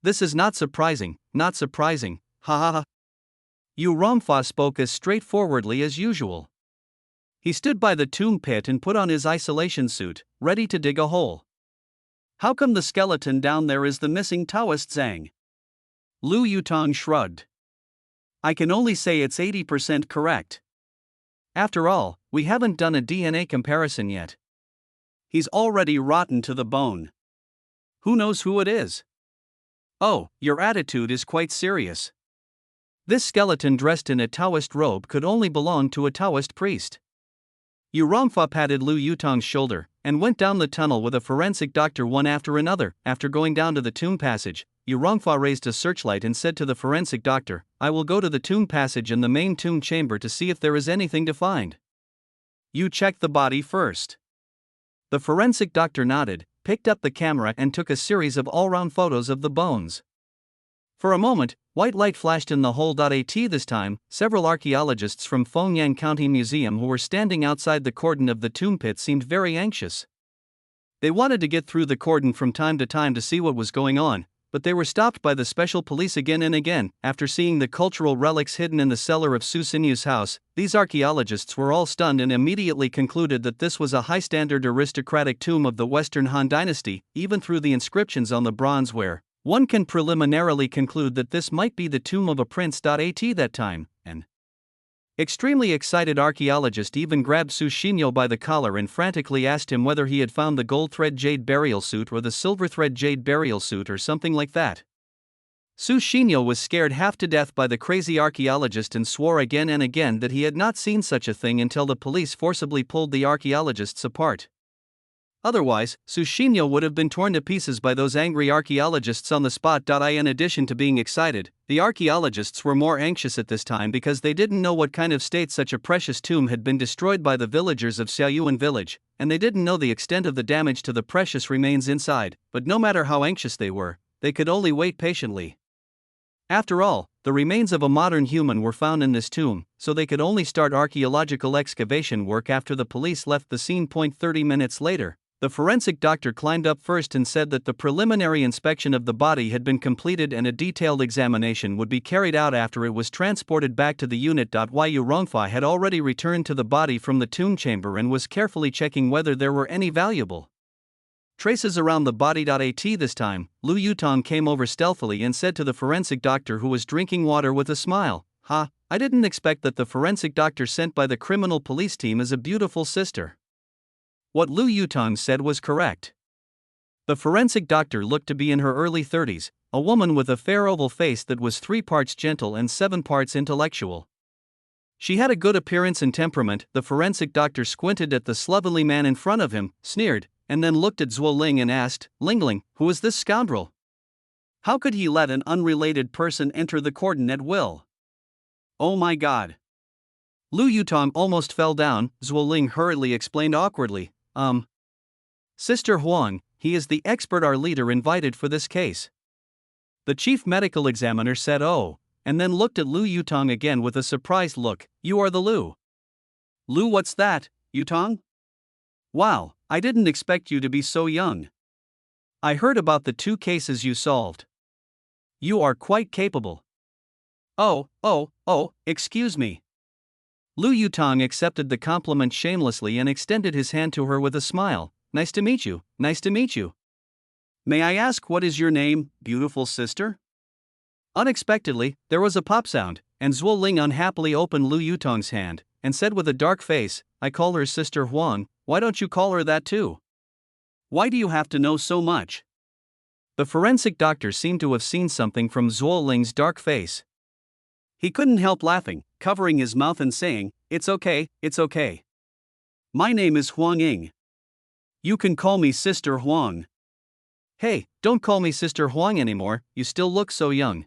This is not surprising, ha ha ha." Yu Rongfa spoke as straightforwardly as usual. He stood by the tomb pit and put on his isolation suit, ready to dig a hole. "How come the skeleton down there is the missing Taoist Zhang?" Lu Yutong shrugged. "I can only say it's 80% correct. After all, we haven't done a DNA comparison yet. He's already rotten to the bone. Who knows who it is?" "Oh, your attitude is quite serious. This skeleton dressed in a Taoist robe could only belong to a Taoist priest." Yu Rongfa patted Lu Yutong's shoulder, and went down the tunnel with a forensic doctor one after another. After going down to the tomb passage, Yu Rongfa raised a searchlight and said to the forensic doctor, "I will go to the tomb passage and the main tomb chamber to see if there is anything to find. You check the body first." The forensic doctor nodded, picked up the camera and took a series of all-round photos of the bones. For a moment, white light flashed in the hole.at. This time, several archaeologists from Fengyang County Museum who were standing outside the cordon of the tomb pit seemed very anxious. They wanted to get through the cordon from time to time to see what was going on, but they were stopped by the special police again and again. After seeing the cultural relics hidden in the cellar of Sushinyu's house, these archaeologists were all stunned and immediately concluded that this was a high-standard aristocratic tomb of the Western Han Dynasty. Even through the inscriptions on the bronzeware, one can preliminarily conclude that this might be the tomb of a prince.at that time. An extremely excited archaeologist even grabbed Sushinyo by the collar and frantically asked him whether he had found the gold thread jade burial suit or the silver thread jade burial suit or something like that. Sushinyo was scared half to death by the crazy archaeologist and swore again and again that he had not seen such a thing until the police forcibly pulled the archaeologists apart. Otherwise, Tsushima would have been torn to pieces by those angry archaeologists on the spot. In addition to being excited, the archaeologists were more anxious at this time because they didn't know what kind of state such a precious tomb had been destroyed by the villagers of Xiaoyuan village, and they didn't know the extent of the damage to the precious remains inside. But no matter how anxious they were, they could only wait patiently. After all, the remains of a modern human were found in this tomb, so they could only start archaeological excavation work after the police left the scene. 30 minutes later, the forensic doctor climbed up first and said that the preliminary inspection of the body had been completed and a detailed examination would be carried out after it was transported back to the unit. Yu Rongfa had already returned to the body from the tomb chamber and was carefully checking whether there were any valuable traces around the body. At this time, Lu Yutong came over stealthily and said to the forensic doctor, who was drinking water with a smile, "Ha, I didn't expect that the forensic doctor sent by the criminal police team is a beautiful sister." What Lu Yutong said was correct. The forensic doctor looked to be in her early 30s, a woman with a fair oval face that was 3 parts gentle and 7 parts intellectual. She had a good appearance and temperament. The forensic doctor squinted at the slovenly man in front of him, sneered, and then looked at Zhuo Ling and asked, "Lingling, who is this scoundrel? How could he let an unrelated person enter the cordon at will? Oh my god." Lu Yutong almost fell down. Zhuo Ling hurriedly explained awkwardly, Sister Huang, he is the expert our leader invited for this case." The chief medical examiner said, "Oh," and then looked at Lu Yutong again with a surprised look. "You are the Lu." "Lu, what's that, Yutong? Wow, I didn't expect you to be so young. I heard about the 2 cases you solved. You are quite capable." Oh, excuse me." Lu Yutong accepted the compliment shamelessly and extended his hand to her with a smile. "Nice to meet you, nice to meet you. May I ask what is your name, beautiful sister?" Unexpectedly, there was a pop sound, and Zhuo Ling unhappily opened Lu Yutong's hand, and said with a dark face, "I call her Sister Huang, why don't you call her that too? Why do you have to know so much?" The forensic doctor seemed to have seen something from Zhuo Ling's dark face. He couldn't help laughing, covering his mouth and saying, it's okay. My name is Huang Ying. You can call me Sister Huang." "Hey, don't call me Sister Huang anymore, you still look so young."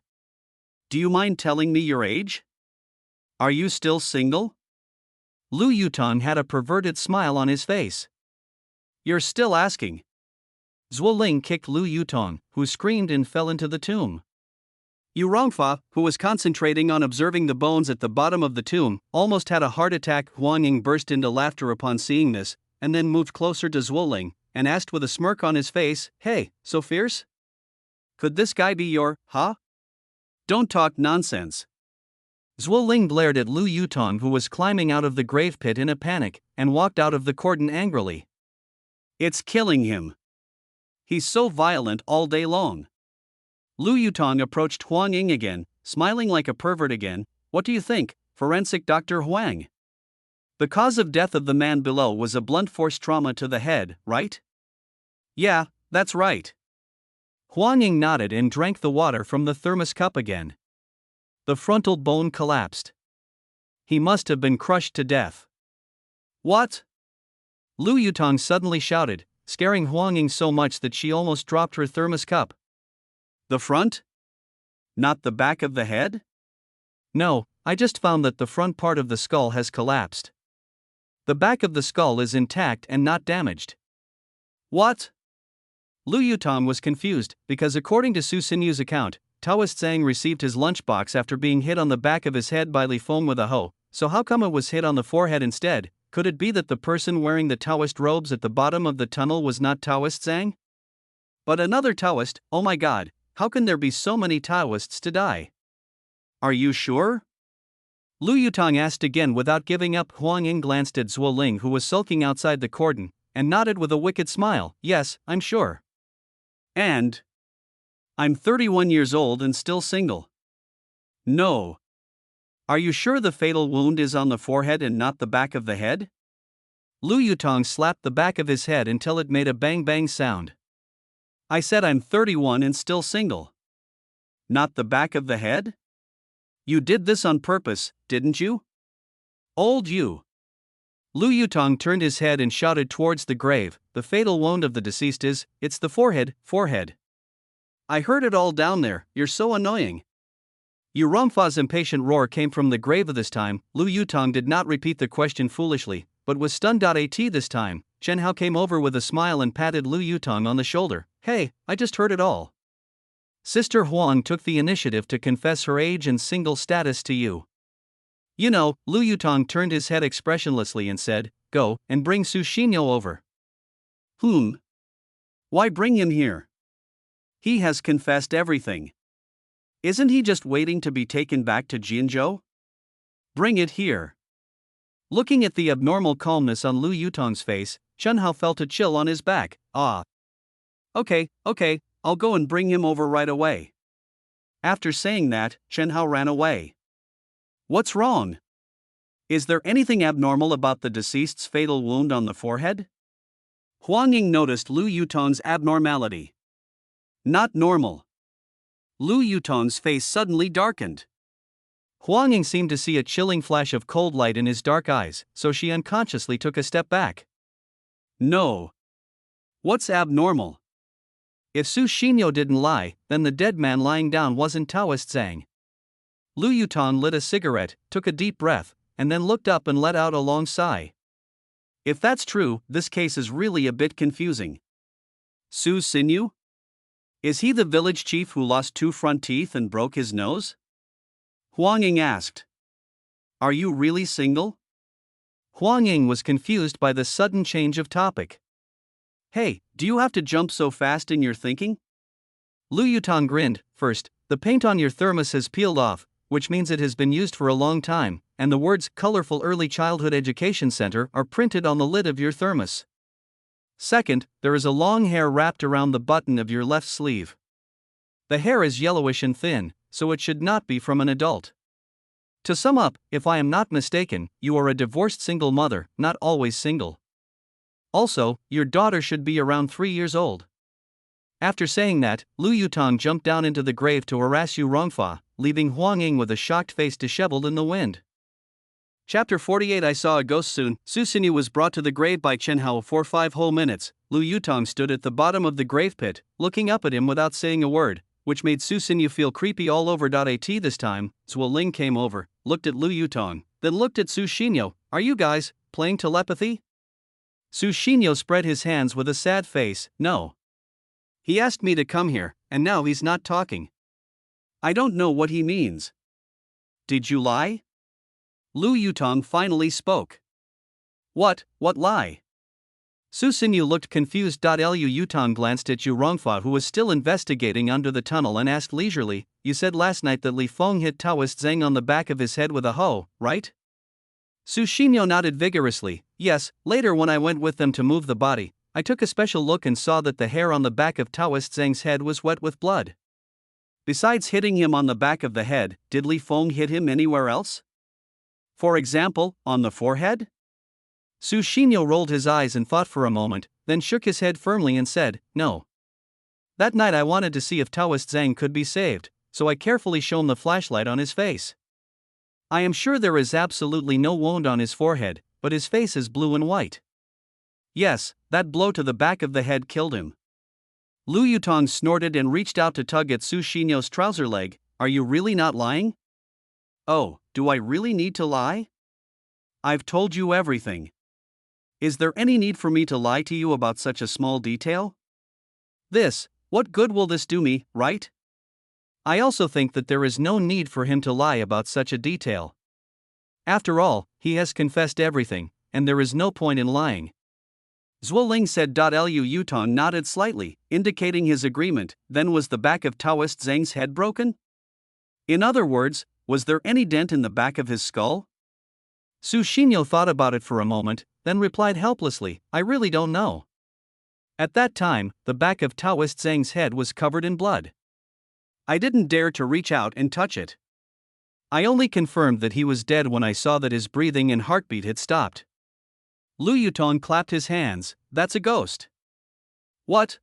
"Do you mind telling me your age? Are you still single?" Lu Yutong had a perverted smile on his face. "You're still asking?" Zhuo Ling kicked Lu Yutong, who screamed and fell into the tomb. Yu Rongfa, who was concentrating on observing the bones at the bottom of the tomb, almost had a heart attack. Huang Ying burst into laughter upon seeing this, and then moved closer to Zhuo Ling, and asked with a smirk on his face, "Hey, so fierce? Could this guy be your, huh? Don't talk nonsense." Zhuo Ling glared at Lu Yutong, who was climbing out of the grave pit in a panic, and walked out of the cordon angrily. "It's killing him. He's so violent all day long." Lu Yutong approached Huang Ying again, smiling like a pervert again. "What do you think, forensic Dr. Huang? The cause of death of the man below was a blunt force trauma to the head, right?" "Yeah, that's right." Huang Ying nodded and drank the water from the thermos cup again. The frontal bone collapsed. He must have been crushed to death. "What?" Lu Yutong suddenly shouted, scaring Huang Ying so much that she almost dropped her thermos cup. "The front? Not the back of the head?" "No, I just found that the front part of the skull has collapsed. The back of the skull is intact and not damaged." "What?" Lu Yutong was confused, because according to Su Sinyu's account, Taoist Zhang received his lunchbox after being hit on the back of his head by Li Feng with a hoe, so how come it was hit on the forehead instead? Could it be that the person wearing the Taoist robes at the bottom of the tunnel was not Taoist Zhang? But another Taoist, oh my god, how can there be so many Taoists to die? "Are you sure?" Lu Yutong asked again without giving up. Huang Ying glanced at Zhuo Ling, who was sulking outside the cordon, and nodded with a wicked smile. "Yes, I'm sure. And I'm 31 years old and still single." "No. Are you sure the fatal wound is on the forehead and not the back of the head?" Lu Yutong slapped the back of his head until it made a bang-bang sound. "I said I'm 31 and still single. Not the back of the head? You did this on purpose, didn't you? Old you." Lu Yutong turned his head and shouted towards the grave, "The fatal wound of the deceased it's the forehead, forehead. I heard it all down there, you're so annoying." Yu Rongfa's impatient roar came from the grave this time. Lu Yutong did not repeat the question foolishly, but was stunned. At this time, Chen Hao came over with a smile and patted Lu Yutong on the shoulder. "Hey, I just heard it all. Sister Huang took the initiative to confess her age and single status to you." "You know," Lu Yutong turned his head expressionlessly and said, "Go and bring Su Xinyo over." Why bring him here? He has confessed everything. Isn't he just waiting to be taken back to Jinzhou? Bring it here." Looking at the abnormal calmness on Lu Yutong's face, Chen Hao felt a chill on his back. Okay, I'll go and bring him over right away." After saying that, Chen Hao ran away. What's wrong? Is there anything abnormal about the deceased's fatal wound on the forehead? Huang Ying noticed Lu Yutong's abnormality. Not normal. Lu Yutong's face suddenly darkened. Huang Ying seemed to see a chilling flash of cold light in his dark eyes, so she unconsciously took a step back. No. What's abnormal? If Su Xinyo didn't lie, then the dead man lying down wasn't Taoist Zhang. Lu Yutong lit a cigarette, took a deep breath, and then looked up and let out a long sigh. If that's true, this case is really a bit confusing. Su Xinyo? Is he the village chief who lost 2 front teeth and broke his nose? Huang Ying asked. Are you really single? Huang Ying was confused by the sudden change of topic. Hey, do you have to jump so fast in your thinking? Lu Yutong grinned. First, the paint on your thermos has peeled off, which means it has been used for a long time, and the words Colorful Early Childhood Education Center are printed on the lid of your thermos. Second, there is a long hair wrapped around the button of your left sleeve. The hair is yellowish and thin, so it should not be from an adult. To sum up, if I am not mistaken, you are a divorced single mother, not always single. Also, your daughter should be around 3 years old. After saying that, Lu Yutong jumped down into the grave to harass Yu Rongfa, leaving Huang Ying with a shocked face disheveled in the wind. Chapter 48. I saw a ghost soon. Su Xinyu was brought to the grave by Chen Hao for 5 whole minutes. Lu Yutong stood at the bottom of the grave pit, looking up at him without saying a word, which made Su Xinyu feel creepy all over. This time, Zhuo Ling came over, looked at Lu Yutong, then looked at Su Xinyu. Are you guys playing telepathy? Su Xinyu spread his hands with a sad face. No. He asked me to come here, and now he's not talking. I don't know what he means. Did you lie? Lu Yutong finally spoke. What lie? Su Xinyu looked confused. Lu Yutong glanced at Yu Rongfa, who was still investigating under the tunnel, and asked leisurely, You said last night that Li Feng hit Taoist Zhang on the back of his head with a hoe, right? Su Xinyu nodded vigorously. Yes, later when I went with them to move the body, I took a special look and saw that the hair on the back of Taoist Zhang's head was wet with blood. Besides hitting him on the back of the head, did Li Feng hit him anywhere else? For example, on the forehead? Su Xinyu rolled his eyes and thought for a moment, then shook his head firmly and said, No. That night I wanted to see if Taoist Zhang could be saved, so I carefully shone the flashlight on his face. I am sure there is absolutely no wound on his forehead, but his face is blue and white. Yes, that blow to the back of the head killed him. Lu Yutong snorted and reached out to tug at Su Xinyu's trouser leg. Are you really not lying? Oh, do I really need to lie? I've told you everything. Is there any need for me to lie to you about such a small detail? What good will this do me, right? I also think that there is no need for him to lie about such a detail. After all, he has confessed everything, and there is no point in lying. Zhuo Ling said. Lu Yutong nodded slightly, indicating his agreement. Then was the back of Taoist Zhang's head broken? In other words, was there any dent in the back of his skull? Su Xinyu thought about it for a moment, then replied helplessly, I really don't know. At that time, the back of Taoist Zhang's head was covered in blood. I didn't dare to reach out and touch it. I only confirmed that he was dead when I saw that his breathing and heartbeat had stopped. Lu Yutong clapped his hands. That's a ghost. What?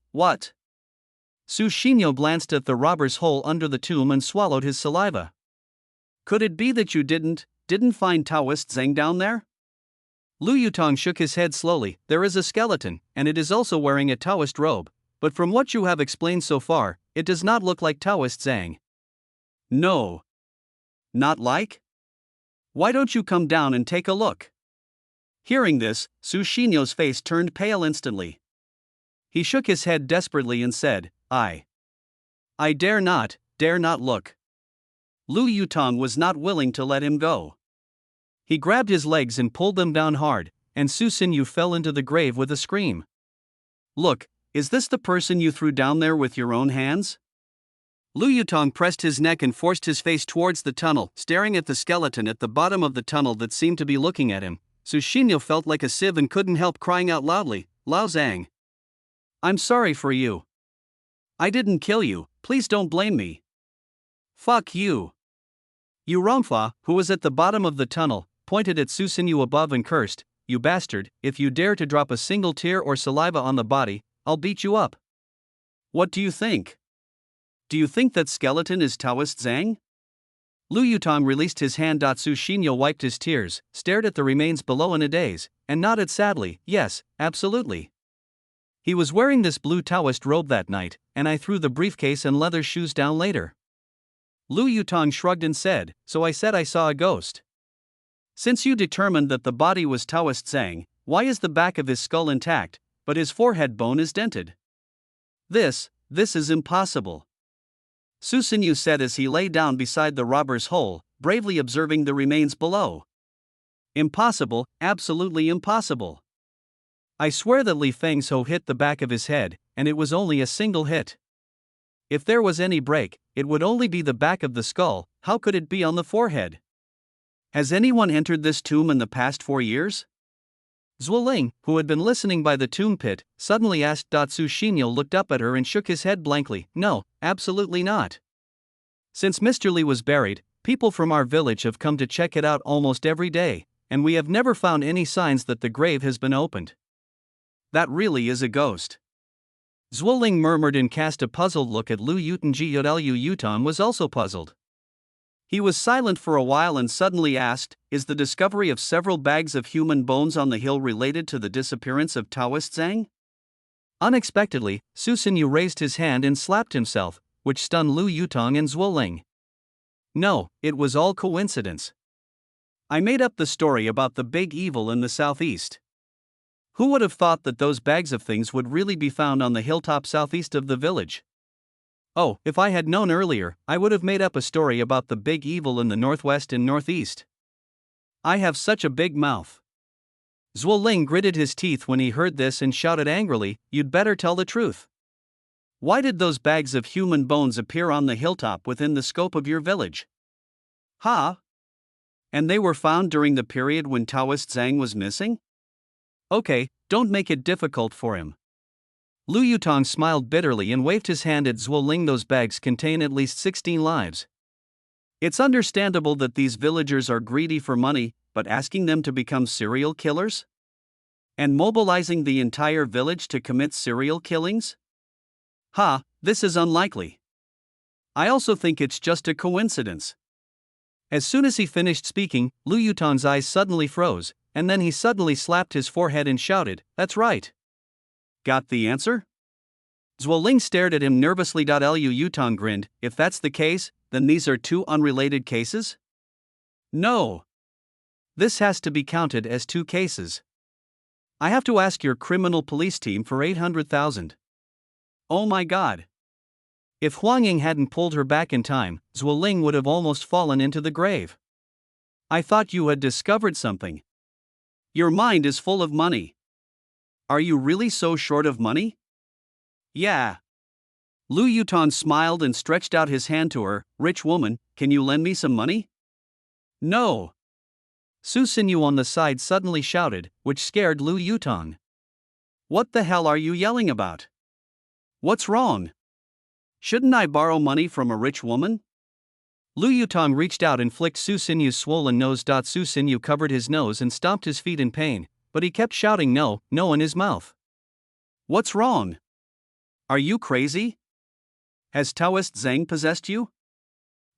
Su Xinyu glanced at the robber's hole under the tomb and swallowed his saliva. Could it be that you didn't find Taoist Zhang down there? Lu Yutong shook his head slowly. There is a skeleton, and it is also wearing a Taoist robe, but from what you have explained so far, it does not look like Taoist Zhang. No. Not like? Why don't you come down and take a look? Hearing this, Su Xinyo's face turned pale instantly. He shook his head desperately and said, I dare not look. Lu Yutong was not willing to let him go. He grabbed his legs and pulled them down hard, and Su Xinyu fell into the grave with a scream. Look, is this the person you threw down there with your own hands? Lu Yutong pressed his neck and forced his face towards the tunnel, staring at the skeleton at the bottom of the tunnel that seemed to be looking at him. Su Xinyu felt like a sieve and couldn't help crying out loudly, Lao Zhang. I'm sorry for you. I didn't kill you, please don't blame me. Fuck you. Yu Rongfa, who was at the bottom of the tunnel, pointed at Su Xinyu above and cursed, You bastard, if you dare to drop a single tear or saliva on the body, I'll beat you up. What do you think? Do you think that skeleton is Taoist Zhang? Lu Yutong released his hand. Su Xinyu wiped his tears, stared at the remains below in a daze, and nodded sadly, yes, absolutely. He was wearing this blue Taoist robe that night, and I threw the briefcase and leather shoes down later. Lu Yutong shrugged and said, So I said I saw a ghost. Since you determined that the body was Taoist Zhang, why is the back of his skull intact, but his forehead bone is dented? This is impossible. Su Xinyu said as he lay down beside the robber's hole, bravely observing the remains below. Impossible, absolutely impossible. I swear that Li Fengshou hit the back of his head, and it was only a single hit. If there was any break, it would only be the back of the skull. How could it be on the forehead? Has anyone entered this tomb in the past 4 years? Zuoling, who had been listening by the tomb pit, suddenly asked. Su Xinyu looked up at her and shook his head blankly. No, absolutely not. Since Mr. Li was buried, people from our village have come to check it out almost every day, and we have never found any signs that the grave has been opened. That really is a ghost. Zuoling murmured and cast a puzzled look at Lu Yutongji. Lu Yutong was also puzzled. He was silent for a while and suddenly asked, Is the discovery of several bags of human bones on the hill related to the disappearance of Taoist Zhang? Unexpectedly, Su Xinyu raised his hand and slapped himself, which stunned Lu Yutong and Zuoling. No, it was all coincidence. I made up the story about the big evil in the southeast. Who would have thought that those bags of things would really be found on the hilltop southeast of the village? Oh, if I had known earlier, I would have made up a story about the big evil in the northwest and northeast. I have such a big mouth. Zuoling gritted his teeth when he heard this and shouted angrily, You'd better tell the truth. Why did those bags of human bones appear on the hilltop within the scope of your village? Ha! And they were found during the period when Taoist Zhang was missing? Okay, don't make it difficult for him. Lu Yutong smiled bitterly and waved his hand at Zuoling. Those bags contain at least 16 lives. It's understandable that these villagers are greedy for money, but asking them to become serial killers? And mobilizing the entire village to commit serial killings? Ha, this is unlikely. I also think it's just a coincidence. As soon as he finished speaking, Lu Yutong's eyes suddenly froze, and then he suddenly slapped his forehead and shouted, That's right. Got the answer? Zuoling stared at him nervously. Lu Yutong grinned, If that's the case, then these are 2 unrelated cases? No. This has to be counted as 2 cases. I have to ask your criminal police team for 800,000. Oh my god. If Huang Ying hadn't pulled her back in time, Zuoling would have almost fallen into the grave. I thought you had discovered something. Your mind is full of money. Are you really so short of money? Yeah. Lu Yutong smiled and stretched out his hand to her. Rich woman, can you lend me some money? No. Su Xinyu on the side suddenly shouted, which scared Lu Yutong. What the hell are you yelling about? What's wrong? Shouldn't I borrow money from a rich woman? Lu Yutong reached out and flicked Su Xinyu's swollen nose. Su Xinyu covered his nose and stomped his feet in pain, but he kept shouting no, no in his mouth. What's wrong? Are you crazy? Has Taoist Zhang possessed you?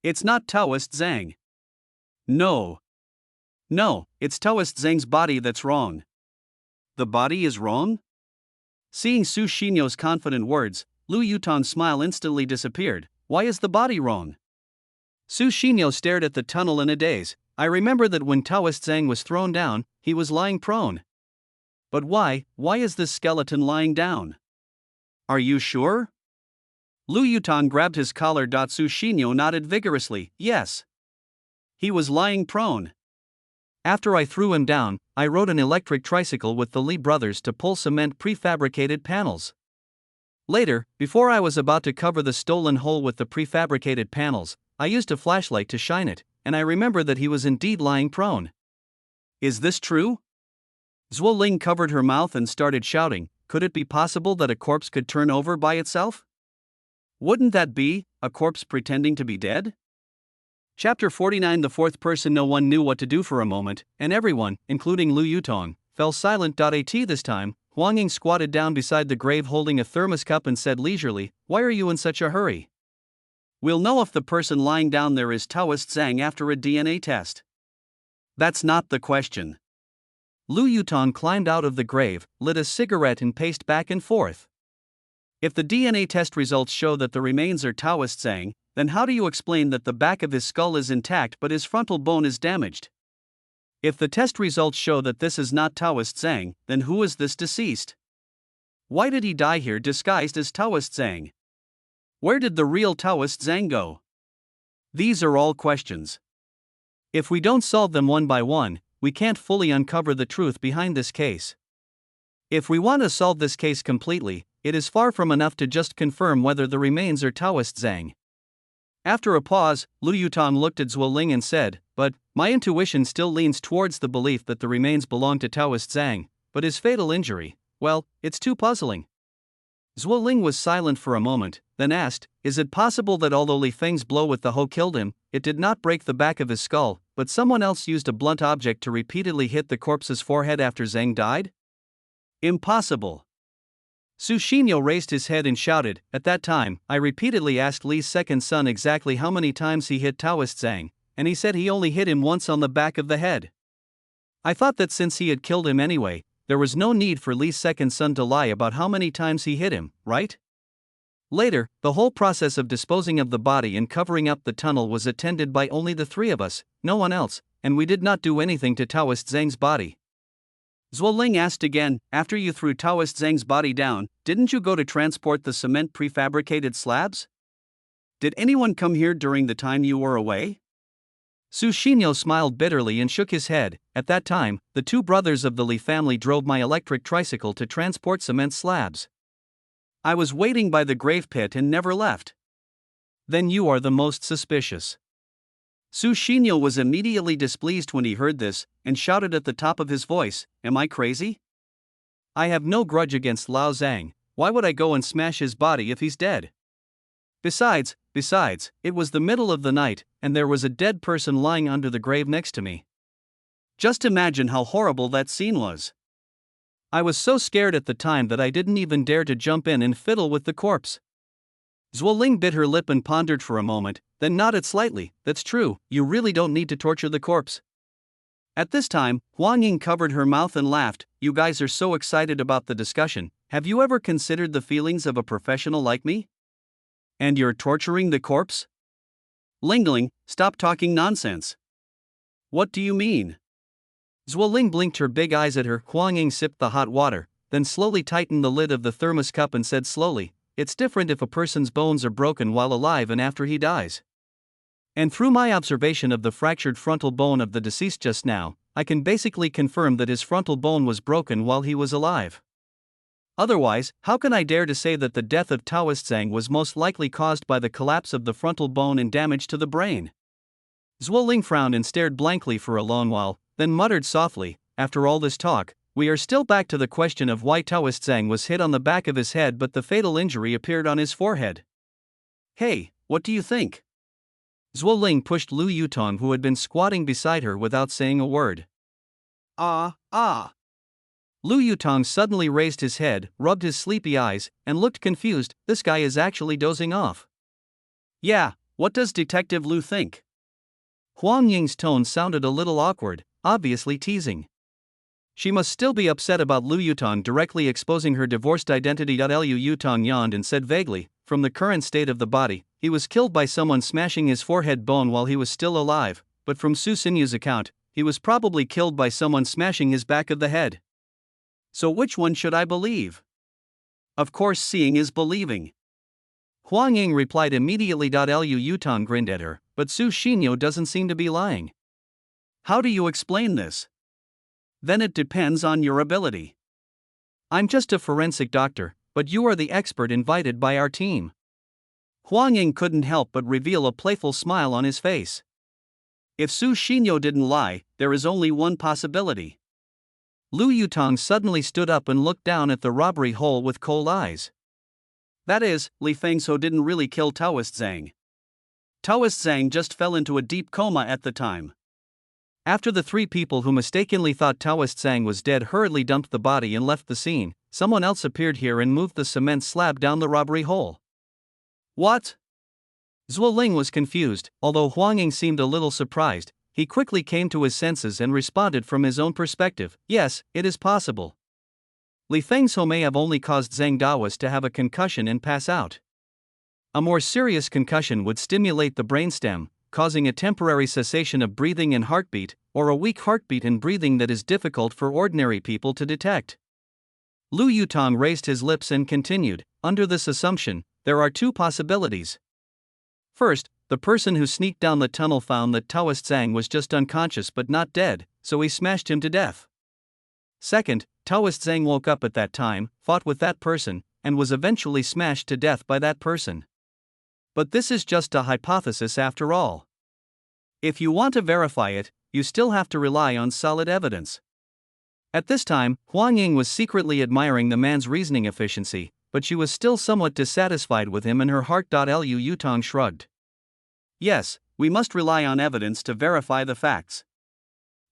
It's not Taoist Zhang. No. No, it's Taoist Zhang's body that's wrong. The body is wrong? Seeing Su Xinyo's confident words, Lu Yutong's smile instantly disappeared. Why is the body wrong? Su Xinyo stared at the tunnel in a daze. I remember that when Taoist Zhang was thrown down, he was lying prone. But why is this skeleton lying down? Are you sure? Lu Yutong grabbed his collar. Su Xinyo nodded vigorously. Yes. He was lying prone. After I threw him down, I rode an electric tricycle with the Li brothers to pull cement prefabricated panels. Later, before I was about to cover the stolen hole with the prefabricated panels, I used a flashlight to shine it, and I remember that he was indeed lying prone. Is this true? Zhuo Ling covered her mouth and started shouting. Could it be possible that a corpse could turn over by itself? Wouldn't that be a corpse pretending to be dead? Chapter 49. The fourth person. No one knew what to do for a moment, and everyone, including Lu Yutong, fell silent. At this time, Huang Ying squatted down beside the grave holding a thermos cup and said leisurely, "Why are you in such a hurry?" "We'll know if the person lying down there is Taoist Zhang after a DNA test." "That's not the question." Lu Yutong climbed out of the grave, lit a cigarette and paced back and forth. "If the DNA test results show that the remains are Taoist Zhang, then how do you explain that the back of his skull is intact but his frontal bone is damaged? If the test results show that this is not Taoist Zhang, then who is this deceased? Why did he die here disguised as Taoist Zhang? Where did the real Taoist Zhang go? These are all questions. If we don't solve them one by one, we can't fully uncover the truth behind this case. If we want to solve this case completely, it is far from enough to just confirm whether the remains are Taoist Zhang." After a pause, Lu Yutong looked at Zhuo Ling and said, "But my intuition still leans towards the belief that the remains belong to Taoist Zhang, but his fatal injury, well, it's too puzzling." Zhuo Ling was silent for a moment, then asked, "Is it possible that although Li Feng's blow with the hoe killed him, it did not break the back of his skull, but someone else used a blunt object to repeatedly hit the corpse's forehead after Zhang died?" "Impossible." Su Xinyo raised his head and shouted, "At that time, I repeatedly asked Li's second son exactly how many times he hit Taoist Zhang, and he said he only hit him once on the back of the head. I thought that since he had killed him anyway, there was no need for Li's second son to lie about how many times he hit him, right? Later, the whole process of disposing of the body and covering up the tunnel was attended by only the three of us, no one else, and we did not do anything to Taoist Zhang's body." Zhuo Ling asked again, "After you threw Taoist Zhang's body down, didn't you go to transport the cement prefabricated slabs? Did anyone come here during the time you were away?" Su Xinyo smiled bitterly and shook his head. "At that time, the two brothers of the Li family drove my electric tricycle to transport cement slabs. I was waiting by the grave pit and never left." "Then you are the most suspicious." Su Xinyo was immediately displeased when he heard this, and shouted at the top of his voice, "Am I crazy? I have no grudge against Lao Zhang. Why would I go and smash his body if he's dead? Besides, it was the middle of the night, and there was a dead person lying under the grave next to me. Just imagine how horrible that scene was. I was so scared at the time that I didn't even dare to jump in and fiddle with the corpse." Zhuo Ling bit her lip and pondered for a moment, then nodded slightly. "That's true, you really don't need to torture the corpse." At this time, Huang Ying covered her mouth and laughed. "You guys are so excited about the discussion, have you ever considered the feelings of a professional like me? And you're torturing the corpse? Lingling, stop talking nonsense." "What do you mean?" Zhuo Ling blinked her big eyes at her. Huang Ying sipped the hot water, then slowly tightened the lid of the thermos cup and said slowly, "It's different if a person's bones are broken while alive and after he dies. And through my observation of the fractured frontal bone of the deceased just now, I can basically confirm that his frontal bone was broken while he was alive. Otherwise, how can I dare to say that the death of Taoist Zhang was most likely caused by the collapse of the frontal bone and damage to the brain?" Zhuo Ling frowned and stared blankly for a long while, then muttered softly, "After all this talk, we are still back to the question of why Taoist Zhang was hit on the back of his head but the fatal injury appeared on his forehead. Hey, what do you think?" Zhuo Ling pushed Lu Yutong, who had been squatting beside her, without saying a word. Lu Yutong suddenly raised his head, rubbed his sleepy eyes, and looked confused. This guy is actually dozing off. "Yeah, what does Detective Lu think?" Huang Ying's tone sounded a little awkward. obviously teasing. She must still be upset about Lu Yutong directly exposing her divorced identity. Lu Yutong yawned and said vaguely, from the current state of the body, he was killed by someone smashing his forehead bone while he was still alive, but from Su Sinyu's account, he was probably killed by someone smashing his back of the head. So which one should I believe? Of course, seeing is believing. Huang Ying replied immediately. Lu Yutong grinned at her, but Su Xinyu doesn't seem to be lying. How do you explain this? Then it depends on your ability. I'm just a forensic doctor, but you are the expert invited by our team. Huang Ying couldn't help but reveal a playful smile on his face. If Su Xinyu didn't lie, there is only one possibility. Lu Yutong suddenly stood up and looked down at the robbery hole with cold eyes. That is, Li Fengshou didn't really kill Taoist Zhang. Taoist Zhang just fell into a deep coma at the time. After the three people who mistakenly thought Taoist Zhang was dead hurriedly dumped the body and left the scene, someone else appeared here and moved the cement slab down the robbery hole. What? Zhuo Ling was confused, although Huang Ying seemed a little surprised. He quickly came to his senses and responded from his own perspective, yes, it is possible. Li Fengshou may have only caused Zhang Daoist to have a concussion and pass out. A more serious concussion would stimulate the brainstem, causing a temporary cessation of breathing and heartbeat, or a weak heartbeat and breathing that is difficult for ordinary people to detect. Lu Yutong raised his lips and continued, under this assumption, there are two possibilities. First, the person who sneaked down the tunnel found that Taoist Zhang was just unconscious but not dead, so he smashed him to death. Second, Taoist Zhang woke up at that time, fought with that person, and was eventually smashed to death by that person. But this is just a hypothesis after all. If you want to verify it, you still have to rely on solid evidence. At this time, Huang Ying was secretly admiring the man's reasoning efficiency, but she was still somewhat dissatisfied with him in her heart. Lu Yutong shrugged. Yes, we must rely on evidence to verify the facts.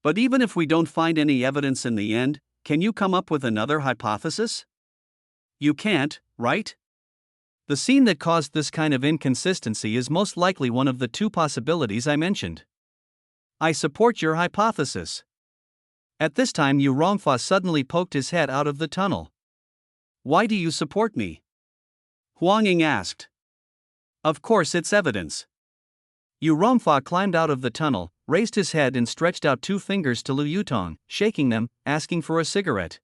But even if we don't find any evidence in the end, can you come up with another hypothesis? You can't, right? The scene that caused this kind of inconsistency is most likely one of the two possibilities I mentioned. I support your hypothesis. At this time, Yu Rongfa suddenly poked his head out of the tunnel. Why do you support me? Huang Ying asked. Of course, it's evidence. Yu Rongfa climbed out of the tunnel, raised his head and stretched out two fingers to Lu Yutong, shaking them, asking for a cigarette.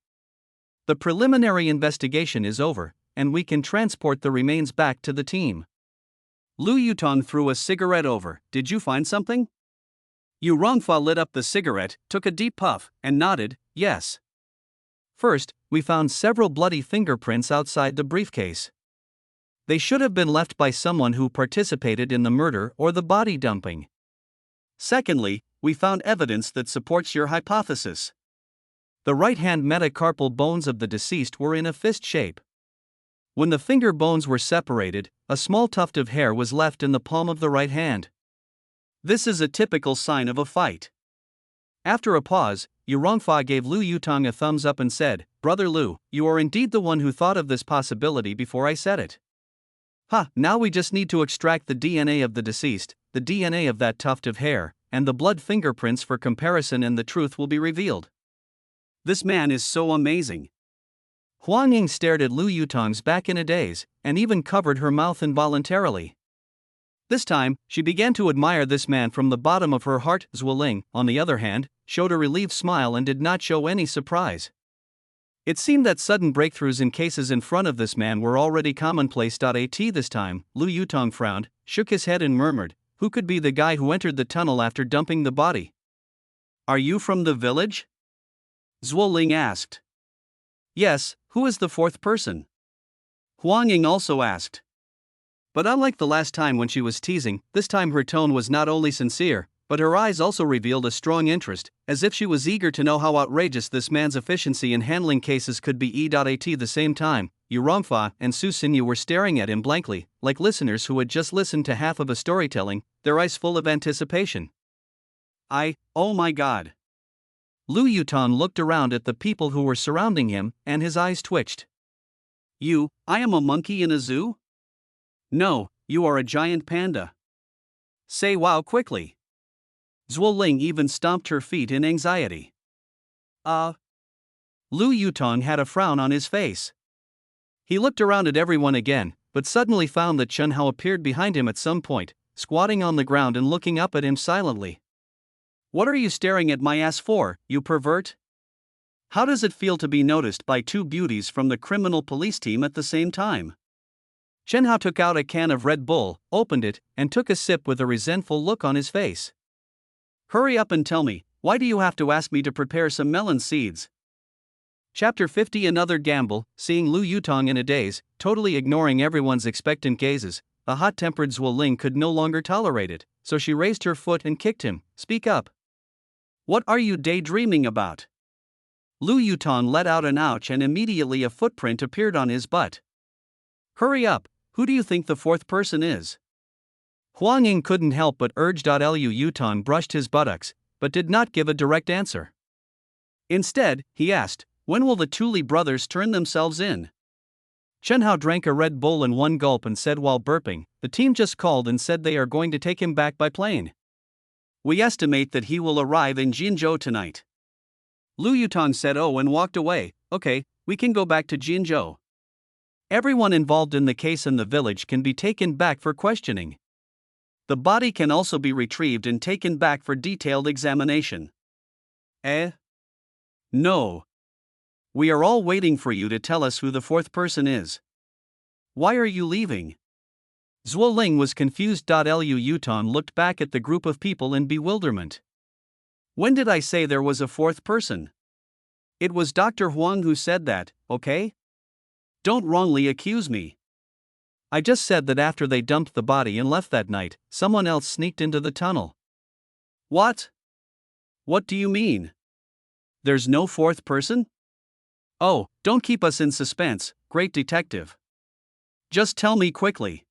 The preliminary investigation is over, and we can transport the remains back to the team. Lu Yutong threw a cigarette over. Did you find something? Yu Rongfa lit up the cigarette, took a deep puff, and nodded, yes. First, we found several bloody fingerprints outside the briefcase. They should have been left by someone who participated in the murder or the body dumping. Secondly, we found evidence that supports your hypothesis. The right-hand metacarpal bones of the deceased were in a fist shape. When the finger bones were separated, a small tuft of hair was left in the palm of the right hand. This is a typical sign of a fight. After a pause, Yu Rongfa gave Lu Yutong a thumbs up and said, Brother Lu, you are indeed the one who thought of this possibility before I said it. Now we just need to extract the DNA of the deceased, the DNA of that tuft of hair, and the blood fingerprints for comparison, and the truth will be revealed. This man is so amazing. Huang Ying stared at Lu Yutong's back in a daze, and even covered her mouth involuntarily. This time, she began to admire this man from the bottom of her heart. Zhuo Ling, on the other hand, showed a relieved smile and did not show any surprise. It seemed that sudden breakthroughs in cases in front of this man were already commonplace. At this time, Lu Yutong frowned, shook his head and murmured, who could be the guy who entered the tunnel after dumping the body? Are you from the village? Zhuo Ling asked. Yes, who is the fourth person? Huang Ying also asked. But unlike the last time when she was teasing, this time her tone was not only sincere, but her eyes also revealed a strong interest, as if she was eager to know how outrageous this man's efficiency in handling cases could be. At the same time, Yu Rongfa and Su Xinyu were staring at him blankly, like listeners who had just listened to half of a storytelling, their eyes full of anticipation. Oh my God. Lu Yutong looked around at the people who were surrounding him, and his eyes twitched. I am a monkey in a zoo? No, you are a giant panda. Say wow quickly. Zhuo Ling even stomped her feet in anxiety. Lu Yutong had a frown on his face. He looked around at everyone again, but suddenly found that Chen Hao appeared behind him at some point, squatting on the ground and looking up at him silently. "What are you staring at my ass for, you pervert? How does it feel to be noticed by two beauties from the criminal police team at the same time?" Chen Hao took out a can of Red Bull, opened it, and took a sip with a resentful look on his face. "Hurry up and tell me, why do you have to ask me to prepare some melon seeds?" Chapter 50. Another gamble. Seeing Lu Yutong in a daze, totally ignoring everyone's expectant gazes, the hot-tempered Zhuo Ling could no longer tolerate it, so she raised her foot and kicked him. "Speak up. What are you daydreaming about?" Lu Yutong let out an ouch and immediately a footprint appeared on his butt. "Hurry up, who do you think the fourth person is?" Huang Ying couldn't help but urge. Lu Yutong brushed his buttocks, but did not give a direct answer. Instead, he asked, "When will the Tuli brothers turn themselves in?" Chen Hao drank a Red Bull in one gulp and said while burping, "The team just called and said they are going to take him back by plane. We estimate that he will arrive in Jinzhou tonight." Lu Yutong said oh and walked away. "Okay, we can go back to Jinzhou. Everyone involved in the case in the village can be taken back for questioning. The body can also be retrieved and taken back for detailed examination." No. We are all waiting for you to tell us who the fourth person is. Why are you leaving? Zhuo Ling was confused. Lu Yutong looked back at the group of people in bewilderment. When did I say there was a fourth person? It was Dr. Huang who said that, okay? Don't wrongly accuse me. I just said that after they dumped the body and left that night, someone else sneaked into the tunnel. What? What do you mean? There's no fourth person? Oh, don't keep us in suspense, great detective. Just tell me quickly.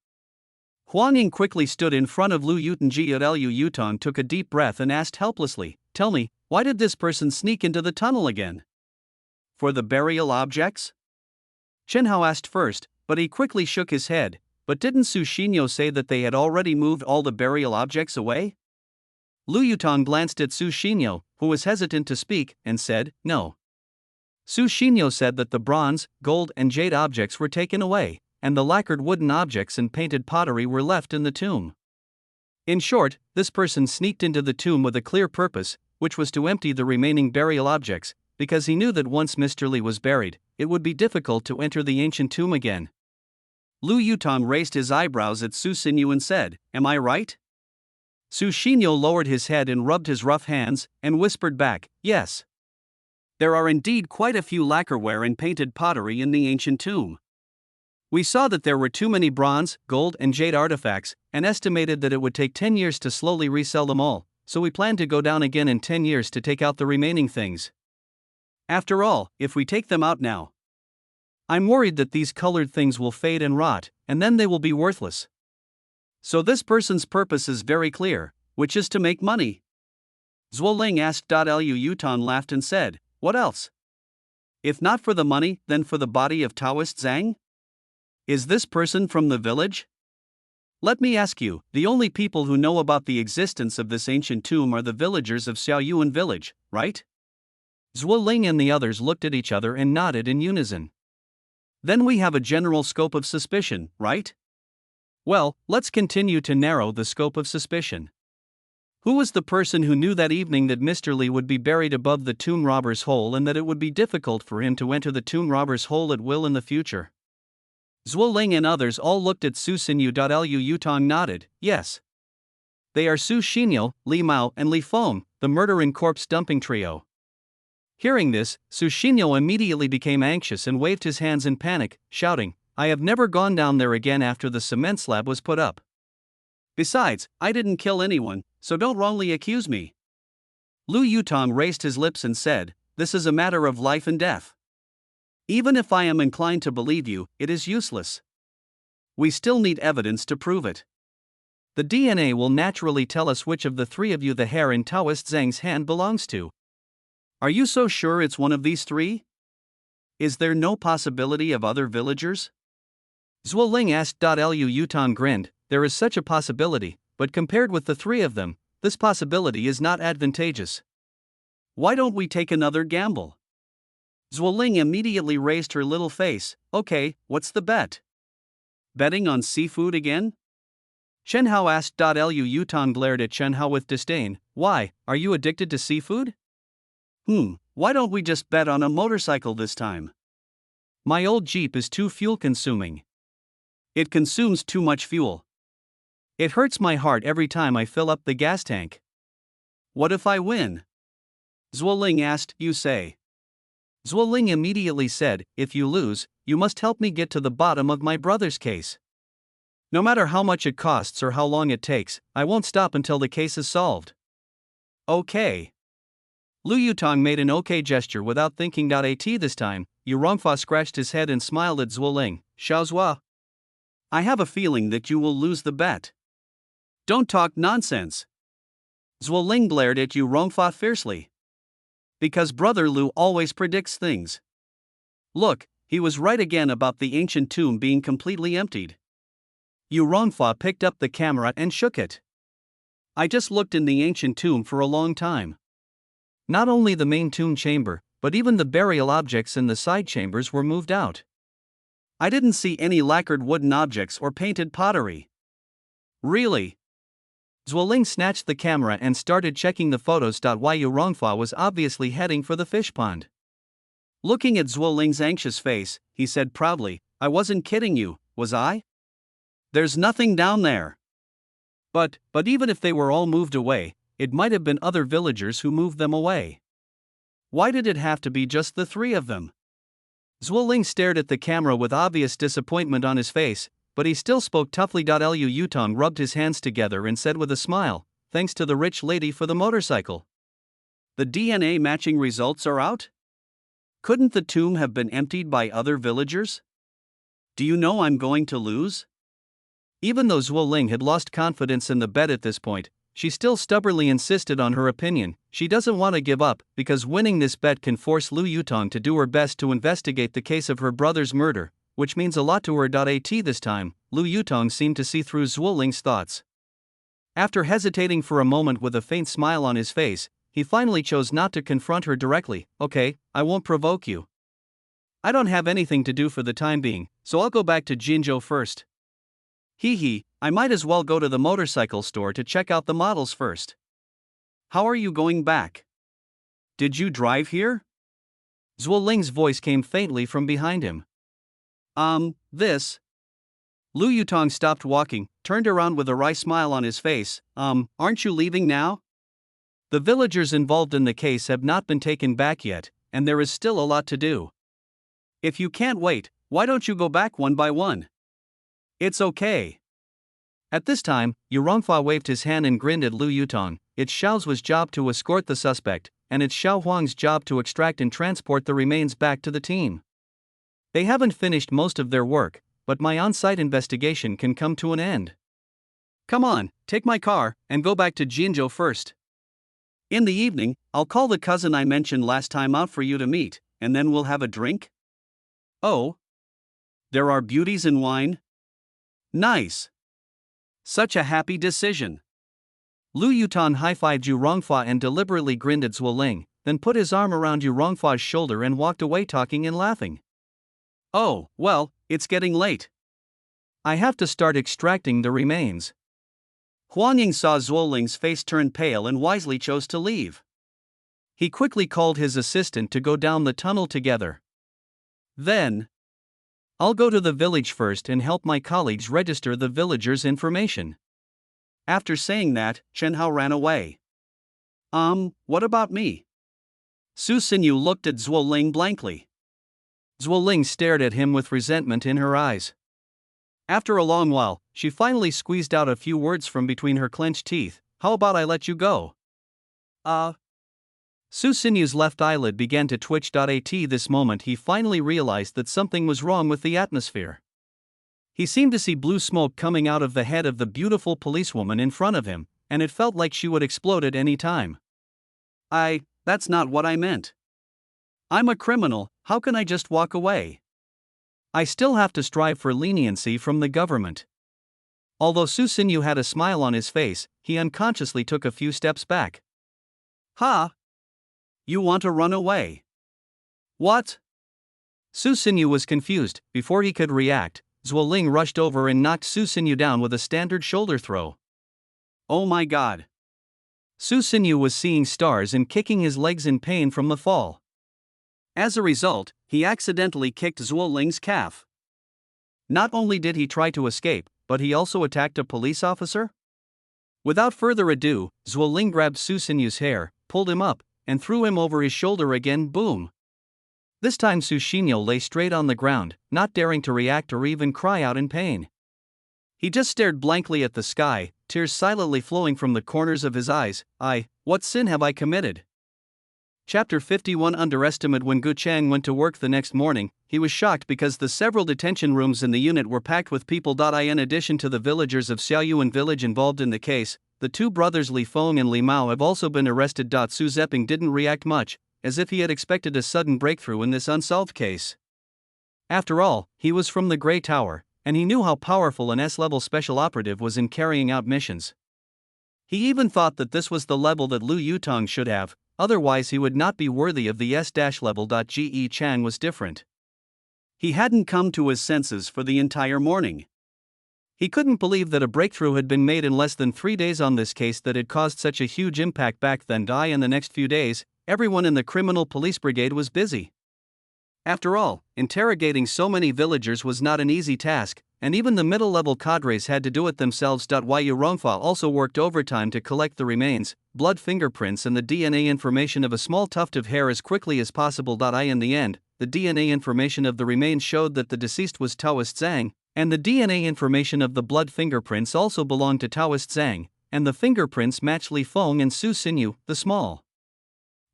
Huang Ying quickly stood in front of Lu Yutong. Lu Yutong took a deep breath and asked helplessly, "Tell me, why did this person sneak into the tunnel again? For the burial objects?" Chen Hao asked first, but he quickly shook his head. "But didn't Su Xinyo say that they had already moved all the burial objects away?" Lu Yutong glanced at Su Xinyo, who was hesitant to speak, and said, "No. Su Xinyo said that the bronze, gold and jade objects were taken away, and the lacquered wooden objects and painted pottery were left in the tomb. In short, this person sneaked into the tomb with a clear purpose, which was to empty the remaining burial objects, because he knew that once Mr. Li was buried, it would be difficult to enter the ancient tomb again." Lu Yutong raised his eyebrows at Su Xinyo and said, "Am I right?" Su Xinyo lowered his head and rubbed his rough hands, and whispered back, "Yes. There are indeed quite a few lacquerware and painted pottery in the ancient tomb. We saw that there were too many bronze, gold and jade artifacts, and estimated that it would take 10 years to slowly resell them all, so we planned to go down again in 10 years to take out the remaining things. After all, if we take them out now, I'm worried that these colored things will fade and rot, and then they will be worthless. So this person's purpose is very clear, which is to make money." Zhuo Ling asked. Lu Yutong laughed and said, "What else? If not for the money, then for the body of Taoist Zhang? Is this person from the village? Let me ask you, the only people who know about the existence of this ancient tomb are the villagers of Xiaoyuan village, right?" Zhuo Ling and the others looked at each other and nodded in unison. "Then we have a general scope of suspicion, right? Well, let's continue to narrow the scope of suspicion. Who was the person who knew that evening that Mr. Li would be buried above the tomb robber's hole and that it would be difficult for him to enter the tomb robber's hole at will in the future?" Zhuo Ling and others all looked at Su Xinyo. Lu Yutong nodded, "Yes. They are Su Xinyo, Li Mao and Li Feng, the murder and corpse dumping trio." Hearing this, Su Xinyo immediately became anxious and waved his hands in panic, shouting, "I have never gone down there again after the cement slab was put up. Besides, I didn't kill anyone, so don't wrongly accuse me." Lu Yutong raised his lips and said, "This is a matter of life and death. Even if I am inclined to believe you, it is useless. We still need evidence to prove it. The DNA will naturally tell us which of the three of you the hair in Taoist Zhang's hand belongs to. Are you so sure it's one of these three? Is there no possibility of other villagers?" Zhuo Ling asked. Lu Yutong grinned, "There is such a possibility, but compared with the three of them, this possibility is not advantageous. Why don't we take another gamble? Zhuoling immediately raised her little face. Okay, what's the bet? Betting on seafood again? Chen Hao asked. Liu Yutong glared at Chen Hao with disdain. Why, are you addicted to seafood? Why don't we just bet on a motorcycle this time? My old Jeep is too fuel consuming. It consumes too much fuel. It hurts my heart every time I fill up the gas tank. What if I win? Zhuoling asked. You say. Zhuoling immediately said, if you lose, you must help me get to the bottom of my brother's case. No matter how much it costs or how long it takes, I won't stop until the case is solved. Okay. Lu Yutong made an okay gesture without thinking. At this time, Yu Rongfa scratched his head and smiled at Zhuoling. Xiaozhua, I have a feeling that you will lose the bet. Don't talk nonsense. Zhuoling glared at Yu Rongfa fiercely. Because Brother Lu always predicts things. Look, he was right again about the ancient tomb being completely emptied. Yu Rongfa picked up the camera and shook it. I just looked in the ancient tomb for a long time. Not only the main tomb chamber, but even the burial objects in the side chambers were moved out. I didn't see any lacquered wooden objects or painted pottery. Really? Zhuoling snatched the camera and started checking the photos. Yu Rongfa was obviously heading for the fish pond. Looking at Zhuoling's anxious face, he said proudly, I wasn't kidding you, was I? There's nothing down there. But even if they were all moved away, it might have been other villagers who moved them away. Why did it have to be just the three of them? Zhuoling stared at the camera with obvious disappointment on his face, but he still spoke toughly. Liu Yutong rubbed his hands together and said with a smile, thanks to the rich lady for the motorcycle. The DNA matching results are out? Couldn't the tomb have been emptied by other villagers? Do you know I'm going to lose? Even though Zhuoling had lost confidence in the bet at this point, she still stubbornly insisted on her opinion. She doesn't want to give up, because winning this bet can force Lu Yutong to do her best to investigate the case of her brother's murder, which means a lot to her. This time, Lu Yutong seemed to see through Zhuoling's thoughts. After hesitating for a moment with a faint smile on his face, he finally chose not to confront her directly. Okay, I won't provoke you. I don't have anything to do for the time being, so I'll go back to Jinzhou first. I might as well go to the motorcycle store to check out the models first. How are you going back? Did you drive here? Zhuoling's voice came faintly from behind him. This. Lu Yutong stopped walking, turned around with a wry smile on his face. Aren't you leaving now? The villagers involved in the case have not been taken back yet, and there is still a lot to do. If you can't wait, why don't you go back one by one? It's okay. At this time, Yu Rongfa waved his hand and grinned at Lu Yutong. It's Xiao's job to escort the suspect, and it's Xiao Huang's job to extract and transport the remains back to the team. They haven't finished most of their work, but my on-site investigation can come to an end. Come on, take my car, and go back to Jinzhou first. In the evening, I'll call the cousin I mentioned last time out for you to meet, and then we'll have a drink. Oh? There are beauties in wine? Nice. Such a happy decision. Lu Yutong high-fived Yu Rongfa and deliberately grinned at Zhuoling, then put his arm around Yu Rongfa's shoulder and walked away talking and laughing. Oh, well, it's getting late. I have to start extracting the remains. Huang Ying saw Zhuoling's face turn pale and wisely chose to leave. He quickly called his assistant to go down the tunnel together. Then, I'll go to the village first and help my colleagues register the villagers' information. After saying that, Chen Hao ran away. What about me? Su Xinyu looked at Zhuoling blankly. Zhuoling stared at him with resentment in her eyes. After a long while, she finally squeezed out a few words from between her clenched teeth. How about I let you go? Su Xinyu's left eyelid began to twitch. This moment he finally realized that something was wrong with the atmosphere. He seemed to see blue smoke coming out of the head of the beautiful policewoman in front of him, and it felt like she would explode at any time. That's not what I meant. I'm a criminal, how can I just walk away? I still have to strive for leniency from the government. Although Su Xinyu had a smile on his face, he unconsciously took a few steps back. Ha! You want to run away? What? Su Xinyu was confused. Before he could react, Zhuo Ling rushed over and knocked Su Xinyu down with a standard shoulder throw. Oh my god. Su Xinyu was seeing stars and kicking his legs in pain from the fall. As a result, he accidentally kicked Zhuo Ling's calf. Not only did he try to escape, but he also attacked a police officer? Without further ado, Zhuo Ling grabbed Su Xinyu's hair, pulled him up, and threw him over his shoulder again. Boom! This time Su Xinyu lay straight on the ground, not daring to react or even cry out in pain. He just stared blankly at the sky, tears silently flowing from the corners of his eyes. What sin have I committed? Chapter 51 Underestimate. When Gu Chang went to work the next morning, he was shocked because the several detention rooms in the unit were packed with people. In addition to the villagers of Xiaoyuan village involved in the case, the two brothers Li Feng and Li Mao have also been arrested. Su Zeping didn't react much, as if he had expected a sudden breakthrough in this unsolved case. After all, he was from the Grey Tower, and he knew how powerful an S-level special operative was in carrying out missions. He even thought that this was the level that Lu Yutong should have, otherwise he would not be worthy of the S-level. Ge Chang was different. He hadn't come to his senses for the entire morning. He couldn't believe that a breakthrough had been made in less than 3 days on this case that had caused such a huge impact back then. In the next few days, everyone in the criminal police brigade was busy. After all, interrogating so many villagers was not an easy task, and even the middle-level cadres had to do it themselves. Yu Rongfa also worked overtime to collect the remains, blood fingerprints and the DNA information of a small tuft of hair as quickly as possible. In the end, the DNA information of the remains showed that the deceased was Taoist Zhang, and the DNA information of the blood fingerprints also belonged to Taoist Zhang, and the fingerprints matched Li Feng and Su Xinyu. The small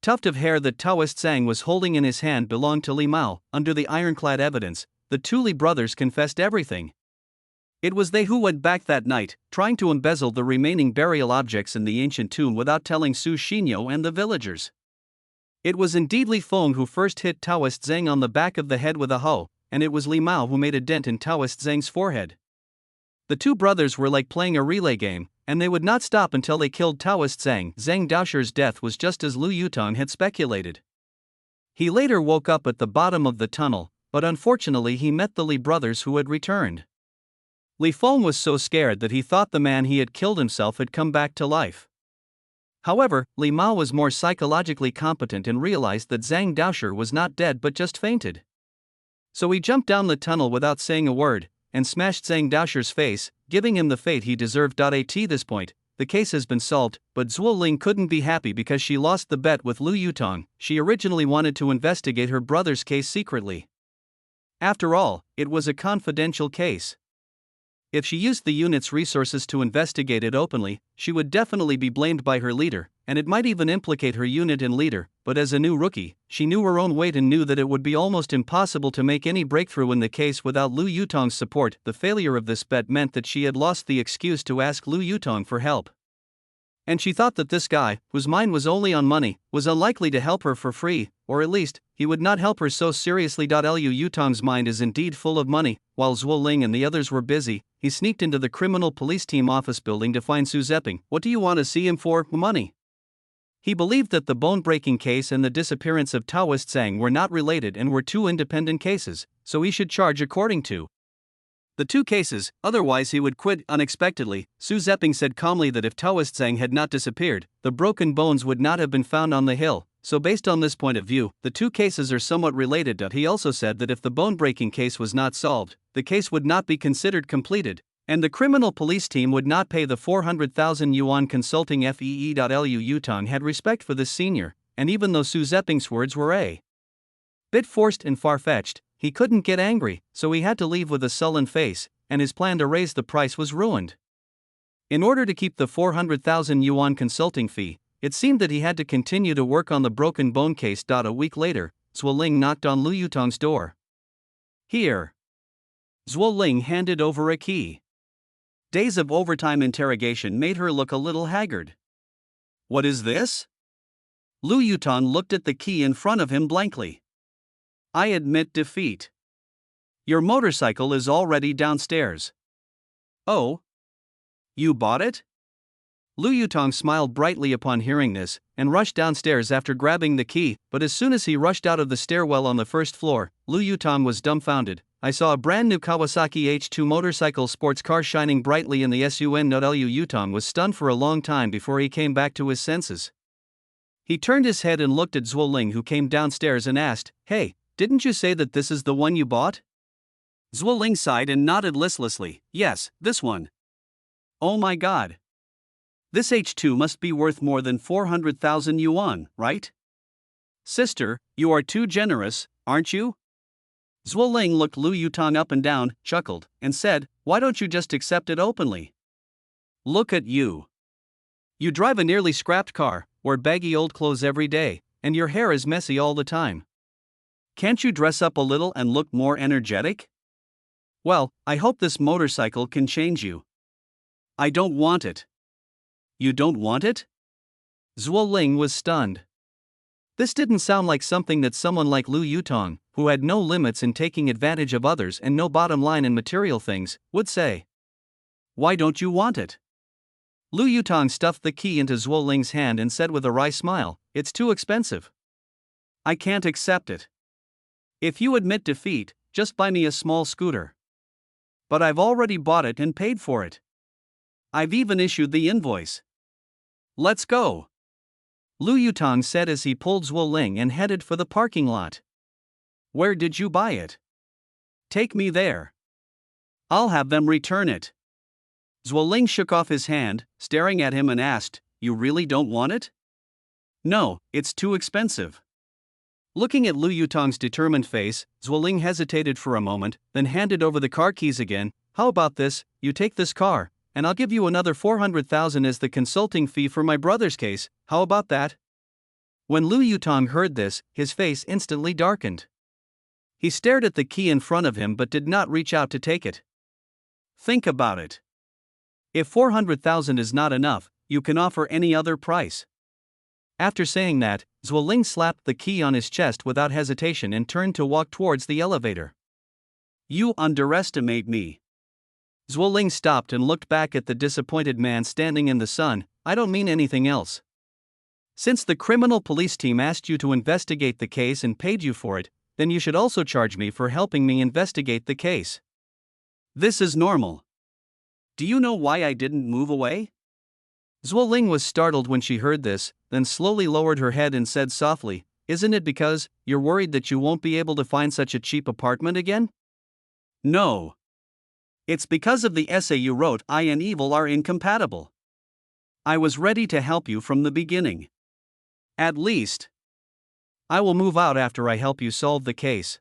tuft of hair that Taoist Zhang was holding in his hand belonged to Li Mao. Under the ironclad evidence, the two Li brothers confessed everything. It was they who went back that night, trying to embezzle the remaining burial objects in the ancient tomb without telling Su Xinyu and the villagers. It was indeed Li Feng who first hit Taoist Zhang on the back of the head with a hoe, and it was Li Mao who made a dent in Taoist Zhang's forehead. The two brothers were like playing a relay game, and they would not stop until they killed Taoist Zhang. Zhang Daoshi's death was just as Lu Yutong had speculated. He later woke up at the bottom of the tunnel, but unfortunately he met the Li brothers who had returned. Li Feng was so scared that he thought the man he had killed himself had come back to life. However, Li Mao was more psychologically competent and realized that Zhang Daoshi was not dead but just fainted. So he jumped down the tunnel without saying a word, and smashed Zhang Daoshi's face, giving him the fate he deserved. At this point, the case has been solved, but Zhuo Ling couldn't be happy because she lost the bet with Lu Yutong. She originally wanted to investigate her brother's case secretly. After all, it was a confidential case. If she used the unit's resources to investigate it openly, she would definitely be blamed by her leader, and it might even implicate her unit and leader. But as a new rookie, she knew her own weight and knew that it would be almost impossible to make any breakthrough in the case without Lu Yutong's support. The failure of this bet meant that she had lost the excuse to ask Lu Yutong for help. And she thought that this guy, whose mind was only on money, was unlikely to help her for free, or at least, he would not help her so seriously. Lu Yutong's mind is indeed full of money. While Zhuo Ling and the others were busy, he sneaked into the criminal police team office building to find Su Zeping. What do you want to see him for? Money. He believed that the bone-breaking case and the disappearance of Taoist Zhang were not related and were two independent cases, so he should charge according to the two cases, otherwise he would quit. Unexpectedly, Su Zeping said calmly that if Taoist Zhang had not disappeared, the broken bones would not have been found on the hill. So based on this point of view, the two cases are somewhat related. He also said that if the bone-breaking case was not solved, the case would not be considered completed, and the criminal police team would not pay the 400,000 yuan consulting fee. Lu Yutong had respect for this senior, and even though Su Zeping's words were a bit forced and far-fetched, he couldn't get angry, so he had to leave with a sullen face, and his plan to raise the price was ruined. In order to keep the 400,000 yuan consulting fee, it seemed that he had to continue to work on the broken bone case. A week later, Zhuo Ling knocked on Lu Yutong's door. Here. Zhuo Ling handed over a key. Days of overtime interrogation made her look a little haggard. What is this? Lu Yutong looked at the key in front of him blankly. I admit defeat. Your motorcycle is already downstairs. Oh? You bought it? Lu Yutong smiled brightly upon hearing this, and rushed downstairs after grabbing the key, but as soon as he rushed out of the stairwell on the first floor, Lu Yutong was dumbfounded. I saw a brand new Kawasaki H2 motorcycle sports car shining brightly in the sun. Lu Yutong was stunned for a long time before he came back to his senses. He turned his head and looked at Zhuo Ling, who came downstairs and asked, "Hey, didn't you say that this is the one you bought?" Zhuo Ling sighed and nodded listlessly. "Yes, this one." "Oh my god. This H2 must be worth more than 400,000 yuan, right?" "Sister, you are too generous, aren't you?" Zhuo Ling looked Lu Yutong up and down, chuckled, and said, "Why don't you just accept it openly? Look at you. You drive a nearly scrapped car, wear baggy old clothes every day, and your hair is messy all the time. Can't you dress up a little and look more energetic? Well, I hope this motorcycle can change you." "I don't want it." "You don't want it?" Zhuo Ling was stunned. This didn't sound like something that someone like Lu Yutong, who had no limits in taking advantage of others and no bottom line in material things, would say. "Why don't you want it?" Lu Yutong stuffed the key into Zhuo Ling's hand and said with a wry smile, "It's too expensive. I can't accept it. If you admit defeat, just buy me a small scooter." "But I've already bought it and paid for it. I've even issued the invoice. Let's go," Lu Yutong said as he pulled Zhuo Ling and headed for the parking lot. "Where did you buy it? Take me there. I'll have them return it." Zhuo Ling shook off his hand, staring at him, and asked, "You really don't want it?" "No, it's too expensive." Looking at Lu Yutong's determined face, Zhuo Ling hesitated for a moment, then handed over the car keys again. "How about this, you take this car, and I'll give you another 400,000 as the consulting fee for my brother's case, how about that?" When Lu Yutong heard this, his face instantly darkened. He stared at the key in front of him but did not reach out to take it. "Think about it. If 400,000 is not enough, you can offer any other price." After saying that, Zhuo Ling slapped the key on his chest without hesitation and turned to walk towards the elevator. "You underestimate me." Zhuo Ling stopped and looked back at the disappointed man standing in the sun. "I don't mean anything else. Since the criminal police team asked you to investigate the case and paid you for it, then you should also charge me for helping me investigate the case. This is normal. Do you know why I didn't move away?" Zhuo Ling was startled when she heard this, then slowly lowered her head and said softly, "Isn't it because you're worried that you won't be able to find such a cheap apartment again?" "No. It's because of the essay you wrote. I and evil are incompatible. I was ready to help you from the beginning. At least, I will move out after I help you solve the case."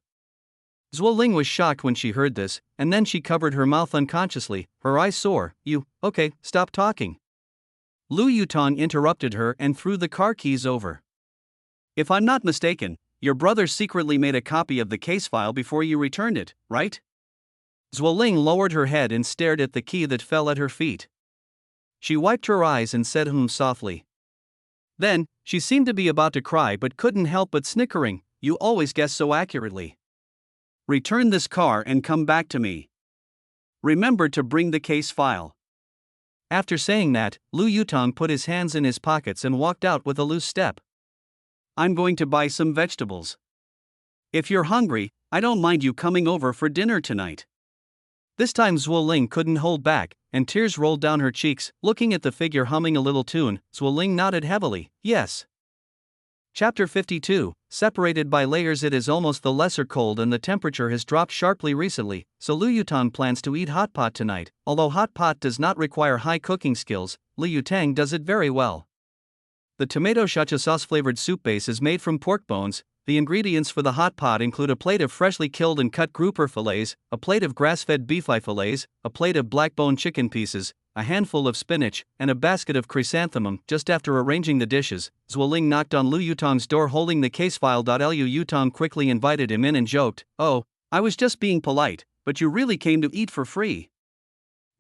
Zhuo Ling was shocked when she heard this, and then she covered her mouth unconsciously, her eyes sore. Okay, stop talking." Lu Yutong interrupted her and threw the car keys over. "If I'm not mistaken, your brother secretly made a copy of the case file before you returned it, right?" Zhuo Ling lowered her head and stared at the key that fell at her feet. She wiped her eyes and said softly. Then, she seemed to be about to cry but couldn't help but snickering. "You always guess so accurately. Return this car and come back to me. Remember to bring the case file." After saying that, Lu Yutong put his hands in his pockets and walked out with a loose step. "I'm going to buy some vegetables. If you're hungry, I don't mind you coming over for dinner tonight." This time Zhuo Ling couldn't hold back, and tears rolled down her cheeks. Looking at the figure humming a little tune, Zhuo Ling nodded heavily, "Yes." Chapter 52, separated by layers. It is almost the lesser cold and the temperature has dropped sharply recently, so Lu Yutong plans to eat hot pot tonight. Although hot pot does not require high cooking skills, Lu Yutang does it very well. The tomato shacha sauce flavored soup base is made from pork bones. The ingredients for the hot pot include a plate of freshly killed and cut grouper fillets, a plate of grass-fed beef fillets, a plate of black bone chicken pieces, a handful of spinach, and a basket of chrysanthemum. Just after arranging the dishes, Zhuo Ling knocked on Lu Yutong's door holding the case file. Lu Yutong quickly invited him in and joked, "Oh, I was just being polite, but you really came to eat for free."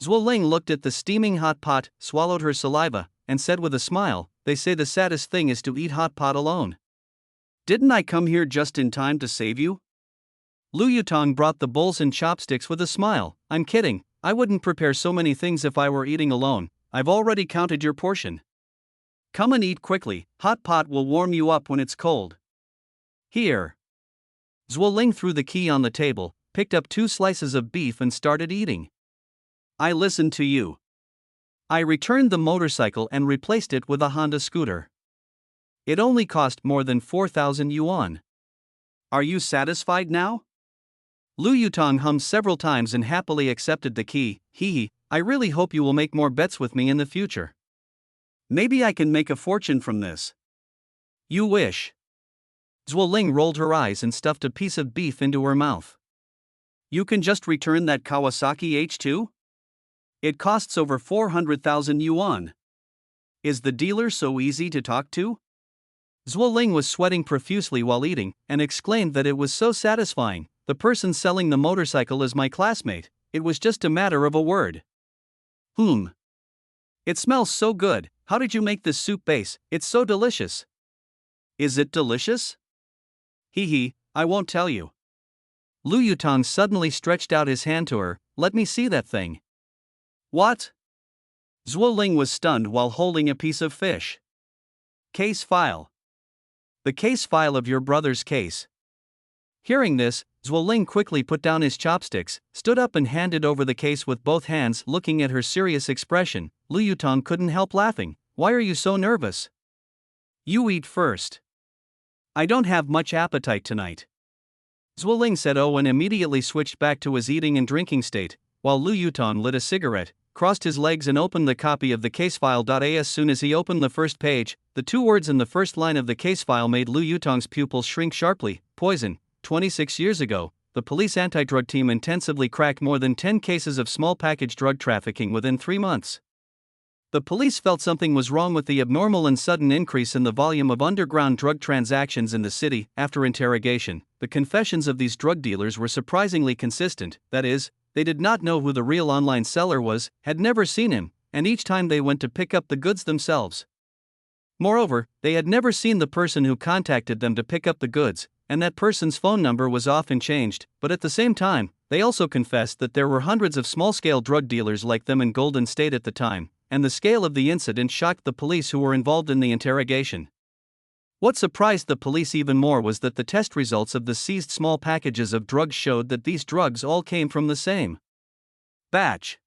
Zhuo Ling looked at the steaming hot pot, swallowed her saliva, and said with a smile, "They say the saddest thing is to eat hot pot alone. Didn't I come here just in time to save you?" Lu Yutong brought the bowls and chopsticks with a smile. "I'm kidding, I wouldn't prepare so many things if I were eating alone. I've already counted your portion. Come and eat quickly, hot pot will warm you up when it's cold. Here. Zhuo Ling threw the key on the table, picked up 2 slices of beef and started eating. I listened to you. I returned the motorcycle and replaced it with a Honda scooter. It only cost more than 4,000 yuan. Are you satisfied now? Lu Yutong hummed several times and happily accepted the key. Hee, I really hope you will make more bets with me in the future. Maybe I can make a fortune from this. You wish. Zhuo Ling rolled her eyes and stuffed a piece of beef into her mouth. You can just return that Kawasaki H2? It costs over 400,000 yuan. Is the dealer so easy to talk to? Zhuo Ling was sweating profusely while eating, and exclaimed that it was so satisfying. The person selling the motorcycle is my classmate, it was just a matter of a word. It smells so good, how did you make this soup base, it's so delicious. Is it delicious? Hee, I won't tell you. Lu Yutong suddenly stretched out his hand to her, let me see that thing. What? Zhuo Ling was stunned while holding a piece of fish. Case file. The case file of your brother's case. Hearing this, Zhuo Ling quickly put down his chopsticks, stood up and handed over the case with both hands. Looking at her serious expression, Lu Yutong couldn't help laughing. Why are you so nervous? You eat first. I don't have much appetite tonight. Zhuo Ling said and immediately switched back to his eating and drinking state, while Lu Yutong lit a cigarette, crossed his legs and opened the copy of the case file. As soon as he opened the first page, the 2 words in the first line of the case file made Lu Yutong's pupils shrink sharply. Poison. 26 years ago, the police anti-drug team intensively cracked more than 10 cases of small package drug trafficking within 3 months. The police felt something was wrong with the abnormal and sudden increase in the volume of underground drug transactions in the city. After interrogation, the confessions of these drug dealers were surprisingly consistent, that is, they did not know who the real online seller was, had never seen him, and each time they went to pick up the goods themselves. Moreover, they had never seen the person who contacted them to pick up the goods, and that person's phone number was often changed, but at the same time, they also confessed that there were hundreds of small-scale drug dealers like them in Golden State at the time, and the scale of the incident shocked the police who were involved in the interrogation. What surprised the police even more was that the test results of the seized small packages of drugs showed that these drugs all came from the same batch.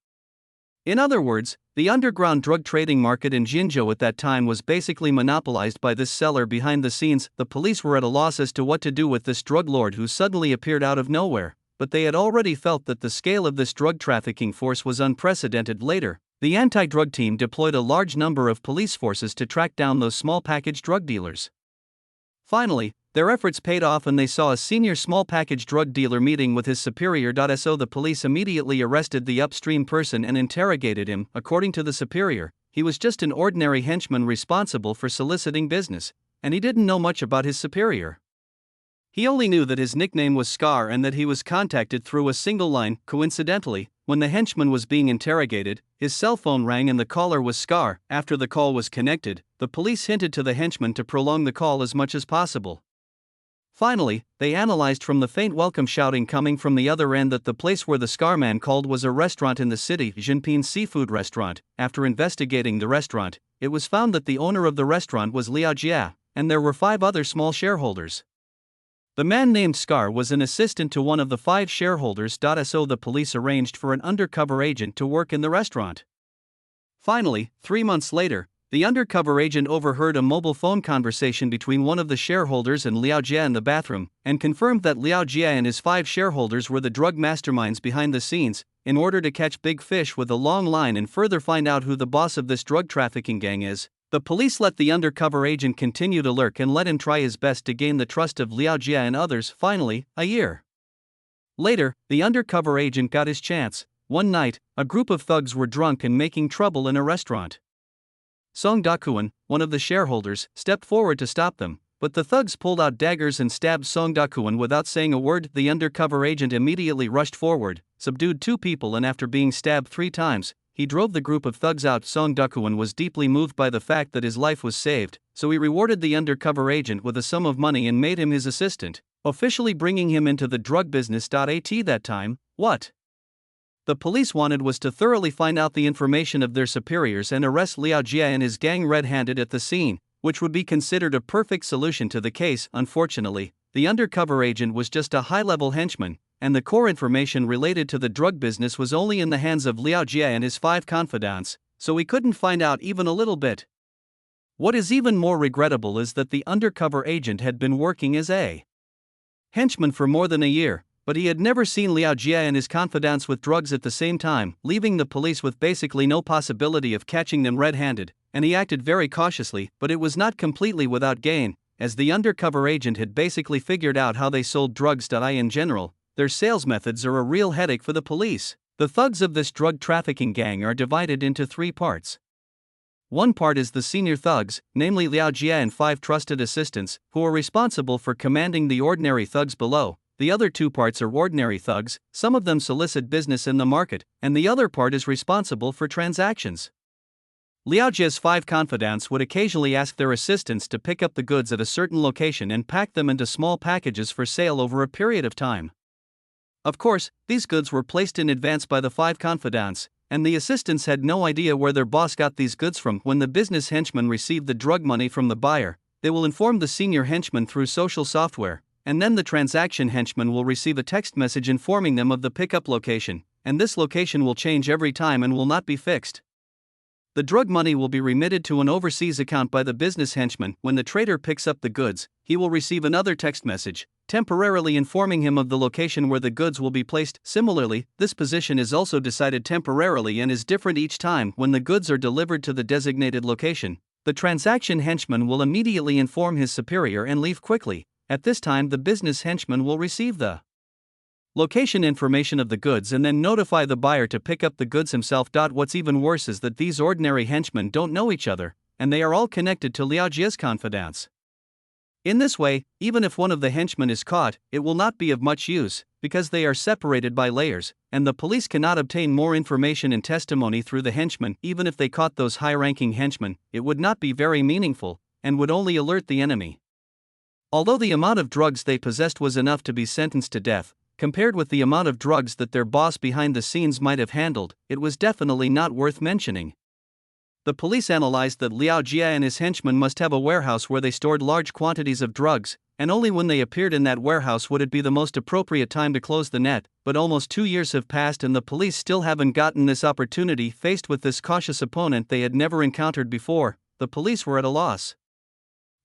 In other words, the underground drug trading market in Jinzhou at that time was basically monopolized by this seller behind the scenes. The police were at a loss as to what to do with this drug lord who suddenly appeared out of nowhere, but they had already felt that the scale of this drug trafficking force was unprecedented. Later, the anti-drug team deployed a large number of police forces to track down those small package drug dealers. Finally, their efforts paid off and they saw a senior small package drug dealer meeting with his superior. So the police immediately arrested the upstream person and interrogated him. According to the superior, he was just an ordinary henchman responsible for soliciting business, and he didn't know much about his superior. He only knew that his nickname was Scar and that he was contacted through a single line. Coincidentally, when the henchman was being interrogated, his cell phone rang and the caller was Scar. After the call was connected, the police hinted to the henchman to prolong the call as much as possible. Finally, they analyzed from the faint welcome shouting coming from the other end that the place where the Scar man called was a restaurant in the city, Jinping Seafood Restaurant. After investigating the restaurant, it was found that the owner of the restaurant was Liao Jia, and there were 5 other small shareholders. The man named Scar was an assistant to one of the 5 shareholders. So the police arranged for an undercover agent to work in the restaurant. Finally, 3 months later, the undercover agent overheard a mobile phone conversation between one of the shareholders and Liao Jia in the bathroom, and confirmed that Liao Jia and his 5 shareholders were the drug masterminds behind the scenes. In order to catch big fish with a long line and further find out who the boss of this drug trafficking gang is, the police let the undercover agent continue to lurk and let him try his best to gain the trust of Liao Jia and others. Finally, a year later, the undercover agent got his chance. One night, a group of thugs were drunk and making trouble in a restaurant. Song Dakuan, one of the shareholders, stepped forward to stop them, but the thugs pulled out daggers and stabbed Song Dakuan without saying a word. The undercover agent immediately rushed forward, subdued 2 people, and after being stabbed 3 times, he drove the group of thugs out. Song Dakuan was deeply moved by the fact that his life was saved, so he rewarded the undercover agent with a sum of money and made him his assistant, officially bringing him into the drug business. At that time, what The police wanted was to thoroughly find out the information of their superiors and arrest Liao Jie and his gang red-handed at the scene, which would be considered a perfect solution to the case. Unfortunately, the undercover agent was just a high-level henchman, and the core information related to the drug business was only in the hands of Liao Jie and his 5 confidants, so he couldn't find out even a little bit. What is even more regrettable is that the undercover agent had been working as a henchman for more than a year, but he had never seen Liao Jie and his confidants with drugs at the same time, leaving the police with basically no possibility of catching them red-handed, and he acted very cautiously, but it was not completely without gain, as the undercover agent had basically figured out how they sold drugs. In general, their sales methods are a real headache for the police. The thugs of this drug trafficking gang are divided into 3 parts. One part is the senior thugs, namely Liao Jie and 5 trusted assistants, who are responsible for commanding the ordinary thugs below. The other 2 parts are ordinary thugs, some of them solicit business in the market, and the other part is responsible for transactions. Liao Jie's 5 confidants would occasionally ask their assistants to pick up the goods at a certain location and pack them into small packages for sale over a period of time. Of course, these goods were placed in advance by the 5 confidants, and the assistants had no idea where their boss got these goods from. When the business henchmen receive the drug money from the buyer, they will inform the senior henchman through social software, and then the transaction henchman will receive a text message informing them of the pickup location, and this location will change every time and will not be fixed. The drug money will be remitted to an overseas account by the business henchman. When the trader picks up the goods, he will receive another text message, temporarily informing him of the location where the goods will be placed. Similarly, this position is also decided temporarily and is different each time. When the goods are delivered to the designated location, the transaction henchman will immediately inform his superior and leave quickly. At this time, the business henchman will receive the location information of the goods and then notify the buyer to pick up the goods himself. What's even worse is that these ordinary henchmen don't know each other, and they are all connected to Liao Jie's confidants. In this way, even if one of the henchmen is caught, it will not be of much use, because they are separated by layers, and the police cannot obtain more information and testimony through the henchmen. Even if they caught those high-ranking henchmen, it would not be very meaningful, and would only alert the enemy. Although the amount of drugs they possessed was enough to be sentenced to death, compared with the amount of drugs that their boss behind the scenes might have handled, it was definitely not worth mentioning. The police analyzed that Liao Jie and his henchmen must have a warehouse where they stored large quantities of drugs, and only when they appeared in that warehouse would it be the most appropriate time to close the net. But almost 2 years have passed and the police still haven't gotten this opportunity. Faced with this cautious opponent they had never encountered before, the police were at a loss.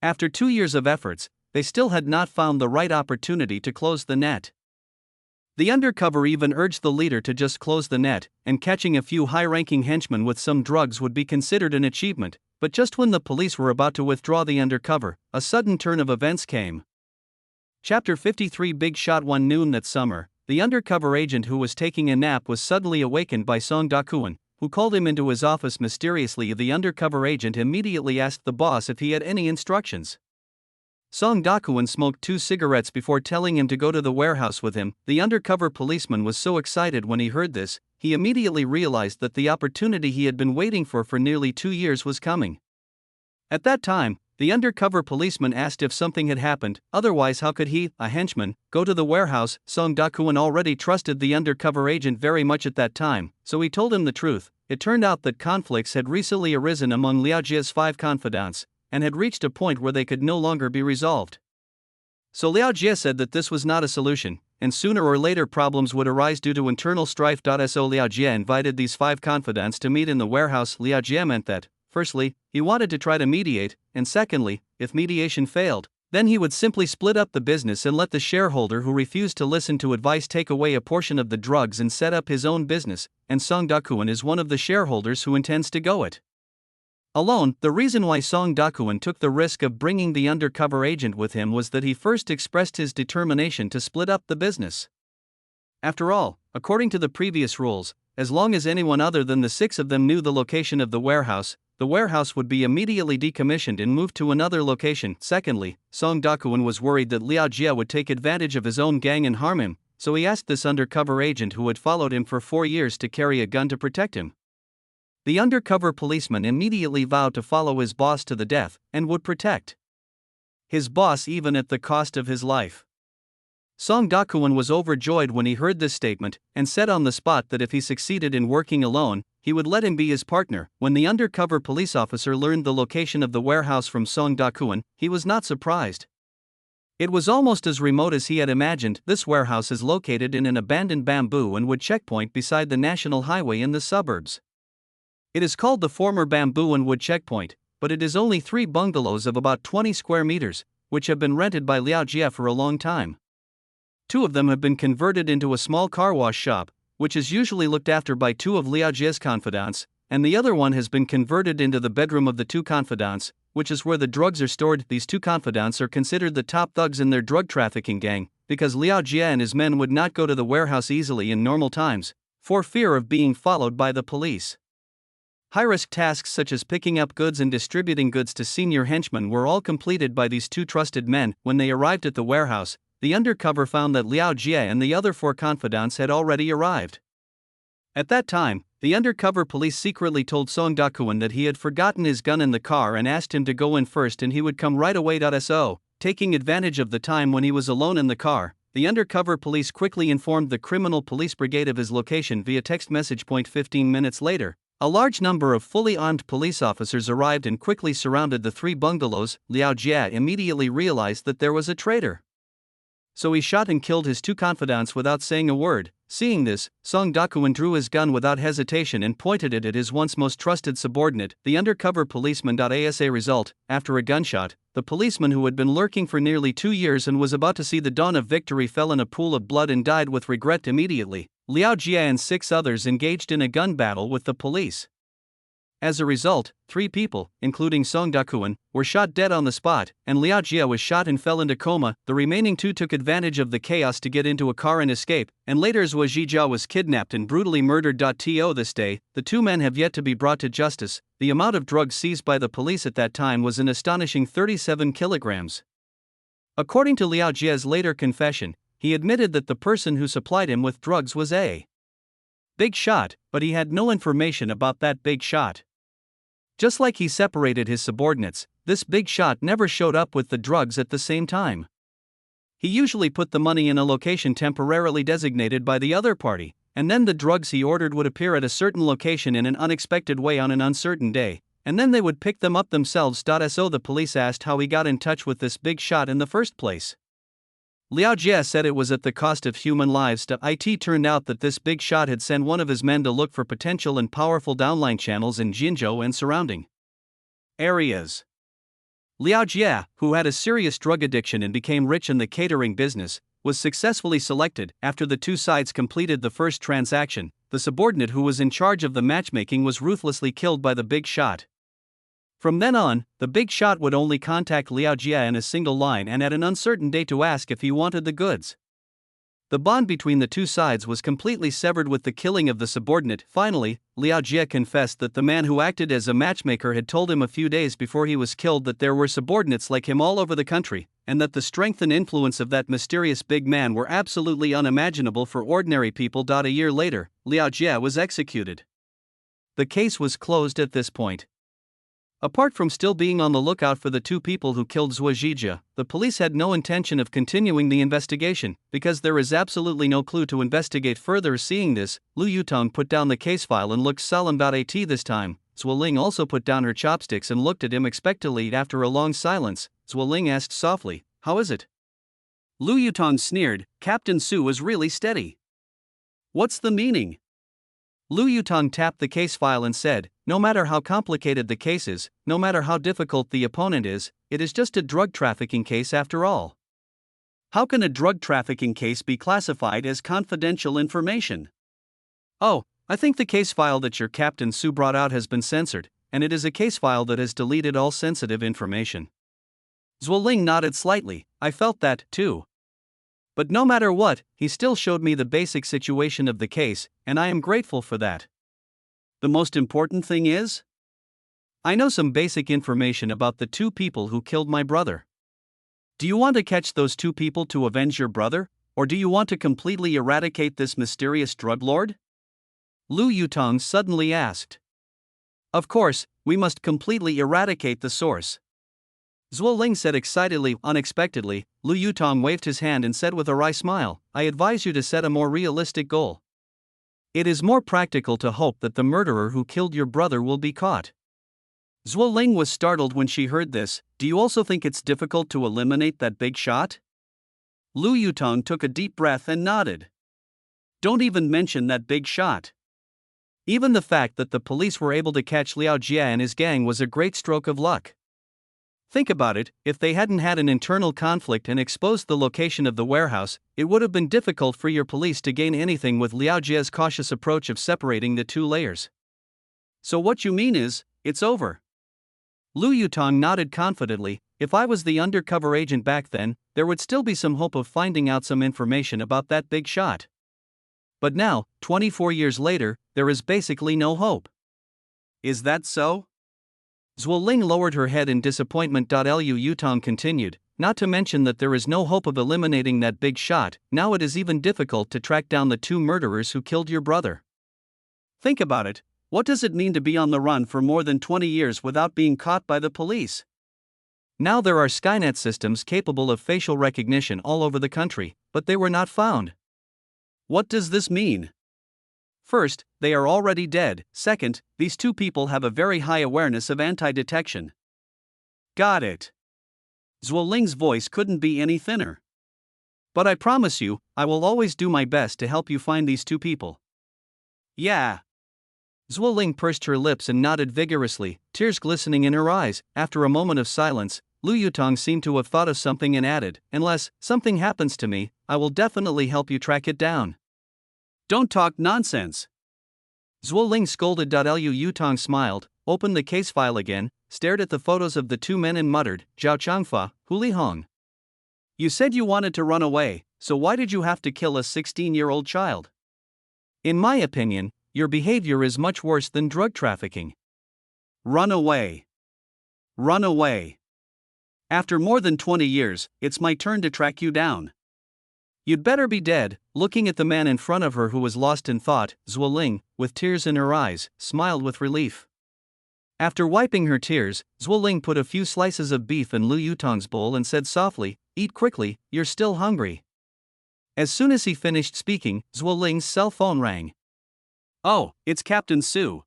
After 2 years of efforts, they still had not found the right opportunity to close the net. The undercover even urged the leader to just close the net, and catching a few high-ranking henchmen with some drugs would be considered an achievement. But just when the police were about to withdraw the undercover, a sudden turn of events came. Chapter 53 Big Shot. One noon that summer, the undercover agent who was taking a nap was suddenly awakened by Song Dakuan, who called him into his office mysteriously. The undercover agent immediately asked the boss if he had any instructions. Song Dakuan smoked 2 cigarettes before telling him to go to the warehouse with him. The undercover policeman was so excited when he heard this, he immediately realized that the opportunity he had been waiting for nearly 2 years was coming. At that time, the undercover policeman asked if something had happened, otherwise how could he, a henchman, go to the warehouse? Song Dakuan already trusted the undercover agent very much at that time, so he told him the truth. It turned out that conflicts had recently arisen among Liao Jie's 5 confidants, and had reached a point where they could no longer be resolved. So Liao Jie said that this was not a solution, and sooner or later problems would arise due to internal strife. So Liao Jie invited these 5 confidants to meet in the warehouse. Liao Jie meant that, firstly, he wanted to try to mediate, and secondly, if mediation failed, then he would simply split up the business and let the shareholder who refused to listen to advice take away a portion of the drugs and set up his own business, and Song Dakuan is one of the shareholders who intends to go it alone. The reason why Song Dakuan took the risk of bringing the undercover agent with him was that he first expressed his determination to split up the business. After all, according to the previous rules, as long as anyone other than the 6 of them knew the location of the warehouse would be immediately decommissioned and moved to another location. Secondly, Song Dakuan was worried that Liao Jie would take advantage of his own gang and harm him, so he asked this undercover agent who had followed him for 4 years to carry a gun to protect him. The undercover policeman immediately vowed to follow his boss to the death, and would protect his boss even at the cost of his life. Song Dakwon was overjoyed when he heard this statement, and said on the spot that if he succeeded in working alone, he would let him be his partner. When the undercover police officer learned the location of the warehouse from Song Dakwon, he was not surprised. It was almost as remote as he had imagined. This warehouse is located in an abandoned bamboo and wood checkpoint beside the national highway in the suburbs. It is called the former bamboo and wood checkpoint, but it is only 3 bungalows of about 20 square meters, which have been rented by Liao Jie for a long time. 2 of them have been converted into a small car wash shop, which is usually looked after by 2 of Liao Jie's confidants, and the other one has been converted into the bedroom of the 2 confidants, which is where the drugs are stored. These 2 confidants are considered the top thugs in their drug trafficking gang, because Liao Jie and his men would not go to the warehouse easily in normal times, for fear of being followed by the police. High-risk tasks such as picking up goods and distributing goods to senior henchmen were all completed by these 2 trusted men. When they arrived at the warehouse, the undercover found that Liao Jie and the other 4 confidants had already arrived. At that time, the undercover police secretly told Song Dakwon that he had forgotten his gun in the car and asked him to go in first and he would come right away. So, taking advantage of the time when he was alone in the car, the undercover police quickly informed the criminal police brigade of his location via text message. 15 minutes later, a large number of fully armed police officers arrived and quickly surrounded the 3 bungalows. Liao Jie immediately realized that there was a traitor, so he shot and killed his 2 confidants without saying a word. Seeing this, Song Dakwon drew his gun without hesitation and pointed it at his once most trusted subordinate, the undercover policeman. As a result, after a gunshot, the policeman who had been lurking for nearly 2 years and was about to see the dawn of victory fell in a pool of blood and died with regret immediately. Liao Jie and 6 others engaged in a gun battle with the police. As a result, 3 people, including Song Dakwon, were shot dead on the spot, and Liao Jie was shot and fell into coma. The remaining 2 took advantage of the chaos to get into a car and escape, and later Zhuo Zijia was kidnapped and brutally murdered. To this day, the 2 men have yet to be brought to justice. The amount of drugs seized by the police at that time was an astonishing 37 kilograms. According to Liao Jie's later confession, he admitted that the person who supplied him with drugs was a big shot, but he had no information about that big shot. Just like he separated his subordinates, this big shot never showed up with the drugs at the same time. He usually put the money in a location temporarily designated by the other party, and then the drugs he ordered would appear at a certain location in an unexpected way on an uncertain day, and then they would pick them up themselves. So the police asked how he got in touch with this big shot in the first place. Liao Jie said it was at the cost of human lives. It turned out that this big shot had sent one of his men to look for potential and powerful downline channels in Jinzhou and surrounding areas. Liao Jie, who had a serious drug addiction and became rich in the catering business, was successfully selected. After the 2 sides completed the first transaction, the subordinate who was in charge of the matchmaking was ruthlessly killed by the big shot. From then on, the big shot would only contact Liao Jie in a single line and at an uncertain day to ask if he wanted the goods. The bond between the 2 sides was completely severed with the killing of the subordinate. Finally, Liao Jie confessed that the man who acted as a matchmaker had told him a few days before he was killed that there were subordinates like him all over the country, and that the strength and influence of that mysterious big man were absolutely unimaginable for ordinary people. A year later, Liao Jie was executed. The case was closed at this point. Apart from still being on the lookout for the 2 people who killed Zhuo Zijia, the police had no intention of continuing the investigation, because there is absolutely no clue to investigate further. Seeing this, Lu Yutong put down the case file and looked solemn. This time, Zhuo Ling also put down her chopsticks and looked at him expectantly. After a long silence, Zhuo Ling asked softly, "How is it?" Lu Yutong sneered, "Captain Su is really steady." "What's the meaning?" Lu Yutong tapped the case file and said, "No matter how complicated the case is, no matter how difficult the opponent is, it is just a drug trafficking case after all. How can a drug trafficking case be classified as confidential information?" "Oh, I think the case file that your Captain Su brought out has been censored, and it is a case file that has deleted all sensitive information." Zhuo Ling nodded slightly. "I felt that, too. But no matter what, he still showed me the basic situation of the case, and I am grateful for that. The most important thing is, I know some basic information about the 2 people who killed my brother. Do you want to catch those 2 people to avenge your brother, or do you want to completely eradicate this mysterious drug lord?" Lu Yutong suddenly asked. "Of course, we must completely eradicate the source. Zhuo Ling said excitedly. Unexpectedly, Lu Yutong waved his hand and said with a wry smile, I advise you to set a more realistic goal. It is more practical to hope that the murderer who killed your brother will be caught. Zhuo Ling was startled when she heard this. Do you also think it's difficult to eliminate that big shot? Lu Yutong took a deep breath and nodded. Don't even mention that big shot. Even the fact that the police were able to catch Liao Jia and his gang was a great stroke of luck. Think about it, if they hadn't had an internal conflict and exposed the location of the warehouse, it would have been difficult for your police to gain anything with Liao Jia's cautious approach of separating the two layers. So what you mean is, it's over. Lu Yutong nodded confidently. If I was the undercover agent back then, there would still be some hope of finding out some information about that big shot. But now, 24 years later, there is basically no hope. Is that so? Zhuo Ling lowered her head in disappointment. Lu Yutong continued, not to mention that there is no hope of eliminating that big shot. Now it is even difficult to track down the two murderers who killed your brother. Think about it, what does it mean to be on the run for more than 20 years without being caught by the police? Now there are Skynet systems capable of facial recognition all over the country, but they were not found. What does this mean? First, they are already dead. Second, these two people have a very high awareness of anti-detection. Got it. Zhuo Ling's voice couldn't be any thinner. But I promise you, I will always do my best to help you find these two people. Yeah. Zhuo Ling pursed her lips and nodded vigorously, tears glistening in her eyes. After a moment of silence, Lu Yutong seemed to have thought of something and added, unless something happens to me, I will definitely help you track it down. Don't talk nonsense. Zhuo Ling scolded. Lu Yutong smiled, opened the case file again, stared at the photos of the two men and muttered, Zhao Changfa, Hu Lihong. You said you wanted to run away, so why did you have to kill a 16-year-old child? In my opinion, your behavior is much worse than drug trafficking. Run away. Run away. After more than 20 years, it's my turn to track you down. You'd better be dead. Looking at the man in front of her who was lost in thought, Zhuo Ling, with tears in her eyes, smiled with relief. After wiping her tears, Zhuo Ling put a few slices of beef in Lu Yutong's bowl and said softly, Eat quickly, you're still hungry. As soon as he finished speaking, Zhuo Ling's cell phone rang. Oh, it's Captain Su.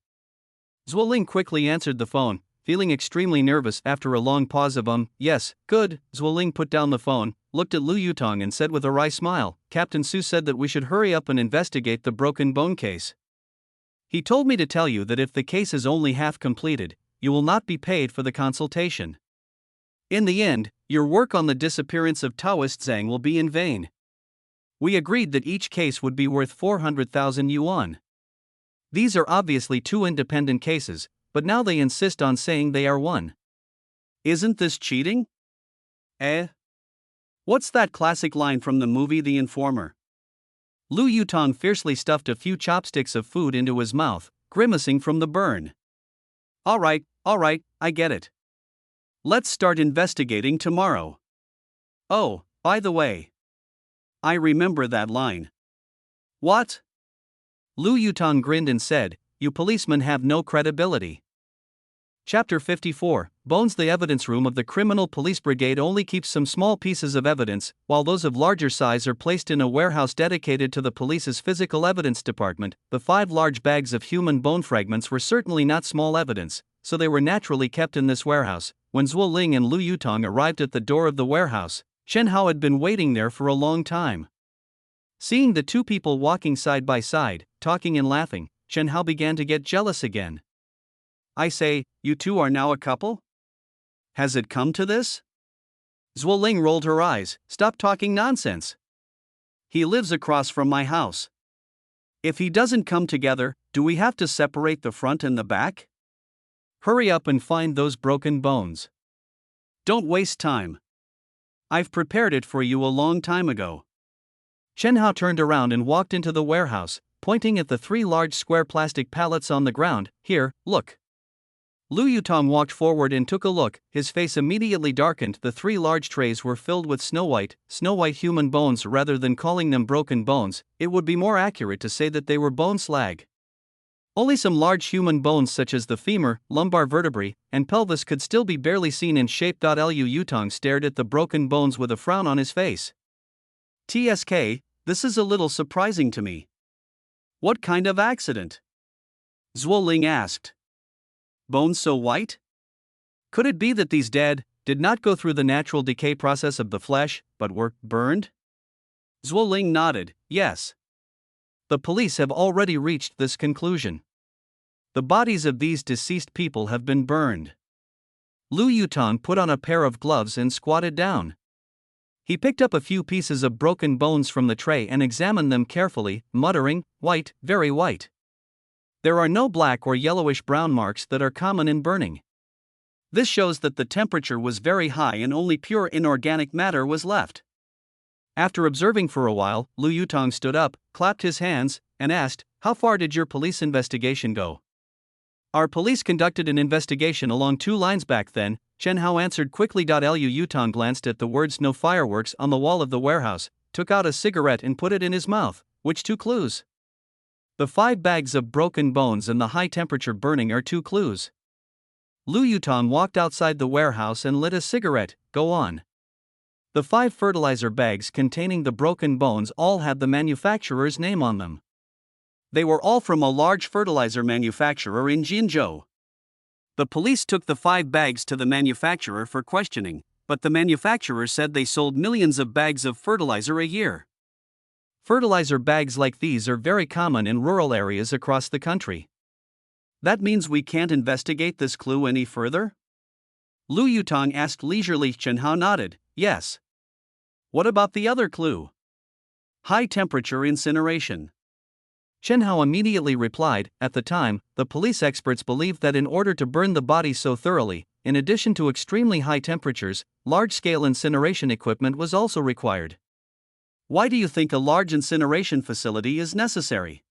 Zhuo Ling quickly answered the phone, feeling extremely nervous. After a long pause of yes, good, Zhuo Ling put down the phone, looked at Lu Yutong and said with a wry smile, Captain Su said that we should hurry up and investigate the broken bone case. He told me to tell you that if the case is only half completed, you will not be paid for the consultation. In the end, your work on the disappearance of Taoist Zhang will be in vain. We agreed that each case would be worth 400,000 yuan. These are obviously two independent cases, but now they insist on saying they are one. Isn't this cheating? What's that classic line from the movie The Informer? Lu Yutong fiercely stuffed a few chopsticks of food into his mouth, grimacing from the burn. All right, I get it. Let's start investigating tomorrow. Oh, by the way, I remember that line. What? Lu Yutong grinned and said, You policemen have no credibility. Chapter 54, Bones. The evidence room of the Criminal Police Brigade only keeps some small pieces of evidence, while those of larger size are placed in a warehouse dedicated to the police's physical evidence department. The 5 large bags of human bone fragments were certainly not small evidence, so they were naturally kept in this warehouse. When Zhuo Ling and Lu Yutong arrived at the door of the warehouse, Chen Hao had been waiting there for a long time. Seeing the two people walking side by side, talking and laughing, Chen Hao began to get jealous again. I say, you two are now a couple? Has it come to this? Zhuo Ling rolled her eyes. Stop talking nonsense. He lives across from my house. If he doesn't come together, do we have to separate the front and the back? Hurry up and find those broken bones. Don't waste time. I've prepared it for you a long time ago. Chen Hao turned around and walked into the warehouse, pointing at the 3 large square plastic pallets on the ground. Here, look. Lu Yutong walked forward and took a look. His face immediately darkened. The 3 large trays were filled with snow white human bones. Rather than calling them broken bones, it would be more accurate to say that they were bone slag. Only some large human bones such as the femur, lumbar vertebrae, and pelvis could still be barely seen in shape. Liu Yutong stared at the broken bones with a frown on his face. TSK, this is a little surprising to me. What kind of accident? Zhuo Ling asked. Bones so white? Could it be that these dead did not go through the natural decay process of the flesh, but were burned? Zhuo Ling nodded, yes. The police have already reached this conclusion. The bodies of these deceased people have been burned. Lu Yutong put on a pair of gloves and squatted down. He picked up a few pieces of broken bones from the tray and examined them carefully, muttering, "White, very white. There are no black or yellowish brown marks that are common in burning. This shows that the temperature was very high and only pure inorganic matter was left." After observing for a while, Lu Yutong stood up, clapped his hands, and asked, "How far did your police investigation go?" "Our police conducted an investigation along 2 lines back then," Chen Hao answered quickly. Liu Yutong glanced at the words "no fireworks" on the wall of the warehouse, took out a cigarette and put it in his mouth. "Which 2 clues?" "The 5 bags of broken bones and the high temperature burning are 2 clues." Lu Yutong walked outside the warehouse and lit a cigarette. "Go on." "The 5 fertilizer bags containing the broken bones all had the manufacturer's name on them. They were all from a large fertilizer manufacturer in Jinzhou. The police took the 5 bags to the manufacturer for questioning, but the manufacturer said they sold millions of bags of fertilizer a year. Fertilizer bags like these are very common in rural areas across the country. That means we can't investigate this clue any further?" Lu Yutong asked leisurely. Chen Hao nodded, yes. "What about the other clue?" "High temperature incineration." Chen Hao immediately replied, "At the time, the police experts believed that in order to burn the body so thoroughly, in addition to extremely high temperatures, large-scale incineration equipment was also required." "Why do you think a large incineration facility is necessary?"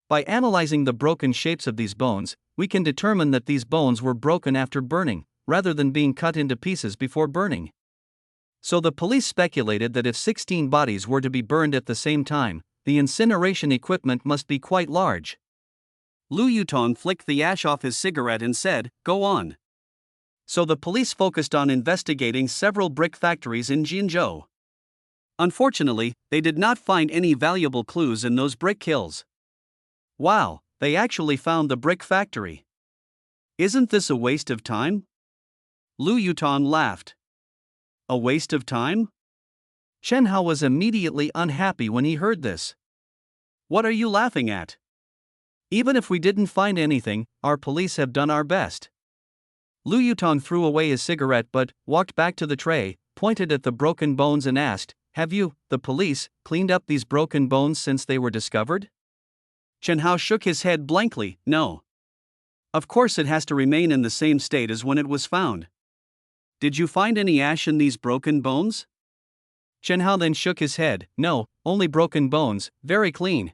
"By analyzing the broken shapes of these bones, we can determine that these bones were broken after burning, rather than being cut into pieces before burning. So the police speculated that if 16 bodies were to be burned at the same time, the incineration equipment must be quite large." Lu Yutong flicked the ash off his cigarette and said, "Go on." "So the police focused on investigating several brick factories in Jinzhou. Unfortunately, they did not find any valuable clues in those brick kilns." "Wow, they actually found the brick factory. Isn't this a waste of time?" Lu Yutong laughed. "A waste of time?" Chen Hao was immediately unhappy when he heard this. "What are you laughing at? Even if we didn't find anything, our police have done our best." Lu Yutong threw away his cigarette but walked back to the tray, pointed at the broken bones and asked, "Have you, the police, cleaned up these broken bones since they were discovered?" Chen Hao shook his head blankly, "No. Of course it has to remain in the same state as when it was found." "Did you find any ash in these broken bones?" Chen Hao then shook his head, "No, only broken bones, very clean."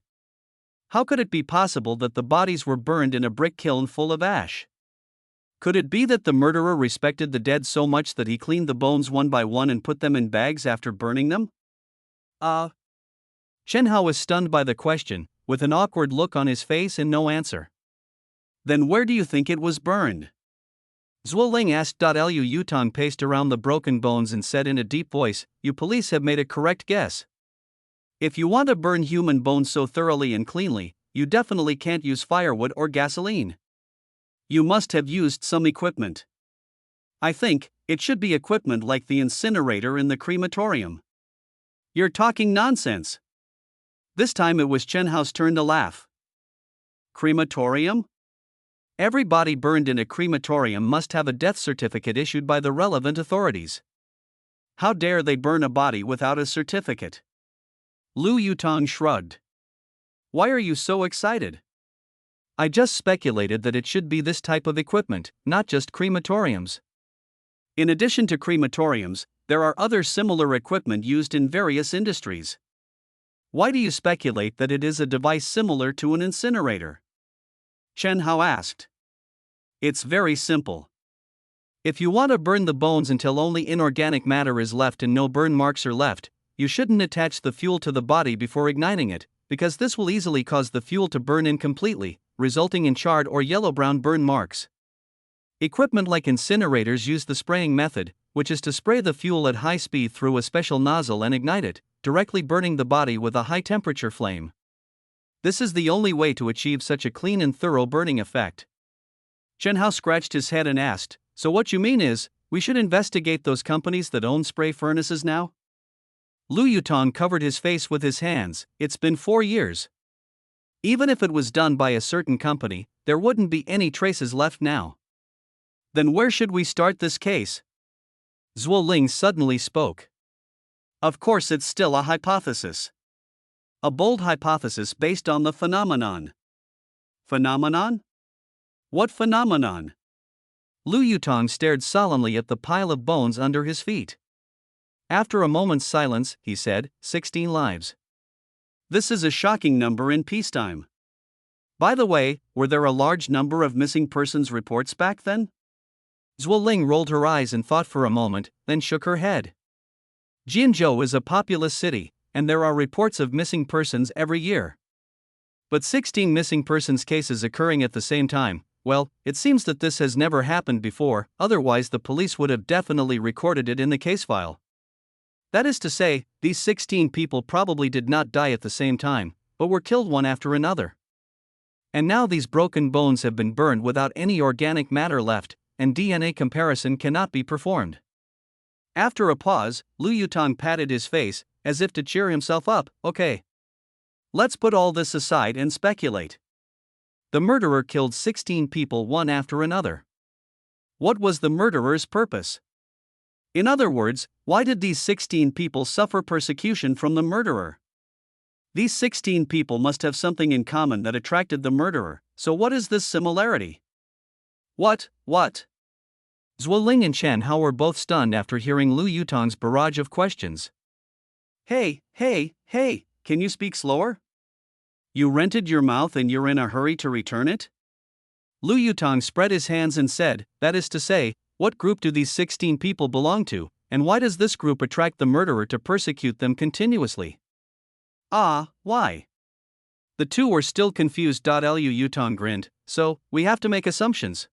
How could it be possible that the bodies were burned in a brick kiln full of ash? Could it be that the murderer respected the dead so much that he cleaned the bones one by one and put them in bags after burning them? Chen Hao was stunned by the question, with an awkward look on his face and no answer. "Then where do you think it was burned?" Zhuo Ling asked. Liu Yutong paced around the broken bones and said in a deep voice, "You police have made a correct guess. If you want to burn human bones so thoroughly and cleanly, you definitely can't use firewood or gasoline. You must have used some equipment. I think it should be equipment like the incinerator in the crematorium." "You're talking nonsense." This time it was Chen Hao's turn to laugh. "Crematorium? Every body burned in a crematorium must have a death certificate issued by the relevant authorities. How dare they burn a body without a certificate?" Lu Yutong shrugged. "Why are you so excited?" "I just speculated that it should be this type of equipment, not just crematoriums." In addition to crematoriums, there are other similar equipment used in various industries. Why do you speculate that it is a device similar to an incinerator? Chen Hao asked. It's very simple. If you want to burn the bones until only inorganic matter is left and no burn marks are left, you shouldn't attach the fuel to the body before igniting it, because this will easily cause the fuel to burn incompletely, resulting in charred or yellow-brown burn marks. Equipment like incinerators use the spraying method, which is to spray the fuel at high speed through a special nozzle and ignite it, directly burning the body with a high-temperature flame. This is the only way to achieve such a clean and thorough burning effect. Chen Hao scratched his head and asked, "So what you mean is, we should investigate those companies that own spray furnaces now?" Lu Yutong covered his face with his hands. "It's been 4 years. Even if it was done by a certain company, there wouldn't be any traces left now." "Then where should we start this case?" Zhuo Ling suddenly spoke. "Of course, it's still a hypothesis. A bold hypothesis based on the phenomenon." "Phenomenon? What phenomenon?" Lu Yutong stared solemnly at the pile of bones under his feet. After a moment's silence, he said, 16 lives. This is a shocking number in peacetime. By the way, were there a large number of missing persons reports back then? Zhuo Ling rolled her eyes and thought for a moment, then shook her head. Jianzhou is a populous city, and there are reports of missing persons every year. But 16 missing persons cases occurring at the same time, well, it seems that this has never happened before, otherwise the police would have definitely recorded it in the case file. That is to say, these 16 people probably did not die at the same time, but were killed one after another. And now these broken bones have been burned without any organic matter left, and DNA comparison cannot be performed. After a pause, Lu Yutong patted his face, as if to cheer himself up. "Okay. Let's put all this aside and speculate. The murderer killed 16 people one after another. What was the murderer's purpose? In other words, why did these 16 people suffer persecution from the murderer? These 16 people must have something in common that attracted the murderer, so what is this similarity?" What? Zhuo Ling and Chen Hao were both stunned after hearing Lu Yutong's barrage of questions. Hey, can you speak slower? You rented your mouth and you're in a hurry to return it? Lu Yutong spread his hands and said, "That is to say, what group do these 16 people belong to, and why does this group attract the murderer to persecute them continuously?" Why? The two were still confused. Lu Yutong grinned, "So, we have to make assumptions.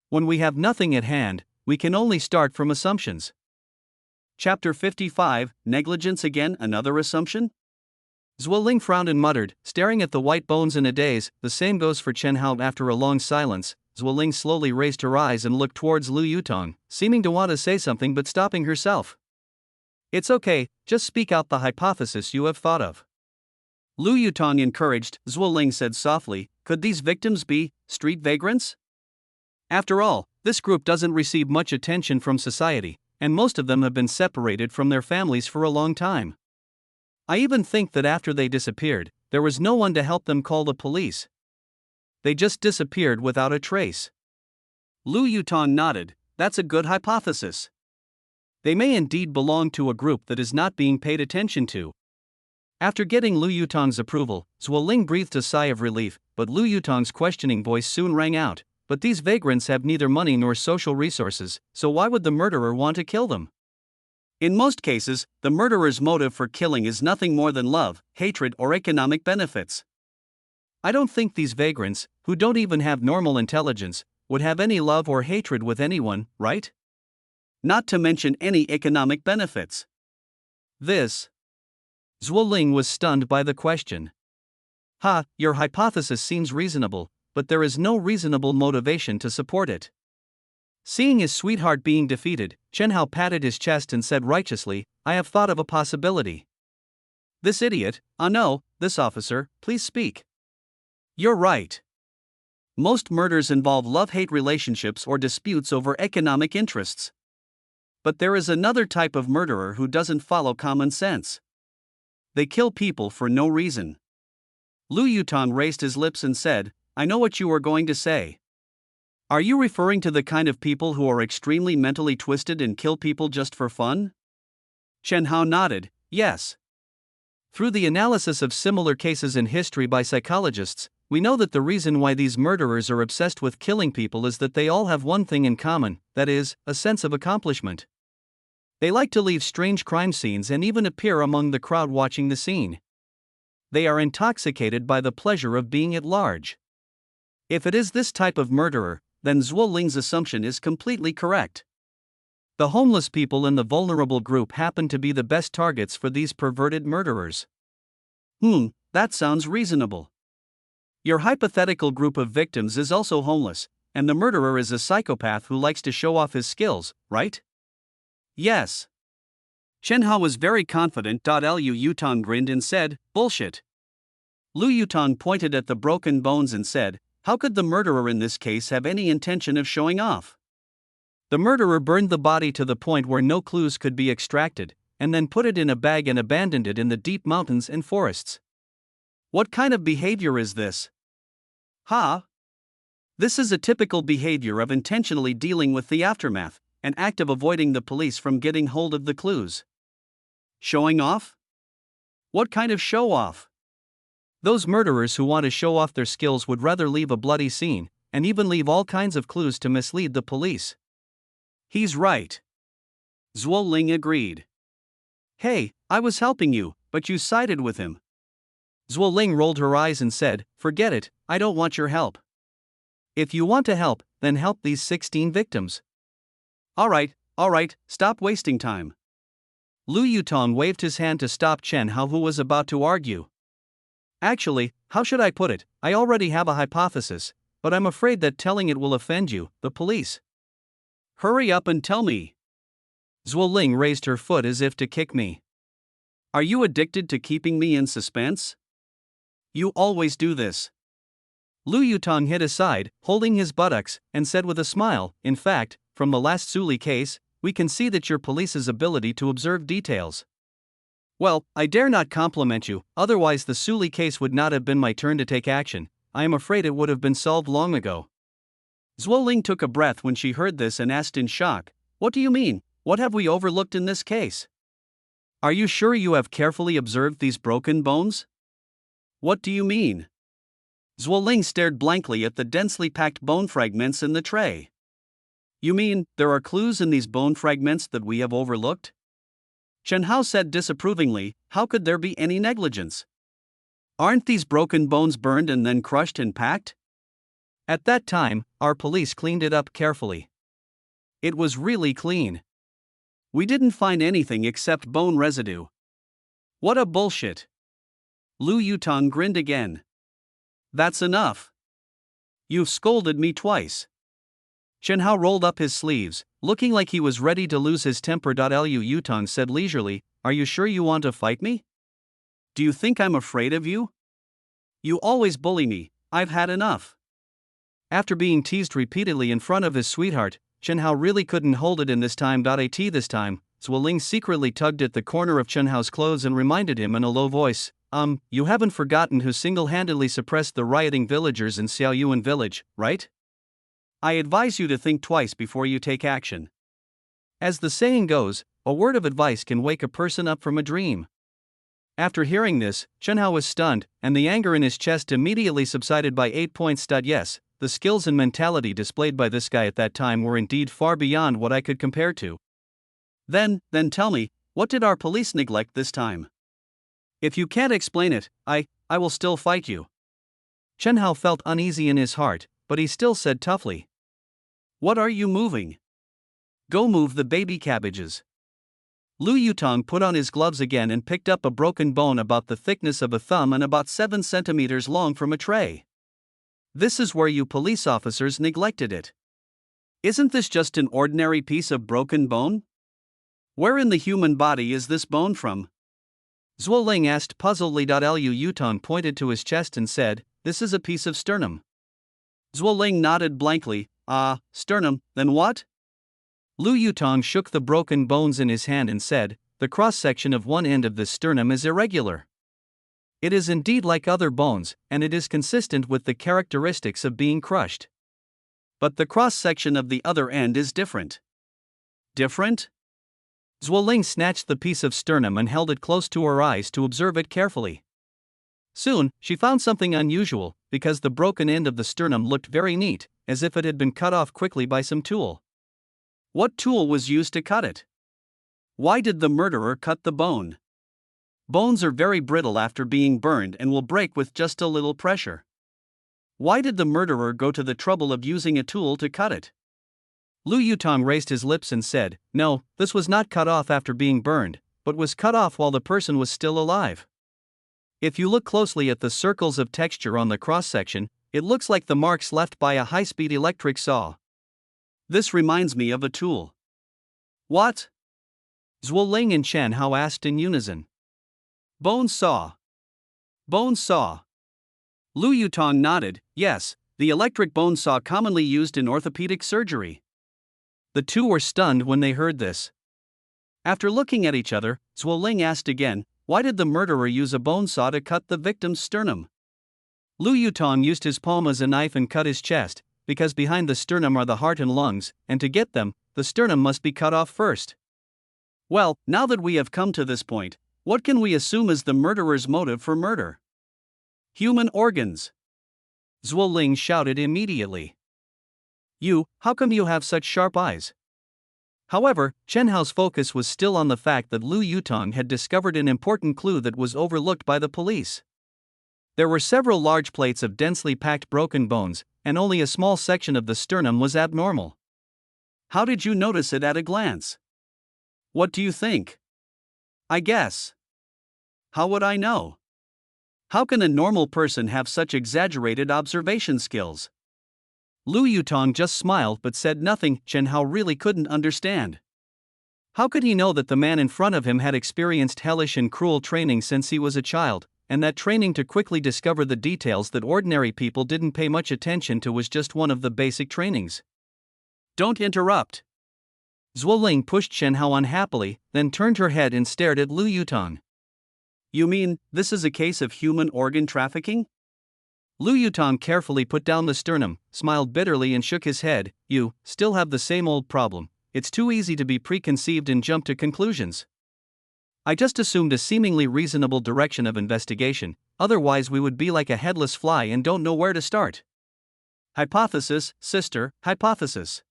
When we have nothing at hand, we can only start from assumptions." Chapter 55, Negligence Again, Another Assumption? Zhuo Ling frowned and muttered, staring at the white bones in a daze. The same goes for Chen Hao. After a long silence, Zhuo Ling slowly raised her eyes and looked towards Lu Yutong, seeming to want to say something but stopping herself. "It's okay, just speak out the hypothesis you have thought of." Lu Yutong encouraged. Zhuo Ling said softly, "Could these victims be street vagrants? After all, this group doesn't receive much attention from society, and most of them have been separated from their families for a long time. I even think that after they disappeared, there was no one to help them call the police. They just disappeared without a trace." Lu Yutong nodded. "That's a good hypothesis. They may indeed belong to a group that is not being paid attention to." After getting Lu Yutong's approval, Zhuo Ling breathed a sigh of relief, but Lu Yutong's questioning voice soon rang out. "But these vagrants have neither money nor social resources, so why would the murderer want to kill them?" In most cases, the murderer's motive for killing is nothing more than love, hatred, or economic benefits. I don't think these vagrants, who don't even have normal intelligence, would have any love or hatred with anyone, right? Not to mention any economic benefits. Zhuo Ling was stunned by the question. Your hypothesis seems reasonable, but there is no reasonable motivation to support it." Seeing his sweetheart being defeated, Chen Hao patted his chest and said righteously, "I have thought of a possibility." "This idiot, no, this officer, please speak." "You're right. Most murders involve love-hate relationships or disputes over economic interests. But there is another type of murderer who doesn't follow common sense. They kill people for no reason." Lu Yutong raised his lips and said, "I know what you are going to say. Are you referring to the kind of people who are extremely mentally twisted and kill people just for fun?" Chen Hao nodded, "Yes. Through the analysis of similar cases in history by psychologists, we know that the reason why these murderers are obsessed with killing people is that they all have one thing in common, that is, a sense of accomplishment. They like to leave strange crime scenes and even appear among the crowd watching the scene. They are intoxicated by the pleasure of being at large. If it is this type of murderer, then Zhuo Ling's assumption is completely correct. The homeless people in the vulnerable group happen to be the best targets for these perverted murderers. That sounds reasonable. Your hypothetical group of victims is also homeless, and the murderer is a psychopath who likes to show off his skills, right? Yes. Chen Hao was very confident. Liu Yutong grinned and said, "Bullshit." Lu Yutong pointed at the broken bones and said, "How could the murderer in this case have any intention of showing off?" The murderer burned the body to the point where no clues could be extracted, and then put it in a bag and abandoned it in the deep mountains and forests. What kind of behavior is this? This is a typical behavior of intentionally dealing with the aftermath, an act of avoiding the police from getting hold of the clues. Showing off? What kind of show off? Those murderers who want to show off their skills would rather leave a bloody scene, and even leave all kinds of clues to mislead the police. He's right. Zhuo Ling agreed. Hey, I was helping you, but you sided with him. Zhuo Ling rolled her eyes and said, "Forget it, I don't want your help. If you want to help, then help these 16 victims." All right, stop wasting time. Lu Yutong waved his hand to stop Chen Hao, who was about to argue. Actually, how should I put it, I already have a hypothesis, but I'm afraid that telling it will offend you, the police. Hurry up and tell me. Zhuo Ling raised her foot as if to kick me. Are you addicted to keeping me in suspense? You always do this. Lu Yutong hid aside, holding his buttocks, and said with a smile, "In fact, from the last Suli case, we can see that your police's ability to observe details." Well, I dare not compliment you, otherwise the Suli case would not have been my turn to take action. I am afraid it would have been solved long ago. Zhuo Ling took a breath when she heard this and asked in shock, "What do you mean? What have we overlooked in this case? Are you sure you have carefully observed these broken bones?" What do you mean? Zhuo Ling stared blankly at the densely packed bone fragments in the tray. You mean, there are clues in these bone fragments that we have overlooked? Chen Hao said disapprovingly, "How could there be any negligence? Aren't these broken bones burned and then crushed and packed?" At that time, our police cleaned it up carefully. It was really clean. We didn't find anything except bone residue. What a bullshit. Lu Yutong grinned again. That's enough. You've scolded me twice. Chen Hao rolled up his sleeves, looking like he was ready to lose his temper. Liu Yutong said leisurely, "Are you sure you want to fight me? Do you think I'm afraid of you? You always bully me, I've had enough." After being teased repeatedly in front of his sweetheart, Chen Hao really couldn't hold it in this time. This time, Zhuo Ling secretly tugged at the corner of Chen Hao's clothes and reminded him in a low voice, You haven't forgotten who single-handedly suppressed the rioting villagers in Xiaoyuan village, right? I advise you to think twice before you take action. As the saying goes, a word of advice can wake a person up from a dream. After hearing this, Chen Hao was stunned, and the anger in his chest immediately subsided by 8 points. Yes, the skills and mentality displayed by this guy at that time were indeed far beyond what I could compare to. Then tell me, what did our police neglect this time? If you can't explain it, I will still fight you. Chen Hao felt uneasy in his heart, but he still said toughly. What are you moving? Go move the baby cabbages. Lu Yutong put on his gloves again and picked up a broken bone about the thickness of a thumb and about 7 centimeters long from a tray. This is where you police officers neglected it. Isn't this just an ordinary piece of broken bone? Where in the human body is this bone from? Zhuo Ling asked puzzledly. Liu Yutong pointed to his chest and said, "This is a piece of sternum." Zhuo Ling nodded blankly. Sternum, then what? Lu Yutong shook the broken bones in his hand and said, "The cross-section of one end of this sternum is irregular. It is indeed like other bones, and it is consistent with the characteristics of being crushed. But the cross-section of the other end is different." Different? Zhuo Ling snatched the piece of sternum and held it close to her eyes to observe it carefully. Soon, she found something unusual, because the broken end of the sternum looked very neat, as if it had been cut off quickly by some tool. What tool was used to cut it? Why did the murderer cut the bone? Bones are very brittle after being burned and will break with just a little pressure. Why did the murderer go to the trouble of using a tool to cut it? Lu Yutong raised his lips and said, "No, this was not cut off after being burned, but was cut off while the person was still alive. If you look closely at the circles of texture on the cross-section, it looks like the marks left by a high-speed electric saw." This reminds me of a tool. What? Zhuoling and Chen Hao asked in unison. Bone saw. Bone saw. Lu Yutong nodded, yes, the electric bone saw commonly used in orthopedic surgery. The two were stunned when they heard this. After looking at each other, Zhuoling asked again, why did the murderer use a bone saw to cut the victim's sternum? Lu Yutong used his palm as a knife and cut his chest, because behind the sternum are the heart and lungs, and to get them, the sternum must be cut off first. Well, now that we have come to this point, what can we assume is the murderer's motive for murder? Human organs. Zhuoling shouted immediately. How come you have such sharp eyes? However, Chen Hao's focus was still on the fact that Lu Yutong had discovered an important clue that was overlooked by the police. There were several large plates of densely packed broken bones, and only a small section of the sternum was abnormal. How did you notice it at a glance? What do you think? I guess. How would I know? How can a normal person have such exaggerated observation skills? Lu Yutong just smiled but said nothing. Chen Hao really couldn't understand. How could he know that the man in front of him had experienced hellish and cruel training since he was a child, and that training to quickly discover the details that ordinary people didn't pay much attention to was just one of the basic trainings? Don't interrupt. Zhuoling pushed Chen Hao unhappily, then turned her head and stared at Lu Yutong. You mean, this is a case of human organ trafficking? Lu Yutong carefully put down the sternum, smiled bitterly and shook his head. You still have the same old problem. It's too easy to be preconceived and jump to conclusions. I just assumed a seemingly reasonable direction of investigation, otherwise we would be like a headless fly and don't know where to start. Hypothesis, sister, hypothesis.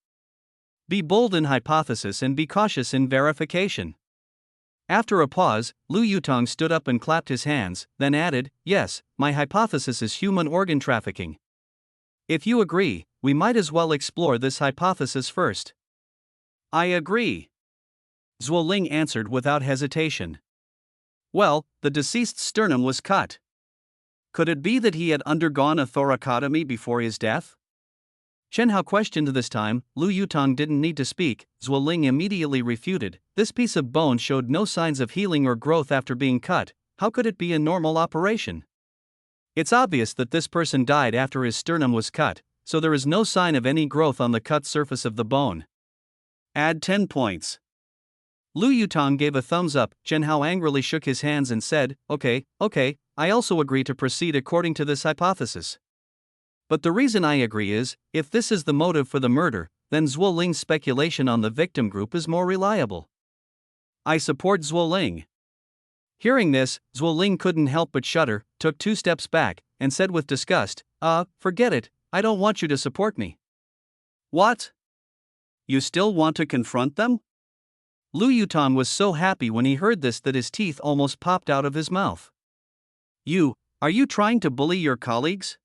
Be bold in hypothesis and be cautious in verification. After a pause, Lu Yutong stood up and clapped his hands, then added, yes, my hypothesis is human organ trafficking. If you agree, we might as well explore this hypothesis first. I agree. Zhuoling answered without hesitation. Well, the deceased's sternum was cut. Could it be that he had undergone a thoracotomy before his death? Chen Hao questioned this time. Lu Yutong didn't need to speak. Zhuoling immediately refuted. This piece of bone showed no signs of healing or growth after being cut. How could it be a normal operation? It's obvious that this person died after his sternum was cut, so there is no sign of any growth on the cut surface of the bone. Add 10 points. Lu Yutong gave a thumbs up. Chen Hao angrily shook his hands and said, okay, I also agree to proceed according to this hypothesis. But the reason I agree is, if this is the motive for the murder, then Zhuoling's speculation on the victim group is more reliable. I support Zhuoling. Hearing this, Zhuoling couldn't help but shudder, took 2 steps back, and said with disgust, forget it, I don't want you to support me. What? You still want to confront them? Lu Yutong was so happy when he heard this that his teeth almost popped out of his mouth. Are you trying to bully your colleagues?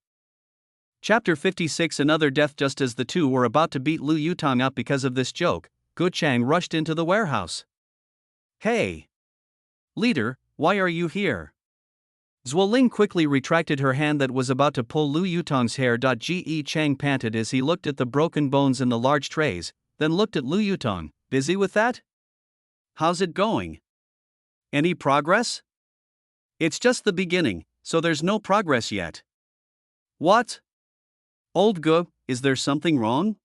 Chapter 56. Another death. Just as the two were about to beat Lu Yutong up because of this joke, Gu Chang rushed into the warehouse. Hey! Leader, why are you here? Zhuoling quickly retracted her hand that was about to pull Lu Yutong's hair. Ge Chang panted as he looked at the broken bones in the large trays, then looked at Lu Yutong. Busy with that? How's it going? Any progress? It's just the beginning, so there's no progress yet. What? Old Gu, is there something wrong?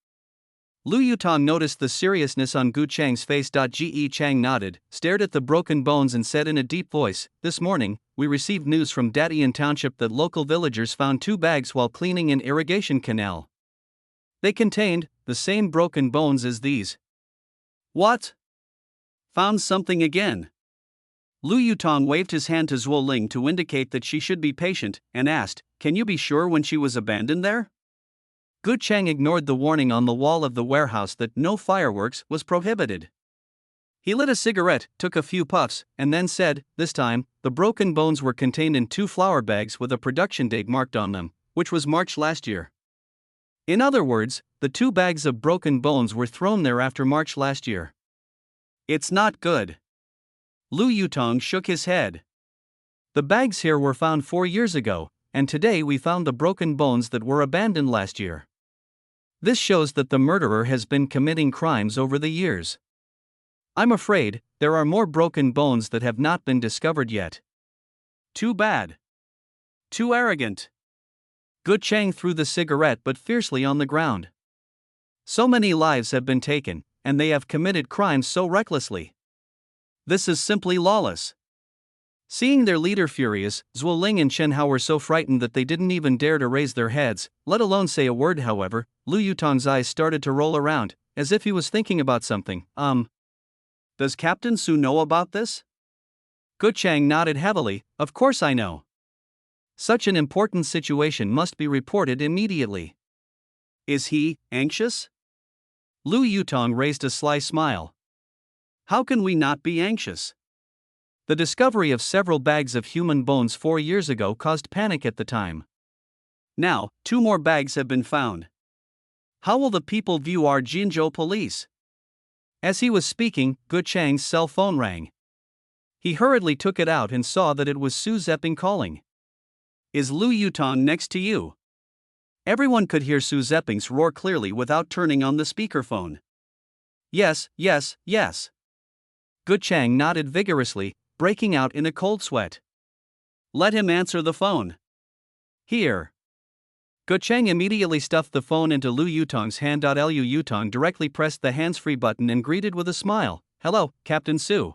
Lu Yutong noticed the seriousness on Gu Chang's face. Ge Chang nodded, stared at the broken bones and said in a deep voice, this morning, we received news from Datian Township that local villagers found 2 bags while cleaning an irrigation canal. They contained the same broken bones as these. What? Found something again. Lu Yutong waved his hand to Zhuoling to indicate that she should be patient, and asked, can you be sure when she was abandoned there? Gu Chang ignored the warning on the wall of the warehouse that no fireworks was prohibited. He lit a cigarette, took a few puffs, and then said, this time, the broken bones were contained in 2 flour bags with a production date marked on them, which was March last year. In other words, the 2 bags of broken bones were thrown there after March last year. It's not good. Lu Yutong shook his head. The bags here were found 4 years ago, and today we found the broken bones that were abandoned last year. This shows that the murderer has been committing crimes over the years. I'm afraid there are more broken bones that have not been discovered yet. Too bad. Too arrogant. Gu Chang threw the cigarette but fiercely on the ground. So many lives have been taken, and they have committed crimes so recklessly. This is simply lawless. Seeing their leader furious, Zhuo Ling and Chen Hao were so frightened that they didn't even dare to raise their heads, let alone say a word. However, Lu Yutong's eyes started to roll around, as if he was thinking about something. Does Captain Su know about this? Gu Chang nodded heavily. Of course I know. Such an important situation must be reported immediately. Is he anxious? Lu Yutong raised a sly smile. How can we not be anxious? The discovery of several bags of human bones 4 years ago caused panic at the time. Now, 2 more bags have been found. How will the people view our Jinzhou police? As he was speaking, Gu Chang's cell phone rang. He hurriedly took it out and saw that it was Su Zeping calling. Is Lu Yutong next to you? Everyone could hear Su Zeping's roar clearly without turning on the speakerphone. Yes, yes, yes. Gu Chang nodded vigorously, breaking out in a cold sweat. Let him answer the phone. Here. Gu Chang immediately stuffed the phone into Lu Yutong's hand. Lu Yutong directly pressed the hands-free button and greeted with a smile. Hello, Captain Su.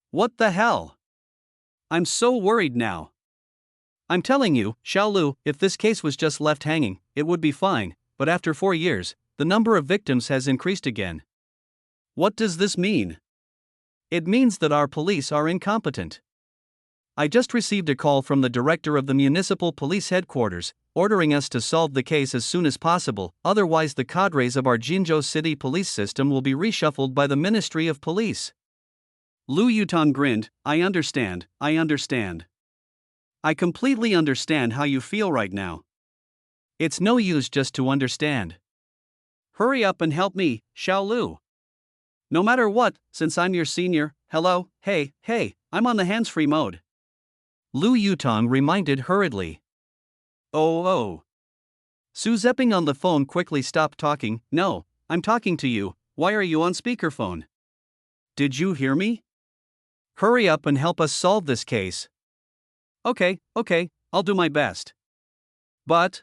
What the hell? I'm so worried now. I'm telling you, Xiao Lu, if this case was just left hanging, it would be fine, but after 4 years, the number of victims has increased again. What does this mean? It means that our police are incompetent. I just received a call from the director of the municipal police headquarters, ordering us to solve the case as soon as possible, otherwise the cadres of our Jinzhou City police system will be reshuffled by the Ministry of Police. Lu Yutong grinned. I understand. I completely understand how you feel right now. It's no use just to understand. Hurry up and help me, Xiao Lu. No matter what, since I'm your senior, hello, hey, I'm on the hands-free mode. Lu Yutong reminded hurriedly. Oh. Su Zeping on the phone quickly stopped talking. No, I'm talking to you. Why are you on speakerphone? Did you hear me? Hurry up and help us solve this case. Okay, I'll do my best. But...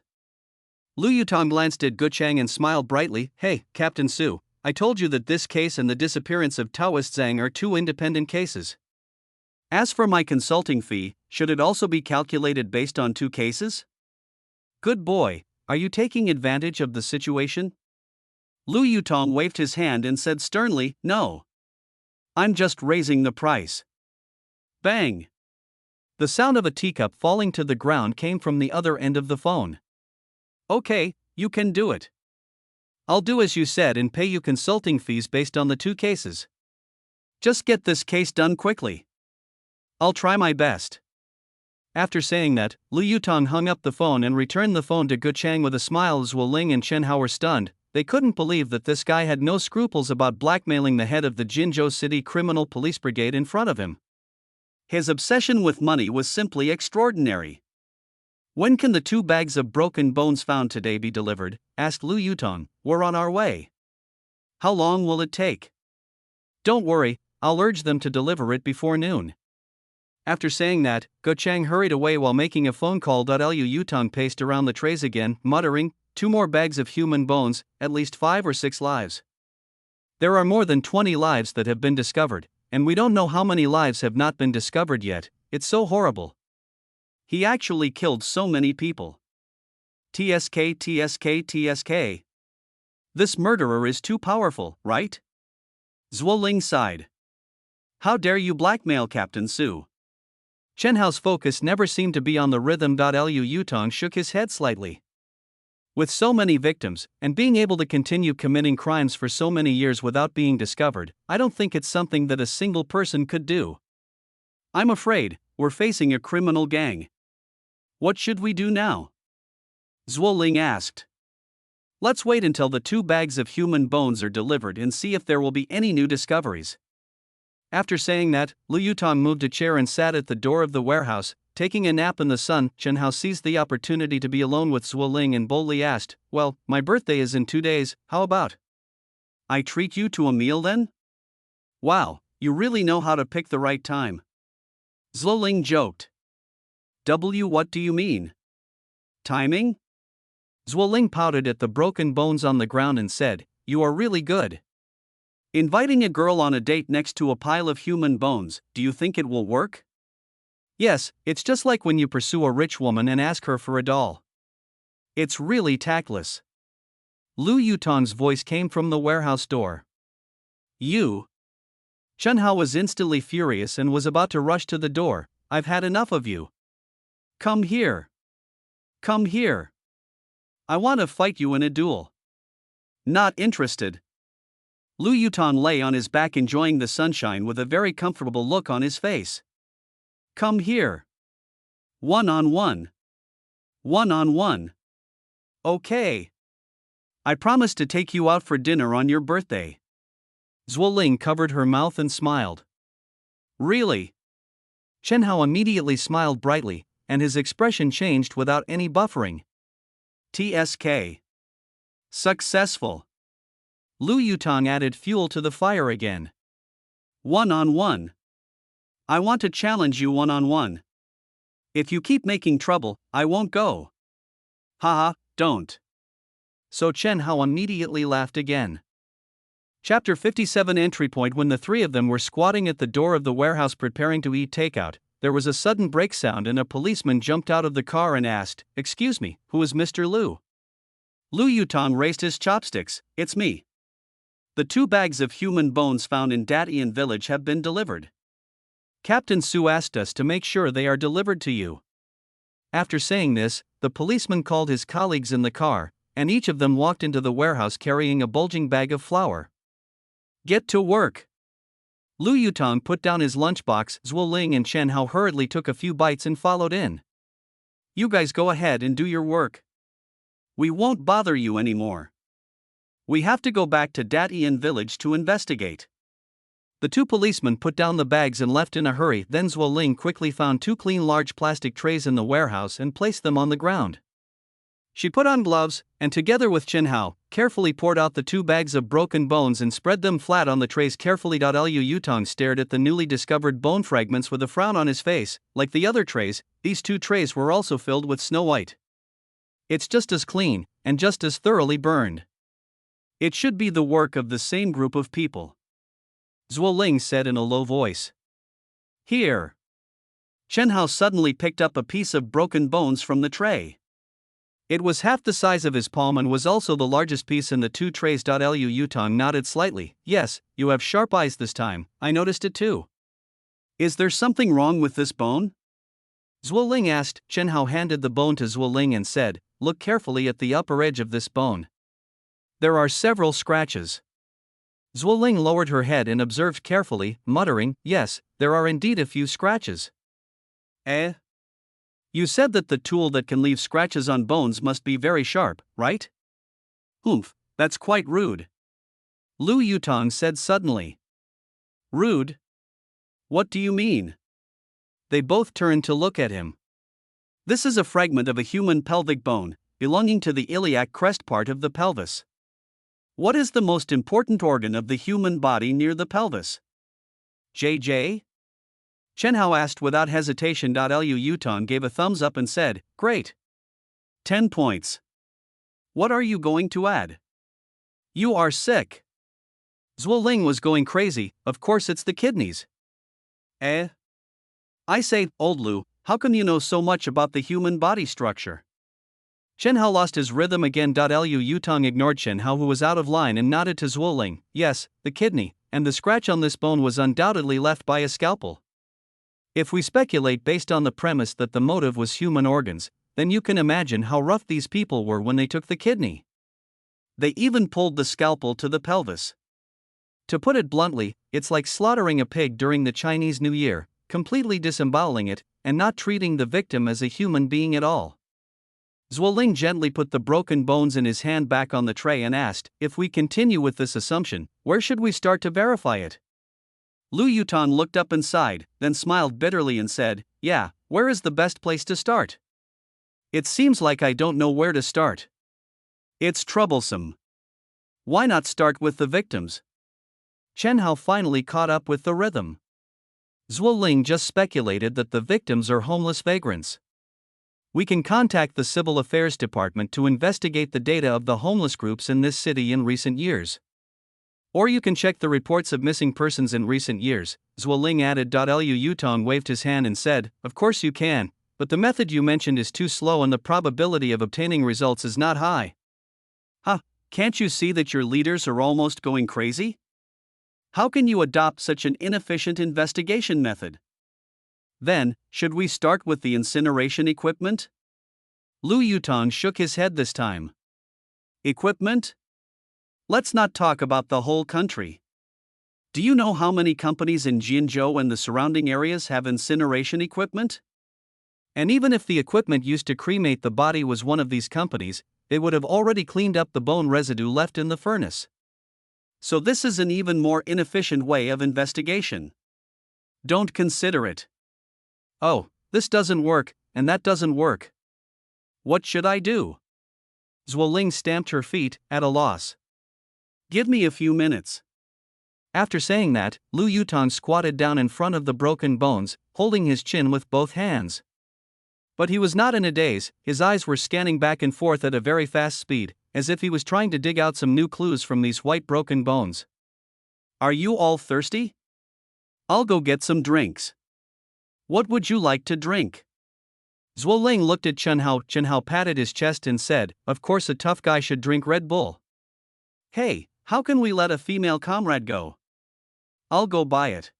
Lu Yutong glanced at Gu Chang and smiled brightly. Hey, Captain Su, I told you that this case and the disappearance of Taoist Zhang are 2 independent cases. As for my consulting fee, should it also be calculated based on 2 cases? Good boy, are you taking advantage of the situation? Lu Yutong waved his hand and said sternly, no. I'm just raising the price. Bang! The sound of a teacup falling to the ground came from the other end of the phone. Okay, you can do it. I'll do as you said and pay you consulting fees based on the 2 cases. Just get this case done quickly. I'll try my best. After saying that, Lu Yutong hung up the phone and returned the phone to Gu Chang with a smile. Zhuo Ling and Chen Hao were stunned. They couldn't believe that this guy had no scruples about blackmailing the head of the Jinzhou City Criminal Police Brigade in front of him. His obsession with money was simply extraordinary. When can the 2 bags of broken bones found today be delivered? Asked Lu Yutong. We're on our way. How long will it take? Don't worry, I'll urge them to deliver it before noon. After saying that, Gu Chang hurried away while making a phone call. Lu Yutong paced around the trays again, muttering, 2 more bags of human bones, at least 5 or 6 lives. There are more than 20 lives that have been discovered, and we don't know how many lives have not been discovered yet. It's so horrible. He actually killed so many people. TSK. This murderer is too powerful, right? Zhuo Ling sighed. How dare you blackmail Captain Su? Chen Hao's focus never seemed to be on the rhythm. Lu Yutong shook his head slightly. With so many victims, and being able to continue committing crimes for so many years without being discovered, I don't think it's something that a single person could do. I'm afraid we're facing a criminal gang. What should we do now? Zhuo Ling asked. Let's wait until the 2 bags of human bones are delivered and see if there will be any new discoveries. After saying that, Lu Yutong moved a chair and sat at the door of the warehouse, taking a nap in the sun. Chen Hao seized the opportunity to be alone with Zhuo Ling and boldly asked, "Well, my birthday is in 2 days, how about I treat you to a meal then?" Wow, you really know how to pick the right time. Zhuo Ling joked. What do you mean? Timing? Zhuo Ling pouted at the broken bones on the ground and said, "You are really good." Inviting a girl on a date next to a pile of human bones, do you think it will work? Yes, it's just like when you pursue a rich woman and ask her for a doll. It's really tactless. Lu Yutong's voice came from the warehouse door. You? Chen Hao was instantly furious and was about to rush to the door. I've had enough of you. Come here. Come here. I want to fight you in a duel. Not interested. Lu Yutong lay on his back enjoying the sunshine with a very comfortable look on his face. Come here. One-on-one. One-on-one. Okay. I promise to take you out for dinner on your birthday. Zhuo Ling covered her mouth and smiled. Really? Chen Hao immediately smiled brightly, and his expression changed without any buffering. TSK. Successful. Lu Yutong added fuel to the fire again. One-on-one. I want to challenge you one-on-one. If you keep making trouble, I won't go. Haha, don't. So Chen Hao immediately laughed again. Chapter 57 Entry point. When the 3 of them were squatting at the door of the warehouse preparing to eat takeout, there was a sudden brake sound and a policeman jumped out of the car and asked, "Excuse me, who is Mr. Lu?" Lu Yutong raised his chopsticks. "It's me. The 2 bags of human bones found in Datian village have been delivered. Captain Su asked us to make sure they are delivered to you." After saying this, the policeman called his colleagues in the car, and each of them walked into the warehouse carrying a bulging bag of flour. Get to work. Lu Yutong put down his lunchbox. Zhuo Ling and Chen Hao hurriedly took a few bites and followed in. You guys go ahead and do your work. We won't bother you anymore. We have to go back to Datian village to investigate. The 2 policemen put down the bags and left in a hurry. Then Zhuo Ling quickly found 2 clean large plastic trays in the warehouse and placed them on the ground. She put on gloves, and together with Chen Hao, carefully poured out the 2 bags of broken bones and spread them flat on the trays carefully. Lu Yutong stared at the newly discovered bone fragments with a frown on his face. Like the other trays, these 2 trays were also filled with Snow White. It's just as clean, and just as thoroughly burned. It should be the work of the same group of people, Zhuo Ling said in a low voice. Here. Chen Hao suddenly picked up a piece of broken bones from the tray. It was half the size of his palm and was also the largest piece in the 2 trays. Lu Yutong nodded slightly. Yes, you have sharp eyes this time, I noticed it too. Is there something wrong with this bone? Zhuo Ling asked. Chen Hao handed the bone to Zhuo Ling and said, "Look carefully at the upper edge of this bone. There are several scratches." Zhuo Ling lowered her head and observed carefully, muttering, "Yes, there are indeed a few scratches." Eh? You said that the tool that can leave scratches on bones must be very sharp, right? Humph, that's quite rude. Lu Yutong said suddenly. Rude? What do you mean? They both turned to look at him. This is a fragment of a human pelvic bone, belonging to the iliac crest part of the pelvis. What is the most important organ of the human body near the pelvis? JJ? Chen Hao asked without hesitation. Lu Yutong gave a thumbs up and said, "Great. 10 points. What are you going to add? You are sick." Zhuo Ling was going crazy. Of course it's the kidneys. Eh? I say, old Lu, how come you know so much about the human body structure? Chen Hao lost his rhythm again. Lu Yutong ignored Chen Hao, who was out of line, and nodded to Zhuo Ling. Yes, the kidney, and the scratch on this bone was undoubtedly left by a scalpel. If we speculate based on the premise that the motive was human organs, then you can imagine how rough these people were when they took the kidney. They even pulled the scalpel to the pelvis. To put it bluntly, it's like slaughtering a pig during the Chinese New Year, completely disemboweling it, and not treating the victim as a human being at all. Zhuoling gently put the broken bones in his hand back on the tray and asked, if we continue with this assumption, where should we start to verify it? Lu Yutan looked up and sighed, then smiled bitterly and said, yeah, where is the best place to start? It seems like I don't know where to start. It's troublesome. Why not start with the victims? Chen Hao finally caught up with the rhythm. Zhuoling just speculated that the victims are homeless vagrants. We can contact the Civil Affairs Department to investigate the data of the homeless groups in this city in recent years. Or you can check the reports of missing persons in recent years, Zhuoling added. Lu Yutong waved his hand and said, of course you can, but the method you mentioned is too slow and the probability of obtaining results is not high. Huh, can't you see that your leaders are almost going crazy? How can you adopt such an inefficient investigation method? Then, should we start with the incineration equipment? Lu Yutong shook his head this time. Equipment? Let's not talk about the whole country. Do you know how many companies in Jinzhou and the surrounding areas have incineration equipment? And even if the equipment used to cremate the body was one of these companies, they would have already cleaned up the bone residue left in the furnace. So this is an even more inefficient way of investigation. Don't consider it. Oh, this doesn't work, and that doesn't work. What should I do? Zhuoling stamped her feet, at a loss. Give me a few minutes. After saying that, Lu Yutong squatted down in front of the broken bones, holding his chin with both hands. But he was not in a daze, his eyes were scanning back and forth at a very fast speed, as if he was trying to dig out some new clues from these white broken bones. Are you all thirsty? I'll go get some drinks. What would you like to drink? Zhuoling looked at Chen Hao. Chen Hao patted his chest and said, of course a tough guy should drink Red Bull. Hey, how can we let a female comrade go? I'll go buy it.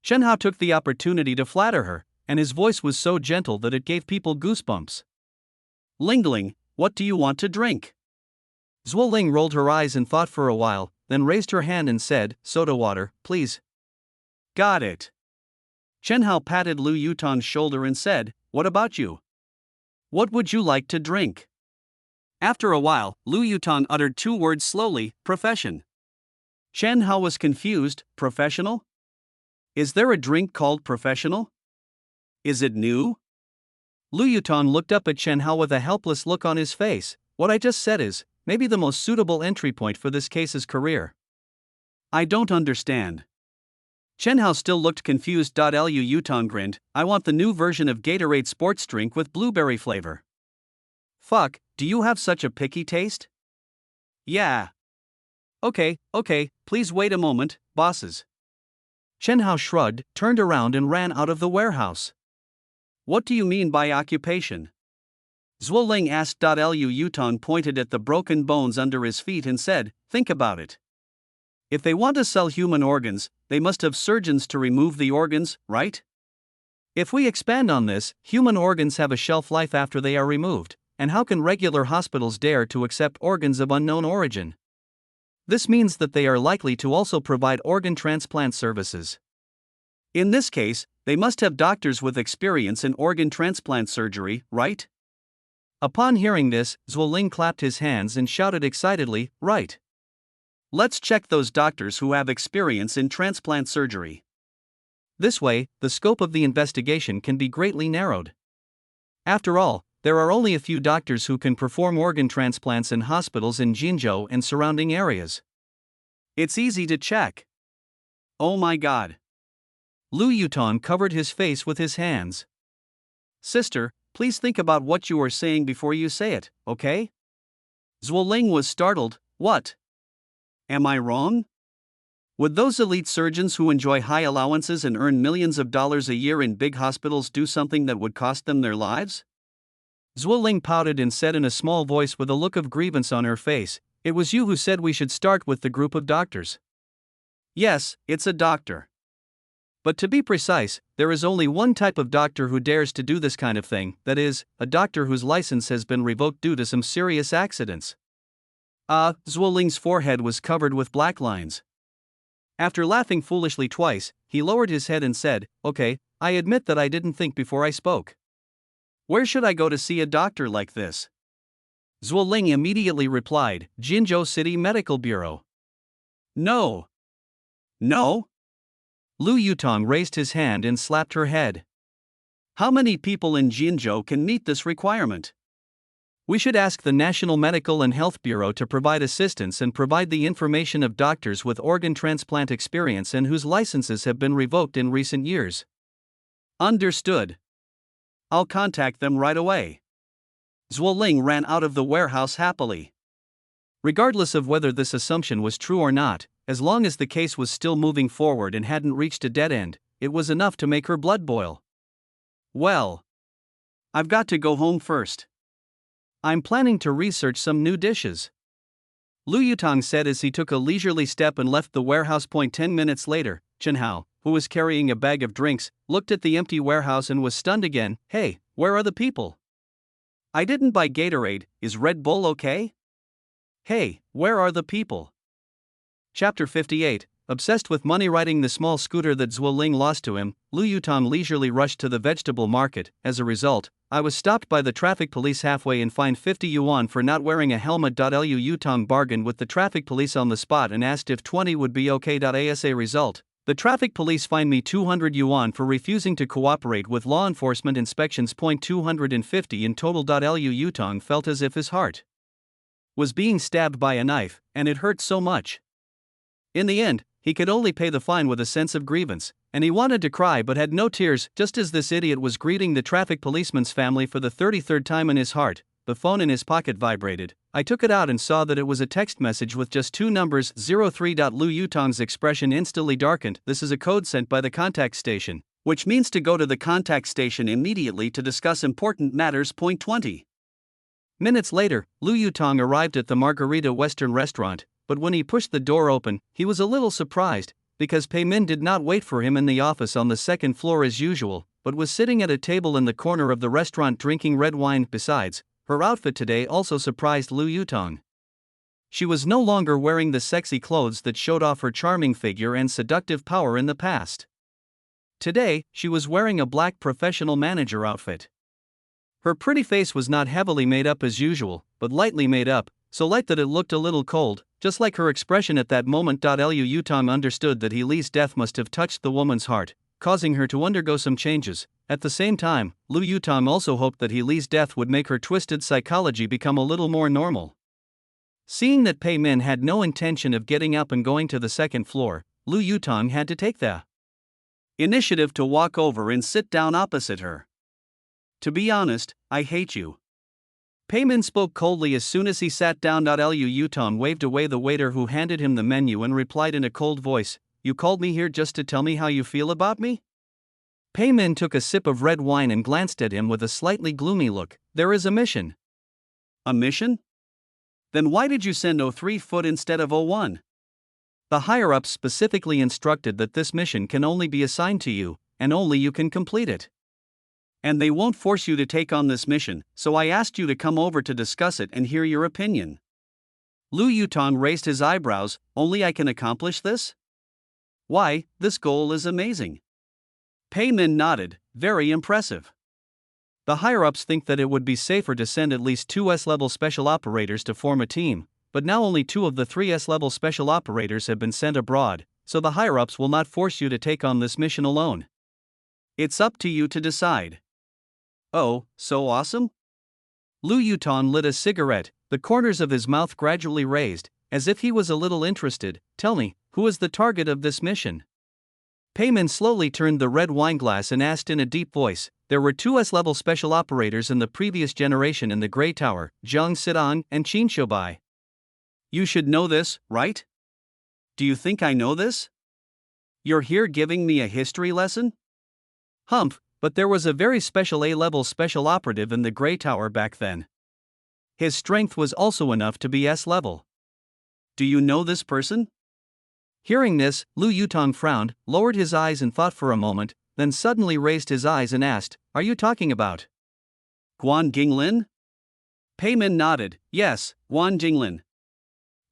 Chen Hao took the opportunity to flatter her, and his voice was so gentle that it gave people goosebumps. Lingling, what do you want to drink? Zhuoling rolled her eyes and thought for a while, then raised her hand and said, soda water, please. Got it. Chen Hao patted Lu Yutong's shoulder and said, what about you? What would you like to drink? After a while, Lu Yutong uttered two words slowly, profession. Chen Hao was confused, professional? Is there a drink called professional? Is it new? Lu Yutong looked up at Chen Hao with a helpless look on his face. What I just said is, maybe the most suitable entry point for this case's career. I don't understand. Chen Hao still looked confused. Lu Yutong grinned, I want the new version of Gatorade sports drink with blueberry flavor. Fuck, do you have such a picky taste? Yeah. Okay, please wait a moment, bosses. Chen Hao shrugged, turned around and ran out of the warehouse. What do you mean by occupation? Zhuoling asked. Lu Yutong pointed at the broken bones under his feet and said, think about it. If they want to sell human organs, they must have surgeons to remove the organs, right? If we expand on this, human organs have a shelf life after they are removed, and how can regular hospitals dare to accept organs of unknown origin? This means that they are likely to also provide organ transplant services. In this case, they must have doctors with experience in organ transplant surgery, right? Upon hearing this, Zhuoling clapped his hands and shouted excitedly, right. Let's check those doctors who have experience in transplant surgery. This way, the scope of the investigation can be greatly narrowed. After all, there are only a few doctors who can perform organ transplants in hospitals in Jinzhou and surrounding areas. It's easy to check. Oh my god. Lu Yutong covered his face with his hands. Sister, please think about what you are saying before you say it, okay? Zhuoling was startled. What? Am I wrong? Would those elite surgeons who enjoy high allowances and earn millions of dollars a year in big hospitals do something that would cost them their lives? Zhuoling pouted and said in a small voice with a look of grievance on her face, it was you who said we should start with the group of doctors. Yes, it's a doctor. But to be precise, there is only one type of doctor who dares to do this kind of thing, that is, a doctor whose license has been revoked due to some serious accidents. Zhuoling's forehead was covered with black lines. After laughing foolishly twice, he lowered his head and said, okay, I admit that I didn't think before I spoke. Where should I go to see a doctor like this? Zhuo Ling immediately replied, Jinzhou City Medical Bureau. No. No? Lu Yutong raised his hand and slapped her head. How many people in Jinzhou can meet this requirement? We should ask the National Medical and Health Bureau to provide assistance and provide the information of doctors with organ transplant experience and whose licenses have been revoked in recent years. Understood. I'll contact them right away. Zhuo Ling ran out of the warehouse happily. Regardless of whether this assumption was true or not, as long as the case was still moving forward and hadn't reached a dead end, it was enough to make her blood boil. Well, I've got to go home first. I'm planning to research some new dishes. Lu Yutong said as he took a leisurely step and left the warehouse. 10 minutes later, Chen Hao, who was carrying a bag of drinks, looked at the empty warehouse and was stunned again. Hey, where are the people? I didn't buy Gatorade, is Red Bull okay? Hey, where are the people? Chapter 58. Obsessed with money. Riding the small scooter that Zhuo Ling lost to him, Lu Yutong leisurely rushed to the vegetable market. As a result, I was stopped by the traffic police halfway and fined 50 yuan for not wearing a helmet. Lu Yutong bargained with the traffic police on the spot and asked if 20 would be okay. As a result, the traffic police fined me 200 yuan for refusing to cooperate with law enforcement inspections. 250 in total. Lu Yutong felt as if his heart was being stabbed by a knife, and it hurt so much. In the end, he could only pay the fine with a sense of grievance, and he wanted to cry but had no tears. Just as this idiot was greeting the traffic policeman's family for the 33rd time in his heart, the phone in his pocket vibrated. I took it out and saw that it was a text message with just two numbers. 03. Lu Yutong's expression instantly darkened. This is a code sent by the contact station, which means to go to the contact station immediately to discuss important matters. 20 minutes later, Lu Yutong arrived at the Margarita Western restaurant, but when he pushed the door open, he was a little surprised, because Pei Min did not wait for him in the office on the second floor as usual, but was sitting at a table in the corner of the restaurant drinking red wine. Besides, her outfit today also surprised Lu Yutong. She was no longer wearing the sexy clothes that showed off her charming figure and seductive power in the past. Today, she was wearing a black professional manager outfit. Her pretty face was not heavily made up as usual, but lightly made up, so light that it looked a little cold, just like her expression at that moment. Lu Yutong understood that He Li's death must have touched the woman's heart, causing her to undergo some changes. At the same time, Lu Yutong also hoped that He Li's death would make her twisted psychology become a little more normal. Seeing that Pei Min had no intention of getting up and going to the second floor, Lu Yutong had to take the initiative to walk over and sit down opposite her. To be honest, I hate you. Pei Min spoke coldly as soon as he sat down. Lu Yutong waved away the waiter who handed him the menu and replied in a cold voice, You called me here just to tell me how you feel about me? Pei Min took a sip of red wine and glanced at him with a slightly gloomy look. There is a mission. A mission? Then why did you send 03 foot instead of 01? The higher-ups specifically instructed that this mission can only be assigned to you, and only you can complete it. And they won't force you to take on this mission, so I asked you to come over to discuss it and hear your opinion. Lu Yutong raised his eyebrows. Only I can accomplish this? Why, this goal is amazing. Pei Min nodded, very impressive. The higher-ups think that it would be safer to send at least 2 S-level special operators to form a team, but now only 2 of the 3 S-level special operators have been sent abroad, so the higher-ups will not force you to take on this mission alone. It's up to you to decide. Oh, so awesome? Lu Yutong lit a cigarette, the corners of his mouth gradually raised, as if he was a little interested. Tell me, who is the target of this mission? Pei Min slowly turned the red wine glass and asked in a deep voice. There were 2 S-level special operators in the previous generation in the Grey Tower, Zhang Sidong and Qin Shoubai. You should know this, right? Do you think I know this? You're here giving me a history lesson? Humph, but there was a very special A-level special operative in the Grey Tower back then. His strength was also enough to be S-level. Do you know this person? Hearing this, Lu Yutong frowned, lowered his eyes and thought for a moment, then suddenly raised his eyes and asked, Are you talking about Guan Jinglin? Pei Min nodded, yes, Guan Jinglin.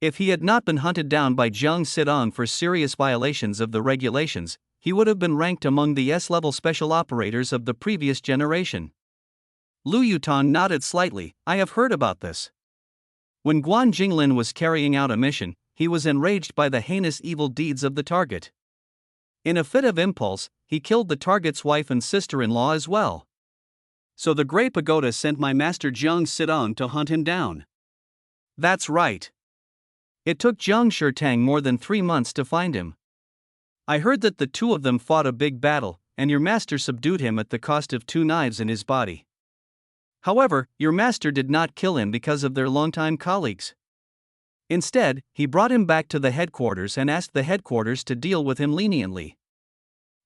If he had not been hunted down by Zhang Sidong for serious violations of the regulations, he would have been ranked among the S-level special operators of the previous generation. Lu Yutong nodded slightly. I have heard about this. When Guan Jinglin was carrying out a mission, he was enraged by the heinous evil deeds of the target. In a fit of impulse, he killed the target's wife and sister-in-law as well. So the Grey Pagoda sent my master Jiang Sidong to hunt him down. That's right. It took Jiang Shirtang more than 3 months to find him. I heard that the two of them fought a big battle, and your master subdued him at the cost of 2 knives in his body. However, your master did not kill him because of their longtime colleagues. Instead, he brought him back to the headquarters and asked the headquarters to deal with him leniently.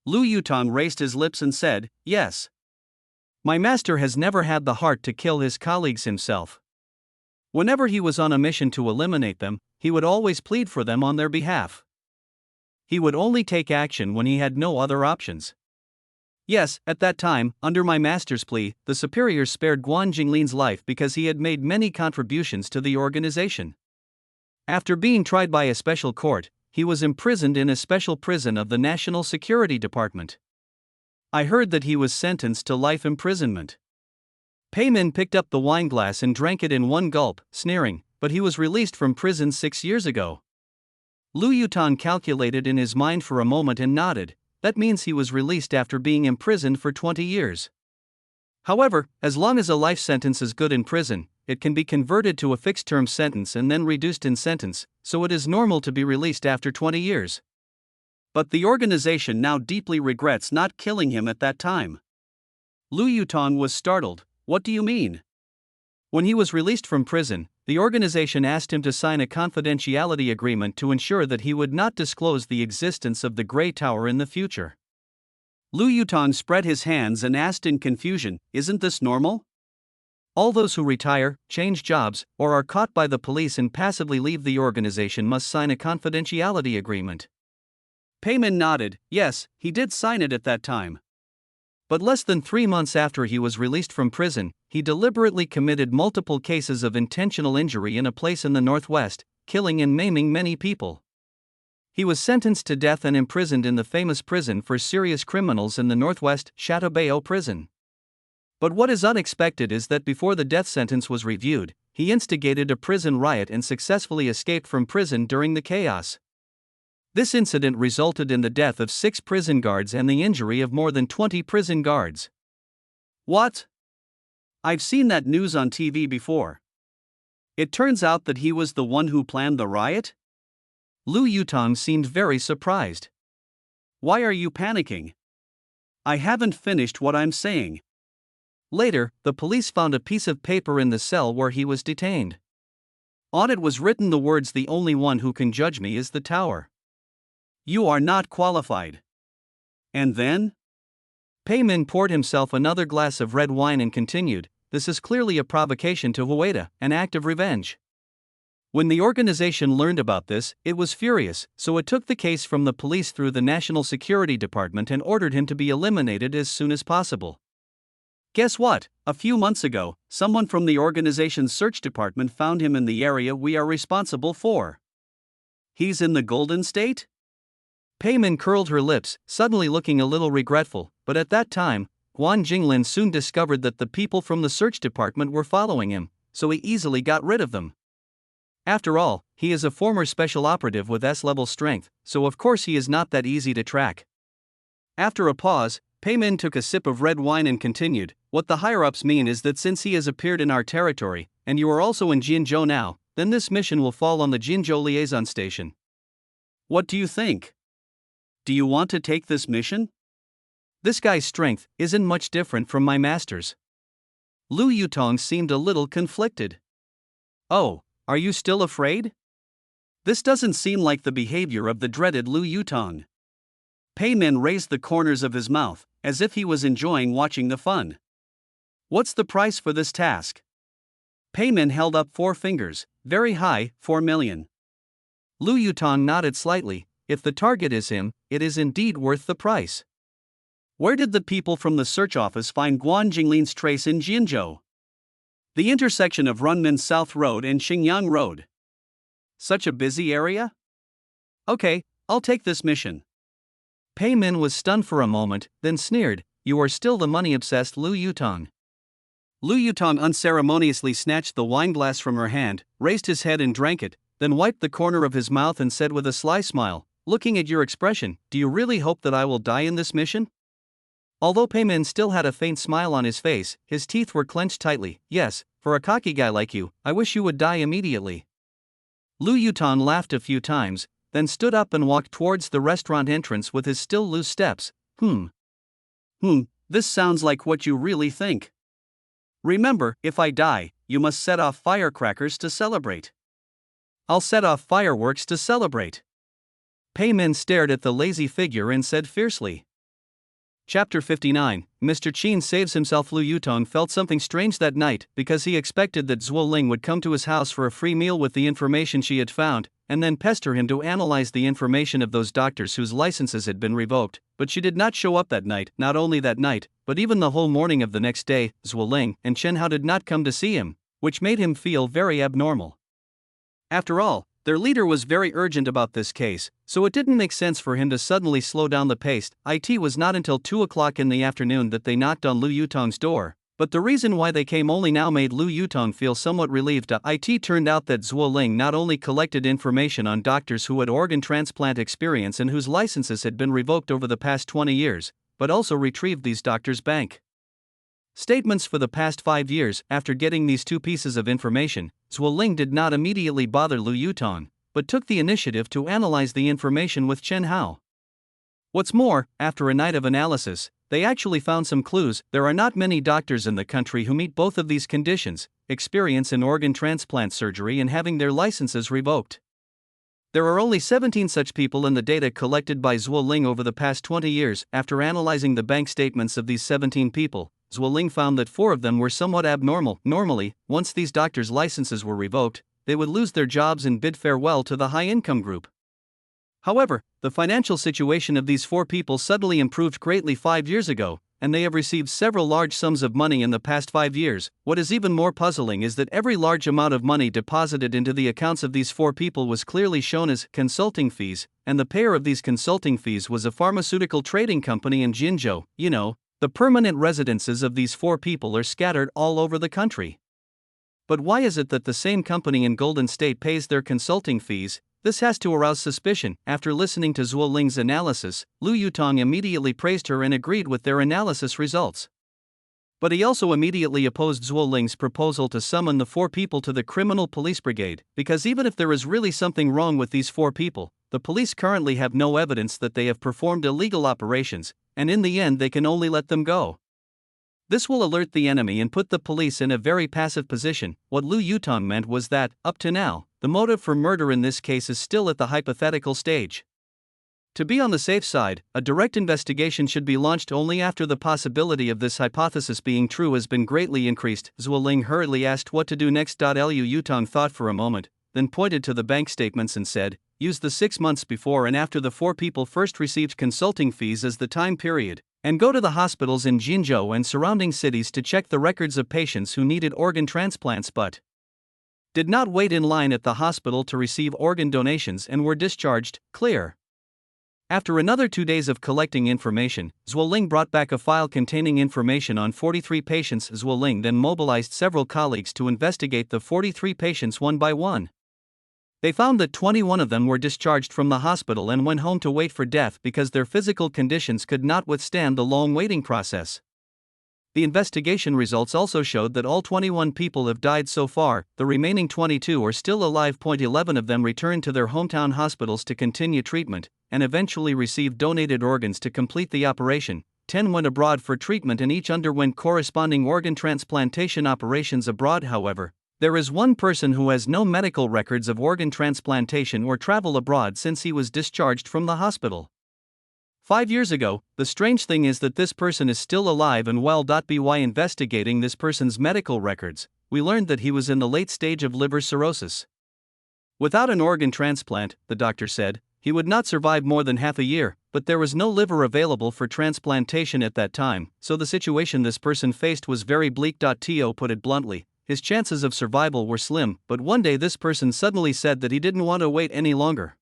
Lu Yutong raised his lips and said, yes. My master has never had the heart to kill his colleagues himself. Whenever he was on a mission to eliminate them, he would always plead for them on their behalf. He would only take action when he had no other options. Yes, at that time, under my master's plea, the superiors spared Guan Jinglin's life because he had made many contributions to the organization. After being tried by a special court, he was imprisoned in a special prison of the National Security Department. I heard that he was sentenced to life imprisonment. Pei Min picked up the wineglass and drank it in one gulp, sneering, but he was released from prison 6 years ago. Lu Yutong calculated in his mind for a moment and nodded. That means he was released after being imprisoned for 20 years. However, as long as a life sentence is good in prison, it can be converted to a fixed-term sentence and then reduced in sentence, so it is normal to be released after 20 years. But the organization now deeply regrets not killing him at that time. Lu Yutong was startled. What do you mean? When he was released from prison, the organization asked him to sign a confidentiality agreement to ensure that he would not disclose the existence of the Grey Tower in the future. Lu Yutong spread his hands and asked in confusion, isn't this normal? All those who retire, change jobs, or are caught by the police and passively leave the organization must sign a confidentiality agreement. Pei Min nodded. Yes, he did sign it at that time. But less than 3 months after he was released from prison, he deliberately committed multiple cases of intentional injury in a place in the northwest, killing and maiming many people. He was sentenced to death and imprisoned in the famous prison for serious criminals in the northwest, Chateaubriand prison. But what is unexpected is that before the death sentence was reviewed, he instigated a prison riot and successfully escaped from prison during the chaos. This incident resulted in the death of 6 prison guards and the injury of more than 20 prison guards. What? I've seen that news on TV before. It turns out that he was the one who planned the riot? Lu Yutong seemed very surprised. Why are you panicking? I haven't finished what I'm saying. Later, the police found a piece of paper in the cell where he was detained. On it was written the words, "The only one who can judge me is the tower. You are not qualified." And then? Pei Min poured himself another glass of red wine and continued, "This is clearly a provocation to Hueda, an act of revenge." When the organization learned about this, it was furious, so it took the case from the police through the National Security Department and ordered him to be eliminated as soon as possible. Guess what? A few months ago, someone from the organization's search department found him in the area we are responsible for. He's in the Golden State? Pei Min curled her lips, suddenly looking a little regretful, but at that time, Guan Jinglin soon discovered that the people from the search department were following him, so he easily got rid of them. After all, he is a former special operative with S-level strength, so of course he is not that easy to track. After a pause, Pei Min took a sip of red wine and continued, "What the higher-ups mean is that since he has appeared in our territory, and you are also in Jinzhou now, then this mission will fall on the Jinzhou liaison station. What do you think? Do you want to take this mission? This guy's strength isn't much different from my master's." Lu Yutong seemed a little conflicted. "Oh, are you still afraid?" This doesn't seem like the behavior of the dreaded Lu Yutong. Pei Min raised the corners of his mouth, as if he was enjoying watching the fun. "What's the price for this task?" Pei Min held up 4 fingers, very high, 4 million. Lu Yutong nodded slightly. If the target is him, it is indeed worth the price. Where did the people from the search office find Guan Jinglin's trace in Jinzhou? The intersection of Runmin South Road and Xingyang Road. Such a busy area? Okay, I'll take this mission. Pei Min was stunned for a moment, then sneered, "You are still the money-obsessed Lu Yutong." Lu Yutong unceremoniously snatched the wineglass from her hand, raised his head and drank it, then wiped the corner of his mouth and said with a sly smile, "Looking at your expression, do you really hope that I will die in this mission?" Although Pei Min still had a faint smile on his face, his teeth were clenched tightly. "Yes, for a cocky guy like you, I wish you would die immediately." Lu Yutong laughed a few times, then stood up and walked towards the restaurant entrance with his still loose steps. This sounds like what you really think. Remember, if I die, you must set off firecrackers to celebrate." "I'll set off fireworks to celebrate." Pei Min stared at the lazy figure and said fiercely. Chapter 59, Mr. Qin Saves Himself. Lu Yutong felt something strange that night because he expected that Zhuo Ling would come to his house for a free meal with the information she had found, and then pester him to analyze the information of those doctors whose licenses had been revoked, but she did not show up that night. Not only that night, but even the whole morning of the next day, Zhuo Ling and Chen Hao did not come to see him, which made him feel very abnormal. After all, their leader was very urgent about this case, so it didn't make sense for him to suddenly slow down the pace. It was not until 2 o'clock in the afternoon that they knocked on Lu Yutong's door, but the reason why they came only now made Lu Yutong feel somewhat relieved. It turned out that Zhuo Ling not only collected information on doctors who had organ transplant experience and whose licenses had been revoked over the past 20 years, but also retrieved these doctors' bank statements for the past 5 years. After getting these two pieces of information, Zhuo Ling did not immediately bother Lu Yutong, but took the initiative to analyze the information with Chen Hao. What's more, after a night of analysis, they actually found some clues. There are not many doctors in the country who meet both of these conditions: experience in organ transplant surgery and having their licenses revoked. There are only 17 such people in the data collected by Zhuo Ling over the past 20 years. After analyzing the bank statements of these 17 people, Zhuo Ling found that 4 of them were somewhat abnormal. Normally, once these doctors' licenses were revoked, they would lose their jobs and bid farewell to the high-income group. However, the financial situation of these 4 people suddenly improved greatly 5 years ago, and they have received several large sums of money in the past 5 years. What is even more puzzling is that every large amount of money deposited into the accounts of these 4 people was clearly shown as consulting fees, and the payer of these consulting fees was a pharmaceutical trading company in Jinzhou. The permanent residences of these 4 people are scattered all over the country. But why is it that the same company in Golden State pays their consulting fees? This has to arouse suspicion. After listening to Zhuo Ling's analysis, Lu Yutong immediately praised her and agreed with their analysis results. But he also immediately opposed Zhuo Ling's proposal to summon the 4 people to the criminal police brigade, because even if there is really something wrong with these 4 people, the police currently have no evidence that they have performed illegal operations, and in the end they can only let them go. This will alert the enemy and put the police in a very passive position. What Lu Yutong meant was that, up to now, the motive for murder in this case is still at the hypothetical stage. To be on the safe side, a direct investigation should be launched only after the possibility of this hypothesis being true has been greatly increased. Zhuo Ling hurriedly asked what to do next. Lu Yutong thought for a moment, then pointed to the bank statements and said, "Use the 6 months before and after the 4 people first received consulting fees as the time period, and go to the hospitals in Jinzhou and surrounding cities to check the records of patients who needed organ transplants but did not wait in line at the hospital to receive organ donations and were discharged. Clear." After another 2 days of collecting information, Zhuo Ling brought back a file containing information on 43 patients. Zhuo Ling then mobilized several colleagues to investigate the 43 patients one by one. They found that 21 of them were discharged from the hospital and went home to wait for death because their physical conditions could not withstand the long waiting process. The investigation results also showed that all 21 people have died so far. The remaining 22 are still alive. 11 of them returned to their hometown hospitals to continue treatment, and eventually received donated organs to complete the operation. 10 went abroad for treatment and each underwent corresponding organ transplantation operations abroad. However, there is one person who has no medical records of organ transplantation or travel abroad since he was discharged from the hospital 5 years ago. The strange thing is that this person is still alive and well. By investigating this person's medical records, we learned that he was in the late stage of liver cirrhosis. Without an organ transplant, the doctor said, he would not survive more than half a year, but there was no liver available for transplantation at that time, so the situation this person faced was very bleak. To put it bluntly, his chances of survival were slim, but one day this person suddenly said that he didn't want to wait any longer.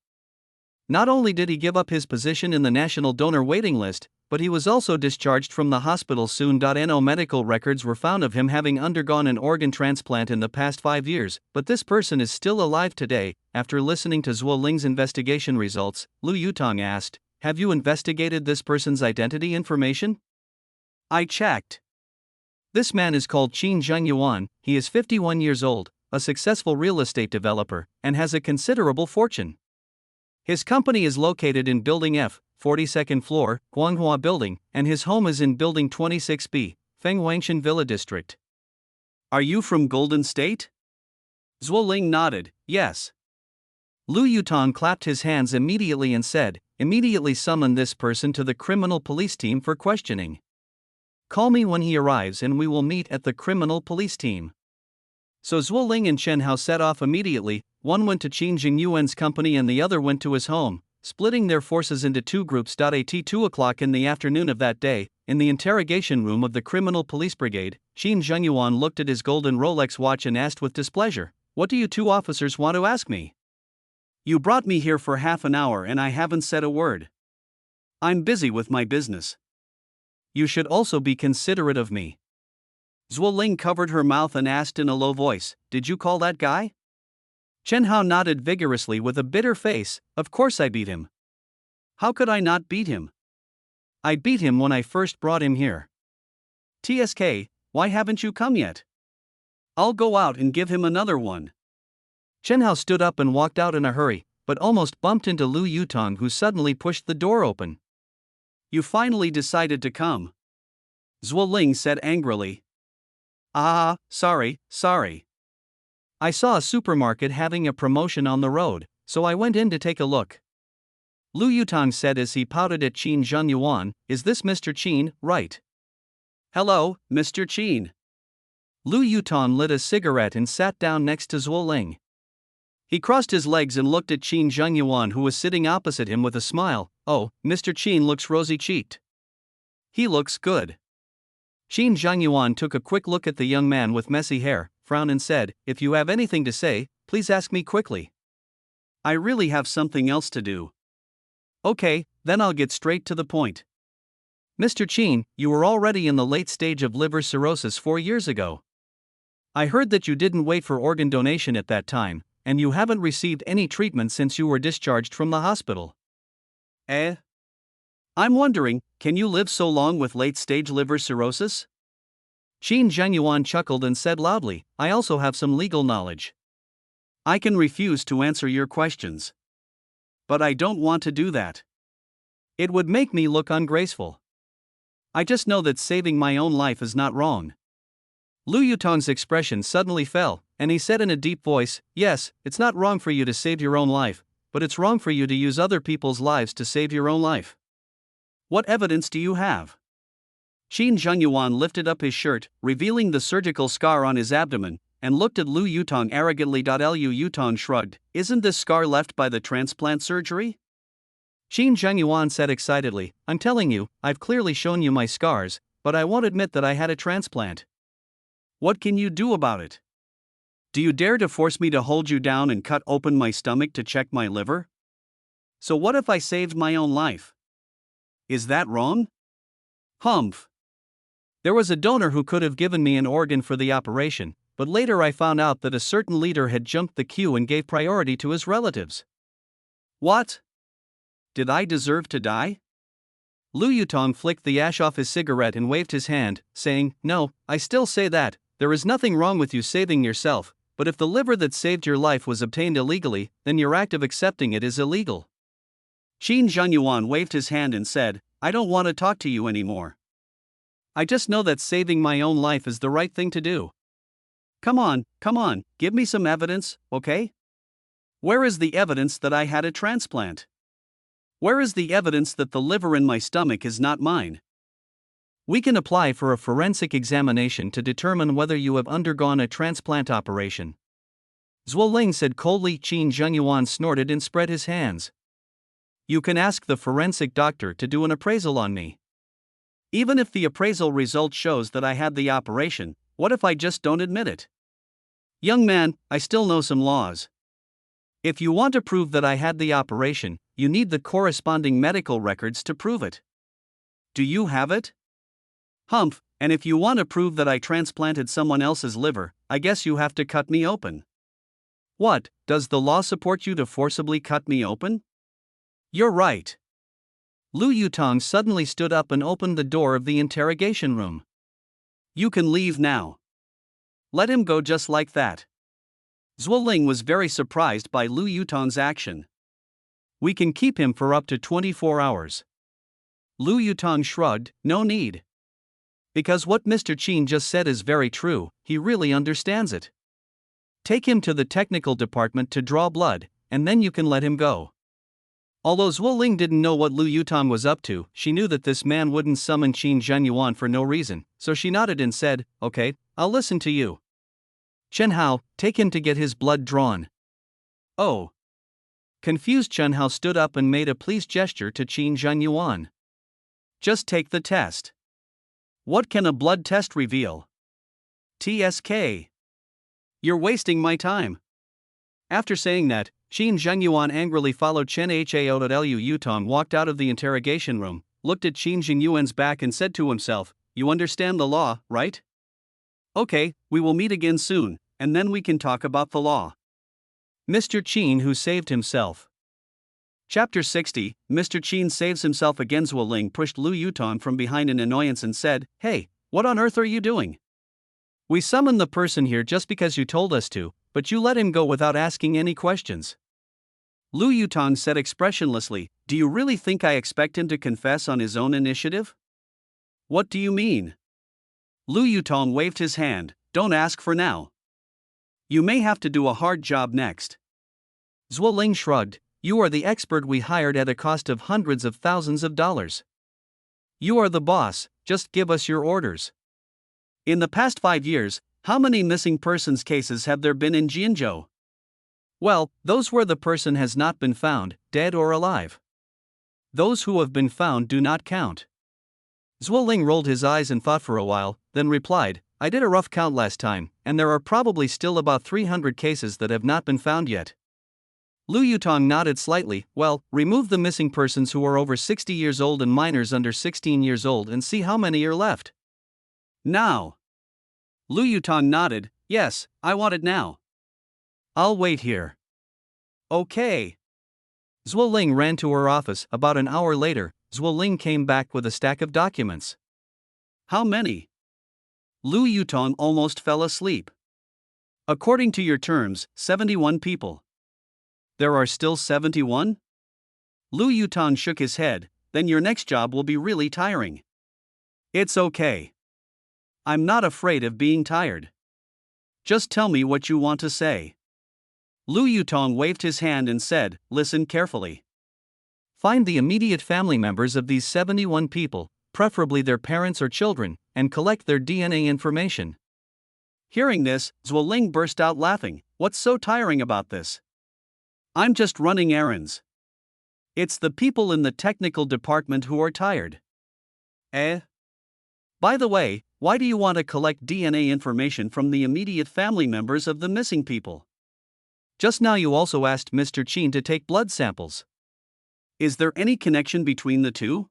Not only did he give up his position in the national donor waiting list, but he was also discharged from the hospital soon. No medical records were found of him having undergone an organ transplant in the past 5 years, but this person is still alive today. After listening to Zhuo Ling's investigation results, Lu Yutong asked, "Have you investigated this person's identity information?" I checked. This man is called Qin Zhengyuan. He is 51 years old, a successful real estate developer, and has a considerable fortune. His company is located in Building F, 42nd floor, Guanghua Building, and his home is in Building 26B, Fengwangshan Villa District. Are you from Golden State? Zhuo Ling nodded, yes. Lu Yutong clapped his hands immediately and said, "Immediately summon this person to the criminal police team for questioning. Call me when he arrives and we will meet at the criminal police team." So Zhuo Ling and Chen Hao set off immediately. One went to Qin Jingyuan's company and the other went to his home, splitting their forces into two groups. At 2 o'clock in the afternoon of that day, in the interrogation room of the criminal police brigade, Qin Zhengyuan looked at his golden Rolex watch and asked with displeasure, "What do you two officers want to ask me? You brought me here for half an hour and I haven't said a word. I'm busy with my business. You should also be considerate of me." Zhuo Ling covered her mouth and asked in a low voice, "Did you call that guy?" Chen Hao nodded vigorously with a bitter face, "Of course I beat him. How could I not beat him? I beat him when I first brought him here." "TSK, why haven't you come yet? I'll go out and give him another one." Chen Hao stood up and walked out in a hurry, but almost bumped into Lu Yutong, who suddenly pushed the door open. "You finally decided to come," Zhuo Ling said angrily. "Ah, sorry. I saw a supermarket having a promotion on the road, so I went in to take a look." Lu Yutong said as he pouted at Qin Zhengyuan, "Is this Mr. Qin, right?" "Hello, Mr. Qin." Lu Yutong lit a cigarette and sat down next to Zhuo Ling. He crossed his legs and looked at Qin Zhengyuan, who was sitting opposite him, with a smile. "Oh, Mr. Qin looks rosy-cheeked." "He looks good." Qin Zhengyuan took a quick look at the young man with messy hair, frowned and said, "If you have anything to say, please ask me quickly." "I really have something else to do." "Okay, then I'll get straight to the point. Mr. Qin, you were already in the late stage of liver cirrhosis 4 years ago. I heard that you didn't wait for organ donation at that time, and you haven't received any treatment since you were discharged from the hospital." I'm wondering, can you live so long with late-stage liver cirrhosis? Qin Zhengyuan chuckled and said loudly, "I also have some legal knowledge." "I can refuse to answer your questions. But I don't want to do that. It would make me look ungraceful. I just know that saving my own life is not wrong." Lu Yutong's expression suddenly fell, and he said in a deep voice, "Yes, it's not wrong for you to save your own life, but it's wrong for you to use other people's lives to save your own life." "What evidence do you have?" Qin Zhengyuan lifted up his shirt, revealing the surgical scar on his abdomen, and looked at Lu Yutong arrogantly. Lu Yutong shrugged, "Isn't this scar left by the transplant surgery?" Qin Zhengyuan said excitedly, "I'm telling you, I've clearly shown you my scars, but I won't admit that I had a transplant." "What can you do about it? Do you dare to force me to hold you down and cut open my stomach to check my liver? So what if I saved my own life? Is that wrong?" "Humph. There was a donor who could have given me an organ for the operation, but later I found out that a certain leader had jumped the queue and gave priority to his relatives." "What? Did I deserve to die?" Lu Yutong flicked the ash off his cigarette and waved his hand, saying, "No, I still say that, there is nothing wrong with you saving yourself, but if the liver that saved your life was obtained illegally, then your act of accepting it is illegal." Qin Zhengyuan waved his hand and said, "I don't want to talk to you anymore. I just know that saving my own life is the right thing to do." Come on, give me some evidence, okay? Where is the evidence that I had a transplant? Where is the evidence that the liver in my stomach is not mine?" "We can apply for a forensic examination to determine whether you have undergone a transplant operation," Zhuo Ling said coldly. Qin Zhengyuan snorted and spread his hands. "You can ask the forensic doctor to do an appraisal on me." "Even if the appraisal result shows that I had the operation, what if I just don't admit it?" "Young man, I still know some laws. If you want to prove that I had the operation, you need the corresponding medical records to prove it. Do you have it? Humph, and if you want to prove that I transplanted someone else's liver, I guess you have to cut me open. What, does the law support you to forcibly cut me open? You're right. Lu Yutong suddenly stood up and opened the door of the interrogation room. You can leave now. Let him go just like that. Zhuo Ling was very surprised by Lu Yutong's action. We can keep him for up to 24 hours. Lu Yutong shrugged, no need. Because what Mr. Qin just said is very true, he really understands it. Take him to the technical department to draw blood, and then you can let him go. Although Zhuo Ling didn't know what Lu Yutong was up to, she knew that this man wouldn't summon Qin Zhenyuan for no reason, so she nodded and said, okay, I'll listen to you. Chen Hao, take him to get his blood drawn. Oh. Confused Chen Hao stood up and made a pleased gesture to Qin Zhenyuan. Just take the test. What can a blood test reveal? TSK. You're wasting my time. After saying that, Qin Zhenyuan angrily followed Chen Hao. Lu Yutong walked out of the interrogation room, looked at Qin Zhenyuan's back and said to himself, you understand the law, right? Okay, we will meet again soon, and then we can talk about the law. Mr. Qin who saved himself. Chapter 60, Mr. Qin saves himself again. Zhuo Ling pushed Lu Yutong from behind in annoyance and said, hey, what on earth are you doing? We summoned the person here just because you told us to, but you let him go without asking any questions. Lu Yutong said expressionlessly, do you really think I expect him to confess on his own initiative? What do you mean? Lu Yutong waved his hand, don't ask for now. You may have to do a hard job next. Zhuo Ling shrugged, you are the expert we hired at a cost of hundreds of thousands of dollars. You are the boss, just give us your orders. In the past 5 years, how many missing persons cases have there been in Jianzhou? Well, those where the person has not been found, dead or alive. Those who have been found do not count. Zhuo Ling rolled his eyes and thought for a while, then replied, I did a rough count last time, and there are probably still about 300 cases that have not been found yet. Lu Yutong nodded slightly, well, remove the missing persons who are over 60 years old and minors under 16 years old and see how many are left. Now. Lu Yutong nodded, yes, I want it now. I'll wait here. Okay. Zhuo Ling ran to her office. About an hour later, Zhuo Ling came back with a stack of documents. How many? Lu Yutong almost fell asleep. According to your terms, 71 people. There are still 71? Lu Yutong shook his head, then your next job will be really tiring. It's okay. I'm not afraid of being tired. Just tell me what you want to say. Lu Yutong waved his hand and said, listen carefully. Find the immediate family members of these 71 people, preferably their parents or children, and collect their DNA information. Hearing this, Zhuo Ling burst out laughing, what's so tiring about this? I'm just running errands. It's the people in the technical department who are tired. By the way, why do you want to collect DNA information from the immediate family members of the missing people? Just now you also asked Mr. Qin to take blood samples. Is there any connection between the two?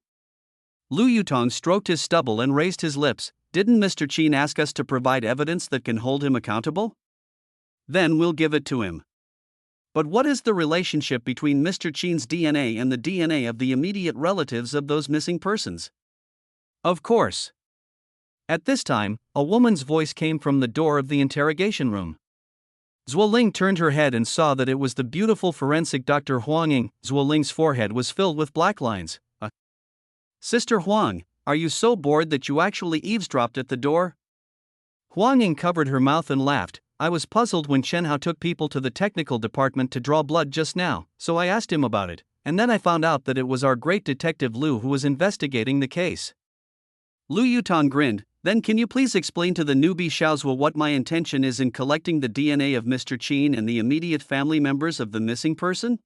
Lu Yutong stroked his stubble and raised his lips. Didn't Mr. Qin ask us to provide evidence that can hold him accountable? Then we'll give it to him. But what is the relationship between Mr. Qin's DNA and the DNA of the immediate relatives of those missing persons? Of course. At this time, a woman's voice came from the door of the interrogation room. Zhuo Ling turned her head and saw that it was the beautiful forensic Dr. Huang Ying. Zhuo Ling's forehead was filled with black lines. Sister Huang, are you so bored that you actually eavesdropped at the door? Huang Ying covered her mouth and laughed. I was puzzled when Chen Hao took people to the technical department to draw blood just now, so I asked him about it, and then I found out that it was our great detective Lu who was investigating the case. Lu Yutong grinned, then can you please explain to the newbie Xiaozhuo what my intention is in collecting the DNA of Mr. Qin and the immediate family members of the missing person?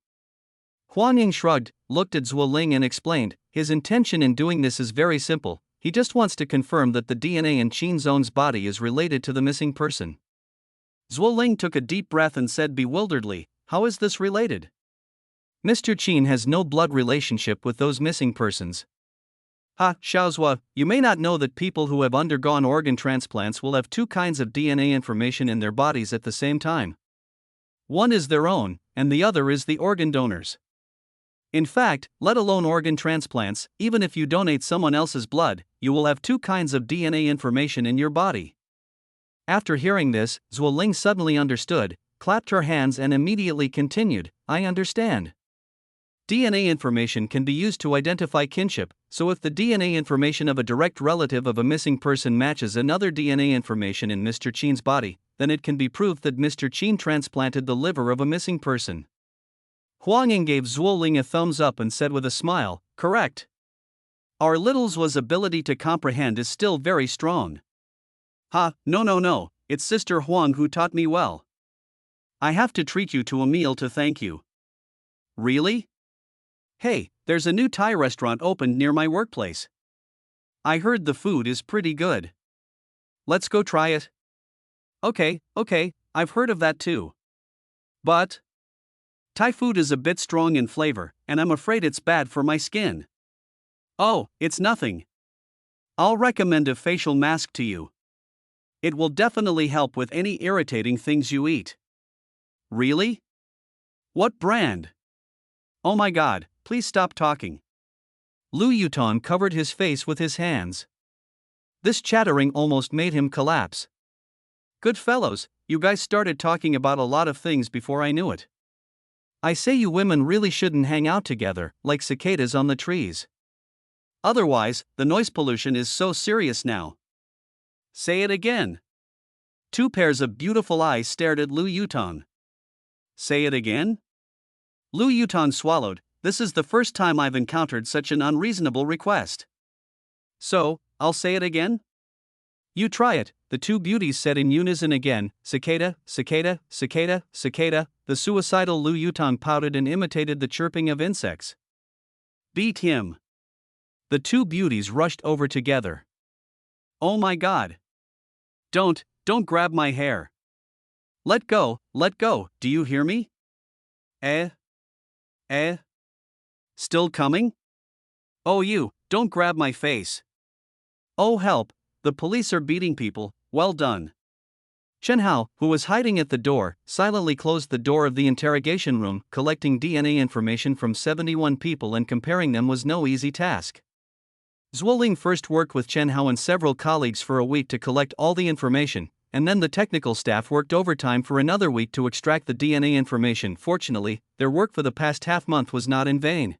Huang Ying shrugged, looked at Zhuo Ling and explained, his intention in doing this is very simple, he just wants to confirm that the DNA in Qin Zhong's body is related to the missing person. Zhuo Ling took a deep breath and said bewilderedly, how is this related? Mr. Qin has no blood relationship with those missing persons. Ha, Xiaozhua, you may not know that people who have undergone organ transplants will have two kinds of DNA information in their bodies at the same time. One is their own, and the other is the organ donor's. In fact, let alone organ transplants, even if you donate someone else's blood, you will have two kinds of DNA information in your body. After hearing this, Zuoling suddenly understood, clapped her hands and immediately continued, I understand. DNA information can be used to identify kinship, so if the DNA information of a direct relative of a missing person matches another DNA information in Mr. Qin's body, then it can be proved that Mr. Qin transplanted the liver of a missing person. Huang Ying gave Zuoling a thumbs up and said with a smile, correct. Our little Zhuo's ability to comprehend is still very strong. Ha, no, it's Sister Huang who taught me well. I have to treat you to a meal to thank you. Really? Hey, there's a new Thai restaurant opened near my workplace. I heard the food is pretty good. Let's go try it. Okay, I've heard of that too. But Thai food is a bit strong in flavor, and I'm afraid it's bad for my skin. Oh, it's nothing. I'll recommend a facial mask to you. It will definitely help with any irritating things you eat. Really? What brand? Oh my god, please stop talking. Lu Yutong covered his face with his hands. This chattering almost made him collapse. Good fellows, you guys started talking about a lot of things before I knew it. I say you women really shouldn't hang out together, like cicadas on the trees. Otherwise, the noise pollution is so serious now. Say it again. Two pairs of beautiful eyes stared at Lu Yutong. Say it again? Lu Yutong swallowed. This is the first time I've encountered such an unreasonable request. So, I'll say it again? You try it, the two beauties said in unison again, cicada, cicada, cicada, cicada. The suicidal Lu Yutong pouted and imitated the chirping of insects. Beat him. The two beauties rushed over together. Oh my god. Don't grab my hair. Let go, do you hear me? Still coming? Oh you, don't grab my face. Oh help, the police are beating people, well done. Chen Hao, who was hiding at the door, silently closed the door of the interrogation room. Collecting DNA information from 71 people and comparing them was no easy task. Zuoling first worked with Chen Hao and several colleagues for a week to collect all the information, and then the technical staff worked overtime for another week to extract the DNA information. Fortunately, their work for the past half-month was not in vain.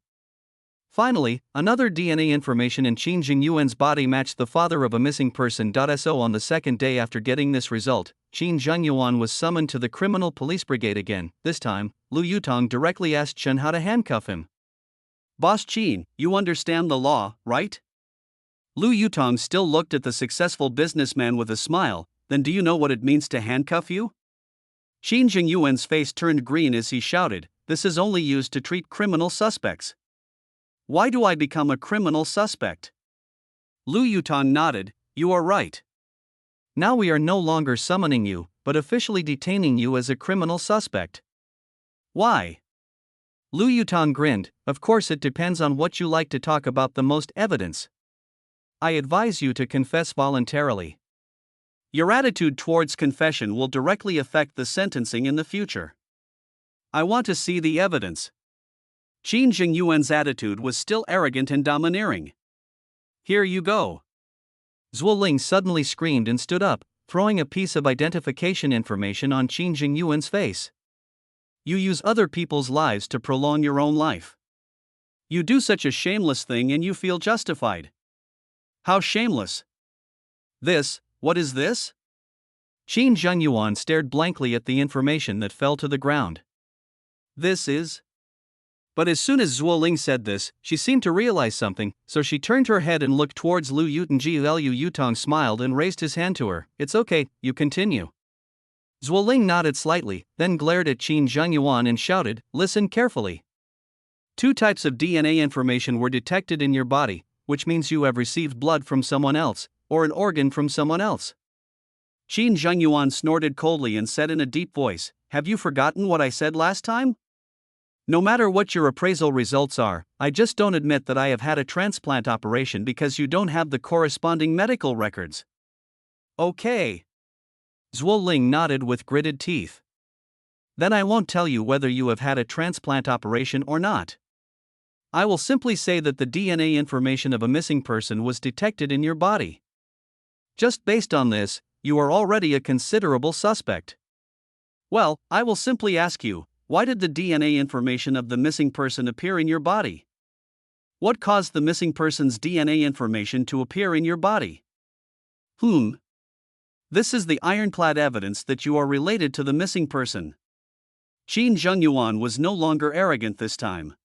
Finally, another DNA information in Qin Jingyuan's body matched the father of a missing person. So on the second day after getting this result, Qin Jingyuan was summoned to the criminal police brigade again. This time, Lu Yutong directly asked Chen how to handcuff him. Boss Qin, you understand the law, right? Lu Yutong still looked at the successful businessman with a smile. Then do you know what it means to handcuff you? Qin Jingyuan's face turned green as he shouted, this is only used to treat criminal suspects. Why do I become a criminal suspect? Lu Yutong nodded, you are right. Now we are no longer summoning you, but officially detaining you as a criminal suspect. Why? Lu Yutong grinned, of course it depends on what you like to talk about the most evidence. I advise you to confess voluntarily. Your attitude towards confession will directly affect the sentencing in the future. I want to see the evidence. Qin Jingyuan's attitude was still arrogant and domineering. Here you go. Zuoling suddenly screamed and stood up, throwing a piece of identification information on Qin Jingyuan's face. You use other people's lives to prolong your own life. You do such a shameless thing and you feel justified. How shameless. What is this? Qin Jingyuan stared blankly at the information that fell to the ground. This is. But as soon as Zuoling said this, she seemed to realize something, so she turned her head and looked towards Lu Yutong. Lu Yutong smiled and raised his hand to her. It's okay, you continue. Zuoling nodded slightly, then glared at Qin Jingyuan and shouted, listen carefully. Two types of DNA information were detected in your body, which means you have received blood from someone else, or an organ from someone else. Qin Jingyuan snorted coldly and said in a deep voice, have you forgotten what I said last time? No matter what your appraisal results are, I just don't admit that I have had a transplant operation because you don't have the corresponding medical records. Okay. Zhuo Ling nodded with gritted teeth. Then I won't tell you whether you have had a transplant operation or not. I will simply say that the DNA information of a missing person was detected in your body. Just based on this, you are already a considerable suspect. Well, I will simply ask you, why did the DNA information of the missing person appear in your body? What caused the missing person's DNA information to appear in your body? This is the ironclad evidence that you are related to the missing person. Qin Zhengyuan was no longer arrogant this time.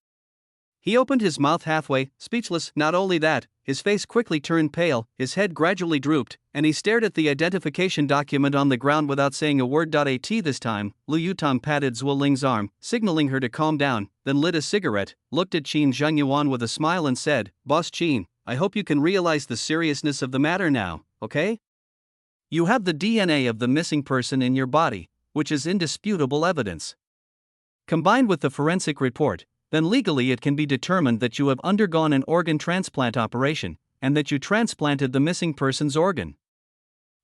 He opened his mouth halfway, speechless. Not only that, his face quickly turned pale, his head gradually drooped, and he stared at the identification document on the ground without saying a word. At this time, Lu Yutong patted Zhuo Ling's arm, signaling her to calm down, then lit a cigarette, looked at Qin Zhengyuan with a smile and said, "Boss Qin, I hope you can realize the seriousness of the matter now, okay? You have the DNA of the missing person in your body, which is indisputable evidence. Combined with the forensic report, then legally it can be determined that you have undergone an organ transplant operation, and that you transplanted the missing person's organ."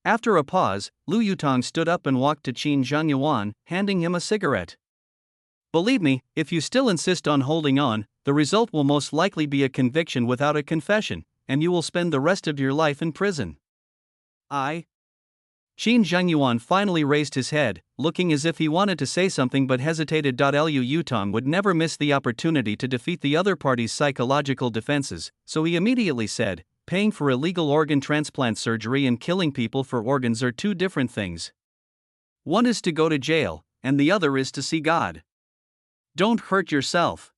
After a pause, Lu Yutong stood up and walked to Qin Zhengyuan, handing him a cigarette. "Believe me, if you still insist on holding on, the result will most likely be a conviction without a confession, and you will spend the rest of your life in prison." Qin Zhengyuan finally raised his head, looking as if he wanted to say something but hesitated. Lu Yutong would never miss the opportunity to defeat the other party's psychological defenses, so he immediately said, "Paying for illegal organ transplant surgery and killing people for organs are two different things. One is to go to jail, and the other is to see God. Don't hurt yourself.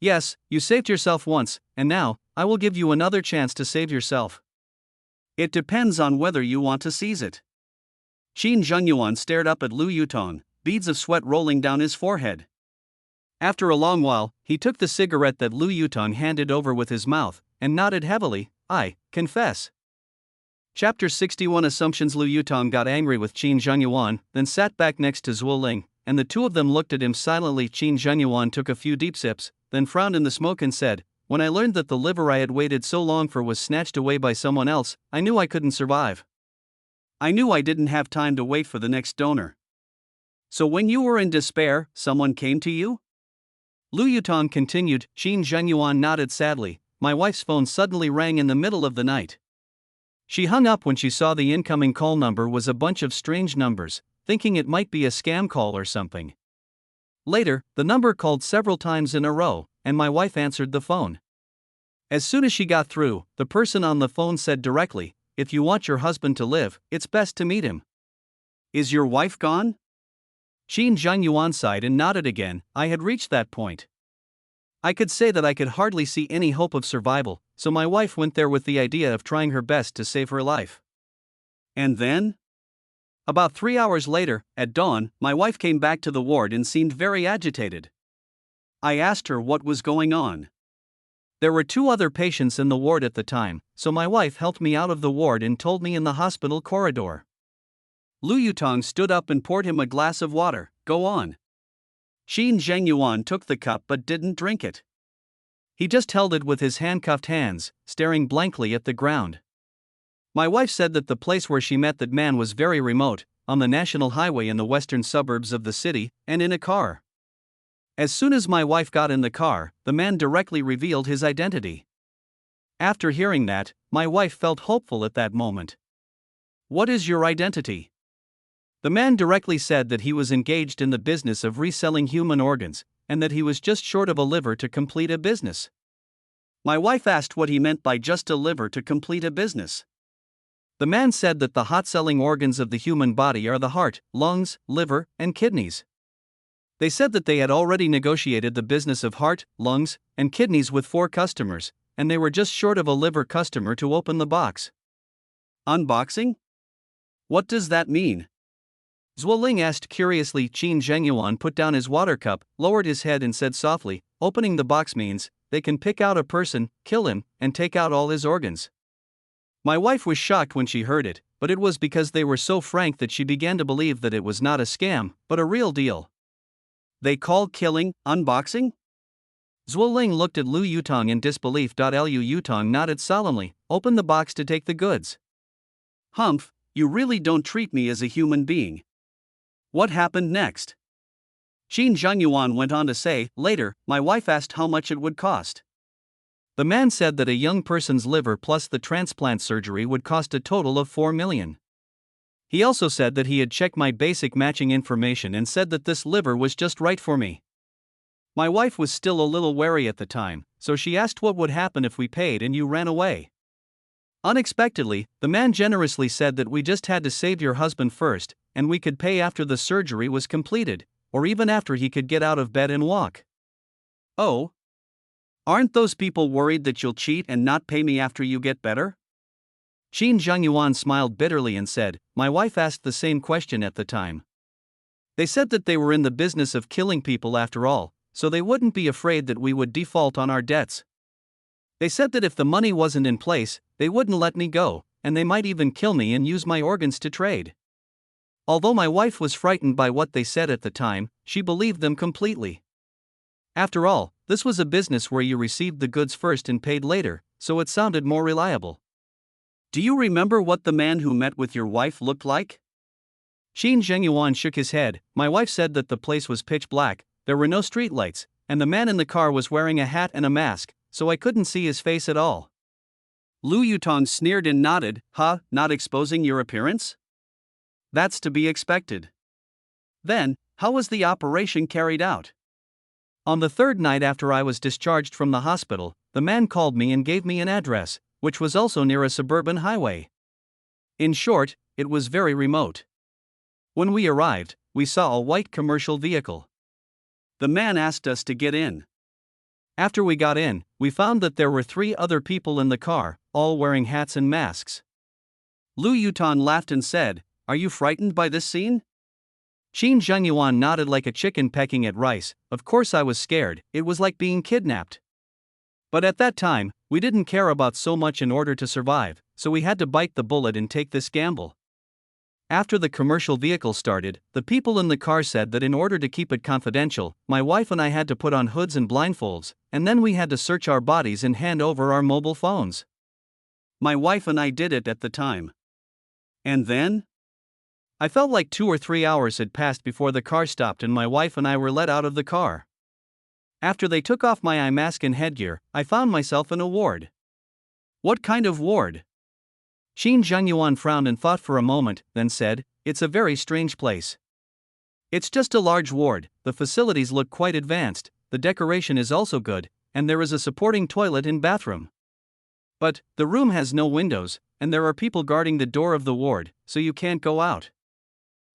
Yes, you saved yourself once, and now, I will give you another chance to save yourself. It depends on whether you want to seize it." Qin Zhengyuan stared up at Lu Yutong, beads of sweat rolling down his forehead. After a long while, he took the cigarette that Lu Yutong handed over with his mouth, and nodded heavily. "I confess." Chapter 61 Assumptions. Lu Yutong got angry with Qin Zhengyuan, then sat back next to Zhuo Ling, and the two of them looked at him silently. Qin Zhengyuan took a few deep sips, then frowned in the smoke and said, "When I learned that the liver I had waited so long for was snatched away by someone else, I knew I couldn't survive. I knew I didn't have time to wait for the next donor. So when you were in despair, someone came to you?" Lu Yutong continued. Qin Zhengyuan nodded sadly. "My wife's phone suddenly rang in the middle of the night. She hung up when she saw the incoming call number was a bunch of strange numbers, thinking it might be a scam call or something. Later, the number called several times in a row, and my wife answered the phone. As soon as she got through, the person on the phone said directly, 'If you want your husband to live, it's best to meet him.'" "Is your wife gone?" Qin Zhengyuan sighed and nodded again. "I had reached that point. I could say that I could hardly see any hope of survival, so my wife went there with the idea of trying her best to save her life." "And then?" "About 3 hours later, at dawn, my wife came back to the ward and seemed very agitated. I asked her what was going on. There were 2 other patients in the ward at the time, so my wife helped me out of the ward and told me in the hospital corridor." Lu Yutong stood up and poured him a glass of water. "Go on." Qin Zhengyuan took the cup but didn't drink it. He just held it with his handcuffed hands, staring blankly at the ground. "My wife said that the place where she met that man was very remote, on the national highway in the western suburbs of the city, and in a car. As soon as my wife got in the car, the man directly revealed his identity. After hearing that, my wife felt hopeful at that moment." "What is your identity?" "The man directly said that he was engaged in the business of reselling human organs, and that he was just short of a liver to complete a business." My wife asked what he meant by just a liver to complete a business. "The man said that the hot-selling organs of the human body are the heart, lungs, liver, and kidneys. They said that they had already negotiated the business of heart, lungs, and kidneys with 4 customers, and they were just short of a liver customer to open the box." "Unboxing? What does that mean?" Zhuo Ling asked curiously. Qin Zhengyuan put down his water cup, lowered his head and said softly, "Opening the box means, they can pick out a person, kill him, and take out all his organs." My wife was shocked when she heard it, but it was because they were so frank that she began to believe that it was not a scam, but a real deal. They call killing unboxing? Zhuoling looked at Lu Yutong in disbelief. Lu Yutong nodded solemnly, opened the box to take the goods. Humph, you really don't treat me as a human being. What happened next? Qin Zhengyuan went on to say, later, my wife asked how much it would cost. The man said that a young person's liver plus the transplant surgery would cost a total of 4 million. He also said that he had checked my basic matching information and said that this liver was just right for me. My wife was still a little wary at the time, so she asked what would happen if we paid and you ran away. Unexpectedly, the man generously said that we just had to save your husband first, and we could pay after the surgery was completed, or even after he could get out of bed and walk. Oh? Aren't those people worried that you'll cheat and not pay me after you get better? Qin Zhengyuan smiled bitterly and said, my wife asked the same question at the time. They said that they were in the business of killing people after all, so they wouldn't be afraid that we would default on our debts. They said that if the money wasn't in place, they wouldn't let me go, and they might even kill me and use my organs to trade. Although my wife was frightened by what they said at the time, she believed them completely. After all, this was a business where you received the goods first and paid later, so it sounded more reliable. Do you remember what the man who met with your wife looked like? Qin Zhengyuan shook his head. My wife said that the place was pitch black, there were no streetlights, and the man in the car was wearing a hat and a mask, so I couldn't see his face at all. Lu Yutong sneered and nodded, not exposing your appearance? That's to be expected. Then, how was the operation carried out? On the third night after I was discharged from the hospital, the man called me and gave me an address, which was also near a suburban highway. In short, it was very remote. When we arrived, we saw a white commercial vehicle. The man asked us to get in. After we got in, we found that there were 3 other people in the car, all wearing hats and masks. Lu Yutong laughed and said, are you frightened by this scene? Qin Zhengyuan nodded like a chicken pecking at rice. Of course I was scared, it was like being kidnapped. But at that time, we didn't care about so much in order to survive, so we had to bite the bullet and take this gamble. After the commercial vehicle started, the people in the car said that in order to keep it confidential, my wife and I had to put on hoods and blindfolds, and then we had to search our bodies and hand over our mobile phones. My wife and I did it at the time. And then? I felt like 2 or 3 hours had passed before the car stopped and my wife and I were let out of the car. After they took off my eye mask and headgear, I found myself in a ward. What kind of ward? Qin Zhengyuan frowned and thought for a moment, then said, it's a very strange place. It's just a large ward, the facilities look quite advanced, the decoration is also good, and there is a supporting toilet and bathroom. But, the room has no windows, and there are people guarding the door of the ward, so you can't go out.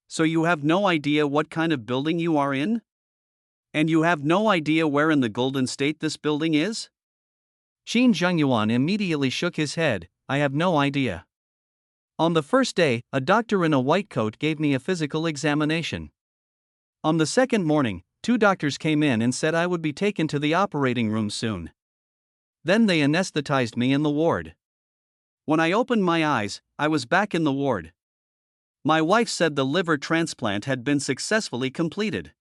So you have no idea what kind of building you are in? And you have no idea where in the Golden State this building is? Qin Zhengyuan immediately shook his head, I have no idea. On the first day, a doctor in a white coat gave me a physical examination. On the second morning, 2 doctors came in and said I would be taken to the operating room soon. Then they anesthetized me in the ward. When I opened my eyes, I was back in the ward. My wife said the liver transplant had been successfully completed.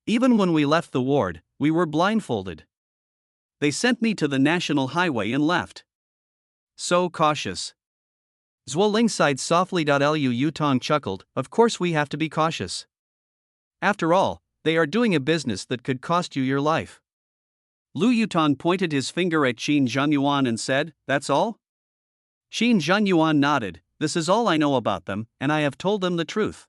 Even when we left the ward, we were blindfolded. They sent me to the national highway and left. So cautious. Zhuoling sighed softly. Lu Yutong chuckled, of course we have to be cautious. After all, they are doing a business that could cost you your life. Lu Yutong pointed his finger at Qin Zhengyuan and said, that's all? Qin Zhengyuan nodded, this is all I know about them, and I have told them the truth.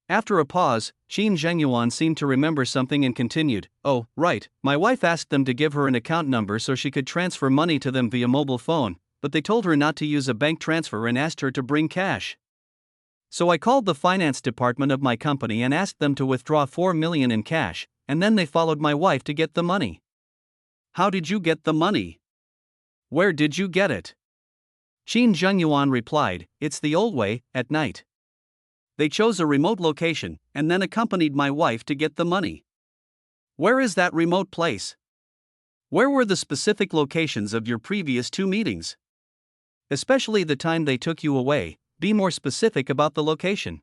After a pause, Qin Zhengyuan seemed to remember something and continued, oh, right, my wife asked them to give her an account number so she could transfer money to them via mobile phone, but they told her not to use a bank transfer and asked her to bring cash. So I called the finance department of my company and asked them to withdraw 4 million in cash, and then they followed my wife to get the money. How did you get the money? Where did you get it? Qin Zhengyuan replied, it's the old way, at night. They chose a remote location, and then accompanied my wife to get the money. Where is that remote place? Where were the specific locations of your previous 2 meetings? Especially the time they took you away, be more specific about the location.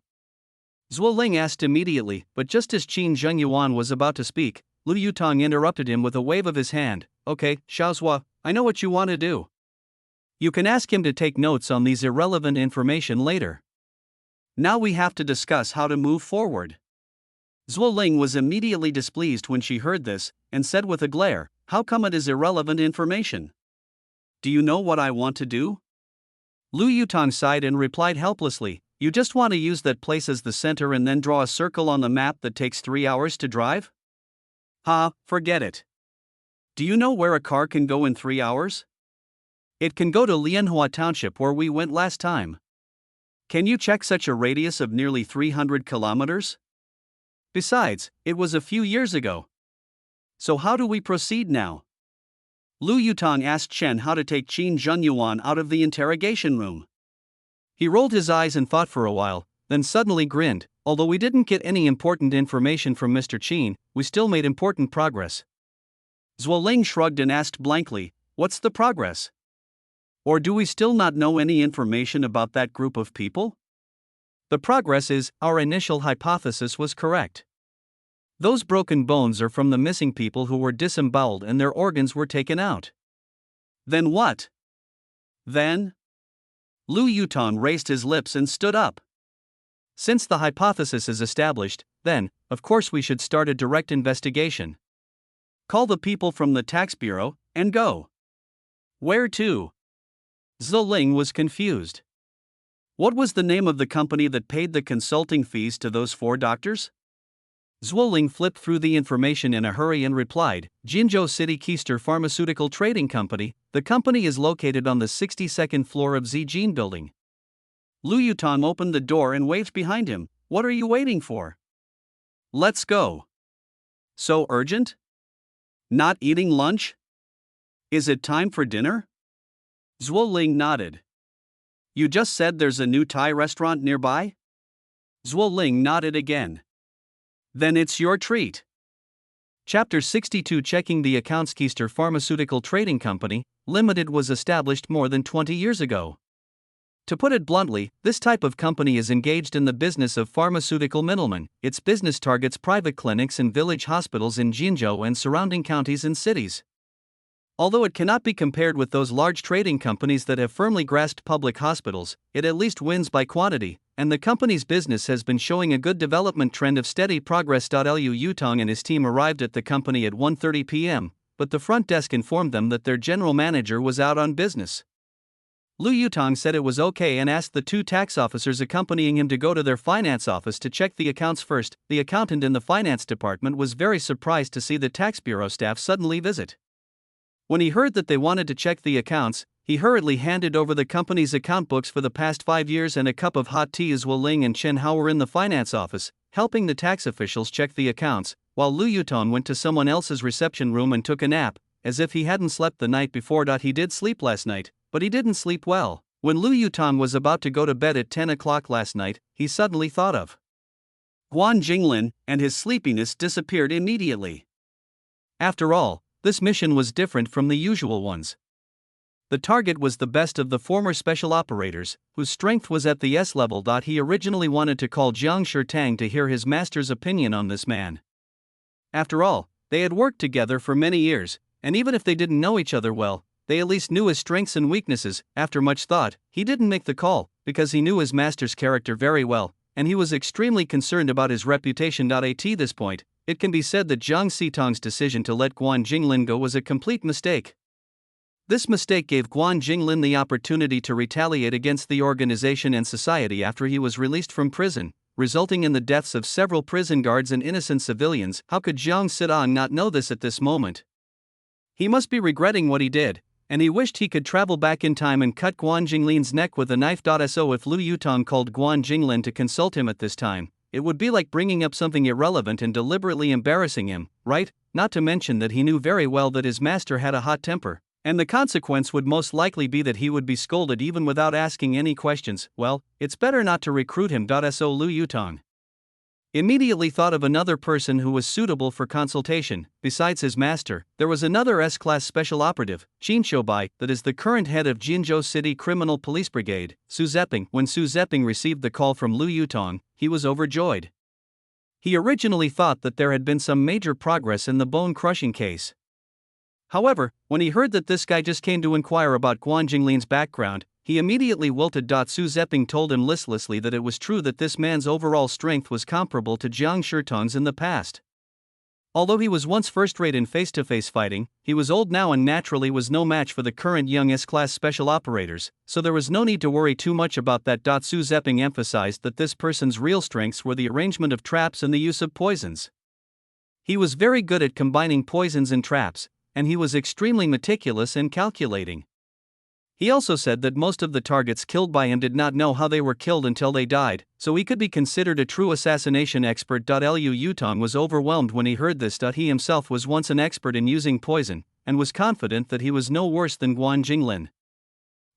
Zhuo Ling asked immediately, but just as Qin Zhengyuan was about to speak, Lu Yutong interrupted him with a wave of his hand. Okay, Xiaozhua, I know what you want to do. You can ask him to take notes on these irrelevant information later. Now we have to discuss how to move forward. Zhuo Ling was immediately displeased when she heard this, and said with a glare, how come it is irrelevant information? Do you know what I want to do? Lu Yutong sighed and replied helplessly, you just want to use that place as the center and then draw a circle on the map that takes 3 hours to drive? Ha, forget it. Do you know where a car can go in 3 hours? It can go to Lianhua Township where we went last time. Can you check such a radius of nearly 300 kilometers? Besides, it was a few years ago. So how do we proceed now? Lu Yutong asked Chen how to take Qin Zhenyuan out of the interrogation room. He rolled his eyes and thought for a while, then suddenly grinned. Although we didn't get any important information from Mr. Qin, we still made important progress. Zhuo Ling shrugged and asked blankly, what's the progress? Or do we still not know any information about that group of people? The progress is, our initial hypothesis was correct. Those broken bones are from the missing people who were disemboweled and their organs were taken out. Then what? Then? Lu Yutong raised his lips and stood up. Since the hypothesis is established, then, of course we should start a direct investigation. Call the people from the tax bureau, and go. Where to? Zhuo Ling was confused. What was the name of the company that paid the consulting fees to those 4 doctors? Zhuo Ling flipped through the information in a hurry and replied, Jinzhou City Keister Pharmaceutical Trading Company. The company is located on the 62nd floor of Zijin Building. Lu Yutong opened the door and waved behind him. What are you waiting for? Let's go. So urgent? Not eating lunch? Is it time for dinner? Zhuo Ling nodded. You just said there's a new Thai restaurant nearby? Zhuo Ling nodded again. Then it's your treat. Chapter 62 Checking the Accounts. Keister Pharmaceutical Trading Company, Limited was established more than 20 years ago. To put it bluntly, this type of company is engaged in the business of pharmaceutical middlemen. Its business targets private clinics and village hospitals in Jinzhou and surrounding counties and cities. Although it cannot be compared with those large trading companies that have firmly grasped public hospitals, it at least wins by quantity, and the company's business has been showing a good development trend of steady progress. Lu Yutong and his team arrived at the company at 1:30 p.m., but the front desk informed them that their general manager was out on business. Lu Yutong said it was okay and asked the 2 tax officers accompanying him to go to their finance office to check the accounts first. The accountant in the finance department was very surprised to see the tax bureau staff suddenly visit. When he heard that they wanted to check the accounts, he hurriedly handed over the company's account books for the past 5 years and a cup of hot tea. As Zhuo Ling and Chen Hao were in the finance office, helping the tax officials check the accounts, while Lu Yutong went to someone else's reception room and took a nap, as if he hadn't slept the night before. He did sleep last night, but he didn't sleep well. When Lu Yutong was about to go to bed at 10 o'clock last night, he suddenly thought of Guan Jinglin, and his sleepiness disappeared immediately. After all, this mission was different from the usual ones. The target was the best of the former special operators, whose strength was at the S level. He originally wanted to call Jiang Shitang to hear his master's opinion on this man. After all, they had worked together for many years, and even if they didn't know each other well, they at least knew his strengths and weaknesses. After much thought, he didn't make the call, because he knew his master's character very well, and he was extremely concerned about his reputation. At this point, it can be said that Jiang Shitang's decision to let Guan Jinglin go was a complete mistake. This mistake gave Guan Jinglin the opportunity to retaliate against the organization and society after he was released from prison, resulting in the deaths of several prison guards and innocent civilians. How could Jiang Shitang not know this at this moment? He must be regretting what he did, and he wished he could travel back in time and cut Guan Jinglin's neck with a knife. So if Lu Yutong called Guan Jinglin to consult him at this time, it would be like bringing up something irrelevant and deliberately embarrassing him, right? Not to mention that he knew very well that his master had a hot temper, and the consequence would most likely be that he would be scolded even without asking any questions. Well, it's better not to recruit him. So Lu Yutong immediately thought of another person who was suitable for consultation. Besides his master, there was another S-class special operative, Jin Shobai, that is the current head of Jinzhou City Criminal Police Brigade, Su Zeping. When Su Zeping received the call from Lu Yutong, he was overjoyed. He originally thought that there had been some major progress in the bone-crushing case. However, when he heard that this guy just came to inquire about Guan Jinglin's background, he immediately wilted. Su Zeping told him listlessly that it was true that this man's overall strength was comparable to Jiang Shitong's in the past. Although he was once first-rate in face-to-face fighting, he was old now and naturally was no match for the current young S-class special operators, so there was no need to worry too much about that. Su Zeping emphasized that this person's real strengths were the arrangement of traps and the use of poisons. He was very good at combining poisons and traps, and he was extremely meticulous and calculating. He also said that most of the targets killed by him did not know how they were killed until they died, so he could be considered a true assassination expert. Lu Yutong was overwhelmed when he heard this. He himself was once an expert in using poison, and was confident that he was no worse than Guan Jinglin.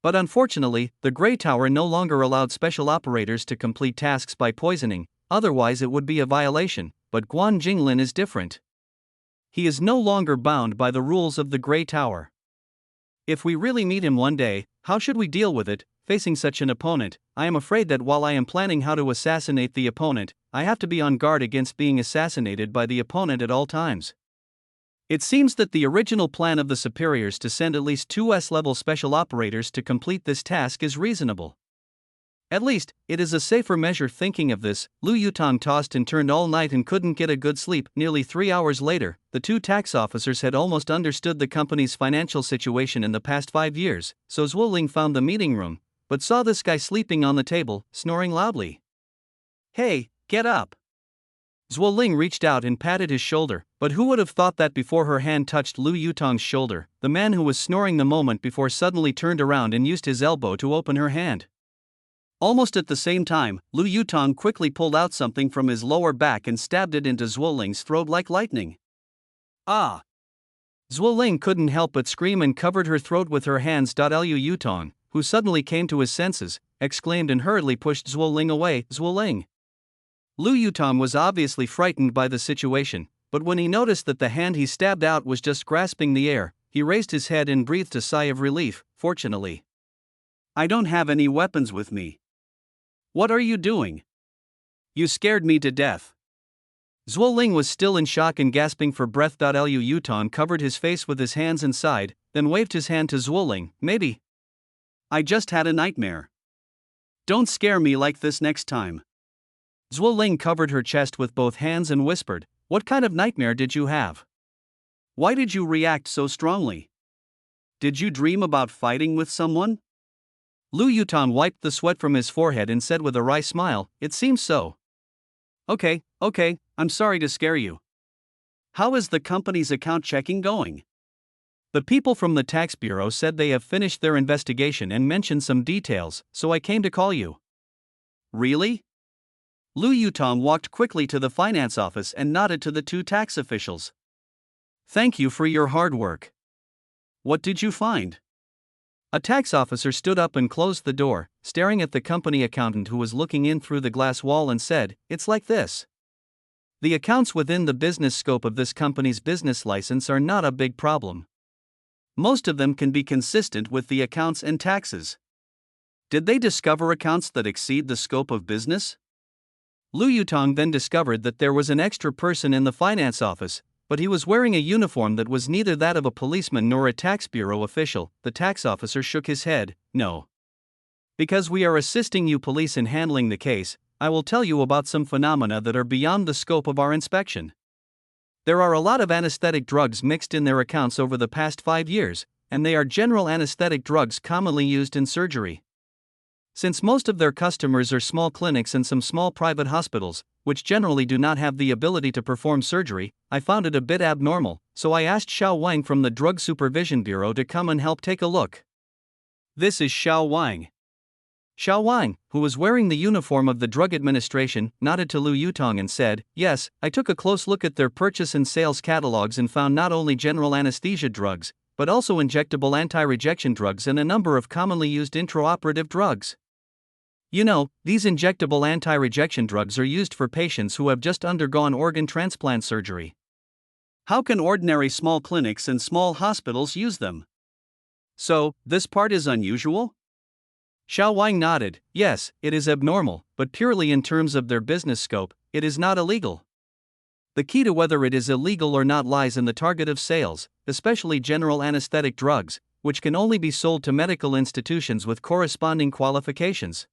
But unfortunately, the Grey Tower no longer allowed special operators to complete tasks by poisoning, otherwise it would be a violation, but Guan Jinglin is different. He is no longer bound by the rules of the Grey Tower. If we really meet him one day, how should we deal with it? Facing such an opponent, I am afraid that while I am planning how to assassinate the opponent, I have to be on guard against being assassinated by the opponent at all times. It seems that the original plan of the superiors to send at least 2 S-level special operators to complete this task is reasonable. At least, it is a safer measure. Thinking of this, Lu Yutong tossed and turned all night and couldn't get a good sleep. Nearly 3 hours later, the 2 tax officers had almost understood the company's financial situation in the past 5 years, so Zhuoling found the meeting room, but saw this guy sleeping on the table, snoring loudly. "Hey, get up!" Zhuoling reached out and patted his shoulder, but who would have thought that before her hand touched Lu Yutong's shoulder, the man who was snoring the moment before suddenly turned around and used his elbow to open her hand. Almost at the same time, Lu Yutong quickly pulled out something from his lower back and stabbed it into Zhuoling's throat like lightning. "Ah!" Zhuoling couldn't help but scream and covered her throat with her hands. Lu Yutong, who suddenly came to his senses, exclaimed and hurriedly pushed Zhuoling away. "Zhuoling!" Lu Yutong was obviously frightened by the situation, but when he noticed that the hand he stabbed out was just grasping the air, he raised his head and breathed a sigh of relief. "Fortunately, I don't have any weapons with me." "What are you doing? You scared me to death." Zhuoling was still in shock and gasping for breath. Lu Yutong covered his face with his hands and sighed, then waved his hand to Zhuoling. "Maybe I just had a nightmare. Don't scare me like this next time." Zhuoling covered her chest with both hands and whispered, "What kind of nightmare did you have? Why did you react so strongly? Did you dream about fighting with someone?" Lu Yutong wiped the sweat from his forehead and said with a wry smile, "It seems so." Okay, I'm sorry to scare you. How is the company's account checking going?" "The people from the tax bureau said they have finished their investigation and mentioned some details, so I came to call you." "Really?" Lu Yutong walked quickly to the finance office and nodded to the 2 tax officials. "Thank you for your hard work. What did you find?" A tax officer stood up and closed the door, staring at the company accountant who was looking in through the glass wall and said, "It's like this. The accounts within the business scope of this company's business license are not a big problem. Most of them can be consistent with the accounts and taxes." "Did they discover accounts that exceed the scope of business?" Lu Yutong then discovered that there was an extra person in the finance office, but he was wearing a uniform that was neither that of a policeman nor a tax bureau official. The tax officer shook his head. "No. Because we are assisting you police in handling the case, I will tell you about some phenomena that are beyond the scope of our inspection. There are a lot of anesthetic drugs mixed in their accounts over the past 5 years, and they are general anesthetic drugs commonly used in surgery. Since most of their customers are small clinics and some small private hospitals, which generally do not have the ability to perform surgery, I found it a bit abnormal, so I asked Xiao Wang from the Drug Supervision Bureau to come and help take a look." "This is Xiao Wang." Xiao Wang, who was wearing the uniform of the Drug Administration, nodded to Lu Yutong and said, "Yes, I took a close look at their purchase and sales catalogs and found not only general anesthesia drugs, but also injectable anti-rejection drugs and a number of commonly used intraoperative drugs." You know, these injectable anti-rejection drugs are used for patients who have just undergone organ transplant surgery. How can ordinary small clinics and small hospitals use them? So, this part is unusual? Xiao Wang nodded. Yes, it is abnormal, but purely in terms of their business scope, it is not illegal. The key to whether it is illegal or not lies in the target of sales, especially general anesthetic drugs, which can only be sold to medical institutions with corresponding qualifications.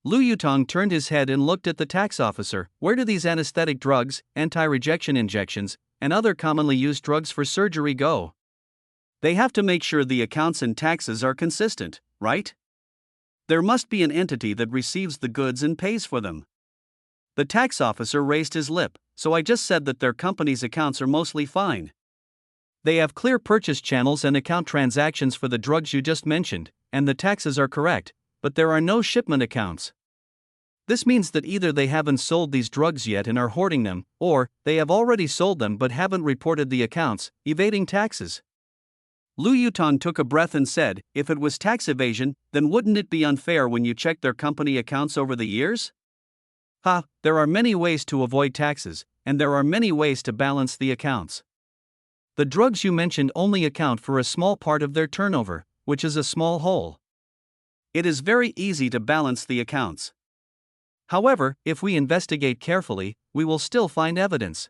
Lu Yutong turned his head and looked at the tax officer. Where do these anesthetic drugs, anti-rejection injections, and other commonly used drugs for surgery go? They have to make sure the accounts and taxes are consistent, right? There must be an entity that receives the goods and pays for them. The tax officer raised his lip, so I just said that their company's accounts are mostly fine. They have clear purchase channels and account transactions for the drugs you just mentioned, and the taxes are correct, but there are no shipment accounts. This means that either they haven't sold these drugs yet and are hoarding them, or they have already sold them but haven't reported the accounts, evading taxes. Lu Yutong took a breath and said, if it was tax evasion, then wouldn't it be unfair when you check their company accounts over the years? There are many ways to avoid taxes, and there are many ways to balance the accounts. The drugs you mentioned only account for a small part of their turnover, which is a small hole. It is very easy to balance the accounts. However, if we investigate carefully, we will still find evidence.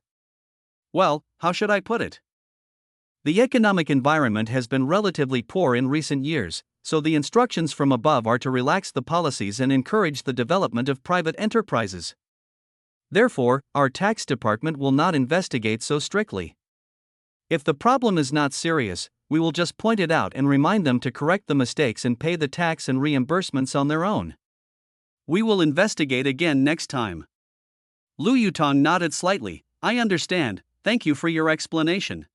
Well, how should I put it? The economic environment has been relatively poor in recent years, so the instructions from above are to relax the policies and encourage the development of private enterprises. Therefore, our tax department will not investigate so strictly. If the problem is not serious, we will just point it out and remind them to correct the mistakes and pay the tax and reimbursements on their own. We will investigate again next time. Lu Yutong nodded slightly. I understand, thank you for your explanation.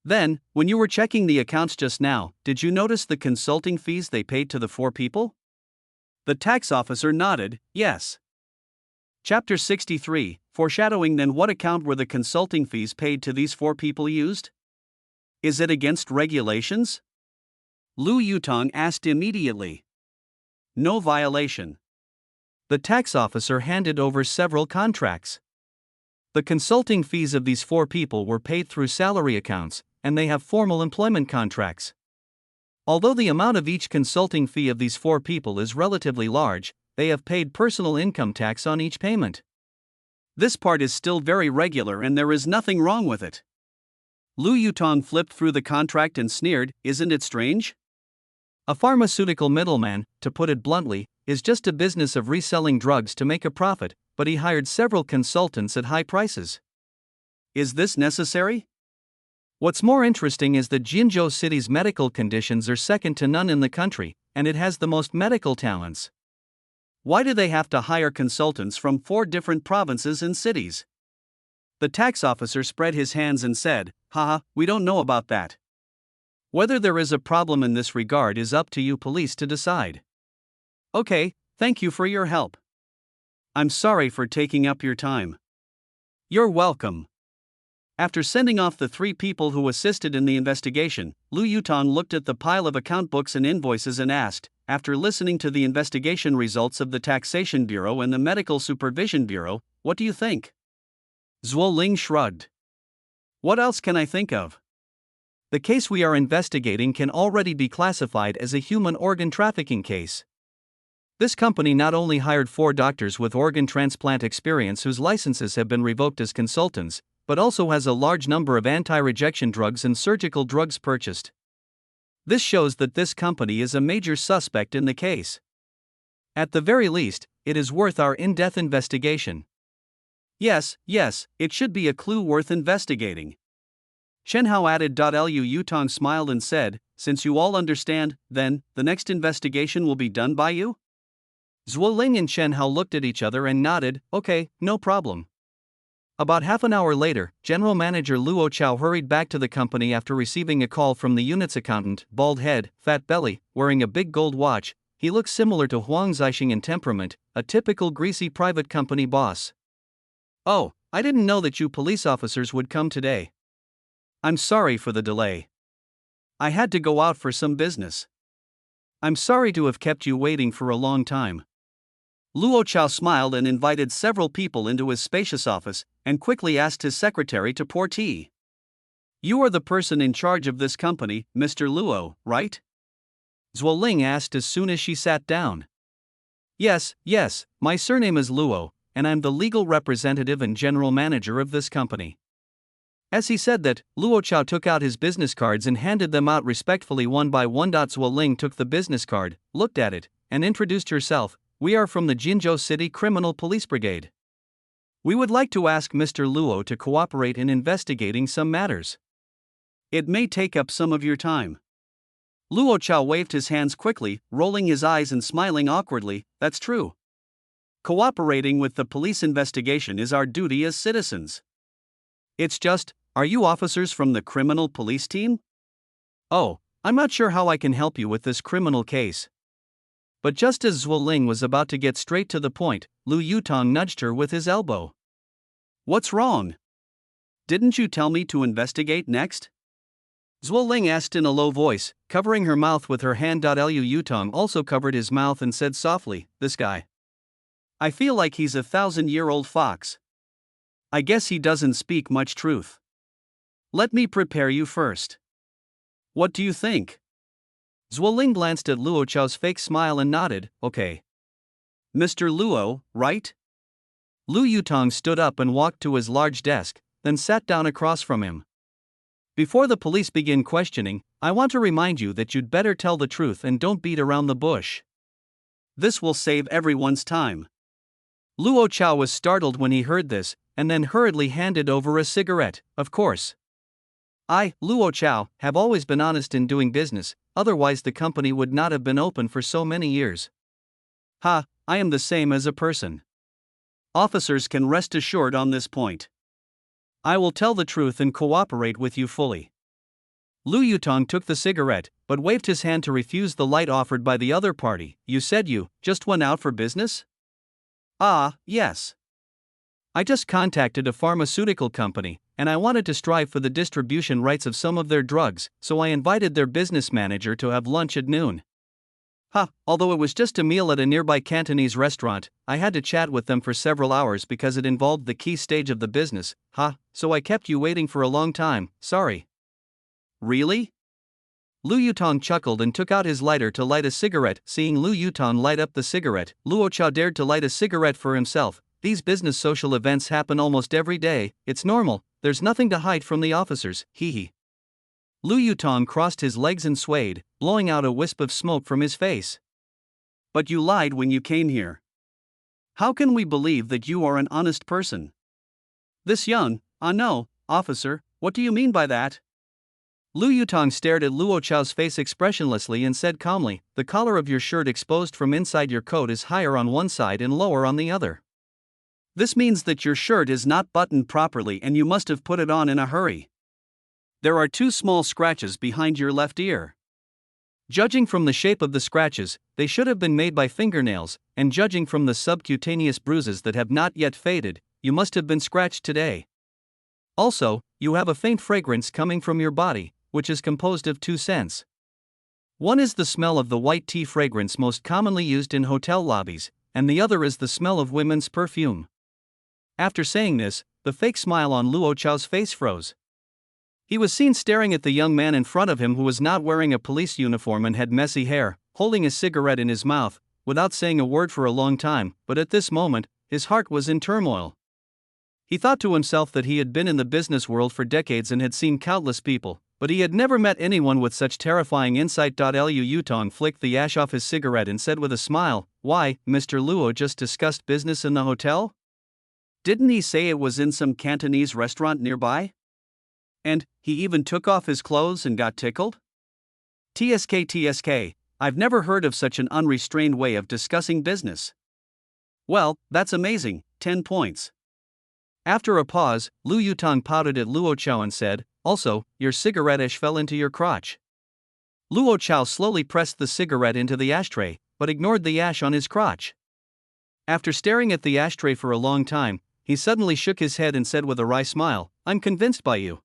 Then, when you were checking the accounts just now, did you notice the consulting fees they paid to the 4 people? The tax officer nodded, yes. Chapter 63, Foreshadowing. Then what account were the consulting fees paid to these 4 people used? Is it against regulations? Lu Yutong asked immediately. No violation. The tax officer handed over several contracts. The consulting fees of these 4 people were paid through salary accounts, and they have formal employment contracts. Although the amount of each consulting fee of these 4 people is relatively large, they have paid personal income tax on each payment. This part is still very regular and there is nothing wrong with it. Lu Yutong flipped through the contract and sneered, isn't it strange? A pharmaceutical middleman, to put it bluntly, is just a business of reselling drugs to make a profit, but he hired several consultants at high prices. Is this necessary? What's more interesting is that Jinzhou City's medical conditions are second to none in the country, and it has the most medical talents. Why do they have to hire consultants from 4 different provinces and cities? The tax officer spread his hands and said, we don't know about that. Whether there is a problem in this regard is up to you police to decide. Okay, thank you for your help. I'm sorry for taking up your time. You're welcome. After sending off the 3 people who assisted in the investigation, Lu Yutong looked at the pile of account books and invoices and asked, after listening to the investigation results of the Taxation Bureau and the Medical Supervision Bureau, what do you think? Zhuo Ling shrugged. What else can I think of? The case we are investigating can already be classified as a human organ trafficking case. This company not only hired 4 doctors with organ transplant experience whose licenses have been revoked as consultants, but also has a large number of anti-rejection drugs and surgical drugs purchased. This shows that this company is a major suspect in the case. At the very least, it is worth our in-depth investigation. Yes, it should be a clue worth investigating. Shen Hao added. Lu Yutong smiled and said, since you all understand, then, the next investigation will be done by you? Zhuo Ling and Shen Hao looked at each other and nodded, okay, no problem. About half an hour later, General Manager Luo Chao hurried back to the company after receiving a call from the unit's accountant, bald head, fat belly, wearing a big gold watch. He looks similar to Huang Zixing in temperament, a typical greasy private company boss. Oh, I didn't know that you police officers would come today. I'm sorry for the delay. I had to go out for some business. I'm sorry to have kept you waiting for a long time. Luo Chao smiled and invited several people into his spacious office, and quickly asked his secretary to pour tea. "You are the person in charge of this company, Mr. Luo, right?" Zhuo Ling asked as soon as she sat down. Yes, my surname is Luo, and I'm the legal representative and general manager of this company." As he said that, Luo Chao took out his business cards and handed them out respectfully one by one. Zhuo Ling took the business card, looked at it, and introduced herself. "We are from the Jinzhou City Criminal Police Brigade. We would like to ask Mr. Luo to cooperate in investigating some matters. It may take up some of your time." Luo Chao waved his hands quickly, rolling his eyes and smiling awkwardly. "That's true. Cooperating with the police investigation is our duty as citizens. It's just, are you officers from the criminal police team?" "Oh, I'm not sure how I can help you with this criminal case." But just as Zhuo Ling was about to get straight to the point, Lu Yutong nudged her with his elbow. "What's wrong? Didn't you tell me to investigate next?" Zhuo Ling asked in a low voice, covering her mouth with her hand. Lu Yutong also covered his mouth and said softly, "This guy. I feel like he's a 1,000-year-old fox. I guess he doesn't speak much truth. Let me prepare you first. What do you think?" Zhuo Ling glanced at Luo Chao's fake smile and nodded, "Okay. Mr. Luo, right?" Lu Yutong stood up and walked to his large desk, then sat down across from him. "Before the police begin questioning, I want to remind you that you'd better tell the truth and don't beat around the bush. This will save everyone's time." Luo Chao was startled when he heard this, and then hurriedly handed over a cigarette. "Of course. I, Luo Chao, have always been honest in doing business, otherwise the company would not have been open for so many years. I am the same as a person. Officers can rest assured on this point. I will tell the truth and cooperate with you fully." Lu Yutong took the cigarette, but waved his hand to refuse the light offered by the other party. "You said you just went out for business?" Yes. I just contacted a pharmaceutical company, and I wanted to strive for the distribution rights of some of their drugs, so I invited their business manager to have lunch at noon. Although it was just a meal at a nearby Cantonese restaurant, I had to chat with them for several hours because it involved the key stage of the business. So I kept you waiting for a long time, sorry." "Really?" Lu Yutong chuckled and took out his lighter to light a cigarette. Seeing Lu Yutong light up the cigarette, Luo Chao dared to light a cigarette for himself. "These business social events happen almost every day, it's normal, there's nothing to hide from the officers, hee." Lu Yutong crossed his legs and swayed, blowing out a wisp of smoke from his face. "But you lied when you came here. How can we believe that you are an honest person? This young, no, officer, what do you mean by that?" Lu Yutong stared at Luo Chao's face expressionlessly and said calmly, "The collar of your shirt exposed from inside your coat is higher on one side and lower on the other. This means that your shirt is not buttoned properly and you must have put it on in a hurry. There are 2 small scratches behind your left ear. Judging from the shape of the scratches, they should have been made by fingernails, and judging from the subcutaneous bruises that have not yet faded, you must have been scratched today. Also, you have a faint fragrance coming from your body, which is composed of 2 scents. One is the smell of the white tea fragrance most commonly used in hotel lobbies, and the other is the smell of women's perfume." After saying this, the fake smile on Luo Chao's face froze. He was seen staring at the young man in front of him who was not wearing a police uniform and had messy hair, holding a cigarette in his mouth, without saying a word for a long time, but at this moment, his heart was in turmoil. He thought to himself that he had been in the business world for decades and had seen countless people, but he had never met anyone with such terrifying insight. Lu Yutong flicked the ash off his cigarette and said with a smile, "Why, Mr. Luo just discussed business in the hotel? Didn't he say it was in some Cantonese restaurant nearby? And he even took off his clothes and got tickled? TSK, I've never heard of such an unrestrained way of discussing business. Well, that's amazing, 10 points." After a pause, Lu Yutong pouted at Luo Chao and said, "Also, your cigarette ash fell into your crotch." Luo Chao slowly pressed the cigarette into the ashtray, but ignored the ash on his crotch. After staring at the ashtray for a long time, he suddenly shook his head and said with a wry smile, "I'm convinced by you.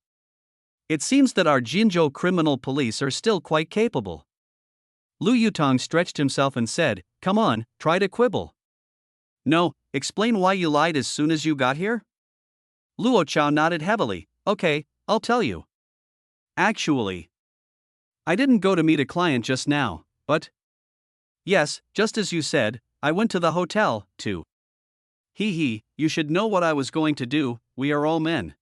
It seems that our Jinzhou criminal police are still quite capable." Lu Yutong stretched himself and said, "Come on, try to quibble." No, explain why you lied as soon as you got here? Luo Chao nodded heavily. Okay, I'll tell you. Actually, I didn't go to meet a client just now, but. Yes, just as you said, I went to the hotel, too. Hee, you should know what I was going to do, we are all men.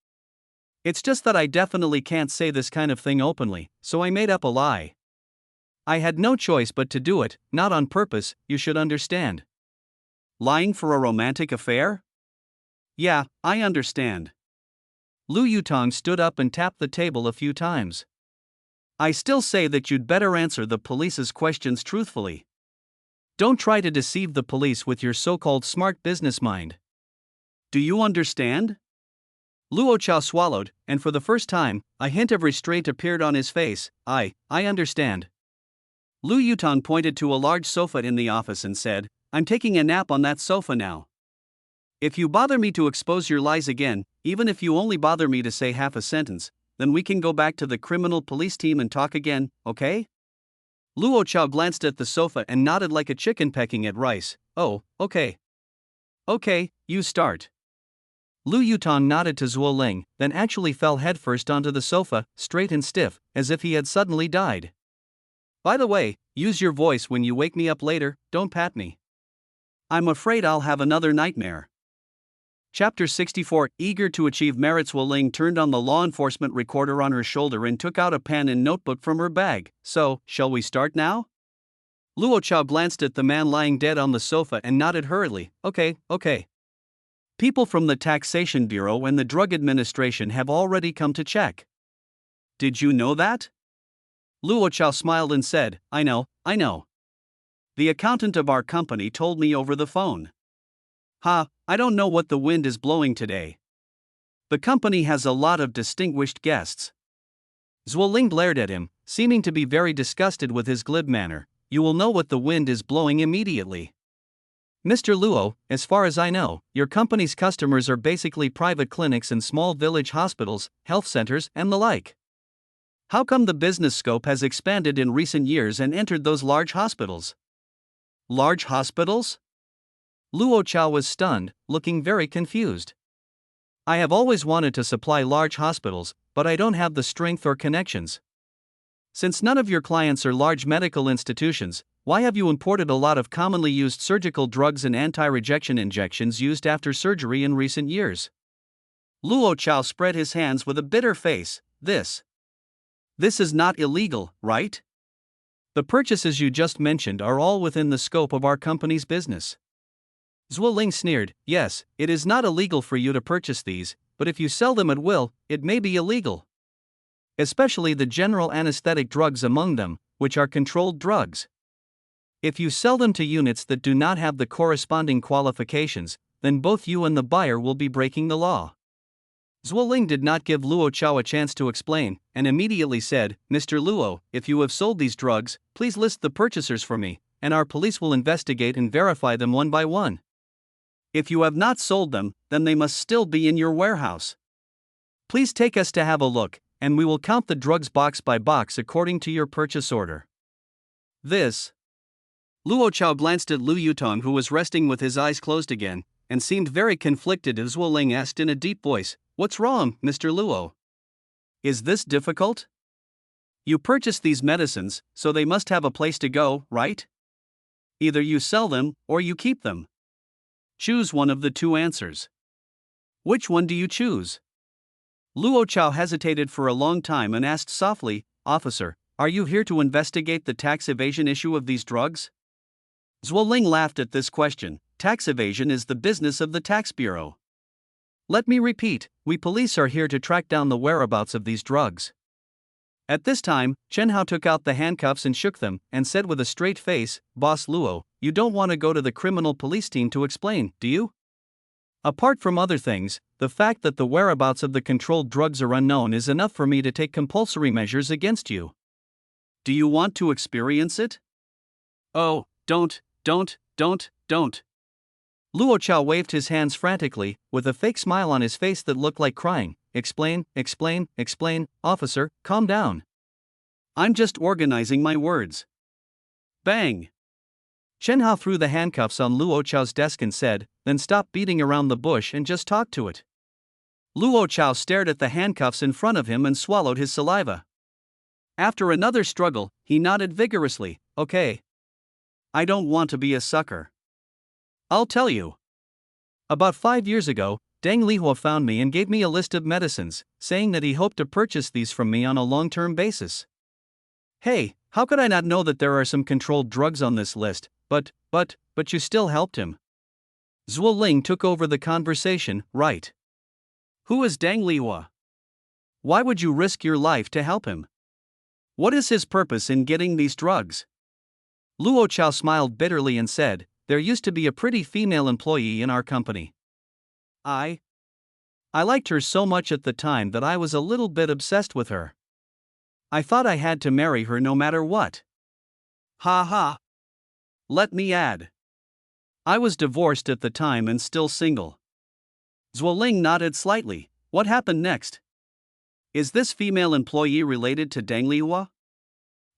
It's just that I definitely can't say this kind of thing openly, so I made up a lie. I had no choice but to do it, not on purpose, you should understand. Lying for a romantic affair? Yeah, I understand. Lu Yutong stood up and tapped the table a few times. I still say that you'd better answer the police's questions truthfully. Don't try to deceive the police with your so-called smart business mind. Do you understand? Luo Chao swallowed, and for the first time, a hint of restraint appeared on his face. I understand. Lu Yutong pointed to a large sofa in the office and said, I'm taking a nap on that sofa now. If you bother me to expose your lies again, even if you only bother me to say half a sentence, then we can go back to the criminal police team and talk again, okay? Luo Chao glanced at the sofa and nodded like a chicken pecking at rice. Oh, okay. Okay, you start. Lu Yutong nodded to Zhuo Ling, then actually fell headfirst onto the sofa, straight and stiff, as if he had suddenly died. By the way, use your voice when you wake me up later, don't pat me. I'm afraid I'll have another nightmare. Chapter 64. Eager to achieve merits, Zhuo Ling turned on the law enforcement recorder on her shoulder and took out a pen and notebook from her bag. So, shall we start now? Luo Chao glanced at the man lying dead on the sofa and nodded hurriedly. Okay. People from the Taxation Bureau and the Drug Administration have already come to check. Did you know that? Luo Chao smiled and said, I know. The accountant of our company told me over the phone. I don't know what the wind is blowing today. The company has a lot of distinguished guests. Zhuo Ling glared at him, seeming to be very disgusted with his glib manner. You will know what the wind is blowing immediately. Mr. Luo, as far as I know, your company's customers are basically private clinics and small village hospitals, health centers, and the like. How come the business scope has expanded in recent years and entered those large hospitals? Large hospitals? Luo Chao was stunned, looking very confused. I have always wanted to supply large hospitals, but I don't have the strength or connections. Since none of your clients are large medical institutions, why have you imported a lot of commonly used surgical drugs and anti-rejection injections used after surgery in recent years? Luo Chao spread his hands with a bitter face. This is not illegal, right? The purchases you just mentioned are all within the scope of our company's business. Zhuo Ling sneered. Yes, it is not illegal for you to purchase these, but if you sell them at will, it may be illegal. Especially the general anesthetic drugs among them, which are controlled drugs. If you sell them to units that do not have the corresponding qualifications, then both you and the buyer will be breaking the law. Zhuo Ling did not give Luo Chao a chance to explain, and immediately said, Mr. Luo, if you have sold these drugs, please list the purchasers for me, and our police will investigate and verify them one by one. If you have not sold them, then they must still be in your warehouse. Please take us to have a look, and we will count the drugs box by box according to your purchase order. Luo Chao glanced at Lu Yutong, who was resting with his eyes closed again, and seemed very conflicted as Zhuo Ling asked in a deep voice, What's wrong, Mr. Luo? Is this difficult? You purchased these medicines, so they must have a place to go, right? Either you sell them, or you keep them. Choose one of the two answers. Which one do you choose? Luo Chao hesitated for a long time and asked softly, Officer, are you here to investigate the tax evasion issue of these drugs? Zhuo Ling laughed at this question. Tax evasion is the business of the Tax Bureau. Let me repeat, we police are here to track down the whereabouts of these drugs. At this time, Chen Hao took out the handcuffs and shook them, and said with a straight face, Boss Luo, you don't want to go to the criminal police team to explain, do you? Apart from other things, the fact that the whereabouts of the controlled drugs are unknown is enough for me to take compulsory measures against you. Do you want to experience it? Oh, don't. Luo Chao waved his hands frantically, with a fake smile on his face that looked like crying. Explain, officer, calm down. I'm just organizing my words. Bang! Chen Hao threw the handcuffs on Luo Chao's desk and said, "Then stop beating around the bush and just talk to it." Luo Chao stared at the handcuffs in front of him and swallowed his saliva. After another struggle, he nodded vigorously, "Okay. I don't want to be a sucker. I'll tell you. About 5 years ago, Deng Lihua found me and gave me a list of medicines, saying that he hoped to purchase these from me on a long-term basis. Hey, how could I not know that there are some controlled drugs on this list? But you still helped him." Zhuo Ling took over the conversation, "Right. Who is Deng Lihua? Why would you risk your life to help him? What is his purpose in getting these drugs?" Luo Chao smiled bitterly and said, "There used to be a pretty female employee in our company. I liked her so much at the time that I was a little bit obsessed with her. I thought I had to marry her no matter what. Ha ha. Let me add. I was divorced at the time and still single." Zhuo Ling nodded slightly. "What happened next? Is this female employee related to Deng Lihua?"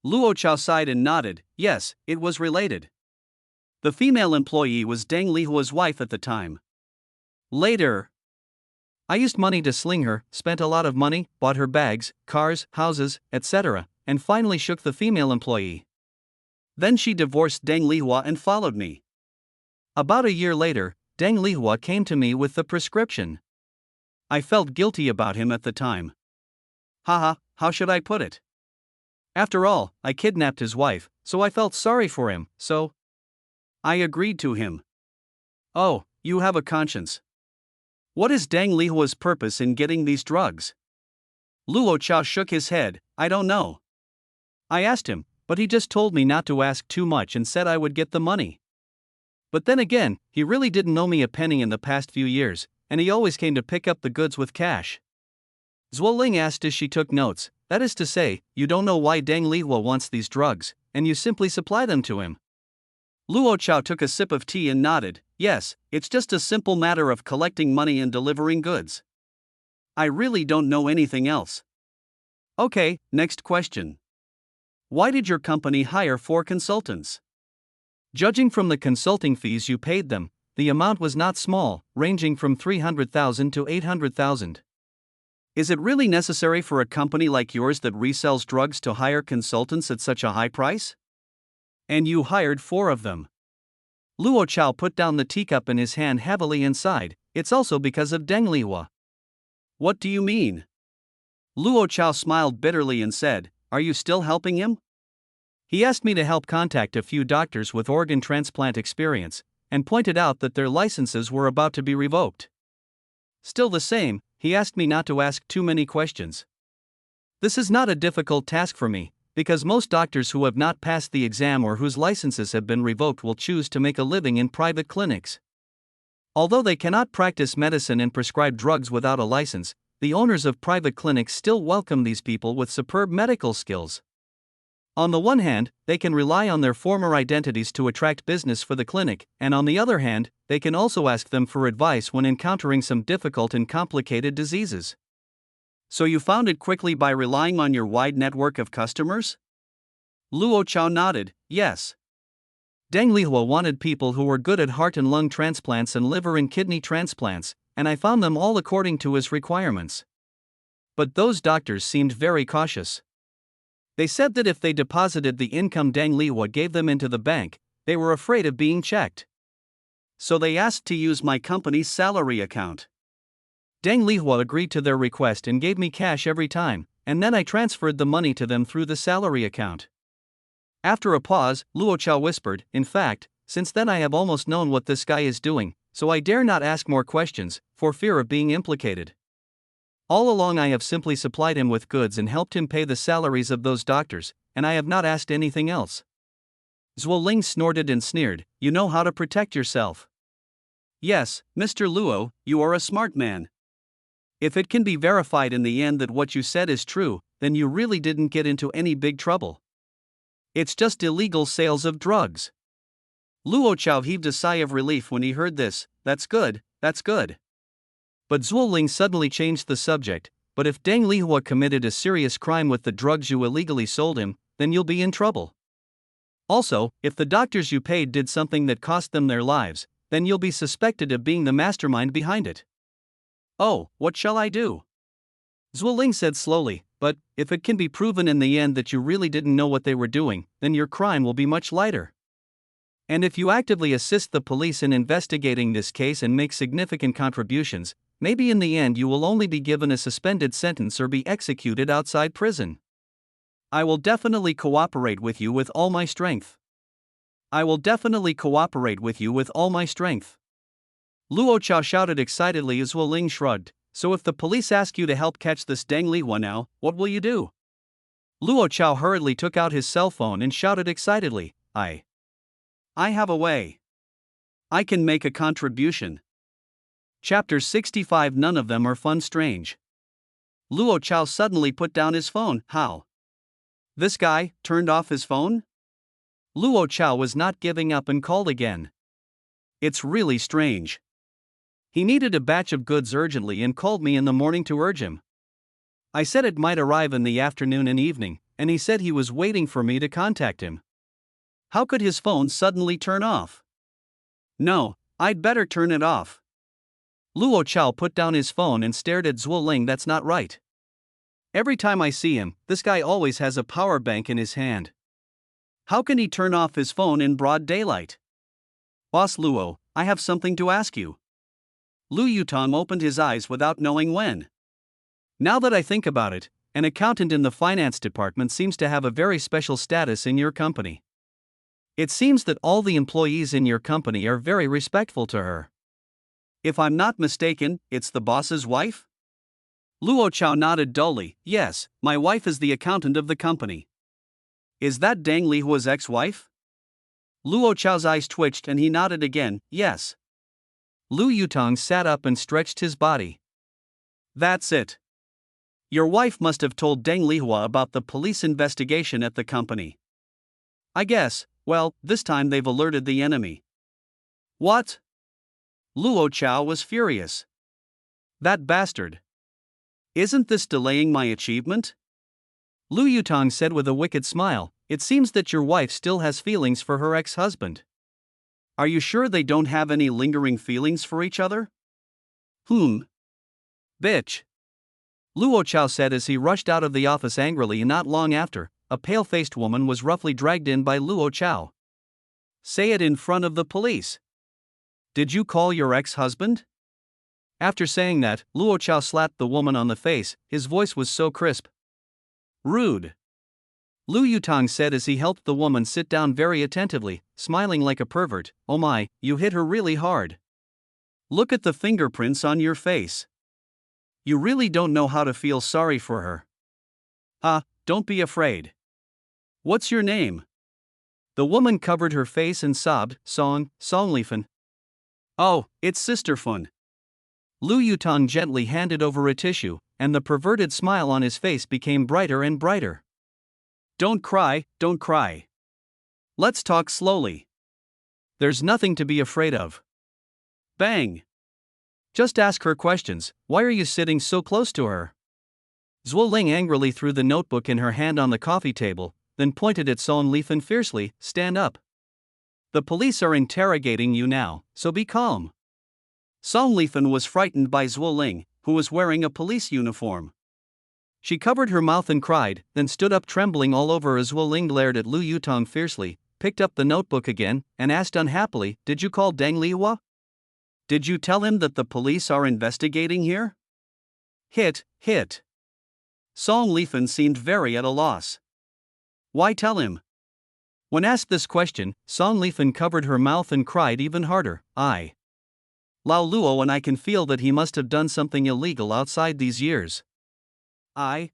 Luo Chao sighed and nodded. "Yes, it was related. The female employee was Deng Lihua's wife at the time. Later, I used money to sling her, spent a lot of money, bought her bags, cars, houses, etc., and finally shook the female employee. Then she divorced Deng Lihua and followed me. About a year later, Deng Lihua came to me with the prescription. I felt guilty about him at the time. Haha, how should I put it? After all, I kidnapped his wife, so I felt sorry for him, so I agreed to him." "Oh, you have a conscience. What is Deng Lihua's purpose in getting these drugs?" Luo Chao shook his head. "I don't know. I asked him, but he just told me not to ask too much and said I would get the money. But then again, he really didn't owe me a penny in the past few years, and he always came to pick up the goods with cash." Zhuo Ling asked as she took notes, "That is to say, you don't know why Deng Lihua wants these drugs, and you simply supply them to him?" Luo Chao took a sip of tea and nodded. "Yes, it's just a simple matter of collecting money and delivering goods. I really don't know anything else." "Okay, next question. Why did your company hire 4 consultants? Judging from the consulting fees you paid them, the amount was not small, ranging from 300,000 to 800,000. Is it really necessary for a company like yours that resells drugs to hire consultants at such a high price? And you hired 4 of them." Luo Chao put down the teacup in his hand heavily and sighed. "It's also because of Deng Lihua." "What do you mean?" Luo Chao smiled bitterly and said, "Are you still helping him? He asked me to help contact a few doctors with organ transplant experience, and pointed out that their licenses were about to be revoked. Still the same, he asked me not to ask too many questions. This is not a difficult task for me, because most doctors who have not passed the exam or whose licenses have been revoked will choose to make a living in private clinics. Although they cannot practice medicine and prescribe drugs without a license, the owners of private clinics still welcome these people with superb medical skills. On the one hand, they can rely on their former identities to attract business for the clinic, and on the other hand, they can also ask them for advice when encountering some difficult and complicated diseases." "So you found it quickly by relying on your wide network of customers?" Luo Chao nodded. "Yes. Deng Lihua wanted people who were good at heart and lung transplants and liver and kidney transplants, and I found them all according to his requirements. But those doctors seemed very cautious. They said that if they deposited the income Deng Lihua gave them into the bank, they were afraid of being checked. So they asked to use my company's salary account. Deng Lihua agreed to their request and gave me cash every time, and then I transferred the money to them through the salary account." After a pause, Luo Chao whispered, "In fact, since then I have almost known what this guy is doing, so I dare not ask more questions, for fear of being implicated. All along I have simply supplied him with goods and helped him pay the salaries of those doctors, and I have not asked anything else." Zhuo Ling snorted and sneered, "You know how to protect yourself. Yes, Mr. Luo, you are a smart man. If it can be verified in the end that what you said is true, then you really didn't get into any big trouble. It's just illegal sales of drugs." Luo Chao heaved a sigh of relief when he heard this. That's good, that's good." But Zhuo Ling suddenly changed the subject. "But if Deng Lihua committed a serious crime with the drugs you illegally sold him, then you'll be in trouble. Also, if the doctors you paid did something that cost them their lives, then you'll be suspected of being the mastermind behind it. Oh, what shall I do? Zhuo Ling said slowly, but if it can be proven in the end that you really didn't know what they were doing, then your crime will be much lighter. And if you actively assist the police in investigating this case and make significant contributions, maybe in the end you will only be given a suspended sentence or be executed outside prison. I will definitely cooperate with you with all my strength. I will definitely cooperate with you with all my strength. Luo Chao shouted excitedly as Zhuo Ling shrugged. So if the police ask you to help catch this Deng Lihua now, what will you do? Luo Chao hurriedly took out his cell phone and shouted excitedly, I have a way. I can make a contribution. Chapter 65. None of them are fun. Strange. Luo Chao suddenly put down his phone. How? This guy turned off his phone? Luo Chao was not giving up and called again. It's really strange. He needed a batch of goods urgently and called me in the morning to urge him. I said it might arrive in the afternoon and evening, and he said he was waiting for me to contact him. How could his phone suddenly turn off? No, I'd better turn it off. Luo Chao put down his phone and stared at Zhuo Ling. That's not right. Every time I see him, this guy always has a power bank in his hand. How can he turn off his phone in broad daylight? Boss Luo, I have something to ask you. Lu Yutong opened his eyes without knowing when. Now that I think about it, an accountant in the finance department seems to have a very special status in your company. It seems that all the employees in your company are very respectful to her. If I'm not mistaken, it's the boss's wife? Luo Chao nodded dully. Yes, my wife is the accountant of the company. Is that Deng Lihua's ex-wife? Luo Chao's eyes twitched and he nodded again. Yes. Lu Yutong sat up and stretched his body. That's it. Your wife must have told Deng Lihua about the police investigation at the company. I guess, well, this time they've alerted the enemy. What? Luo Chao was furious. That bastard. Isn't this delaying my achievement? Lu Yutong said with a wicked smile, it seems that your wife still has feelings for her ex-husband. Are you sure they don't have any lingering feelings for each other? Bitch. Luo Chao said as he rushed out of the office angrily, and not long after, a pale-faced woman was roughly dragged in by Luo Chao. Say it in front of the police. Did you call your ex-husband? After saying that, Luo Chao slapped the woman on the face. His voice was so crisp. Rude. Lu Yutong said as he helped the woman sit down very attentively, smiling like a pervert. Oh my, you hit her really hard. Look at the fingerprints on your face. You really don't know how to feel sorry for her. Don't be afraid. What's your name? The woman covered her face and sobbed. Song Lifen. Oh, it's Sister Fun. Lu Yutong gently handed over a tissue, and the perverted smile on his face became brighter and brighter. Don't cry, don't cry. Let's talk slowly. There's nothing to be afraid of. Bang. Just ask her questions. Why are you sitting so close to her? Zhuo Ling angrily threw the notebook in her hand on the coffee table, then pointed at Song Lifen fiercely. Stand up. The police are interrogating you now, so be calm. Song Lifen was frightened by Zhuo Ling, who was wearing a police uniform. She covered her mouth and cried, then stood up trembling all over as Zhuo Ling glared at Lu Yutong fiercely, picked up the notebook again, and asked unhappily, Did you call Deng Lihua? Did you tell him that the police are investigating here? Hit. Song Lifen seemed very at a loss. Why tell him? When asked this question, Song Lifen covered her mouth and cried even harder. Lao Luo and I can feel that he must have done something illegal outside these years. I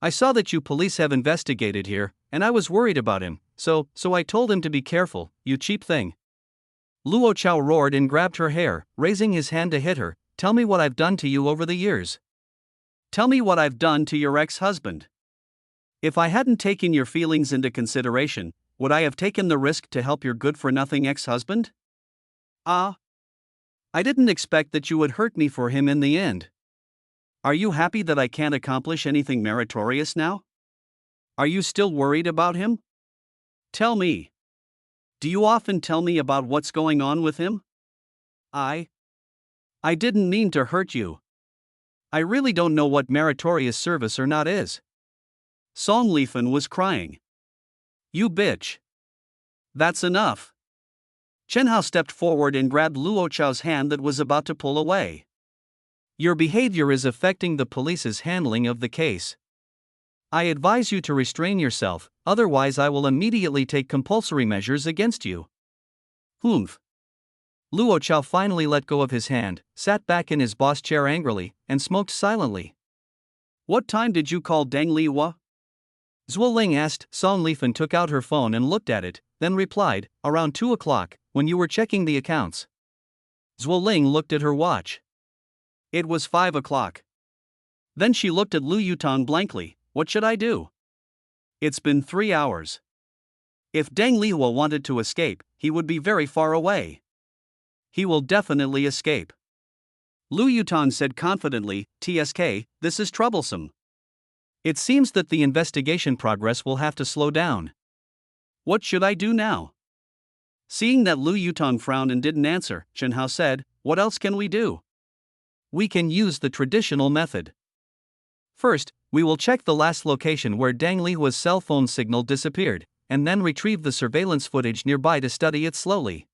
saw that you police have investigated here, and I was worried about him, so I told him to be careful, you cheap thing. Luo Chao roared and grabbed her hair, raising his hand to hit her. Tell me what I've done to you over the years. Tell me what I've done to your ex-husband. If I hadn't taken your feelings into consideration, would I have taken the risk to help your good-for-nothing ex-husband? I didn't expect that you would hurt me for him in the end. Are you happy that I can't accomplish anything meritorious now? Are you still worried about him? Tell me. Do you often tell me about what's going on with him? I didn't mean to hurt you. I really don't know what meritorious service or not is. Song Lifan was crying. You bitch. That's enough. Chen Hao stepped forward and grabbed Luo Chao's hand that was about to pull away. Your behavior is affecting the police's handling of the case. I advise you to restrain yourself, otherwise I will immediately take compulsory measures against you. Humph. Luo Chao finally let go of his hand, sat back in his boss chair angrily, and smoked silently. What time did you call Deng Lihua? Zhuo Ling asked. Song Lifan took out her phone and looked at it, then replied, around 2 o'clock, when you were checking the accounts. Zhuo Ling looked at her watch. It was 5 o'clock. Then she looked at Lu Yutong blankly. What should I do? It's been 3 hours. If Deng Lihua wanted to escape, he would be very far away. He will definitely escape. Lu Yutong said confidently, TSK, this is troublesome. It seems that the investigation progress will have to slow down. What should I do now? Seeing that Lu Yutong frowned and didn't answer, Chen Hao said, what else can we do? We can use the traditional method. First, we will check the last location where Deng Lihua's cell phone signal disappeared, and then retrieve the surveillance footage nearby to study it slowly.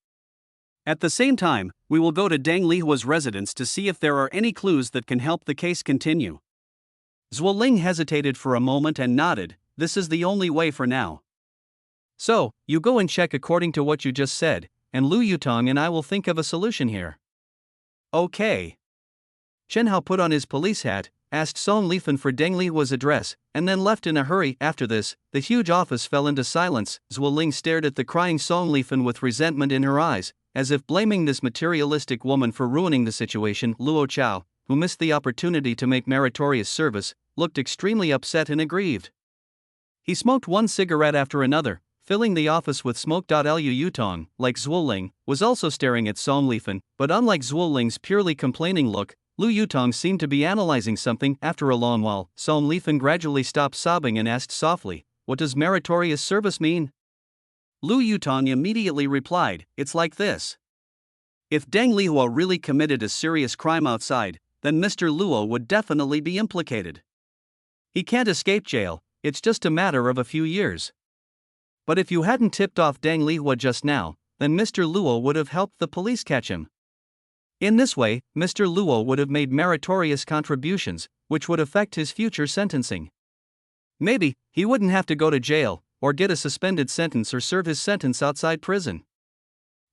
At the same time, we will go to Deng Lihua's residence to see if there are any clues that can help the case continue. Zhuo Ling hesitated for a moment and nodded. This is the only way for now. So, you go and check according to what you just said, and Lu Yutong and I will think of a solution here. Okay. Chen Hao put on his police hat, asked Song Lifan for Deng Lihua's address, and then left in a hurry. After this, the huge office fell into silence. Zhuo Ling stared at the crying Song Lifan with resentment in her eyes, as if blaming this materialistic woman for ruining the situation. Luo Chao, who missed the opportunity to make meritorious service, looked extremely upset and aggrieved. He smoked one cigarette after another, filling the office with smoke. Lu Yutong, like Zhuo Ling, was also staring at Song Lifan, but unlike Zhuo Ling's purely complaining look, Lu Yutong seemed to be analyzing something. After a long while, Song Lifan gradually stopped sobbing and asked softly, what does meritorious service mean? Lu Yutong immediately replied, it's like this. If Deng Lihua really committed a serious crime outside, then Mr. Luo would definitely be implicated. He can't escape jail, it's just a matter of a few years. But if you hadn't tipped off Deng Lihua just now, then Mr. Luo would have helped the police catch him. In this way, Mr. Luo would have made meritorious contributions, which would affect his future sentencing. Maybe, he wouldn't have to go to jail, or get a suspended sentence or serve his sentence outside prison.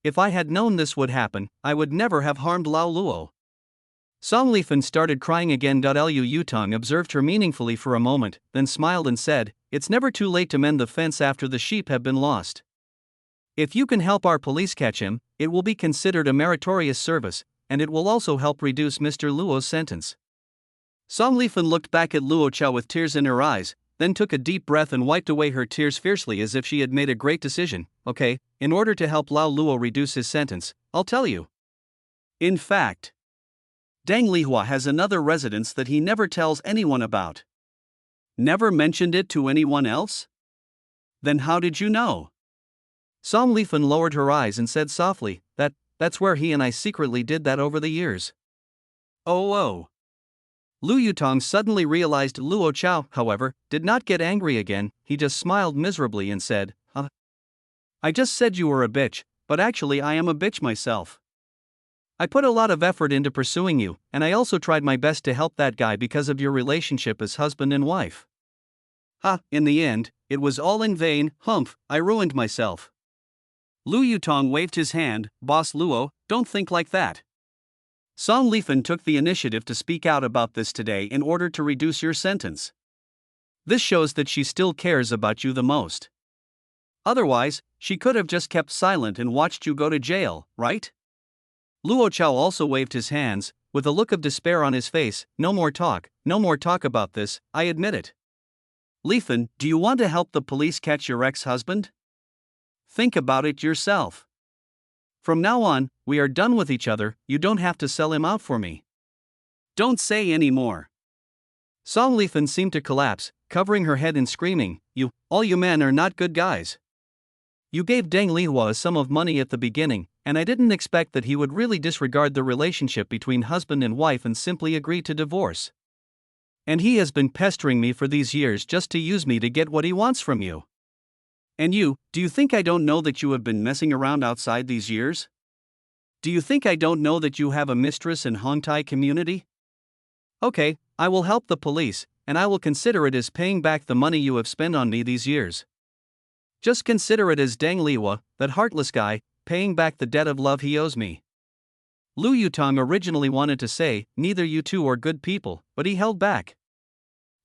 If I had known this would happen, I would never have harmed Lao Luo. Song Lifan started crying again. Lu Yutong observed her meaningfully for a moment, then smiled and said, it's never too late to mend the fence after the sheep have been lost. If you can help our police catch him, it will be considered a meritorious service, and it will also help reduce Mr. Luo's sentence. Song Lifan looked back at Luo Chao with tears in her eyes, then took a deep breath and wiped away her tears fiercely as if she had made a great decision. Okay, in order to help Lao Luo reduce his sentence, I'll tell you. In fact, Deng Lihua has another residence that he never tells anyone about. Never mentioned it to anyone else? Then how did you know? Song Lifan lowered her eyes and said softly, that's where he and I secretly did that over the years. Oh. Lu Yutong suddenly realized Luo Chao, however, did not get angry again. He just smiled miserably and said, I just said you were a bitch, but actually I am a bitch myself. I put a lot of effort into pursuing you, and I also tried my best to help that guy because of your relationship as husband and wife. In the end, it was all in vain. Humph, I ruined myself. Lu Yutong waved his hand. Boss Luo, don't think like that. Song Lifan took the initiative to speak out about this today in order to reduce your sentence. This shows that she still cares about you the most. Otherwise, she could have just kept silent and watched you go to jail, right? Luo Chao also waved his hands, with a look of despair on his face. No more talk about this, I admit it. Lifan, do you want to help the police catch your ex-husband? Think about it yourself. From now on, we are done with each other, you don't have to sell him out for me. Don't say any more. Song Lifan seemed to collapse, covering her head and screaming, all you men are not good guys. You gave Deng Lihua a sum of money at the beginning, and I didn't expect that he would really disregard the relationship between husband and wife and simply agree to divorce. And he has been pestering me for these years just to use me to get what he wants from you. And you, do you think I don't know that you have been messing around outside these years? Do you think I don't know that you have a mistress in Hong Tai community? Okay, I will help the police, and I will consider it as paying back the money you have spent on me these years. Just consider it as Deng Lihua, that heartless guy, paying back the debt of love he owes me. Lu Yutong originally wanted to say, neither you two are good people, but he held back.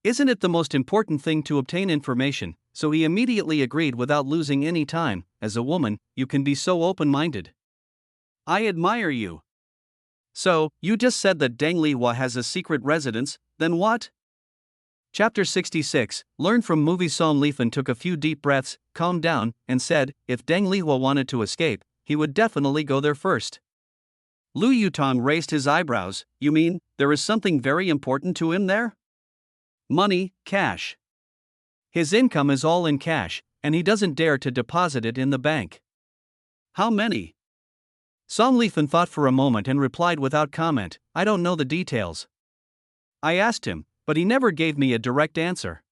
Isn't it the most important thing to obtain information? So he immediately agreed without losing any time. As a woman, you can be so open-minded. I admire you. So, you just said that Deng Lihua has a secret residence, then what? Chapter 66, Learn from movie. Song Lifan took a few deep breaths, calmed down, and said, if Deng Lihua wanted to escape, he would definitely go there first. Lu Yutong raised his eyebrows. You mean, there is something very important to him there? Money, cash. His income is all in cash, and he doesn't dare to deposit it in the bank. How many? Song Lifan thought for a moment and replied without comment, I don't know the details. I asked him, but he never gave me a direct answer.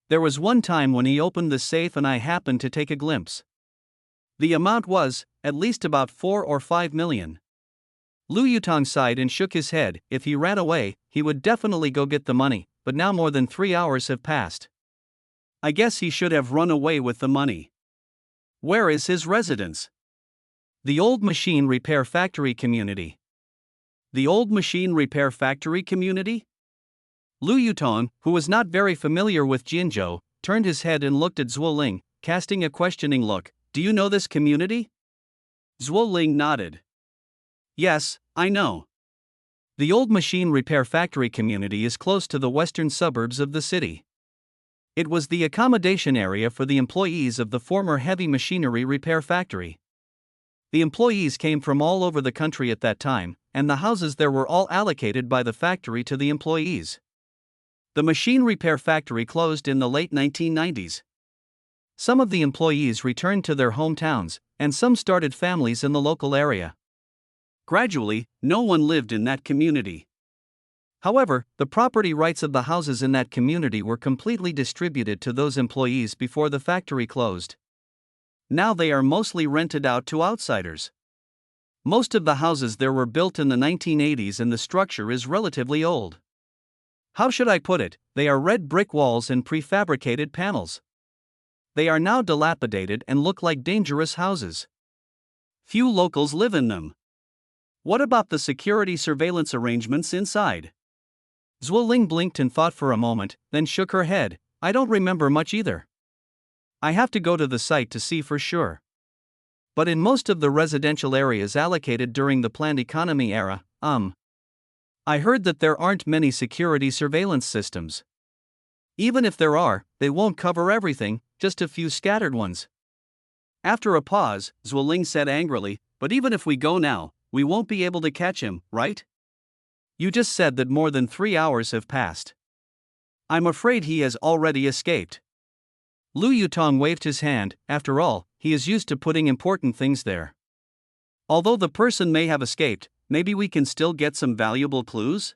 There was one time when he opened the safe and I happened to take a glimpse. The amount was, at least about 4 or 5 million. Lu Yutong sighed and shook his head. If he ran away, he would definitely go get the money, but now more than 3 hours have passed. I guess he should have run away with the money. Where is his residence? The Old Machine Repair Factory Community. The Old Machine Repair Factory Community? Lu Yutong, who was not very familiar with Jinzhou, turned his head and looked at Zhuo Ling, casting a questioning look. Do you know this community? Zhuo Ling nodded. Yes, I know. The Old Machine Repair Factory Community is close to the western suburbs of the city. It was the accommodation area for the employees of the former heavy machinery repair factory. The employees came from all over the country at that time, and the houses there were all allocated by the factory to the employees. The machine repair factory closed in the late 1990s. Some of the employees returned to their hometowns, and some started families in the local area. Gradually, no one lived in that community. However, the property rights of the houses in that community were completely distributed to those employees before the factory closed. Now they are mostly rented out to outsiders. Most of the houses there were built in the 1980s and the structure is relatively old. How should I put it? They are red brick walls and prefabricated panels. They are now dilapidated and look like dangerous houses. Few locals live in them. What about the security surveillance arrangements inside? Zhuo Ling blinked and thought for a moment, then shook her head. I don't remember much either. I have to go to the site to see for sure. But in most of the residential areas allocated during the planned economy era, I heard that there aren't many security surveillance systems. Even if there are, they won't cover everything, just a few scattered ones. After a pause, Zhuo Ling said angrily, but even if we go now, we won't be able to catch him, right? You just said that more than 3 hours have passed. I'm afraid he has already escaped. Lu Yutong waved his hand. After all, he is used to putting important things there. Although the person may have escaped, maybe we can still get some valuable clues?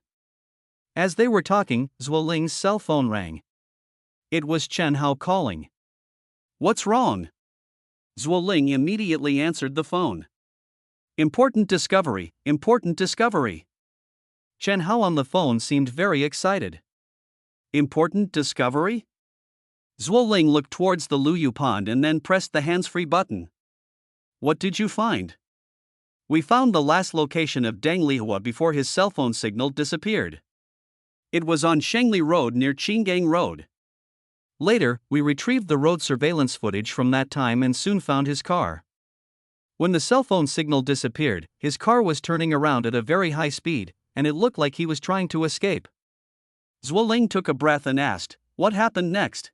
As they were talking, Zhuo Ling's cell phone rang. It was Chen Hao calling. What's wrong? Zhuo Ling immediately answered the phone. Important discovery, important discovery. Chen Hao on the phone seemed very excited. Important discovery? Zhuo Ling looked towards the Luyu pond and then pressed the hands-free button. What did you find? We found the last location of Deng Lihua before his cell phone signal disappeared. It was on Shengli Road near Qinggang Road. Later, we retrieved the road surveillance footage from that time and soon found his car. When the cell phone signal disappeared, his car was turning around at a very high speed, and it looked like he was trying to escape. Zhuo Ling took a breath and asked, what happened next?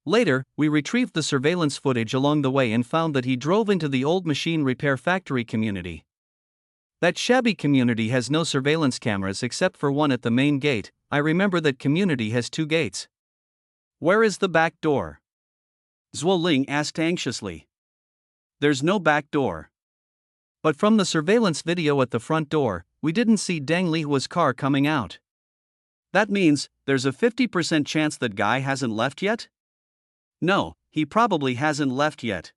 Later, we retrieved the surveillance footage along the way and found that he drove into the Old Machine Repair Factory community. That shabby community has no surveillance cameras except for one at the main gate. I remember that community has 2 gates. Where is the back door? Zhuo Ling asked anxiously. There's no back door. But from the surveillance video at the front door, we didn't see Deng Lihua's car coming out. That means, there's a 50% chance that guy hasn't left yet? No, he probably hasn't left yet.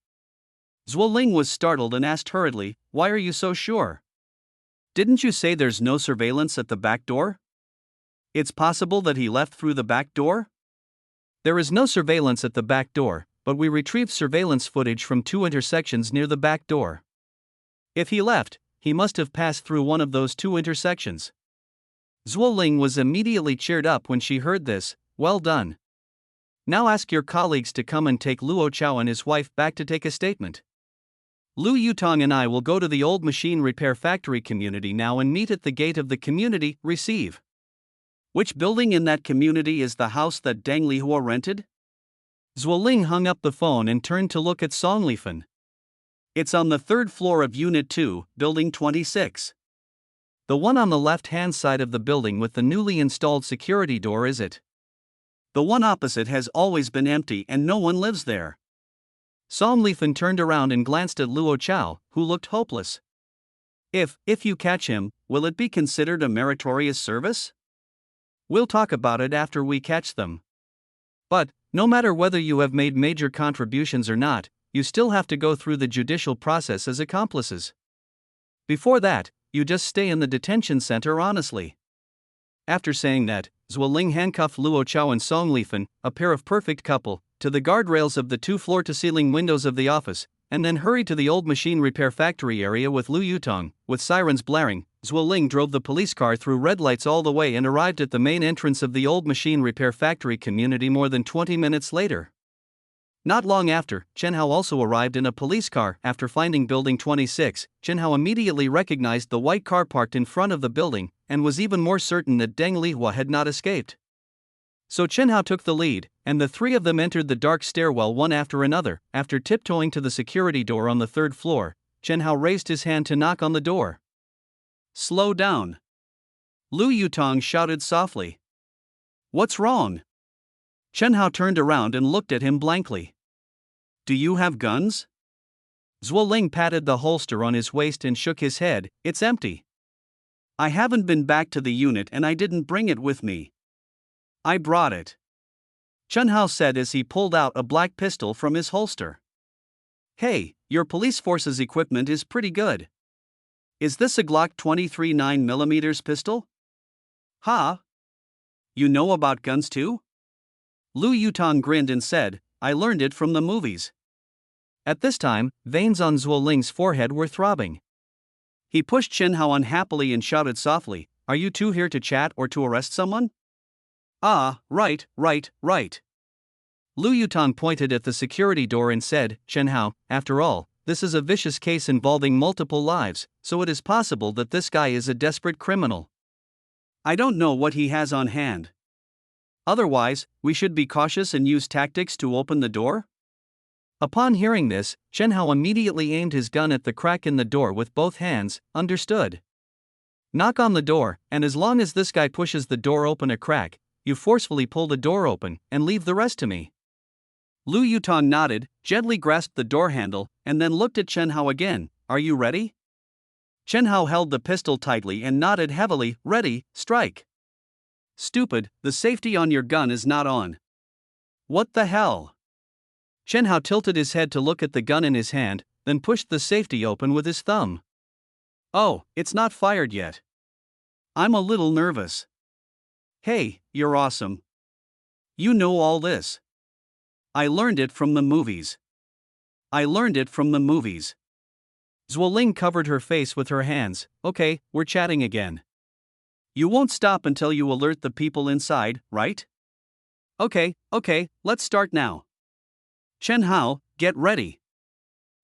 Zhuo Ling was startled and asked hurriedly, why are you so sure? Didn't you say there's no surveillance at the back door? It's possible that he left through the back door? There is no surveillance at the back door, but we retrieved surveillance footage from 2 intersections near the back door. If he left, he must have passed through one of those 2 intersections. Zhuo Ling was immediately cheered up when she heard this. Well done. Now ask your colleagues to come and take Luo Chao and his wife back to take a statement. Lu Yutong and I will go to the old machine repair factory community now and meet at the gate of the community. Receive. Which building in that community is the house that Deng Lihua rented? Zhuo Ling hung up the phone and turned to look at Song Lifan. It's on the 3rd floor of Unit 2, Building 26. The one on the left-hand side of the building with the newly installed security door, is it? The one opposite has always been empty and no one lives there. Song Lifan turned around and glanced at Luo Chao, who looked hopeless. If you catch him, will it be considered a meritorious service? We'll talk about it after we catch them. But, no matter whether you have made major contributions or not, you still have to go through the judicial process as accomplices. Before that, you just stay in the detention center honestly. After saying that, Zhuo Ling handcuffed Luo Chao and Song Lifan, a pair of perfect couple, to the guardrails of the 2 floor-to-ceiling windows of the office, and then hurried to the old machine repair factory area with Lu Yutong. With sirens blaring, Zhuo Ling drove the police car through red lights all the way and arrived at the main entrance of the old machine repair factory community more than 20 minutes later. Not long after, Chen Hao also arrived in a police car. After finding Building 26, Chen Hao immediately recognized the white car parked in front of the building, and was even more certain that Deng Lihua had not escaped. So Chen Hao took the lead, and the 3 of them entered the dark stairwell one after another. After tiptoeing to the security door on the 3rd floor, Chen Hao raised his hand to knock on the door. Slow down. Lu Yutong shouted softly. What's wrong? Chen Hao turned around and looked at him blankly. Do you have guns? Zhuo Ling patted the holster on his waist and shook his head. It's empty. I haven't been back to the unit and I didn't bring it with me. I brought it, Chen Hao said as he pulled out a black pistol from his holster. Hey, your police force's equipment is pretty good. Is this a Glock 23 9mm pistol? Huh? You know about guns too? Lu Yutong grinned and said, I learned it from the movies. At this time, veins on Zhuo Ling's forehead were throbbing. He pushed Chen Hao unhappily and shouted softly, Are you two here to chat or to arrest someone? Ah, right. Lu Yutong pointed at the security door and said, Chen Hao, after all, this is a vicious case involving multiple lives, so it is possible that this guy is a desperate criminal. I don't know what he has on hand. Otherwise, we should be cautious and use tactics to open the door? Upon hearing this, Chen Hao immediately aimed his gun at the crack in the door with both hands. Understood. Knock on the door, and as long as this guy pushes the door open a crack, you forcefully pull the door open, and leave the rest to me. Lu Yutong nodded, gently grasped the door handle, and then looked at Chen Hao again. Are you ready? Chen Hao held the pistol tightly and nodded heavily. Ready, strike. Stupid, the safety on your gun is not on. What the hell? Chen Hao tilted his head to look at the gun in his hand, then pushed the safety open with his thumb. Oh, it's not fired yet. I'm a little nervous. Hey, you're awesome. You know all this. I learned it from the movies. Zhuo Ling covered her face with her hands. Okay, we're chatting again. You won't stop until you alert the people inside, right? Okay, let's start now. Chen Hao, get ready.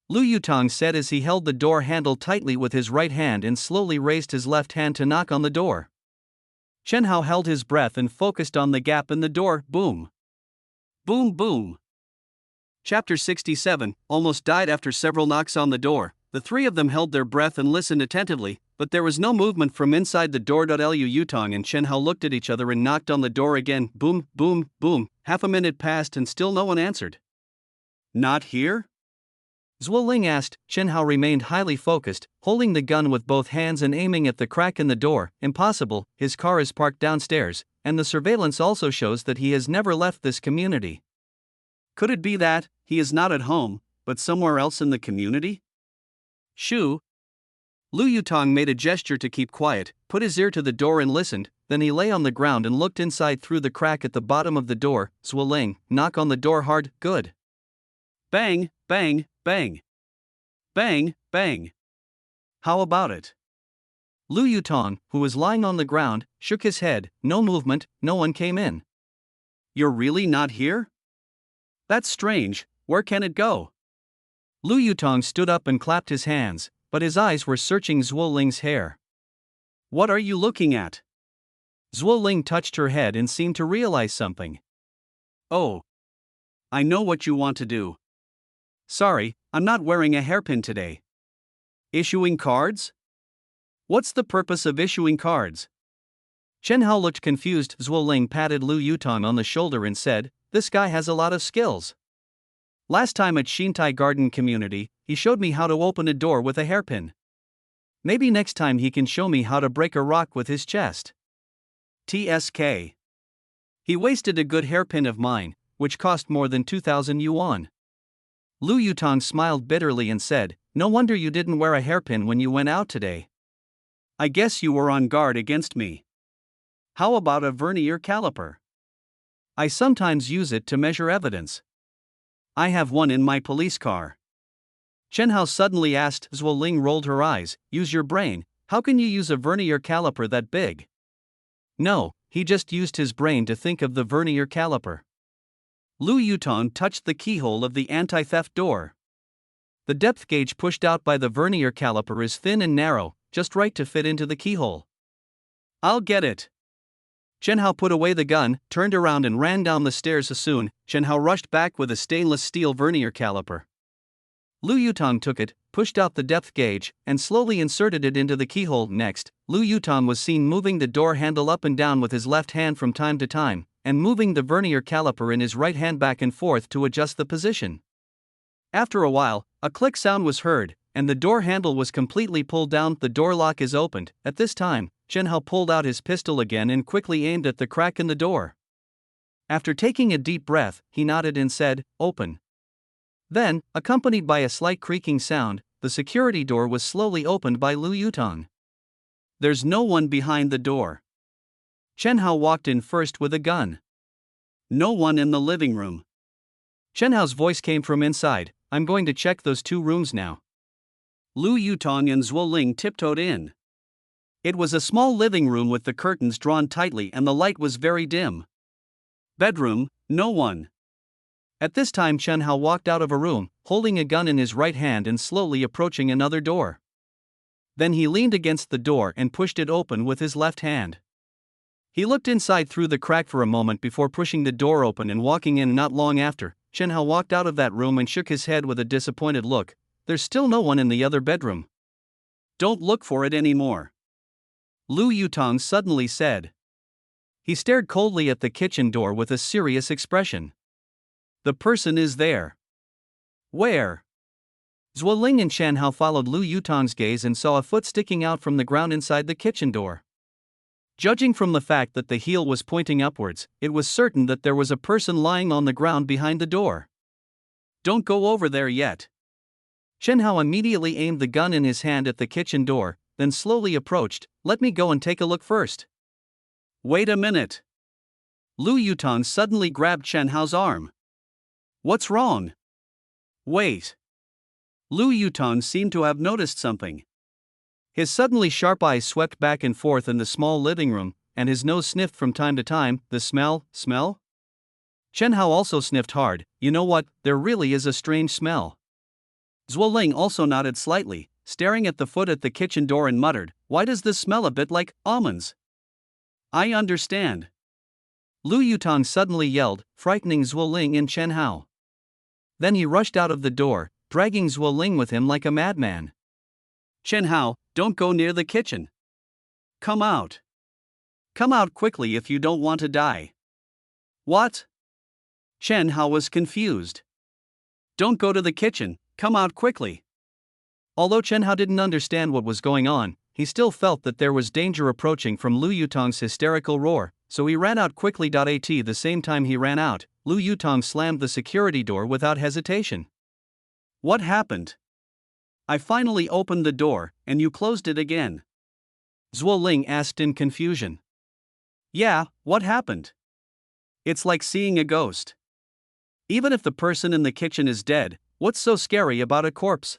Lu Yutong said as he held the door handle tightly with his right hand and slowly raised his left hand to knock on the door. Chen Hao held his breath and focused on the gap in the door. Boom. Boom boom. Chapter 67, almost died after several knocks on the door. The 3 of them held their breath and listened attentively, but there was no movement from inside the door. Lu Yutong and Chen Hao looked at each other and knocked on the door again. Boom, boom, boom. Half a minute passed and still no one answered. Not here? Zhuo Ling asked. Chen Hao remained highly focused, holding the gun with both hands and aiming at the crack in the door. Impossible, his car is parked downstairs, and the surveillance also shows that he has never left this community. Could it be that he is not at home, but somewhere else in the community? Shoo! Lu Yutong made a gesture to keep quiet, put his ear to the door and listened. Then he lay on the ground and looked inside through the crack at the bottom of the door. Zhuo Ling, knock on the door hard. Good. Bang, bang, bang. Bang, bang. How about it? Lu Yutong, who was lying on the ground, shook his head. No movement, no one came in. You're really not here? That's strange. Where can it go? Lu Yutong stood up and clapped his hands, but his eyes were searching Zhuo Ling's hair. What are you looking at? Zhuo Ling touched her head and seemed to realize something. Oh. I know what you want to do. Sorry, I'm not wearing a hairpin today. Issuing cards? What's the purpose of issuing cards? Chen Hao looked confused. Zhuo Ling patted Lu Yutong on the shoulder and said, "This guy has a lot of skills. Last time at Xintai Garden Community, he showed me how to open a door with a hairpin. Maybe next time he can show me how to break a rock with his chest." TSK. He wasted a good hairpin of mine, which cost more than 2,000 yuan. Lu Yutong smiled bitterly and said, "No wonder you didn't wear a hairpin when you went out today. I guess you were on guard against me. How about a vernier caliper? I sometimes use it to measure evidence. I have one in my police car." Chen Hao suddenly asked. Zhuo Ling rolled her eyes. "Use your brain, how can you use a vernier caliper that big?" No, he just used his brain to think of the vernier caliper. Lu Yutong touched the keyhole of the anti-theft door. The depth gauge pushed out by the vernier caliper is thin and narrow, just right to fit into the keyhole. I'll get it. Chen Hao put away the gun, turned around and ran down the stairs. Soon, Chen Hao rushed back with a stainless steel vernier caliper. Lu Yutong took it, pushed out the depth gauge, and slowly inserted it into the keyhole. Next, Lu Yutong was seen moving the door handle up and down with his left hand from time to time, and moving the vernier caliper in his right hand back and forth to adjust the position. After a while, a click sound was heard, and the door handle was completely pulled down. The door lock is opened. At this time, Chen Hao pulled out his pistol again and quickly aimed at the crack in the door. After taking a deep breath, he nodded and said, "Open." Then, accompanied by a slight creaking sound, the security door was slowly opened by Lu Yutong. There's no one behind the door. Chen Hao walked in first with a gun. No one in the living room. Chen Hao's voice came from inside. "I'm going to check those 2 rooms now." Lu Yutong and Zhuo Ling tiptoed in. It was a small living room with the curtains drawn tightly and the light was very dim. Bedroom, no one. At this time Chen Hao walked out of a room, holding a gun in his right hand and slowly approaching another door. Then he leaned against the door and pushed it open with his left hand. He looked inside through the crack for a moment before pushing the door open and walking in. Not long after, Chen Hao walked out of that room and shook his head with a disappointed look. There's still no one in the other bedroom. Don't look for it anymore, Lu Yutong suddenly said. He stared coldly at the kitchen door with a serious expression. The person is there. Where? Zhuo Ling and Chen Hao followed Lu Yutong's gaze and saw a foot sticking out from the ground inside the kitchen door. Judging from the fact that the heel was pointing upwards, it was certain that there was a person lying on the ground behind the door. Don't go over there yet. Chen Hao immediately aimed the gun in his hand at the kitchen door, then slowly approached. Let me go and take a look first. Wait a minute. Lu Yutong suddenly grabbed Chen Hao's arm. What's wrong? Wait. Lu Yutong seemed to have noticed something. His suddenly sharp eyes swept back and forth in the small living room, and his nose sniffed from time to time. The smell? Chen Hao also sniffed hard. You know what, there really is a strange smell. Zhuo Ling also nodded slightly, staring at the foot at the kitchen door and muttered, "Why does this smell a bit like almonds?" I understand. Lu Yutong suddenly yelled, frightening Zhuo Ling and Chen Hao. Then he rushed out of the door, dragging Zhuo Ling with him like a madman. Chen Hao, don't go near the kitchen. Come out. Come out quickly if you don't want to die. What? Chen Hao was confused. Don't go to the kitchen, come out quickly. Although Chen Hao didn't understand what was going on, he still felt that there was danger approaching from Lu Yutong's hysterical roar, so he ran out quickly. At the same time he ran out, Lu Yutong slammed the security door without hesitation. What happened? I finally opened the door, and you closed it again. Zhuo Ling asked in confusion. Yeah, what happened? It's like seeing a ghost. Even if the person in the kitchen is dead, what's so scary about a corpse?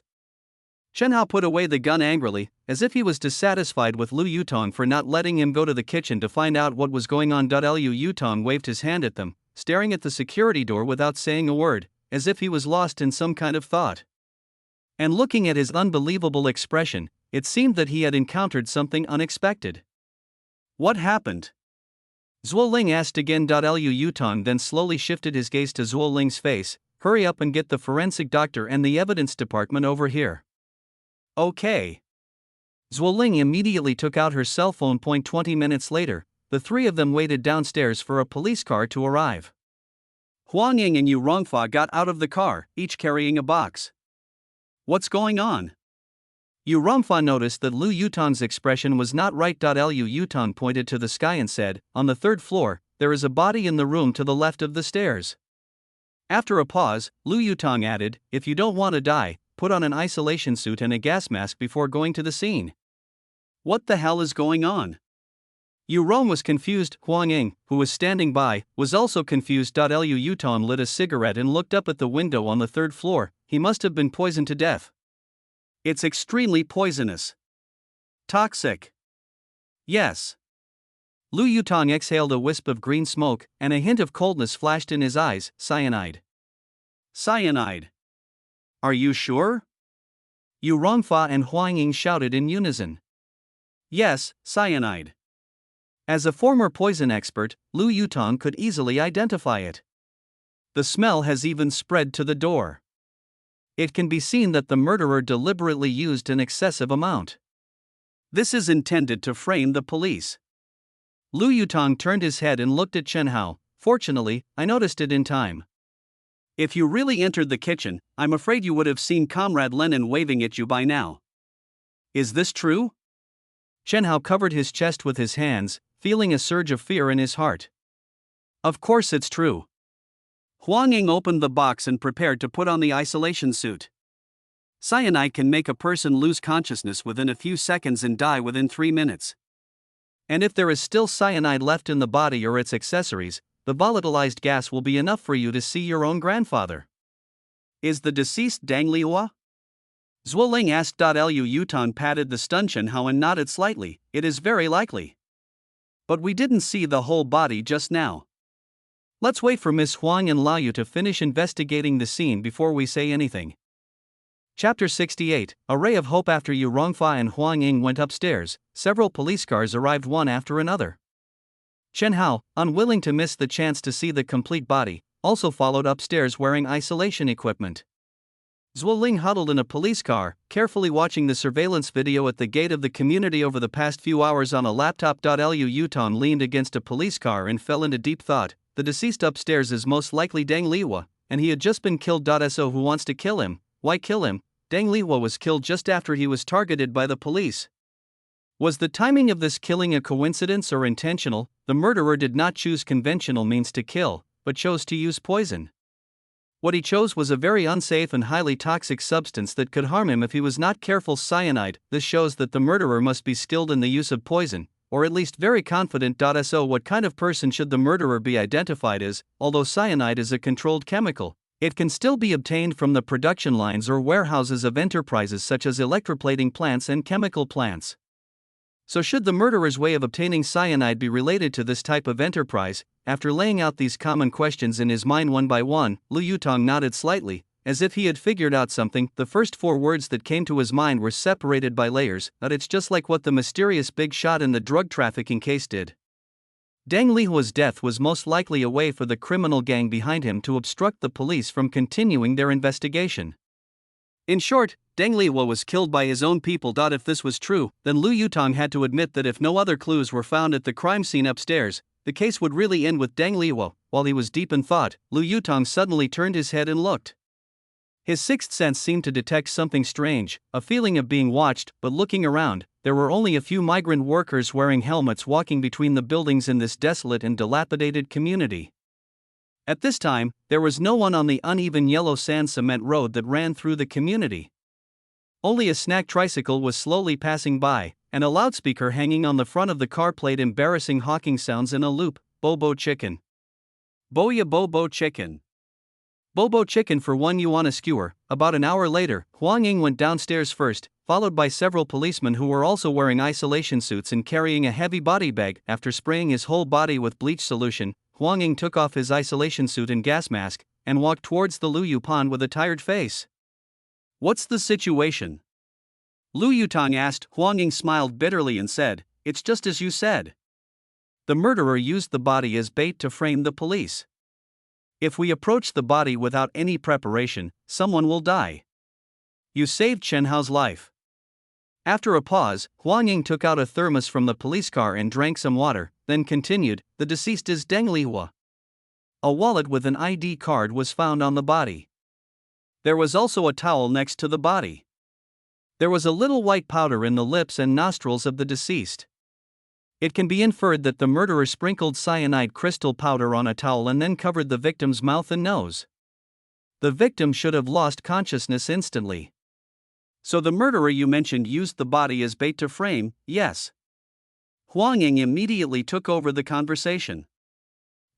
Chen Hao put away the gun angrily, as if he was dissatisfied with Lu Yutong for not letting him go to the kitchen to find out what was going on. Lu Yutong waved his hand at them, staring at the security door without saying a word, as if he was lost in some kind of thought. And looking at his unbelievable expression, it seemed that he had encountered something unexpected. What happened? Zhuo Ling asked again. Lu Yutong then slowly shifted his gaze to Zhuo Ling's face. Hurry up and get the forensic doctor and the evidence department over here. Okay. Zhuo Ling immediately took out her cell phone. 20 minutes later, the three of them waited downstairs for a police car to arrive. Huang Ying and Yu Rongfa got out of the car, each carrying a box. What's going on? Yu Rongfa noticed that Lu Yutong's expression was not right. Lu Yutong pointed to the sky and said, on the third floor, there is a body in the room to the left of the stairs. After a pause, Lu Yutong added, if you don't want to die, put on an isolation suit and a gas mask before going to the scene. What the hell is going on? Yu Rong was confused. Huang Ying, who was standing by, was also confused. Lu Yutong lit a cigarette and looked up at the window on the third floor. He must have been poisoned to death. It's extremely poisonous. Toxic. Yes. Lu Yutong exhaled a wisp of green smoke, and a hint of coldness flashed in his eyes. Cyanide. Cyanide. Are you sure? Yu Rongfa and Huang Ying shouted in unison. Yes, cyanide. As a former poison expert, Lu Yutong could easily identify it. The smell has even spread to the door. It can be seen that the murderer deliberately used an excessive amount. This is intended to frame the police. Lu Yutong turned his head and looked at Chen Hao. Fortunately, I noticed it in time. If you really entered the kitchen, I'm afraid you would have seen Comrade Lenin waving at you by now. Is this true? Chen Hao covered his chest with his hands, feeling a surge of fear in his heart. Of course it's true. Huang Ying opened the box and prepared to put on the isolation suit. Cyanide can make a person lose consciousness within a few seconds and die within 3 minutes. And if there is still cyanide left in the body or its accessories, the volatilized gas will be enough for you to see your own grandfather. Is the deceased Dang Liuwa? Zhuo Ling asked. Lu Yutong patted the stunned Chen Hao and nodded slightly. It is very likely. But we didn't see the whole body just now. Let's wait for Miss Huang and Lao Yu to finish investigating the scene before we say anything. Chapter 68, A Ray of Hope. After Yu Rongfa and Huang Ying went upstairs, several police cars arrived one after another. Chen Hao, unwilling to miss the chance to see the complete body, also followed upstairs wearing isolation equipment. Zhuo Ling huddled in a police car, carefully watching the surveillance video at the gate of the community over the past few hours on a laptop. Lu Yutong leaned against a police car and fell into deep thought. The deceased upstairs is most likely Dang Liuwa, and he had just been killed. So who wants to kill him? Why kill him? Dang Liuwa was killed just after he was targeted by the police. Was the timing of this killing a coincidence or intentional? The murderer did not choose conventional means to kill, but chose to use poison. What he chose was a very unsafe and highly toxic substance that could harm him if he was not careful. Cyanide. This shows that the murderer must be skilled in the use of poison, or at least very confident. So what kind of person should the murderer be identified as? Although cyanide is a controlled chemical, it can still be obtained from the production lines or warehouses of enterprises such as electroplating plants and chemical plants. So should the murderer's way of obtaining cyanide be related to this type of enterprise? After laying out these common questions in his mind one by one, Lu Yutong nodded slightly, as if he had figured out something. The first 4 words that came to his mind were separated by layers. But it's just like what the mysterious big shot in the drug trafficking case did. Dang Liuwa's death was most likely a way for the criminal gang behind him to obstruct the police from continuing their investigation. In short, Dang Liuwa was killed by his own people. If this was true, then Lu Yutong had to admit that if no other clues were found at the crime scene upstairs, the case would really end with Dang Liuwa. While he was deep in thought, Lu Yutong suddenly turned his head and looked. His sixth sense seemed to detect something strange, a feeling of being watched, but looking around, there were only a few migrant workers wearing helmets walking between the buildings in this desolate and dilapidated community. At this time, there was no one on the uneven yellow sand cement road that ran through the community. Only a snack tricycle was slowly passing by, and a loudspeaker hanging on the front of the car played embarrassing hawking sounds in a loop. Bobo chicken. Boya bobo chicken. Bobo chicken for 1 yuan a skewer. About an hour later, Huang Ying went downstairs first, followed by several policemen who were also wearing isolation suits and carrying a heavy body bag. After spraying his whole body with bleach solution, Huang Ying took off his isolation suit and gas mask, and walked towards the Luyu pond with a tired face. What's the situation? Lu Yutong asked. Huang Ying smiled bitterly and said, "It's just as you said. The murderer used the body as bait to frame the police. If we approach the body without any preparation, someone will die. You saved Chen Hao's life." After a pause, Huang Ying took out a thermos from the police car and drank some water, then continued, "The deceased is Deng Lihua." A wallet with an ID card was found on the body. There was also a towel next to the body. There was a little white powder in the lips and nostrils of the deceased. It can be inferred that the murderer sprinkled cyanide crystal powder on a towel and then covered the victim's mouth and nose. The victim should have lost consciousness instantly. So the murderer you mentioned used the body as bait to frame, yes. Huang Ying immediately took over the conversation.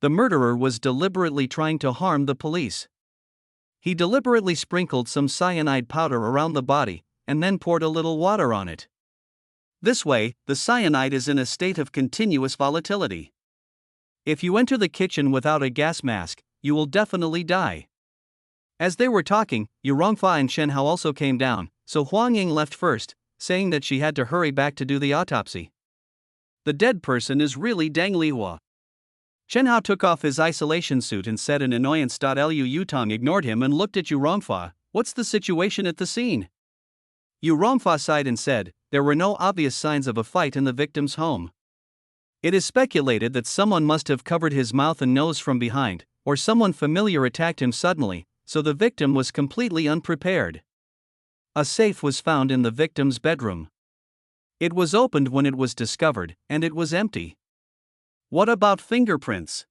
The murderer was deliberately trying to harm the police. He deliberately sprinkled some cyanide powder around the body, and then poured a little water on it. This way, the cyanide is in a state of continuous volatility. If you enter the kitchen without a gas mask, you will definitely die. As they were talking, Yu Rongfa and Chen Hao also came down, so Huang Ying left first, saying that she had to hurry back to do the autopsy. The dead person is really Deng Lihua. Chen Hao took off his isolation suit and said in annoyance. Lu Yutong ignored him and looked at Yu Rongfa. "What's the situation at the scene?" Yu Rongfa sighed and said, "There were no obvious signs of a fight in the victim's home. It is speculated that someone must have covered his mouth and nose from behind, or someone familiar attacked him suddenly, so the victim was completely unprepared." A safe was found in the victim's bedroom. It was opened when it was discovered, and it was empty. What about fingerprints?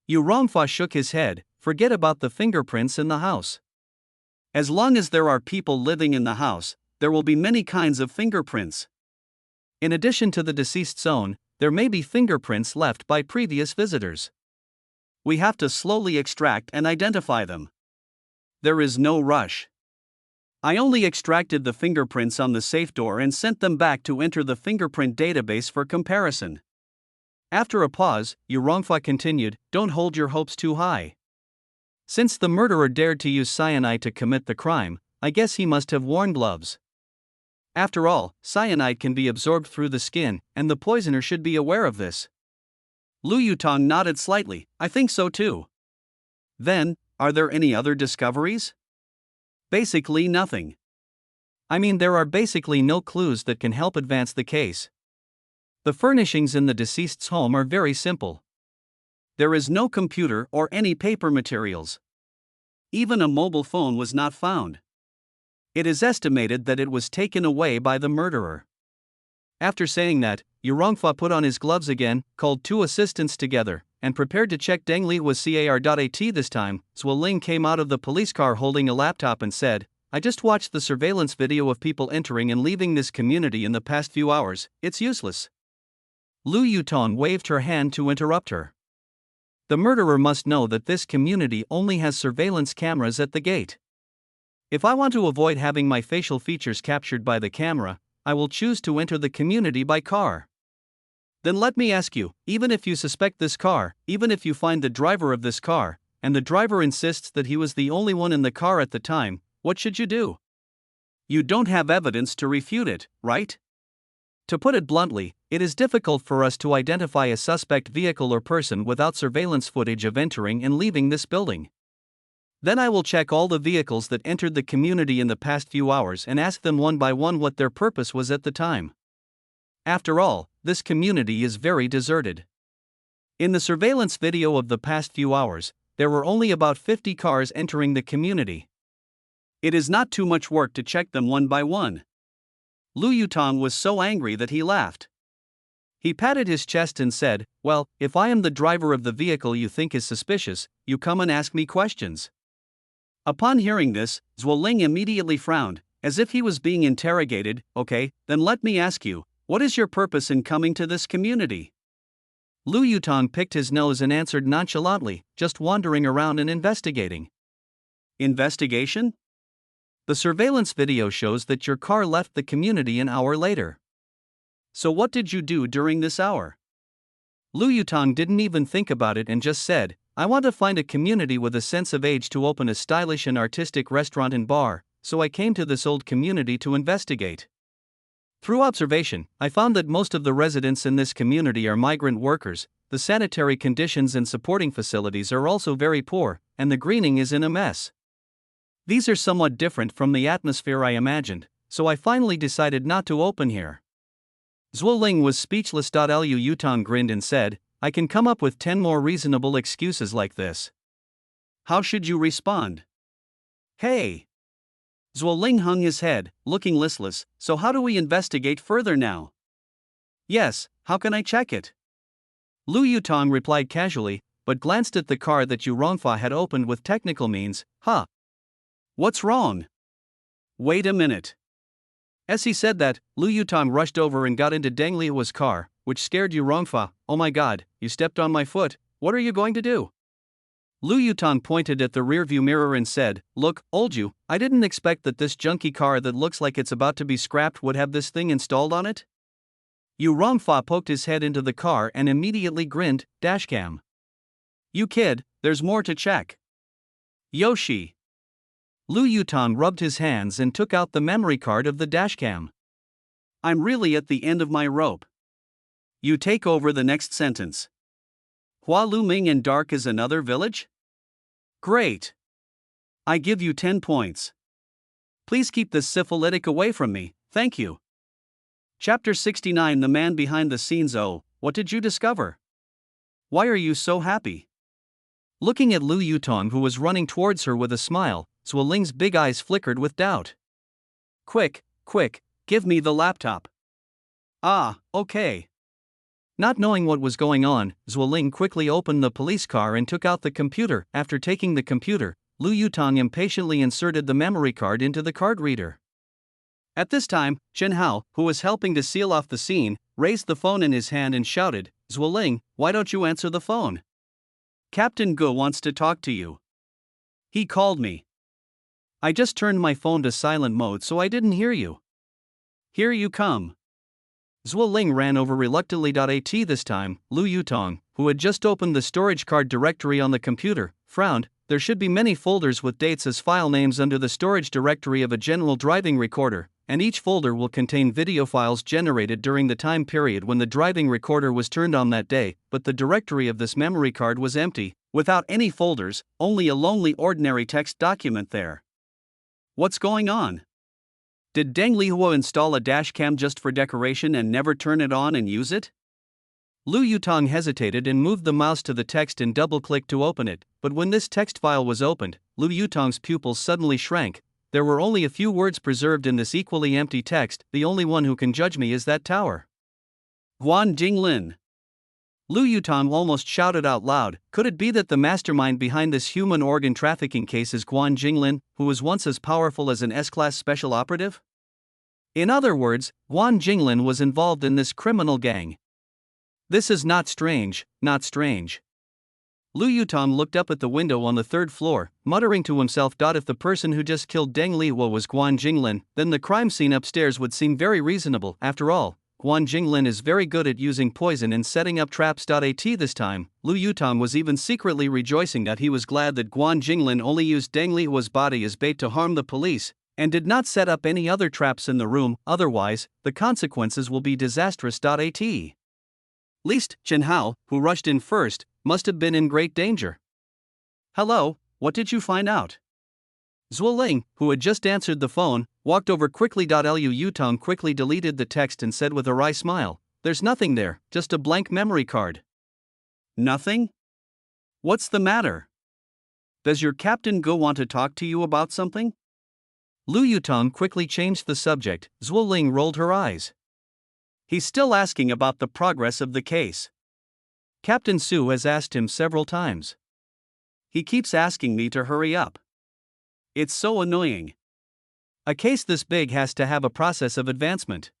Yu Rongfa shook his head. "Forget about the fingerprints in the house. As long as there are people living in the house, there will be many kinds of fingerprints. In addition to the deceased's own, there may be fingerprints left by previous visitors. We have to slowly extract and identify them. There is no rush. I only extracted the fingerprints on the safe door and sent them back to enter the fingerprint database for comparison." After a pause, Yu Rongfa continued, "Don't hold your hopes too high. Since the murderer dared to use cyanide to commit the crime, I guess he must have worn gloves. After all, cyanide can be absorbed through the skin, and the poisoner should be aware of this." Lu Yutong nodded slightly. "I think so too." "Then, are there any other discoveries?" "Basically nothing. I mean, there are basically no clues that can help advance the case. The furnishings in the deceased's home are very simple. There is no computer or any paper materials. Even a mobile phone was not found. It is estimated that it was taken away by the murderer." After saying that, Yu Rongfa put on his gloves again, called 2 assistants together, and prepared to check Deng Lihua's car. This time, Zhuo Ling came out of the police car holding a laptop and said, "I just watched the surveillance video of people entering and leaving this community in the past few hours. It's useless." Lu Yutong waved her hand to interrupt her. "The murderer must know that this community only has surveillance cameras at the gate. If I want to avoid having my facial features captured by the camera, I will choose to enter the community by car. Then let me ask you, even if you suspect this car, even if you find the driver of this car, and the driver insists that he was the only one in the car at the time, what should you do? You don't have evidence to refute it, right? To put it bluntly, it is difficult for us to identify a suspect vehicle or person without surveillance footage of entering and leaving this building. Then I will check all the vehicles that entered the community in the past few hours and ask them one by one what their purpose was at the time. After all, this community is very deserted. In the surveillance video of the past few hours, there were only about 50 cars entering the community. It is not too much work to check them one by one. Lu Yutong was so angry that he laughed. He patted his chest and said, "Well, if I am the driver of the vehicle you think is suspicious, you come and ask me questions." Upon hearing this, Zhuo Ling immediately frowned, as if he was being interrogated. "Okay, then let me ask you, what is your purpose in coming to this community?" Lu Yutong picked his nose and answered nonchalantly, "Just wandering around and investigating." Investigation? The surveillance video shows that your car left the community an hour later. So what did you do during this hour? Lu Yutong didn't even think about it and just said, "I want to find a community with a sense of age to open a stylish and artistic restaurant and bar, so I came to this old community to investigate." Through observation, I found that most of the residents in this community are migrant workers, the sanitary conditions and supporting facilities are also very poor, and the greening is in a mess. These are somewhat different from the atmosphere I imagined, so I finally decided not to open here. Zhuo Ling was speechless. Lu Yutong grinned and said, "I can come up with 10 more reasonable excuses like this." How should you respond? Hey! Zhuo Ling hung his head, looking listless. "So how do we investigate further now?" "Yes, how can I check it?" Lu Yutong replied casually, but glanced at the car that Yu Rongfa had opened with technical means. "Huh. What's wrong?" "Wait a minute." As he said that, Lu Yutong rushed over and got into Deng Lihua's car, which scared Yu Rongfa. "Oh my god, you stepped on my foot, what are you going to do?" Lu Yutong pointed at the rearview mirror and said, "Look, old Yu, I didn't expect that this junky car that looks like it's about to be scrapped would have this thing installed on it." Yu Rongfa poked his head into the car and immediately grinned. "Dashcam. You kid, there's more to check." "Yoshi." Lu Yutong rubbed his hands and took out the memory card of the dashcam. "I'm really at the end of my rope." You take over the next sentence. Hua Luming and Dark is another village? Great. I give you 10 points. Please keep this syphilitic away from me, thank you. Chapter 69. The man behind the scenes. Oh, what did you discover? Why are you so happy? Looking at Lu Yutong, who was running towards her with a smile, Zhuo Ling's big eyes flickered with doubt. Quick, give me the laptop. Ah, okay. Not knowing what was going on, Zhuo Ling quickly opened the police car and took out the computer. After taking the computer, Lu Yutong impatiently inserted the memory card into the card reader. At this time, Chen Hao, who was helping to seal off the scene, raised the phone in his hand and shouted, "Zhuo Ling, why don't you answer the phone? Captain Ge wants to talk to you. He called me. I just turned my phone to silent mode so I didn't hear you. Here you come." Zhuo Ling ran over reluctantly. This time, Lu Yutong, who had just opened the storage card directory on the computer, frowned. There should be many folders with dates as file names under the storage directory of a general driving recorder, and each folder will contain video files generated during the time period when the driving recorder was turned on that day, but the directory of this memory card was empty, without any folders, only a lonely ordinary text document there. What's going on? Did Deng Lihua install a dashcam just for decoration and never turn it on and use it? Lu Yutong hesitated and moved the mouse to the text and double-clicked to open it, but when this text file was opened, Lu Yutong's pupils suddenly shrank. There were only a few words preserved in this equally empty text. "The only one who can judge me is that tower." Guan Jinglin. Lu Yutong almost shouted out loud. Could it be that the mastermind behind this human organ trafficking case is Guan Jinglin, who was once as powerful as an S-class special operative? In other words, Guan Jinglin was involved in this criminal gang. This is not strange, not strange. Lu Yutong looked up at the window on the 3rd floor, muttering to himself. If the person who just killed Deng Lihua was Guan Jinglin, then the crime scene upstairs would seem very reasonable. After all, Guan Jinglin is very good at using poison and setting up traps. This time, Lu Yutong was even secretly rejoicing that he was glad that Guan Jinglin only used Deng Lihua's body as bait to harm the police, and did not set up any other traps in the room, otherwise, the consequences will be disastrous. Least, Chen Hao, who rushed in first, must have been in great danger. Hello, what did you find out? Zhuo Ling, who had just answered the phone, walked over quickly. Lu Yutong quickly deleted the text and said with a wry smile, "There's nothing there, just a blank memory card." Nothing? What's the matter? Does your Captain Ge want to talk to you about something? Lu Yutong quickly changed the subject. Zhuo Ling rolled her eyes. He's still asking about the progress of the case. Captain Su has asked him several times. He keeps asking me to hurry up. It's so annoying. A case this big has to have a process of advancement.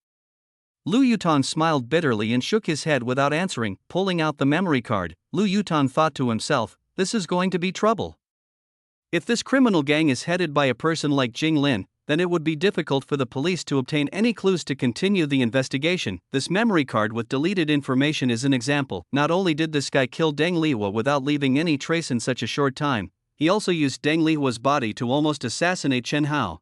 Lu Yutong smiled bitterly and shook his head without answering. Pulling out the memory card, Lu Yutong thought to himself, this is going to be trouble. If this criminal gang is headed by a person like Jing Lin, then it would be difficult for the police to obtain any clues to continue the investigation. This memory card with deleted information is an example. Not only did this guy kill Deng Lihua without leaving any trace in such a short time, he also used Deng Lihua's body to almost assassinate Chen Hao.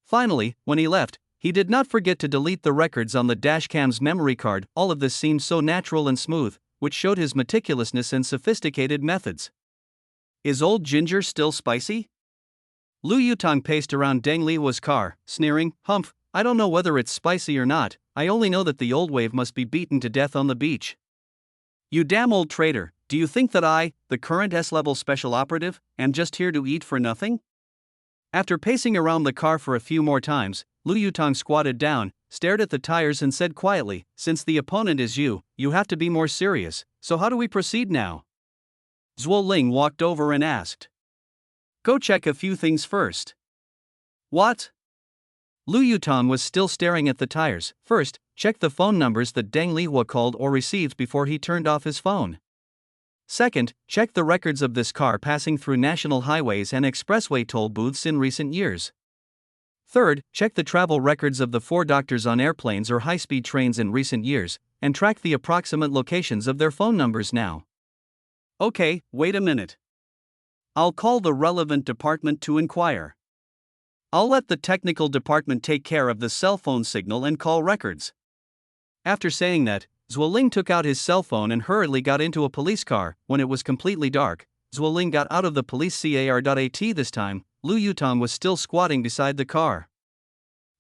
Finally, when he left, he did not forget to delete the records on the dashcam's memory card. All of this seemed so natural and smooth, which showed his meticulousness and sophisticated methods. Is old Ginger still spicy? Lu Yutong paced around Deng Lihua's car, sneering, Humph, I don't know whether it's spicy or not, I only know that the old wave must be beaten to death on the beach. You damn old traitor, do you think that I, the current S-level special operative, am just here to eat for nothing? After pacing around the car for a few more times, Lu Yutong squatted down, stared at the tires and said quietly, since the opponent is you, you have to be more serious, so how do we proceed now? Zhuo Ling walked over and asked. Go check a few things first. What? Lu Yutong was still staring at the tires. First, check the phone numbers that Deng Lihua called or received before he turned off his phone. Second, check the records of this car passing through national highways and expressway toll booths in recent years. Third, check the travel records of the 4 doctors on airplanes or high-speed trains in recent years, and track the approximate locations of their phone numbers now. Okay, wait a minute. I'll call the relevant department to inquire. I'll let the technical department take care of the cell phone signal and call records. After saying that, Zhuo Ling took out his cell phone and hurriedly got into a police car. When it was completely dark, Zhuo Ling got out of the police car.at. This time, Lu Yutong was still squatting beside the car.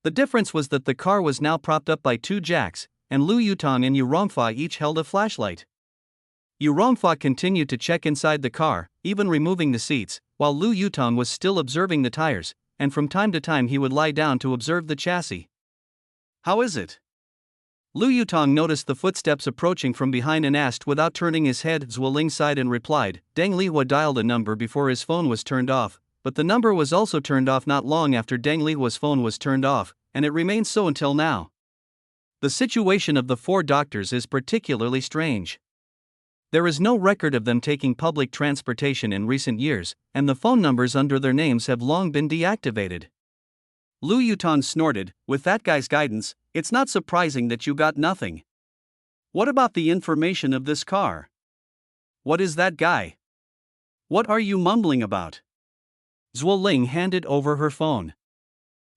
The difference was that the car was now propped up by 2 jacks, and Lu Yutong and Yu Rongfa each held a flashlight. Yu Rongfa continued to check inside the car, even removing the seats, while Lu Yutong was still observing the tires, and from time to time he would lie down to observe the chassis. How is it? Lu Yutong noticed the footsteps approaching from behind and asked without turning his head. Zhuo Ling sighed and replied, Deng Lihua dialed a number before his phone was turned off, but the number was also turned off not long after Deng Lihua's phone was turned off, and it remains so until now. The situation of the 4 doctors is particularly strange. There is no record of them taking public transportation in recent years, and the phone numbers under their names have long been deactivated. Lu Yutong snorted, with that guy's guidance, it's not surprising that you got nothing. What about the information of this car? What is that guy? What are you mumbling about? Zhuo Ling handed over her phone.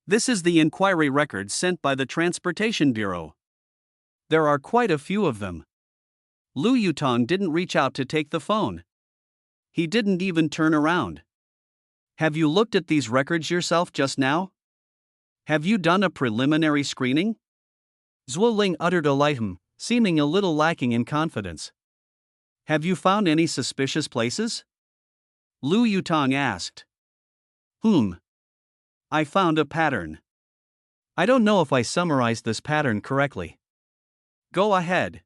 This is the inquiry record sent by the Transportation Bureau. There are quite a few of them. Lu Yutong didn't reach out to take the phone. He didn't even turn around. Have you looked at these records yourself just now? Have you done a preliminary screening? Zhuo Ling uttered a light seeming a little lacking in confidence. Have you found any suspicious places? Lu Yutong asked. I found a pattern. I don't know if I summarized this pattern correctly. Go ahead.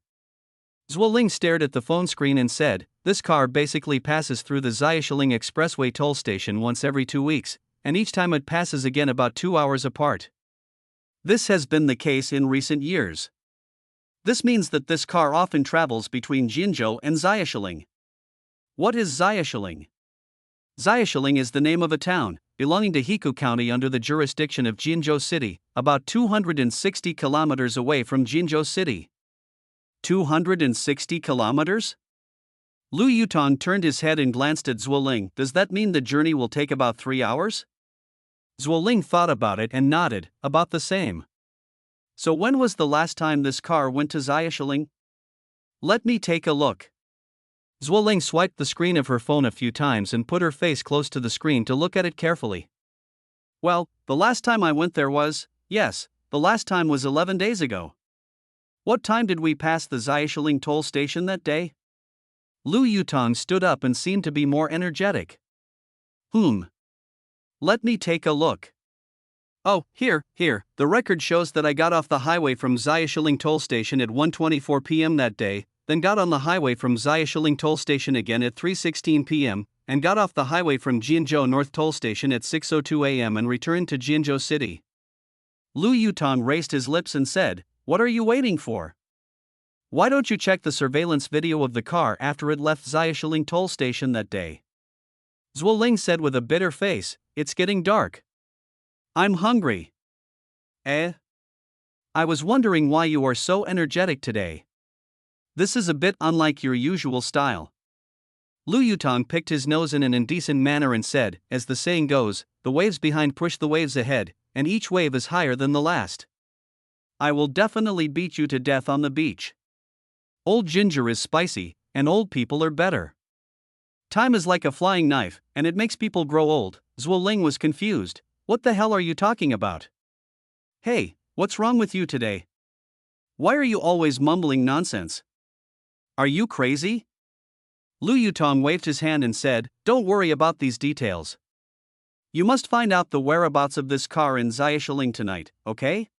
Zhuo Ling stared at the phone screen and said, this car basically passes through the Xiaoshiling Expressway toll station once every 2 weeks, and each time it passes again about 2 hours apart. This has been the case in recent years. This means that this car often travels between Jinzhou and Xiaoshiling. What is Xiaoshiling? Xiaoshiling is the name of a town, belonging to Hekou County under the jurisdiction of Jinzhou City, about 260 kilometers away from Jinzhou City. 260 kilometers? Lu Yutong turned his head and glanced at Zhuo Ling. Does that mean the journey will take about 3 hours? Zhuo Ling thought about it and nodded, about the same. So when was the last time this car went to Xiaoshiling? Let me take a look. Zhuo Ling swiped the screen of her phone a few times and put her face close to the screen to look at it carefully. Well, the last time I went there was, yes, the last time was 11 days ago. What time did we pass the Xiaoshiling toll station that day? Lu Yutong stood up and seemed to be more energetic. Let me take a look. Oh, here. The record shows that I got off the highway from Xiaoshiling toll station at 1:24 p.m. that day, then got on the highway from Xiaoshiling toll station again at 3:16 p.m., and got off the highway from Jianzhou North toll station at 6:02 a.m. and returned to Jianzhou City. Lu Yutong raised his lips and said, "What are you waiting for? Why don't you check the surveillance video of the car after it left Xiaoshiling toll station that day?" Zhuo Ling said with a bitter face, "It's getting dark. I'm hungry." Eh? I was wondering why you are so energetic today. This is a bit unlike your usual style. Lu Yutong picked his nose in an indecent manner and said, as the saying goes, the waves behind push the waves ahead, and each wave is higher than the last. I will definitely beat you to death on the beach. Old ginger is spicy, and old people are better. Time is like a flying knife, and it makes people grow old. Zhuo Ling was confused. What the hell are you talking about? Hey, what's wrong with you today? Why are you always mumbling nonsense? Are you crazy? Lu Yutong waved his hand and said, "Don't worry about these details. You must find out the whereabouts of this car in Xiaoshiling tonight, okay?"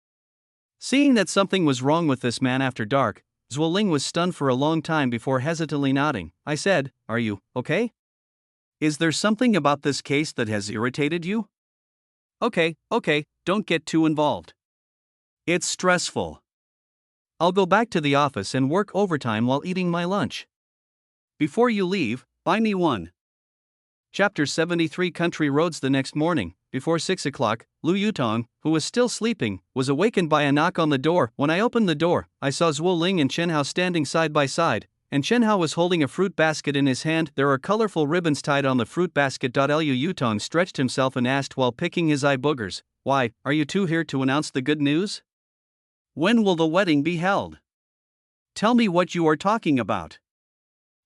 Seeing that something was wrong with this man after dark, Zhuo Ling was stunned for a long time before hesitantly nodding. I said, "Are you okay? Is there something about this case that has irritated you?" Okay, don't get too involved. It's stressful. I'll go back to the office and work overtime while eating my lunch. Before you leave, buy me one. Chapter 73 Country Roads. The next morning, before 6 o'clock, Lu Yutong, who was still sleeping, was awakened by a knock on the door. When I opened the door, I saw Zhuo Ling and Chen Hao standing side by side, and Chen Hao was holding a fruit basket in his hand. There are colorful ribbons tied on the fruit basket. Lu Yutong stretched himself and asked while picking his eye boogers, "Why, are you two here to announce the good news? When will the wedding be held? Tell me what you are talking about."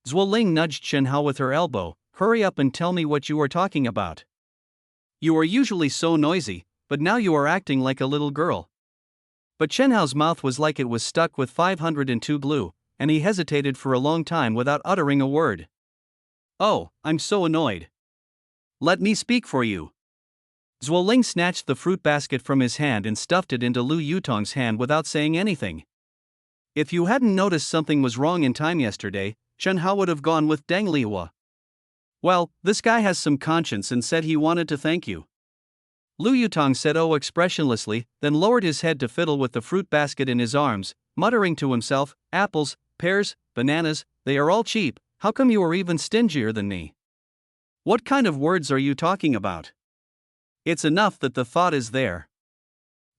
Zhuo Ling nudged Chen Hao with her elbow. "Hurry up and tell me what you are talking about. You are usually so noisy, but now you are acting like a little girl." But Chen Hao's mouth was like it was stuck with 502 glue, and he hesitated for a long time without uttering a word. "Oh, I'm so annoyed. Let me speak for you." Zhuo Ling snatched the fruit basket from his hand and stuffed it into Lu Yutong's hand without saying anything. If you hadn't noticed something was wrong in time yesterday, Chen Hao would have gone with Deng Lihua. "Well, this guy has some conscience and said he wanted to thank you." Lu Yutong said "oh" expressionlessly, then lowered his head to fiddle with the fruit basket in his arms, muttering to himself, "Apples, pears, bananas, they are all cheap. How come you are even stingier than me? What kind of words are you talking about? It's enough that the thought is there.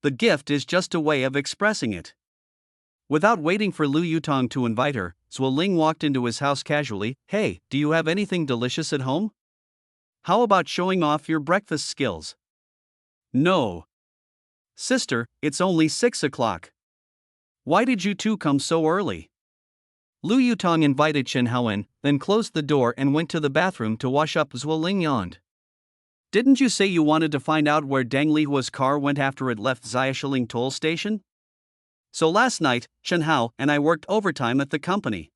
The gift is just a way of expressing it." Without waiting for Lu Yutong to invite her, Zhuo Ling walked into his house casually. "Hey, do you have anything delicious at home? How about showing off your breakfast skills?" "No. Sister, it's only 6 o'clock. Why did you two come so early?" Lu Yutong invited Chen Hao in, then closed the door and went to the bathroom to wash up. Zhuo Ling yawned. "Didn't you say you wanted to find out where Deng Lihua's car went after it left Xiaoshiling toll station? So last night, Chen Hao and I worked overtime at the company.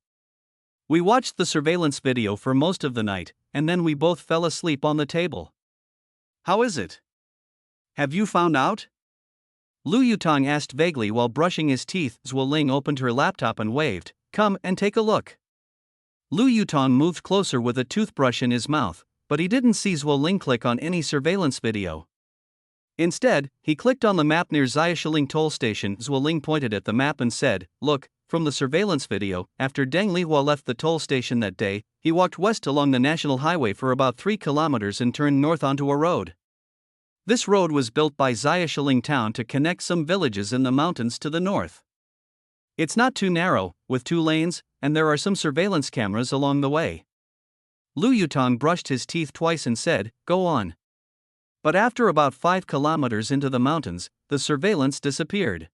We watched the surveillance video for most of the night, and then we both fell asleep on the table. How is it? Have you found out?" Lu Yutong asked vaguely while brushing his teeth. Zhuo Ling opened her laptop and waved, "Come and take a look." Lu Yutong moved closer with a toothbrush in his mouth, but he didn't see Zhuo Ling click on any surveillance video. Instead, he clicked on the map near Xiaoshiling toll station. Zhuo Ling pointed at the map and said, "Look, from the surveillance video, after Deng Lihua left the toll station that day, he walked west along the national highway for about 3 kilometers and turned north onto a road. This road was built by Xiaoshiling town to connect some villages in the mountains to the north. It's not too narrow, with 2 lanes, and there are some surveillance cameras along the way." Lu Yutong brushed his teeth twice and said, "Go on." But after about 5 kilometers into the mountains, the surveillance disappeared.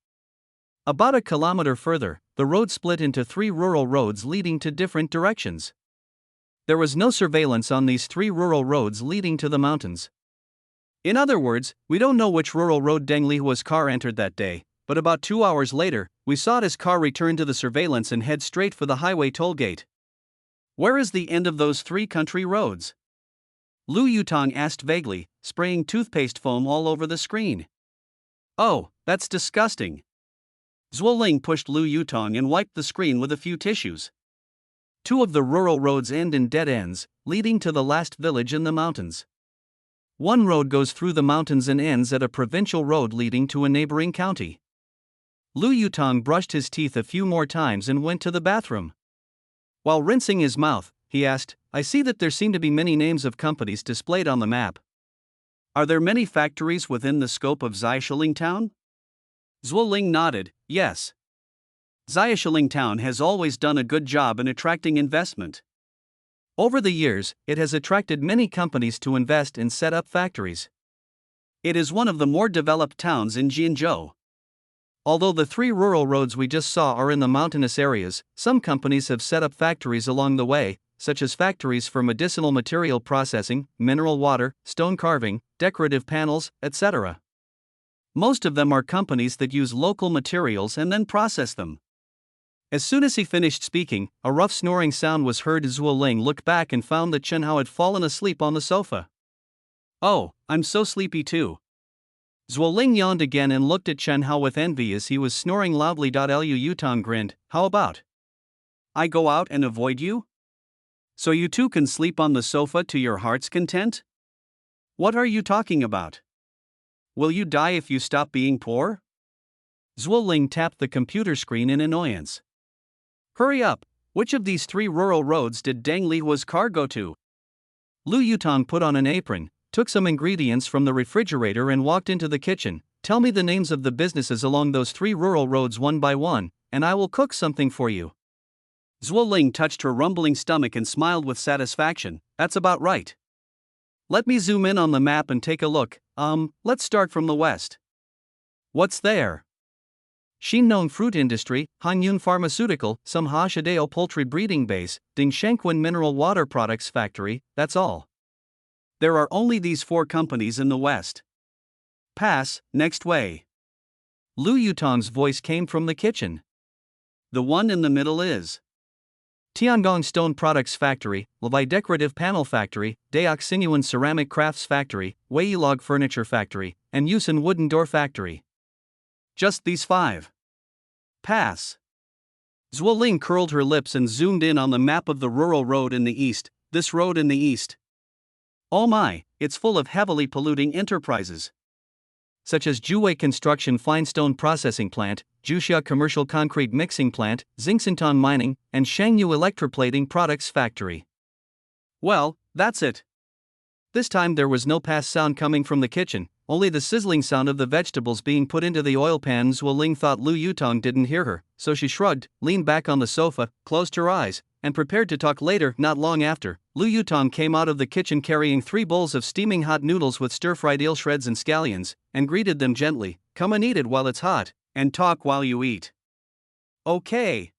About a kilometer further, the road split into 3 rural roads leading to different directions. There was no surveillance on these 3 rural roads leading to the mountains. In other words, we don't know which rural road Deng Lihua's car entered that day, but about 2 hours later, we saw his car return to the surveillance and head straight for the highway toll gate. Where is the end of those 3 country roads? Lu Yutong asked vaguely, spraying toothpaste foam all over the screen. Oh, that's disgusting. Zhuo Ling pushed Lu Yutong and wiped the screen with a few tissues. Two of the rural roads end in dead ends, leading to the last village in the mountains. One road goes through the mountains and ends at a provincial road leading to a neighboring county. Lu Yutong brushed his teeth a few more times and went to the bathroom. While rinsing his mouth, he asked, I see that there seem to be many names of companies displayed on the map. Are there many factories within the scope of Xiaoshiling Town? Zhuo Ling nodded, yes. Xiaoshiling Town has always done a good job in attracting investment. Over the years, it has attracted many companies to invest and set up factories. It is one of the more developed towns in Jinzhou. Although the three rural roads we just saw are in the mountainous areas, some companies have set up factories along the way, such as factories for medicinal material processing, mineral water, stone carving, decorative panels, etc. Most of them are companies that use local materials and then process them. As soon as he finished speaking, a rough snoring sound was heard as Zhuo Ling looked back and found that Chen Hao had fallen asleep on the sofa. Oh, I'm so sleepy too. Zhuo Ling yawned again and looked at Chen Hao with envy as he was snoring loudly. Lu Yutong grinned, how about? I go out and avoid you? So you too can sleep on the sofa to your heart's content? What are you talking about? Will you die if you stop being poor? Zhuo Ling tapped the computer screen in annoyance. Hurry up, which of these three rural roads did Deng Lihua's car go to? Lu Yutong put on an apron, took some ingredients from the refrigerator and walked into the kitchen. Tell me the names of the businesses along those three rural roads one by one, and I will cook something for you. Zhuo Ling touched her rumbling stomach and smiled with satisfaction. That's about right. Let me zoom in on the map and take a look. Let's start from the west. What's there? Xinnong Fruit Industry, Hanyun Pharmaceutical, Sumha Shidao Poultry Breeding Base, Dingshengquan Mineral Water Products Factory, that's all. There are only these four companies in the west. Pass, next way. Lu Yutong's voice came from the kitchen. The one in the middle is Tiangong Stone Products Factory, Levi Decorative Panel Factory, Daok Sinuan Ceramic Crafts Factory, Weilog Furniture Factory, and Yusan Wooden Door Factory. Just these five. Pass. Zhuo Ling curled her lips and zoomed in on the map of the rural road in the east. This road in the east. Oh my, it's full of heavily polluting enterprises. Such as Juwei Construction Fine Stone Processing Plant, Juxia Commercial Concrete Mixing Plant, Xingxintan Mining, and Shangyu Electroplating Products Factory. Well, that's it. This time there was no pass sound coming from the kitchen, only the sizzling sound of the vegetables being put into the oil pan. Zhuo Ling thought Lu Yutong didn't hear her, so she shrugged, leaned back on the sofa, closed her eyes, and prepared to talk later. Not long after, Lu Yutong came out of the kitchen carrying 3 bowls of steaming hot noodles with stir-fried eel shreds and scallions, and greeted them gently. Come and eat it while it's hot, and talk while you eat. Okay.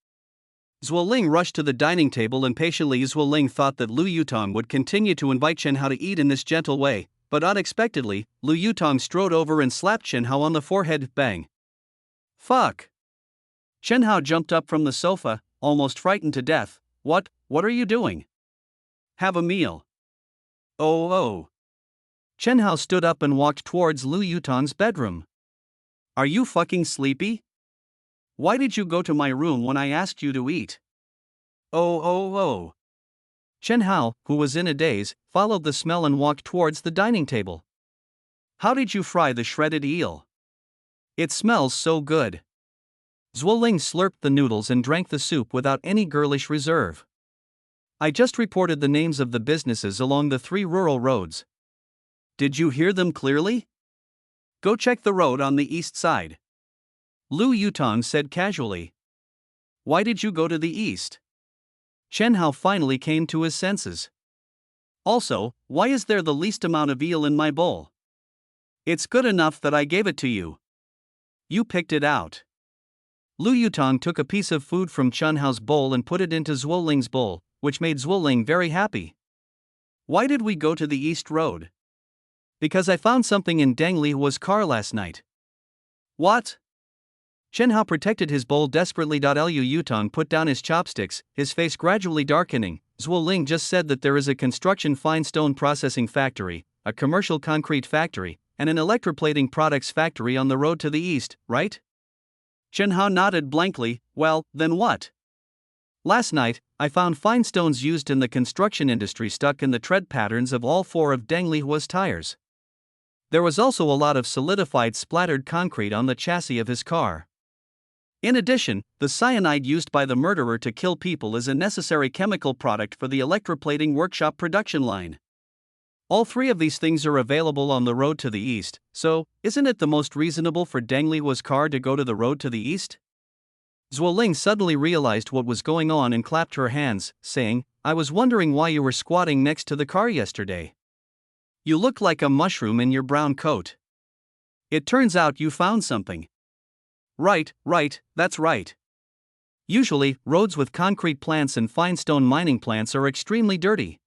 Zhuo Ling rushed to the dining table impatiently. Zhuo Ling thought that Lu Yutong would continue to invite Chen Hao to eat in this gentle way, but unexpectedly, Lu Yutong strode over and slapped Chen Hao on the forehead. Bang. Fuck. Chen Hao jumped up from the sofa, almost frightened to death. What are you doing? Have a meal. Oh. Chen Hao stood up and walked towards Lu Yutong's bedroom. Are you fucking sleepy? Why did you go to my room when I asked you to eat? Oh. Chen Hao, who was in a daze, followed the smell and walked towards the dining table. How did you fry the shredded eel? It smells so good. Zhuo Ling slurped the noodles and drank the soup without any girlish reserve. I just reported the names of the businesses along the 3 rural roads. Did you hear them clearly? Go check the road on the east side. Lu Yutong said casually. Why did you go to the east? Chen Hao finally came to his senses. Also, why is there the least amount of eel in my bowl? It's good enough that I gave it to you. You picked it out. Lu Yutong took a piece of food from Chen Hao's bowl and put it into Zhuo Ling's bowl, which made Zhuo Ling very happy. Why did we go to the east road? Because I found something in Deng Lihua's car last night. What? Chen Hao protected his bowl desperately. Lu Yutong put down his chopsticks, his face gradually darkening. Zhuo Ling just said that there is a construction fine stone processing factory, a commercial concrete factory, and an electroplating products factory on the road to the east, right? Chen Hao nodded blankly. Well, then what? Last night, I found fine stones used in the construction industry stuck in the tread patterns of all 4 of Deng Lihua's tires. There was also a lot of solidified splattered concrete on the chassis of his car. In addition, the cyanide used by the murderer to kill people is a necessary chemical product for the electroplating workshop production line. All 3 of these things are available on the road to the east, so isn't it the most reasonable for Deng Lihua's car to go to the road to the east? Zhuo Ling suddenly realized what was going on and clapped her hands, saying, I was wondering why you were squatting next to the car yesterday. You look like a mushroom in your brown coat. It turns out you found something. Right, that's right. Usually, roads with concrete plants and fine stone mining plants are extremely dirty.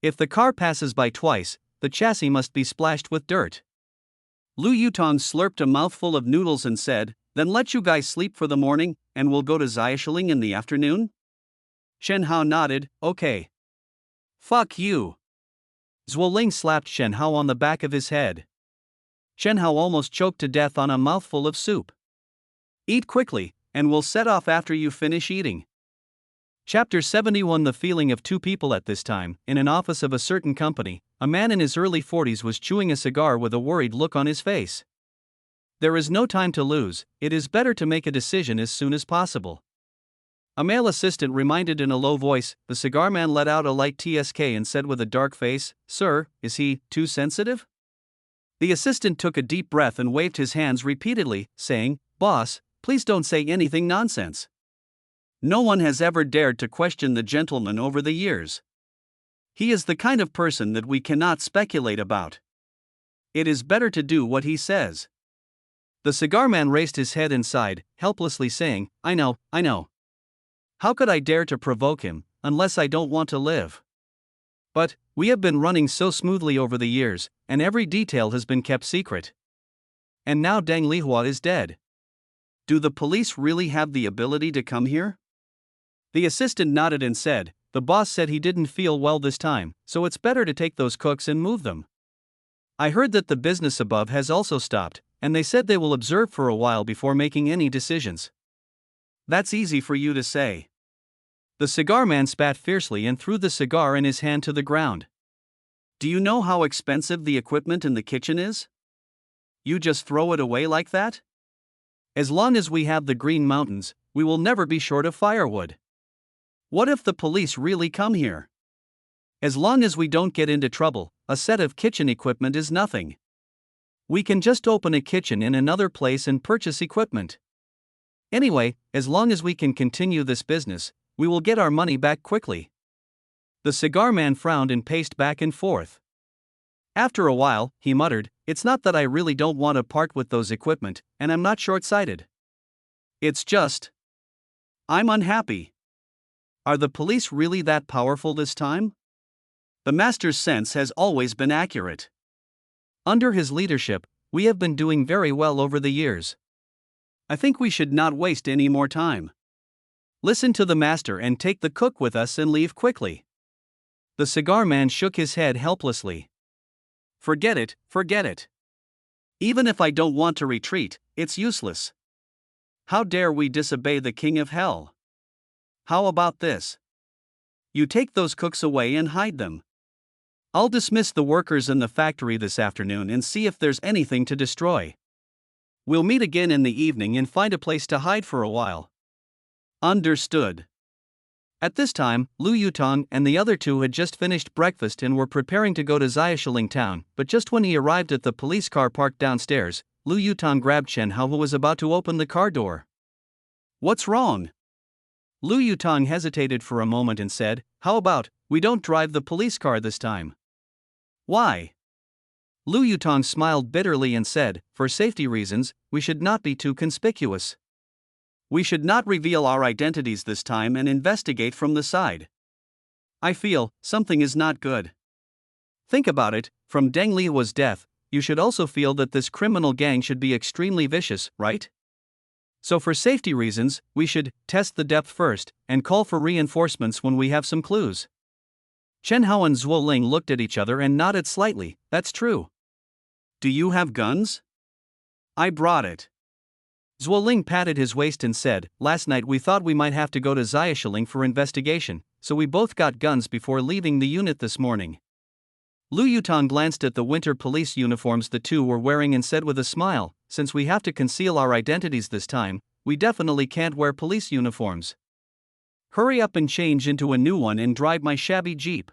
If the car passes by twice, the chassis must be splashed with dirt. Lu Yutong slurped a mouthful of noodles and said, Then let you guys sleep for the morning, and we'll go to Xiaoshiling in the afternoon? Shen Hao nodded, okay. Fuck you. Zhuo Ling slapped Shen Hao on the back of his head. Shen Hao almost choked to death on a mouthful of soup. Eat quickly, and we'll set off after you finish eating. Chapter 71. The feeling of 2 people. At this time, in an office of a certain company, a man in his early 40s was chewing a cigar with a worried look on his face. There is no time to lose, it is better to make a decision as soon as possible. A male assistant reminded in a low voice. The cigar man let out a light tsk and said with a dark face, Sir, is he too sensitive? The assistant took a deep breath and waved his hands repeatedly, saying, Boss, please don't say anything nonsense. No one has ever dared to question the gentleman over the years. He is the kind of person that we cannot speculate about. It is better to do what he says. The cigar man raised his head and sighed, helplessly saying, I know. How could I dare to provoke him, unless I don't want to live? But, we have been running so smoothly over the years, and every detail has been kept secret. And now Deng Lihua is dead. Do the police really have the ability to come here? The assistant nodded and said, The boss said he didn't feel well this time, so it's better to take those cooks and move them. I heard that the business above has also stopped, and they said they will observe for a while before making any decisions. That's easy for you to say. The cigar man spat fiercely and threw the cigar in his hand to the ground. Do you know how expensive the equipment in the kitchen is? You just throw it away like that? As long as we have the Green Mountains, we will never be short of firewood. What if the police really come here? As long as we don't get into trouble, a set of kitchen equipment is nothing. We can just open a kitchen in another place and purchase equipment. Anyway, as long as we can continue this business, we will get our money back quickly. The cigar man frowned and paced back and forth. After a while, he muttered, It's not that I really don't want to part with those equipment, and I'm not short-sighted. It's just, I'm unhappy. Are the police really that powerful this time? The master's sense has always been accurate. Under his leadership, we have been doing very well over the years. I think we should not waste any more time. Listen to the master and take the cook with us and leave quickly. The cigar man shook his head helplessly. Forget it. Even if I don't want to retreat, it's useless. How dare we disobey the king of hell? How about this? You take those cooks away and hide them. I'll dismiss the workers in the factory this afternoon and see if there's anything to destroy. We'll meet again in the evening and find a place to hide for a while. Understood. At this time, Lu Yutong and the other 2 had just finished breakfast and were preparing to go to Xiaoshiling town, but just when he arrived at the police car parked downstairs, Lu Yutong grabbed Chen Hao, who was about to open the car door. What's wrong? Lu Yutong hesitated for a moment and said, How about, we don't drive the police car this time? Why? Lu Yutong smiled bitterly and said, For safety reasons, we should not be too conspicuous. We should not reveal our identities this time and investigate from the side. I feel, something is not good. Think about it, from Deng Lihua's death, you should also feel that this criminal gang should be extremely vicious, right? So for safety reasons, we should test the depth first, and call for reinforcements when we have some clues. Chen Hao and Zhuo Ling looked at each other and nodded slightly. That's true. Do you have guns? I brought it. Zhuoling patted his waist and said, "Last night we thought we might have to go to Xiaoshiling for investigation, so we both got guns before leaving the unit this morning." Lu Yutong glanced at the winter police uniforms the two were wearing and said with a smile, "Since we have to conceal our identities this time, we definitely can't wear police uniforms. Hurry up and change into a new one and drive my shabby jeep."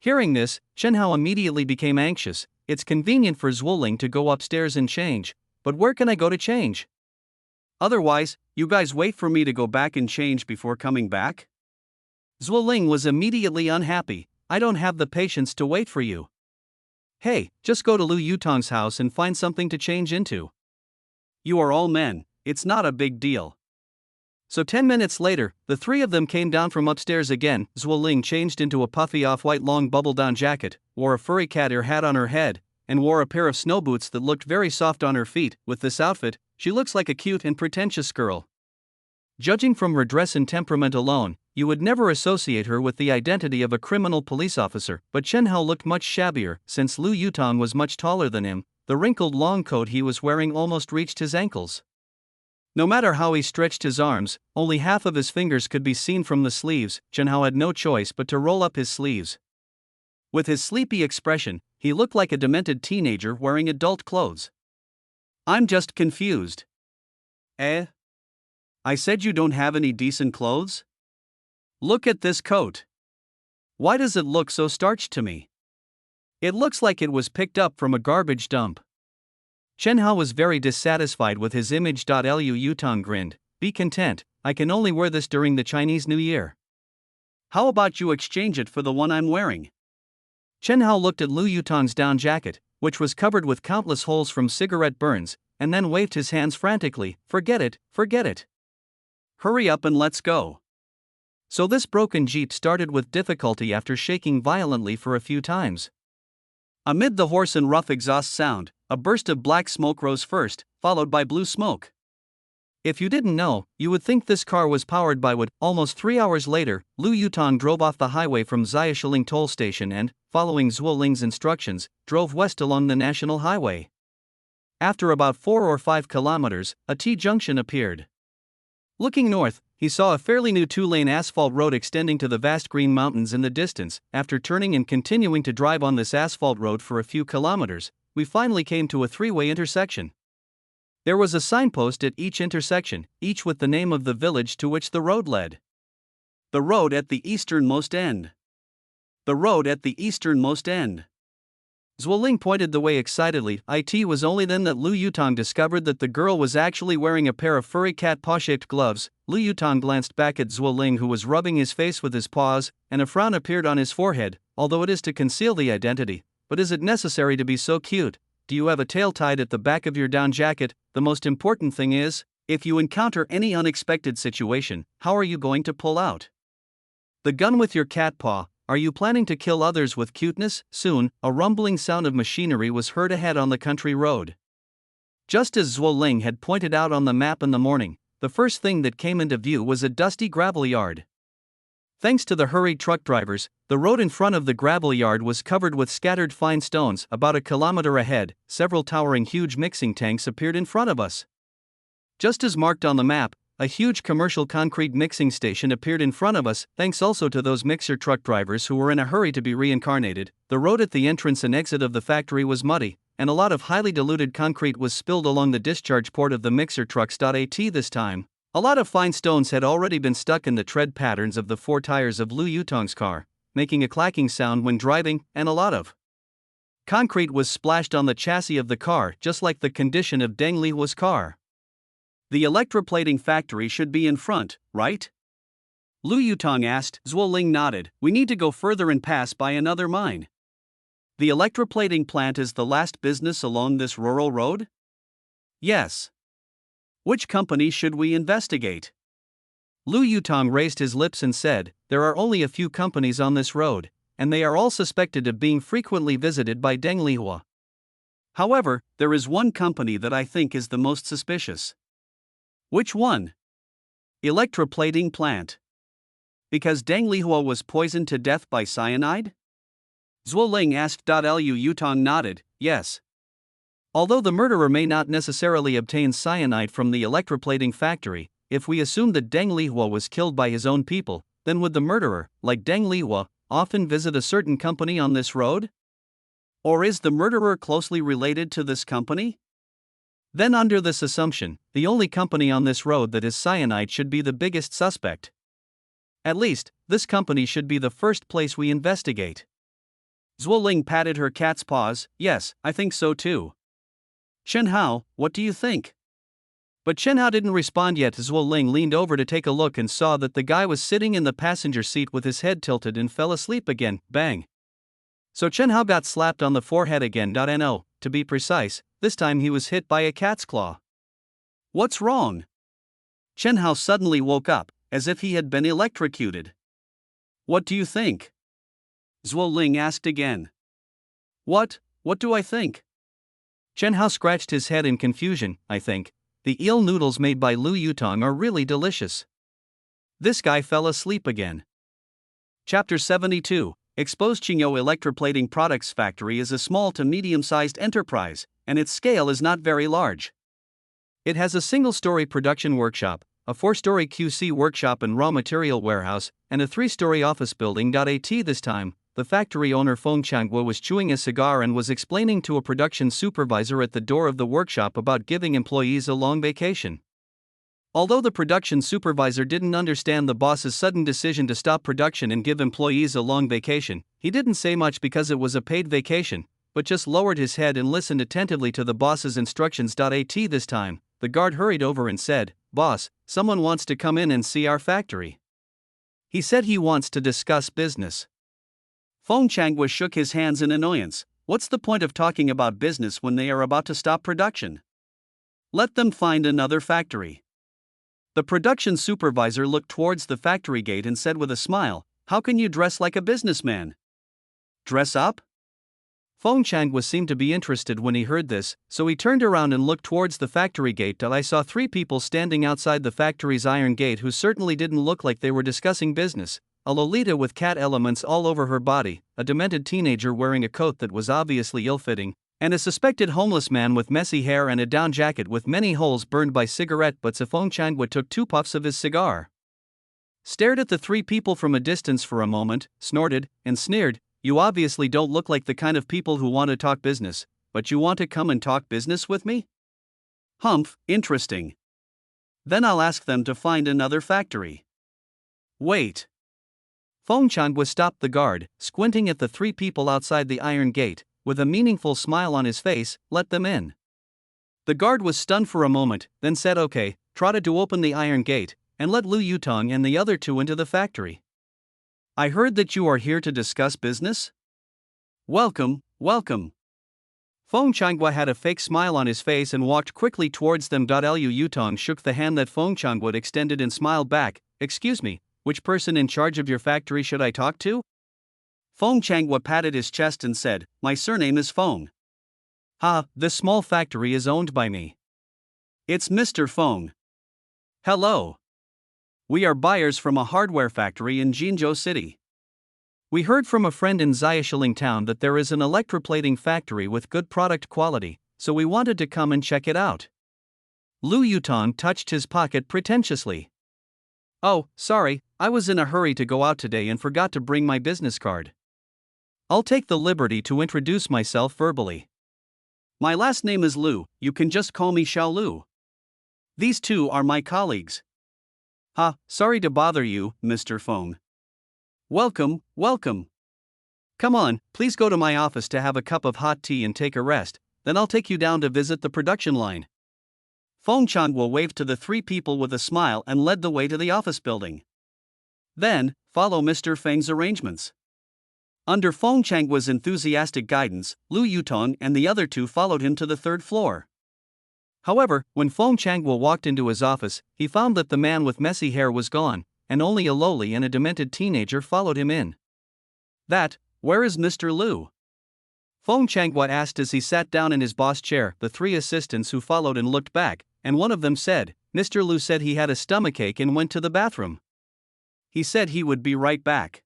Hearing this, Chen Hao immediately became anxious. It's convenient for Zhuoling to go upstairs and change, but where can I go to change? Otherwise, you guys wait for me to go back and change before coming back? Zhuoling was immediately unhappy. "I don't have the patience to wait for you. Hey, just go to Lu Yutong's house and find something to change into." You are all men, it's not a big deal. So 10 minutes later, the three of them came down from upstairs again. Zhuoling changed into a puffy off-white long bubble-down jacket, wore a furry cat ear hat on her head, and wore a pair of snow boots that looked very soft on her feet. With this outfit, she looks like a cute and pretentious girl. Judging from her dress and temperament alone, you would never associate her with the identity of a criminal police officer, but Chen Hao looked much shabbier since Lu Yutong was much taller than him. The wrinkled long coat he was wearing almost reached his ankles. No matter how he stretched his arms, only half of his fingers could be seen from the sleeves. Chen Hao had no choice but to roll up his sleeves. With his sleepy expression, he looked like a demented teenager wearing adult clothes. I'm just confused. Eh? I said you don't have any decent clothes? Look at this coat. Why does it look so starched to me? It looks like it was picked up from a garbage dump. Chen Hao was very dissatisfied with his image. Lu Yutong grinned, "Be content, I can only wear this during the Chinese New Year." How about you exchange it for the one I'm wearing? Chen Hao looked at Lu Yutong's down jacket, which was covered with countless holes from cigarette burns, and then waved his hands frantically. Forget it, forget it. Hurry up and let's go." So this broken jeep started with difficulty after shaking violently for a few times. Amid the hoarse and rough exhaust sound, a burst of black smoke rose first, followed by blue smoke. If you didn't know, you would think this car was powered by wood. Almost 3 hours later, Lu Yutong drove off the highway from Xiaoshiling toll station and, following Zhuoling's instructions, drove west along the national highway. After about 4 or 5 kilometers, a T-junction appeared. Looking north, he saw a fairly new 2-lane asphalt road extending to the vast green mountains in the distance. After turning and continuing to drive on this asphalt road for a few kilometers, we finally came to a 3-way intersection. There was a signpost at each intersection, each with the name of the village to which the road led. The road at the easternmost end. The road at the easternmost end. Zhuoling pointed the way excitedly. It was only then that Lu Yutong discovered that the girl was actually wearing a pair of furry cat paw-shaped gloves. Lu Yutong glanced back at Zhuoling, who was rubbing his face with his paws, and a frown appeared on his forehead. "Although it is to conceal the identity, but is it necessary to be so cute? Do you have a tail tied at the back of your down jacket? The most important thing is, if you encounter any unexpected situation, how are you going to pull out the gun with your cat paw? Are you planning to kill others with cuteness?" Soon, a rumbling sound of machinery was heard ahead on the country road. Just as Zhuoling had pointed out on the map in the morning, the first thing that came into view was a dusty gravel yard. Thanks to the hurried truck drivers, the road in front of the gravel yard was covered with scattered fine stones. About a kilometer ahead, several towering huge mixing tanks appeared in front of us. Just as marked on the map, a huge commercial concrete mixing station appeared in front of us. Thanks also to those mixer truck drivers who were in a hurry to be reincarnated, the road at the entrance and exit of the factory was muddy, and a lot of highly diluted concrete was spilled along the discharge port of the mixer trucks. This time, a lot of fine stones had already been stuck in the tread patterns of the 4 tires of Lu Yutong's car, making a clacking sound when driving, and a lot of concrete was splashed on the chassis of the car, just like the condition of Deng Lihua's car. The electroplating factory should be in front, right? Lu Yutong asked. Zhuoling nodded. We need to go further and pass by another mine. The electroplating plant is the last business along this rural road? Yes. Which company should we investigate? Lu Yutong raised his lips and said, "There are only a few companies on this road, and they are all suspected of being frequently visited by Deng Lihua. However, there is one company that I think is the most suspicious." Which one? Electroplating plant. Because Deng Lihua was poisoned to death by cyanide? Zhuoling asked. Lu Yutong nodded, yes. Although the murderer may not necessarily obtain cyanide from the electroplating factory, if we assume that Deng Lihua was killed by his own people, then would the murderer, like Deng Lihua, often visit a certain company on this road? Or is the murderer closely related to this company? Then, under this assumption, the only company on this road that is cyanide should be the biggest suspect. At least, this company should be the first place we investigate. Zhuo Ling patted her cat's paws. Yes, I think so too. Chen Hao, what do you think? But Chen Hao didn't respond yet. Zhuo Ling leaned over to take a look and saw that the guy was sitting in the passenger seat with his head tilted and fell asleep again. Bang. So Chen Hao got slapped on the forehead again. No, to be precise, this time he was hit by a cat's claw. What's wrong? Chen Hao suddenly woke up, as if he had been electrocuted. What do you think? Zhuo Ling asked again. What do I think? Chen Hao scratched his head in confusion. I think the eel noodles made by Lu Yutong are really delicious. This guy fell asleep again. Chapter 72. Exposed. Qingyou Electroplating Products Factory is a small to medium-sized enterprise, and its scale is not very large. It has a single-story production workshop, a 4-story QC workshop and raw material warehouse, and a 3-story office building. At this time, the factory owner Feng Changhua was chewing a cigar and was explaining to a production supervisor at the door of the workshop about giving employees a long vacation. Although the production supervisor didn't understand the boss's sudden decision to stop production and give employees a long vacation, he didn't say much because it was a paid vacation, but just lowered his head and listened attentively to the boss's instructions. This time, the guard hurried over and said, "Boss, someone wants to come in and see our factory. He said he wants to discuss business." Feng Changhua shook his hands in annoyance. What's the point of talking about business when they are about to stop production? Let them find another factory. The production supervisor looked towards the factory gate and said with a smile, "How can you dress like a businessman? Dress up?" Feng Changhua seemed to be interested when he heard this, so he turned around and looked towards the factory gate. I saw 3 people standing outside the factory's iron gate who certainly didn't look like they were discussing business. A Lolita with cat elements all over her body, a demented teenager wearing a coat that was obviously ill-fitting, and a suspected homeless man with messy hair and a down jacket with many holes burned by cigarette butts. Feng Changhua took 2 puffs of his cigar, stared at the 3 people from a distance for a moment, snorted, and sneered. You obviously don't look like the kind of people who want to talk business, but you want to come and talk business with me? Humph, interesting. Then I'll ask them to find another factory. Wait. Feng Changhua stopped the guard, squinting at the 3 people outside the iron gate, with a meaningful smile on his face. Let them in. The guard was stunned for a moment, then said okay, trotted to open the iron gate, and let Lu Yutong and the other 2 into the factory. I heard that you are here to discuss business? Welcome, welcome. Feng Changhua had a fake smile on his face and walked quickly towards them. Lu Yutong shook the hand that Feng Changhua extended and smiled back. Excuse me, which person in charge of your factory should I talk to? Feng Changhua patted his chest and said, My surname is Feng. This small factory is owned by me. It's Mr. Feng. Hello. We are buyers from a hardware factory in Jinzhou City. We heard from a friend in Xiaoshiling town that there is an electroplating factory with good product quality, so we wanted to come and check it out. Lu Yutong touched his pocket pretentiously. Oh, sorry, I was in a hurry to go out today and forgot to bring my business card. I'll take the liberty to introduce myself verbally. My last name is Lu, you can just call me Xiao Lu. These 2 are my colleagues. Sorry to bother you, Mr. Feng. Welcome, welcome. Come on, please go to my office to have a cup of hot tea and take a rest, then I'll take you down to visit the production line. Feng Changhua waved to the 3 people with a smile and led the way to the office building. Then, follow Mr. Feng's arrangements. Under Feng Changhua's enthusiastic guidance, Lu Yutong and the other 2 followed him to the 3rd floor. However, when Feng Changhua walked into his office, he found that the man with messy hair was gone, and only a lowly and a demented teenager followed him in. Where is Mr. Lu? Feng Changhua asked as he sat down in his boss chair. The 3 assistants who followed and looked back, and one of them said, Mr. Lu said he had a stomachache and went to the bathroom. He said he would be right back.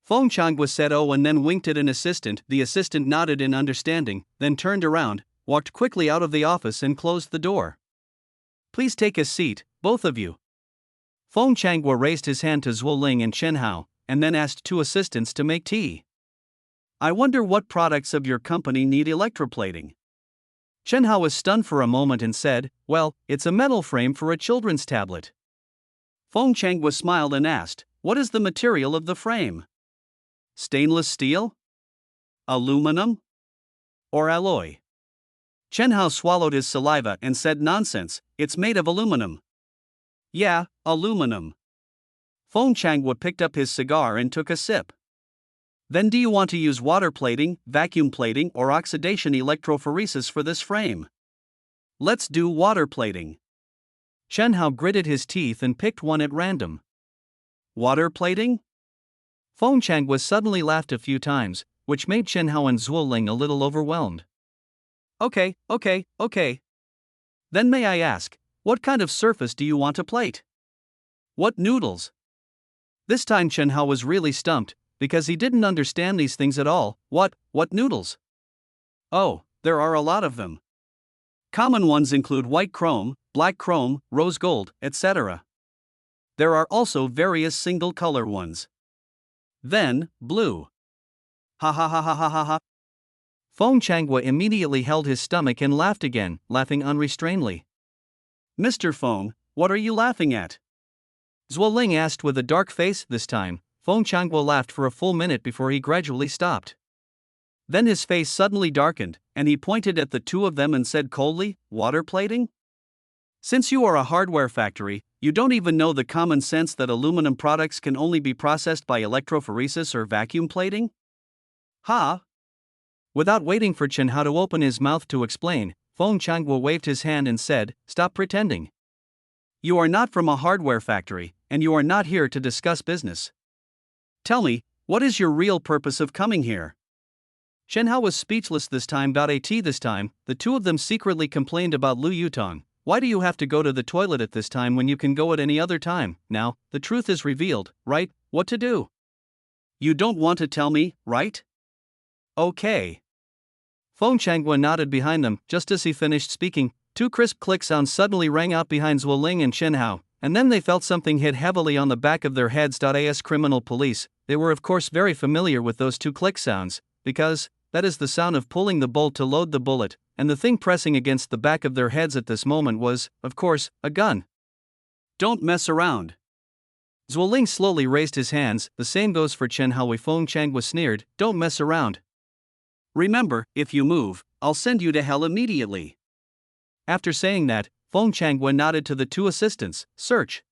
Feng Changhua said oh and then winked at an assistant. The assistant nodded in understanding, then turned around. walked quickly out of the office and closed the door. Please take a seat, both of you. Feng Changhua raised his hand to Zhuo Ling and Chen Hao, and then asked two assistants to make tea. I wonder what products of your company need electroplating. Chen Hao was stunned for a moment and said, well, it's a metal frame for a children's tablet. Feng Changhua smiled and asked, what is the material of the frame? Stainless steel? Aluminum? Or alloy? Chen Hao swallowed his saliva and said, nonsense, it's made of aluminum. Yeah, aluminum. Feng Changhua picked up his cigar and took a sip. Then do you want to use water plating, vacuum plating, or oxidation electrophoresis for this frame? Let's do water plating. Chen Hao gritted his teeth and picked one at random. Water plating? Feng Changhua suddenly laughed a few times, which made Chen Hao and Zhuo Ling a little overwhelmed. Okay. Then may I ask, what kind of surface do you want to plate? What noodles? This time Chen Hao was really stumped, because he didn't understand these things at all. What noodles? Oh, there are a lot of them. Common ones include white chrome, black chrome, rose gold, etc. There are also various single color ones. Then, blue. Ha ha ha ha ha ha ha. Feng Changhua immediately held his stomach and laughed again, laughing unrestrainedly. Mr. Feng, what are you laughing at? Zhuo Ling asked with a dark face this time. Feng Changhua laughed for a full minute before he gradually stopped. Then his face suddenly darkened, and he pointed at the two of them and said coldly, water plating? Since you are a hardware factory, you don't even know the common sense that aluminum products can only be processed by electrophoresis or vacuum plating? Ha! Without waiting for Chen Hao to open his mouth to explain, Feng Changhua waved his hand and said, stop pretending. You are not from a hardware factory, and you are not here to discuss business. Tell me, what is your real purpose of coming here? Chen Hao was speechless this time. About this time, the two of them secretly complained about Lu Yutong. Why do you have to go to the toilet at this time when you can go at any other time? Now, the truth is revealed, right? What to do? You don't want to tell me, right? Okay. Feng Changhua nodded behind them. Just as he finished speaking, two crisp click sounds suddenly rang out behind Zhuo Ling and Chen Hao, and then they felt something hit heavily on the back of their heads. As criminal police, they were of course very familiar with those two click sounds, because that is the sound of pulling the bolt to load the bullet, and the thing pressing against the back of their heads at this moment was, of course, a gun. Don't mess around. Zhuo Ling slowly raised his hands. The same goes for Chen Hao. Feng Changhua sneered, don't mess around. Remember, if you move, I'll send you to hell immediately. After saying that, Feng Changhua nodded to the two assistants, search.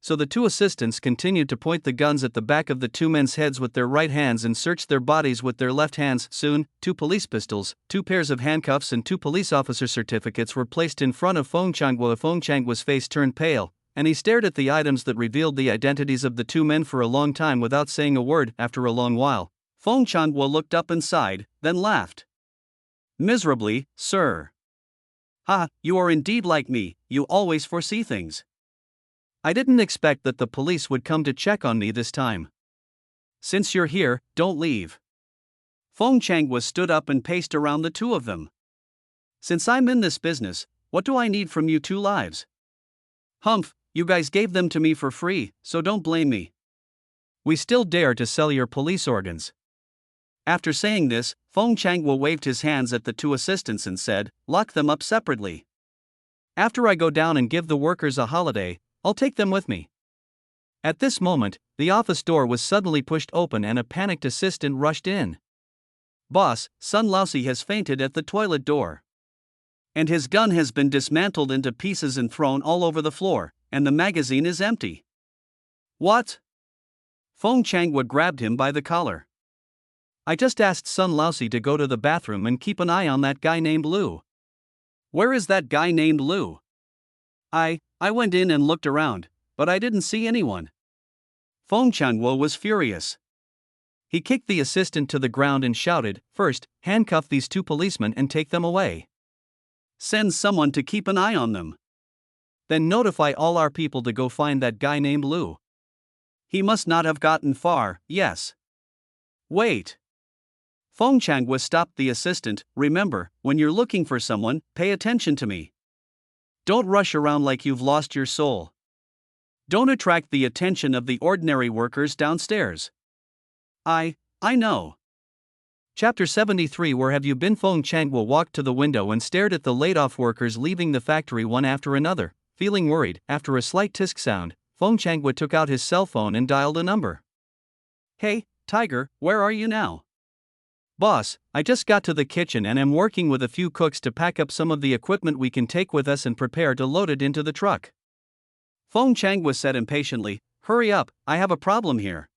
So the two assistants continued to point the guns at the back of the two men's heads with their right hands and searched their bodies with their left hands. Soon, 2 police pistols, 2 pairs of handcuffs and 2 police officer certificates were placed in front of Feng Changhua. Feng Changhua's face turned pale, and he stared at the items that revealed the identities of the two men for a long time without saying a word. After a long while, Feng Changhua looked up and sighed, then laughed. Miserably, sir. Ha, you are indeed like me, you always foresee things. I didn't expect that the police would come to check on me this time. Since you're here, don't leave. Feng Changhua stood up and paced around the two of them. Since I'm in this business, what do I need from you two lives? Humph, you guys gave them to me for free, so don't blame me. We still dare to sell your police organs. After saying this, Feng Changhua waved his hands at the two assistants and said, lock them up separately. After I go down and give the workers a holiday, I'll take them with me. At this moment, the office door was suddenly pushed open and a panicked assistant rushed in. Boss, Sun Laosi has fainted at the toilet door. And his gun has been dismantled into pieces and thrown all over the floor, and the magazine is empty. What? Feng Changhua grabbed him by the collar. I just asked Sun Laosi to go to the bathroom and keep an eye on that guy named Lu. Where is that guy named Lu? I went in and looked around, but I didn't see anyone. Feng Changhua was furious. He kicked the assistant to the ground and shouted, first, handcuff these two policemen and take them away. Send someone to keep an eye on them. Then notify all our people to go find that guy named Lu. He must not have gotten far, yes. Wait. Feng Changhua stopped the assistant. Remember, when you're looking for someone, pay attention to me. Don't rush around like you've lost your soul. Don't attract the attention of the ordinary workers downstairs. I know. Chapter 73. Where have you been? Feng Changhua walked to the window and stared at the laid-off workers leaving the factory one after another. Feeling worried, after a slight tisk sound, Feng Changhua took out his cell phone and dialed a number. Hey, Tiger, where are you now? Boss, I just got to the kitchen and am working with a few cooks to pack up some of the equipment we can take with us and prepare to load it into the truck. Feng Changhua said impatiently, hurry up, I have a problem here.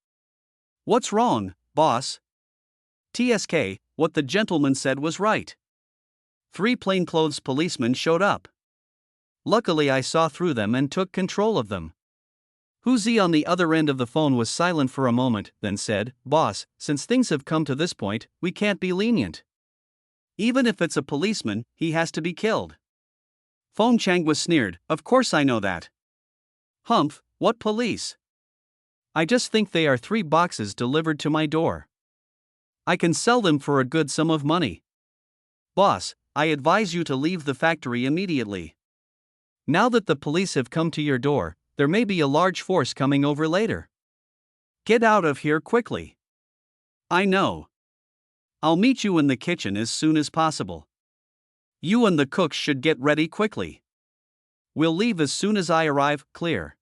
What's wrong, boss? TSK, what the gentleman said was right. 3 plainclothes policemen showed up. Luckily I saw through them and took control of them. Hu Zi on the other end of the phone was silent for a moment, then said, Boss, since things have come to this point, we can't be lenient. Even if it's a policeman, he has to be killed. Feng Changhua sneered, of course I know that. Humph, what police? I just think they are 3 boxes delivered to my door. I can sell them for a good sum of money. Boss, I advise you to leave the factory immediately. Now that the police have come to your door, there may be a large force coming over later. Get out of here quickly. I know. I'll meet you in the kitchen as soon as possible. You and the cooks should get ready quickly. We'll leave as soon as I arrive, clear.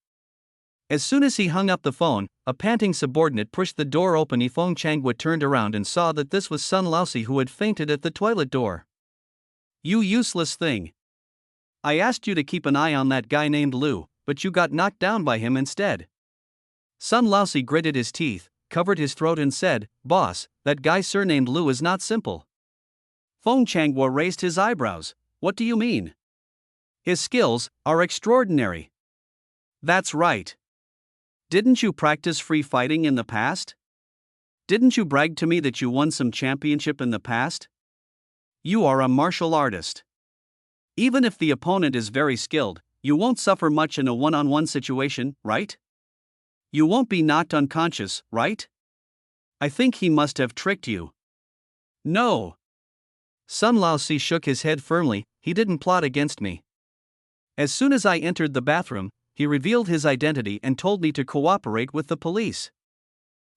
As soon as he hung up the phone, a panting subordinate pushed the door open. Feng Changhua turned around and saw that this was Sun Laosi, who had fainted at the toilet door. You useless thing. I asked you to keep an eye on that guy named Lu, but you got knocked down by him instead. Sun Laosi gritted his teeth, covered his throat and said, Boss, that guy surnamed Lu is not simple. Feng Changhua raised his eyebrows. What do you mean? His skills are extraordinary. That's right. Didn't you practice free fighting in the past? Didn't you brag to me that you won some championship in the past? You are a martial artist. Even if the opponent is very skilled, you won't suffer much in a one-on-one situation, right? You won't be knocked unconscious, right? I think he must have tricked you. No. Sun Laosi shook his head firmly. He didn't plot against me. As soon as I entered the bathroom, he revealed his identity and told me to cooperate with the police.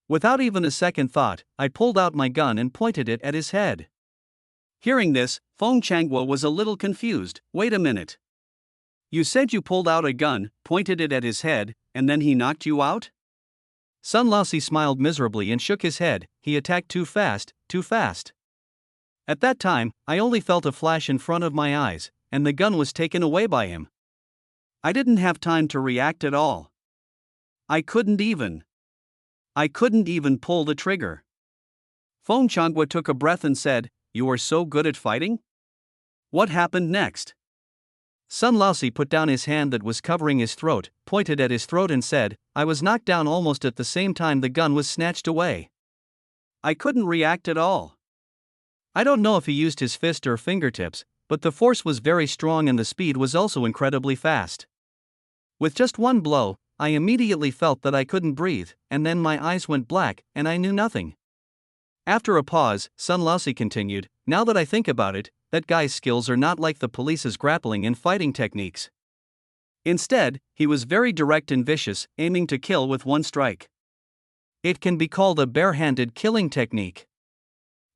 Without even a second thought, I pulled out my gun and pointed it at his head. Hearing this, Feng Changhua was a little confused. Wait a minute. You said you pulled out a gun, pointed it at his head, and then he knocked you out? Sun Laosi smiled miserably and shook his head. He attacked too fast, too fast. At that time, I only felt a flash in front of my eyes, and the gun was taken away by him. I didn't have time to react at all. I couldn't even pull the trigger. Feng Changhua took a breath and said, You are so good at fighting? What happened next? Sun Laosi put down his hand that was covering his throat, pointed at his throat and said, I was knocked down almost at the same time the gun was snatched away. I couldn't react at all. I don't know if he used his fist or fingertips, but the force was very strong and the speed was also incredibly fast. With just one blow, I immediately felt that I couldn't breathe, and then my eyes went black, and I knew nothing. After a pause, Sun Laosi continued, Now that I think about it, that guy's skills are not like the police's grappling and fighting techniques. Instead, he was very direct and vicious, aiming to kill with one strike. It can be called a bare-handed killing technique.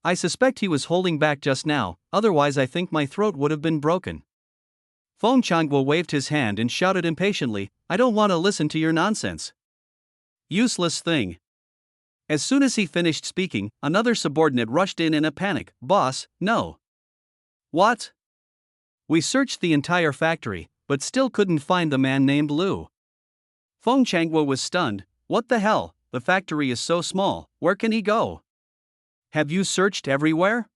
I suspect he was holding back just now, otherwise I think my throat would have been broken. Feng Changhua waved his hand and shouted impatiently, I don't want to listen to your nonsense. Useless thing. As soon as he finished speaking, another subordinate rushed in a panic. Boss, no. What? We searched the entire factory, but still couldn't find the man named Lu. Feng Changhua was stunned. What the hell? The factory is so small, where can he go? Have you searched everywhere?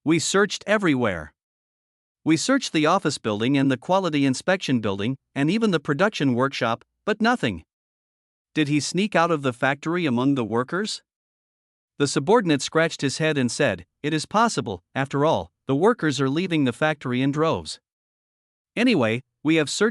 We searched everywhere. We searched the office building and the quality inspection building, and even the production workshop, but nothing. Did he sneak out of the factory among the workers? The subordinate scratched his head and said, It is possible, after all, the workers are leaving the factory in droves. Anyway, we have searched